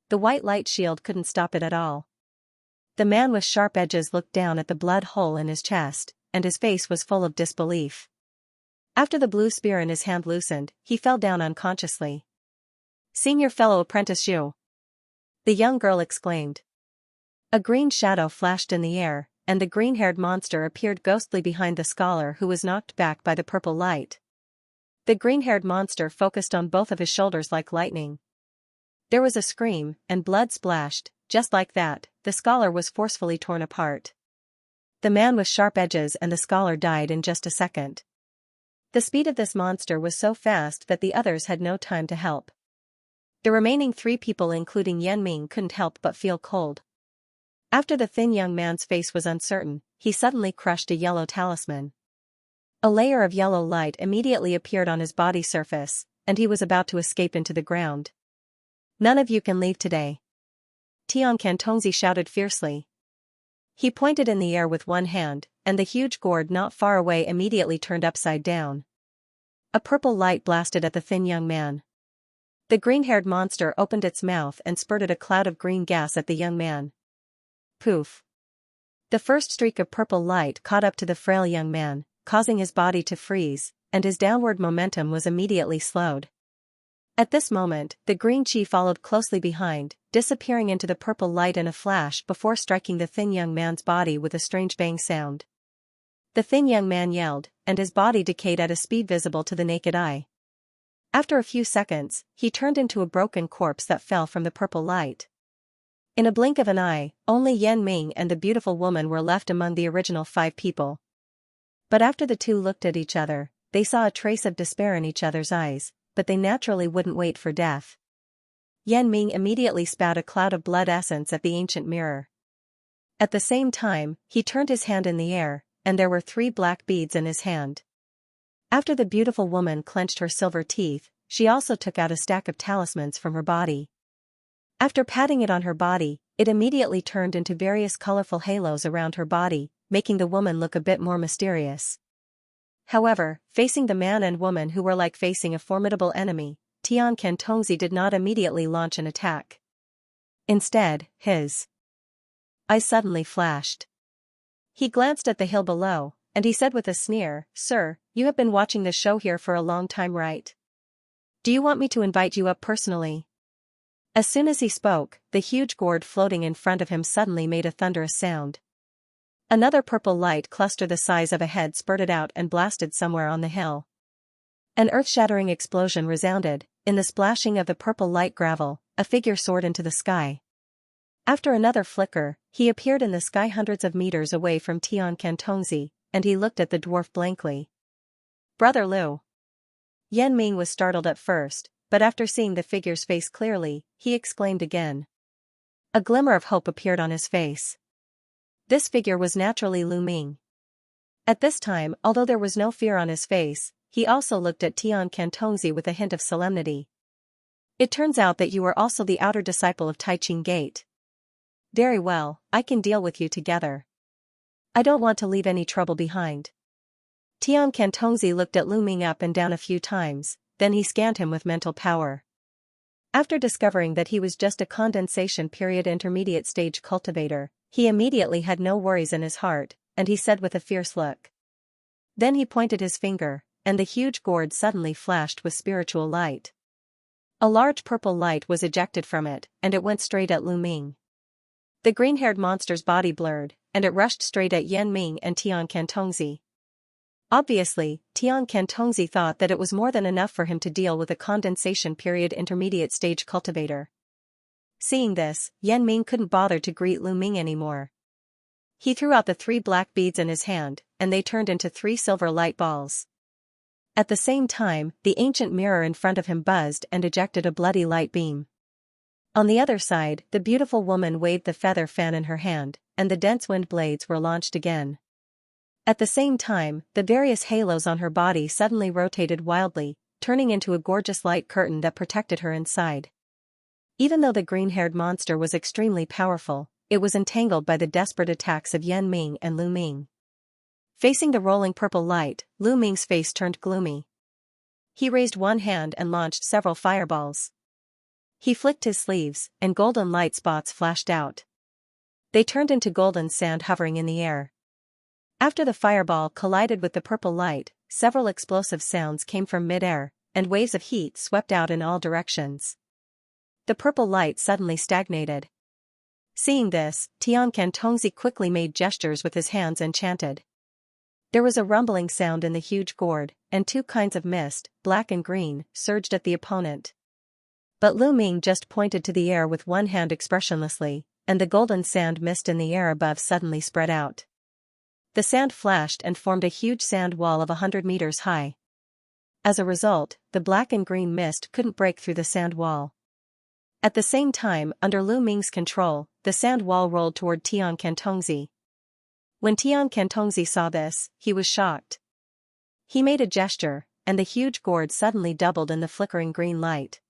The white light shield couldn't stop it at all. The man with sharp edges looked down at the blood hole in his chest, and his face was full of disbelief. After the blue spear in his hand loosened, he fell down unconsciously. "Senior fellow apprentice Xu!" the young girl exclaimed. A green shadow flashed in the air, and the green-haired monster appeared ghostly behind the scholar who was knocked back by the purple light. The green-haired monster focused on both of his shoulders like lightning. There was a scream, and blood splashed. Just like that, the scholar was forcefully torn apart. The man with sharp edges and the scholar died in just a second. The speed of this monster was so fast that the others had no time to help. The remaining 3 people including Yan Ming couldn't help but feel cold. After the thin young man's face was uncertain, he suddenly crushed a yellow talisman. A layer of yellow light immediately appeared on his body surface, and he was about to escape into the ground. None of you can leave today. Tian Tongzi shouted fiercely. He pointed in the air with one hand, and the huge gourd not far away immediately turned upside down. A purple light blasted at the thin young man. The green-haired monster opened its mouth and spurted a cloud of green gas at the young man. Poof! The first streak of purple light caught up to the frail young man, causing his body to freeze, and his downward momentum was immediately slowed. At this moment, the green chi followed closely behind, disappearing into the purple light in a flash before striking the thin young man's body with a strange bang sound. The thin young man yelled, and his body decayed at a speed visible to the naked eye. After a few seconds, he turned into a broken corpse that fell from the purple light. In a blink of an eye, only Yan Ming and the beautiful woman were left among the original 5 people. But after the two looked at each other, they saw a trace of despair in each other's eyes, but they naturally wouldn't wait for death. Yan Ming immediately spat a cloud of blood essence at the ancient mirror. At the same time, he turned his hand in the air, and there were 3 black beads in his hand. After the beautiful woman clenched her silver teeth, she also took out a stack of talismans from her body. After patting it on her body, it immediately turned into various colorful halos around her body, making the woman look a bit more mysterious. However, facing the man and woman who were like facing a formidable enemy, Tian Tongzi did not immediately launch an attack. Instead, his eyes suddenly flashed. He glanced at the hill below, and he said with a sneer, "Sir, you have been watching the show here for a long time, right? Do you want me to invite you up personally?" As soon as he spoke, the huge gourd floating in front of him suddenly made a thunderous sound. Another purple light cluster the size of a head spurted out and blasted somewhere on the hill. An earth-shattering explosion resounded. In the splashing of the purple light gravel, a figure soared into the sky. After another flicker, he appeared in the sky hundreds of meters away from Tian Tongzi, and he looked at the dwarf blankly. "Brother Liu." Yan Ming was startled at first, but after seeing the figure's face clearly, he exclaimed again. A glimmer of hope appeared on his face. This figure was naturally Lu Ming. At this time, although there was no fear on his face, he also looked at Tian Tongzi with a hint of solemnity. "It turns out that you are also the outer disciple of Taiqing Gate. Very well, I can deal with you together. I don't want to leave any trouble behind." Tian Tongzi looked at Lu Ming up and down a few times, then he scanned him with mental power. After discovering that he was just a condensation period intermediate stage cultivator, he immediately had no worries in his heart, and he said with a fierce look. Then he pointed his finger, and the huge gourd suddenly flashed with spiritual light. A large purple light was ejected from it, and it went straight at Lu Ming. The green-haired monster's body blurred, and it rushed straight at Yan Ming and Tian Tongzi. Obviously, Tian Tongzi thought that it was more than enough for him to deal with a condensation period intermediate stage cultivator. Seeing this, Yan Ming couldn't bother to greet Lu Ming anymore. He threw out the 3 black beads in his hand, and they turned into 3 silver light balls. At the same time, the ancient mirror in front of him buzzed and ejected a bloody light beam. On the other side, the beautiful woman waved the feather fan in her hand, and the dense wind blades were launched again. At the same time, the various halos on her body suddenly rotated wildly, turning into a gorgeous light curtain that protected her inside. Even though the green-haired monster was extremely powerful, it was entangled by the desperate attacks of Yan Ming and Lu Ming. Facing the rolling purple light, Lu Ming's face turned gloomy. He raised one hand and launched several fireballs. He flicked his sleeves, and golden light spots flashed out. They turned into golden sand hovering in the air. After the fireball collided with the purple light, several explosive sounds came from mid-air, and waves of heat swept out in all directions. The purple light suddenly stagnated. Seeing this, Tian Tongzi quickly made gestures with his hands and chanted. There was a rumbling sound in the huge gourd, and 2 kinds of mist, black and green, surged at the opponent. But Lu Ming just pointed to the air with one hand expressionlessly, and the golden sand mist in the air above suddenly spread out. The sand flashed and formed a huge sand wall of 100 meters high. As a result, the black and green mist couldn't break through the sand wall. At the same time, under Lu Ming's control, the sand wall rolled toward Tian Tongzi. When Tian Tongzi saw this, he was shocked. He made a gesture, and the huge gourd suddenly doubled in the flickering green light.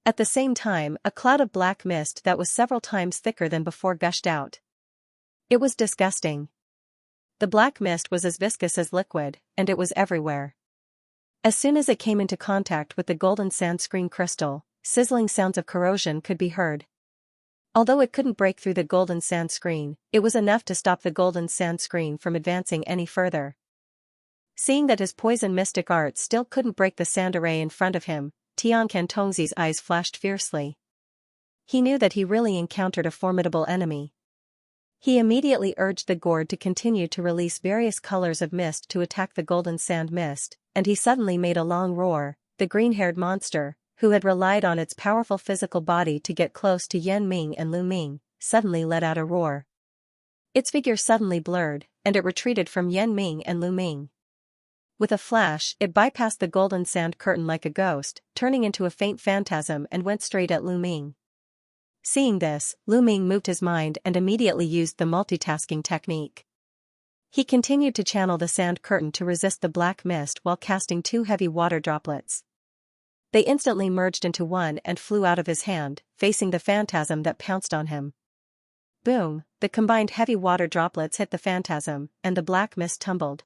At the same time, a cloud of black mist that was several times thicker than before gushed out. It was disgusting. The black mist was as viscous as liquid, and it was everywhere. As soon as it came into contact with the golden sand screen crystal, sizzling sounds of corrosion could be heard. Although it couldn't break through the golden sand screen, it was enough to stop the golden sand screen from advancing any further. Seeing that his poison mystic art still couldn't break the sand array in front of him, Xianxia Tongzi's eyes flashed fiercely. He knew that he really encountered a formidable enemy. He immediately urged the gourd to continue to release various colors of mist to attack the golden sand mist, and he suddenly made a long roar. The green-haired monster, who had relied on its powerful physical body to get close to Yan Ming and Lu Ming, suddenly let out a roar. Its figure suddenly blurred, and it retreated from Yan Ming and Lu Ming. With a flash, it bypassed the golden sand curtain like a ghost, turning into a faint phantasm and went straight at Lu Ming. Seeing this, Lu Ming moved his mind and immediately used the multitasking technique. He continued to channel the sand curtain to resist the black mist while casting 2 heavy water droplets. They instantly merged into one and flew out of his hand, facing the phantasm that pounced on him. Boom, the combined heavy water droplets hit the phantasm, and the black mist tumbled.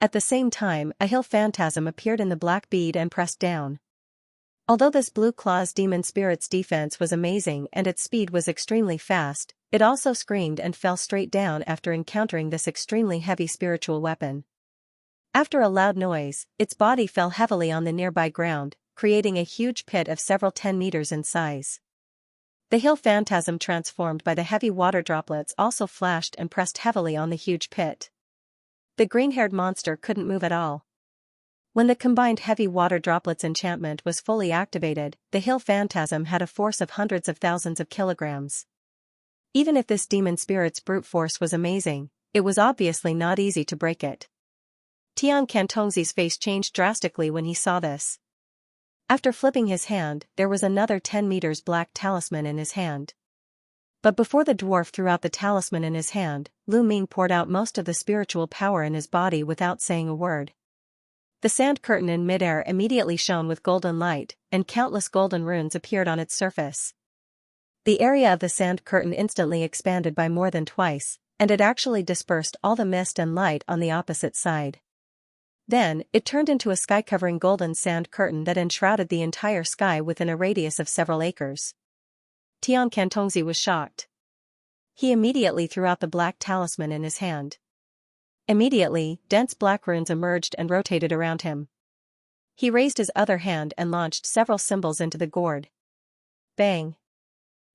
At the same time, a hill phantasm appeared in the black bead and pressed down. Although this Blue Claw's demon spirit's defense was amazing and its speed was extremely fast, it also screamed and fell straight down after encountering this extremely heavy spiritual weapon. After a loud noise, its body fell heavily on the nearby ground, creating a huge pit of several 10 meters in size. The hill phantasm transformed by the heavy water droplets also flashed and pressed heavily on the huge pit. The green-haired monster couldn't move at all. When the combined heavy water droplets enchantment was fully activated, the hill phantasm had a force of hundreds of thousands of kilograms. Even if this demon spirit's brute force was amazing, it was obviously not easy to break it. Xianxia Tongzi's face changed drastically when he saw this. After flipping his hand, there was another 10 meters black talisman in his hand. But before the dwarf threw out the talisman in his hand, Lu Ming poured out most of the spiritual power in his body without saying a word. The sand curtain in midair immediately shone with golden light, and countless golden runes appeared on its surface. The area of the sand curtain instantly expanded by more than twice, and it actually dispersed all the mist and light on the opposite side. Then, it turned into a sky-covering golden sand curtain that enshrouded the entire sky within a radius of several acres. Xianxia Tongzi was shocked. He immediately threw out the black talisman in his hand. Immediately, dense black runes emerged and rotated around him. He raised his other hand and launched several symbols into the gourd. Bang!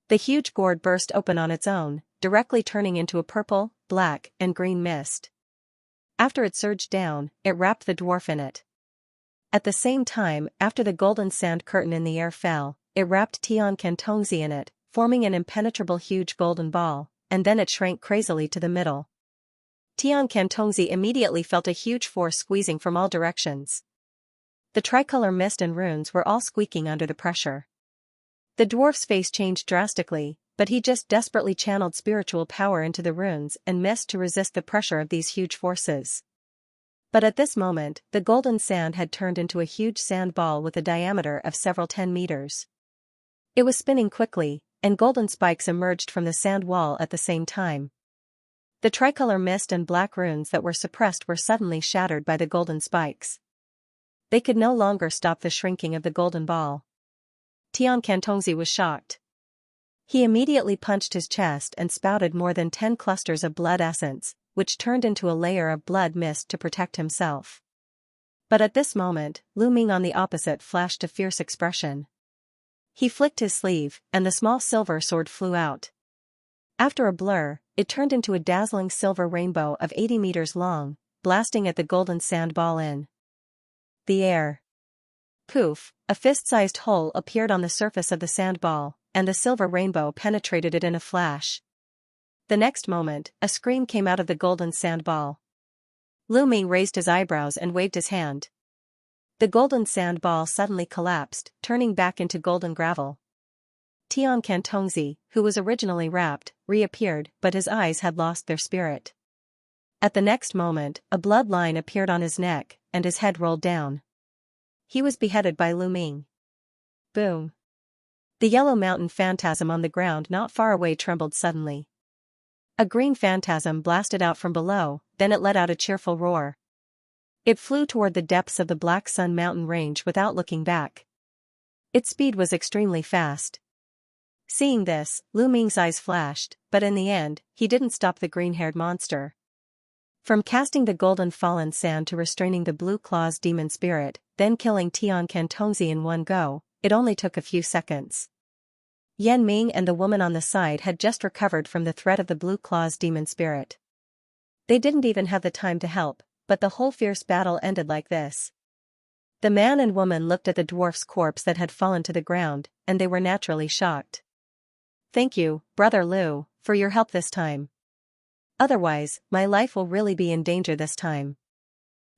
The huge gourd burst open on its own, directly turning into a purple, black, and green mist. After it surged down, it wrapped the dwarf in it. At the same time, after the golden sand curtain in the air fell, it wrapped Xianxia Tongzi in it, forming an impenetrable huge golden ball, and then it shrank crazily to the middle. Xianxia Tongzi immediately felt a huge force squeezing from all directions. The tricolor mist and runes were all squeaking under the pressure. The dwarf's face changed drastically, but he just desperately channeled spiritual power into the runes and mist to resist the pressure of these huge forces. But at this moment, the golden sand had turned into a huge sand ball with a diameter of several 10 meters. It was spinning quickly, and golden spikes emerged from the sand wall at the same time. The tricolor mist and black runes that were suppressed were suddenly shattered by the golden spikes. They could no longer stop the shrinking of the golden ball. Xianxia Tongzi was shocked. He immediately punched his chest and spouted more than 10 clusters of blood essence, which turned into a layer of blood mist to protect himself. But at this moment, Lu Ming on the opposite flashed a fierce expression. He flicked his sleeve, and the small silver sword flew out. After a blur, it turned into a dazzling silver rainbow of 80 meters long, blasting at the golden sand ball in the air. Poof, a fist-sized hole appeared on the surface of the sand ball, and the silver rainbow penetrated it in a flash. The next moment, a scream came out of the golden sand ball. Lu Ming raised his eyebrows and waved his hand. The golden sand ball suddenly collapsed, turning back into golden gravel. Xianxia Tongzi, who was originally wrapped, reappeared, but his eyes had lost their spirit. At the next moment, a bloodline appeared on his neck, and his head rolled down. He was beheaded by Lu Ming. Boom. The yellow mountain phantasm on the ground not far away trembled suddenly. A green phantasm blasted out from below, then it let out a cheerful roar. It flew toward the depths of the Black Sun mountain range without looking back. Its speed was extremely fast. Seeing this, Lu Ming's eyes flashed, but in the end, he didn't stop the green-haired monster. From casting the golden fallen sand to restraining the blue claw's demon spirit, then killing Tian Tongzi in one go, it only took a few seconds. Yan Ming and the woman on the side had just recovered from the threat of the blue claw's demon spirit. They didn't even have the time to help, but the whole fierce battle ended like this. The man and woman looked at the dwarf's corpse that had fallen to the ground, and they were naturally shocked. "Thank you, Brother Lu, for your help this time. Otherwise, my life will really be in danger this time."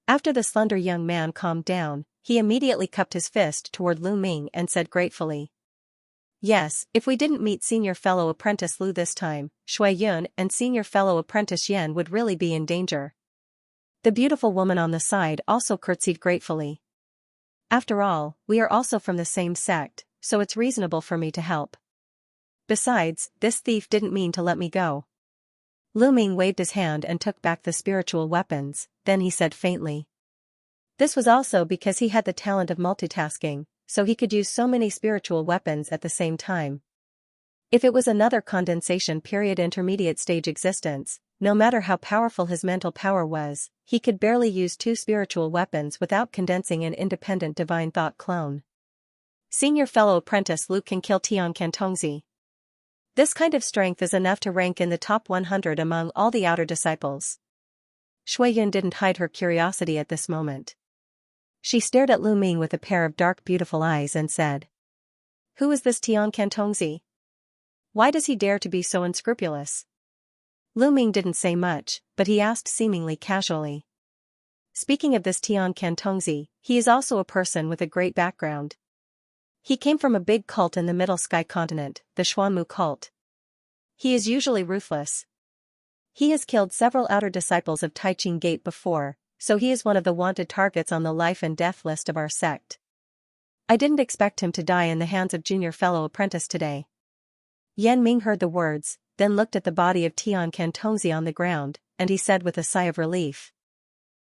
After the slender young man calmed down, he immediately cupped his fist toward Lu Ming and said gratefully, "Yes, if we didn't meet senior fellow apprentice Lu this time, Shui Yun and senior fellow apprentice Yan would really be in danger." The beautiful woman on the side also curtsied gratefully. "After all, we are also from the same sect, so it's reasonable for me to help. Besides, this thief didn't mean to let me go." Lu Ming waved his hand and took back the spiritual weapons, then he said faintly. This was also because he had the talent of multitasking, so he could use so many spiritual weapons at the same time. If it was another condensation period intermediate stage existence, no matter how powerful his mental power was, he could barely use two spiritual weapons without condensing an independent divine thought clone. Senior fellow apprentice Luke can kill Tian Tongzi. This kind of strength is enough to rank in the top 100 among all the outer disciples. Shui Yun didn't hide her curiosity at this moment. She stared at Lu Ming with a pair of dark beautiful eyes and said, "Who is this Tian Tongzi? Why does he dare to be so unscrupulous?" Lu Ming didn't say much, but he asked seemingly casually. "Speaking of this Tian Tongzi, he is also a person with a great background. He came from a big cult in the Middle Sky continent, the Xuanmu cult. He is usually ruthless. He has killed several outer disciples of Taiching Gate before, so he is one of the wanted targets on the life and death list of our sect. I didn't expect him to die in the hands of junior fellow apprentice today." Yan Ming heard the words, then looked at the body of Tian Tongzi on the ground, and he said with a sigh of relief,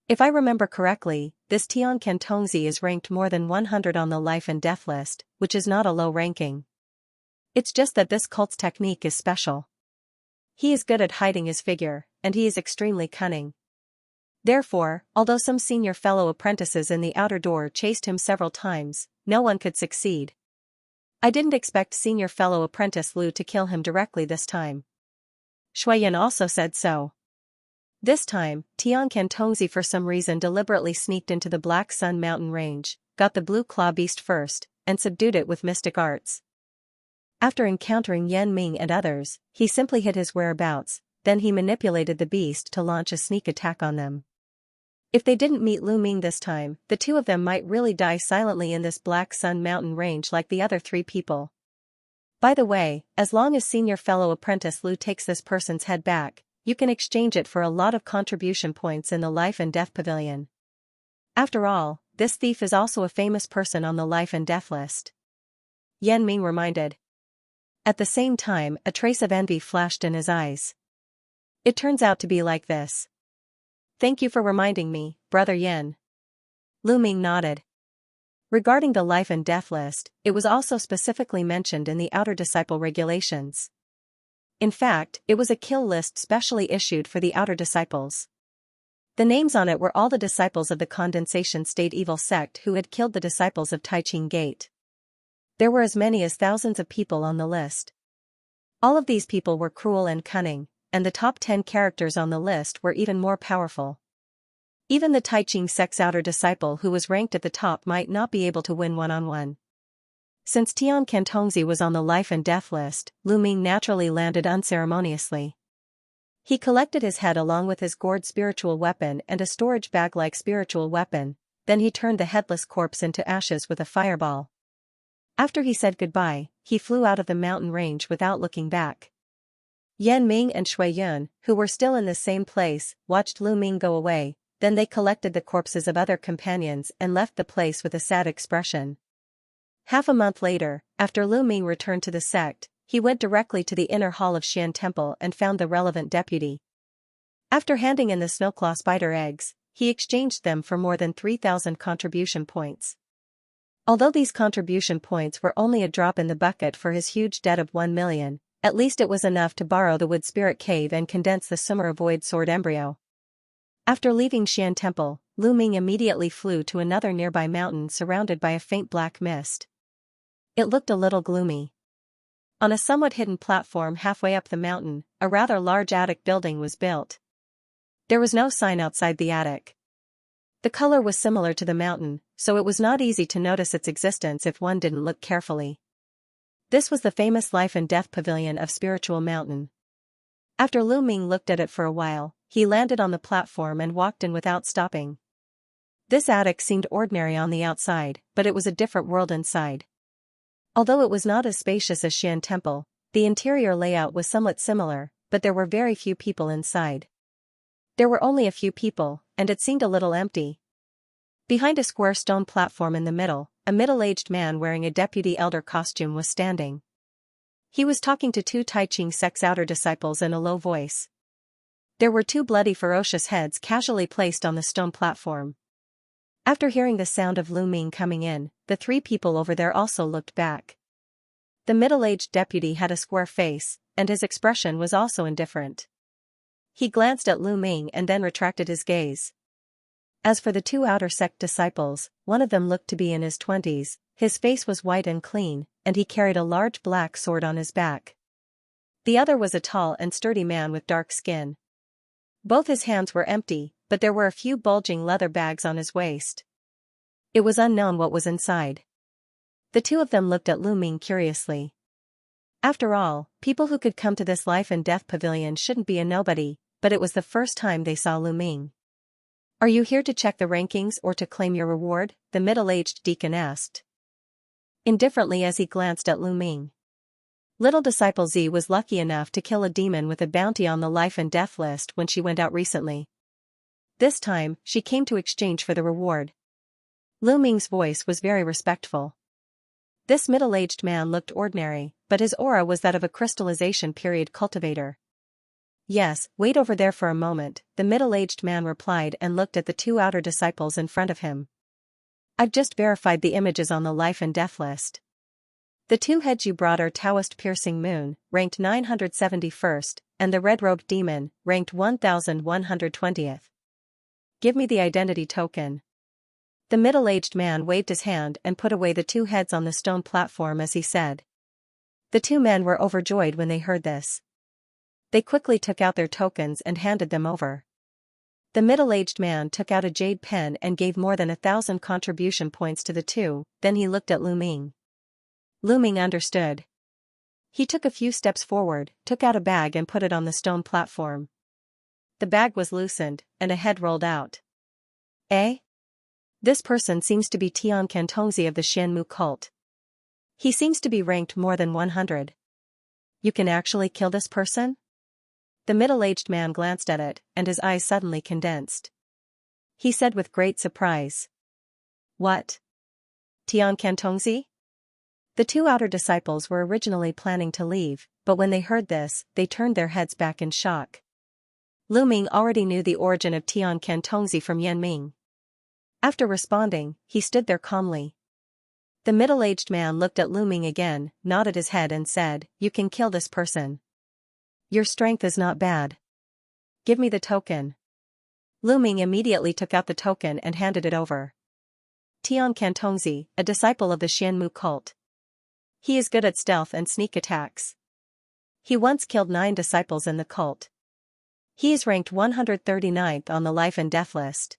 "If I remember correctly, this Tian Tongzi is ranked more than 100 on the life and death list, which is not a low ranking. It's just that this cult's technique is special. He is good at hiding his figure, and he is extremely cunning. Therefore, although some senior fellow apprentices in the outer door chased him several times, no one could succeed. I didn't expect senior fellow apprentice Lu to kill him directly this time." Shui Yan also said so. This time, Tian Tongzi for some reason deliberately sneaked into the Black Sun mountain range, got the blue claw beast first, and subdued it with mystic arts. After encountering Yan Ming and others, he simply hid his whereabouts, then he manipulated the beast to launch a sneak attack on them. If they didn't meet Lu Ming this time, the two of them might really die silently in this Black Sun mountain range like the other three people. By the way, as long as senior fellow apprentice Lu takes this person's head back, you can exchange it for a lot of contribution points in the Life and Death Pavilion. After all, this thief is also a famous person on the life and death list." Yan Ming reminded. At the same time, a trace of envy flashed in his eyes. "It turns out to be like this. Thank you for reminding me, Brother Yan." Lu Ming nodded. Regarding the life and death list, it was also specifically mentioned in the outer disciple regulations. In fact, it was a kill list specially issued for the outer disciples. The names on it were all the disciples of the condensation state evil sect who had killed the disciples of Taiching Gate. There were as many as thousands of people on the list. All of these people were cruel and cunning, and the top 10 characters on the list were even more powerful. Even the Taiching sect's outer disciple who was ranked at the top might not be able to win one-on-one. Since Tian Tongzi was on the life and death list, Lu Ming naturally landed unceremoniously. He collected his head along with his gourd spiritual weapon and a storage bag-like spiritual weapon, then he turned the headless corpse into ashes with a fireball. After he said goodbye, he flew out of the mountain range without looking back. Yan Ming and Shui Yun, who were still in the same place, watched Lu Ming go away, then they collected the corpses of other companions and left the place with a sad expression. Half a month later, after Lu Ming returned to the sect, he went directly to the inner hall of Xian Temple and found the relevant deputy. After handing in the snowclaw spider eggs, he exchanged them for more than 3,000 contribution points. Although these contribution points were only a drop in the bucket for his huge debt of 1 million, at least it was enough to borrow the Wood Spirit Cave and condense the Summer Void Sword embryo. After leaving Xian Temple, Lu Ming immediately flew to another nearby mountain surrounded by a faint black mist. It looked a little gloomy. On a somewhat hidden platform halfway up the mountain, a rather large attic building was built. There was no sign outside the attic. The color was similar to the mountain, so it was not easy to notice its existence if one didn't look carefully. This was the famous Life and Death Pavilion of Spiritual Mountain. After Lu Ming looked at it for a while, he landed on the platform and walked in without stopping. This attic seemed ordinary on the outside, but it was a different world inside. Although it was not as spacious as Xian Temple, the interior layout was somewhat similar, but there were very few people inside. There were only a few people, and it seemed a little empty. Behind a square stone platform in the middle, a middle-aged man wearing a deputy elder costume was standing. He was talking to two Tai Ching sect's outer disciples in a low voice. There were two bloody ferocious heads casually placed on the stone platform. After hearing the sound of Lu Ming coming in, the three people over there also looked back. The middle-aged deputy had a square face, and his expression was also indifferent. He glanced at Lu Ming and then retracted his gaze. As for the two outer sect disciples, one of them looked to be in his 20s, his face was white and clean, and he carried a large black sword on his back. The other was a tall and sturdy man with dark skin. Both his hands were empty, but there were a few bulging leather bags on his waist. It was unknown what was inside. The two of them looked at Lu Ming curiously. After all, people who could come to this Life and Death Pavilion shouldn't be a nobody, but it was the first time they saw Lu Ming. "Are you here to check the rankings or to claim your reward?" the middle-aged deacon asked, indifferently as he glanced at Lu Ming. Little disciple Z was lucky enough to kill a demon with a bounty on the life and death list when she went out recently. This time, she came to exchange for the reward. Lu Ming's voice was very respectful. This middle-aged man looked ordinary, but his aura was that of a crystallization period cultivator. "Yes, wait over there for a moment," the middle-aged man replied and looked at the two outer disciples in front of him. "I've just verified the images on the life and death list. The two heads you brought are Taoist Piercing Moon, ranked 971st, and the Red-Robed Demon, ranked 1120th. Give me the identity token." The middle-aged man waved his hand and put away the two heads on the stone platform as he said. The two men were overjoyed when they heard this. They quickly took out their tokens and handed them over. The middle-aged man took out a jade pen and gave more than 1,000 contribution points to the two, then he looked at Lu Ming. Lu Ming understood. He took a few steps forward, took out a bag and put it on the stone platform. The bag was loosened, and a head rolled out. "Eh? This person seems to be Tian Cantongzi of the Xianmu cult. He seems to be ranked more than 100. You can actually kill this person?" The middle-aged man glanced at it, and his eyes suddenly condensed. He said with great surprise. "What? Tian Cantongzi?" The two outer disciples were originally planning to leave, but when they heard this, they turned their heads back in shock. Lu Ming already knew the origin of Tian Cantongzi from Yan Ming. After responding, he stood there calmly. The middle-aged man looked at Lu Ming again, nodded his head and said, "You can kill this person. Your strength is not bad. Give me the token." Lu Ming immediately took out the token and handed it over. "Tian Cantongzi, a disciple of the Xianmu cult. He is good at stealth and sneak attacks. He once killed 9 disciples in the cult. He is ranked 139th on the life and death list.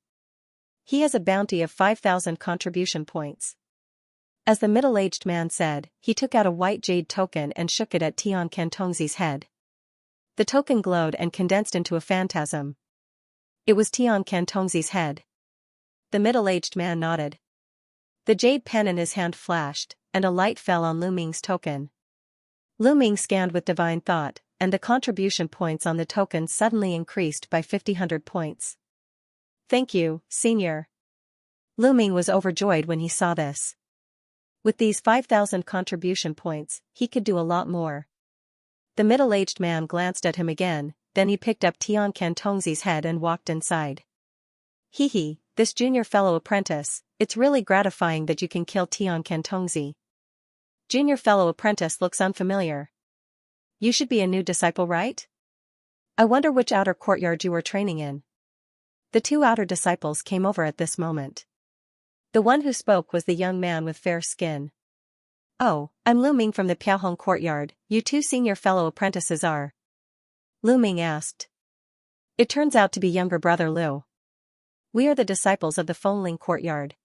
He has a bounty of 5,000 contribution points." As the middle-aged man said, he took out a white jade token and shook it at Tian Cantongzi's head. The token glowed and condensed into a phantasm. It was Tian Cantongzi's head. The middle-aged man nodded. The jade pen in his hand flashed, and a light fell on Lu Ming's token. Lu Ming scanned with divine thought, and the contribution points on the token suddenly increased by 500 points. "Thank you, Senior." Lu Ming was overjoyed when he saw this. With these 5,000 contribution points, he could do a lot more. The middle-aged man glanced at him again, then he picked up Tian Cantongzi's head and walked inside. Hee, this junior fellow apprentice, it's really gratifying that you can kill Tian Cantongzi. Junior fellow apprentice looks unfamiliar. You should be a new disciple, right? I wonder which outer courtyard you were training in. The two outer disciples came over at this moment. The one who spoke was the young man with fair skin. Oh, I'm Lu Ming from the Piaohong courtyard, you two senior fellow apprentices are? Lu Ming asked. It turns out to be younger brother Lu. We are the disciples of the Fengling courtyard.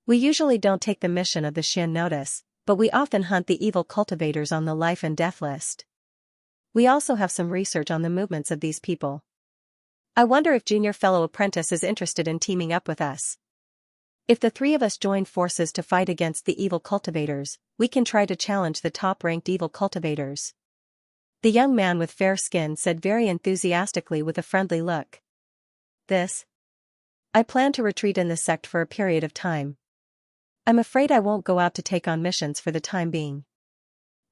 We usually don't take the mission of the Xin notice, but we often hunt the evil cultivators on the life and death list. We also have some research on the movements of these people. I wonder if junior fellow apprentice is interested in teaming up with us. If the three of us join forces to fight against the evil cultivators, we can try to challenge the top-ranked evil cultivators. The young man with fair skin said very enthusiastically with a friendly look. I plan to retreat in the sect for a period of time. I'm afraid I won't go out to take on missions for the time being.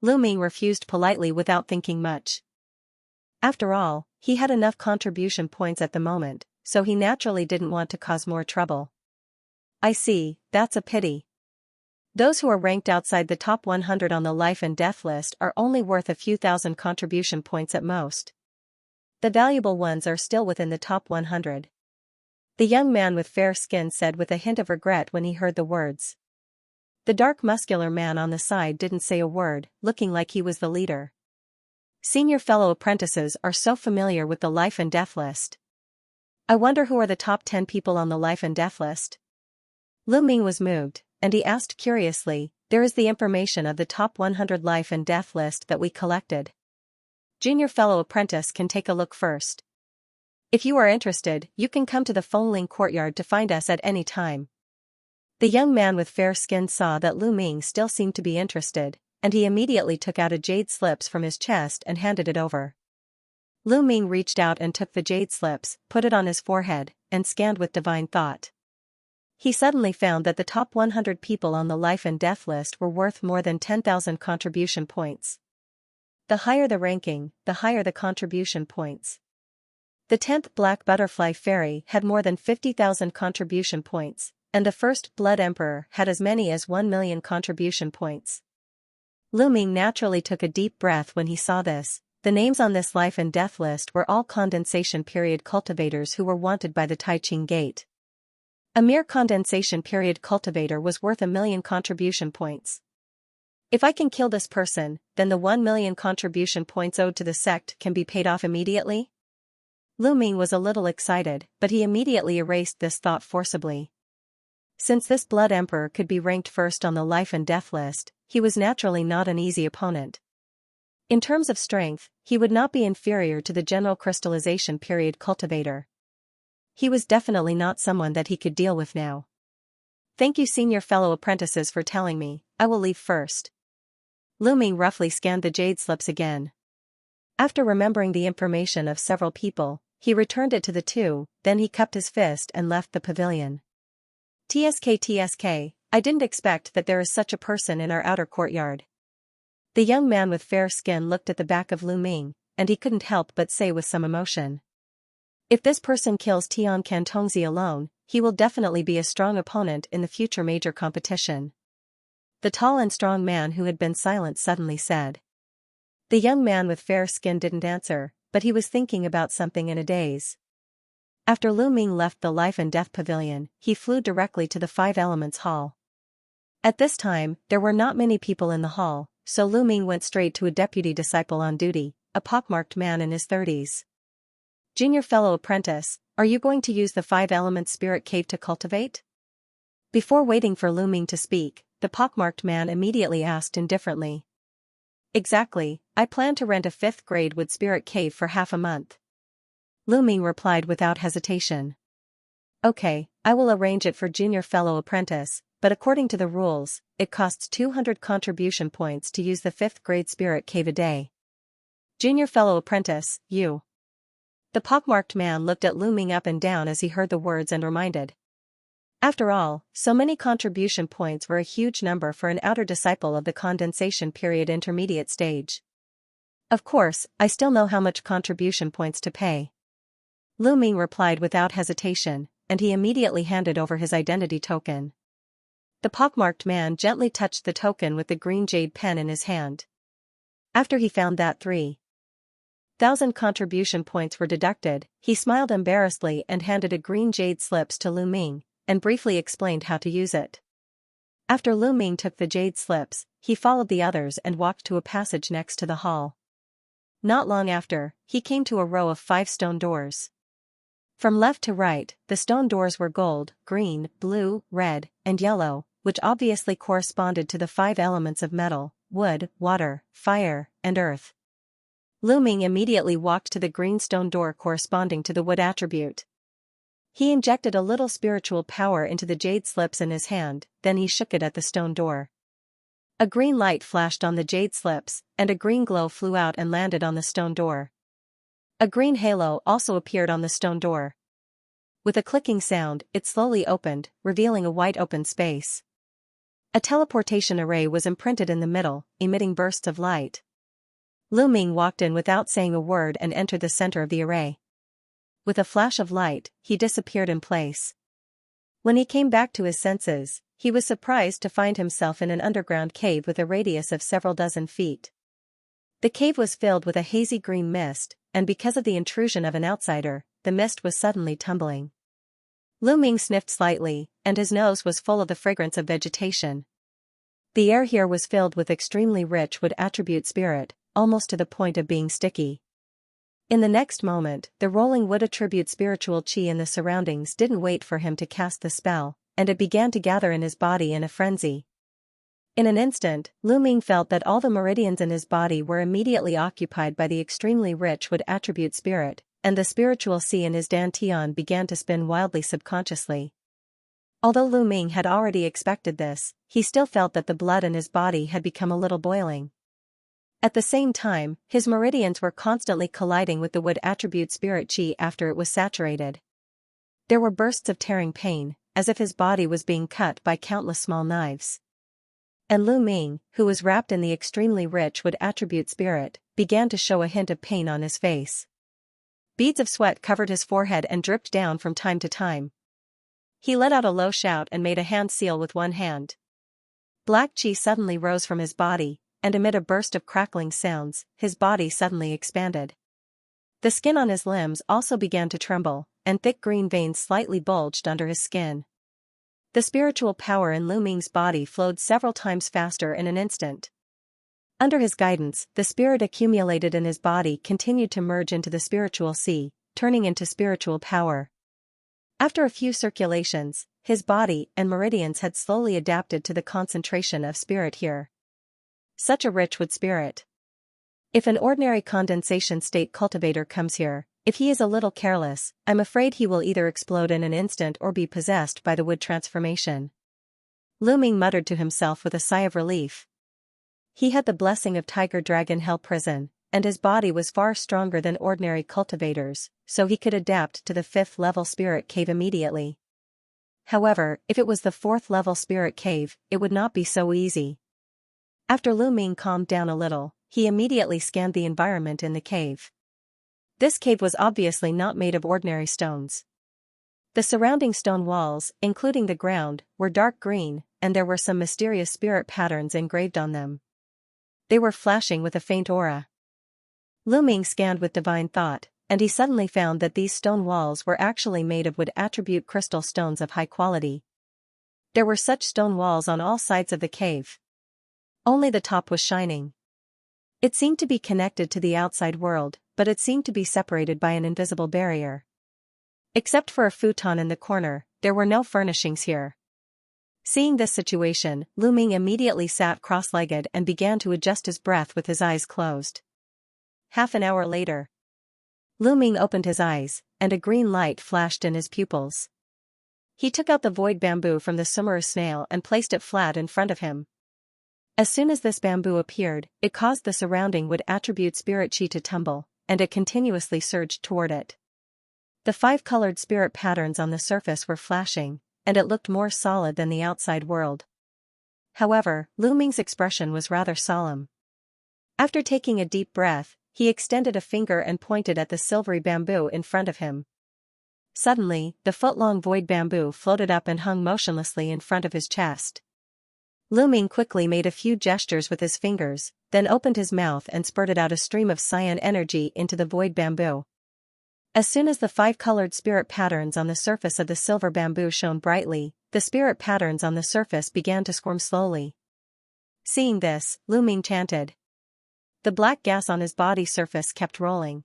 Lu Ming refused politely without thinking much. After all, he had enough contribution points at the moment, so he naturally didn't want to cause more trouble. I see, that's a pity. Those who are ranked outside the top 100 on the life and death list are only worth a few thousand contribution points at most. The valuable ones are still within the top 100. The young man with fair skin said with a hint of regret when he heard the words. The dark muscular man on the side didn't say a word, looking like he was the leader. Senior fellow apprentices are so familiar with the life and death list. I wonder who are the top 10 people on the life and death list? Lu Ming was moved, and he asked curiously, there is the information of the top 100 life and death list that we collected. Junior fellow apprentice can take a look first. If you are interested, you can come to the Fengling courtyard to find us at any time. The young man with fair skin saw that Lu Ming still seemed to be interested, and he immediately took out a jade slips from his chest and handed it over. Lu Ming reached out and took the jade slips, put it on his forehead, and scanned with divine thought. He suddenly found that the top 100 people on the life and death list were worth more than 10,000 contribution points. The higher the ranking, the higher the contribution points. The 10th Black Butterfly Fairy had more than 50,000 contribution points, and the first Blood Emperor had as many as 1 million contribution points. Lu Ming naturally took a deep breath when he saw this. The names on this life and death list were all condensation period cultivators who were wanted by the Taiqing Gate. A mere condensation period cultivator was worth 1 million contribution points. If I can kill this person, then the 1 million contribution points owed to the sect can be paid off immediately? Lu Ming was a little excited, but he immediately erased this thought forcibly. Since this Blood Emperor could be ranked first on the life and death list, he was naturally not an easy opponent. In terms of strength, he would not be inferior to the general crystallization period cultivator. He was definitely not someone that he could deal with now. Thank you senior fellow apprentices for telling me, I will leave first. Lu Ming roughly scanned the jade slips again. After remembering the information of several people, he returned it to the two, then he cupped his fist and left the pavilion. TSK, I didn't expect that there is such a person in our outer courtyard. The young man with fair skin looked at the back of Lu Ming, and he couldn't help but say with some emotion. If this person kills Tian Cantongzi alone, he will definitely be a strong opponent in the future major competition. The tall and strong man who had been silent suddenly said. The young man with fair skin didn't answer, but he was thinking about something in a daze. After Lu Ming left the Life and Death Pavilion, he flew directly to the Five Elements Hall. At this time, there were not many people in the hall, so Lu Ming went straight to a deputy disciple on duty, a pockmarked man in his 30s. Junior fellow apprentice, are you going to use the Five Elements Spirit Cave to cultivate? Before waiting for Lu Ming to speak, the pockmarked man immediately asked indifferently. Exactly, I plan to rent a 5th grade wood spirit cave for half a month. Lu Ming replied without hesitation. Okay, I will arrange it for junior fellow apprentice, but according to the rules, it costs 200 contribution points to use the 5th grade spirit cave a day. Junior fellow apprentice, you. The pockmarked man looked at Lu Ming up and down as he heard the words and reminded. After all, so many contribution points were a huge number for an outer disciple of the condensation period intermediate stage. Of course, I still know how much contribution points to pay. Lu Ming replied without hesitation, and he immediately handed over his identity token. The pockmarked man gently touched the token with the green jade pen in his hand. After he found that 3,000 contribution points were deducted, he smiled embarrassedly and handed a green jade slips to Lu Ming, and briefly explained how to use it. After Lu Ming took the jade slips, he followed the others and walked to a passage next to the hall. Not long after, he came to a row of 5 stone doors. From left to right, the stone doors were gold, green, blue, red, and yellow, which obviously corresponded to the 5 elements of metal, wood, water, fire, and earth. Lu Ming immediately walked to the green stone door corresponding to the wood attribute. He injected a little spiritual power into the jade slips in his hand, then he shook it at the stone door. A green light flashed on the jade slips, and a green glow flew out and landed on the stone door. A green halo also appeared on the stone door. With a clicking sound, it slowly opened, revealing a wide open space. A teleportation array was imprinted in the middle, emitting bursts of light. Lu Ming walked in without saying a word and entered the center of the array. With a flash of light, he disappeared in place. When he came back to his senses, he was surprised to find himself in an underground cave with a radius of several dozen feet. The cave was filled with a hazy green mist, and because of the intrusion of an outsider, the mist was suddenly tumbling. Lu Ming sniffed slightly, and his nose was full of the fragrance of vegetation. The air here was filled with extremely rich wood attribute spirit, almost to the point of being sticky. In the next moment, the rolling wood attribute spiritual chi in the surroundings didn't wait for him to cast the spell, and it began to gather in his body in a frenzy. In an instant, Lu Ming felt that all the meridians in his body were immediately occupied by the extremely rich wood attribute spirit, and the spiritual chi in his dantian began to spin wildly subconsciously. Although Lu Ming had already expected this, he still felt that the blood in his body had become a little boiling. At the same time, his meridians were constantly colliding with the wood attribute spirit chi after it was saturated. There were bursts of tearing pain, as if his body was being cut by countless small knives. And Lu Ming, who was wrapped in the extremely rich wood attribute spirit, began to show a hint of pain on his face. Beads of sweat covered his forehead and dripped down from time to time. He let out a low shout and made a hand seal with one hand. Black chi suddenly rose from his body, and amid a burst of crackling sounds, his body suddenly expanded. The skin on his limbs also began to tremble, and thick green veins slightly bulged under his skin. The spiritual power in Lu Ming's body flowed several times faster in an instant. Under his guidance, the spirit accumulated in his body continued to merge into the spiritual sea, turning into spiritual power. After a few circulations, his body and meridians had slowly adapted to the concentration of spirit here. Such a rich wood spirit. If an ordinary condensation state cultivator comes here, if he is a little careless, I'm afraid he will either explode in an instant or be possessed by the wood transformation. Lu Ming muttered to himself with a sigh of relief. He had the blessing of Tiger Dragon Hell Prison, and his body was far stronger than ordinary cultivators, so he could adapt to the 5th level spirit cave immediately. However, if it was the 4th level spirit cave, it would not be so easy. After Lu Ming calmed down a little, he immediately scanned the environment in the cave. This cave was obviously not made of ordinary stones. The surrounding stone walls, including the ground, were dark green, and there were some mysterious spirit patterns engraved on them. They were flashing with a faint aura. Lu Ming scanned with divine thought, and he suddenly found that these stone walls were actually made of wood attribute crystal stones of high quality. There were such stone walls on all sides of the cave. Only the top was shining. It seemed to be connected to the outside world, but it seemed to be separated by an invisible barrier. Except for a futon in the corner, there were no furnishings here. Seeing this situation, Lu Ming immediately sat cross-legged and began to adjust his breath with his eyes closed. Half an hour later, Lu Ming opened his eyes, and a green light flashed in his pupils. He took out the void bamboo from the Sumeru snail and placed it flat in front of him. As soon as this bamboo appeared, it caused the surrounding wood attribute spirit chi to tumble, and it continuously surged toward it. The 5 colored spirit patterns on the surface were flashing, and it looked more solid than the outside world. However, Lu Ming's expression was rather solemn. After taking a deep breath, he extended a finger and pointed at the silvery bamboo in front of him. Suddenly, the foot-long void bamboo floated up and hung motionlessly in front of his chest. Lu Ming quickly made a few gestures with his fingers, then opened his mouth and spurted out a stream of cyan energy into the void bamboo. As soon as the 5-colored spirit patterns on the surface of the silver bamboo shone brightly, the spirit patterns on the surface began to squirm slowly. Seeing this, Lu Ming chanted. The black gas on his body surface kept rolling.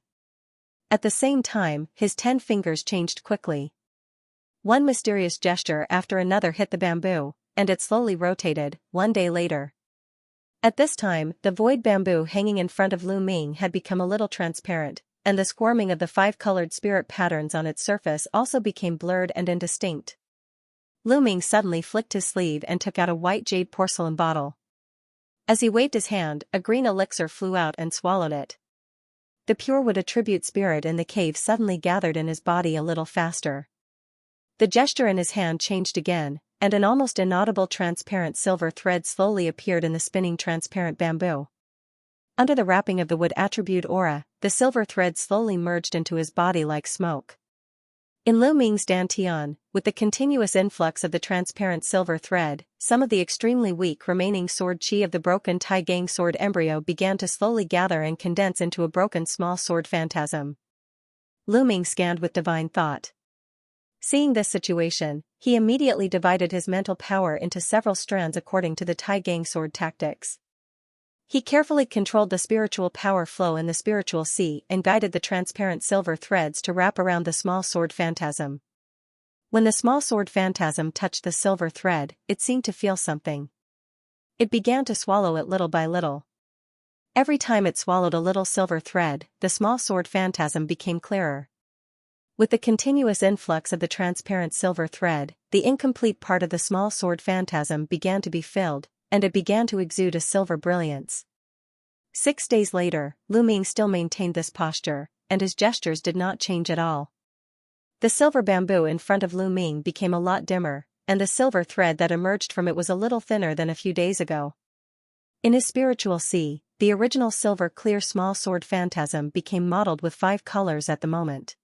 At the same time, his 10 fingers changed quickly. One mysterious gesture after another hit the bamboo, and it slowly rotated. 1 day later. At this time, the void bamboo hanging in front of Lu Ming had become a little transparent, and the squirming of the 5-colored spirit patterns on its surface also became blurred and indistinct. Lu Ming suddenly flicked his sleeve and took out a white jade porcelain bottle. As he waved his hand, a green elixir flew out and swallowed it. The pure wood attribute spirit in the cave suddenly gathered in his body a little faster. The gesture in his hand changed again, and an almost inaudible transparent silver thread slowly appeared in the spinning transparent bamboo. Under the wrapping of the wood attribute aura, the silver thread slowly merged into his body like smoke. In Lu Ming's dantian, with the continuous influx of the transparent silver thread, some of the extremely weak remaining sword chi of the broken Tai Gang sword embryo began to slowly gather and condense into a broken small sword phantasm. Lu Ming scanned with divine thought. Seeing this situation, he immediately divided his mental power into several strands according to the Tai Gang sword tactics. He carefully controlled the spiritual power flow in the spiritual sea and guided the transparent silver threads to wrap around the small sword phantasm. When the small sword phantasm touched the silver thread, it seemed to feel something. It began to swallow it little by little. Every time it swallowed a little silver thread, the small sword phantasm became clearer. With the continuous influx of the transparent silver thread, the incomplete part of the small sword phantasm began to be filled, and it began to exude a silver brilliance. 6 days later, Lu Ming still maintained this posture, and his gestures did not change at all. The silver bamboo in front of Lu Ming became a lot dimmer, and the silver thread that emerged from it was a little thinner than a few days ago. In his spiritual sea, the original silver clear small sword phantasm became mottled with 5 colors at the moment.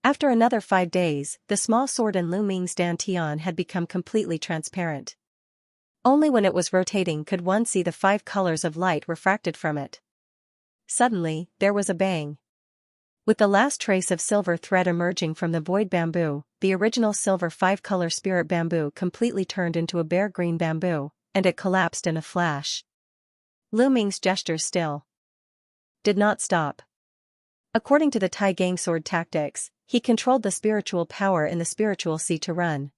After another 5 days, the small sword in Lu Ming's dantian had become completely transparent. Only when it was rotating could one see the 5 colors of light refracted from it. Suddenly, there was a bang. With the last trace of silver thread emerging from the void bamboo, the original silver 5-color spirit bamboo completely turned into a bare green bamboo, and it collapsed in a flash. Lu Ming's gestures still did not stop. According to the Tai Gang sword tactics, he controlled the spiritual power in the spiritual sea to run.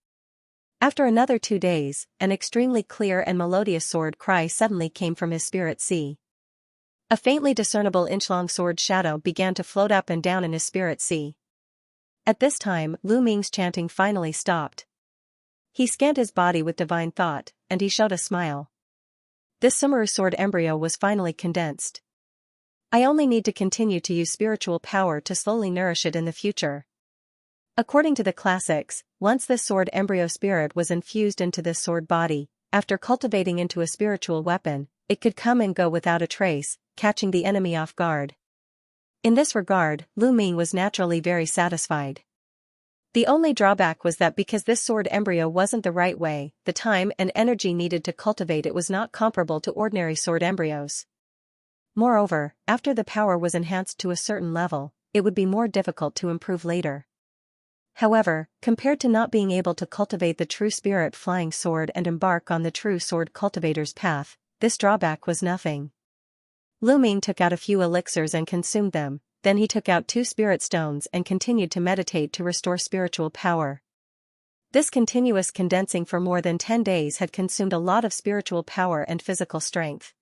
After another 2 days, an extremely clear and melodious sword cry suddenly came from his spirit sea. A faintly discernible inch-long sword shadow began to float up and down in his spirit sea. At this time, Lu Ming's chanting finally stopped. He scanned his body with divine thought, and he showed a smile. This Sumeru sword embryo was finally condensed. I only need to continue to use spiritual power to slowly nourish it in the future. According to the classics, once this sword embryo spirit was infused into this sword body, after cultivating into a spiritual weapon, it could come and go without a trace, catching the enemy off guard. In this regard, Lu Ming was naturally very satisfied. The only drawback was that because this sword embryo wasn't the right way, the time and energy needed to cultivate it was not comparable to ordinary sword embryos. Moreover, after the power was enhanced to a certain level, it would be more difficult to improve later. However, compared to not being able to cultivate the true spirit flying sword and embark on the true sword cultivator's path, this drawback was nothing. Lu Ming took out a few elixirs and consumed them, then he took out 2 spirit stones and continued to meditate to restore spiritual power. This continuous condensing for more than 10 days had consumed a lot of spiritual power and physical strength.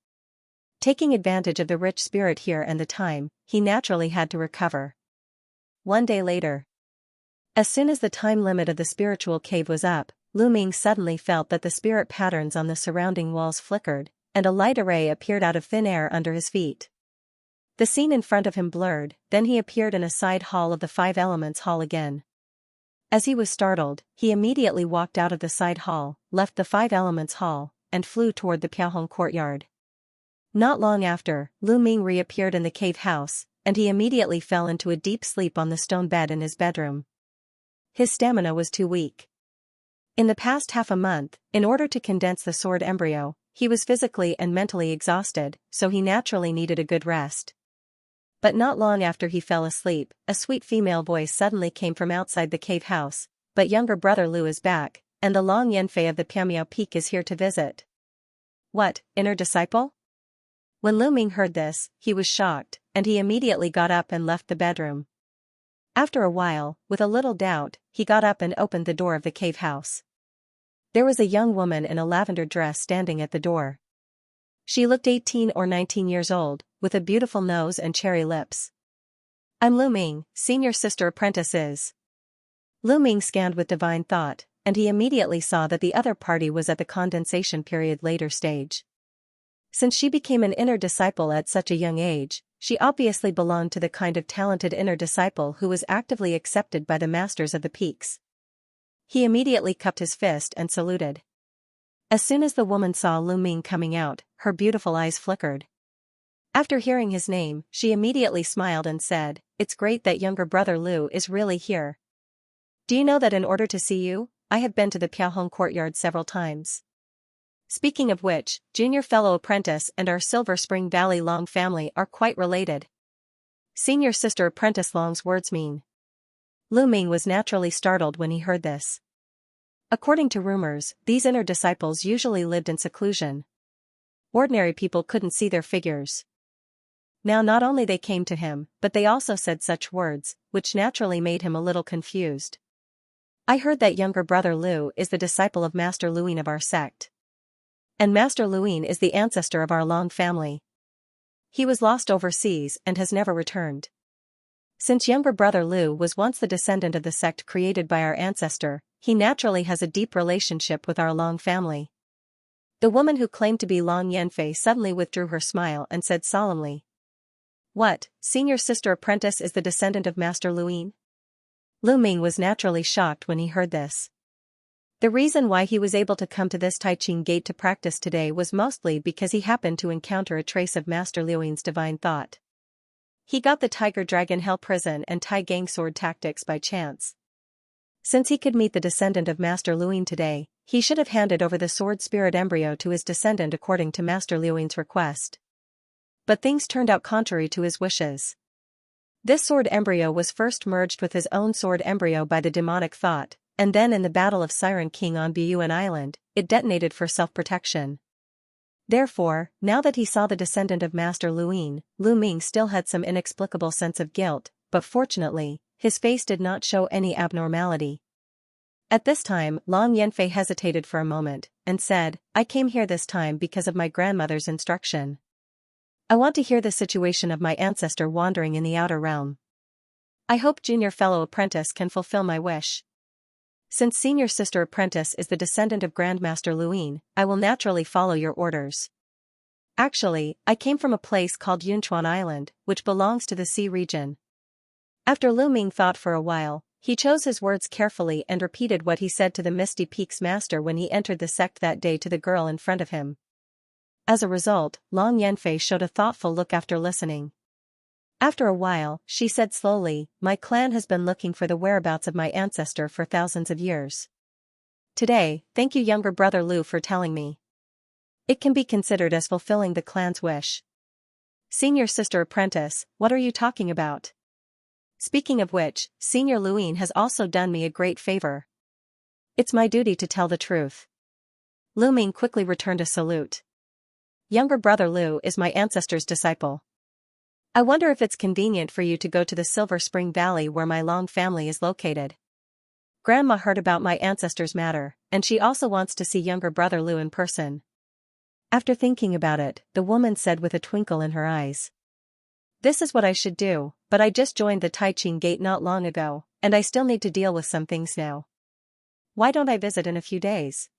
Taking advantage of the rich spirit here and the time, he naturally had to recover. 1 day later. As soon as the time limit of the spiritual cave was up, Lu Ming suddenly felt that the spirit patterns on the surrounding walls flickered, and a light array appeared out of thin air under his feet. The scene in front of him blurred, then he appeared in a side hall of the 5 Elements hall again. As he was startled, he immediately walked out of the side hall, left the Five Elements hall, and flew toward the Piaohong courtyard. Not long after, Lu Ming reappeared in the cave house, and he immediately fell into a deep sleep on the stone bed in his bedroom. His stamina was too weak. In the past half a month, in order to condense the sword embryo, he was physically and mentally exhausted, so he naturally needed a good rest. But not long after he fell asleep, a sweet female voice suddenly came from outside the cave house. But younger brother Lu is back, and the Long Yanfei of the Piamiao Peak is here to visit. What, inner disciple? When Lu Ming heard this, he was shocked, and he immediately got up and left the bedroom. After a while, with a little doubt, he got up and opened the door of the cave house. There was a young woman in a lavender dress standing at the door. She looked 18 or 19 years old, with a beautiful nose and cherry lips. I'm Lu Ming, senior sister apprentice. Lu Ming scanned with divine thought, and he immediately saw that the other party was at the condensation period later stage. Since she became an inner disciple at such a young age, she obviously belonged to the kind of talented inner disciple who was actively accepted by the masters of the peaks. He immediately cupped his fist and saluted. As soon as the woman saw Lu Ming coming out, her beautiful eyes flickered. After hearing his name, she immediately smiled and said, "It's great that younger brother Lu is really here. Do you know that in order to see you, I have been to the Piaohong courtyard several times? Speaking of which, junior fellow apprentice and our Silver Spring Valley Long family are quite related." Senior sister apprentice Long's words mean. Lu Ming was naturally startled when he heard this. According to rumors, these inner disciples usually lived in seclusion. Ordinary people couldn't see their figures. Now not only they came to him, but they also said such words, which naturally made him a little confused. I heard that younger brother Lu is the disciple of Master Luin of our sect. And Master Luin is the ancestor of our Long family. He was lost overseas and has never returned. Since younger brother Lu was once the descendant of the sect created by our ancestor, he naturally has a deep relationship with our Long family. The woman who claimed to be Long Yanfei suddenly withdrew her smile and said solemnly, "What, senior sister apprentice is the descendant of Master Luin?" Lu Ming was naturally shocked when he heard this. The reason why he was able to come to this Taiching Gate to practice today was mostly because he happened to encounter a trace of Master Luin's divine thought. He got the Tiger Dragon Hell Prison and Tai Gang Sword tactics by chance. Since he could meet the descendant of Master Luin today, he should have handed over the sword spirit embryo to his descendant according to Master Luin's request. But things turned out contrary to his wishes. This sword embryo was first merged with his own sword embryo by the demonic thought, and then in the Battle of Siren King on Buyuan Island, it detonated for self-protection. Therefore, now that he saw the descendant of Master Luin, Lu Ming still had some inexplicable sense of guilt, but fortunately, his face did not show any abnormality. At this time, Long Yanfei hesitated for a moment, and said, "I came here this time because of my grandmother's instruction. I want to hear the situation of my ancestor wandering in the outer realm. I hope junior fellow apprentice can fulfill my wish. Since senior sister apprentice is the descendant of Grandmaster Luin, I will naturally follow your orders. Actually, I came from a place called Yunchuan Island, which belongs to the sea region." After Lu Ming thought for a while, he chose his words carefully and repeated what he said to the Misty Peaks master when he entered the sect that day to the girl in front of him. As a result, Long Yanfei showed a thoughtful look after listening. After a while, she said slowly, "My clan has been looking for the whereabouts of my ancestor for thousands of years. Today, thank you younger brother Lu for telling me. It can be considered as fulfilling the clan's wish." Senior sister apprentice, what are you talking about? Speaking of which, Senior Luin has also done me a great favor. It's my duty to tell the truth. Lu Ming quickly returned a salute. Younger brother Lu is my ancestor's disciple. I wonder if it's convenient for you to go to the Silver Spring Valley where my Long family is located. Grandma heard about my ancestor's matter, and she also wants to see younger brother Lu in person. After thinking about it, the woman said with a twinkle in her eyes, "This is what I should do, but I just joined the Taiching Gate not long ago, and I still need to deal with some things now. Why don't I visit in a few days?"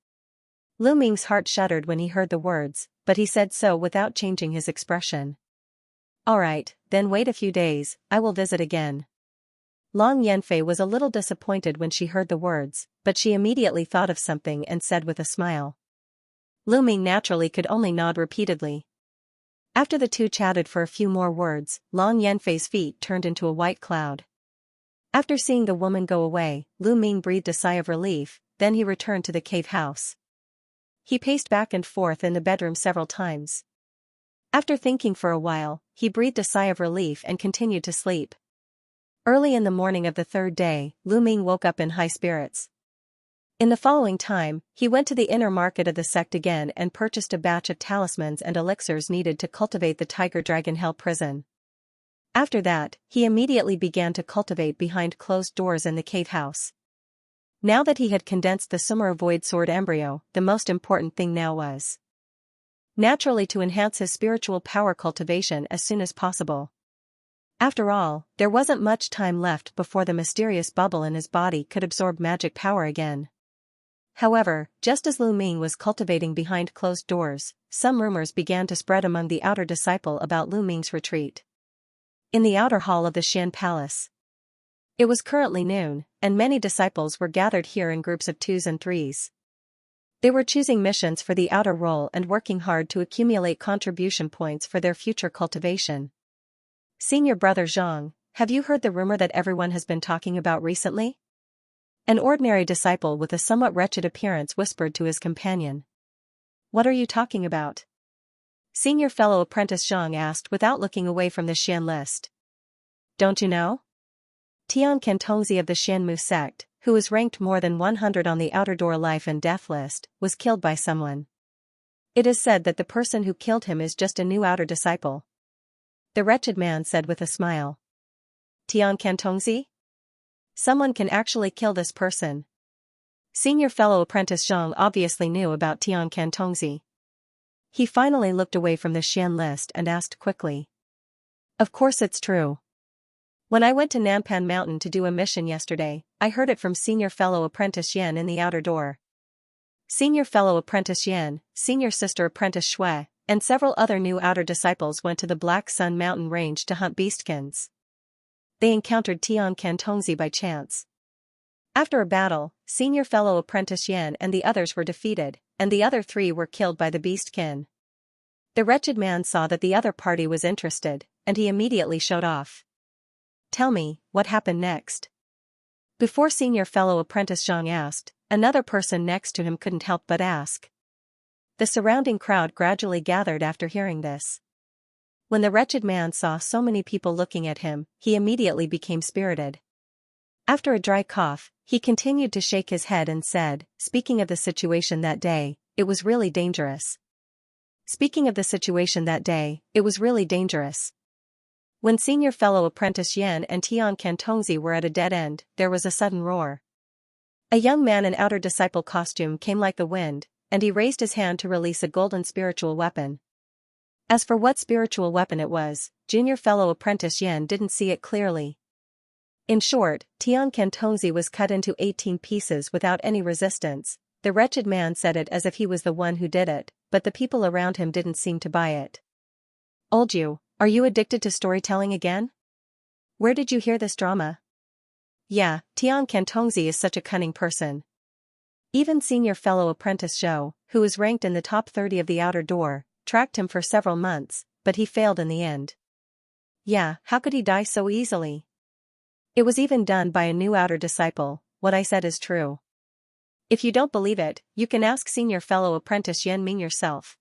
Lu Ming's heart shuddered when he heard the words, but he said so without changing his expression. "Alright, then wait a few days, I will visit again." Long Yanfei was a little disappointed when she heard the words, but she immediately thought of something and said with a smile. Lu Ming naturally could only nod repeatedly. After the two chatted for a few more words, Long Yanfei's feet turned into a white cloud. After seeing the woman go away, Lu Ming breathed a sigh of relief, then he returned to the cave house. He paced back and forth in the bedroom several times. After thinking for a while, he breathed a sigh of relief and continued to sleep. Early in the morning of the third day, Lu Ming woke up in high spirits. In the following time, he went to the inner market of the sect again and purchased a batch of talismans and elixirs needed to cultivate the Tiger Dragon Hell prison. After that, he immediately began to cultivate behind closed doors in the cave house. Now that he had condensed the Summer Void Sword embryo, the most important thing now was naturally to enhance his spiritual power cultivation as soon as possible. After all, there wasn't much time left before the mysterious bubble in his body could absorb magic power again. However, just as Lu Ming was cultivating behind closed doors, some rumors began to spread among the outer disciple about Lu Ming's retreat. In the outer hall of the Xian Palace. It was currently noon, and many disciples were gathered here in groups of 2s and 3s. They were choosing missions for the outer role and working hard to accumulate contribution points for their future cultivation. Senior brother Zhang, have you heard the rumor that everyone has been talking about recently? An ordinary disciple with a somewhat wretched appearance whispered to his companion. What are you talking about? Senior fellow apprentice Zhang asked without looking away from the Xian list. Don't you know? Tian Kantongzi of the Xianmu sect, who was ranked more than 100 on the outer door life and death list, was killed by someone. It is said that the person who killed him is just a new outer disciple. The wretched man said with a smile. Tian Kantongzi? Someone can actually kill this person. Senior fellow apprentice Zhang obviously knew about Tian Kantongzi. He finally looked away from the Xian list and asked quickly. Of course it's true. When I went to Nanpan Mountain to do a mission yesterday, I heard it from senior fellow apprentice Yan in the outer door. Senior fellow apprentice Yan, senior sister apprentice Shui, and several other new outer disciples went to the Black Sun Mountain range to hunt beastkins. They encountered Tian Kantongzi by chance. After a battle, senior fellow apprentice Yan and the others were defeated, and the other 3 were killed by the beastkin. The wretched man saw that the other party was interested, and he immediately showed off. Tell me, what happened next? Before senior fellow apprentice Zhang asked, another person next to him couldn't help but ask. The surrounding crowd gradually gathered after hearing this. When the wretched man saw so many people looking at him, he immediately became spirited. After a dry cough, he continued to shake his head and said, speaking of the situation that day, it was really dangerous. Speaking of the situation that day, it was really dangerous. When senior fellow apprentice Yan and Tian Kantongzi were at a dead end, there was a sudden roar. A young man in outer disciple costume came like the wind, and he raised his hand to release a golden spiritual weapon. As for what spiritual weapon it was, junior fellow apprentice Yan didn't see it clearly. In short, Tian Kantongzi was cut into 18 pieces without any resistance. The wretched man said it as if he was the one who did it, but the people around him didn't seem to buy it. Old you, are you addicted to storytelling again? Where did you hear this drama? Yeah, Tian Kantongzi is such a cunning person. Even senior fellow apprentice Zhou, who was ranked in the top 30 of the outer door, tracked him for several months, but he failed in the end. Yeah, how could he die so easily? It was even done by a new outer disciple. What I said is true. If you don't believe it, you can ask senior fellow apprentice Yan Ming yourself.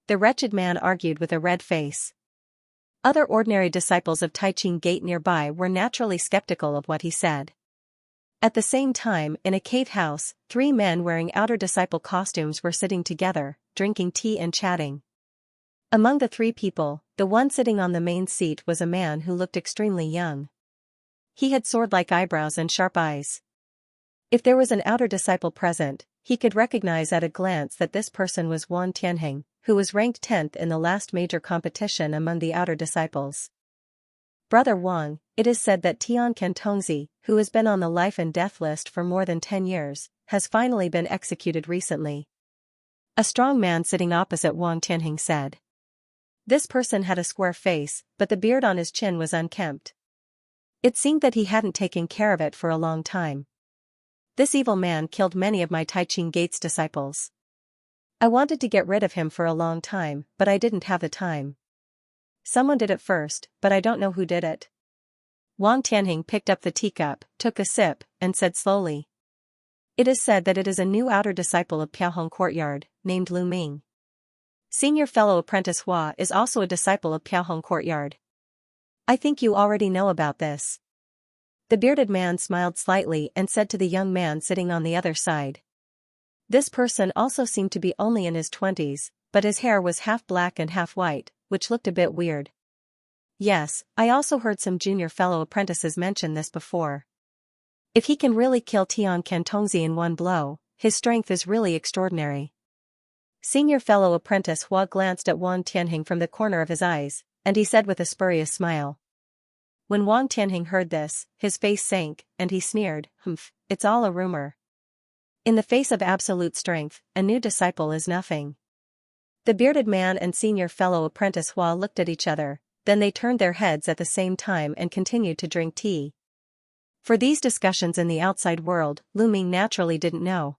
The wretched man argued with a red face. Other ordinary disciples of Taiching Gate nearby were naturally skeptical of what he said. At the same time, in a cave house, 3 men wearing outer disciple costumes were sitting together, drinking tea and chatting. Among the 3 people, the one sitting on the main seat was a man who looked extremely young. He had sword-like eyebrows and sharp eyes. If there was an outer disciple present, he could recognize at a glance that this person was Wang Tianheng, who was ranked 10th in the last major competition among the outer disciples. Brother Wang, it is said that Tian Kantongzi, who has been on the life and death list for more than 10 years, has finally been executed recently. A strong man sitting opposite Wang Tianheng said. This person had a square face, but the beard on his chin was unkempt. It seemed that he hadn't taken care of it for a long time. This evil man killed many of my Taiching Gate's disciples. I wanted to get rid of him for a long time, but I didn't have the time. Someone did it first, but I don't know who did it. Wang Tianhing picked up the teacup, took a sip, and said slowly. It is said that it is a new outer disciple of Piaohong Courtyard, named Lu Ming. Senior fellow apprentice Hua is also a disciple of Piaohong Courtyard. I think you already know about this. The bearded man smiled slightly and said to the young man sitting on the other side. This person also seemed to be only in his 20s, but his hair was half black and half white, which looked a bit weird. Yes, I also heard some junior fellow apprentices mention this before. If he can really kill Tian Cantongzi in one blow, his strength is really extraordinary. Senior fellow apprentice Hua glanced at Wang Tianhing from the corner of his eyes, and he said with a spurious smile. When Wang Tianhing heard this, his face sank, and he sneered, it's all a rumor. In the face of absolute strength, a new disciple is nothing. The bearded man and senior fellow apprentice Hua looked at each other, then they turned their heads at the same time and continued to drink tea. For these discussions in the outside world, Lu Ming naturally didn't know.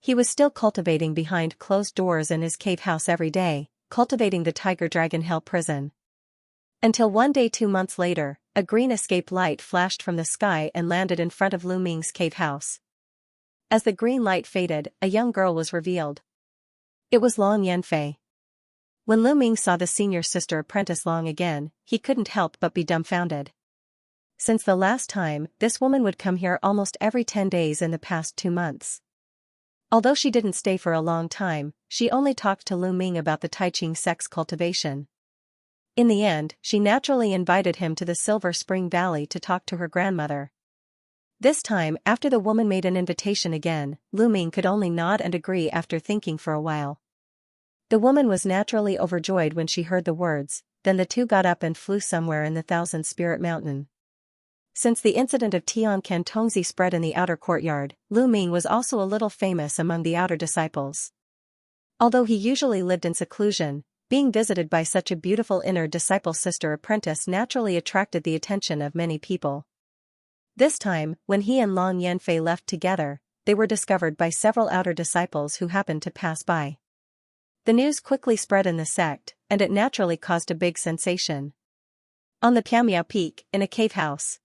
He was still cultivating behind closed doors in his cave house every day, cultivating the Tiger Dragon Hell prison. Until one day 2 months later, a green escape light flashed from the sky and landed in front of Lu Ming's cave house. As the green light faded, a young girl was revealed. It was Long Yanfei. When Lu Ming saw the senior sister apprentice Long again, he couldn't help but be dumbfounded. Since the last time, this woman would come here almost every 10 days in the past 2 months. Although she didn't stay for a long time, she only talked to Lu Ming about the Taiching sex cultivation. In the end, she naturally invited him to the Silver Spring Valley to talk to her grandmother. This time, after the woman made an invitation again, Lu Ming could only nod and agree after thinking for a while. The woman was naturally overjoyed when she heard the words, then the two got up and flew somewhere in the Thousand Spirit Mountain. Since the incident of Tian Cantongzi spread in the outer courtyard, Lu Ming was also a little famous among the outer disciples. Although he usually lived in seclusion, being visited by such a beautiful inner disciple sister apprentice naturally attracted the attention of many people. This time, when he and Long Yanfei left together, they were discovered by several outer disciples who happened to pass by. The news quickly spread in the sect, and it naturally caused a big sensation. On the Piamiao Peak, in a cave house.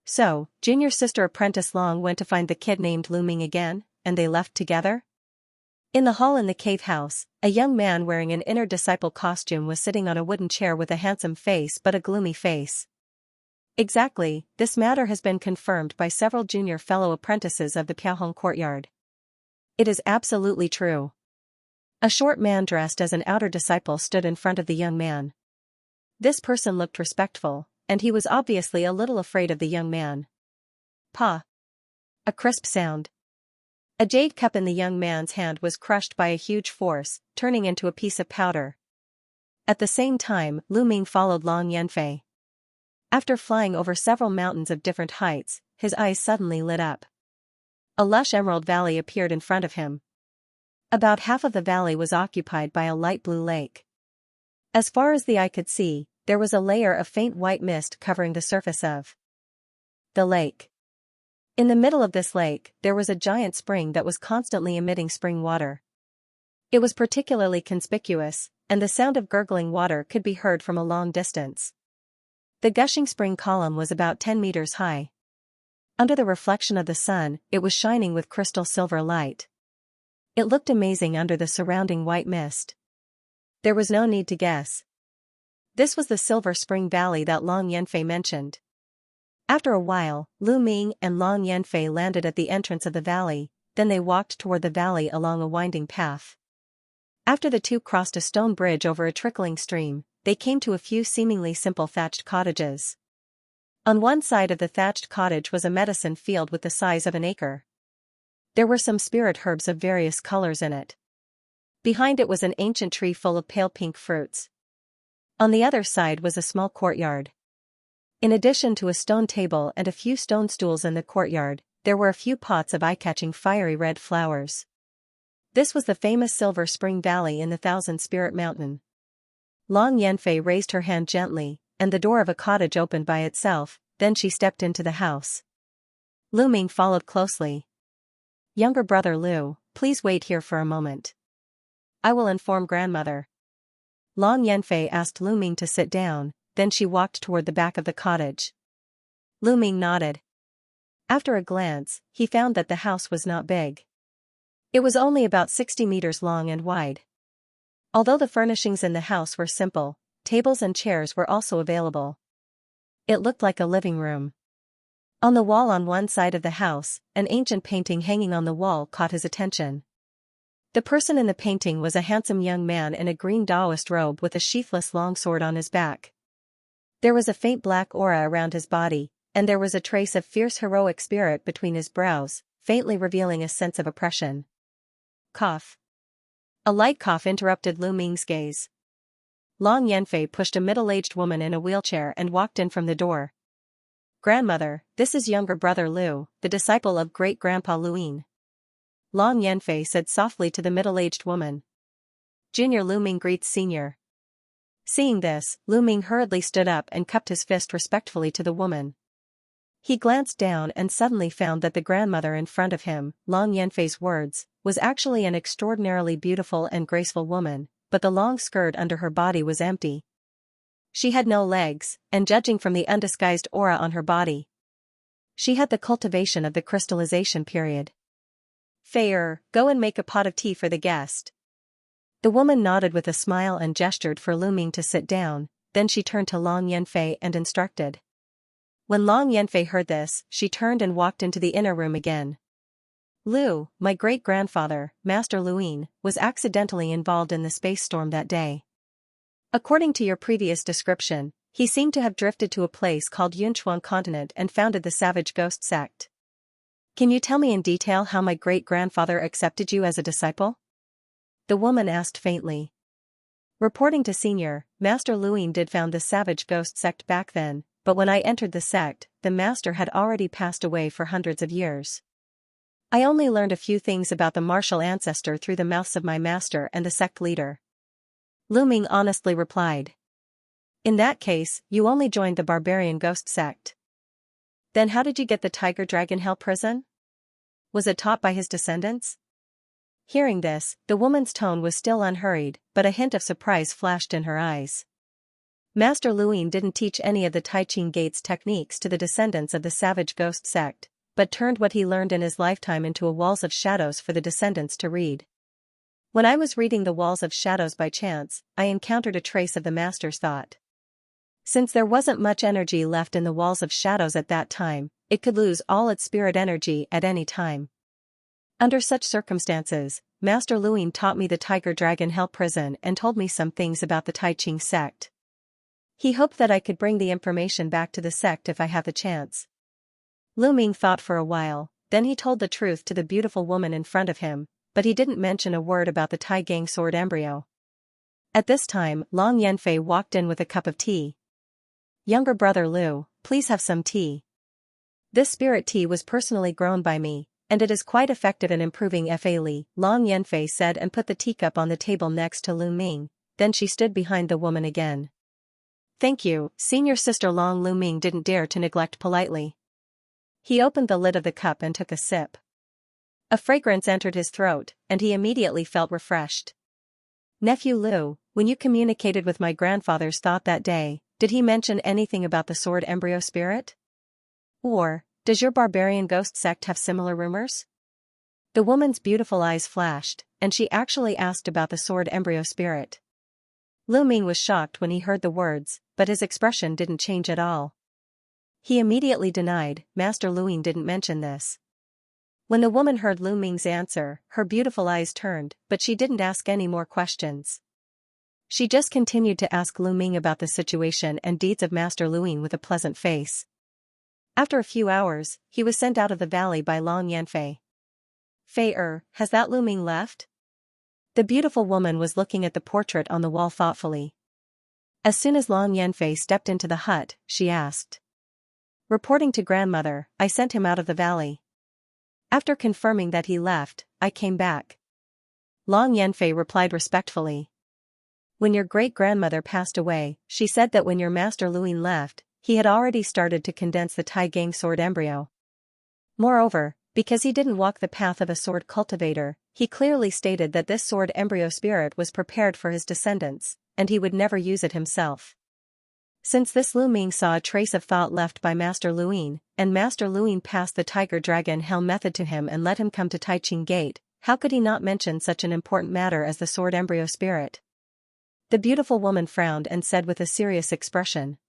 So, junior sister apprentice Long went to find the kid named Lu Ming again, and they left together? In the hall in the cave house, a young man wearing an inner disciple costume was sitting on a wooden chair with a handsome face but a gloomy face. Exactly, this matter has been confirmed by several junior fellow apprentices of the Piaohong Courtyard. It is absolutely true. A short man dressed as an outer disciple stood in front of the young man. This person looked respectful, and he was obviously a little afraid of the young man. Pa! A crisp sound. A jade cup in the young man's hand was crushed by a huge force, turning into a piece of powder. At the same time, Lu Ming followed Long Yanfei. After flying over several mountains of different heights, his eyes suddenly lit up. A lush emerald valley appeared in front of him. About half of the valley was occupied by a light blue lake. As far as the eye could see, there was a layer of faint white mist covering the surface of the lake. In the middle of this lake, there was a giant spring that was constantly emitting spring water. It was particularly conspicuous, and the sound of gurgling water could be heard from a long distance. The gushing spring column was about 10 meters high. Under the reflection of the sun, it was shining with crystal silver light. It looked amazing under the surrounding white mist. There was no need to guess. This was the Silver Spring Valley that Long Yanfei mentioned. After a while, Lu Ming and Long Yanfei landed at the entrance of the valley, then they walked toward the valley along a winding path. After the two crossed a stone bridge over a trickling stream, they came to a few seemingly simple thatched cottages. On one side of the thatched cottage was a medicine field with the size of an acre. There were some spirit herbs of various colors in it. Behind it was an ancient tree full of pale pink fruits. On the other side was a small courtyard. In addition to a stone table and a few stone stools in the courtyard, there were a few pots of eye-catching fiery red flowers. This was the famous Silver Spring Valley in the Thousand Spirit Mountain. Long Yanfei raised her hand gently, and the door of a cottage opened by itself, then she stepped into the house. Lu Ming followed closely. Younger brother Lu, please wait here for a moment. I will inform grandmother. Long Yanfei asked Lu Ming to sit down, then she walked toward the back of the cottage. Lu Ming nodded. After a glance, he found that the house was not big. It was only about 60 meters long and wide. Although the furnishings in the house were simple, tables and chairs were also available. It looked like a living room. On the wall on one side of the house, an ancient painting hanging on the wall caught his attention. The person in the painting was a handsome young man in a green Taoist robe with a sheathless longsword on his back. There was a faint black aura around his body, and there was a trace of fierce heroic spirit between his brows, faintly revealing a sense of oppression. Cough. A light cough interrupted Lu Ming's gaze. Long Yanfei pushed a middle-aged woman in a wheelchair and walked in from the door. Grandmother, this is younger brother Lu, the disciple of great-grandpa Luin. Long Yanfei said softly to the middle-aged woman. Junior Lu Ming greets senior. Seeing this, Lu Ming hurriedly stood up and cupped his fist respectfully to the woman. He glanced down and suddenly found that the grandmother in front of him, Long Yanfei's words, was actually an extraordinarily beautiful and graceful woman, but the long skirt under her body was empty. She had no legs, and judging from the undisguised aura on her body, she had the cultivation of the crystallization period. Fei, go and make a pot of tea for the guest. The woman nodded with a smile and gestured for Lu Ming to sit down, then she turned to Long Yanfei and instructed. When Long Yanfei heard this, she turned and walked into the inner room again. Lu, my great-grandfather, Master Luin, was accidentally involved in the space storm that day. According to your previous description, he seemed to have drifted to a place called Yunchuan Continent and founded the Savage Ghost sect. Can you tell me in detail how my great-grandfather accepted you as a disciple? The woman asked faintly. Reporting to senior, Master Luin did found the Savage Ghost sect back then, but when I entered the sect, the master had already passed away for hundreds of years. I only learned a few things about the martial ancestor through the mouths of my master and the sect leader. Lu Ming honestly replied. In that case, you only joined the barbarian ghost sect. Then how did you get the Tiger Dragon Hell prison? Was it taught by his descendants? Hearing this, the woman's tone was still unhurried, but a hint of surprise flashed in her eyes. Master Luin didn't teach any of the Tai Ching Gates techniques to the descendants of the Savage Ghost sect, but turned what he learned in his lifetime into a Walls of Shadows for the descendants to read. When I was reading the Walls of Shadows by chance, I encountered a trace of the master's thought. Since there wasn't much energy left in the Walls of Shadows at that time, it could lose all its spirit energy at any time. Under such circumstances, Master Luin taught me the Tiger Dragon Hell prison and told me some things about the Tai Ching sect. He hoped that I could bring the information back to the sect if I have the chance. Lu Ming thought for a while, then he told the truth to the beautiful woman in front of him, but he didn't mention a word about the Tai Gang sword embryo. At this time, Long Yanfei walked in with a cup of tea. Younger brother Lu, please have some tea. This spirit tea was personally grown by me, and it is quite effective in improving Fa Li, Long Yanfei said and put the teacup on the table next to Lu Ming, then she stood behind the woman again. Thank you, senior sister Long. Lu Ming didn't dare to neglect politely. He opened the lid of the cup and took a sip. A fragrance entered his throat, and he immediately felt refreshed. Nephew Lu, when you communicated with my grandfather's thought that day, did he mention anything about the sword embryo spirit? Or, does your barbarian ghost sect have similar rumors? The woman's beautiful eyes flashed, and she actually asked about the sword embryo spirit. Lu Ming was shocked when he heard the words, but his expression didn't change at all. He immediately denied, Master Luin didn't mention this. When the woman heard Lu Ming's answer, her beautiful eyes turned, but she didn't ask any more questions. She just continued to ask Lu Ming about the situation and deeds of Master Luin with a pleasant face. After a few hours, he was sent out of the valley by Long Yanfei. Fei, has that Lu Ming left? The beautiful woman was looking at the portrait on the wall thoughtfully. As soon as Long Yanfei stepped into the hut, she asked. Reporting to grandmother, I sent him out of the valley. After confirming that he left, I came back. Long Yanfei replied respectfully. When your great-grandmother passed away, she said that when your master Luin left, he had already started to condense the Tai Gang sword embryo. Moreover, because he didn't walk the path of a sword cultivator, he clearly stated that this sword embryo spirit was prepared for his descendants, and he would never use it himself. Since this, Lu Ming saw a trace of thought left by Master Luin, and Master Luin passed the Tiger Dragon Hell method to him and let him come to Taiqing Gate. How could he not mention such an important matter as the sword embryo spirit? The beautiful woman frowned and said with a serious expression.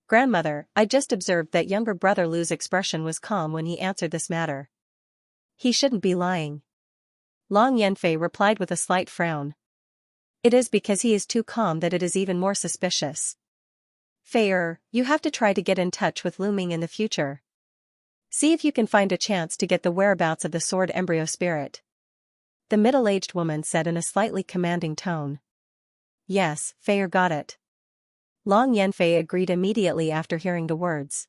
Grandmother, I just observed that younger brother Lu's expression was calm when he answered this matter. He shouldn't be lying. Long Yanfei replied with a slight frown. It is because he is too calm that it is even more suspicious. Fei, you have to try to get in touch with Lu Ming in the future. See if you can find a chance to get the whereabouts of the sword embryo spirit. The middle-aged woman said in a slightly commanding tone. Yes, Fei got it. Long Yanfei agreed immediately after hearing the words.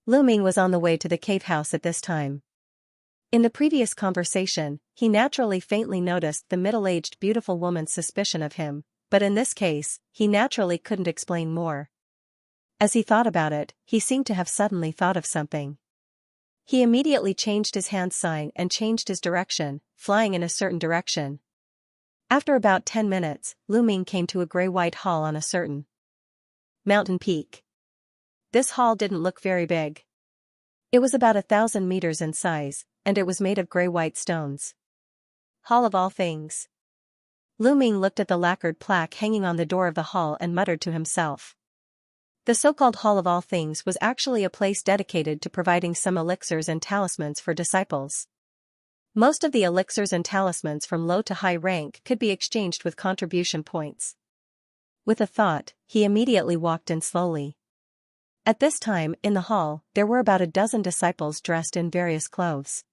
Lu Ming was on the way to the cave house at this time. In the previous conversation, he naturally faintly noticed the middle-aged beautiful woman's suspicion of him, but in this case, he naturally couldn't explain more. As he thought about it, he seemed to have suddenly thought of something. He immediately changed his hand sign and changed his direction, flying in a certain direction. After about 10 minutes, Lu Ming came to a gray-white hall on a certain mountain peak. This hall didn't look very big. It was about 1,000 meters in size, and it was made of gray-white stones. Hall of all things. Lu Ming looked at the lacquered plaque hanging on the door of the hall and muttered to himself. The so-called Hall of All Things was actually a place dedicated to providing some elixirs and talismans for disciples. Most of the elixirs and talismans from low to high rank could be exchanged with contribution points. With a thought, he immediately walked in slowly. At this time, in the hall, there were about a dozen disciples dressed in various clothes.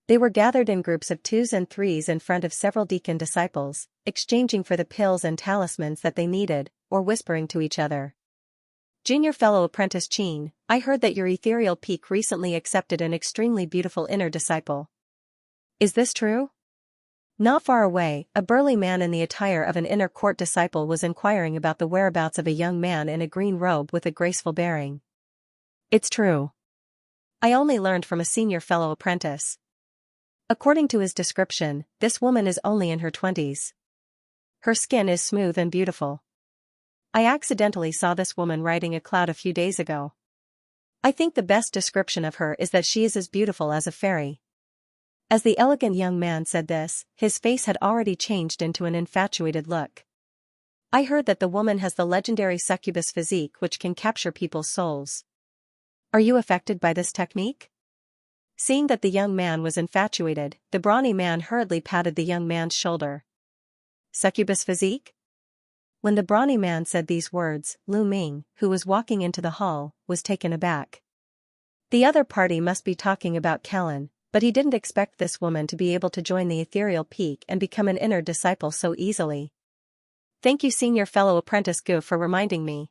They were gathered in groups of 2s and 3s in front of several deacon disciples, exchanging for the pills and talismans that they needed, or whispering to each other. Junior fellow apprentice Qin, I heard that your ethereal peak recently accepted an extremely beautiful inner disciple. Is this true? Not far away, a burly man in the attire of an inner court disciple was inquiring about the whereabouts of a young man in a green robe with a graceful bearing. It's true. I only learned from a senior fellow apprentice. According to his description, this woman is only in her 20s. Her skin is smooth and beautiful. I accidentally saw this woman riding a cloud a few days ago. I think the best description of her is that she is as beautiful as a fairy. As the elegant young man said this, his face had already changed into an infatuated look. I heard that the woman has the legendary succubus physique which can capture people's souls. Are you affected by this technique? Seeing that the young man was infatuated, the brawny man hurriedly patted the young man's shoulder. Succubus physique? When the brawny man said these words, Lu Ming, who was walking into the hall, was taken aback. The other party must be talking about Kellen, but he didn't expect this woman to be able to join the ethereal peak and become an inner disciple so easily. Thank you senior fellow apprentice Gu for reminding me.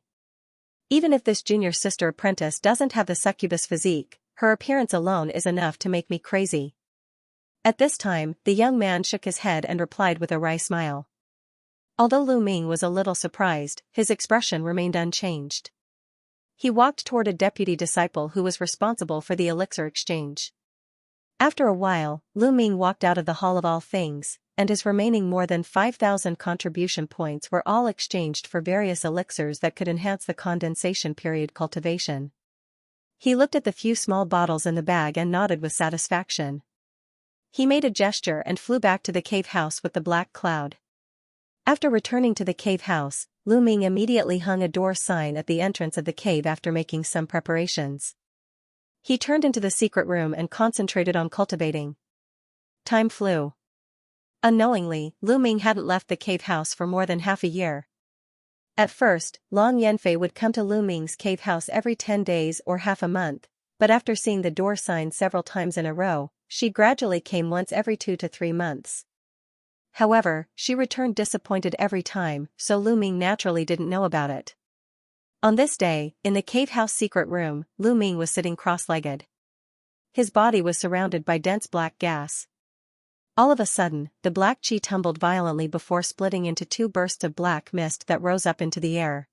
Even if this junior sister apprentice doesn't have the succubus physique, her appearance alone is enough to make me crazy. At this time, the young man shook his head and replied with a wry smile. Although Lu Ming was a little surprised, his expression remained unchanged. He walked toward a deputy disciple who was responsible for the elixir exchange. After a while, Lu Ming walked out of the Hall of All Things, and his remaining more than 5,000 contribution points were all exchanged for various elixirs that could enhance the condensation period cultivation. He looked at the few small bottles in the bag and nodded with satisfaction. He made a gesture and flew back to the cave house with the black cloud. After returning to the cave house, Lu Ming immediately hung a door sign at the entrance of the cave after making some preparations. He turned into the secret room and concentrated on cultivating. Time flew. Unknowingly, Lu Ming hadn't left the cave house for more than half a year. At first, Long Yanfei would come to Lu Ming's cave house every 10 days or half a month, but after seeing the door sign several times in a row, she gradually came once every 2 to 3 months. However, she returned disappointed every time, so Lu Ming naturally didn't know about it. On this day, in the cave house secret room, Lu Ming was sitting cross-legged. His body was surrounded by dense black gas. All of a sudden, the black qi tumbled violently before splitting into 2 bursts of black mist that rose up into the air.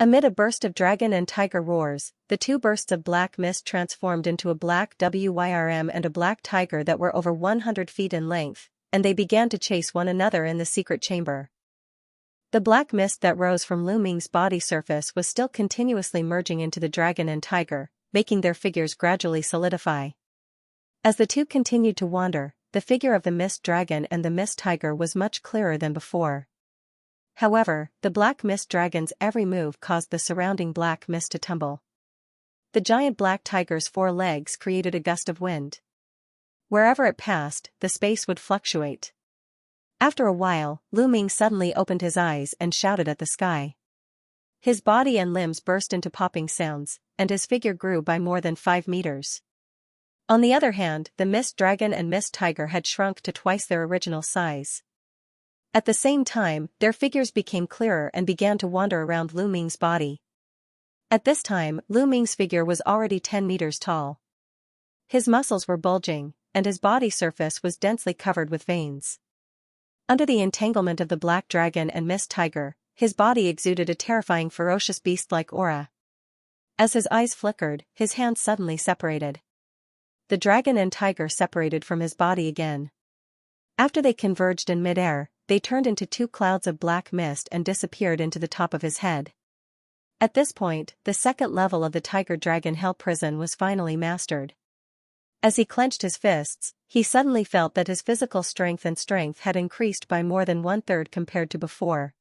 Amid a burst of dragon and tiger roars, the two bursts of black mist transformed into a black wyrm and a black tiger that were over 100 feet in length, and they began to chase one another in the secret chamber. The black mist that rose from Lu Ming's body surface was still continuously merging into the dragon and tiger, making their figures gradually solidify. As the two continued to wander, the figure of the mist dragon and the mist tiger was much clearer than before. However, the black mist dragon's every move caused the surrounding black mist to tumble. The giant black tiger's 4 legs created a gust of wind. Wherever it passed, the space would fluctuate. After a while, Lu Ming suddenly opened his eyes and shouted at the sky. His body and limbs burst into popping sounds, and his figure grew by more than 5 meters. On the other hand, the mist dragon and mist tiger had shrunk to twice their original size. At the same time, their figures became clearer and began to wander around Lu Ming's body. At this time, Lu Ming's figure was already 10 meters tall. His muscles were bulging, and his body surface was densely covered with veins. Under the entanglement of the black dragon and mist tiger, his body exuded a terrifying ferocious beast-like aura. As his eyes flickered, his hands suddenly separated. The dragon and tiger separated from his body again. After they converged in midair, they turned into 2 clouds of black mist and disappeared into the top of his head. At this point, the second level of the tiger-dragon hell prison was finally mastered. As he clenched his fists, he suddenly felt that his physical strength had increased by more than 1/3 compared to before.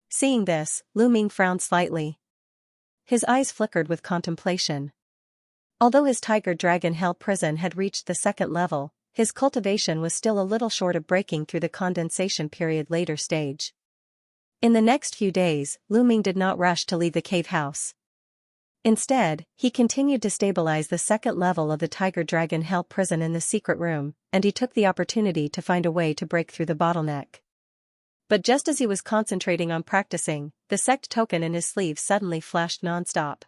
Seeing this, Lu Ming frowned slightly. His eyes flickered with contemplation. Although his tiger-dragon hell prison had reached the second level, his cultivation was still a little short of breaking through the condensation period later stage. In the next few days, Lu Ming did not rush to leave the cave house. Instead, he continued to stabilize the second level of the tiger-dragon hell prison in the secret room, and he took the opportunity to find a way to break through the bottleneck. But just as he was concentrating on practicing, the sect token in his sleeve suddenly flashed non-stop.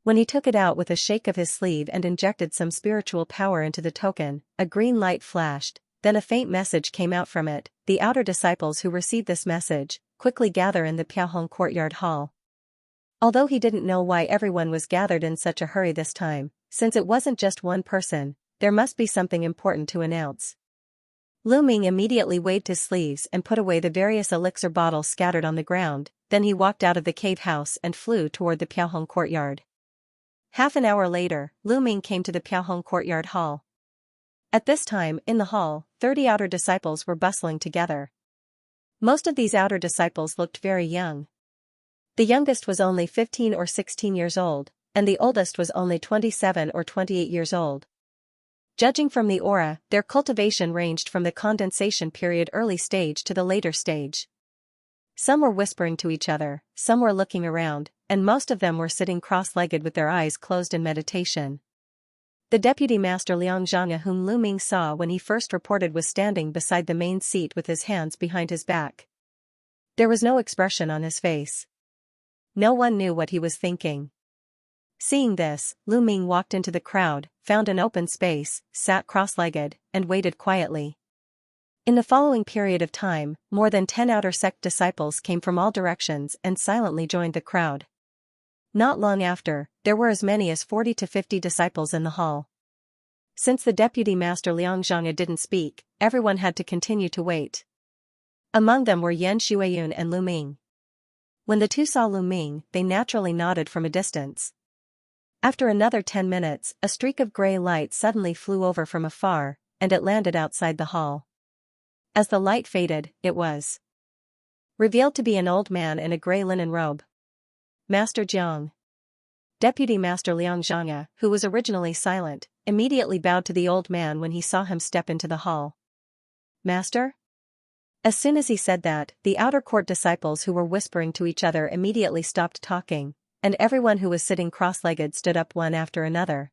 When he took it out with a shake of his sleeve and injected some spiritual power into the token, a green light flashed, then a faint message came out from it. The outer disciples who received this message quickly gather in the Piaohong courtyard hall. Although he didn't know why everyone was gathered in such a hurry this time, since it wasn't just one person, there must be something important to announce. Lu Ming immediately waved his sleeves and put away the various elixir bottles scattered on the ground, then he walked out of the cave house and flew toward the Piaohong courtyard. Half an hour later, Lu Ming came to the Piaohong courtyard hall. At this time, in the hall, 30 outer disciples were bustling together. Most of these outer disciples looked very young. The youngest was only 15 or 16 years old, and the oldest was only 27 or 28 years old. Judging from the aura, their cultivation ranged from the condensation period early stage to the later stage. Some were whispering to each other, some were looking around, and most of them were sitting cross-legged with their eyes closed in meditation. The deputy master Xianxia, whom Lu Ming saw when he first reported, was standing beside the main seat with his hands behind his back. There was no expression on his face. No one knew what he was thinking. Seeing this, Lu Ming walked into the crowd, found an open space, sat cross-legged, and waited quietly. In the following period of time, more than 10 outer sect disciples came from all directions and silently joined the crowd. Not long after, there were as many as 40 to 50 disciples in the hall. Since the deputy master Xianxia didn't speak, everyone had to continue to wait. Among them were Yan Shuiyun and Lu Ming. When the two saw Lu Ming, they naturally nodded from a distance. After another 10 minutes, a streak of gray light suddenly flew over from afar, and it landed outside the hall. As the light faded, it was revealed to be an old man in a gray linen robe. Master Jiang. Deputy Master Xianxia, who was originally silent, immediately bowed to the old man when he saw him step into the hall. Master? As soon as he said that, the outer court disciples who were whispering to each other immediately stopped talking, and everyone who was sitting cross-legged stood up one after another.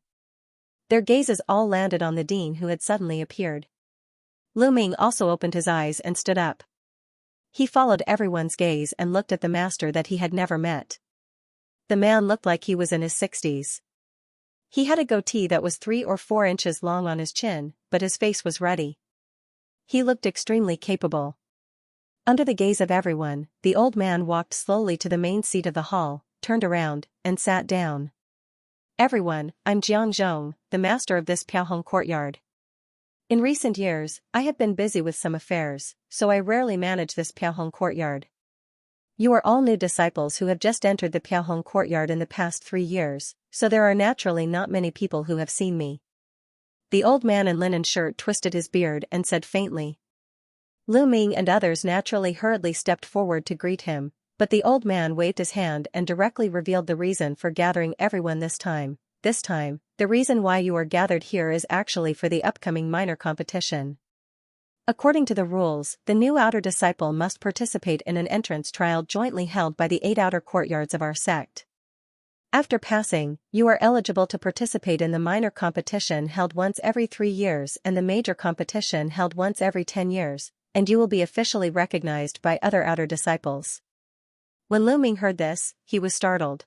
Their gazes all landed on the dean who had suddenly appeared. Lu Ming also opened his eyes and stood up. He followed everyone's gaze and looked at the master that he had never met. The man looked like he was in his 60s. He had a goatee that was 3 or 4 inches long on his chin, but his face was ruddy. He looked extremely capable. Under the gaze of everyone, the old man walked slowly to the main seat of the hall, turned around, and sat down. Everyone, I'm Xianxia, the master of this Piaohong courtyard. In recent years, I have been busy with some affairs, so I rarely manage this Piaohong courtyard. You are all new disciples who have just entered the Piaohong courtyard in the past 3 years, so there are naturally not many people who have seen me. The old man in linen shirt twisted his beard and said faintly. Lu Ming and others naturally hurriedly stepped forward to greet him, but the old man waved his hand and directly revealed the reason for gathering everyone this time. This time, the reason why you are gathered here is actually for the upcoming minor competition. According to the rules, the new outer disciple must participate in an entrance trial jointly held by the 8 outer courtyards of our sect. After passing, you are eligible to participate in the minor competition held once every 3 years and the major competition held once every 10 years, and you will be officially recognized by other outer disciples. When Lu Ming heard this, he was startled.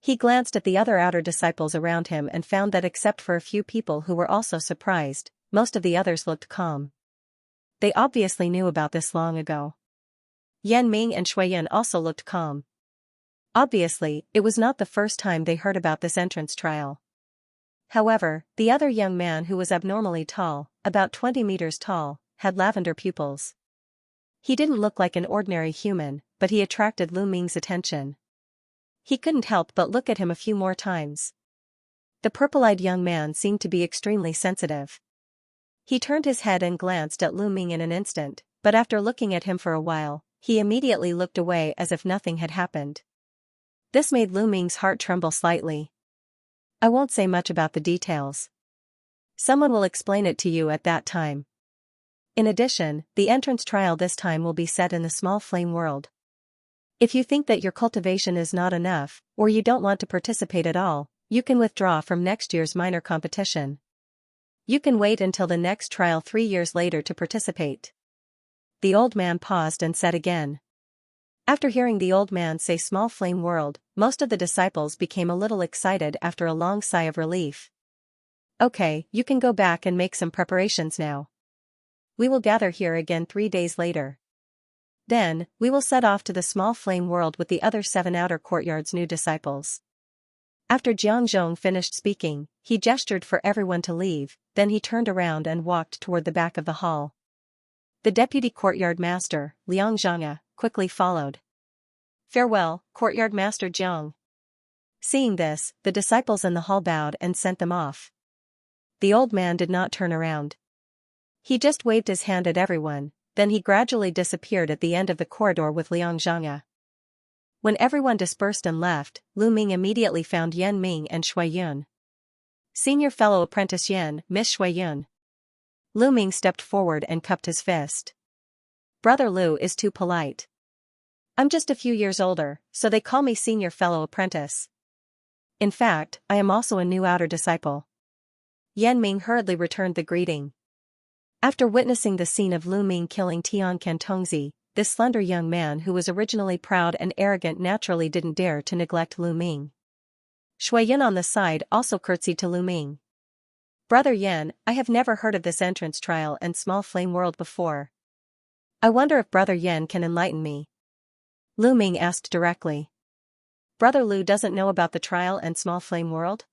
He glanced at the other outer disciples around him and found that except for a few people who were also surprised, most of the others looked calm. They obviously knew about this long ago. Yan Ming and Shuiyan also looked calm. Obviously, it was not the first time they heard about this entrance trial. However, the other young man who was abnormally tall, about 20 meters tall, had lavender pupils. He didn't look like an ordinary human, but he attracted Lu Ming's attention. He couldn't help but look at him a few more times. The purple-eyed young man seemed to be extremely sensitive. He turned his head and glanced at Lu Ming in an instant, but after looking at him for a while, he immediately looked away as if nothing had happened. This made Lu Ming's heart tremble slightly. I won't say much about the details. Someone will explain it to you at that time. In addition, the entrance trial this time will be set in the small flame world. If you think that your cultivation is not enough, or you don't want to participate at all, you can withdraw from next year's minor competition. You can wait until the next trial 3 years later to participate. The old man paused and said again. After hearing the old man say small flame world, most of the disciples became a little excited after a long sigh of relief. Okay, you can go back and make some preparations now. We will gather here again 3 days later. Then, we will set off to the small flame world with the other 7 outer courtyards' new disciples. After Jiangzhong finished speaking, he gestured for everyone to leave, then he turned around and walked toward the back of the hall. The deputy courtyard master, Xianxia, quickly followed. Farewell, courtyard master Jiang. Seeing this, the disciples in the hall bowed and sent them off. The old man did not turn around. He just waved his hand at everyone, then he gradually disappeared at the end of the corridor with Xianxia. When everyone dispersed and left, Lu Ming immediately found Yan Ming and Shuiyun. Senior fellow apprentice Yan, Miss Shuiyun. Lu Ming stepped forward and cupped his fist. Brother Lu is too polite. I'm just a few years older, so they call me senior fellow apprentice. In fact, I am also a new outer disciple. Yan Ming hurriedly returned the greeting. After witnessing the scene of Lu Ming killing Tian Kantongzi, this slender young man who was originally proud and arrogant naturally didn't dare to neglect Lu Ming. Shuiyan on the side also curtsied to Lu Ming. Brother Yan, I have never heard of this entrance trial and small flame world before. I wonder if Brother Yan can enlighten me. Lu Ming asked directly. Brother Lu doesn't know about the trial and small flame world?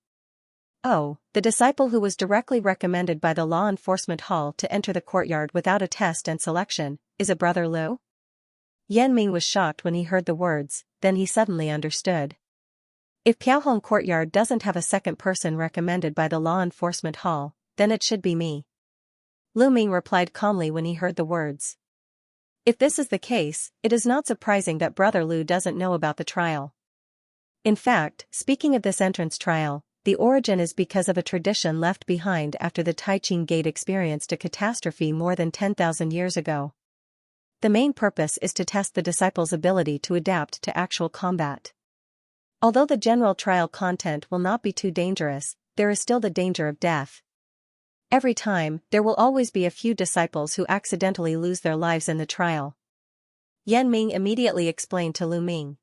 Oh, the disciple who was directly recommended by the law enforcement hall to enter the courtyard without a test and selection, is it Brother Lu? Yan Ming was shocked when he heard the words, then he suddenly understood. If Piaohong courtyard doesn't have a second person recommended by the law enforcement hall, then it should be me. Lu Ming replied calmly when he heard the words. If this is the case, it is not surprising that Brother Lu doesn't know about the trial. In fact, speaking of this entrance trial, the origin is because of a tradition left behind after the Taiqing Gate experienced a catastrophe more than 10,000 years ago. The main purpose is to test the disciples' ability to adapt to actual combat. Although the general trial content will not be too dangerous, there is still the danger of death. Every time, there will always be a few disciples who accidentally lose their lives in the trial. Yan Ming immediately explained to Lu Ming.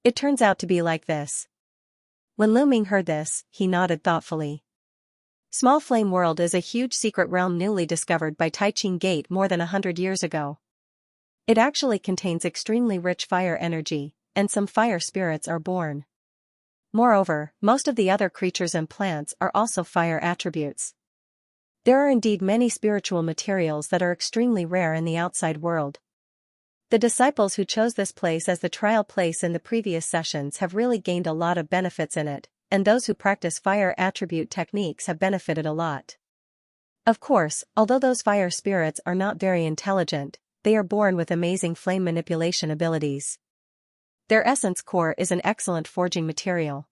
It turns out to be like this. When Lu Ming heard this, he nodded thoughtfully. Small Flame World is a huge secret realm newly discovered by Taiqing Gate more than 100 years ago. It actually contains extremely rich fire energy, and some fire spirits are born. Moreover, most of the other creatures and plants are also fire attributes. There are indeed many spiritual materials that are extremely rare in the outside world. The disciples who chose this place as the trial place in the previous sessions have really gained a lot of benefits in it, and those who practice fire attribute techniques have benefited a lot. Of course, although those fire spirits are not very intelligent, they are born with amazing flame manipulation abilities. Their essence core is an excellent forging material.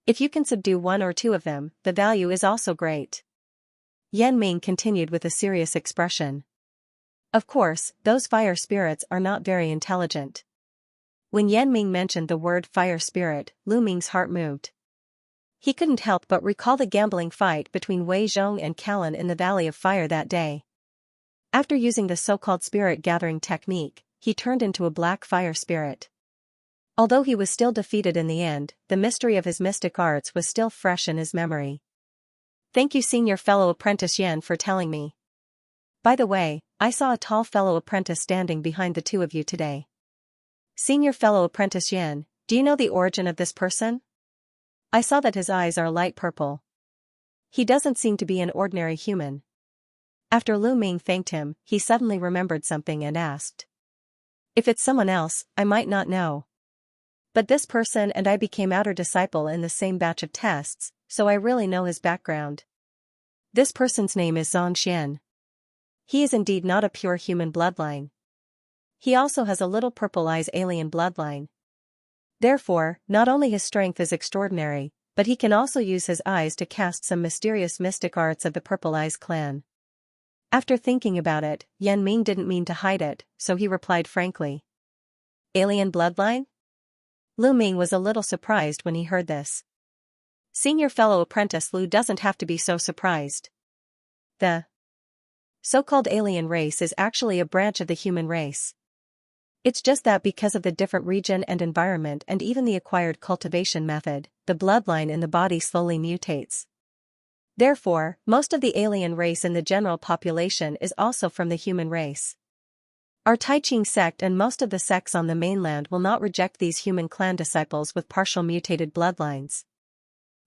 If you can subdue one or two of them, the value is also great. Yan Ming continued with a serious expression. Of course, those fire spirits are not very intelligent. When Yan Ming mentioned the word fire spirit, Lu Ming's heart moved. He couldn't help but recall the gambling fight between Wei Zhong and Callan in the Valley of Fire that day. After using the so-called spirit gathering technique, he turned into a black fire spirit. Although he was still defeated in the end, the mystery of his mystic arts was still fresh in his memory. Thank you, senior fellow apprentice Yan, for telling me. By the way, I saw a tall fellow apprentice standing behind the two of you today. Senior fellow apprentice Yan, do you know the origin of this person? I saw that his eyes are light purple. He doesn't seem to be an ordinary human. After Lu Ming thanked him, he suddenly remembered something and asked. If it's someone else, I might not know. But this person and I became outer disciple in the same batch of tests, so I really know his background. This person's name is Xianxia. He is indeed not a pure human bloodline. He also has a little purple eyes alien bloodline. Therefore, not only his strength is extraordinary, but he can also use his eyes to cast some mysterious mystic arts of the Purple Eyes clan. After thinking about it, Yan Ming didn't mean to hide it, so he replied frankly. Alien bloodline? Lu Ming was a little surprised when he heard this. Senior fellow apprentice Lu doesn't have to be so surprised. The so-called alien race is actually a branch of the human race. It's just that because of the different region and environment and even the acquired cultivation method, the bloodline in the body slowly mutates. Therefore, most of the alien race in the general population is also from the human race. Our Taiqing sect and most of the sects on the mainland will not reject these human clan disciples with partial mutated bloodlines.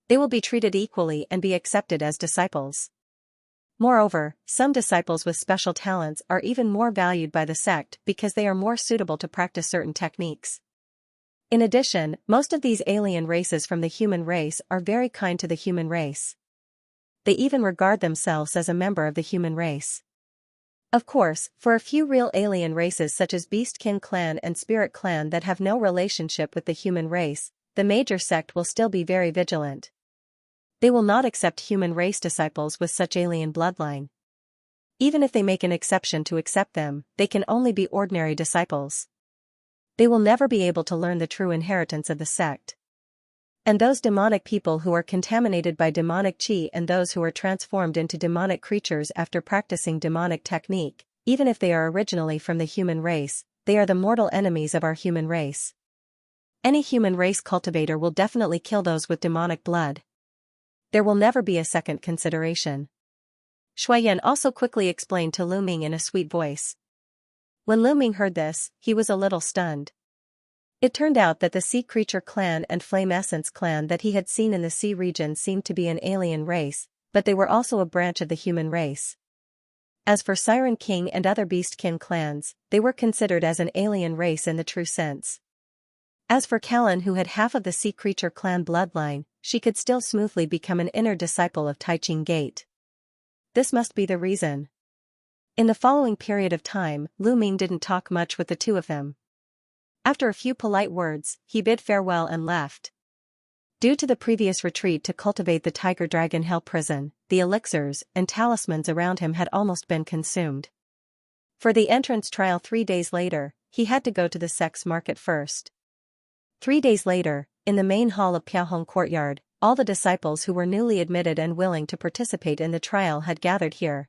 They will be treated equally and be accepted as disciples. Moreover, some disciples with special talents are even more valued by the sect because they are more suitable to practice certain techniques. In addition, most of these alien races from the human race are very kind to the human race. They even regard themselves as a member of the human race. Of course, for a few real alien races such as Beastkin clan and Spirit clan that have no relationship with the human race, the major sect will still be very vigilant. They will not accept human race disciples with such alien bloodline. Even if they make an exception to accept them, they can only be ordinary disciples. They will never be able to learn the true inheritance of the sect. And those demonic people who are contaminated by demonic qi and those who are transformed into demonic creatures after practicing demonic technique, even if they are originally from the human race, they are the mortal enemies of our human race. Any human race cultivator will definitely kill those with demonic blood. There will never be a second consideration. Shuiyan also quickly explained to Lu Ming in a sweet voice. When Lu Ming heard this, he was a little stunned. It turned out that the Sea Creature clan and Flame Essence clan that he had seen in the sea region seemed to be an alien race, but they were also a branch of the human race. As for Siren King and other Beastkin clans, they were considered as an alien race in the true sense. As for Callan, who had half of the Sea Creature clan bloodline, she could still smoothly become an inner disciple of Taiqing Gate. This must be the reason. In the following period of time, Lu Ming didn't talk much with the two of them. After a few polite words, he bid farewell and left. Due to the previous retreat to cultivate the Tiger Dragon Hell prison, the elixirs and talismans around him had almost been consumed. For the entrance trial 3 days later, he had to go to the sex market first. 3 days later, in the main hall of Piaohong Courtyard, all the disciples who were newly admitted and willing to participate in the trial had gathered here.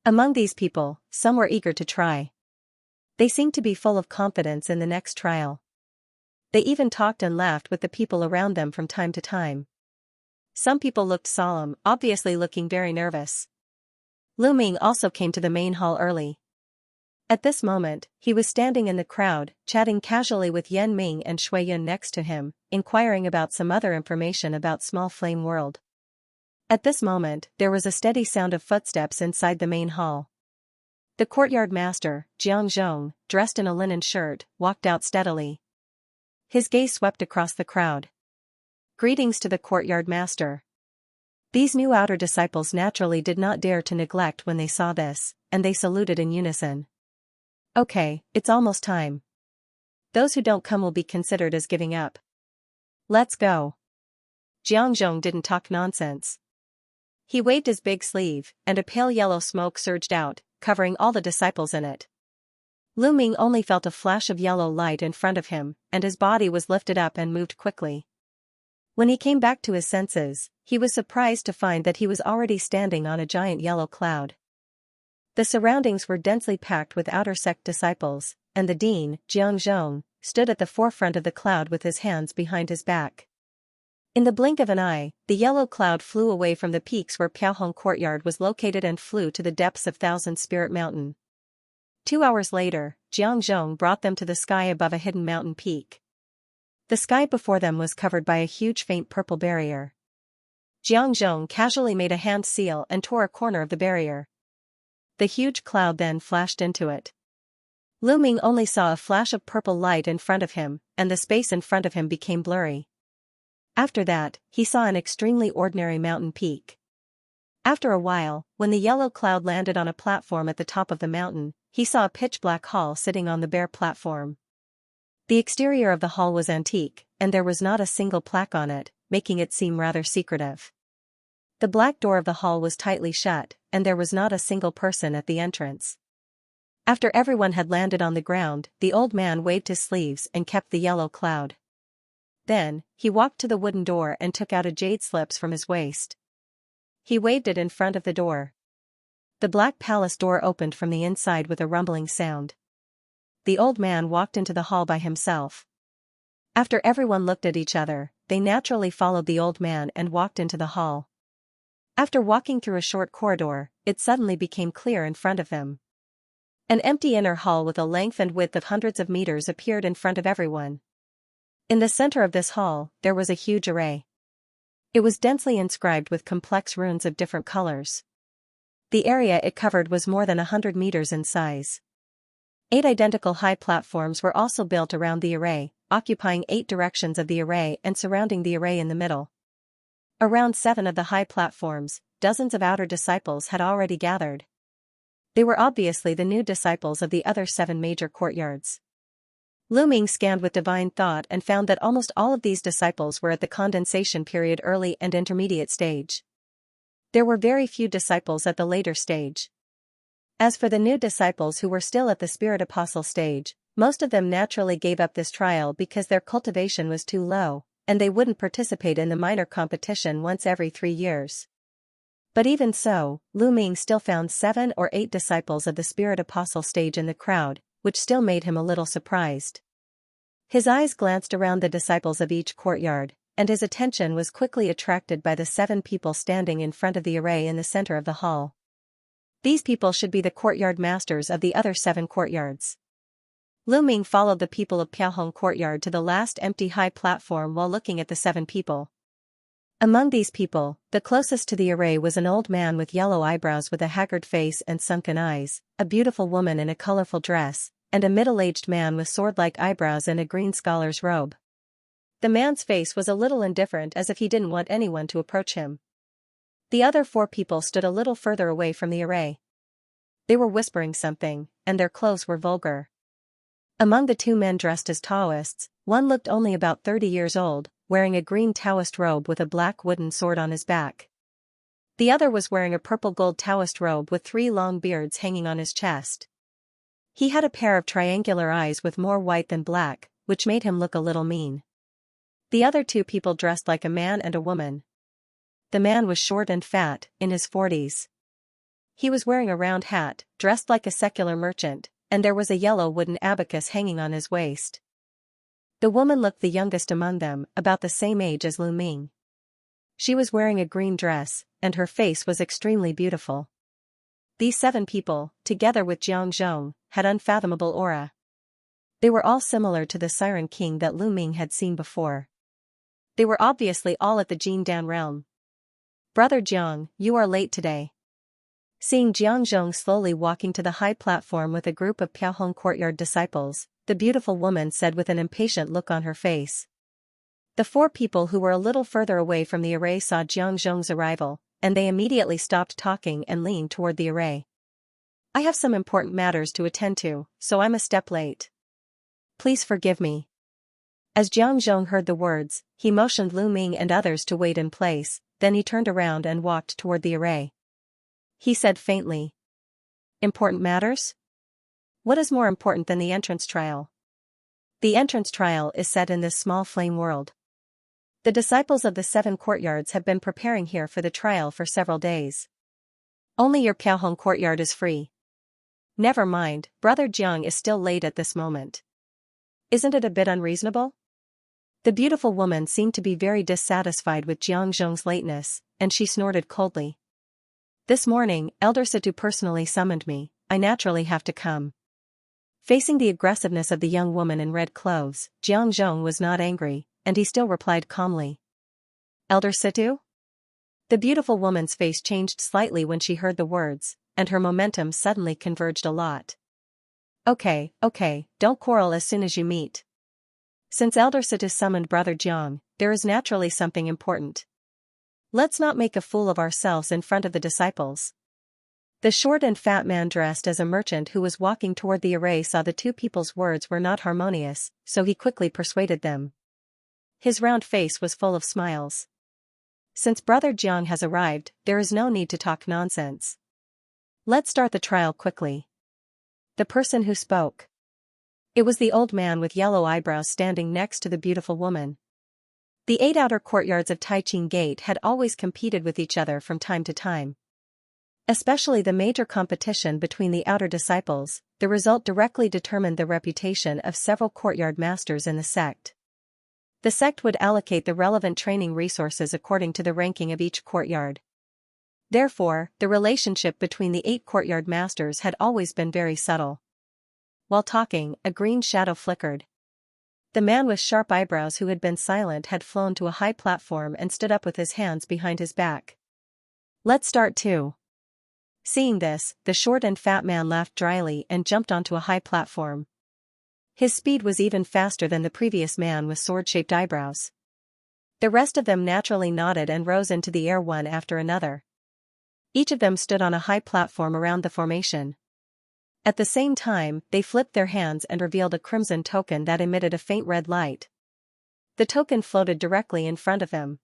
Among these people, some were eager to try. They seemed to be full of confidence in the next trial. They even talked and laughed with the people around them from time to time. Some people looked solemn, obviously looking very nervous. Lu Ming also came to the main hall early. At this moment, he was standing in the crowd, chatting casually with Yan Ming and Shui Yun next to him, inquiring about some other information about Small Flame World. At this moment, there was a steady sound of footsteps inside the main hall. The courtyard master, Jiang Zhong, dressed in a linen shirt, walked out steadily. His gaze swept across the crowd. Greetings to the courtyard master. These new outer disciples naturally did not dare to neglect when they saw this, and they saluted in unison. Okay, it's almost time. Those who don't come will be considered as giving up. Let's go. Jiang Zhong didn't talk nonsense. He waved his big sleeve, and a pale yellow smoke surged out, covering all the disciples in it. Lu Ming only felt a flash of yellow light in front of him, and his body was lifted up and moved quickly. When he came back to his senses, he was surprised to find that he was already standing on a giant yellow cloud. The surroundings were densely packed with outer sect disciples, and the dean, Jiang Zhong, stood at the forefront of the cloud with his hands behind his back. In the blink of an eye, the yellow cloud flew away from the peaks where Piaohong Courtyard was located and flew to the depths of Thousand Spirit Mountain. 2 hours later, Jiang Zhong brought them to the sky above a hidden mountain peak. The sky before them was covered by a huge faint purple barrier. Jiang Zhong casually made a hand seal and tore a corner of the barrier. The huge cloud then flashed into it. Lu Ming only saw a flash of purple light in front of him, and the space in front of him became blurry. After that, he saw an extremely ordinary mountain peak. After a while, when the yellow cloud landed on a platform at the top of the mountain, he saw a pitch-black hall sitting on the bare platform. The exterior of the hall was antique, and there was not a single plaque on it, making it seem rather secretive. The black door of the hall was tightly shut, and there was not a single person at the entrance. After everyone had landed on the ground, the old man waved his sleeves and kept the yellow cloud. Then, he walked to the wooden door and took out a jade slips from his waist. He waved it in front of the door. The black palace door opened from the inside with a rumbling sound. The old man walked into the hall by himself. After everyone looked at each other, they naturally followed the old man and walked into the hall. After walking through a short corridor, it suddenly became clear in front of them. An empty inner hall with a length and width of hundreds of meters appeared in front of everyone. In the center of this hall, there was a huge array. It was densely inscribed with complex runes of different colors. The area it covered was more than 100 meters in size. 8 identical high platforms were also built around the array, occupying 8 directions of the array and surrounding the array in the middle. Around 7 of the high platforms, dozens of outer disciples had already gathered. They were obviously the new disciples of the other 7 major courtyards. Lu Ming scanned with divine thought and found that almost all of these disciples were at the condensation period early and intermediate stage. There were very few disciples at the later stage. As for the new disciples who were still at the Spirit Apostle stage, most of them naturally gave up this trial because their cultivation was too low, and they wouldn't participate in the minor competition once every 3 years. But even so, Lu Ming still found 7 or 8 disciples of the Spirit Apostle stage in the crowd, which still made him a little surprised. His eyes glanced around the disciples of each courtyard, and his attention was quickly attracted by the 7 people standing in front of the array in the center of the hall. These people should be the courtyard masters of the other 7 courtyards. Lu Ming followed the people of Piaohong Courtyard to the last empty high platform while looking at the 7 people. Among these people, the closest to the array was an old man with yellow eyebrows with a haggard face and sunken eyes, a beautiful woman in a colorful dress, and a middle-aged man with sword-like eyebrows and a green scholar's robe. The man's face was a little indifferent, as if he didn't want anyone to approach him. The other 4 people stood a little further away from the array. They were whispering something, and their clothes were vulgar. Among the 2 men dressed as Taoists, one looked only about 30 years old, wearing a green Taoist robe with a black wooden sword on his back. The other was wearing a purple-gold Taoist robe with 3 long beards hanging on his chest. He had a pair of triangular eyes with more white than black, which made him look a little mean. The other 2 people dressed like a man and a woman. The man was short and fat, in his 40s. He was wearing a round hat, dressed like a secular merchant, and there was a yellow wooden abacus hanging on his waist. The woman looked the youngest among them, about the same age as Lu Ming. She was wearing a green dress, and her face was extremely beautiful. These 7 people, together with Jiang Zhong, had unfathomable aura. They were all similar to the Siren King that Lu Ming had seen before. They were obviously all at the Jin Dan realm. "Brother Jiang, you are late today." Seeing Jiang Zhong slowly walking to the high platform with a group of Piaohong courtyard disciples, the beautiful woman said with an impatient look on her face. The four people who were a little further away from the array saw Jiang Zhong's arrival, and they immediately stopped talking and leaned toward the array. "I have some important matters to attend to, so I'm a step late. Please forgive me." As Jiang Zhong heard the words, he motioned Lu Ming and others to wait in place, then he turned around and walked toward the array. He said faintly. "Important matters? What is more important than the entrance trial?" "The entrance trial is set in this small flame world. The disciples of the 7 courtyards have been preparing here for the trial for several days. Only your Piaohong courtyard is free." "Never mind, Brother Jiang is still late at this moment. Isn't it a bit unreasonable?" The beautiful woman seemed to be very dissatisfied with Jiang Zhong's lateness, and she snorted coldly. "This morning, Elder Situ personally summoned me, I naturally have to come." Facing the aggressiveness of the young woman in red clothes, Jiang Zhong was not angry, and he still replied calmly. "Elder Situ?" The beautiful woman's face changed slightly when she heard the words, and her momentum suddenly converged a lot. Okay, don't quarrel as soon as you meet. Since Elder Situ summoned Brother Jiang, there is naturally something important. Let's not make a fool of ourselves in front of the disciples." The short and fat man dressed as a merchant who was walking toward the array saw the two people's words were not harmonious, so he quickly persuaded them. His round face was full of smiles. "Since Brother Jiang has arrived, there is no need to talk nonsense. Let's start the trial quickly." The person who spoke. It was the old man with yellow eyebrows standing next to the beautiful woman. The 8 outer courtyards of Taiqing Gate had always competed with each other from time to time. Especially the major competition between the outer disciples, the result directly determined the reputation of several courtyard masters in the sect. The sect would allocate the relevant training resources according to the ranking of each courtyard. Therefore, the relationship between the 8 courtyard masters had always been very subtle. While talking, a green shadow flickered. The man with sharp eyebrows who had been silent had flown to a high platform and stood up with his hands behind his back. "Let's start too." Seeing this, the short and fat man laughed dryly and jumped onto a high platform. His speed was even faster than the previous man with sword-shaped eyebrows. The rest of them naturally nodded and rose into the air one after another. Each of them stood on a high platform around the formation. At the same time, they flipped their hands and revealed a crimson token that emitted a faint red light. The token floated directly in front of him.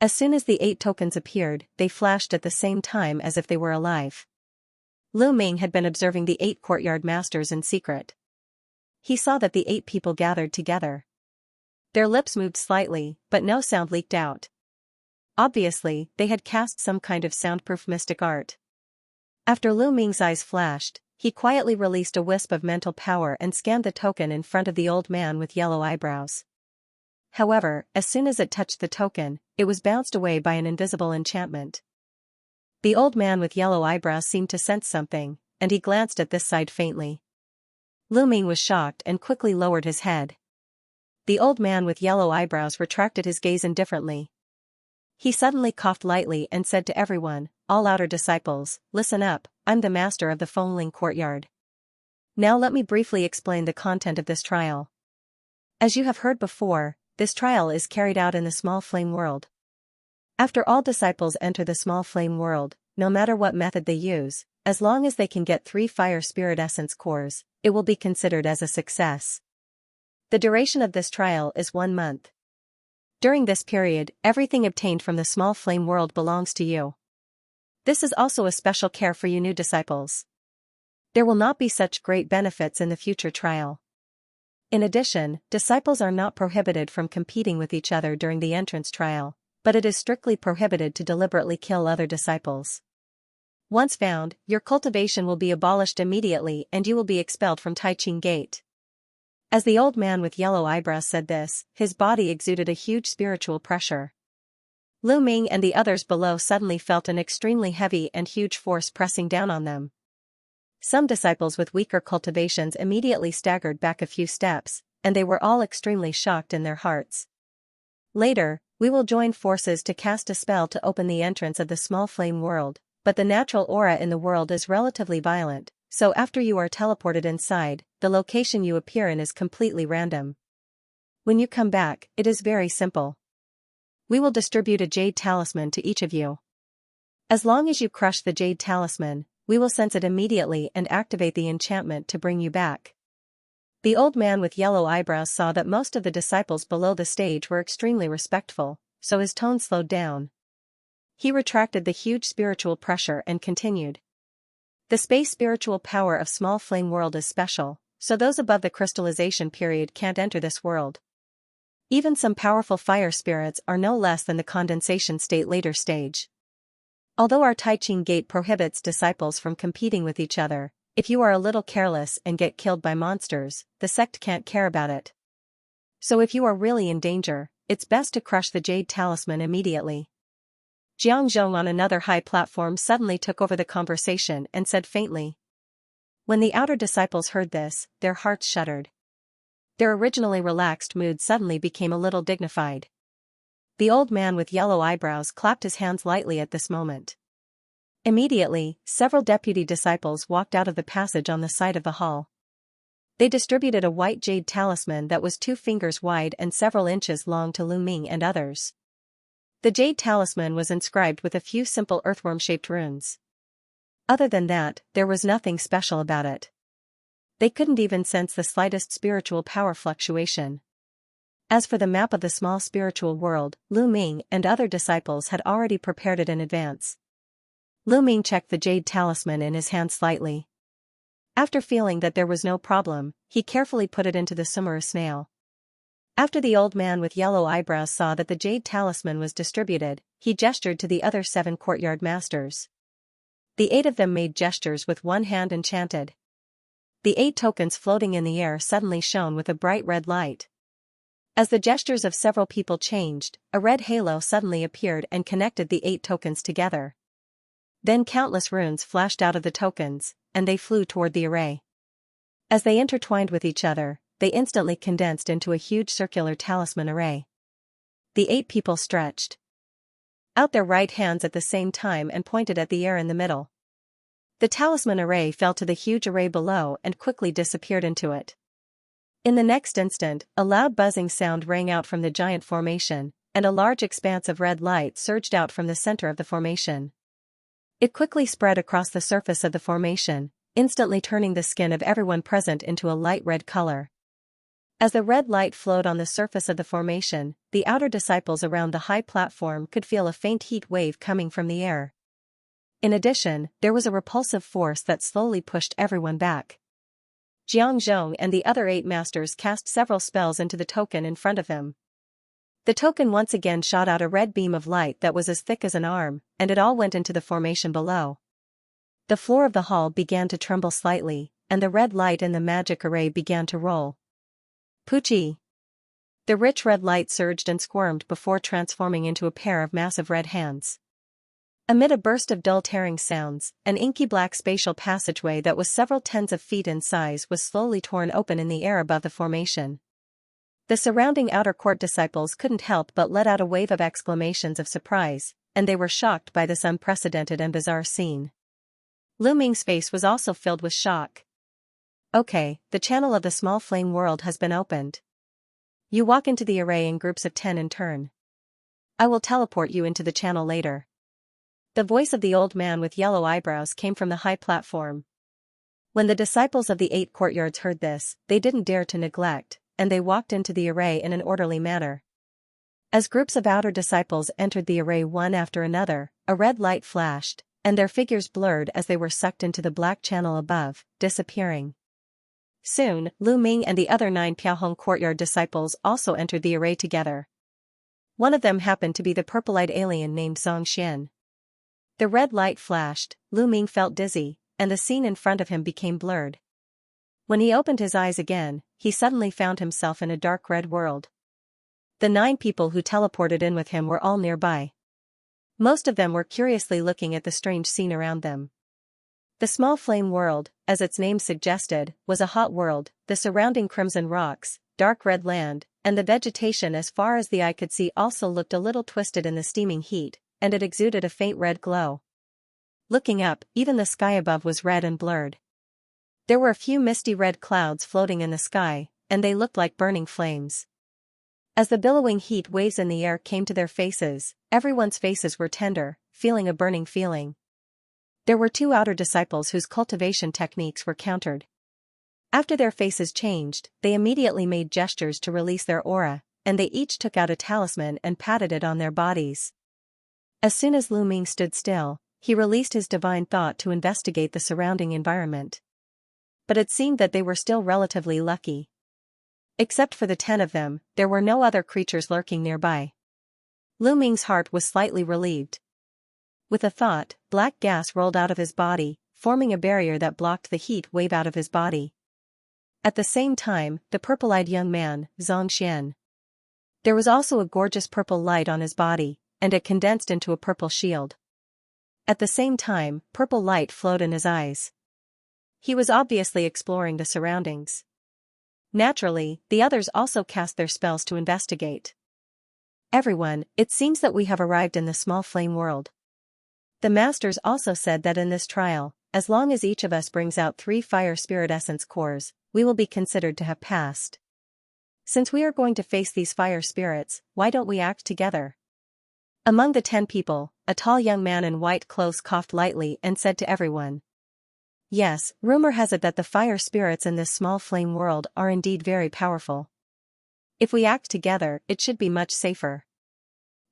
As soon as the 8 tokens appeared, they flashed at the same time as if they were alive. Lu Ming had been observing the 8 courtyard masters in secret. He saw that the 8 people gathered together. Their lips moved slightly, but no sound leaked out. Obviously, they had cast some kind of soundproof mystic art. After Lu Ming's eyes flashed, he quietly released a wisp of mental power and scanned the token in front of the old man with yellow eyebrows. However, as soon as it touched the token, it was bounced away by an invisible enchantment. The old man with yellow eyebrows seemed to sense something, and he glanced at this side faintly. Lu Ming was shocked and quickly lowered his head. The old man with yellow eyebrows retracted his gaze indifferently. He suddenly coughed lightly and said to everyone, "All outer disciples, listen up, I'm the master of the Fengling courtyard. Now let me briefly explain the content of this trial. As you have heard before, this trial is carried out in the small flame world. After all disciples enter the small flame world, no matter what method they use, as long as they can get 3 fire spirit essence cores, it will be considered as a success. The duration of this trial is 1 month. During this period, everything obtained from the small flame world belongs to you. This is also a special care for you new disciples. There will not be such great benefits in the future trial. In addition, disciples are not prohibited from competing with each other during the entrance trial, but it is strictly prohibited to deliberately kill other disciples. Once found, your cultivation will be abolished immediately and you will be expelled from Taiqing Gate. As the old man with yellow eyebrows said this, his body exuded a huge spiritual pressure. Lu Ming and the others below suddenly felt an extremely heavy and huge force pressing down on them. Some disciples with weaker cultivations immediately staggered back a few steps, and they were all extremely shocked in their hearts. Later, we will join forces to cast a spell to open the entrance of the small flame world, but the natural aura in the world is relatively violent, so after you are teleported inside, the location you appear in is completely random. When you come back, it is very simple. We will distribute a jade talisman to each of you. As long as you crush the jade talisman, we will sense it immediately and activate the enchantment to bring you back. The old man with yellow eyebrows saw that most of the disciples below the stage were extremely respectful, so his tone slowed down. He retracted the huge spiritual pressure and continued. The space spiritual power of small flame world is special, so those above the crystallization period can't enter this world. Even some powerful fire spirits are no less than the condensation state later stage. Although our Taiching gate prohibits disciples from competing with each other, if you are a little careless and get killed by monsters, the sect can't care about it. So if you are really in danger, it's best to crush the jade talisman immediately. Xianxia on another high platform suddenly took over the conversation and said faintly. When the outer disciples heard this, their hearts shuddered. Their originally relaxed mood suddenly became a little dignified. The old man with yellow eyebrows clapped his hands lightly at this moment. Immediately, several deputy disciples walked out of the passage on the side of the hall. They distributed a white jade talisman that was 2 fingers wide and several inches long to Lu Ming and others. The jade talisman was inscribed with a few simple earthworm-shaped runes. Other than that, there was nothing special about it. They couldn't even sense the slightest spiritual power fluctuation. As for the map of the small spiritual world, Lu Ming and other disciples had already prepared it in advance. Lu Ming checked the jade talisman in his hand slightly. After feeling that there was no problem, he carefully put it into the Sumera snail. After the old man with yellow eyebrows saw that the jade talisman was distributed, he gestured to the other 7 courtyard masters. The 8 of them made gestures with one hand and chanted. The 8 tokens floating in the air suddenly shone with a bright red light. As the gestures of several people changed, a red halo suddenly appeared and connected the 8 tokens together. Then countless runes flashed out of the tokens, and they flew toward the array. As they intertwined with each other, they instantly condensed into a huge circular talisman array. The 8 people stretched out their right hands at the same time and pointed at the air in the middle. The talisman array fell to the huge array below and quickly disappeared into it. In the next instant, a loud buzzing sound rang out from the giant formation, and a large expanse of red light surged out from the center of the formation. It quickly spread across the surface of the formation, instantly turning the skin of everyone present into a light red color. As the red light flowed on the surface of the formation, the outer disciples around the high platform could feel a faint heat wave coming from the air. In addition, there was a repulsive force that slowly pushed everyone back. Xianxia and the other 8 masters cast several spells into the token in front of him. The token once again shot out a red beam of light that was as thick as an arm, and it all went into the formation below. The floor of the hall began to tremble slightly, and the red light in the magic array began to roll. Poochie! The rich red light surged and squirmed before transforming into a pair of massive red hands. Amid a burst of dull tearing sounds, an inky black spatial passageway that was several tens of feet in size was slowly torn open in the air above the formation. The surrounding outer court disciples couldn't help but let out a wave of exclamations of surprise, and they were shocked by this unprecedented and bizarre scene. Lu Ming's face was also filled with shock. Okay, the channel of the small flame world has been opened. You walk into the array in groups of 10 in turn. I will teleport you into the channel later. The voice of the old man with yellow eyebrows came from the high platform. When the disciples of the 8 courtyards heard this, they didn't dare to neglect, and they walked into the array in an orderly manner. As groups of outer disciples entered the array one after another, a red light flashed, and their figures blurred as they were sucked into the black channel above, disappearing. Soon, Lu Ming and the other 9 Piaohong courtyard disciples also entered the array together. One of them happened to be the purple-eyed alien named Xianxia. The red light flashed, Lu Ming felt dizzy, and the scene in front of him became blurred. When he opened his eyes again, he suddenly found himself in a dark red world. The 9 people who teleported in with him were all nearby. Most of them were curiously looking at the strange scene around them. The small flame world, as its name suggested, was a hot world, the surrounding crimson rocks, dark red land, and the vegetation as far as the eye could see also looked a little twisted in the steaming heat, and it exuded a faint red glow. Looking up, even the sky above was red and blurred. There were a few misty red clouds floating in the sky, and they looked like burning flames. As the billowing heat waves in the air came to their faces, everyone's faces were tender, feeling a burning feeling. There were 2 outer disciples whose cultivation techniques were countered. After their faces changed, they immediately made gestures to release their aura, and they each took out a talisman and patted it on their bodies. As soon as Lu Ming stood still, he released his divine thought to investigate the surrounding environment. But it seemed that they were still relatively lucky. Except for the 10 of them, there were no other creatures lurking nearby. Lu Ming's heart was slightly relieved. With a thought, black gas rolled out of his body, forming a barrier that blocked the heat wave out of his body. At the same time, the purple-eyed young man, Xianxia. There was also a gorgeous purple light on his body, and it condensed into a purple shield. At the same time, purple light flowed in his eyes. He was obviously exploring the surroundings. Naturally, the others also cast their spells to investigate. Everyone, it seems that we have arrived in the small flame world. The masters also said that in this trial, as long as each of us brings out 3 fire spirit essence cores, we will be considered to have passed. Since we are going to face these fire spirits, why don't we act together? Among the 10 people, a tall young man in white clothes coughed lightly and said to everyone, "Yes, rumor has it that the fire spirits in this small flame world are indeed very powerful. If we act together, it should be much safer.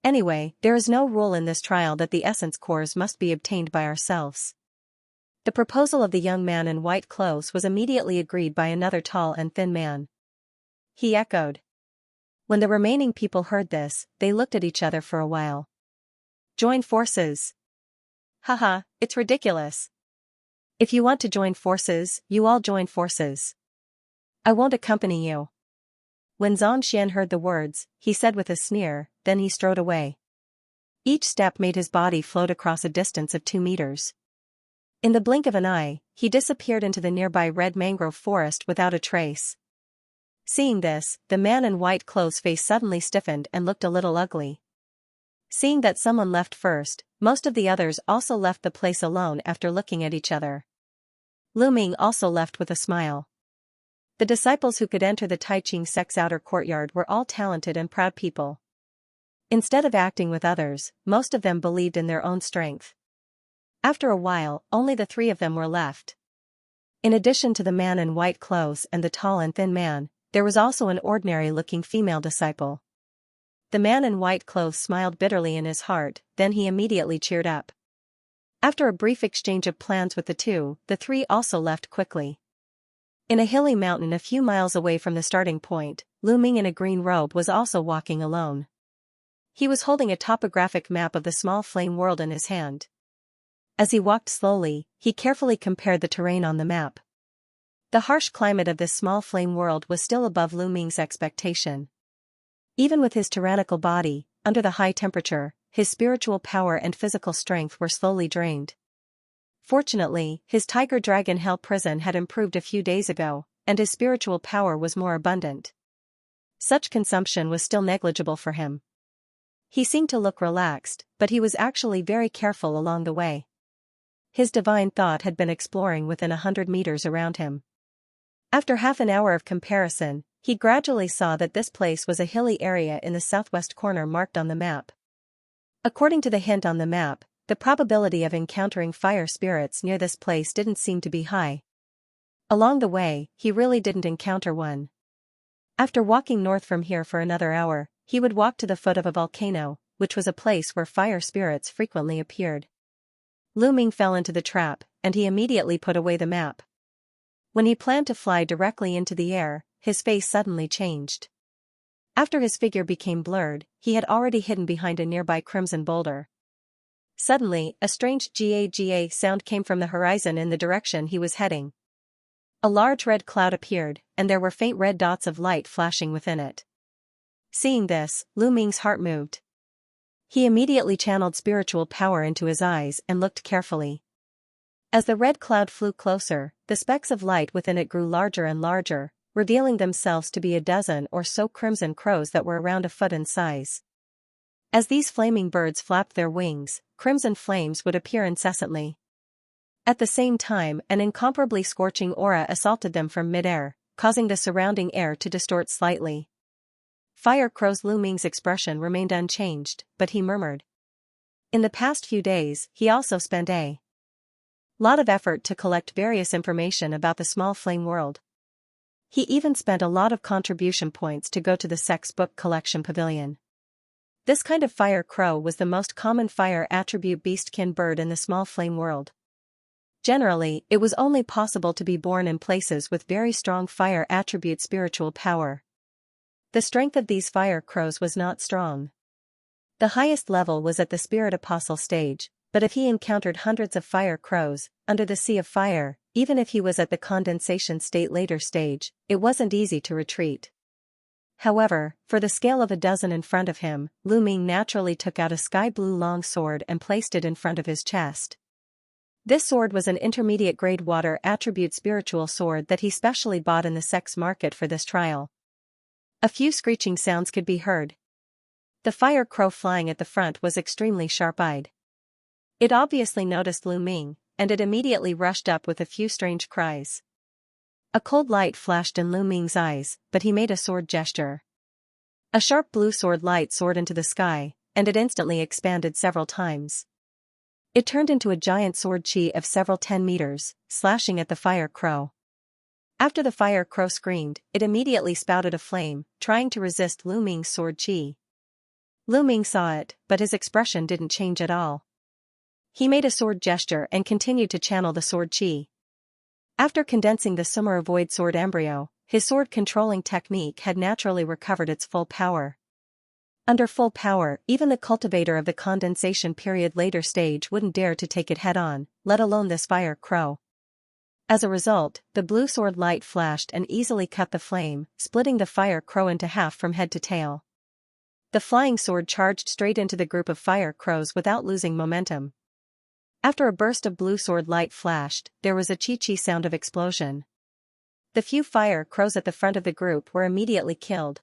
Anyway, there is no rule in this trial that the essence cores must be obtained by ourselves." The proposal of the young man in white clothes was immediately agreed by another tall and thin man. He echoed. When the remaining people heard this, they looked at each other for a while. Join forces. Haha, it's ridiculous. If you want to join forces, you all join forces. I won't accompany you. When Xianxia heard the words, he said with a sneer, then he strode away. Each step made his body float across a distance of 2 meters. In the blink of an eye, he disappeared into the nearby red mangrove forest without a trace. Seeing this, the man in white clothes' face suddenly stiffened and looked a little ugly. Seeing that someone left first, most of the others also left the place alone after looking at each other. Lu Ming also left with a smile. The disciples who could enter the Taiching sect's outer courtyard were all talented and proud people. Instead of acting with others, most of them believed in their own strength. After a while, only the 3 of them were left. In addition to the man in white clothes and the tall and thin man, there was also an ordinary-looking female disciple. The man in white clothes smiled bitterly in his heart, then he immediately cheered up. After a brief exchange of plans with the 3 also left quickly. In a hilly mountain a few miles away from the starting point, Lu Ming in a green robe was also walking alone. He was holding a topographic map of the small flame world in his hand. As he walked slowly, he carefully compared the terrain on the map. The harsh climate of this small flame world was still above Lu Ming's expectation. Even with his tyrannical body, under the high temperature, his spiritual power and physical strength were slowly drained. Fortunately, his tiger dragon hell prison had improved a few days ago, and his spiritual power was more abundant. Such consumption was still negligible for him. He seemed to look relaxed, but he was actually very careful along the way. His divine thought had been exploring within 100 meters around him. After half an hour of comparison, he gradually saw that this place was a hilly area in the southwest corner marked on the map. According to the hint on the map, the probability of encountering fire spirits near this place didn't seem to be high. Along the way, he really didn't encounter one. After walking north from here for another hour, he would walk to the foot of a volcano, which was a place where fire spirits frequently appeared. Lu Ming fell into the trap, and he immediately put away the map. When he planned to fly directly into the air, his face suddenly changed. After his figure became blurred, he had already hidden behind a nearby crimson boulder. Suddenly, a strange ga-ga sound came from the horizon in the direction he was heading. A large red cloud appeared, and there were faint red dots of light flashing within it. Seeing this, Lu Ming's heart moved. He immediately channeled spiritual power into his eyes and looked carefully. As the red cloud flew closer, the specks of light within it grew larger and larger, revealing themselves to be a dozen or so crimson crows that were around a foot in size. As these flaming birds flapped their wings, crimson flames would appear incessantly. At the same time, an incomparably scorching aura assaulted them from mid-air, causing the surrounding air to distort slightly. Fire Crow's Lu Ming's expression remained unchanged, but he murmured. In the past few days, he also spent a lot of effort to collect various information about the small flame world. He even spent a lot of contribution points to go to the Sex Book Collection Pavilion. This kind of fire crow was the most common fire attribute beastkin bird in the small flame world. Generally, it was only possible to be born in places with very strong fire attribute spiritual power. The strength of these fire crows was not strong. The highest level was at the spirit apostle stage, but if he encountered hundreds of fire crows, under the sea of fire, even if he was at the condensation state later stage, it wasn't easy to retreat. However, for the scale of a dozen in front of him, Lu Ming naturally took out a sky-blue long sword and placed it in front of his chest. This sword was an intermediate-grade water attribute spiritual sword that he specially bought in the sex market for this trial. A few screeching sounds could be heard. The fire crow flying at the front was extremely sharp-eyed. It obviously noticed Lu Ming, and it immediately rushed up with a few strange cries. A cold light flashed in Lu Ming's eyes, but he made a sword gesture. A sharp blue sword light soared into the sky, and it instantly expanded several times. It turned into a giant sword chi of several 10 meters, slashing at the fire crow. After the fire crow screamed, it immediately spouted a flame, trying to resist Lu Ming's sword chi. Lu Ming saw it, but his expression didn't change at all. He made a sword gesture and continued to channel the sword chi. After condensing the Sumer Void Sword embryo, his sword-controlling technique had naturally recovered its full power. Under full power, even the cultivator of the condensation period later stage wouldn't dare to take it head-on, let alone this fire crow. As a result, the blue sword light flashed and easily cut the flame, splitting the fire crow into half from head to tail. The flying sword charged straight into the group of fire crows without losing momentum. After a burst of blue sword light flashed, there was a chi-chi sound of explosion. The few fire crows at the front of the group were immediately killed.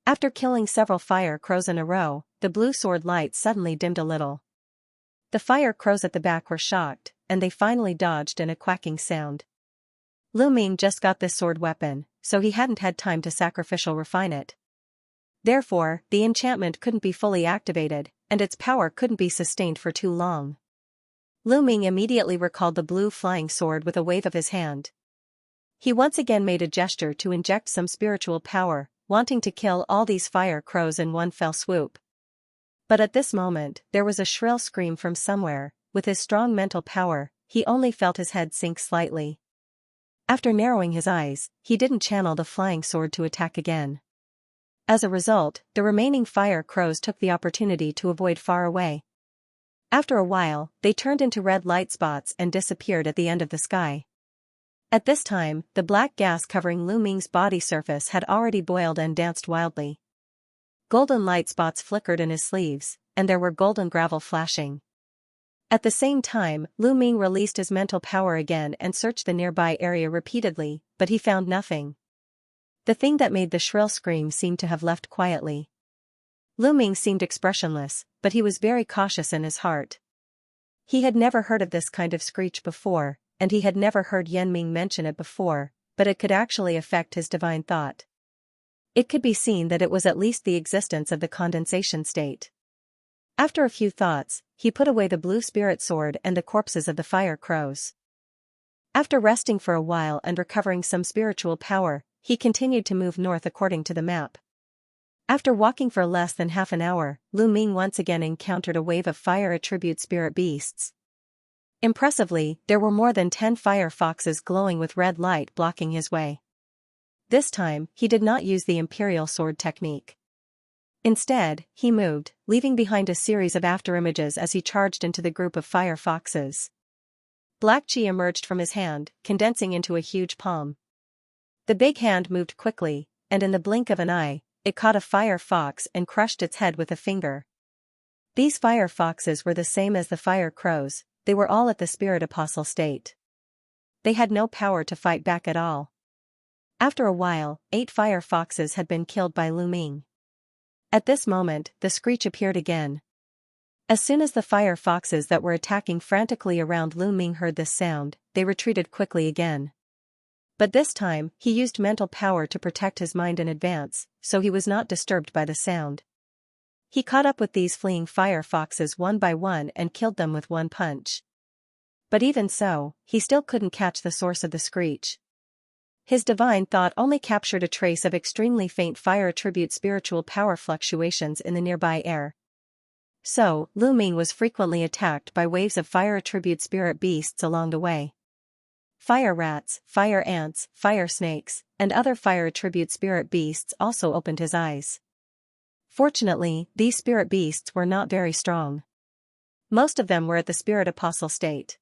After killing several fire crows in a row, the blue sword light suddenly dimmed a little. The fire crows at the back were shocked, and they finally dodged in a quacking sound. Lu Ming just got this sword weapon, so he hadn't had time to sacrificial refine it. Therefore, the enchantment couldn't be fully activated, and its power couldn't be sustained for too long. Lu Ming immediately recalled the blue flying sword with a wave of his hand. He once again made a gesture to inject some spiritual power, wanting to kill all these fire crows in one fell swoop. But at this moment, there was a shrill scream from somewhere. With his strong mental power, he only felt his head sink slightly. After narrowing his eyes, he didn't channel the flying sword to attack again. As a result, the remaining fire crows took the opportunity to avoid far away. After a while, they turned into red light spots and disappeared at the end of the sky. At this time, the black gas covering Lu Ming's body surface had already boiled and danced wildly. Golden light spots flickered in his sleeves, and there were golden gravel flashing. At the same time, Lu Ming released his mental power again and searched the nearby area repeatedly, but he found nothing. The thing that made the shrill scream seemed to have left quietly. Lu Ming seemed expressionless, but he was very cautious in his heart. He had never heard of this kind of screech before, and he had never heard Yan Ming mention it before, but it could actually affect his divine thought. It could be seen that it was at least the existence of the condensation state. After a few thoughts, he put away the blue spirit sword and the corpses of the fire crows. After resting for a while and recovering some spiritual power, he continued to move north according to the map. After walking for less than half an hour, Lu Ming once again encountered a wave of fire attribute spirit beasts. Impressively, there were more than 10 fire foxes glowing with red light blocking his way. This time, he did not use the imperial sword technique. Instead, he moved, leaving behind a series of afterimages as he charged into the group of fire foxes. Black chi emerged from his hand, condensing into a huge palm. The big hand moved quickly, and in the blink of an eye, it caught a fire fox and crushed its head with a finger. These fire foxes were the same as the fire crows. they were all at the spirit apostle state. They had no power to fight back at all. After a while, 8 fire foxes had been killed by Lu Ming. At this moment, the screech appeared again. As soon as the fire foxes that were attacking frantically around Lu Ming heard this sound, they retreated quickly again. But this time, he used mental power to protect his mind in advance, so he was not disturbed by the sound. He caught up with these fleeing fire foxes one by one and killed them with one punch. But even so, he still couldn't catch the source of the screech. His divine thought only captured a trace of extremely faint fire attribute spiritual power fluctuations in the nearby air. So, Lu Ming was frequently attacked by waves of fire attribute spirit beasts along the way. Fire rats, fire ants, fire snakes, and other fire attribute spirit beasts also opened his eyes. Fortunately, these spirit beasts were not very strong. Most of them were at the spirit apostle state.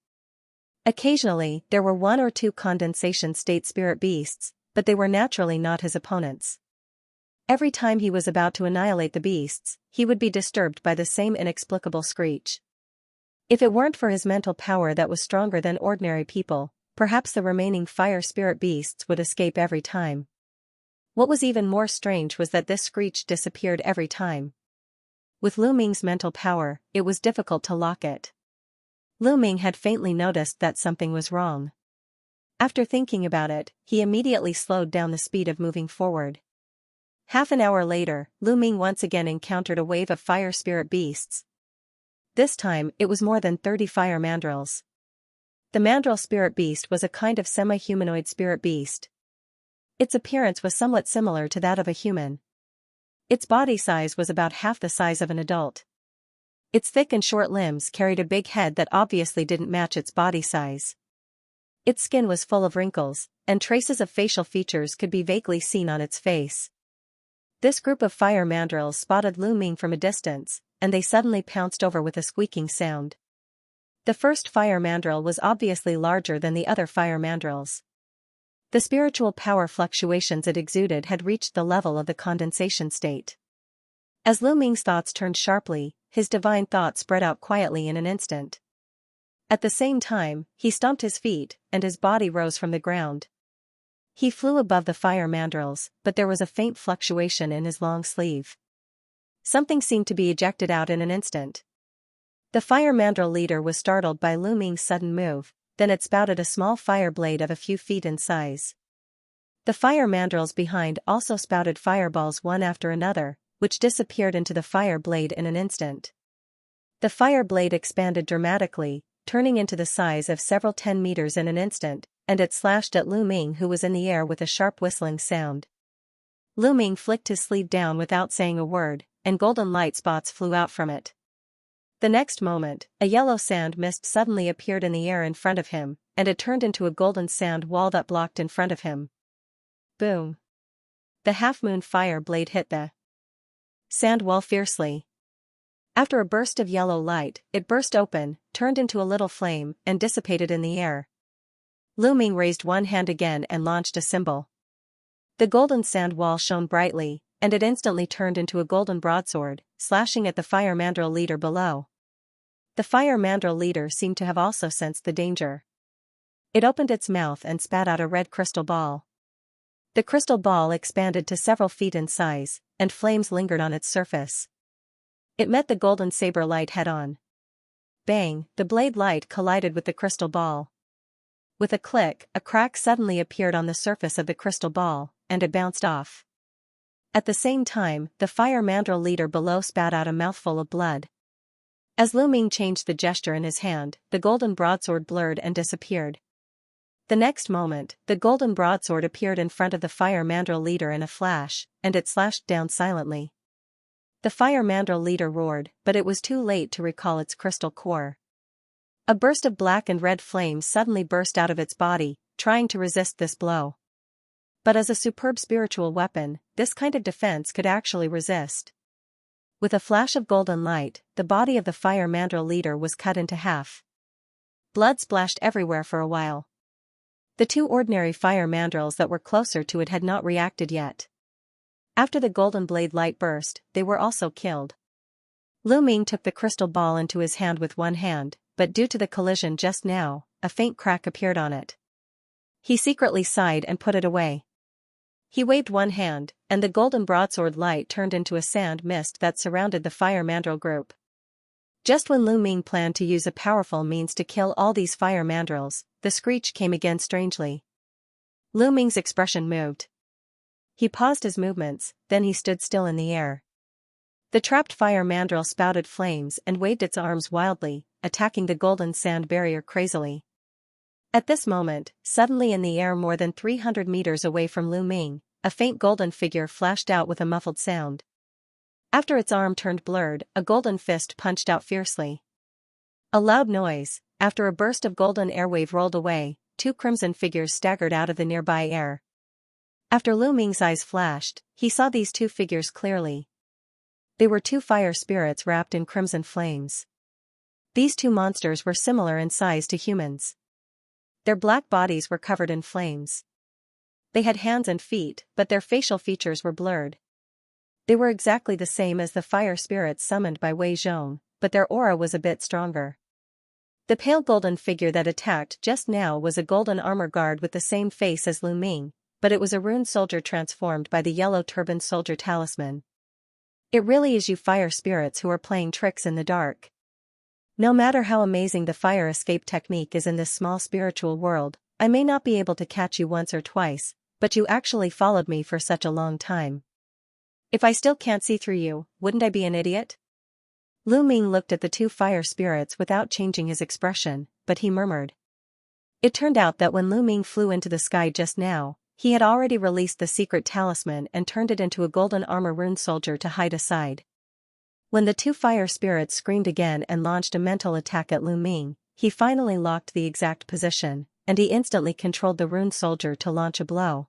Occasionally, there were 1 or 2 condensation state spirit beasts, but they were naturally not his opponents. Every time he was about to annihilate the beasts, he would be disturbed by the same inexplicable screech. If it weren't for his mental power that was stronger than ordinary people, perhaps the remaining fire spirit beasts would escape every time. What was even more strange was that this screech disappeared every time. With Lu Ming's mental power, it was difficult to lock it. Lu Ming had faintly noticed that something was wrong. After thinking about it, he immediately slowed down the speed of moving forward. Half an hour later, Lu Ming once again encountered a wave of fire spirit beasts. This time, it was more than 30 fire mandrills. The mandrill spirit beast was a kind of semi-humanoid spirit beast. Its appearance was somewhat similar to that of a human. Its body size was about half the size of an adult. Its thick and short limbs carried a big head that obviously didn't match its body size. Its skin was full of wrinkles, and traces of facial features could be vaguely seen on its face. This group of fire mandrills spotted Lu Ming from a distance, and they suddenly pounced over with a squeaking sound. The first fire mandrill was obviously larger than the other fire mandrills. The spiritual power fluctuations it exuded had reached the level of the condensation state. As Lu Ming's thoughts turned sharply, his divine thought spread out quietly in an instant. At the same time, he stomped his feet, and his body rose from the ground. He flew above the fire mandrills, but there was a faint fluctuation in his long sleeve. Something seemed to be ejected out in an instant. The fire mandrill leader was startled by Lu Ming's sudden move, then it spouted a small fire blade of a few feet in size. The fire mandrills behind also spouted fireballs one after another, which disappeared into the fire blade in an instant. The fire blade expanded dramatically, turning into the size of several 10 meters in an instant, and it slashed at Lu Ming, who was in the air with a sharp whistling sound. Lu Ming flicked his sleeve down without saying a word, and golden light spots flew out from it. The next moment, a yellow sand mist suddenly appeared in the air in front of him, and it turned into a golden sand wall that blocked in front of him. Boom! The half-moon fire blade hit the sand wall fiercely. After a burst of yellow light, it burst open, turned into a little flame, and dissipated in the air. Lu Ming raised one hand again and launched a symbol. The golden sand wall shone brightly, and it instantly turned into a golden broadsword, slashing at the fire mandrill leader below. The fire mandrill leader seemed to have also sensed the danger. It opened its mouth and spat out a red crystal ball. The crystal ball expanded to several feet in size, and flames lingered on its surface. It met the golden saber light head-on. Bang! The blade light collided with the crystal ball. With a click, a crack suddenly appeared on the surface of the crystal ball, and it bounced off. At the same time, the fire mandrill leader below spat out a mouthful of blood. As Lu Ming changed the gesture in his hand, the golden broadsword blurred and disappeared. The next moment, the golden broadsword appeared in front of the fire mandrill leader in a flash, and it slashed down silently. The fire mandrill leader roared, but it was too late to recall its crystal core. A burst of black and red flames suddenly burst out of its body, trying to resist this blow. But as a superb spiritual weapon, this kind of defense could actually resist. With a flash of golden light, the body of the fire mandrill leader was cut into half. Blood splashed everywhere for a while. The 2 ordinary fire mandrills that were closer to it had not reacted yet. After the golden blade light burst, they were also killed. Lu Ming took the crystal ball into his hand with one hand, but due to the collision just now, a faint crack appeared on it. He secretly sighed and put it away. He waved one hand, and the golden broadsword light turned into a sand mist that surrounded the fire mandrill group. Just when Lu Ming planned to use a powerful means to kill all these fire mandrills, the screech came again strangely. Lu Ming's expression moved. He paused his movements, then he stood still in the air. The trapped fire mandrill spouted flames and waved its arms wildly, attacking the golden sand barrier crazily. At this moment, suddenly in the air more than 300 meters away from Lu Ming, a faint golden figure flashed out with a muffled sound. After its arm turned blurred, a golden fist punched out fiercely. A loud noise, after a burst of golden airwave rolled away, two crimson figures staggered out of the nearby air. After Lu Ming's eyes flashed, he saw these two figures clearly. They were two fire spirits wrapped in crimson flames. These two monsters were similar in size to humans. Their black bodies were covered in flames. They had hands and feet, but their facial features were blurred. They were exactly the same as the fire spirits summoned by Wei Zhong, but their aura was a bit stronger. The pale golden figure that attacked just now was a golden armor guard with the same face as Lu Ming, but it was a rune soldier transformed by the yellow turban soldier talisman. It really is you fire spirits who are playing tricks in the dark. No matter how amazing the fire escape technique is in this small spiritual world, I may not be able to catch you once or twice, but you actually followed me for such a long time. If I still can't see through you, wouldn't I be an idiot? Lu Ming looked at the two fire spirits without changing his expression, but he murmured. It turned out that when Lu Ming flew into the sky just now, he had already released the secret talisman and turned it into a golden armor rune soldier to hide aside. When the two fire spirits screamed again and launched a mental attack at Lu Ming, he finally locked the exact position, and he instantly controlled the rune soldier to launch a blow.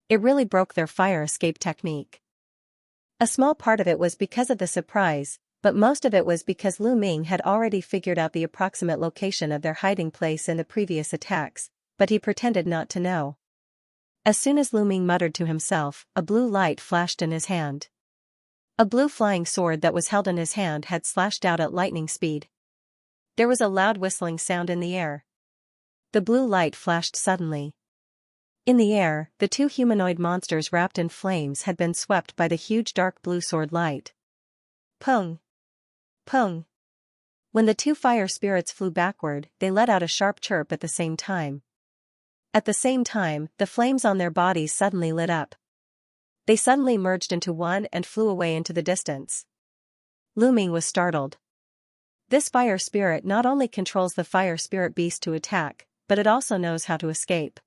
It really broke their fire escape technique. A small part of it was because of the surprise, but most of it was because Lu Ming had already figured out the approximate location of their hiding place in the previous attacks, but he pretended not to know. As soon as Lu Ming muttered to himself, a blue light flashed in his hand. A blue flying sword that was held in his hand had slashed out at lightning speed. There was a loud whistling sound in the air. The blue light flashed suddenly. In the air, the two humanoid monsters wrapped in flames had been swept by the huge dark blue sword light. Pung! Pung! When the two fire spirits flew backward, they let out a sharp chirp at the same time. At the same time, the flames on their bodies suddenly lit up. They suddenly merged into one and flew away into the distance. Lu Ming was startled. This fire spirit not only controls the fire spirit beast to attack, but it also knows how to escape.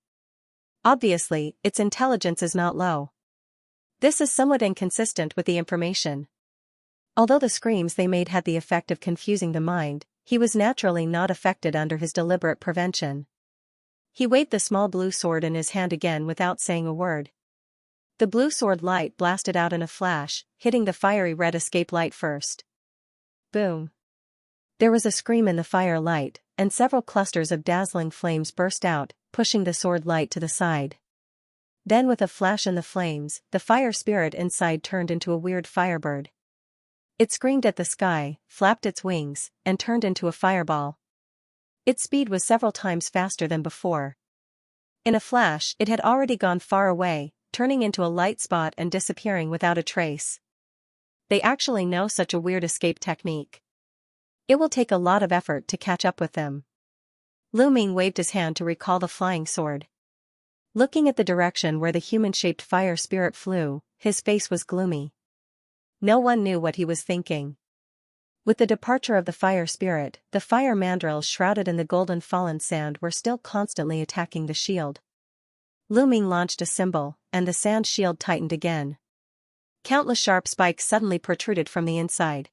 Obviously, its intelligence is not low. This is somewhat inconsistent with the information. Although the screams they made had the effect of confusing the mind, he was naturally not affected under his deliberate prevention. He waved the small blue sword in his hand again without saying a word. The blue sword light blasted out in a flash, hitting the fiery red escape light first. Boom! There was a scream in the fire light, and several clusters of dazzling flames burst out, pushing the sword light to the side. Then with a flash in the flames, the fire spirit inside turned into a weird firebird. It screamed at the sky, flapped its wings, and turned into a fireball. Its speed was several times faster than before. In a flash, it had already gone far away, turning into a light spot and disappearing without a trace. They actually know such a weird escape technique. It will take a lot of effort to catch up with them. Lu Ming waved his hand to recall the flying sword. Looking at the direction where the human-shaped fire spirit flew, his face was gloomy. No one knew what he was thinking. With the departure of the fire spirit, the fire mandrills shrouded in the golden fallen sand were still constantly attacking the shield. Lu Ming launched a symbol, and the sand shield tightened again. Countless sharp spikes suddenly protruded from the inside.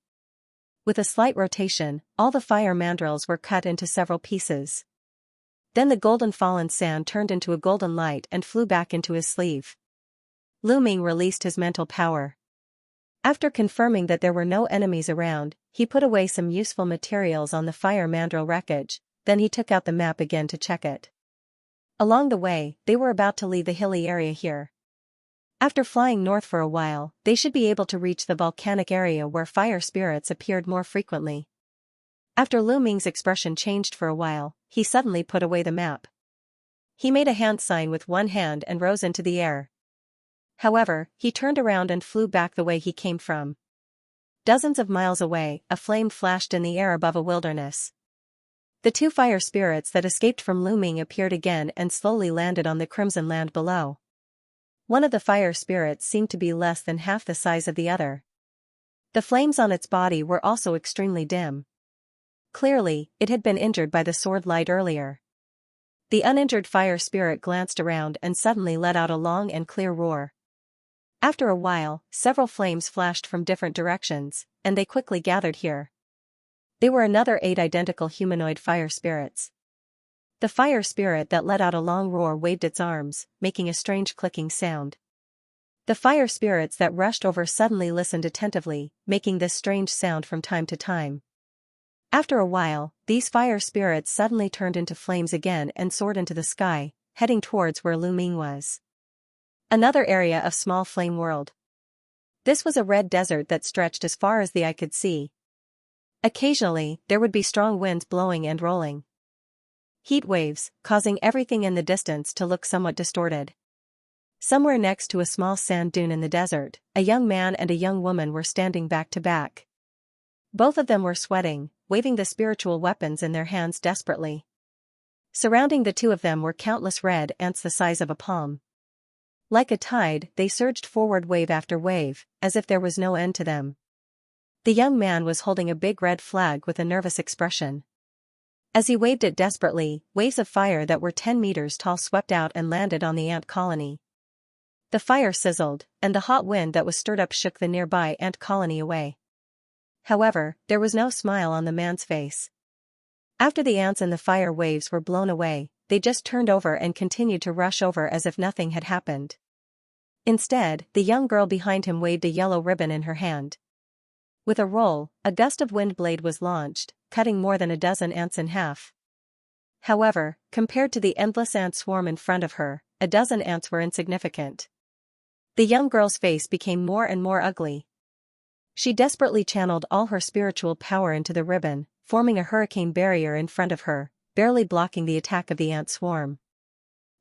With a slight rotation, all the fire mandrills were cut into several pieces. Then the golden fallen sand turned into a golden light and flew back into his sleeve. Lu Ming released his mental power. After confirming that there were no enemies around, he put away some useful materials on the fire mandrill wreckage, then he took out the map again to check it. Along the way, they were about to leave the hilly area here. After flying north for a while, they should be able to reach the volcanic area where fire spirits appeared more frequently. After Lu Ming's expression changed for a while, he suddenly put away the map. He made a hand sign with one hand and rose into the air. However, he turned around and flew back the way he came from. Dozens of miles away, a flame flashed in the air above a wilderness. The two fire spirits that escaped from Lu Ming appeared again and slowly landed on the crimson land below. One of the fire spirits seemed to be less than half the size of the other. The flames on its body were also extremely dim. Clearly, it had been injured by the sword light earlier. The uninjured fire spirit glanced around and suddenly let out a long and clear roar. After a while, several flames flashed from different directions, and they quickly gathered here. They were another 8 identical humanoid fire spirits. The fire spirit that let out a long roar waved its arms, making a strange clicking sound. The fire spirits that rushed over suddenly listened attentively, making this strange sound from time to time. After a while, these fire spirits suddenly turned into flames again and soared into the sky, heading towards where Lu Ming was. Another area of small flame world. This was a red desert that stretched as far as the eye could see. Occasionally, there would be strong winds blowing and rolling. Heat waves, causing everything in the distance to look somewhat distorted. Somewhere next to a small sand dune in the desert, a young man and a young woman were standing back to back. Both of them were sweating, waving the spiritual weapons in their hands desperately. Surrounding the two of them were countless red ants the size of a palm. Like a tide, they surged forward wave after wave, as if there was no end to them. The young man was holding a big red flag with a nervous expression. As he waved it desperately, waves of fire that were 10 meters tall swept out and landed on the ant colony. The fire sizzled, and the hot wind that was stirred up shook the nearby ant colony away. However, there was no smile on the man's face. After the ants and the fire waves were blown away, they just turned over and continued to rush over as if nothing had happened. Instead, the young girl behind him waved a yellow ribbon in her hand. With a roll, a gust of wind blade was launched, cutting more than a dozen ants in half. However, compared to the endless ant swarm in front of her, a dozen ants were insignificant. The young girl's face became more and more ugly. She desperately channeled all her spiritual power into the ribbon, forming a hurricane barrier in front of her, barely blocking the attack of the ant swarm.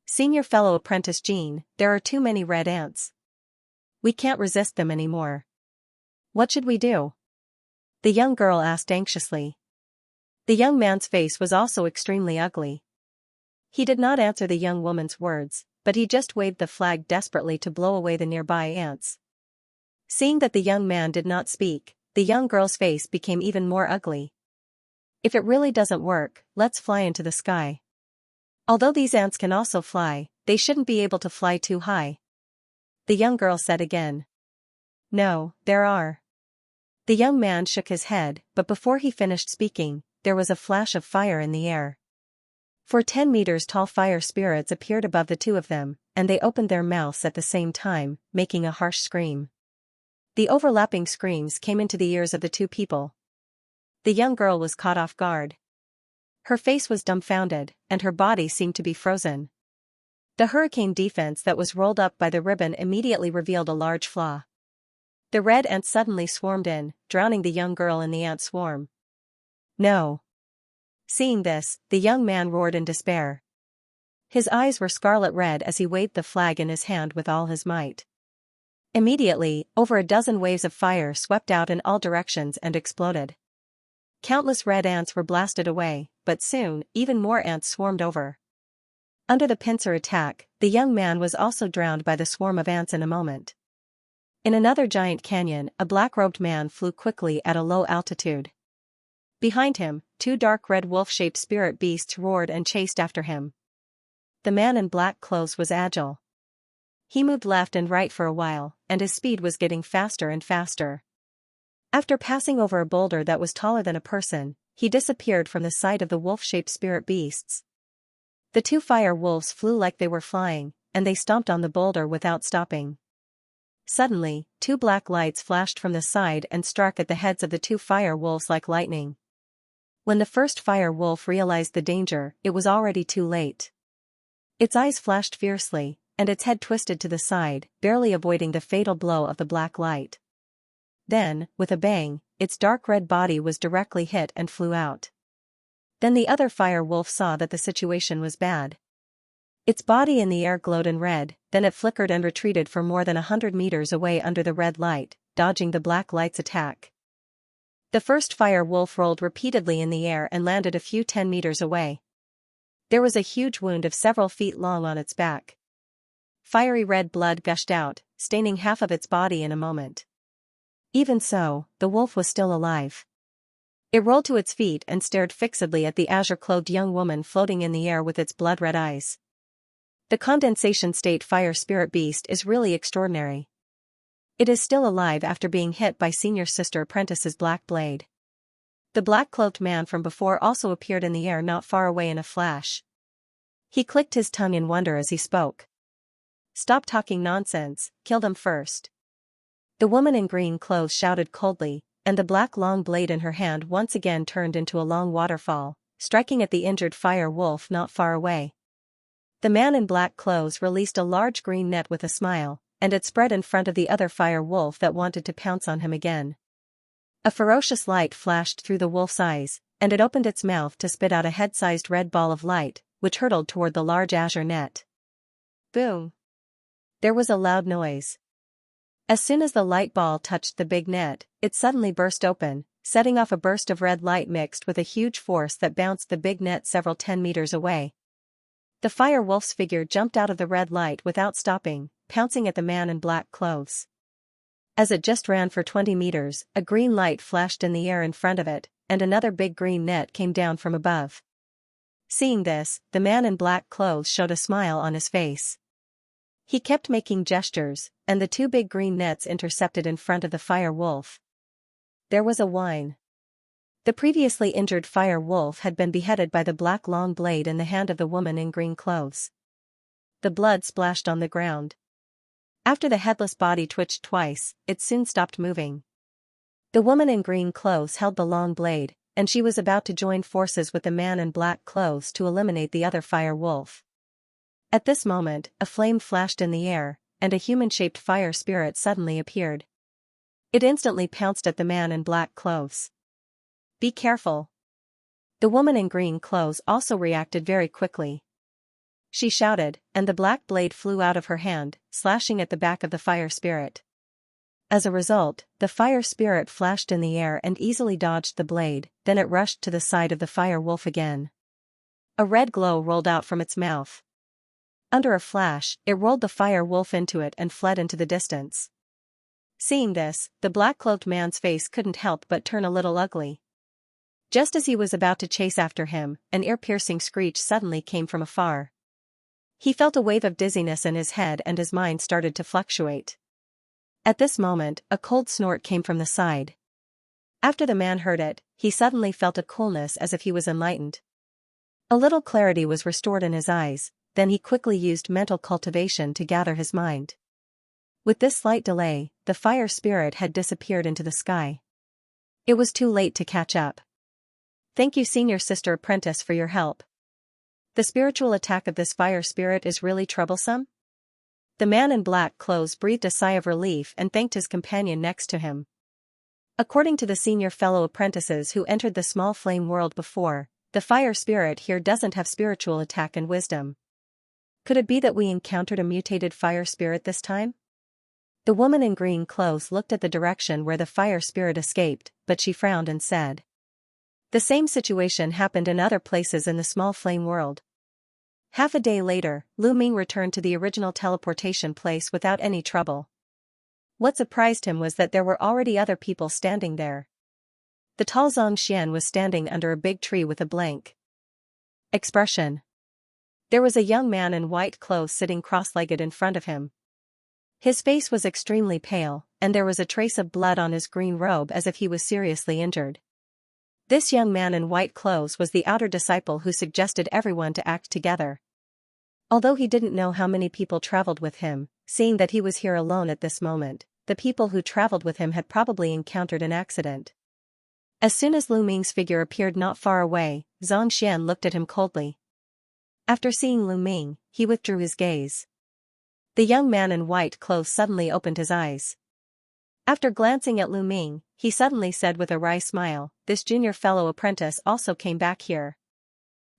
Senior fellow apprentice Jean, there are too many red ants. We can't resist them anymore. What should we do? The young girl asked anxiously. The young man's face was also extremely ugly. He did not answer the young woman's words, but he just waved the flag desperately to blow away the nearby ants. Seeing that the young man did not speak, the young girl's face became even more ugly. If it really doesn't work, let's fly into the sky. Although these ants can also fly, they shouldn't be able to fly too high. The young girl said again. No, there are. The young man shook his head, but before he finished speaking, there was a flash of fire in the air. 10 meters tall fire spirits appeared above the two of them, and they opened their mouths at the same time, making a harsh scream. The overlapping screams came into the ears of the two people. The young girl was caught off guard. Her face was dumbfounded, and her body seemed to be frozen. The hurricane defense that was rolled up by the ribbon immediately revealed a large flaw. The red ants suddenly swarmed in, drowning the young girl in the ant swarm. No. Seeing this, the young man roared in despair. His eyes were scarlet red as he waved the flag in his hand with all his might. Immediately, over a dozen waves of fire swept out in all directions and exploded. Countless red ants were blasted away, but soon, even more ants swarmed over. Under the pincer attack, the young man was also drowned by the swarm of ants in a moment. In another giant canyon, a black-robed man flew quickly at a low altitude. Behind him, 2 dark red wolf-shaped spirit beasts roared and chased after him. The man in black clothes was agile. He moved left and right for a while, and his speed was getting faster and faster. After passing over a boulder that was taller than a person, he disappeared from the sight of the wolf-shaped spirit beasts. The 2 fire wolves flew like they were flying, and they stomped on the boulder without stopping. Suddenly, 2 black lights flashed from the side and struck at the heads of the 2 fire wolves like lightning. When the first fire wolf realized the danger, it was already too late. Its eyes flashed fiercely, and its head twisted to the side, barely avoiding the fatal blow of the black light. Then, with a bang, its dark red body was directly hit and flew out. Then the other fire wolf saw that the situation was bad. Its body in the air glowed in red, then it flickered and retreated for more than 100 meters away under the red light, dodging the black light's attack. The first fire wolf rolled repeatedly in the air and landed a few 10 meters away. There was a huge wound of several feet long on its back. Fiery red blood gushed out, staining half of its body in a moment. Even so, the wolf was still alive. It rolled to its feet and stared fixedly at the azure-clothed young woman floating in the air with its blood-red eyes. The condensation state fire spirit beast is really extraordinary. It is still alive after being hit by senior sister apprentice's black blade. The black-cloaked man from before also appeared in the air not far away in a flash. He clicked his tongue in wonder as he spoke. "Stop talking nonsense, kill them first." The woman in green clothes shouted coldly, and the black long blade in her hand once again turned into a long waterfall, striking at the injured fire wolf not far away. The man in black clothes released a large green net with a smile, and it spread in front of the other fire wolf that wanted to pounce on him again. A ferocious light flashed through the wolf's eyes, and it opened its mouth to spit out a head-sized red ball of light, which hurtled toward the large azure net. Boom! There was a loud noise. As soon as the light ball touched the big net, it suddenly burst open, setting off a burst of red light mixed with a huge force that bounced the big net several 10 meters away. The fire wolf's figure jumped out of the red light without stopping, pouncing at the man in black clothes. As it just ran for 20 meters, a green light flashed in the air in front of it, and another big green net came down from above. Seeing this, the man in black clothes showed a smile on his face. He kept making gestures, and the two big green nets intercepted in front of the fire wolf. There was a whine. The previously injured fire wolf had been beheaded by the black long blade in the hand of the woman in green clothes. The blood splashed on the ground. After the headless body twitched twice, it soon stopped moving. The woman in green clothes held the long blade, and she was about to join forces with the man in black clothes to eliminate the other fire wolf. At this moment, a flame flashed in the air, and a human-shaped fire spirit suddenly appeared. It instantly pounced at the man in black clothes. "Be careful." The woman in green clothes also reacted very quickly. She shouted, and the black blade flew out of her hand, slashing at the back of the fire spirit. As a result, the fire spirit flashed in the air and easily dodged the blade, then it rushed to the side of the fire wolf again. A red glow rolled out from its mouth. Under a flash, it rolled the fire wolf into it and fled into the distance. Seeing this, the black-cloaked man's face couldn't help but turn a little ugly. Just as he was about to chase after him, an ear-piercing screech suddenly came from afar. He felt a wave of dizziness in his head and his mind started to fluctuate. At this moment, a cold snort came from the side. After the man heard it, he suddenly felt a coolness as if he was enlightened. A little clarity was restored in his eyes. Then he quickly used mental cultivation to gather his mind. With this slight delay, the fire spirit had disappeared into the sky. It was too late to catch up. "Thank you, senior sister apprentice, for your help. The spiritual attack of this fire spirit is really troublesome?" The man in black clothes breathed a sigh of relief and thanked his companion next to him. According to the senior fellow apprentices who entered the small flame world before, the fire spirit here doesn't have spiritual attack and wisdom. Could it be that we encountered a mutated fire spirit this time? The woman in green clothes looked at the direction where the fire spirit escaped, but she frowned and said. The same situation happened in other places in the small flame world. Half a day later, Lu Ming returned to the original teleportation place without any trouble. What surprised him was that there were already other people standing there. The tall Xianxia was standing under a big tree with a blank expression. There was a young man in white clothes sitting cross-legged in front of him. His face was extremely pale, and there was a trace of blood on his green robe as if he was seriously injured. This young man in white clothes was the outer disciple who suggested everyone to act together. Although he didn't know how many people traveled with him, seeing that he was here alone at this moment, the people who traveled with him had probably encountered an accident. As soon as Lu Ming's figure appeared not far away, Xianxia looked at him coldly. After seeing Lu Ming, he withdrew his gaze. The young man in white clothes suddenly opened his eyes. After glancing at Lu Ming, he suddenly said with a wry smile, "This junior fellow apprentice also came back here.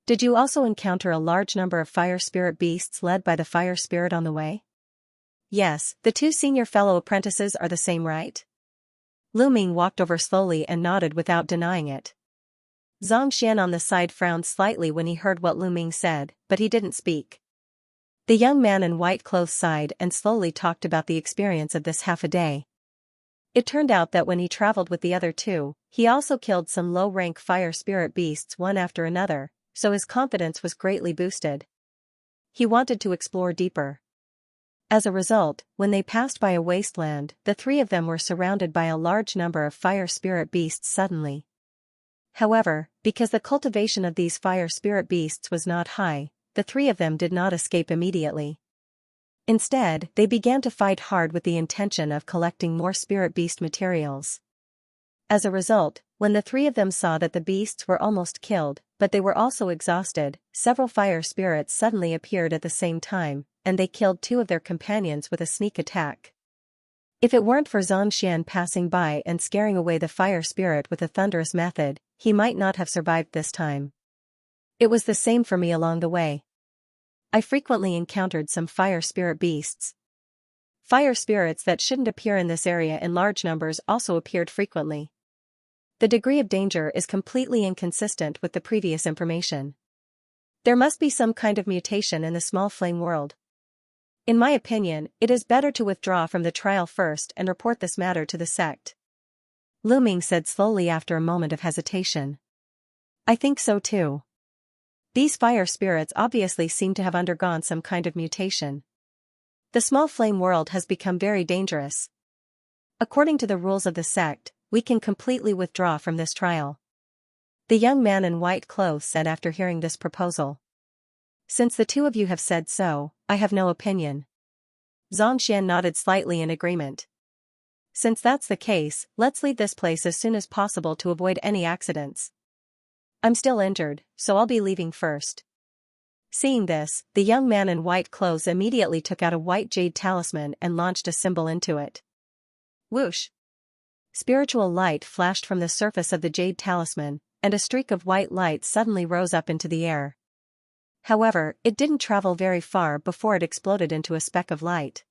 Did you also encounter a large number of fire spirit beasts led by the fire spirit on the way?" "Yes, the two senior fellow apprentices are the same, right?" Lu Ming walked over slowly and nodded without denying it. Xianxia on the side frowned slightly when he heard what Lu Ming said, but he didn't speak. The young man in white clothes sighed and slowly talked about the experience of this half a day. It turned out that when he traveled with the other two, he also killed some low-rank fire spirit beasts one after another, so his confidence was greatly boosted. He wanted to explore deeper. As a result, when they passed by a wasteland, the three of them were surrounded by a large number of fire spirit beasts suddenly. However, because the cultivation of these fire spirit beasts was not high, the three of them did not escape immediately. Instead, they began to fight hard with the intention of collecting more spirit beast materials. As a result, when the three of them saw that the beasts were almost killed, but they were also exhausted, several fire spirits suddenly appeared at the same time, and they killed two of their companions with a sneak attack. If it weren't for Xianxia passing by and scaring away the fire spirit with a thunderous method, he might not have survived this time. It was the same for me along the way. I frequently encountered some fire spirit beasts. Fire spirits that shouldn't appear in this area in large numbers also appeared frequently. The degree of danger is completely inconsistent with the previous information. There must be some kind of mutation in the small flame world. In my opinion, it is better to withdraw from the trial first and report this matter to the sect. Lu Ming said slowly after a moment of hesitation. I think so too. These fire spirits obviously seem to have undergone some kind of mutation. The small flame world has become very dangerous. According to the rules of the sect, we can completely withdraw from this trial. The young man in white clothes said after hearing this proposal. Since the two of you have said so, I have no opinion. Xianxia nodded slightly in agreement. Since that's the case, let's leave this place as soon as possible to avoid any accidents. I'm still injured, so I'll be leaving first. Seeing this, the young man in white clothes immediately took out a white jade talisman and launched a symbol into it. Whoosh! Spiritual light flashed from the surface of the jade talisman, and a streak of white light suddenly rose up into the air. However, it didn't travel very far before it exploded into a speck of light.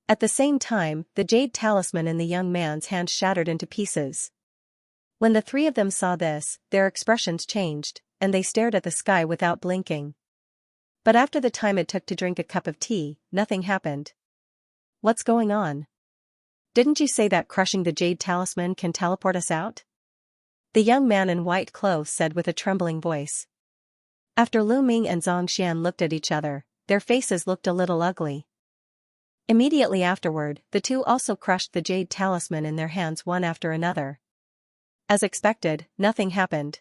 At the same time, the jade talisman in the young man's hand shattered into pieces. When the three of them saw this, their expressions changed, and they stared at the sky without blinking. But after the time it took to drink a cup of tea, nothing happened. What's going on? Didn't you say that crushing the jade talisman can teleport us out? The young man in white clothes said with a trembling voice. After Lu Ming and Xianxia looked at each other, their faces looked a little ugly. Immediately afterward, the two also crushed the jade talisman in their hands one after another. As expected, nothing happened.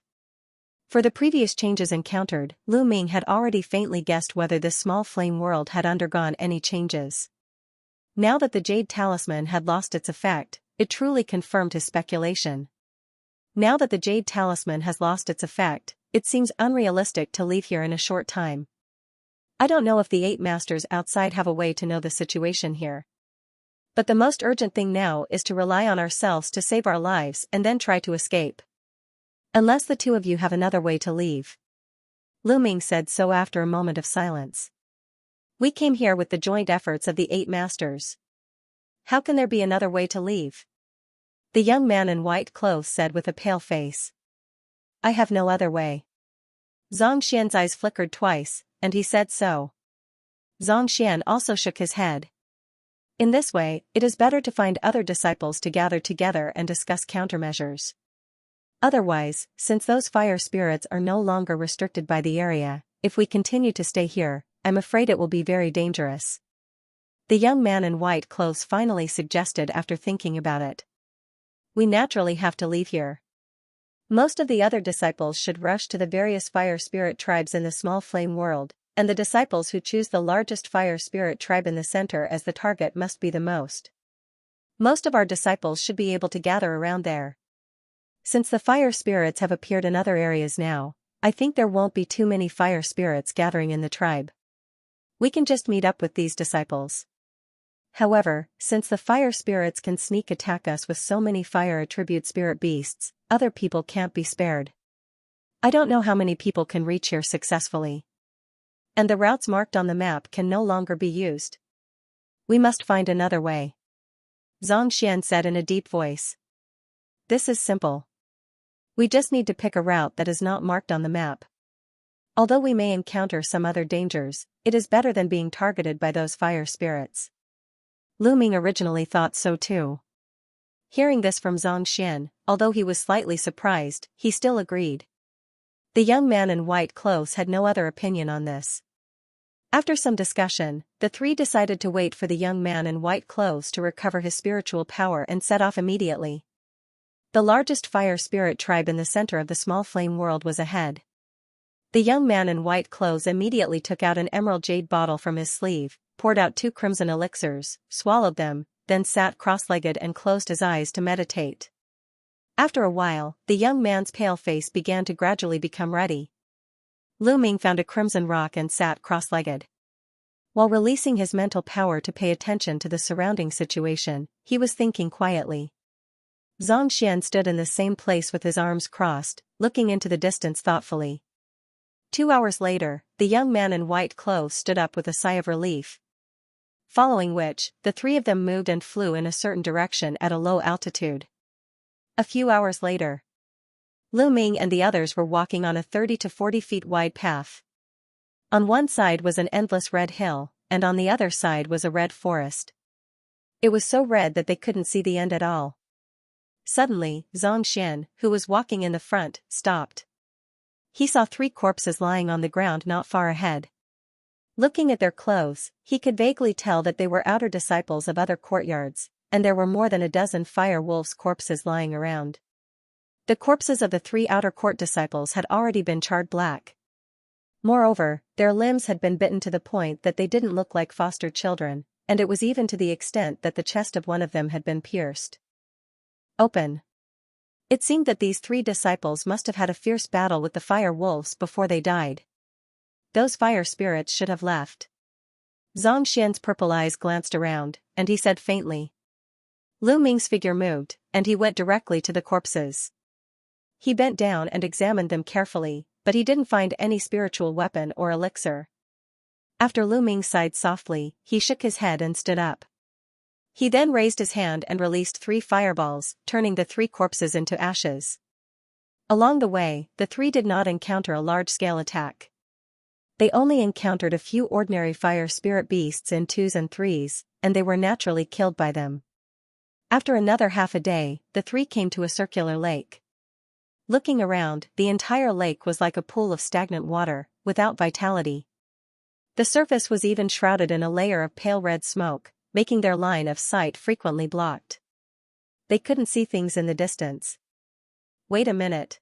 For the previous changes encountered, Lu Ming had already faintly guessed whether this small flame world had undergone any changes. Now that the jade talisman had lost its effect, it truly confirmed his speculation. Now that the jade talisman has lost its effect, it seems unrealistic to leave here in a short time. I don't know if the 8 masters outside have a way to know the situation here. But the most urgent thing now is to rely on ourselves to save our lives and then try to escape. Unless the two of you have another way to leave. Lu Ming said so after a moment of silence. We came here with the joint efforts of the 8 masters. How can there be another way to leave? The young man in white clothes said with a pale face. I have no other way. Xianxian's eyes flickered twice, and he said so. Xianxian also shook his head. In this way, it is better to find other disciples to gather together and discuss countermeasures. Otherwise, since those fire spirits are no longer restricted by the area, if we continue to stay here, I'm afraid it will be very dangerous. The young man in white clothes finally suggested after thinking about it. We naturally have to leave here. Most of the other disciples should rush to the various fire spirit tribes in the small flame world, and the disciples who choose the largest fire spirit tribe in the center as the target must be the most. Most of our disciples should be able to gather around there. Since the fire spirits have appeared in other areas now, I think there won't be too many fire spirits gathering in the tribe. We can just meet up with these disciples. However, since the fire spirits can sneak attack us with so many fire attribute spirit beasts, other people can't be spared. I don't know how many people can reach here successfully. And the routes marked on the map can no longer be used. We must find another way. Xianxia said in a deep voice. This is simple. We just need to pick a route that is not marked on the map. Although we may encounter some other dangers, it is better than being targeted by those fire spirits. Lu Ming originally thought so too. Hearing this from Xianxia, although he was slightly surprised, he still agreed. The young man in white clothes had no other opinion on this. After some discussion, the three decided to wait for the young man in white clothes to recover his spiritual power and set off immediately. The largest fire spirit tribe in the center of the small flame world was ahead. The young man in white clothes immediately took out an emerald jade bottle from his sleeve, poured out 2 crimson elixirs, swallowed them, then sat cross-legged and closed his eyes to meditate. After a while, the young man's pale face began to gradually become ready. Lu Ming found a crimson rock and sat cross-legged. While releasing his mental power to pay attention to the surrounding situation, he was thinking quietly. Xianxia stood in the same place with his arms crossed, looking into the distance thoughtfully. 2 hours later, the young man in white clothes stood up with a sigh of relief. Following which, the 3 of them moved and flew in a certain direction at a low altitude. A few hours later, Lu Ming and the others were walking on a 30 to 40 feet wide path. On one side was an endless red hill, and on the other side was a red forest. It was so red that they couldn't see the end at all. Suddenly, Xianxia, who was walking in the front, stopped. He saw 3 corpses lying on the ground not far ahead. Looking at their clothes, he could vaguely tell that they were outer disciples of other courtyards, and there were more than a dozen fire wolves' corpses lying around. The corpses of the 3 outer court disciples had already been charred black. Moreover, their limbs had been bitten to the point that they didn't look like foster children, and it was even to the extent that the chest of one of them had been pierced open. It seemed that these 3 disciples must have had a fierce battle with the fire wolves before they died. Those fire spirits should have left. Xianxia's purple eyes glanced around, and he said faintly. Lu Ming's figure moved, and he went directly to the corpses. He bent down and examined them carefully, but he didn't find any spiritual weapon or elixir. After Lu Ming sighed softly, he shook his head and stood up. He then raised his hand and released 3 fireballs, turning the 3 corpses into ashes. Along the way, the 3 did not encounter a large-scale attack. They only encountered a few ordinary fire spirit beasts in 2s and 3s, and they were naturally killed by them. After another half a day, the 3 came to a circular lake. Looking around, the entire lake was like a pool of stagnant water, without vitality. The surface was even shrouded in a layer of pale red smoke, making their line of sight frequently blocked. They couldn't see things in the distance. Wait a minute.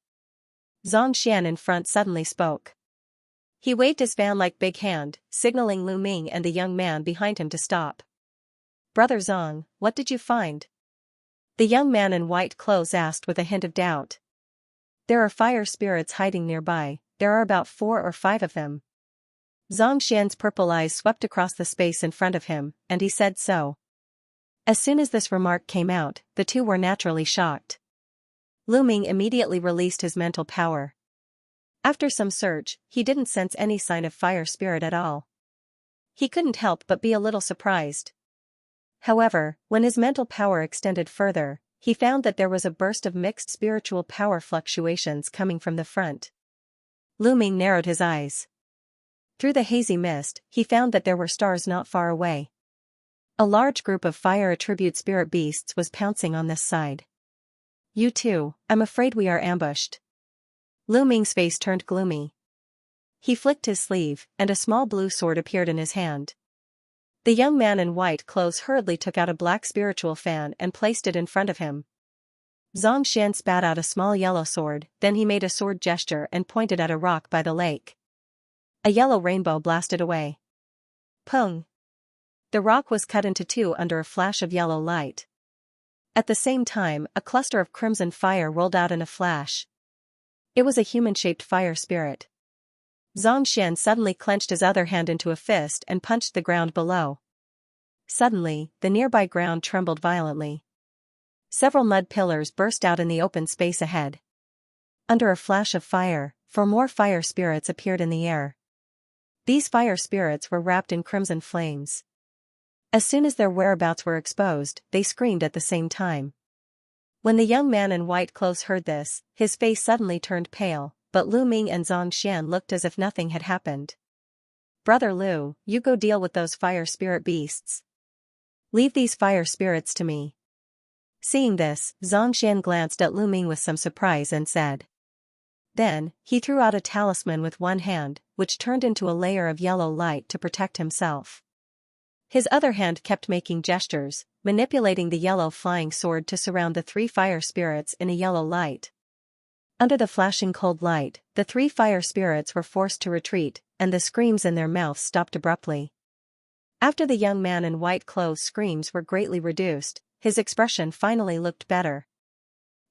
Xianxia in front suddenly spoke. He waved his fan-like big hand, signaling Lu Ming and the young man behind him to stop. Brother Zong, what did you find? The young man in white clothes asked with a hint of doubt. There are fire spirits hiding nearby, there are about 4 or 5 of them. Xianxia's purple eyes swept across the space in front of him, and he said so. As soon as this remark came out, the 2 were naturally shocked. Lu Ming immediately released his mental power. After some search, he didn't sense any sign of fire spirit at all. He couldn't help but be a little surprised. However, when his mental power extended further, he found that there was a burst of mixed spiritual power fluctuations coming from the front. Lu Ming narrowed his eyes. Through the hazy mist, he found that there were stars not far away. A large group of fire attribute spirit beasts was pouncing on this side. You too, I'm afraid we are ambushed. Lu Ming's face turned gloomy. He flicked his sleeve, and a small blue sword appeared in his hand. The young man in white clothes hurriedly took out a black spiritual fan and placed it in front of him. Xianxia spat out a small yellow sword, then he made a sword gesture and pointed at a rock by the lake. A yellow rainbow blasted away. Pung! The rock was cut into 2 under a flash of yellow light. At the same time, a cluster of crimson fire rolled out in a flash. It was a human-shaped fire spirit. Xianxia suddenly clenched his other hand into a fist and punched the ground below. Suddenly, the nearby ground trembled violently. Several mud pillars burst out in the open space ahead. Under a flash of fire, 4 more fire spirits appeared in the air. These fire spirits were wrapped in crimson flames. As soon as their whereabouts were exposed, they screamed at the same time. When the young man in white clothes heard this, his face suddenly turned pale, but Lu Ming and Xianxia looked as if nothing had happened. "Brother Lu, you go deal with those fire spirit beasts. Leave these fire spirits to me." Seeing this, Xianxia glanced at Lu Ming with some surprise and said. Then, he threw out a talisman with one hand, which turned into a layer of yellow light to protect himself. His other hand kept making gestures, manipulating the yellow flying sword to surround the 3 fire spirits in a yellow light. Under the flashing cold light, the 3 fire spirits were forced to retreat, and the screams in their mouths stopped abruptly. After the young man in white clothes' screams were greatly reduced, his expression finally looked better.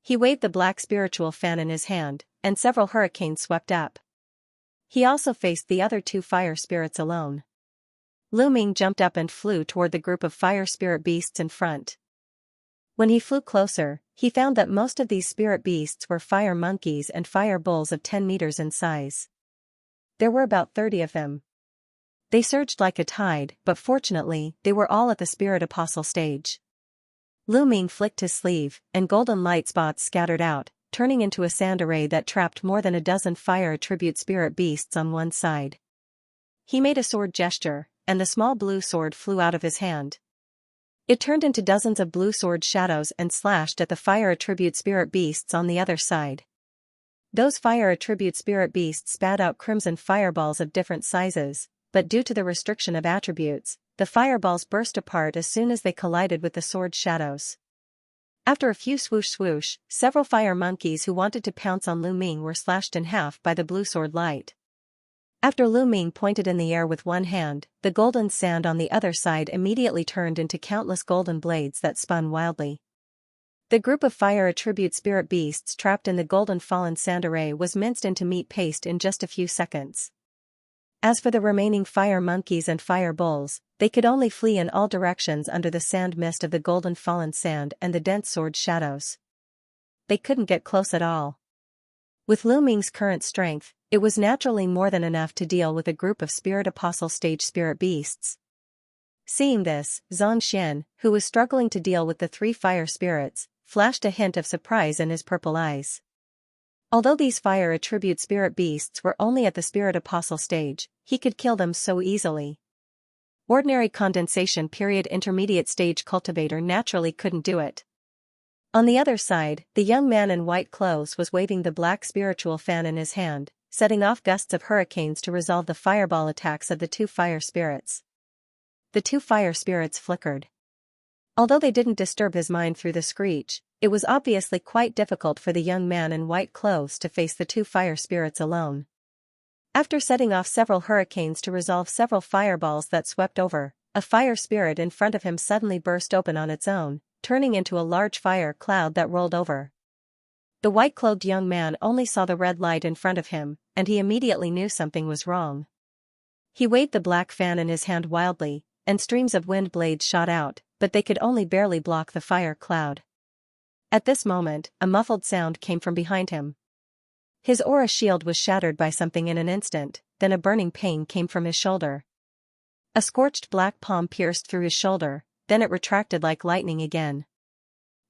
He waved the black spiritual fan in his hand, and several hurricanes swept up. He also faced the other 2 fire spirits alone. Lu Ming jumped up and flew toward the group of fire spirit beasts in front. When he flew closer, he found that most of these spirit beasts were fire monkeys and fire bulls of 10 meters in size. There were about 30 of them. They surged like a tide, but fortunately, they were all at the spirit apostle stage. Lu Ming flicked his sleeve, and golden light spots scattered out, turning into a sand array that trapped more than a dozen fire attribute spirit beasts on one side. He made a sword gesture, and the small blue sword flew out of his hand. It turned into dozens of blue sword shadows and slashed at the fire attribute spirit beasts on the other side. Those fire attribute spirit beasts spat out crimson fireballs of different sizes, but due to the restriction of attributes, the fireballs burst apart as soon as they collided with the sword shadows. After a few swoosh, several fire monkeys who wanted to pounce on Lu Ming were slashed in half by the blue sword light. After Lu Ming pointed in the air with one hand, the golden sand on the other side immediately turned into countless golden blades that spun wildly. The group of fire attribute spirit beasts trapped in the golden fallen sand array was minced into meat paste in just a few seconds. As for the remaining fire monkeys and fire bulls, they could only flee in all directions under the sand mist of the golden fallen sand and the dense sword shadows. They couldn't get close at all. With Lu Ming's current strength, it was naturally more than enough to deal with a group of spirit apostle stage spirit beasts. Seeing this, Xianxia, who was struggling to deal with the 3 fire spirits, flashed a hint of surprise in his purple eyes. Although these fire attribute spirit beasts were only at the spirit apostle stage, he could kill them so easily. Ordinary condensation period intermediate stage cultivator naturally couldn't do it. On the other side, the young man in white clothes was waving the black spiritual fan in his hand, setting off gusts of hurricanes to resolve the fireball attacks of the 2 fire spirits. The 2 fire spirits flickered. Although they didn't disturb his mind through the screech, it was obviously quite difficult for the young man in white clothes to face the 2 fire spirits alone. After setting off several hurricanes to resolve several fireballs that swept over, a fire spirit in front of him suddenly burst open on its own, turning into a large fire cloud that rolled over. The white-clothed young man only saw the red light in front of him, and he immediately knew something was wrong. He waved the black fan in his hand wildly, and streams of wind blades shot out, but they could only barely block the fire cloud. At this moment, a muffled sound came from behind him. His aura shield was shattered by something in an instant, then a burning pain came from his shoulder. A scorched black palm pierced through his shoulder, then it retracted like lightning again.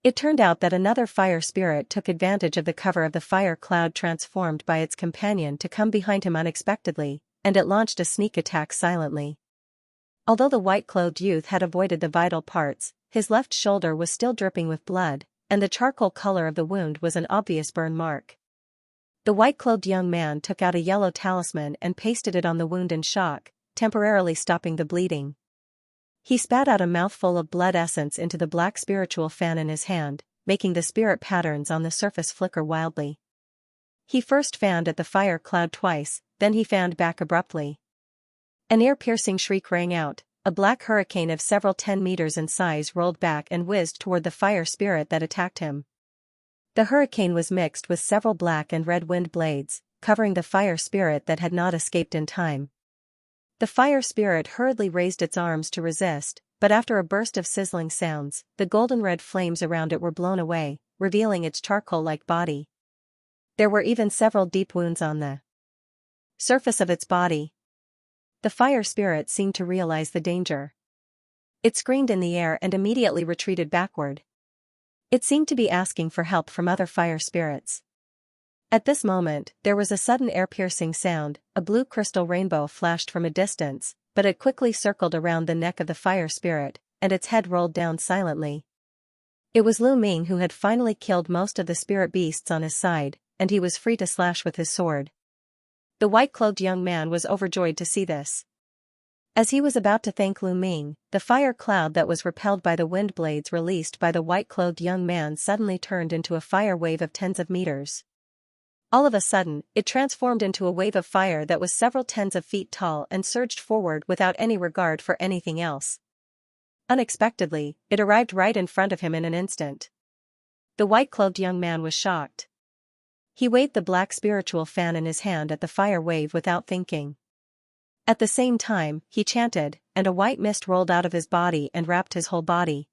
It turned out that another fire spirit took advantage of the cover of the fire cloud transformed by its companion to come behind him unexpectedly, and it launched a sneak attack silently. Although the white-clothed youth had avoided the vital parts, his left shoulder was still dripping with blood, and the charcoal color of the wound was an obvious burn mark. The white-clothed young man took out a yellow talisman and pasted it on the wound in shock, temporarily stopping the bleeding. He spat out a mouthful of blood essence into the black spiritual fan in his hand, making the spirit patterns on the surface flicker wildly. He first fanned at the fire cloud twice, then he fanned back abruptly. An ear-piercing shriek rang out. A black hurricane of several 10 meters in size rolled back and whizzed toward the fire spirit that attacked him. The hurricane was mixed with several black and red wind blades, covering the fire spirit that had not escaped in time. The fire spirit hurriedly raised its arms to resist, but after a burst of sizzling sounds, the golden-red flames around it were blown away, revealing its charcoal-like body. There were even several deep wounds on the surface of its body. The fire spirit seemed to realize the danger. It screamed in the air and immediately retreated backward. It seemed to be asking for help from other fire spirits. At this moment, there was a sudden air-piercing sound. A blue crystal rainbow flashed from a distance, but it quickly circled around the neck of the fire spirit, and its head rolled down silently. It was Lu Ming who had finally killed most of the spirit beasts on his side, and he was free to slash with his sword. The white-clothed young man was overjoyed to see this. As he was about to thank Lu Ming, the fire cloud that was repelled by the wind blades released by the white-clothed young man suddenly turned into a fire wave of tens of meters. All of a sudden, it transformed into a wave of fire that was several tens of feet tall and surged forward without any regard for anything else. Unexpectedly, it arrived right in front of him in an instant. The white-clothed young man was shocked. He waved the black spiritual fan in his hand at the fire wave without thinking. At the same time, he chanted, and a white mist rolled out of his body and wrapped his whole body.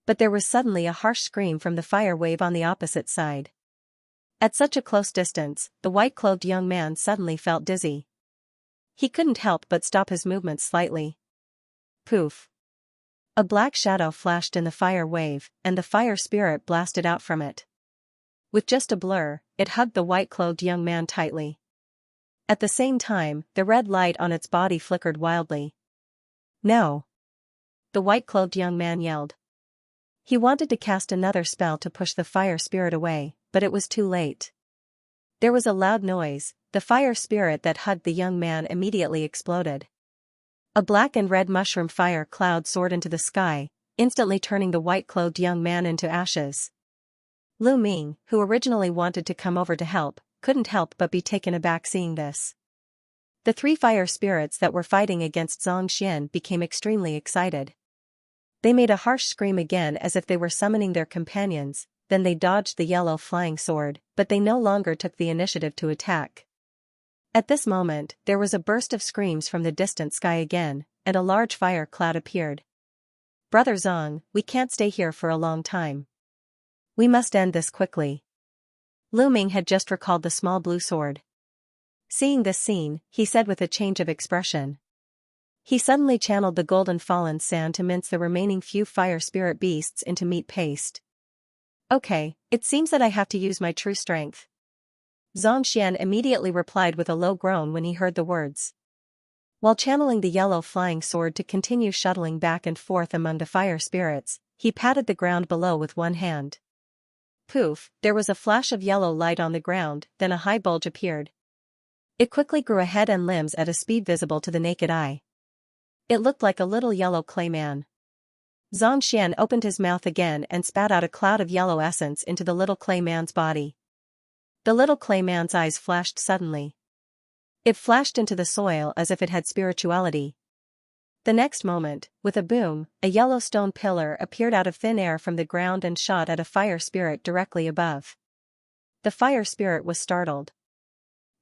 But there was suddenly a harsh scream from the fire wave on the opposite side. At such a close distance, the white-clothed young man suddenly felt dizzy. He couldn't help but stop his movements slightly. Poof! A black shadow flashed in the fire wave, and the fire spirit blasted out from it. With just a blur, it hugged the white-clothed young man tightly. At the same time, the red light on its body flickered wildly. No! The white-clothed young man yelled. He wanted to cast another spell to push the fire spirit away, but it was too late. There was a loud noise. The fire spirit that hugged the young man immediately exploded. A black and red mushroom fire cloud soared into the sky, instantly turning the white-clothed young man into ashes. Lu Ming, who originally wanted to come over to help, couldn't help but be taken aback seeing this. The three fire spirits that were fighting against Xianxia became extremely excited. They made a harsh scream again as if they were summoning their companions, then they dodged the yellow flying sword, but they no longer took the initiative to attack. At this moment, there was a burst of screams from the distant sky again, and a large fire cloud appeared. Brother Zong, we can't stay here for a long time. We must end this quickly. Lu Ming had just recalled the small blue sword. Seeing this scene, he said with a change of expression. He suddenly channeled the golden fallen sand to mince the remaining few fire spirit beasts into meat paste. Okay, it seems that I have to use my true strength. Zongxian immediately replied with a low groan when he heard the words. While channeling the yellow flying sword to continue shuttling back and forth among the fire spirits, he patted the ground below with one hand. Poof, there was a flash of yellow light on the ground, then a high bulge appeared. It quickly grew a head and limbs at a speed visible to the naked eye. It looked like a little yellow clay man. Zongxian opened his mouth again and spat out a cloud of yellow essence into the little clay man's body. The little clay man's eyes flashed suddenly. It flashed into the soil as if it had spirituality. The next moment, with a boom, a yellow stone pillar appeared out of thin air from the ground and shot at a fire spirit directly above. The fire spirit was startled.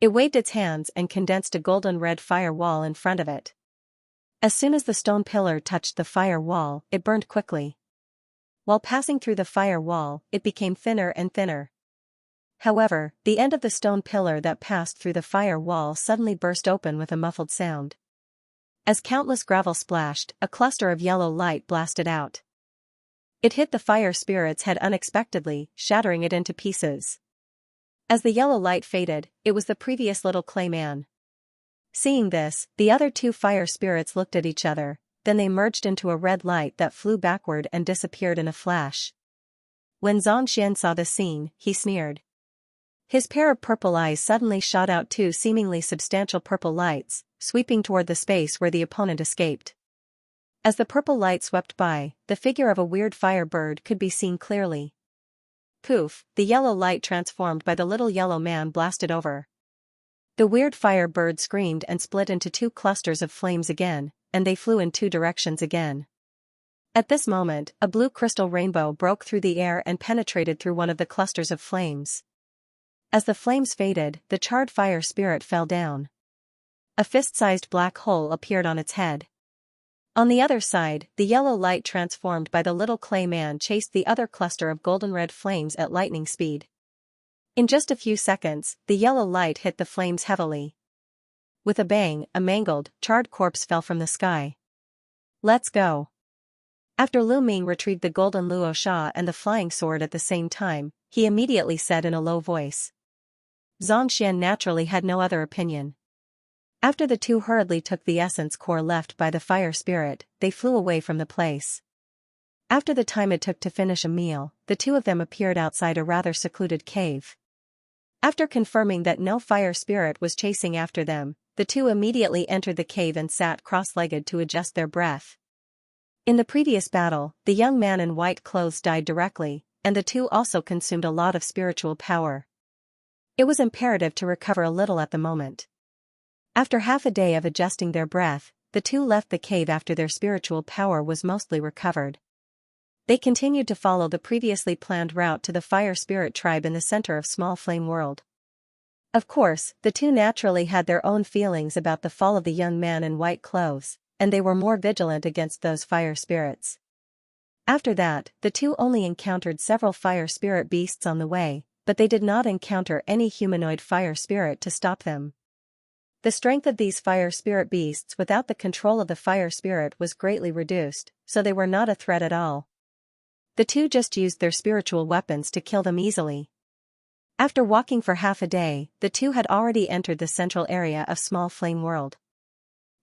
It waved its hands and condensed a golden red fire wall in front of it. As soon as the stone pillar touched the fire wall, it burned quickly. While passing through the fire wall, it became thinner and thinner. However, the end of the stone pillar that passed through the fire wall suddenly burst open with a muffled sound. As countless gravel splashed, a cluster of yellow light blasted out. It hit the fire spirit's head unexpectedly, shattering it into pieces. As the yellow light faded, it was the previous little clay man. Seeing this, the other two fire spirits looked at each other, then they merged into a red light that flew backward and disappeared in a flash. When Zongxian saw the scene, he sneered. His pair of purple eyes suddenly shot out two seemingly substantial purple lights, sweeping toward the space where the opponent escaped. As the purple light swept by, the figure of a weird fire bird could be seen clearly. Poof, the yellow light transformed by the little yellow man blasted over. The weird fire bird screamed and split into two clusters of flames again, and they flew in two directions again. At this moment, a blue crystal rainbow broke through the air and penetrated through one of the clusters of flames. As the flames faded, the charred fire spirit fell down. A fist-sized black hole appeared on its head. On the other side, the yellow light transformed by the little clay man chased the other cluster of golden-red flames at lightning speed. In just a few seconds, the yellow light hit the flames heavily. With a bang, a mangled, charred corpse fell from the sky. "Let's go." After Lu Ming retrieved the golden luo sha and the flying sword at the same time, he immediately said in a low voice. Xianxia naturally had no other opinion. After the two hurriedly took the essence core left by the fire spirit, they flew away from the place. After the time it took to finish a meal, the two of them appeared outside a rather secluded cave. After confirming that no fire spirit was chasing after them, the two immediately entered the cave and sat cross-legged to adjust their breath. In the previous battle, the young man in white clothes died directly, and the two also consumed a lot of spiritual power. It was imperative to recover a little at the moment. After half a day of adjusting their breath, the two left the cave after their spiritual power was mostly recovered. They continued to follow the previously planned route to the fire spirit tribe in the center of Small Flame World. Of course, the two naturally had their own feelings about the fall of the young man in white clothes, and they were more vigilant against those fire spirits. After that, the two only encountered several fire spirit beasts on the way, but they did not encounter any humanoid fire spirit to stop them. The strength of these fire spirit beasts without the control of the fire spirit was greatly reduced, so they were not a threat at all. The two just used their spiritual weapons to kill them easily. After walking for half a day, the two had already entered the central area of Small Flame World.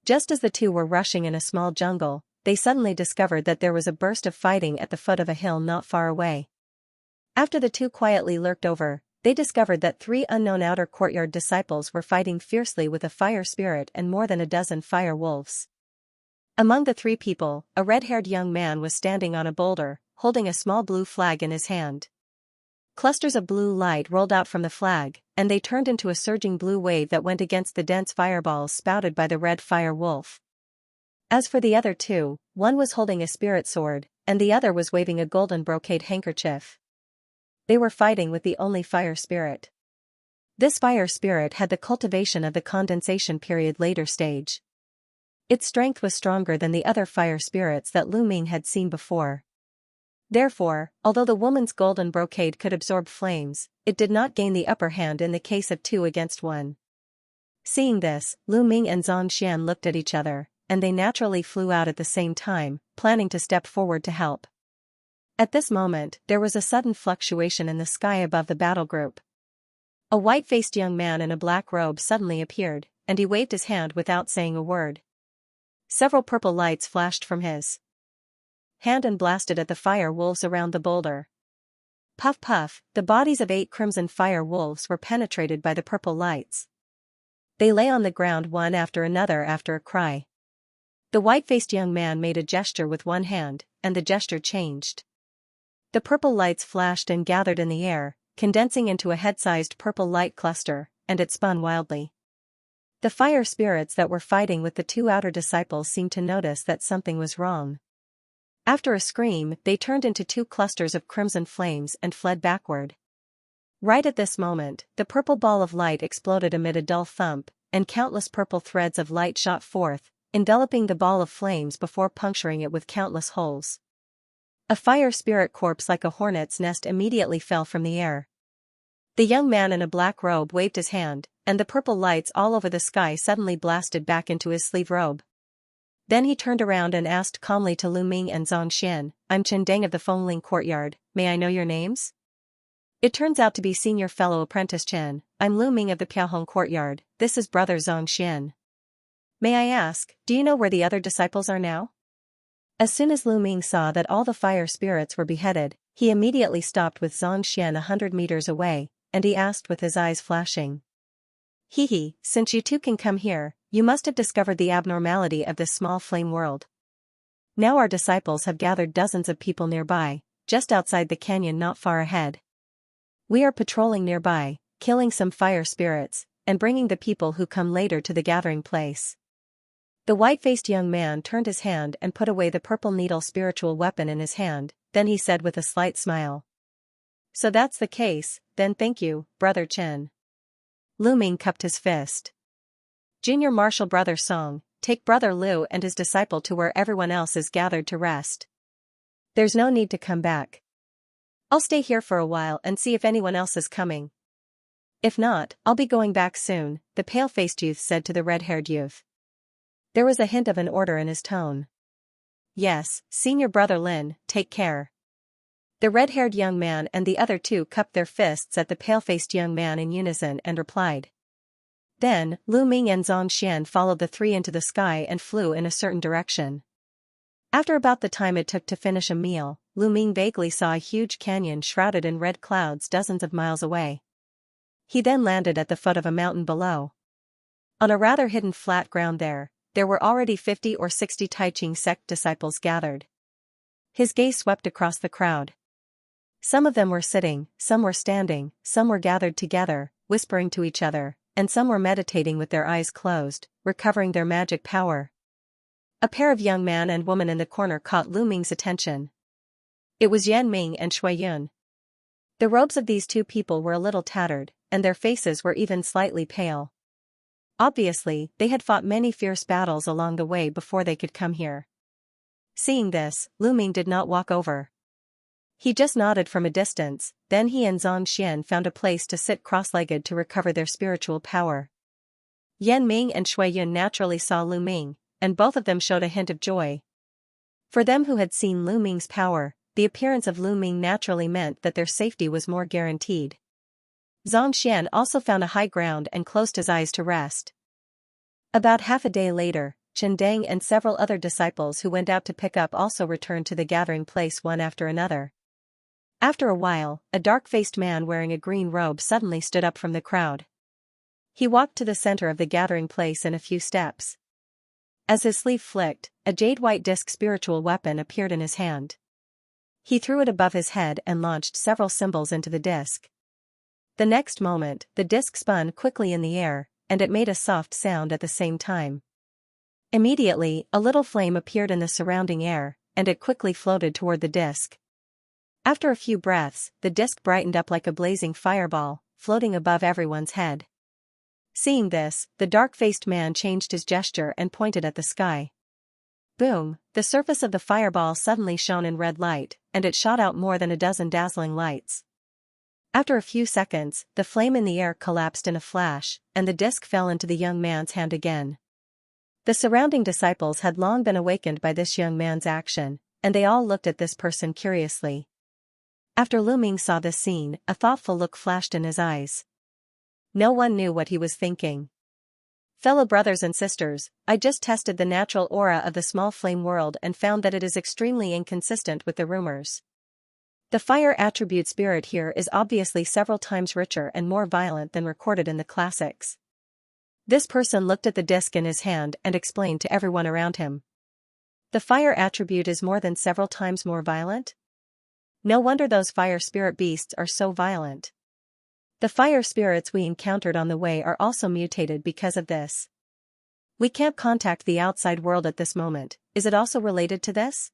Just as the two were rushing in a small jungle, they suddenly discovered that there was a burst of fighting at the foot of a hill not far away. After the two quietly lurked over, they discovered that 3 unknown outer courtyard disciples were fighting fiercely with a fire spirit and more than a dozen fire wolves. Among the 3 people, a red-haired young man was standing on a boulder, holding a small blue flag in his hand. Clusters of blue light rolled out from the flag, and they turned into a surging blue wave that went against the dense fireballs spouted by the red fire wolf. As for the other 2, one was holding a spirit sword, and the other was waving a golden brocade handkerchief. They were fighting with the only fire spirit. This fire spirit had the cultivation of the condensation period later stage. Its strength was stronger than the other fire spirits that Lu Ming had seen before. Therefore, although the woman's golden brocade could absorb flames, it did not gain the upper hand in the case of 2 against 1. Seeing this, Lu Ming and Xianxia looked at each other, and they naturally flew out at the same time, planning to step forward to help. At this moment, there was a sudden fluctuation in the sky above the battle group. A white-faced young man in a black robe suddenly appeared, and he waved his hand without saying a word. Several purple lights flashed from his hand and blasted at the fire wolves around the boulder. Puff puff, the bodies of 8 crimson fire wolves were penetrated by the purple lights. They lay on the ground one after another after a cry. The white-faced young man made a gesture with one hand, and the gesture changed. The purple lights flashed and gathered in the air, condensing into a head-sized purple light cluster, and it spun wildly. The fire spirits that were fighting with the 2 outer disciples seemed to notice that something was wrong. After a scream, they turned into 2 clusters of crimson flames and fled backward. Right at this moment, the purple ball of light exploded amid a dull thump, and countless purple threads of light shot forth, enveloping the ball of flames before puncturing it with countless holes. A fire spirit corpse like a hornet's nest immediately fell from the air. The young man in a black robe waved his hand, and the purple lights all over the sky suddenly blasted back into his sleeve robe. Then he turned around and asked calmly to Lu Ming and Xianxia, "I'm Chen Deng of the Fengling Courtyard, may I know your names?" "It turns out to be senior fellow apprentice Chen. I'm Lu Ming of the Piaohong Courtyard, this is brother Xianxia. May I ask, do you know where the other disciples are now?" As soon as Lu Ming saw that all the fire spirits were beheaded, he immediately stopped with Xianxia 100 meters away, and he asked with his eyes flashing. "Hee, since you two can come here, you must have discovered the abnormality of this small flame world. Now our disciples have gathered dozens of people nearby, just outside the canyon not far ahead. We are patrolling nearby, killing some fire spirits, and bringing the people who come later to the gathering place." The white-faced young man turned his hand and put away the purple needle spiritual weapon in his hand, then he said with a slight smile. "So that's the case, then thank you, brother Chen." Lu Ming cupped his fist. "Junior Marshal Brother Song, take Brother Lu and his disciple to where everyone else is gathered to rest. There's no need to come back. I'll stay here for a while and see if anyone else is coming. If not, I'll be going back soon," the pale-faced youth said to the red-haired youth. There was a hint of an order in his tone. "Yes, Senior Brother Lin, take care." The red-haired young man and the other two cupped their fists at the pale-faced young man in unison and replied. Then, Lu Ming and Xianxia followed the three into the sky and flew in a certain direction. After about the time it took to finish a meal, Lu Ming vaguely saw a huge canyon shrouded in red clouds dozens of miles away. He then landed at the foot of a mountain below. On a rather hidden flat ground there were already 50 or 60 Taiching sect disciples gathered. His gaze swept across the crowd. Some of them were sitting, some were standing, some were gathered together, whispering to each other, and some were meditating with their eyes closed, recovering their magic power. A pair of young man and woman in the corner caught Lu Ming's attention. It was Yan Ming and Shui Yun. The robes of these two people were a little tattered, and their faces were even slightly pale. Obviously, they had fought many fierce battles along the way before they could come here. Seeing this, Lu Ming did not walk over. He just nodded from a distance, then he and Xianxia found a place to sit cross-legged to recover their spiritual power. Yan Ming and Shui Yun naturally saw Lu Ming, and both of them showed a hint of joy. For them who had seen Lu Ming's power, the appearance of Lu Ming naturally meant that their safety was more guaranteed. Xianxia also found a high ground and closed his eyes to rest. About half a day later, Chen Deng and several other disciples who went out to pick up also returned to the gathering place one after another. After a while, a dark-faced man wearing a green robe suddenly stood up from the crowd. He walked to the center of the gathering place in a few steps. As his sleeve flicked, a jade-white disc spiritual weapon appeared in his hand. He threw it above his head and launched several symbols into the disc. The next moment, the disc spun quickly in the air, and it made a soft sound at the same time. Immediately, a little flame appeared in the surrounding air, and it quickly floated toward the disc. After a few breaths, the disc brightened up like a blazing fireball, floating above everyone's head. Seeing this, the dark-faced man changed his gesture and pointed at the sky. Boom! The surface of the fireball suddenly shone in red light, and it shot out more than a dozen dazzling lights. After a few seconds, the flame in the air collapsed in a flash, and the disc fell into the young man's hand again. The surrounding disciples had long been awakened by this young man's action, and they all looked at this person curiously. After Lu Ming saw this scene, a thoughtful look flashed in his eyes. No one knew what he was thinking. Fellow brothers and sisters, I just tested the natural aura of the small flame world and found that it is extremely inconsistent with the rumors. The fire attribute spirit here is obviously several times richer and more violent than recorded in the classics. This person looked at the disc in his hand and explained to everyone around him. The fire attribute is more than several times more violent? No wonder those fire spirit beasts are so violent. The fire spirits we encountered on the way are also mutated because of this. We can't contact the outside world at this moment. Is it also related to this?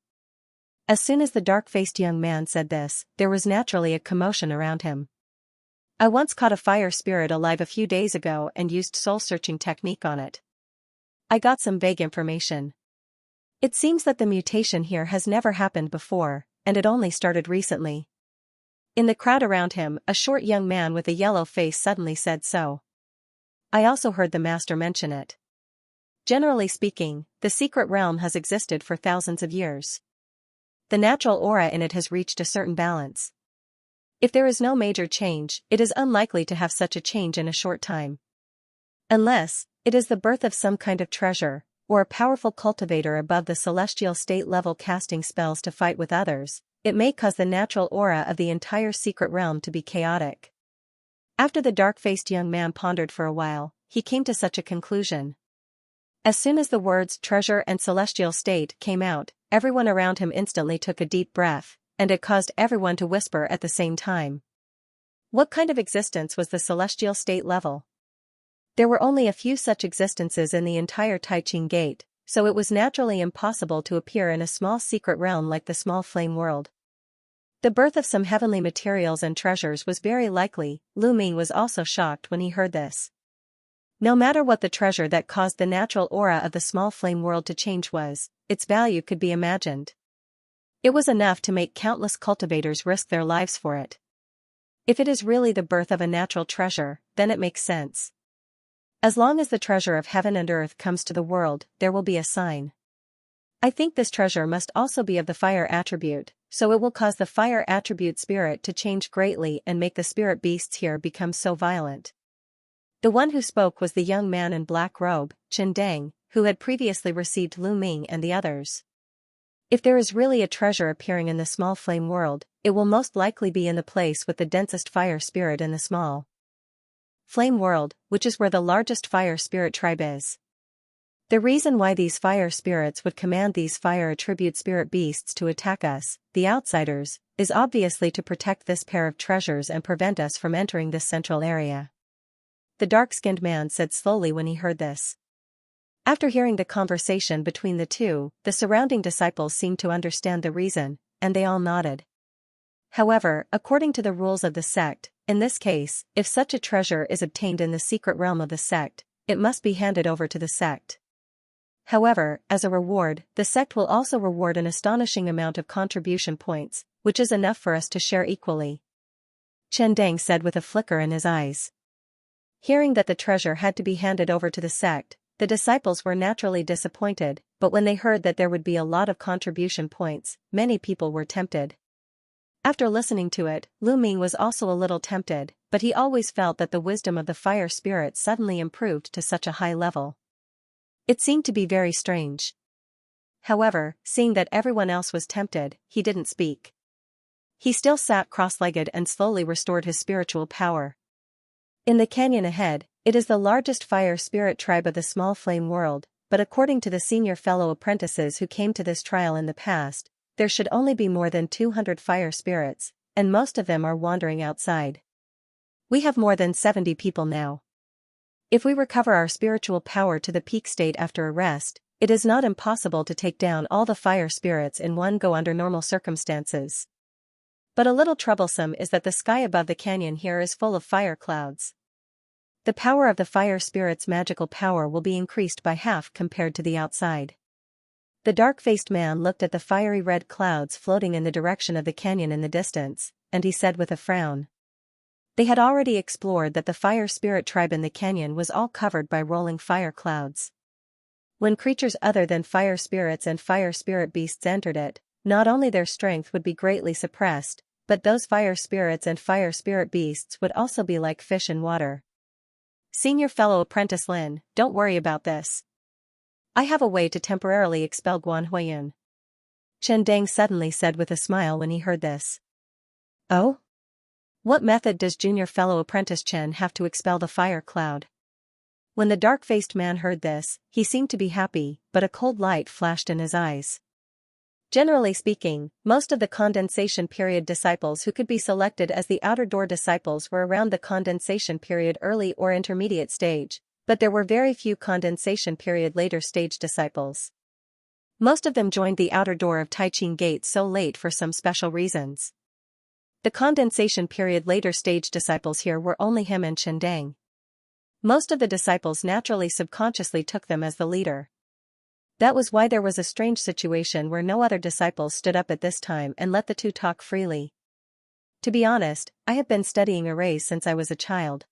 As soon as the dark-faced young man said this, there was naturally a commotion around him. I once caught a fire spirit alive a few days ago and used soul-searching technique on it. I got some vague information. It seems that the mutation here has never happened before, and it only started recently. In the crowd around him, a short young man with a yellow face suddenly said so. I also heard the master mention it. Generally speaking, the secret realm has existed for thousands of years. The natural aura in it has reached a certain balance. If there is no major change, it is unlikely to have such a change in a short time. Unless it is the birth of some kind of treasure, or a powerful cultivator above the celestial state level casting spells to fight with others, it may cause the natural aura of the entire secret realm to be chaotic. After the dark-faced young man pondered for a while, he came to such a conclusion. As soon as the words treasure and celestial state came out, everyone around him instantly took a deep breath, and it caused everyone to whisper at the same time. What kind of existence was the celestial state level? There were only a few such existences in the entire Taiching Gate, so it was naturally impossible to appear in a small secret realm like the small flame world. The birth of some heavenly materials and treasures was very likely. Lu Ming was also shocked when he heard this. No matter what the treasure that caused the natural aura of the small flame world to change was, its value could be imagined. It was enough to make countless cultivators risk their lives for it. If it is really the birth of a natural treasure, then it makes sense. As long as the treasure of heaven and earth comes to the world, there will be a sign. I think this treasure must also be of the fire attribute, so it will cause the fire attribute spirit to change greatly and make the spirit beasts here become so violent. The one who spoke was the young man in black robe, Qiandang, who had previously received Lu Ming and the others. If there is really a treasure appearing in the small flame world, it will most likely be in the place with the densest fire spirit in the small flame world, which is where the largest fire spirit tribe is. The reason why these fire spirits would command these fire attribute spirit beasts to attack us, the outsiders, is obviously to protect this pair of treasures and prevent us from entering this central area. The dark-skinned man said slowly when he heard this. After hearing the conversation between the two, the surrounding disciples seemed to understand the reason, and they all nodded. However, according to the rules of the sect, in this case, if such a treasure is obtained in the secret realm of the sect, it must be handed over to the sect. However, as a reward, the sect will also reward an astonishing amount of contribution points, which is enough for us to share equally. Qiandang said with a flicker in his eyes. Hearing that the treasure had to be handed over to the sect, the disciples were naturally disappointed, but when they heard that there would be a lot of contribution points, many people were tempted. After listening to it, Lu Ming was also a little tempted, but he always felt that the wisdom of the fire spirit suddenly improved to such a high level. It seemed to be very strange. However, seeing that everyone else was tempted, he didn't speak. He still sat cross-legged and slowly restored his spiritual power. In the canyon ahead, it is the largest fire spirit tribe of the small flame world, but according to the senior fellow apprentices who came to this trial in the past, there should only be more than 200 fire spirits, and most of them are wandering outside. We have more than 70 people now. If we recover our spiritual power to the peak state after a rest, it is not impossible to take down all the fire spirits in one go under normal circumstances. But a little troublesome is that the sky above the canyon here is full of fire clouds. The power of the fire spirit's magical power will be increased by half compared to the outside. The dark-faced man looked at the fiery red clouds floating in the direction of the canyon in the distance, and he said with a frown. They had already explored that the fire spirit tribe in the canyon was all covered by rolling fire clouds. When creatures other than fire spirits and fire spirit beasts entered it, not only their strength would be greatly suppressed, but those fire spirits and fire spirit beasts would also be like fish in water. Senior fellow apprentice Lin, don't worry about this. I have a way to temporarily expel Guan Huiyun. Qiandang suddenly said with a smile when he heard this. Oh? What method does junior fellow apprentice Chen have to expel the fire cloud? When the dark-faced man heard this, he seemed to be happy, but a cold light flashed in his eyes. Generally speaking, most of the condensation period disciples who could be selected as the outer door disciples were around the condensation period early or intermediate stage, but there were very few condensation period later stage disciples. Most of them joined the outer door of Taiqing Gate so late for some special reasons. The condensation period later stage disciples here were only him and Qiandang. Most of the disciples naturally subconsciously took them as the leader. That was why there was a strange situation where no other disciples stood up at this time and let the two talk freely. To be honest, I have been studying arrays since I was a child.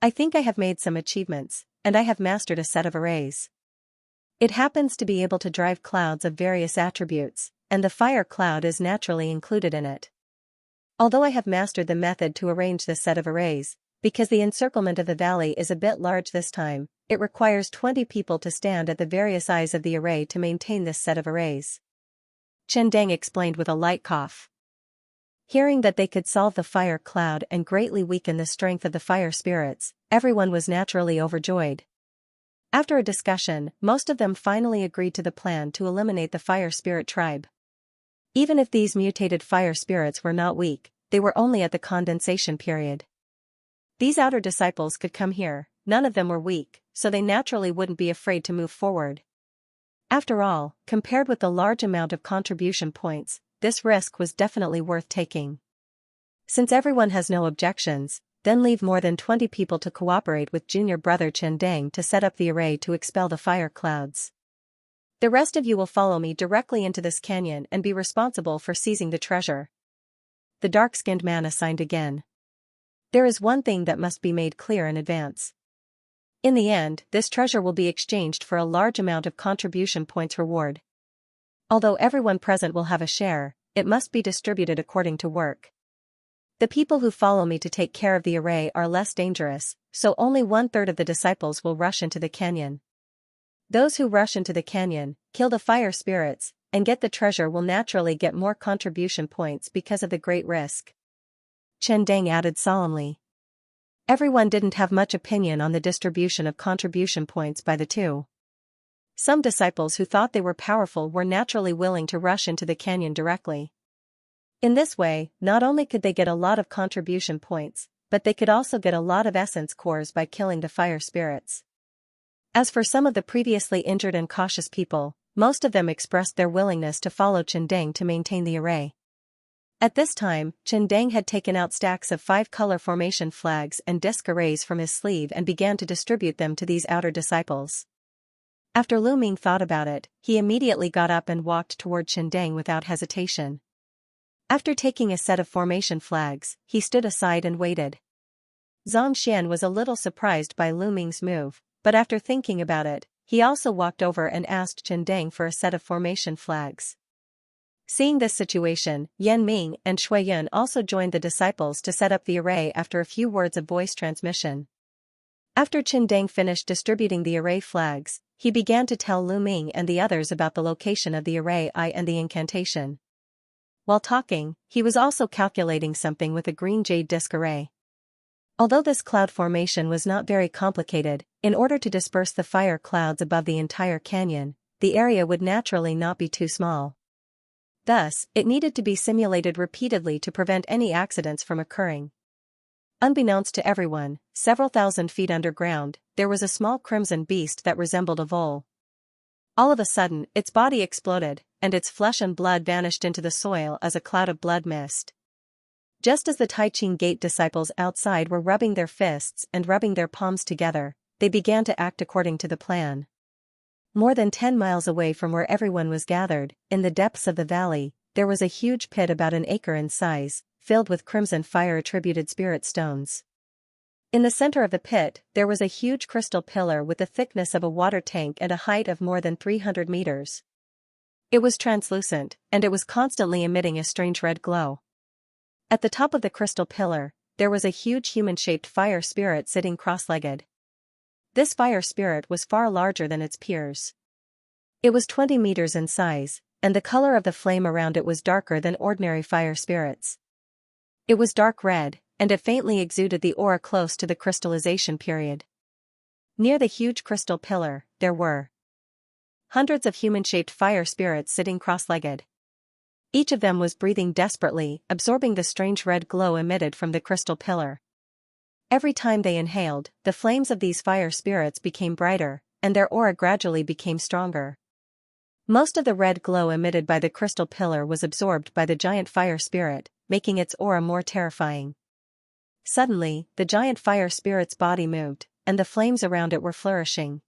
I think I have made some achievements, and I have mastered a set of arrays. It happens to be able to drive clouds of various attributes, and the fire cloud is naturally included in it. Although I have mastered the method to arrange this set of arrays, because the encirclement of the valley is a bit large this time, it requires 20 people to stand at the various eyes of the array to maintain this set of arrays. Qiandang explained with a light cough. Hearing that they could solve the fire cloud and greatly weaken the strength of the fire spirits, everyone was naturally overjoyed. After a discussion, most of them finally agreed to the plan to eliminate the fire spirit tribe. Even if these mutated fire spirits were not weak, they were only at the condensation period. These outer disciples could come here, none of them were weak, so they naturally wouldn't be afraid to move forward. After all, compared with the large amount of contribution points, this risk was definitely worth taking. Since everyone has no objections, then leave more than 20 people to cooperate with junior brother Chen Dang to set up the array to expel the fire clouds. The rest of you will follow me directly into this canyon and be responsible for seizing the treasure. The dark-skinned man assigned again. There is one thing that must be made clear in advance. In the end, this treasure will be exchanged for a large amount of contribution points reward. Although everyone present will have a share, it must be distributed according to work. The people who follow me to take care of the array are less dangerous, so only 1/3 of the disciples will rush into the canyon. Those who rush into the canyon, kill the fire spirits, and get the treasure will naturally get more contribution points because of the great risk. Chen Dang added solemnly. Everyone didn't have much opinion on the distribution of contribution points by the two. Some disciples who thought they were powerful were naturally willing to rush into the canyon directly. In this way, not only could they get a lot of contribution points, but they could also get a lot of essence cores by killing the fire spirits. As for some of the previously injured and cautious people, most of them expressed their willingness to follow Chen Dang to maintain the array. At this time, Chen Dang had taken out stacks of 5-color formation flags and disc arrays from his sleeve and began to distribute them to these outer disciples. After Lu Ming thought about it, he immediately got up and walked toward Chen Dang without hesitation. After taking a set of formation flags, he stood aside and waited. Zhang Xian was a little surprised by Lu Ming's move, but after thinking about it, he also walked over and asked Chen Dang for a set of formation flags. Seeing this situation, Yan Ming and Shui Yun also joined the disciples to set up the array after a few words of voice transmission. After Chen Dang finished distributing the array flags, he began to tell Lu Ming and the others about the location of the array and the incantation. While talking, he was also calculating something with a green jade disc array. Although this cloud formation was not very complicated, in order to disperse the fire clouds above the entire canyon, the area would naturally not be too small. Thus, it needed to be simulated repeatedly to prevent any accidents from occurring. Unbeknownst to everyone, several thousand feet underground, there was a small crimson beast that resembled a vole. All of a sudden, its body exploded, and its flesh and blood vanished into the soil as a cloud of blood mist. Just as the Taiching Gate disciples outside were rubbing their fists and rubbing their palms together, they began to act according to the plan. More than 10 miles away from where everyone was gathered, in the depths of the valley, there was a huge pit about an acre in size, filled with crimson fire-attributed spirit stones. In the center of the pit, there was a huge crystal pillar with the thickness of a water tank and a height of more than 300 meters. It was translucent, and it was constantly emitting a strange red glow. At the top of the crystal pillar, there was a huge human-shaped fire spirit sitting cross-legged. This fire spirit was far larger than its peers. It was 20 meters in size, and the color of the flame around it was darker than ordinary fire spirits. It was dark red, and it faintly exuded the aura close to the crystallization period. Near the huge crystal pillar, there were hundreds of human-shaped fire spirits sitting cross-legged. Each of them was breathing desperately, absorbing the strange red glow emitted from the crystal pillar. Every time they inhaled, the flames of these fire spirits became brighter, and their aura gradually became stronger. Most of the red glow emitted by the crystal pillar was absorbed by the giant fire spirit, making its aura more terrifying. Suddenly, the giant fire spirit's body moved, and the flames around it were flourishing.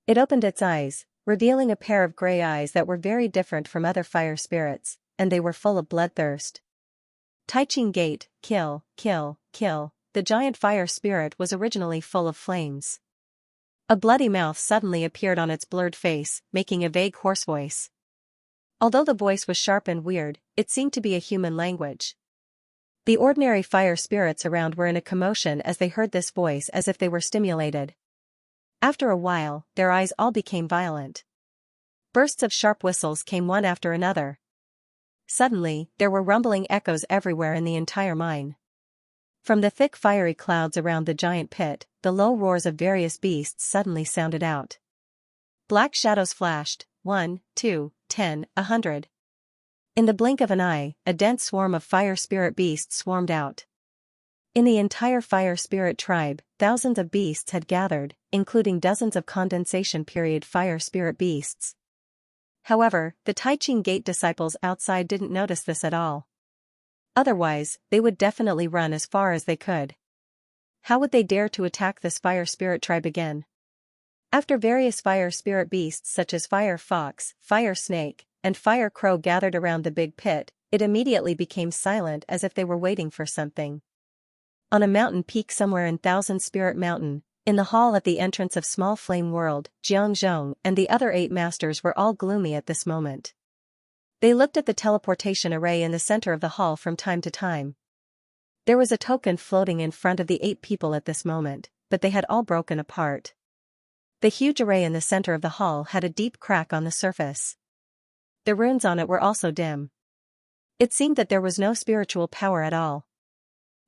It opened its eyes, revealing a pair of gray eyes that were very different from other fire spirits, and they were full of bloodthirst. Taiching Gate, kill, kill, kill. The giant fire spirit was originally full of flames. A bloody mouth suddenly appeared on its blurred face, making a vague hoarse voice. Although the voice was sharp and weird, it seemed to be a human language. The ordinary fire spirits around were in a commotion as they heard this voice as if they were stimulated. After a while, their eyes all became violent. Bursts of sharp whistles came one after another. Suddenly, there were rumbling echoes everywhere in the entire mine. From the thick fiery clouds around the giant pit, the low roars of various beasts suddenly sounded out. Black shadows flashed, 1, 2, 10, 100. In the blink of an eye, a dense swarm of fire spirit beasts swarmed out. In the entire fire spirit tribe, thousands of beasts had gathered, including dozens of condensation period fire spirit beasts. However, the Taiching Gate disciples outside didn't notice this at all. Otherwise, they would definitely run as far as they could. how would they dare to attack this fire spirit tribe again? After various fire spirit beasts such as fire fox, fire snake, and fire crow gathered around the big pit, it immediately became silent as if they were waiting for something. On a mountain peak somewhere in Thousand Spirit Mountain, in the hall at the entrance of Small Flame World, Xianxia and the other 8 masters were all gloomy at this moment. They looked at the teleportation array in the center of the hall from time to time. There was a token floating in front of the 8 people at this moment, but they had all broken apart. The huge array in the center of the hall had a deep crack on the surface. The runes on it were also dim. It seemed that there was no spiritual power at all.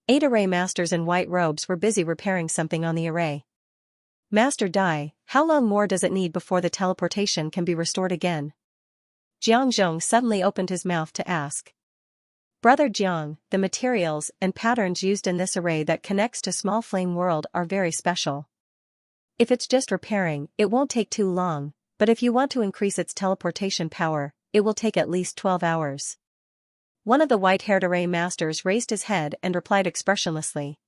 8 array masters in white robes were busy repairing something on the array. Master Dai, how long more does it need before the teleportation can be restored again? Jiang suddenly opened his mouth to ask. Brother Jiang, the materials and patterns used in this array that connects to Small Flame World are very special. If it's just repairing, it won't take too long, but if you want to increase its teleportation power, it will take at least 12 hours. One of the white-haired array masters raised his head and replied expressionlessly.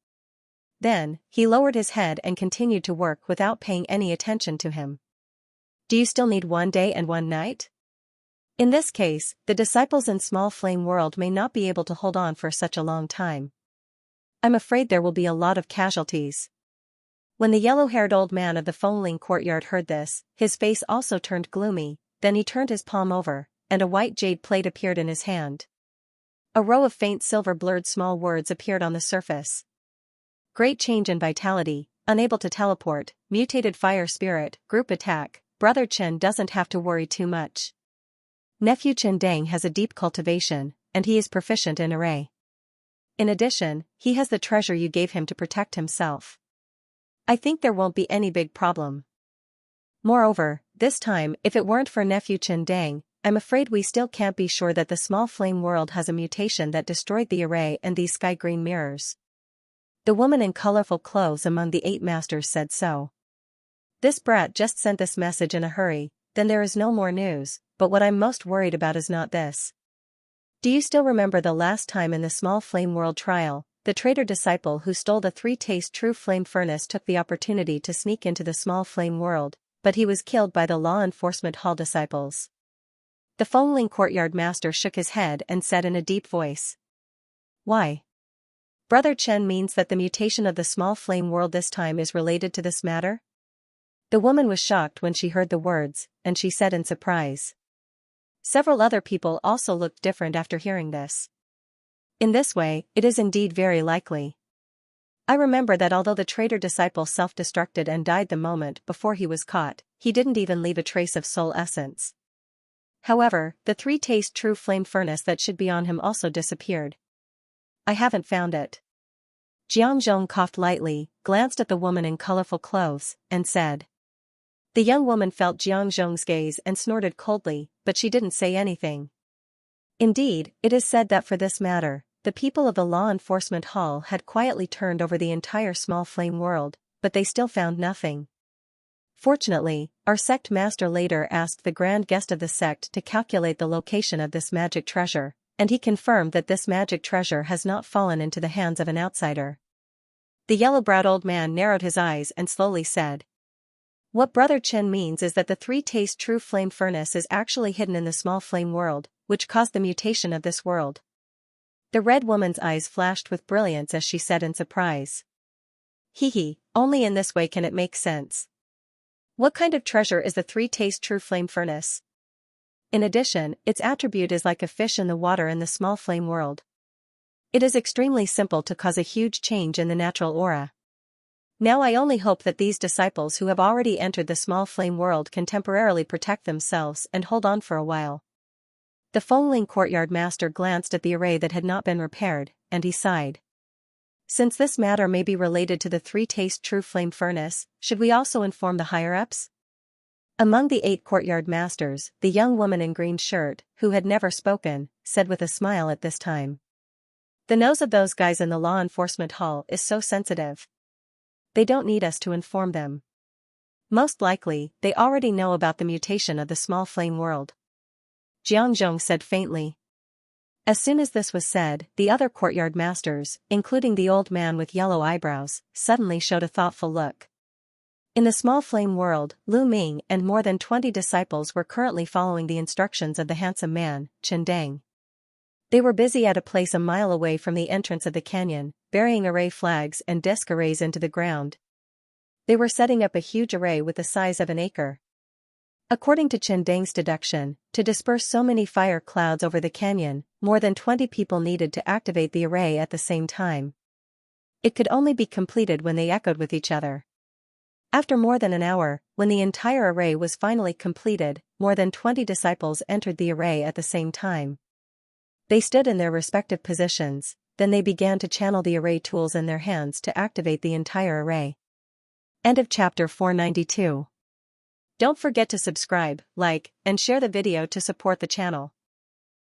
Then, he lowered his head and continued to work without paying any attention to him. Do you still need 1 day and 1 night? In this case, the disciples in Small Flame World may not be able to hold on for such a long time. I'm afraid there will be a lot of casualties. When the yellow-haired old man of the Fengling courtyard heard this, his face also turned gloomy, then he turned his palm over, and a white jade plate appeared in his hand. A row of faint silver-blurred small words appeared on the surface. Great change in vitality, unable to teleport, mutated fire spirit, group attack, Brother Chen doesn't have to worry too much. Nephew Chen Dang has a deep cultivation, and he is proficient in array. In addition, he has the treasure you gave him to protect himself. I think there won't be any big problem. Moreover, this time, if it weren't for Nephew Chen Dang, I'm afraid we still can't be sure that the Small Flame World has a mutation that destroyed the array and these sky-green mirrors. The woman in colorful clothes among the 8 masters said so. This brat just sent this message in a hurry, then there is no more news, but what I'm most worried about is not this. Do you still remember the last time in the Small Flame World trial, the traitor disciple who stole the 3-taste true flame furnace took the opportunity to sneak into the Small Flame World, but he was killed by the law enforcement hall disciples? The Fengling courtyard master shook his head and said in a deep voice. Why? Brother Chen means that the mutation of the Small Flame World this time is related to this matter? The woman was shocked when she heard the words, and she said in surprise. Several other people also looked different after hearing this. In this way, it is indeed very likely. I remember that although the traitor disciple self-destructed and died the moment before he was caught, he didn't even leave a trace of soul essence. However, the 3-taste true flame furnace that should be on him also disappeared. I haven't found it. Jiang coughed lightly, glanced at the woman in colorful clothes, and said. The young woman felt Jiang's gaze and snorted coldly, but she didn't say anything. Indeed, it is said that for this matter, the people of the law enforcement hall had quietly turned over the entire Small Flame World, but they still found nothing. Fortunately, our sect master later asked the grand guest of the sect to calculate the location of this magic treasure, and he confirmed that this magic treasure has not fallen into the hands of an outsider. The yellow-browed old man narrowed his eyes and slowly said. What Brother Chen means is that the 3-taste true flame furnace is actually hidden in the Small Flame World, which caused the mutation of this world. The red woman's eyes flashed with brilliance as she said in surprise. Hee, only in this way can it make sense. What kind of treasure is the 3-taste true flame furnace? In addition, its attribute is like a fish in the water in the Small Flame World. It is extremely simple to cause a huge change in the natural aura. Now I only hope that these disciples who have already entered the Small Flame World can temporarily protect themselves and hold on for a while. The Fengling courtyard master glanced at the array that had not been repaired, and he sighed. Since this matter may be related to the 3-taste true flame furnace, should we also inform the higher-ups? Among the 8 courtyard masters, the young woman in green shirt, who had never spoken, said with a smile at this time. The nose of those guys in the law enforcement hall is so sensitive. They don't need us to inform them. Most likely, they already know about the mutation of the Small Flame World. Jiang said faintly. As soon as this was said, the other courtyard masters, including the old man with yellow eyebrows, suddenly showed a thoughtful look. In the small flame world, Lu Ming and more than 20 disciples were currently following the instructions of the handsome man, Chen Dang. They were busy at a place a mile away from the entrance of the canyon, burying array flags and disc arrays into the ground. They were setting up a huge array with the size of an acre. According to Chen Dang's deduction, to disperse so many fire clouds over the canyon, more than 20 people needed to activate the array at the same time. It could only be completed when they echoed with each other. After more than an hour, when the entire array was finally completed, more than 20 disciples entered the array at the same time. They stood in their respective positions, then they began to channel the array tools in their hands to activate the entire array. End of chapter 492. Don't forget to subscribe, like, and share the video to support the channel.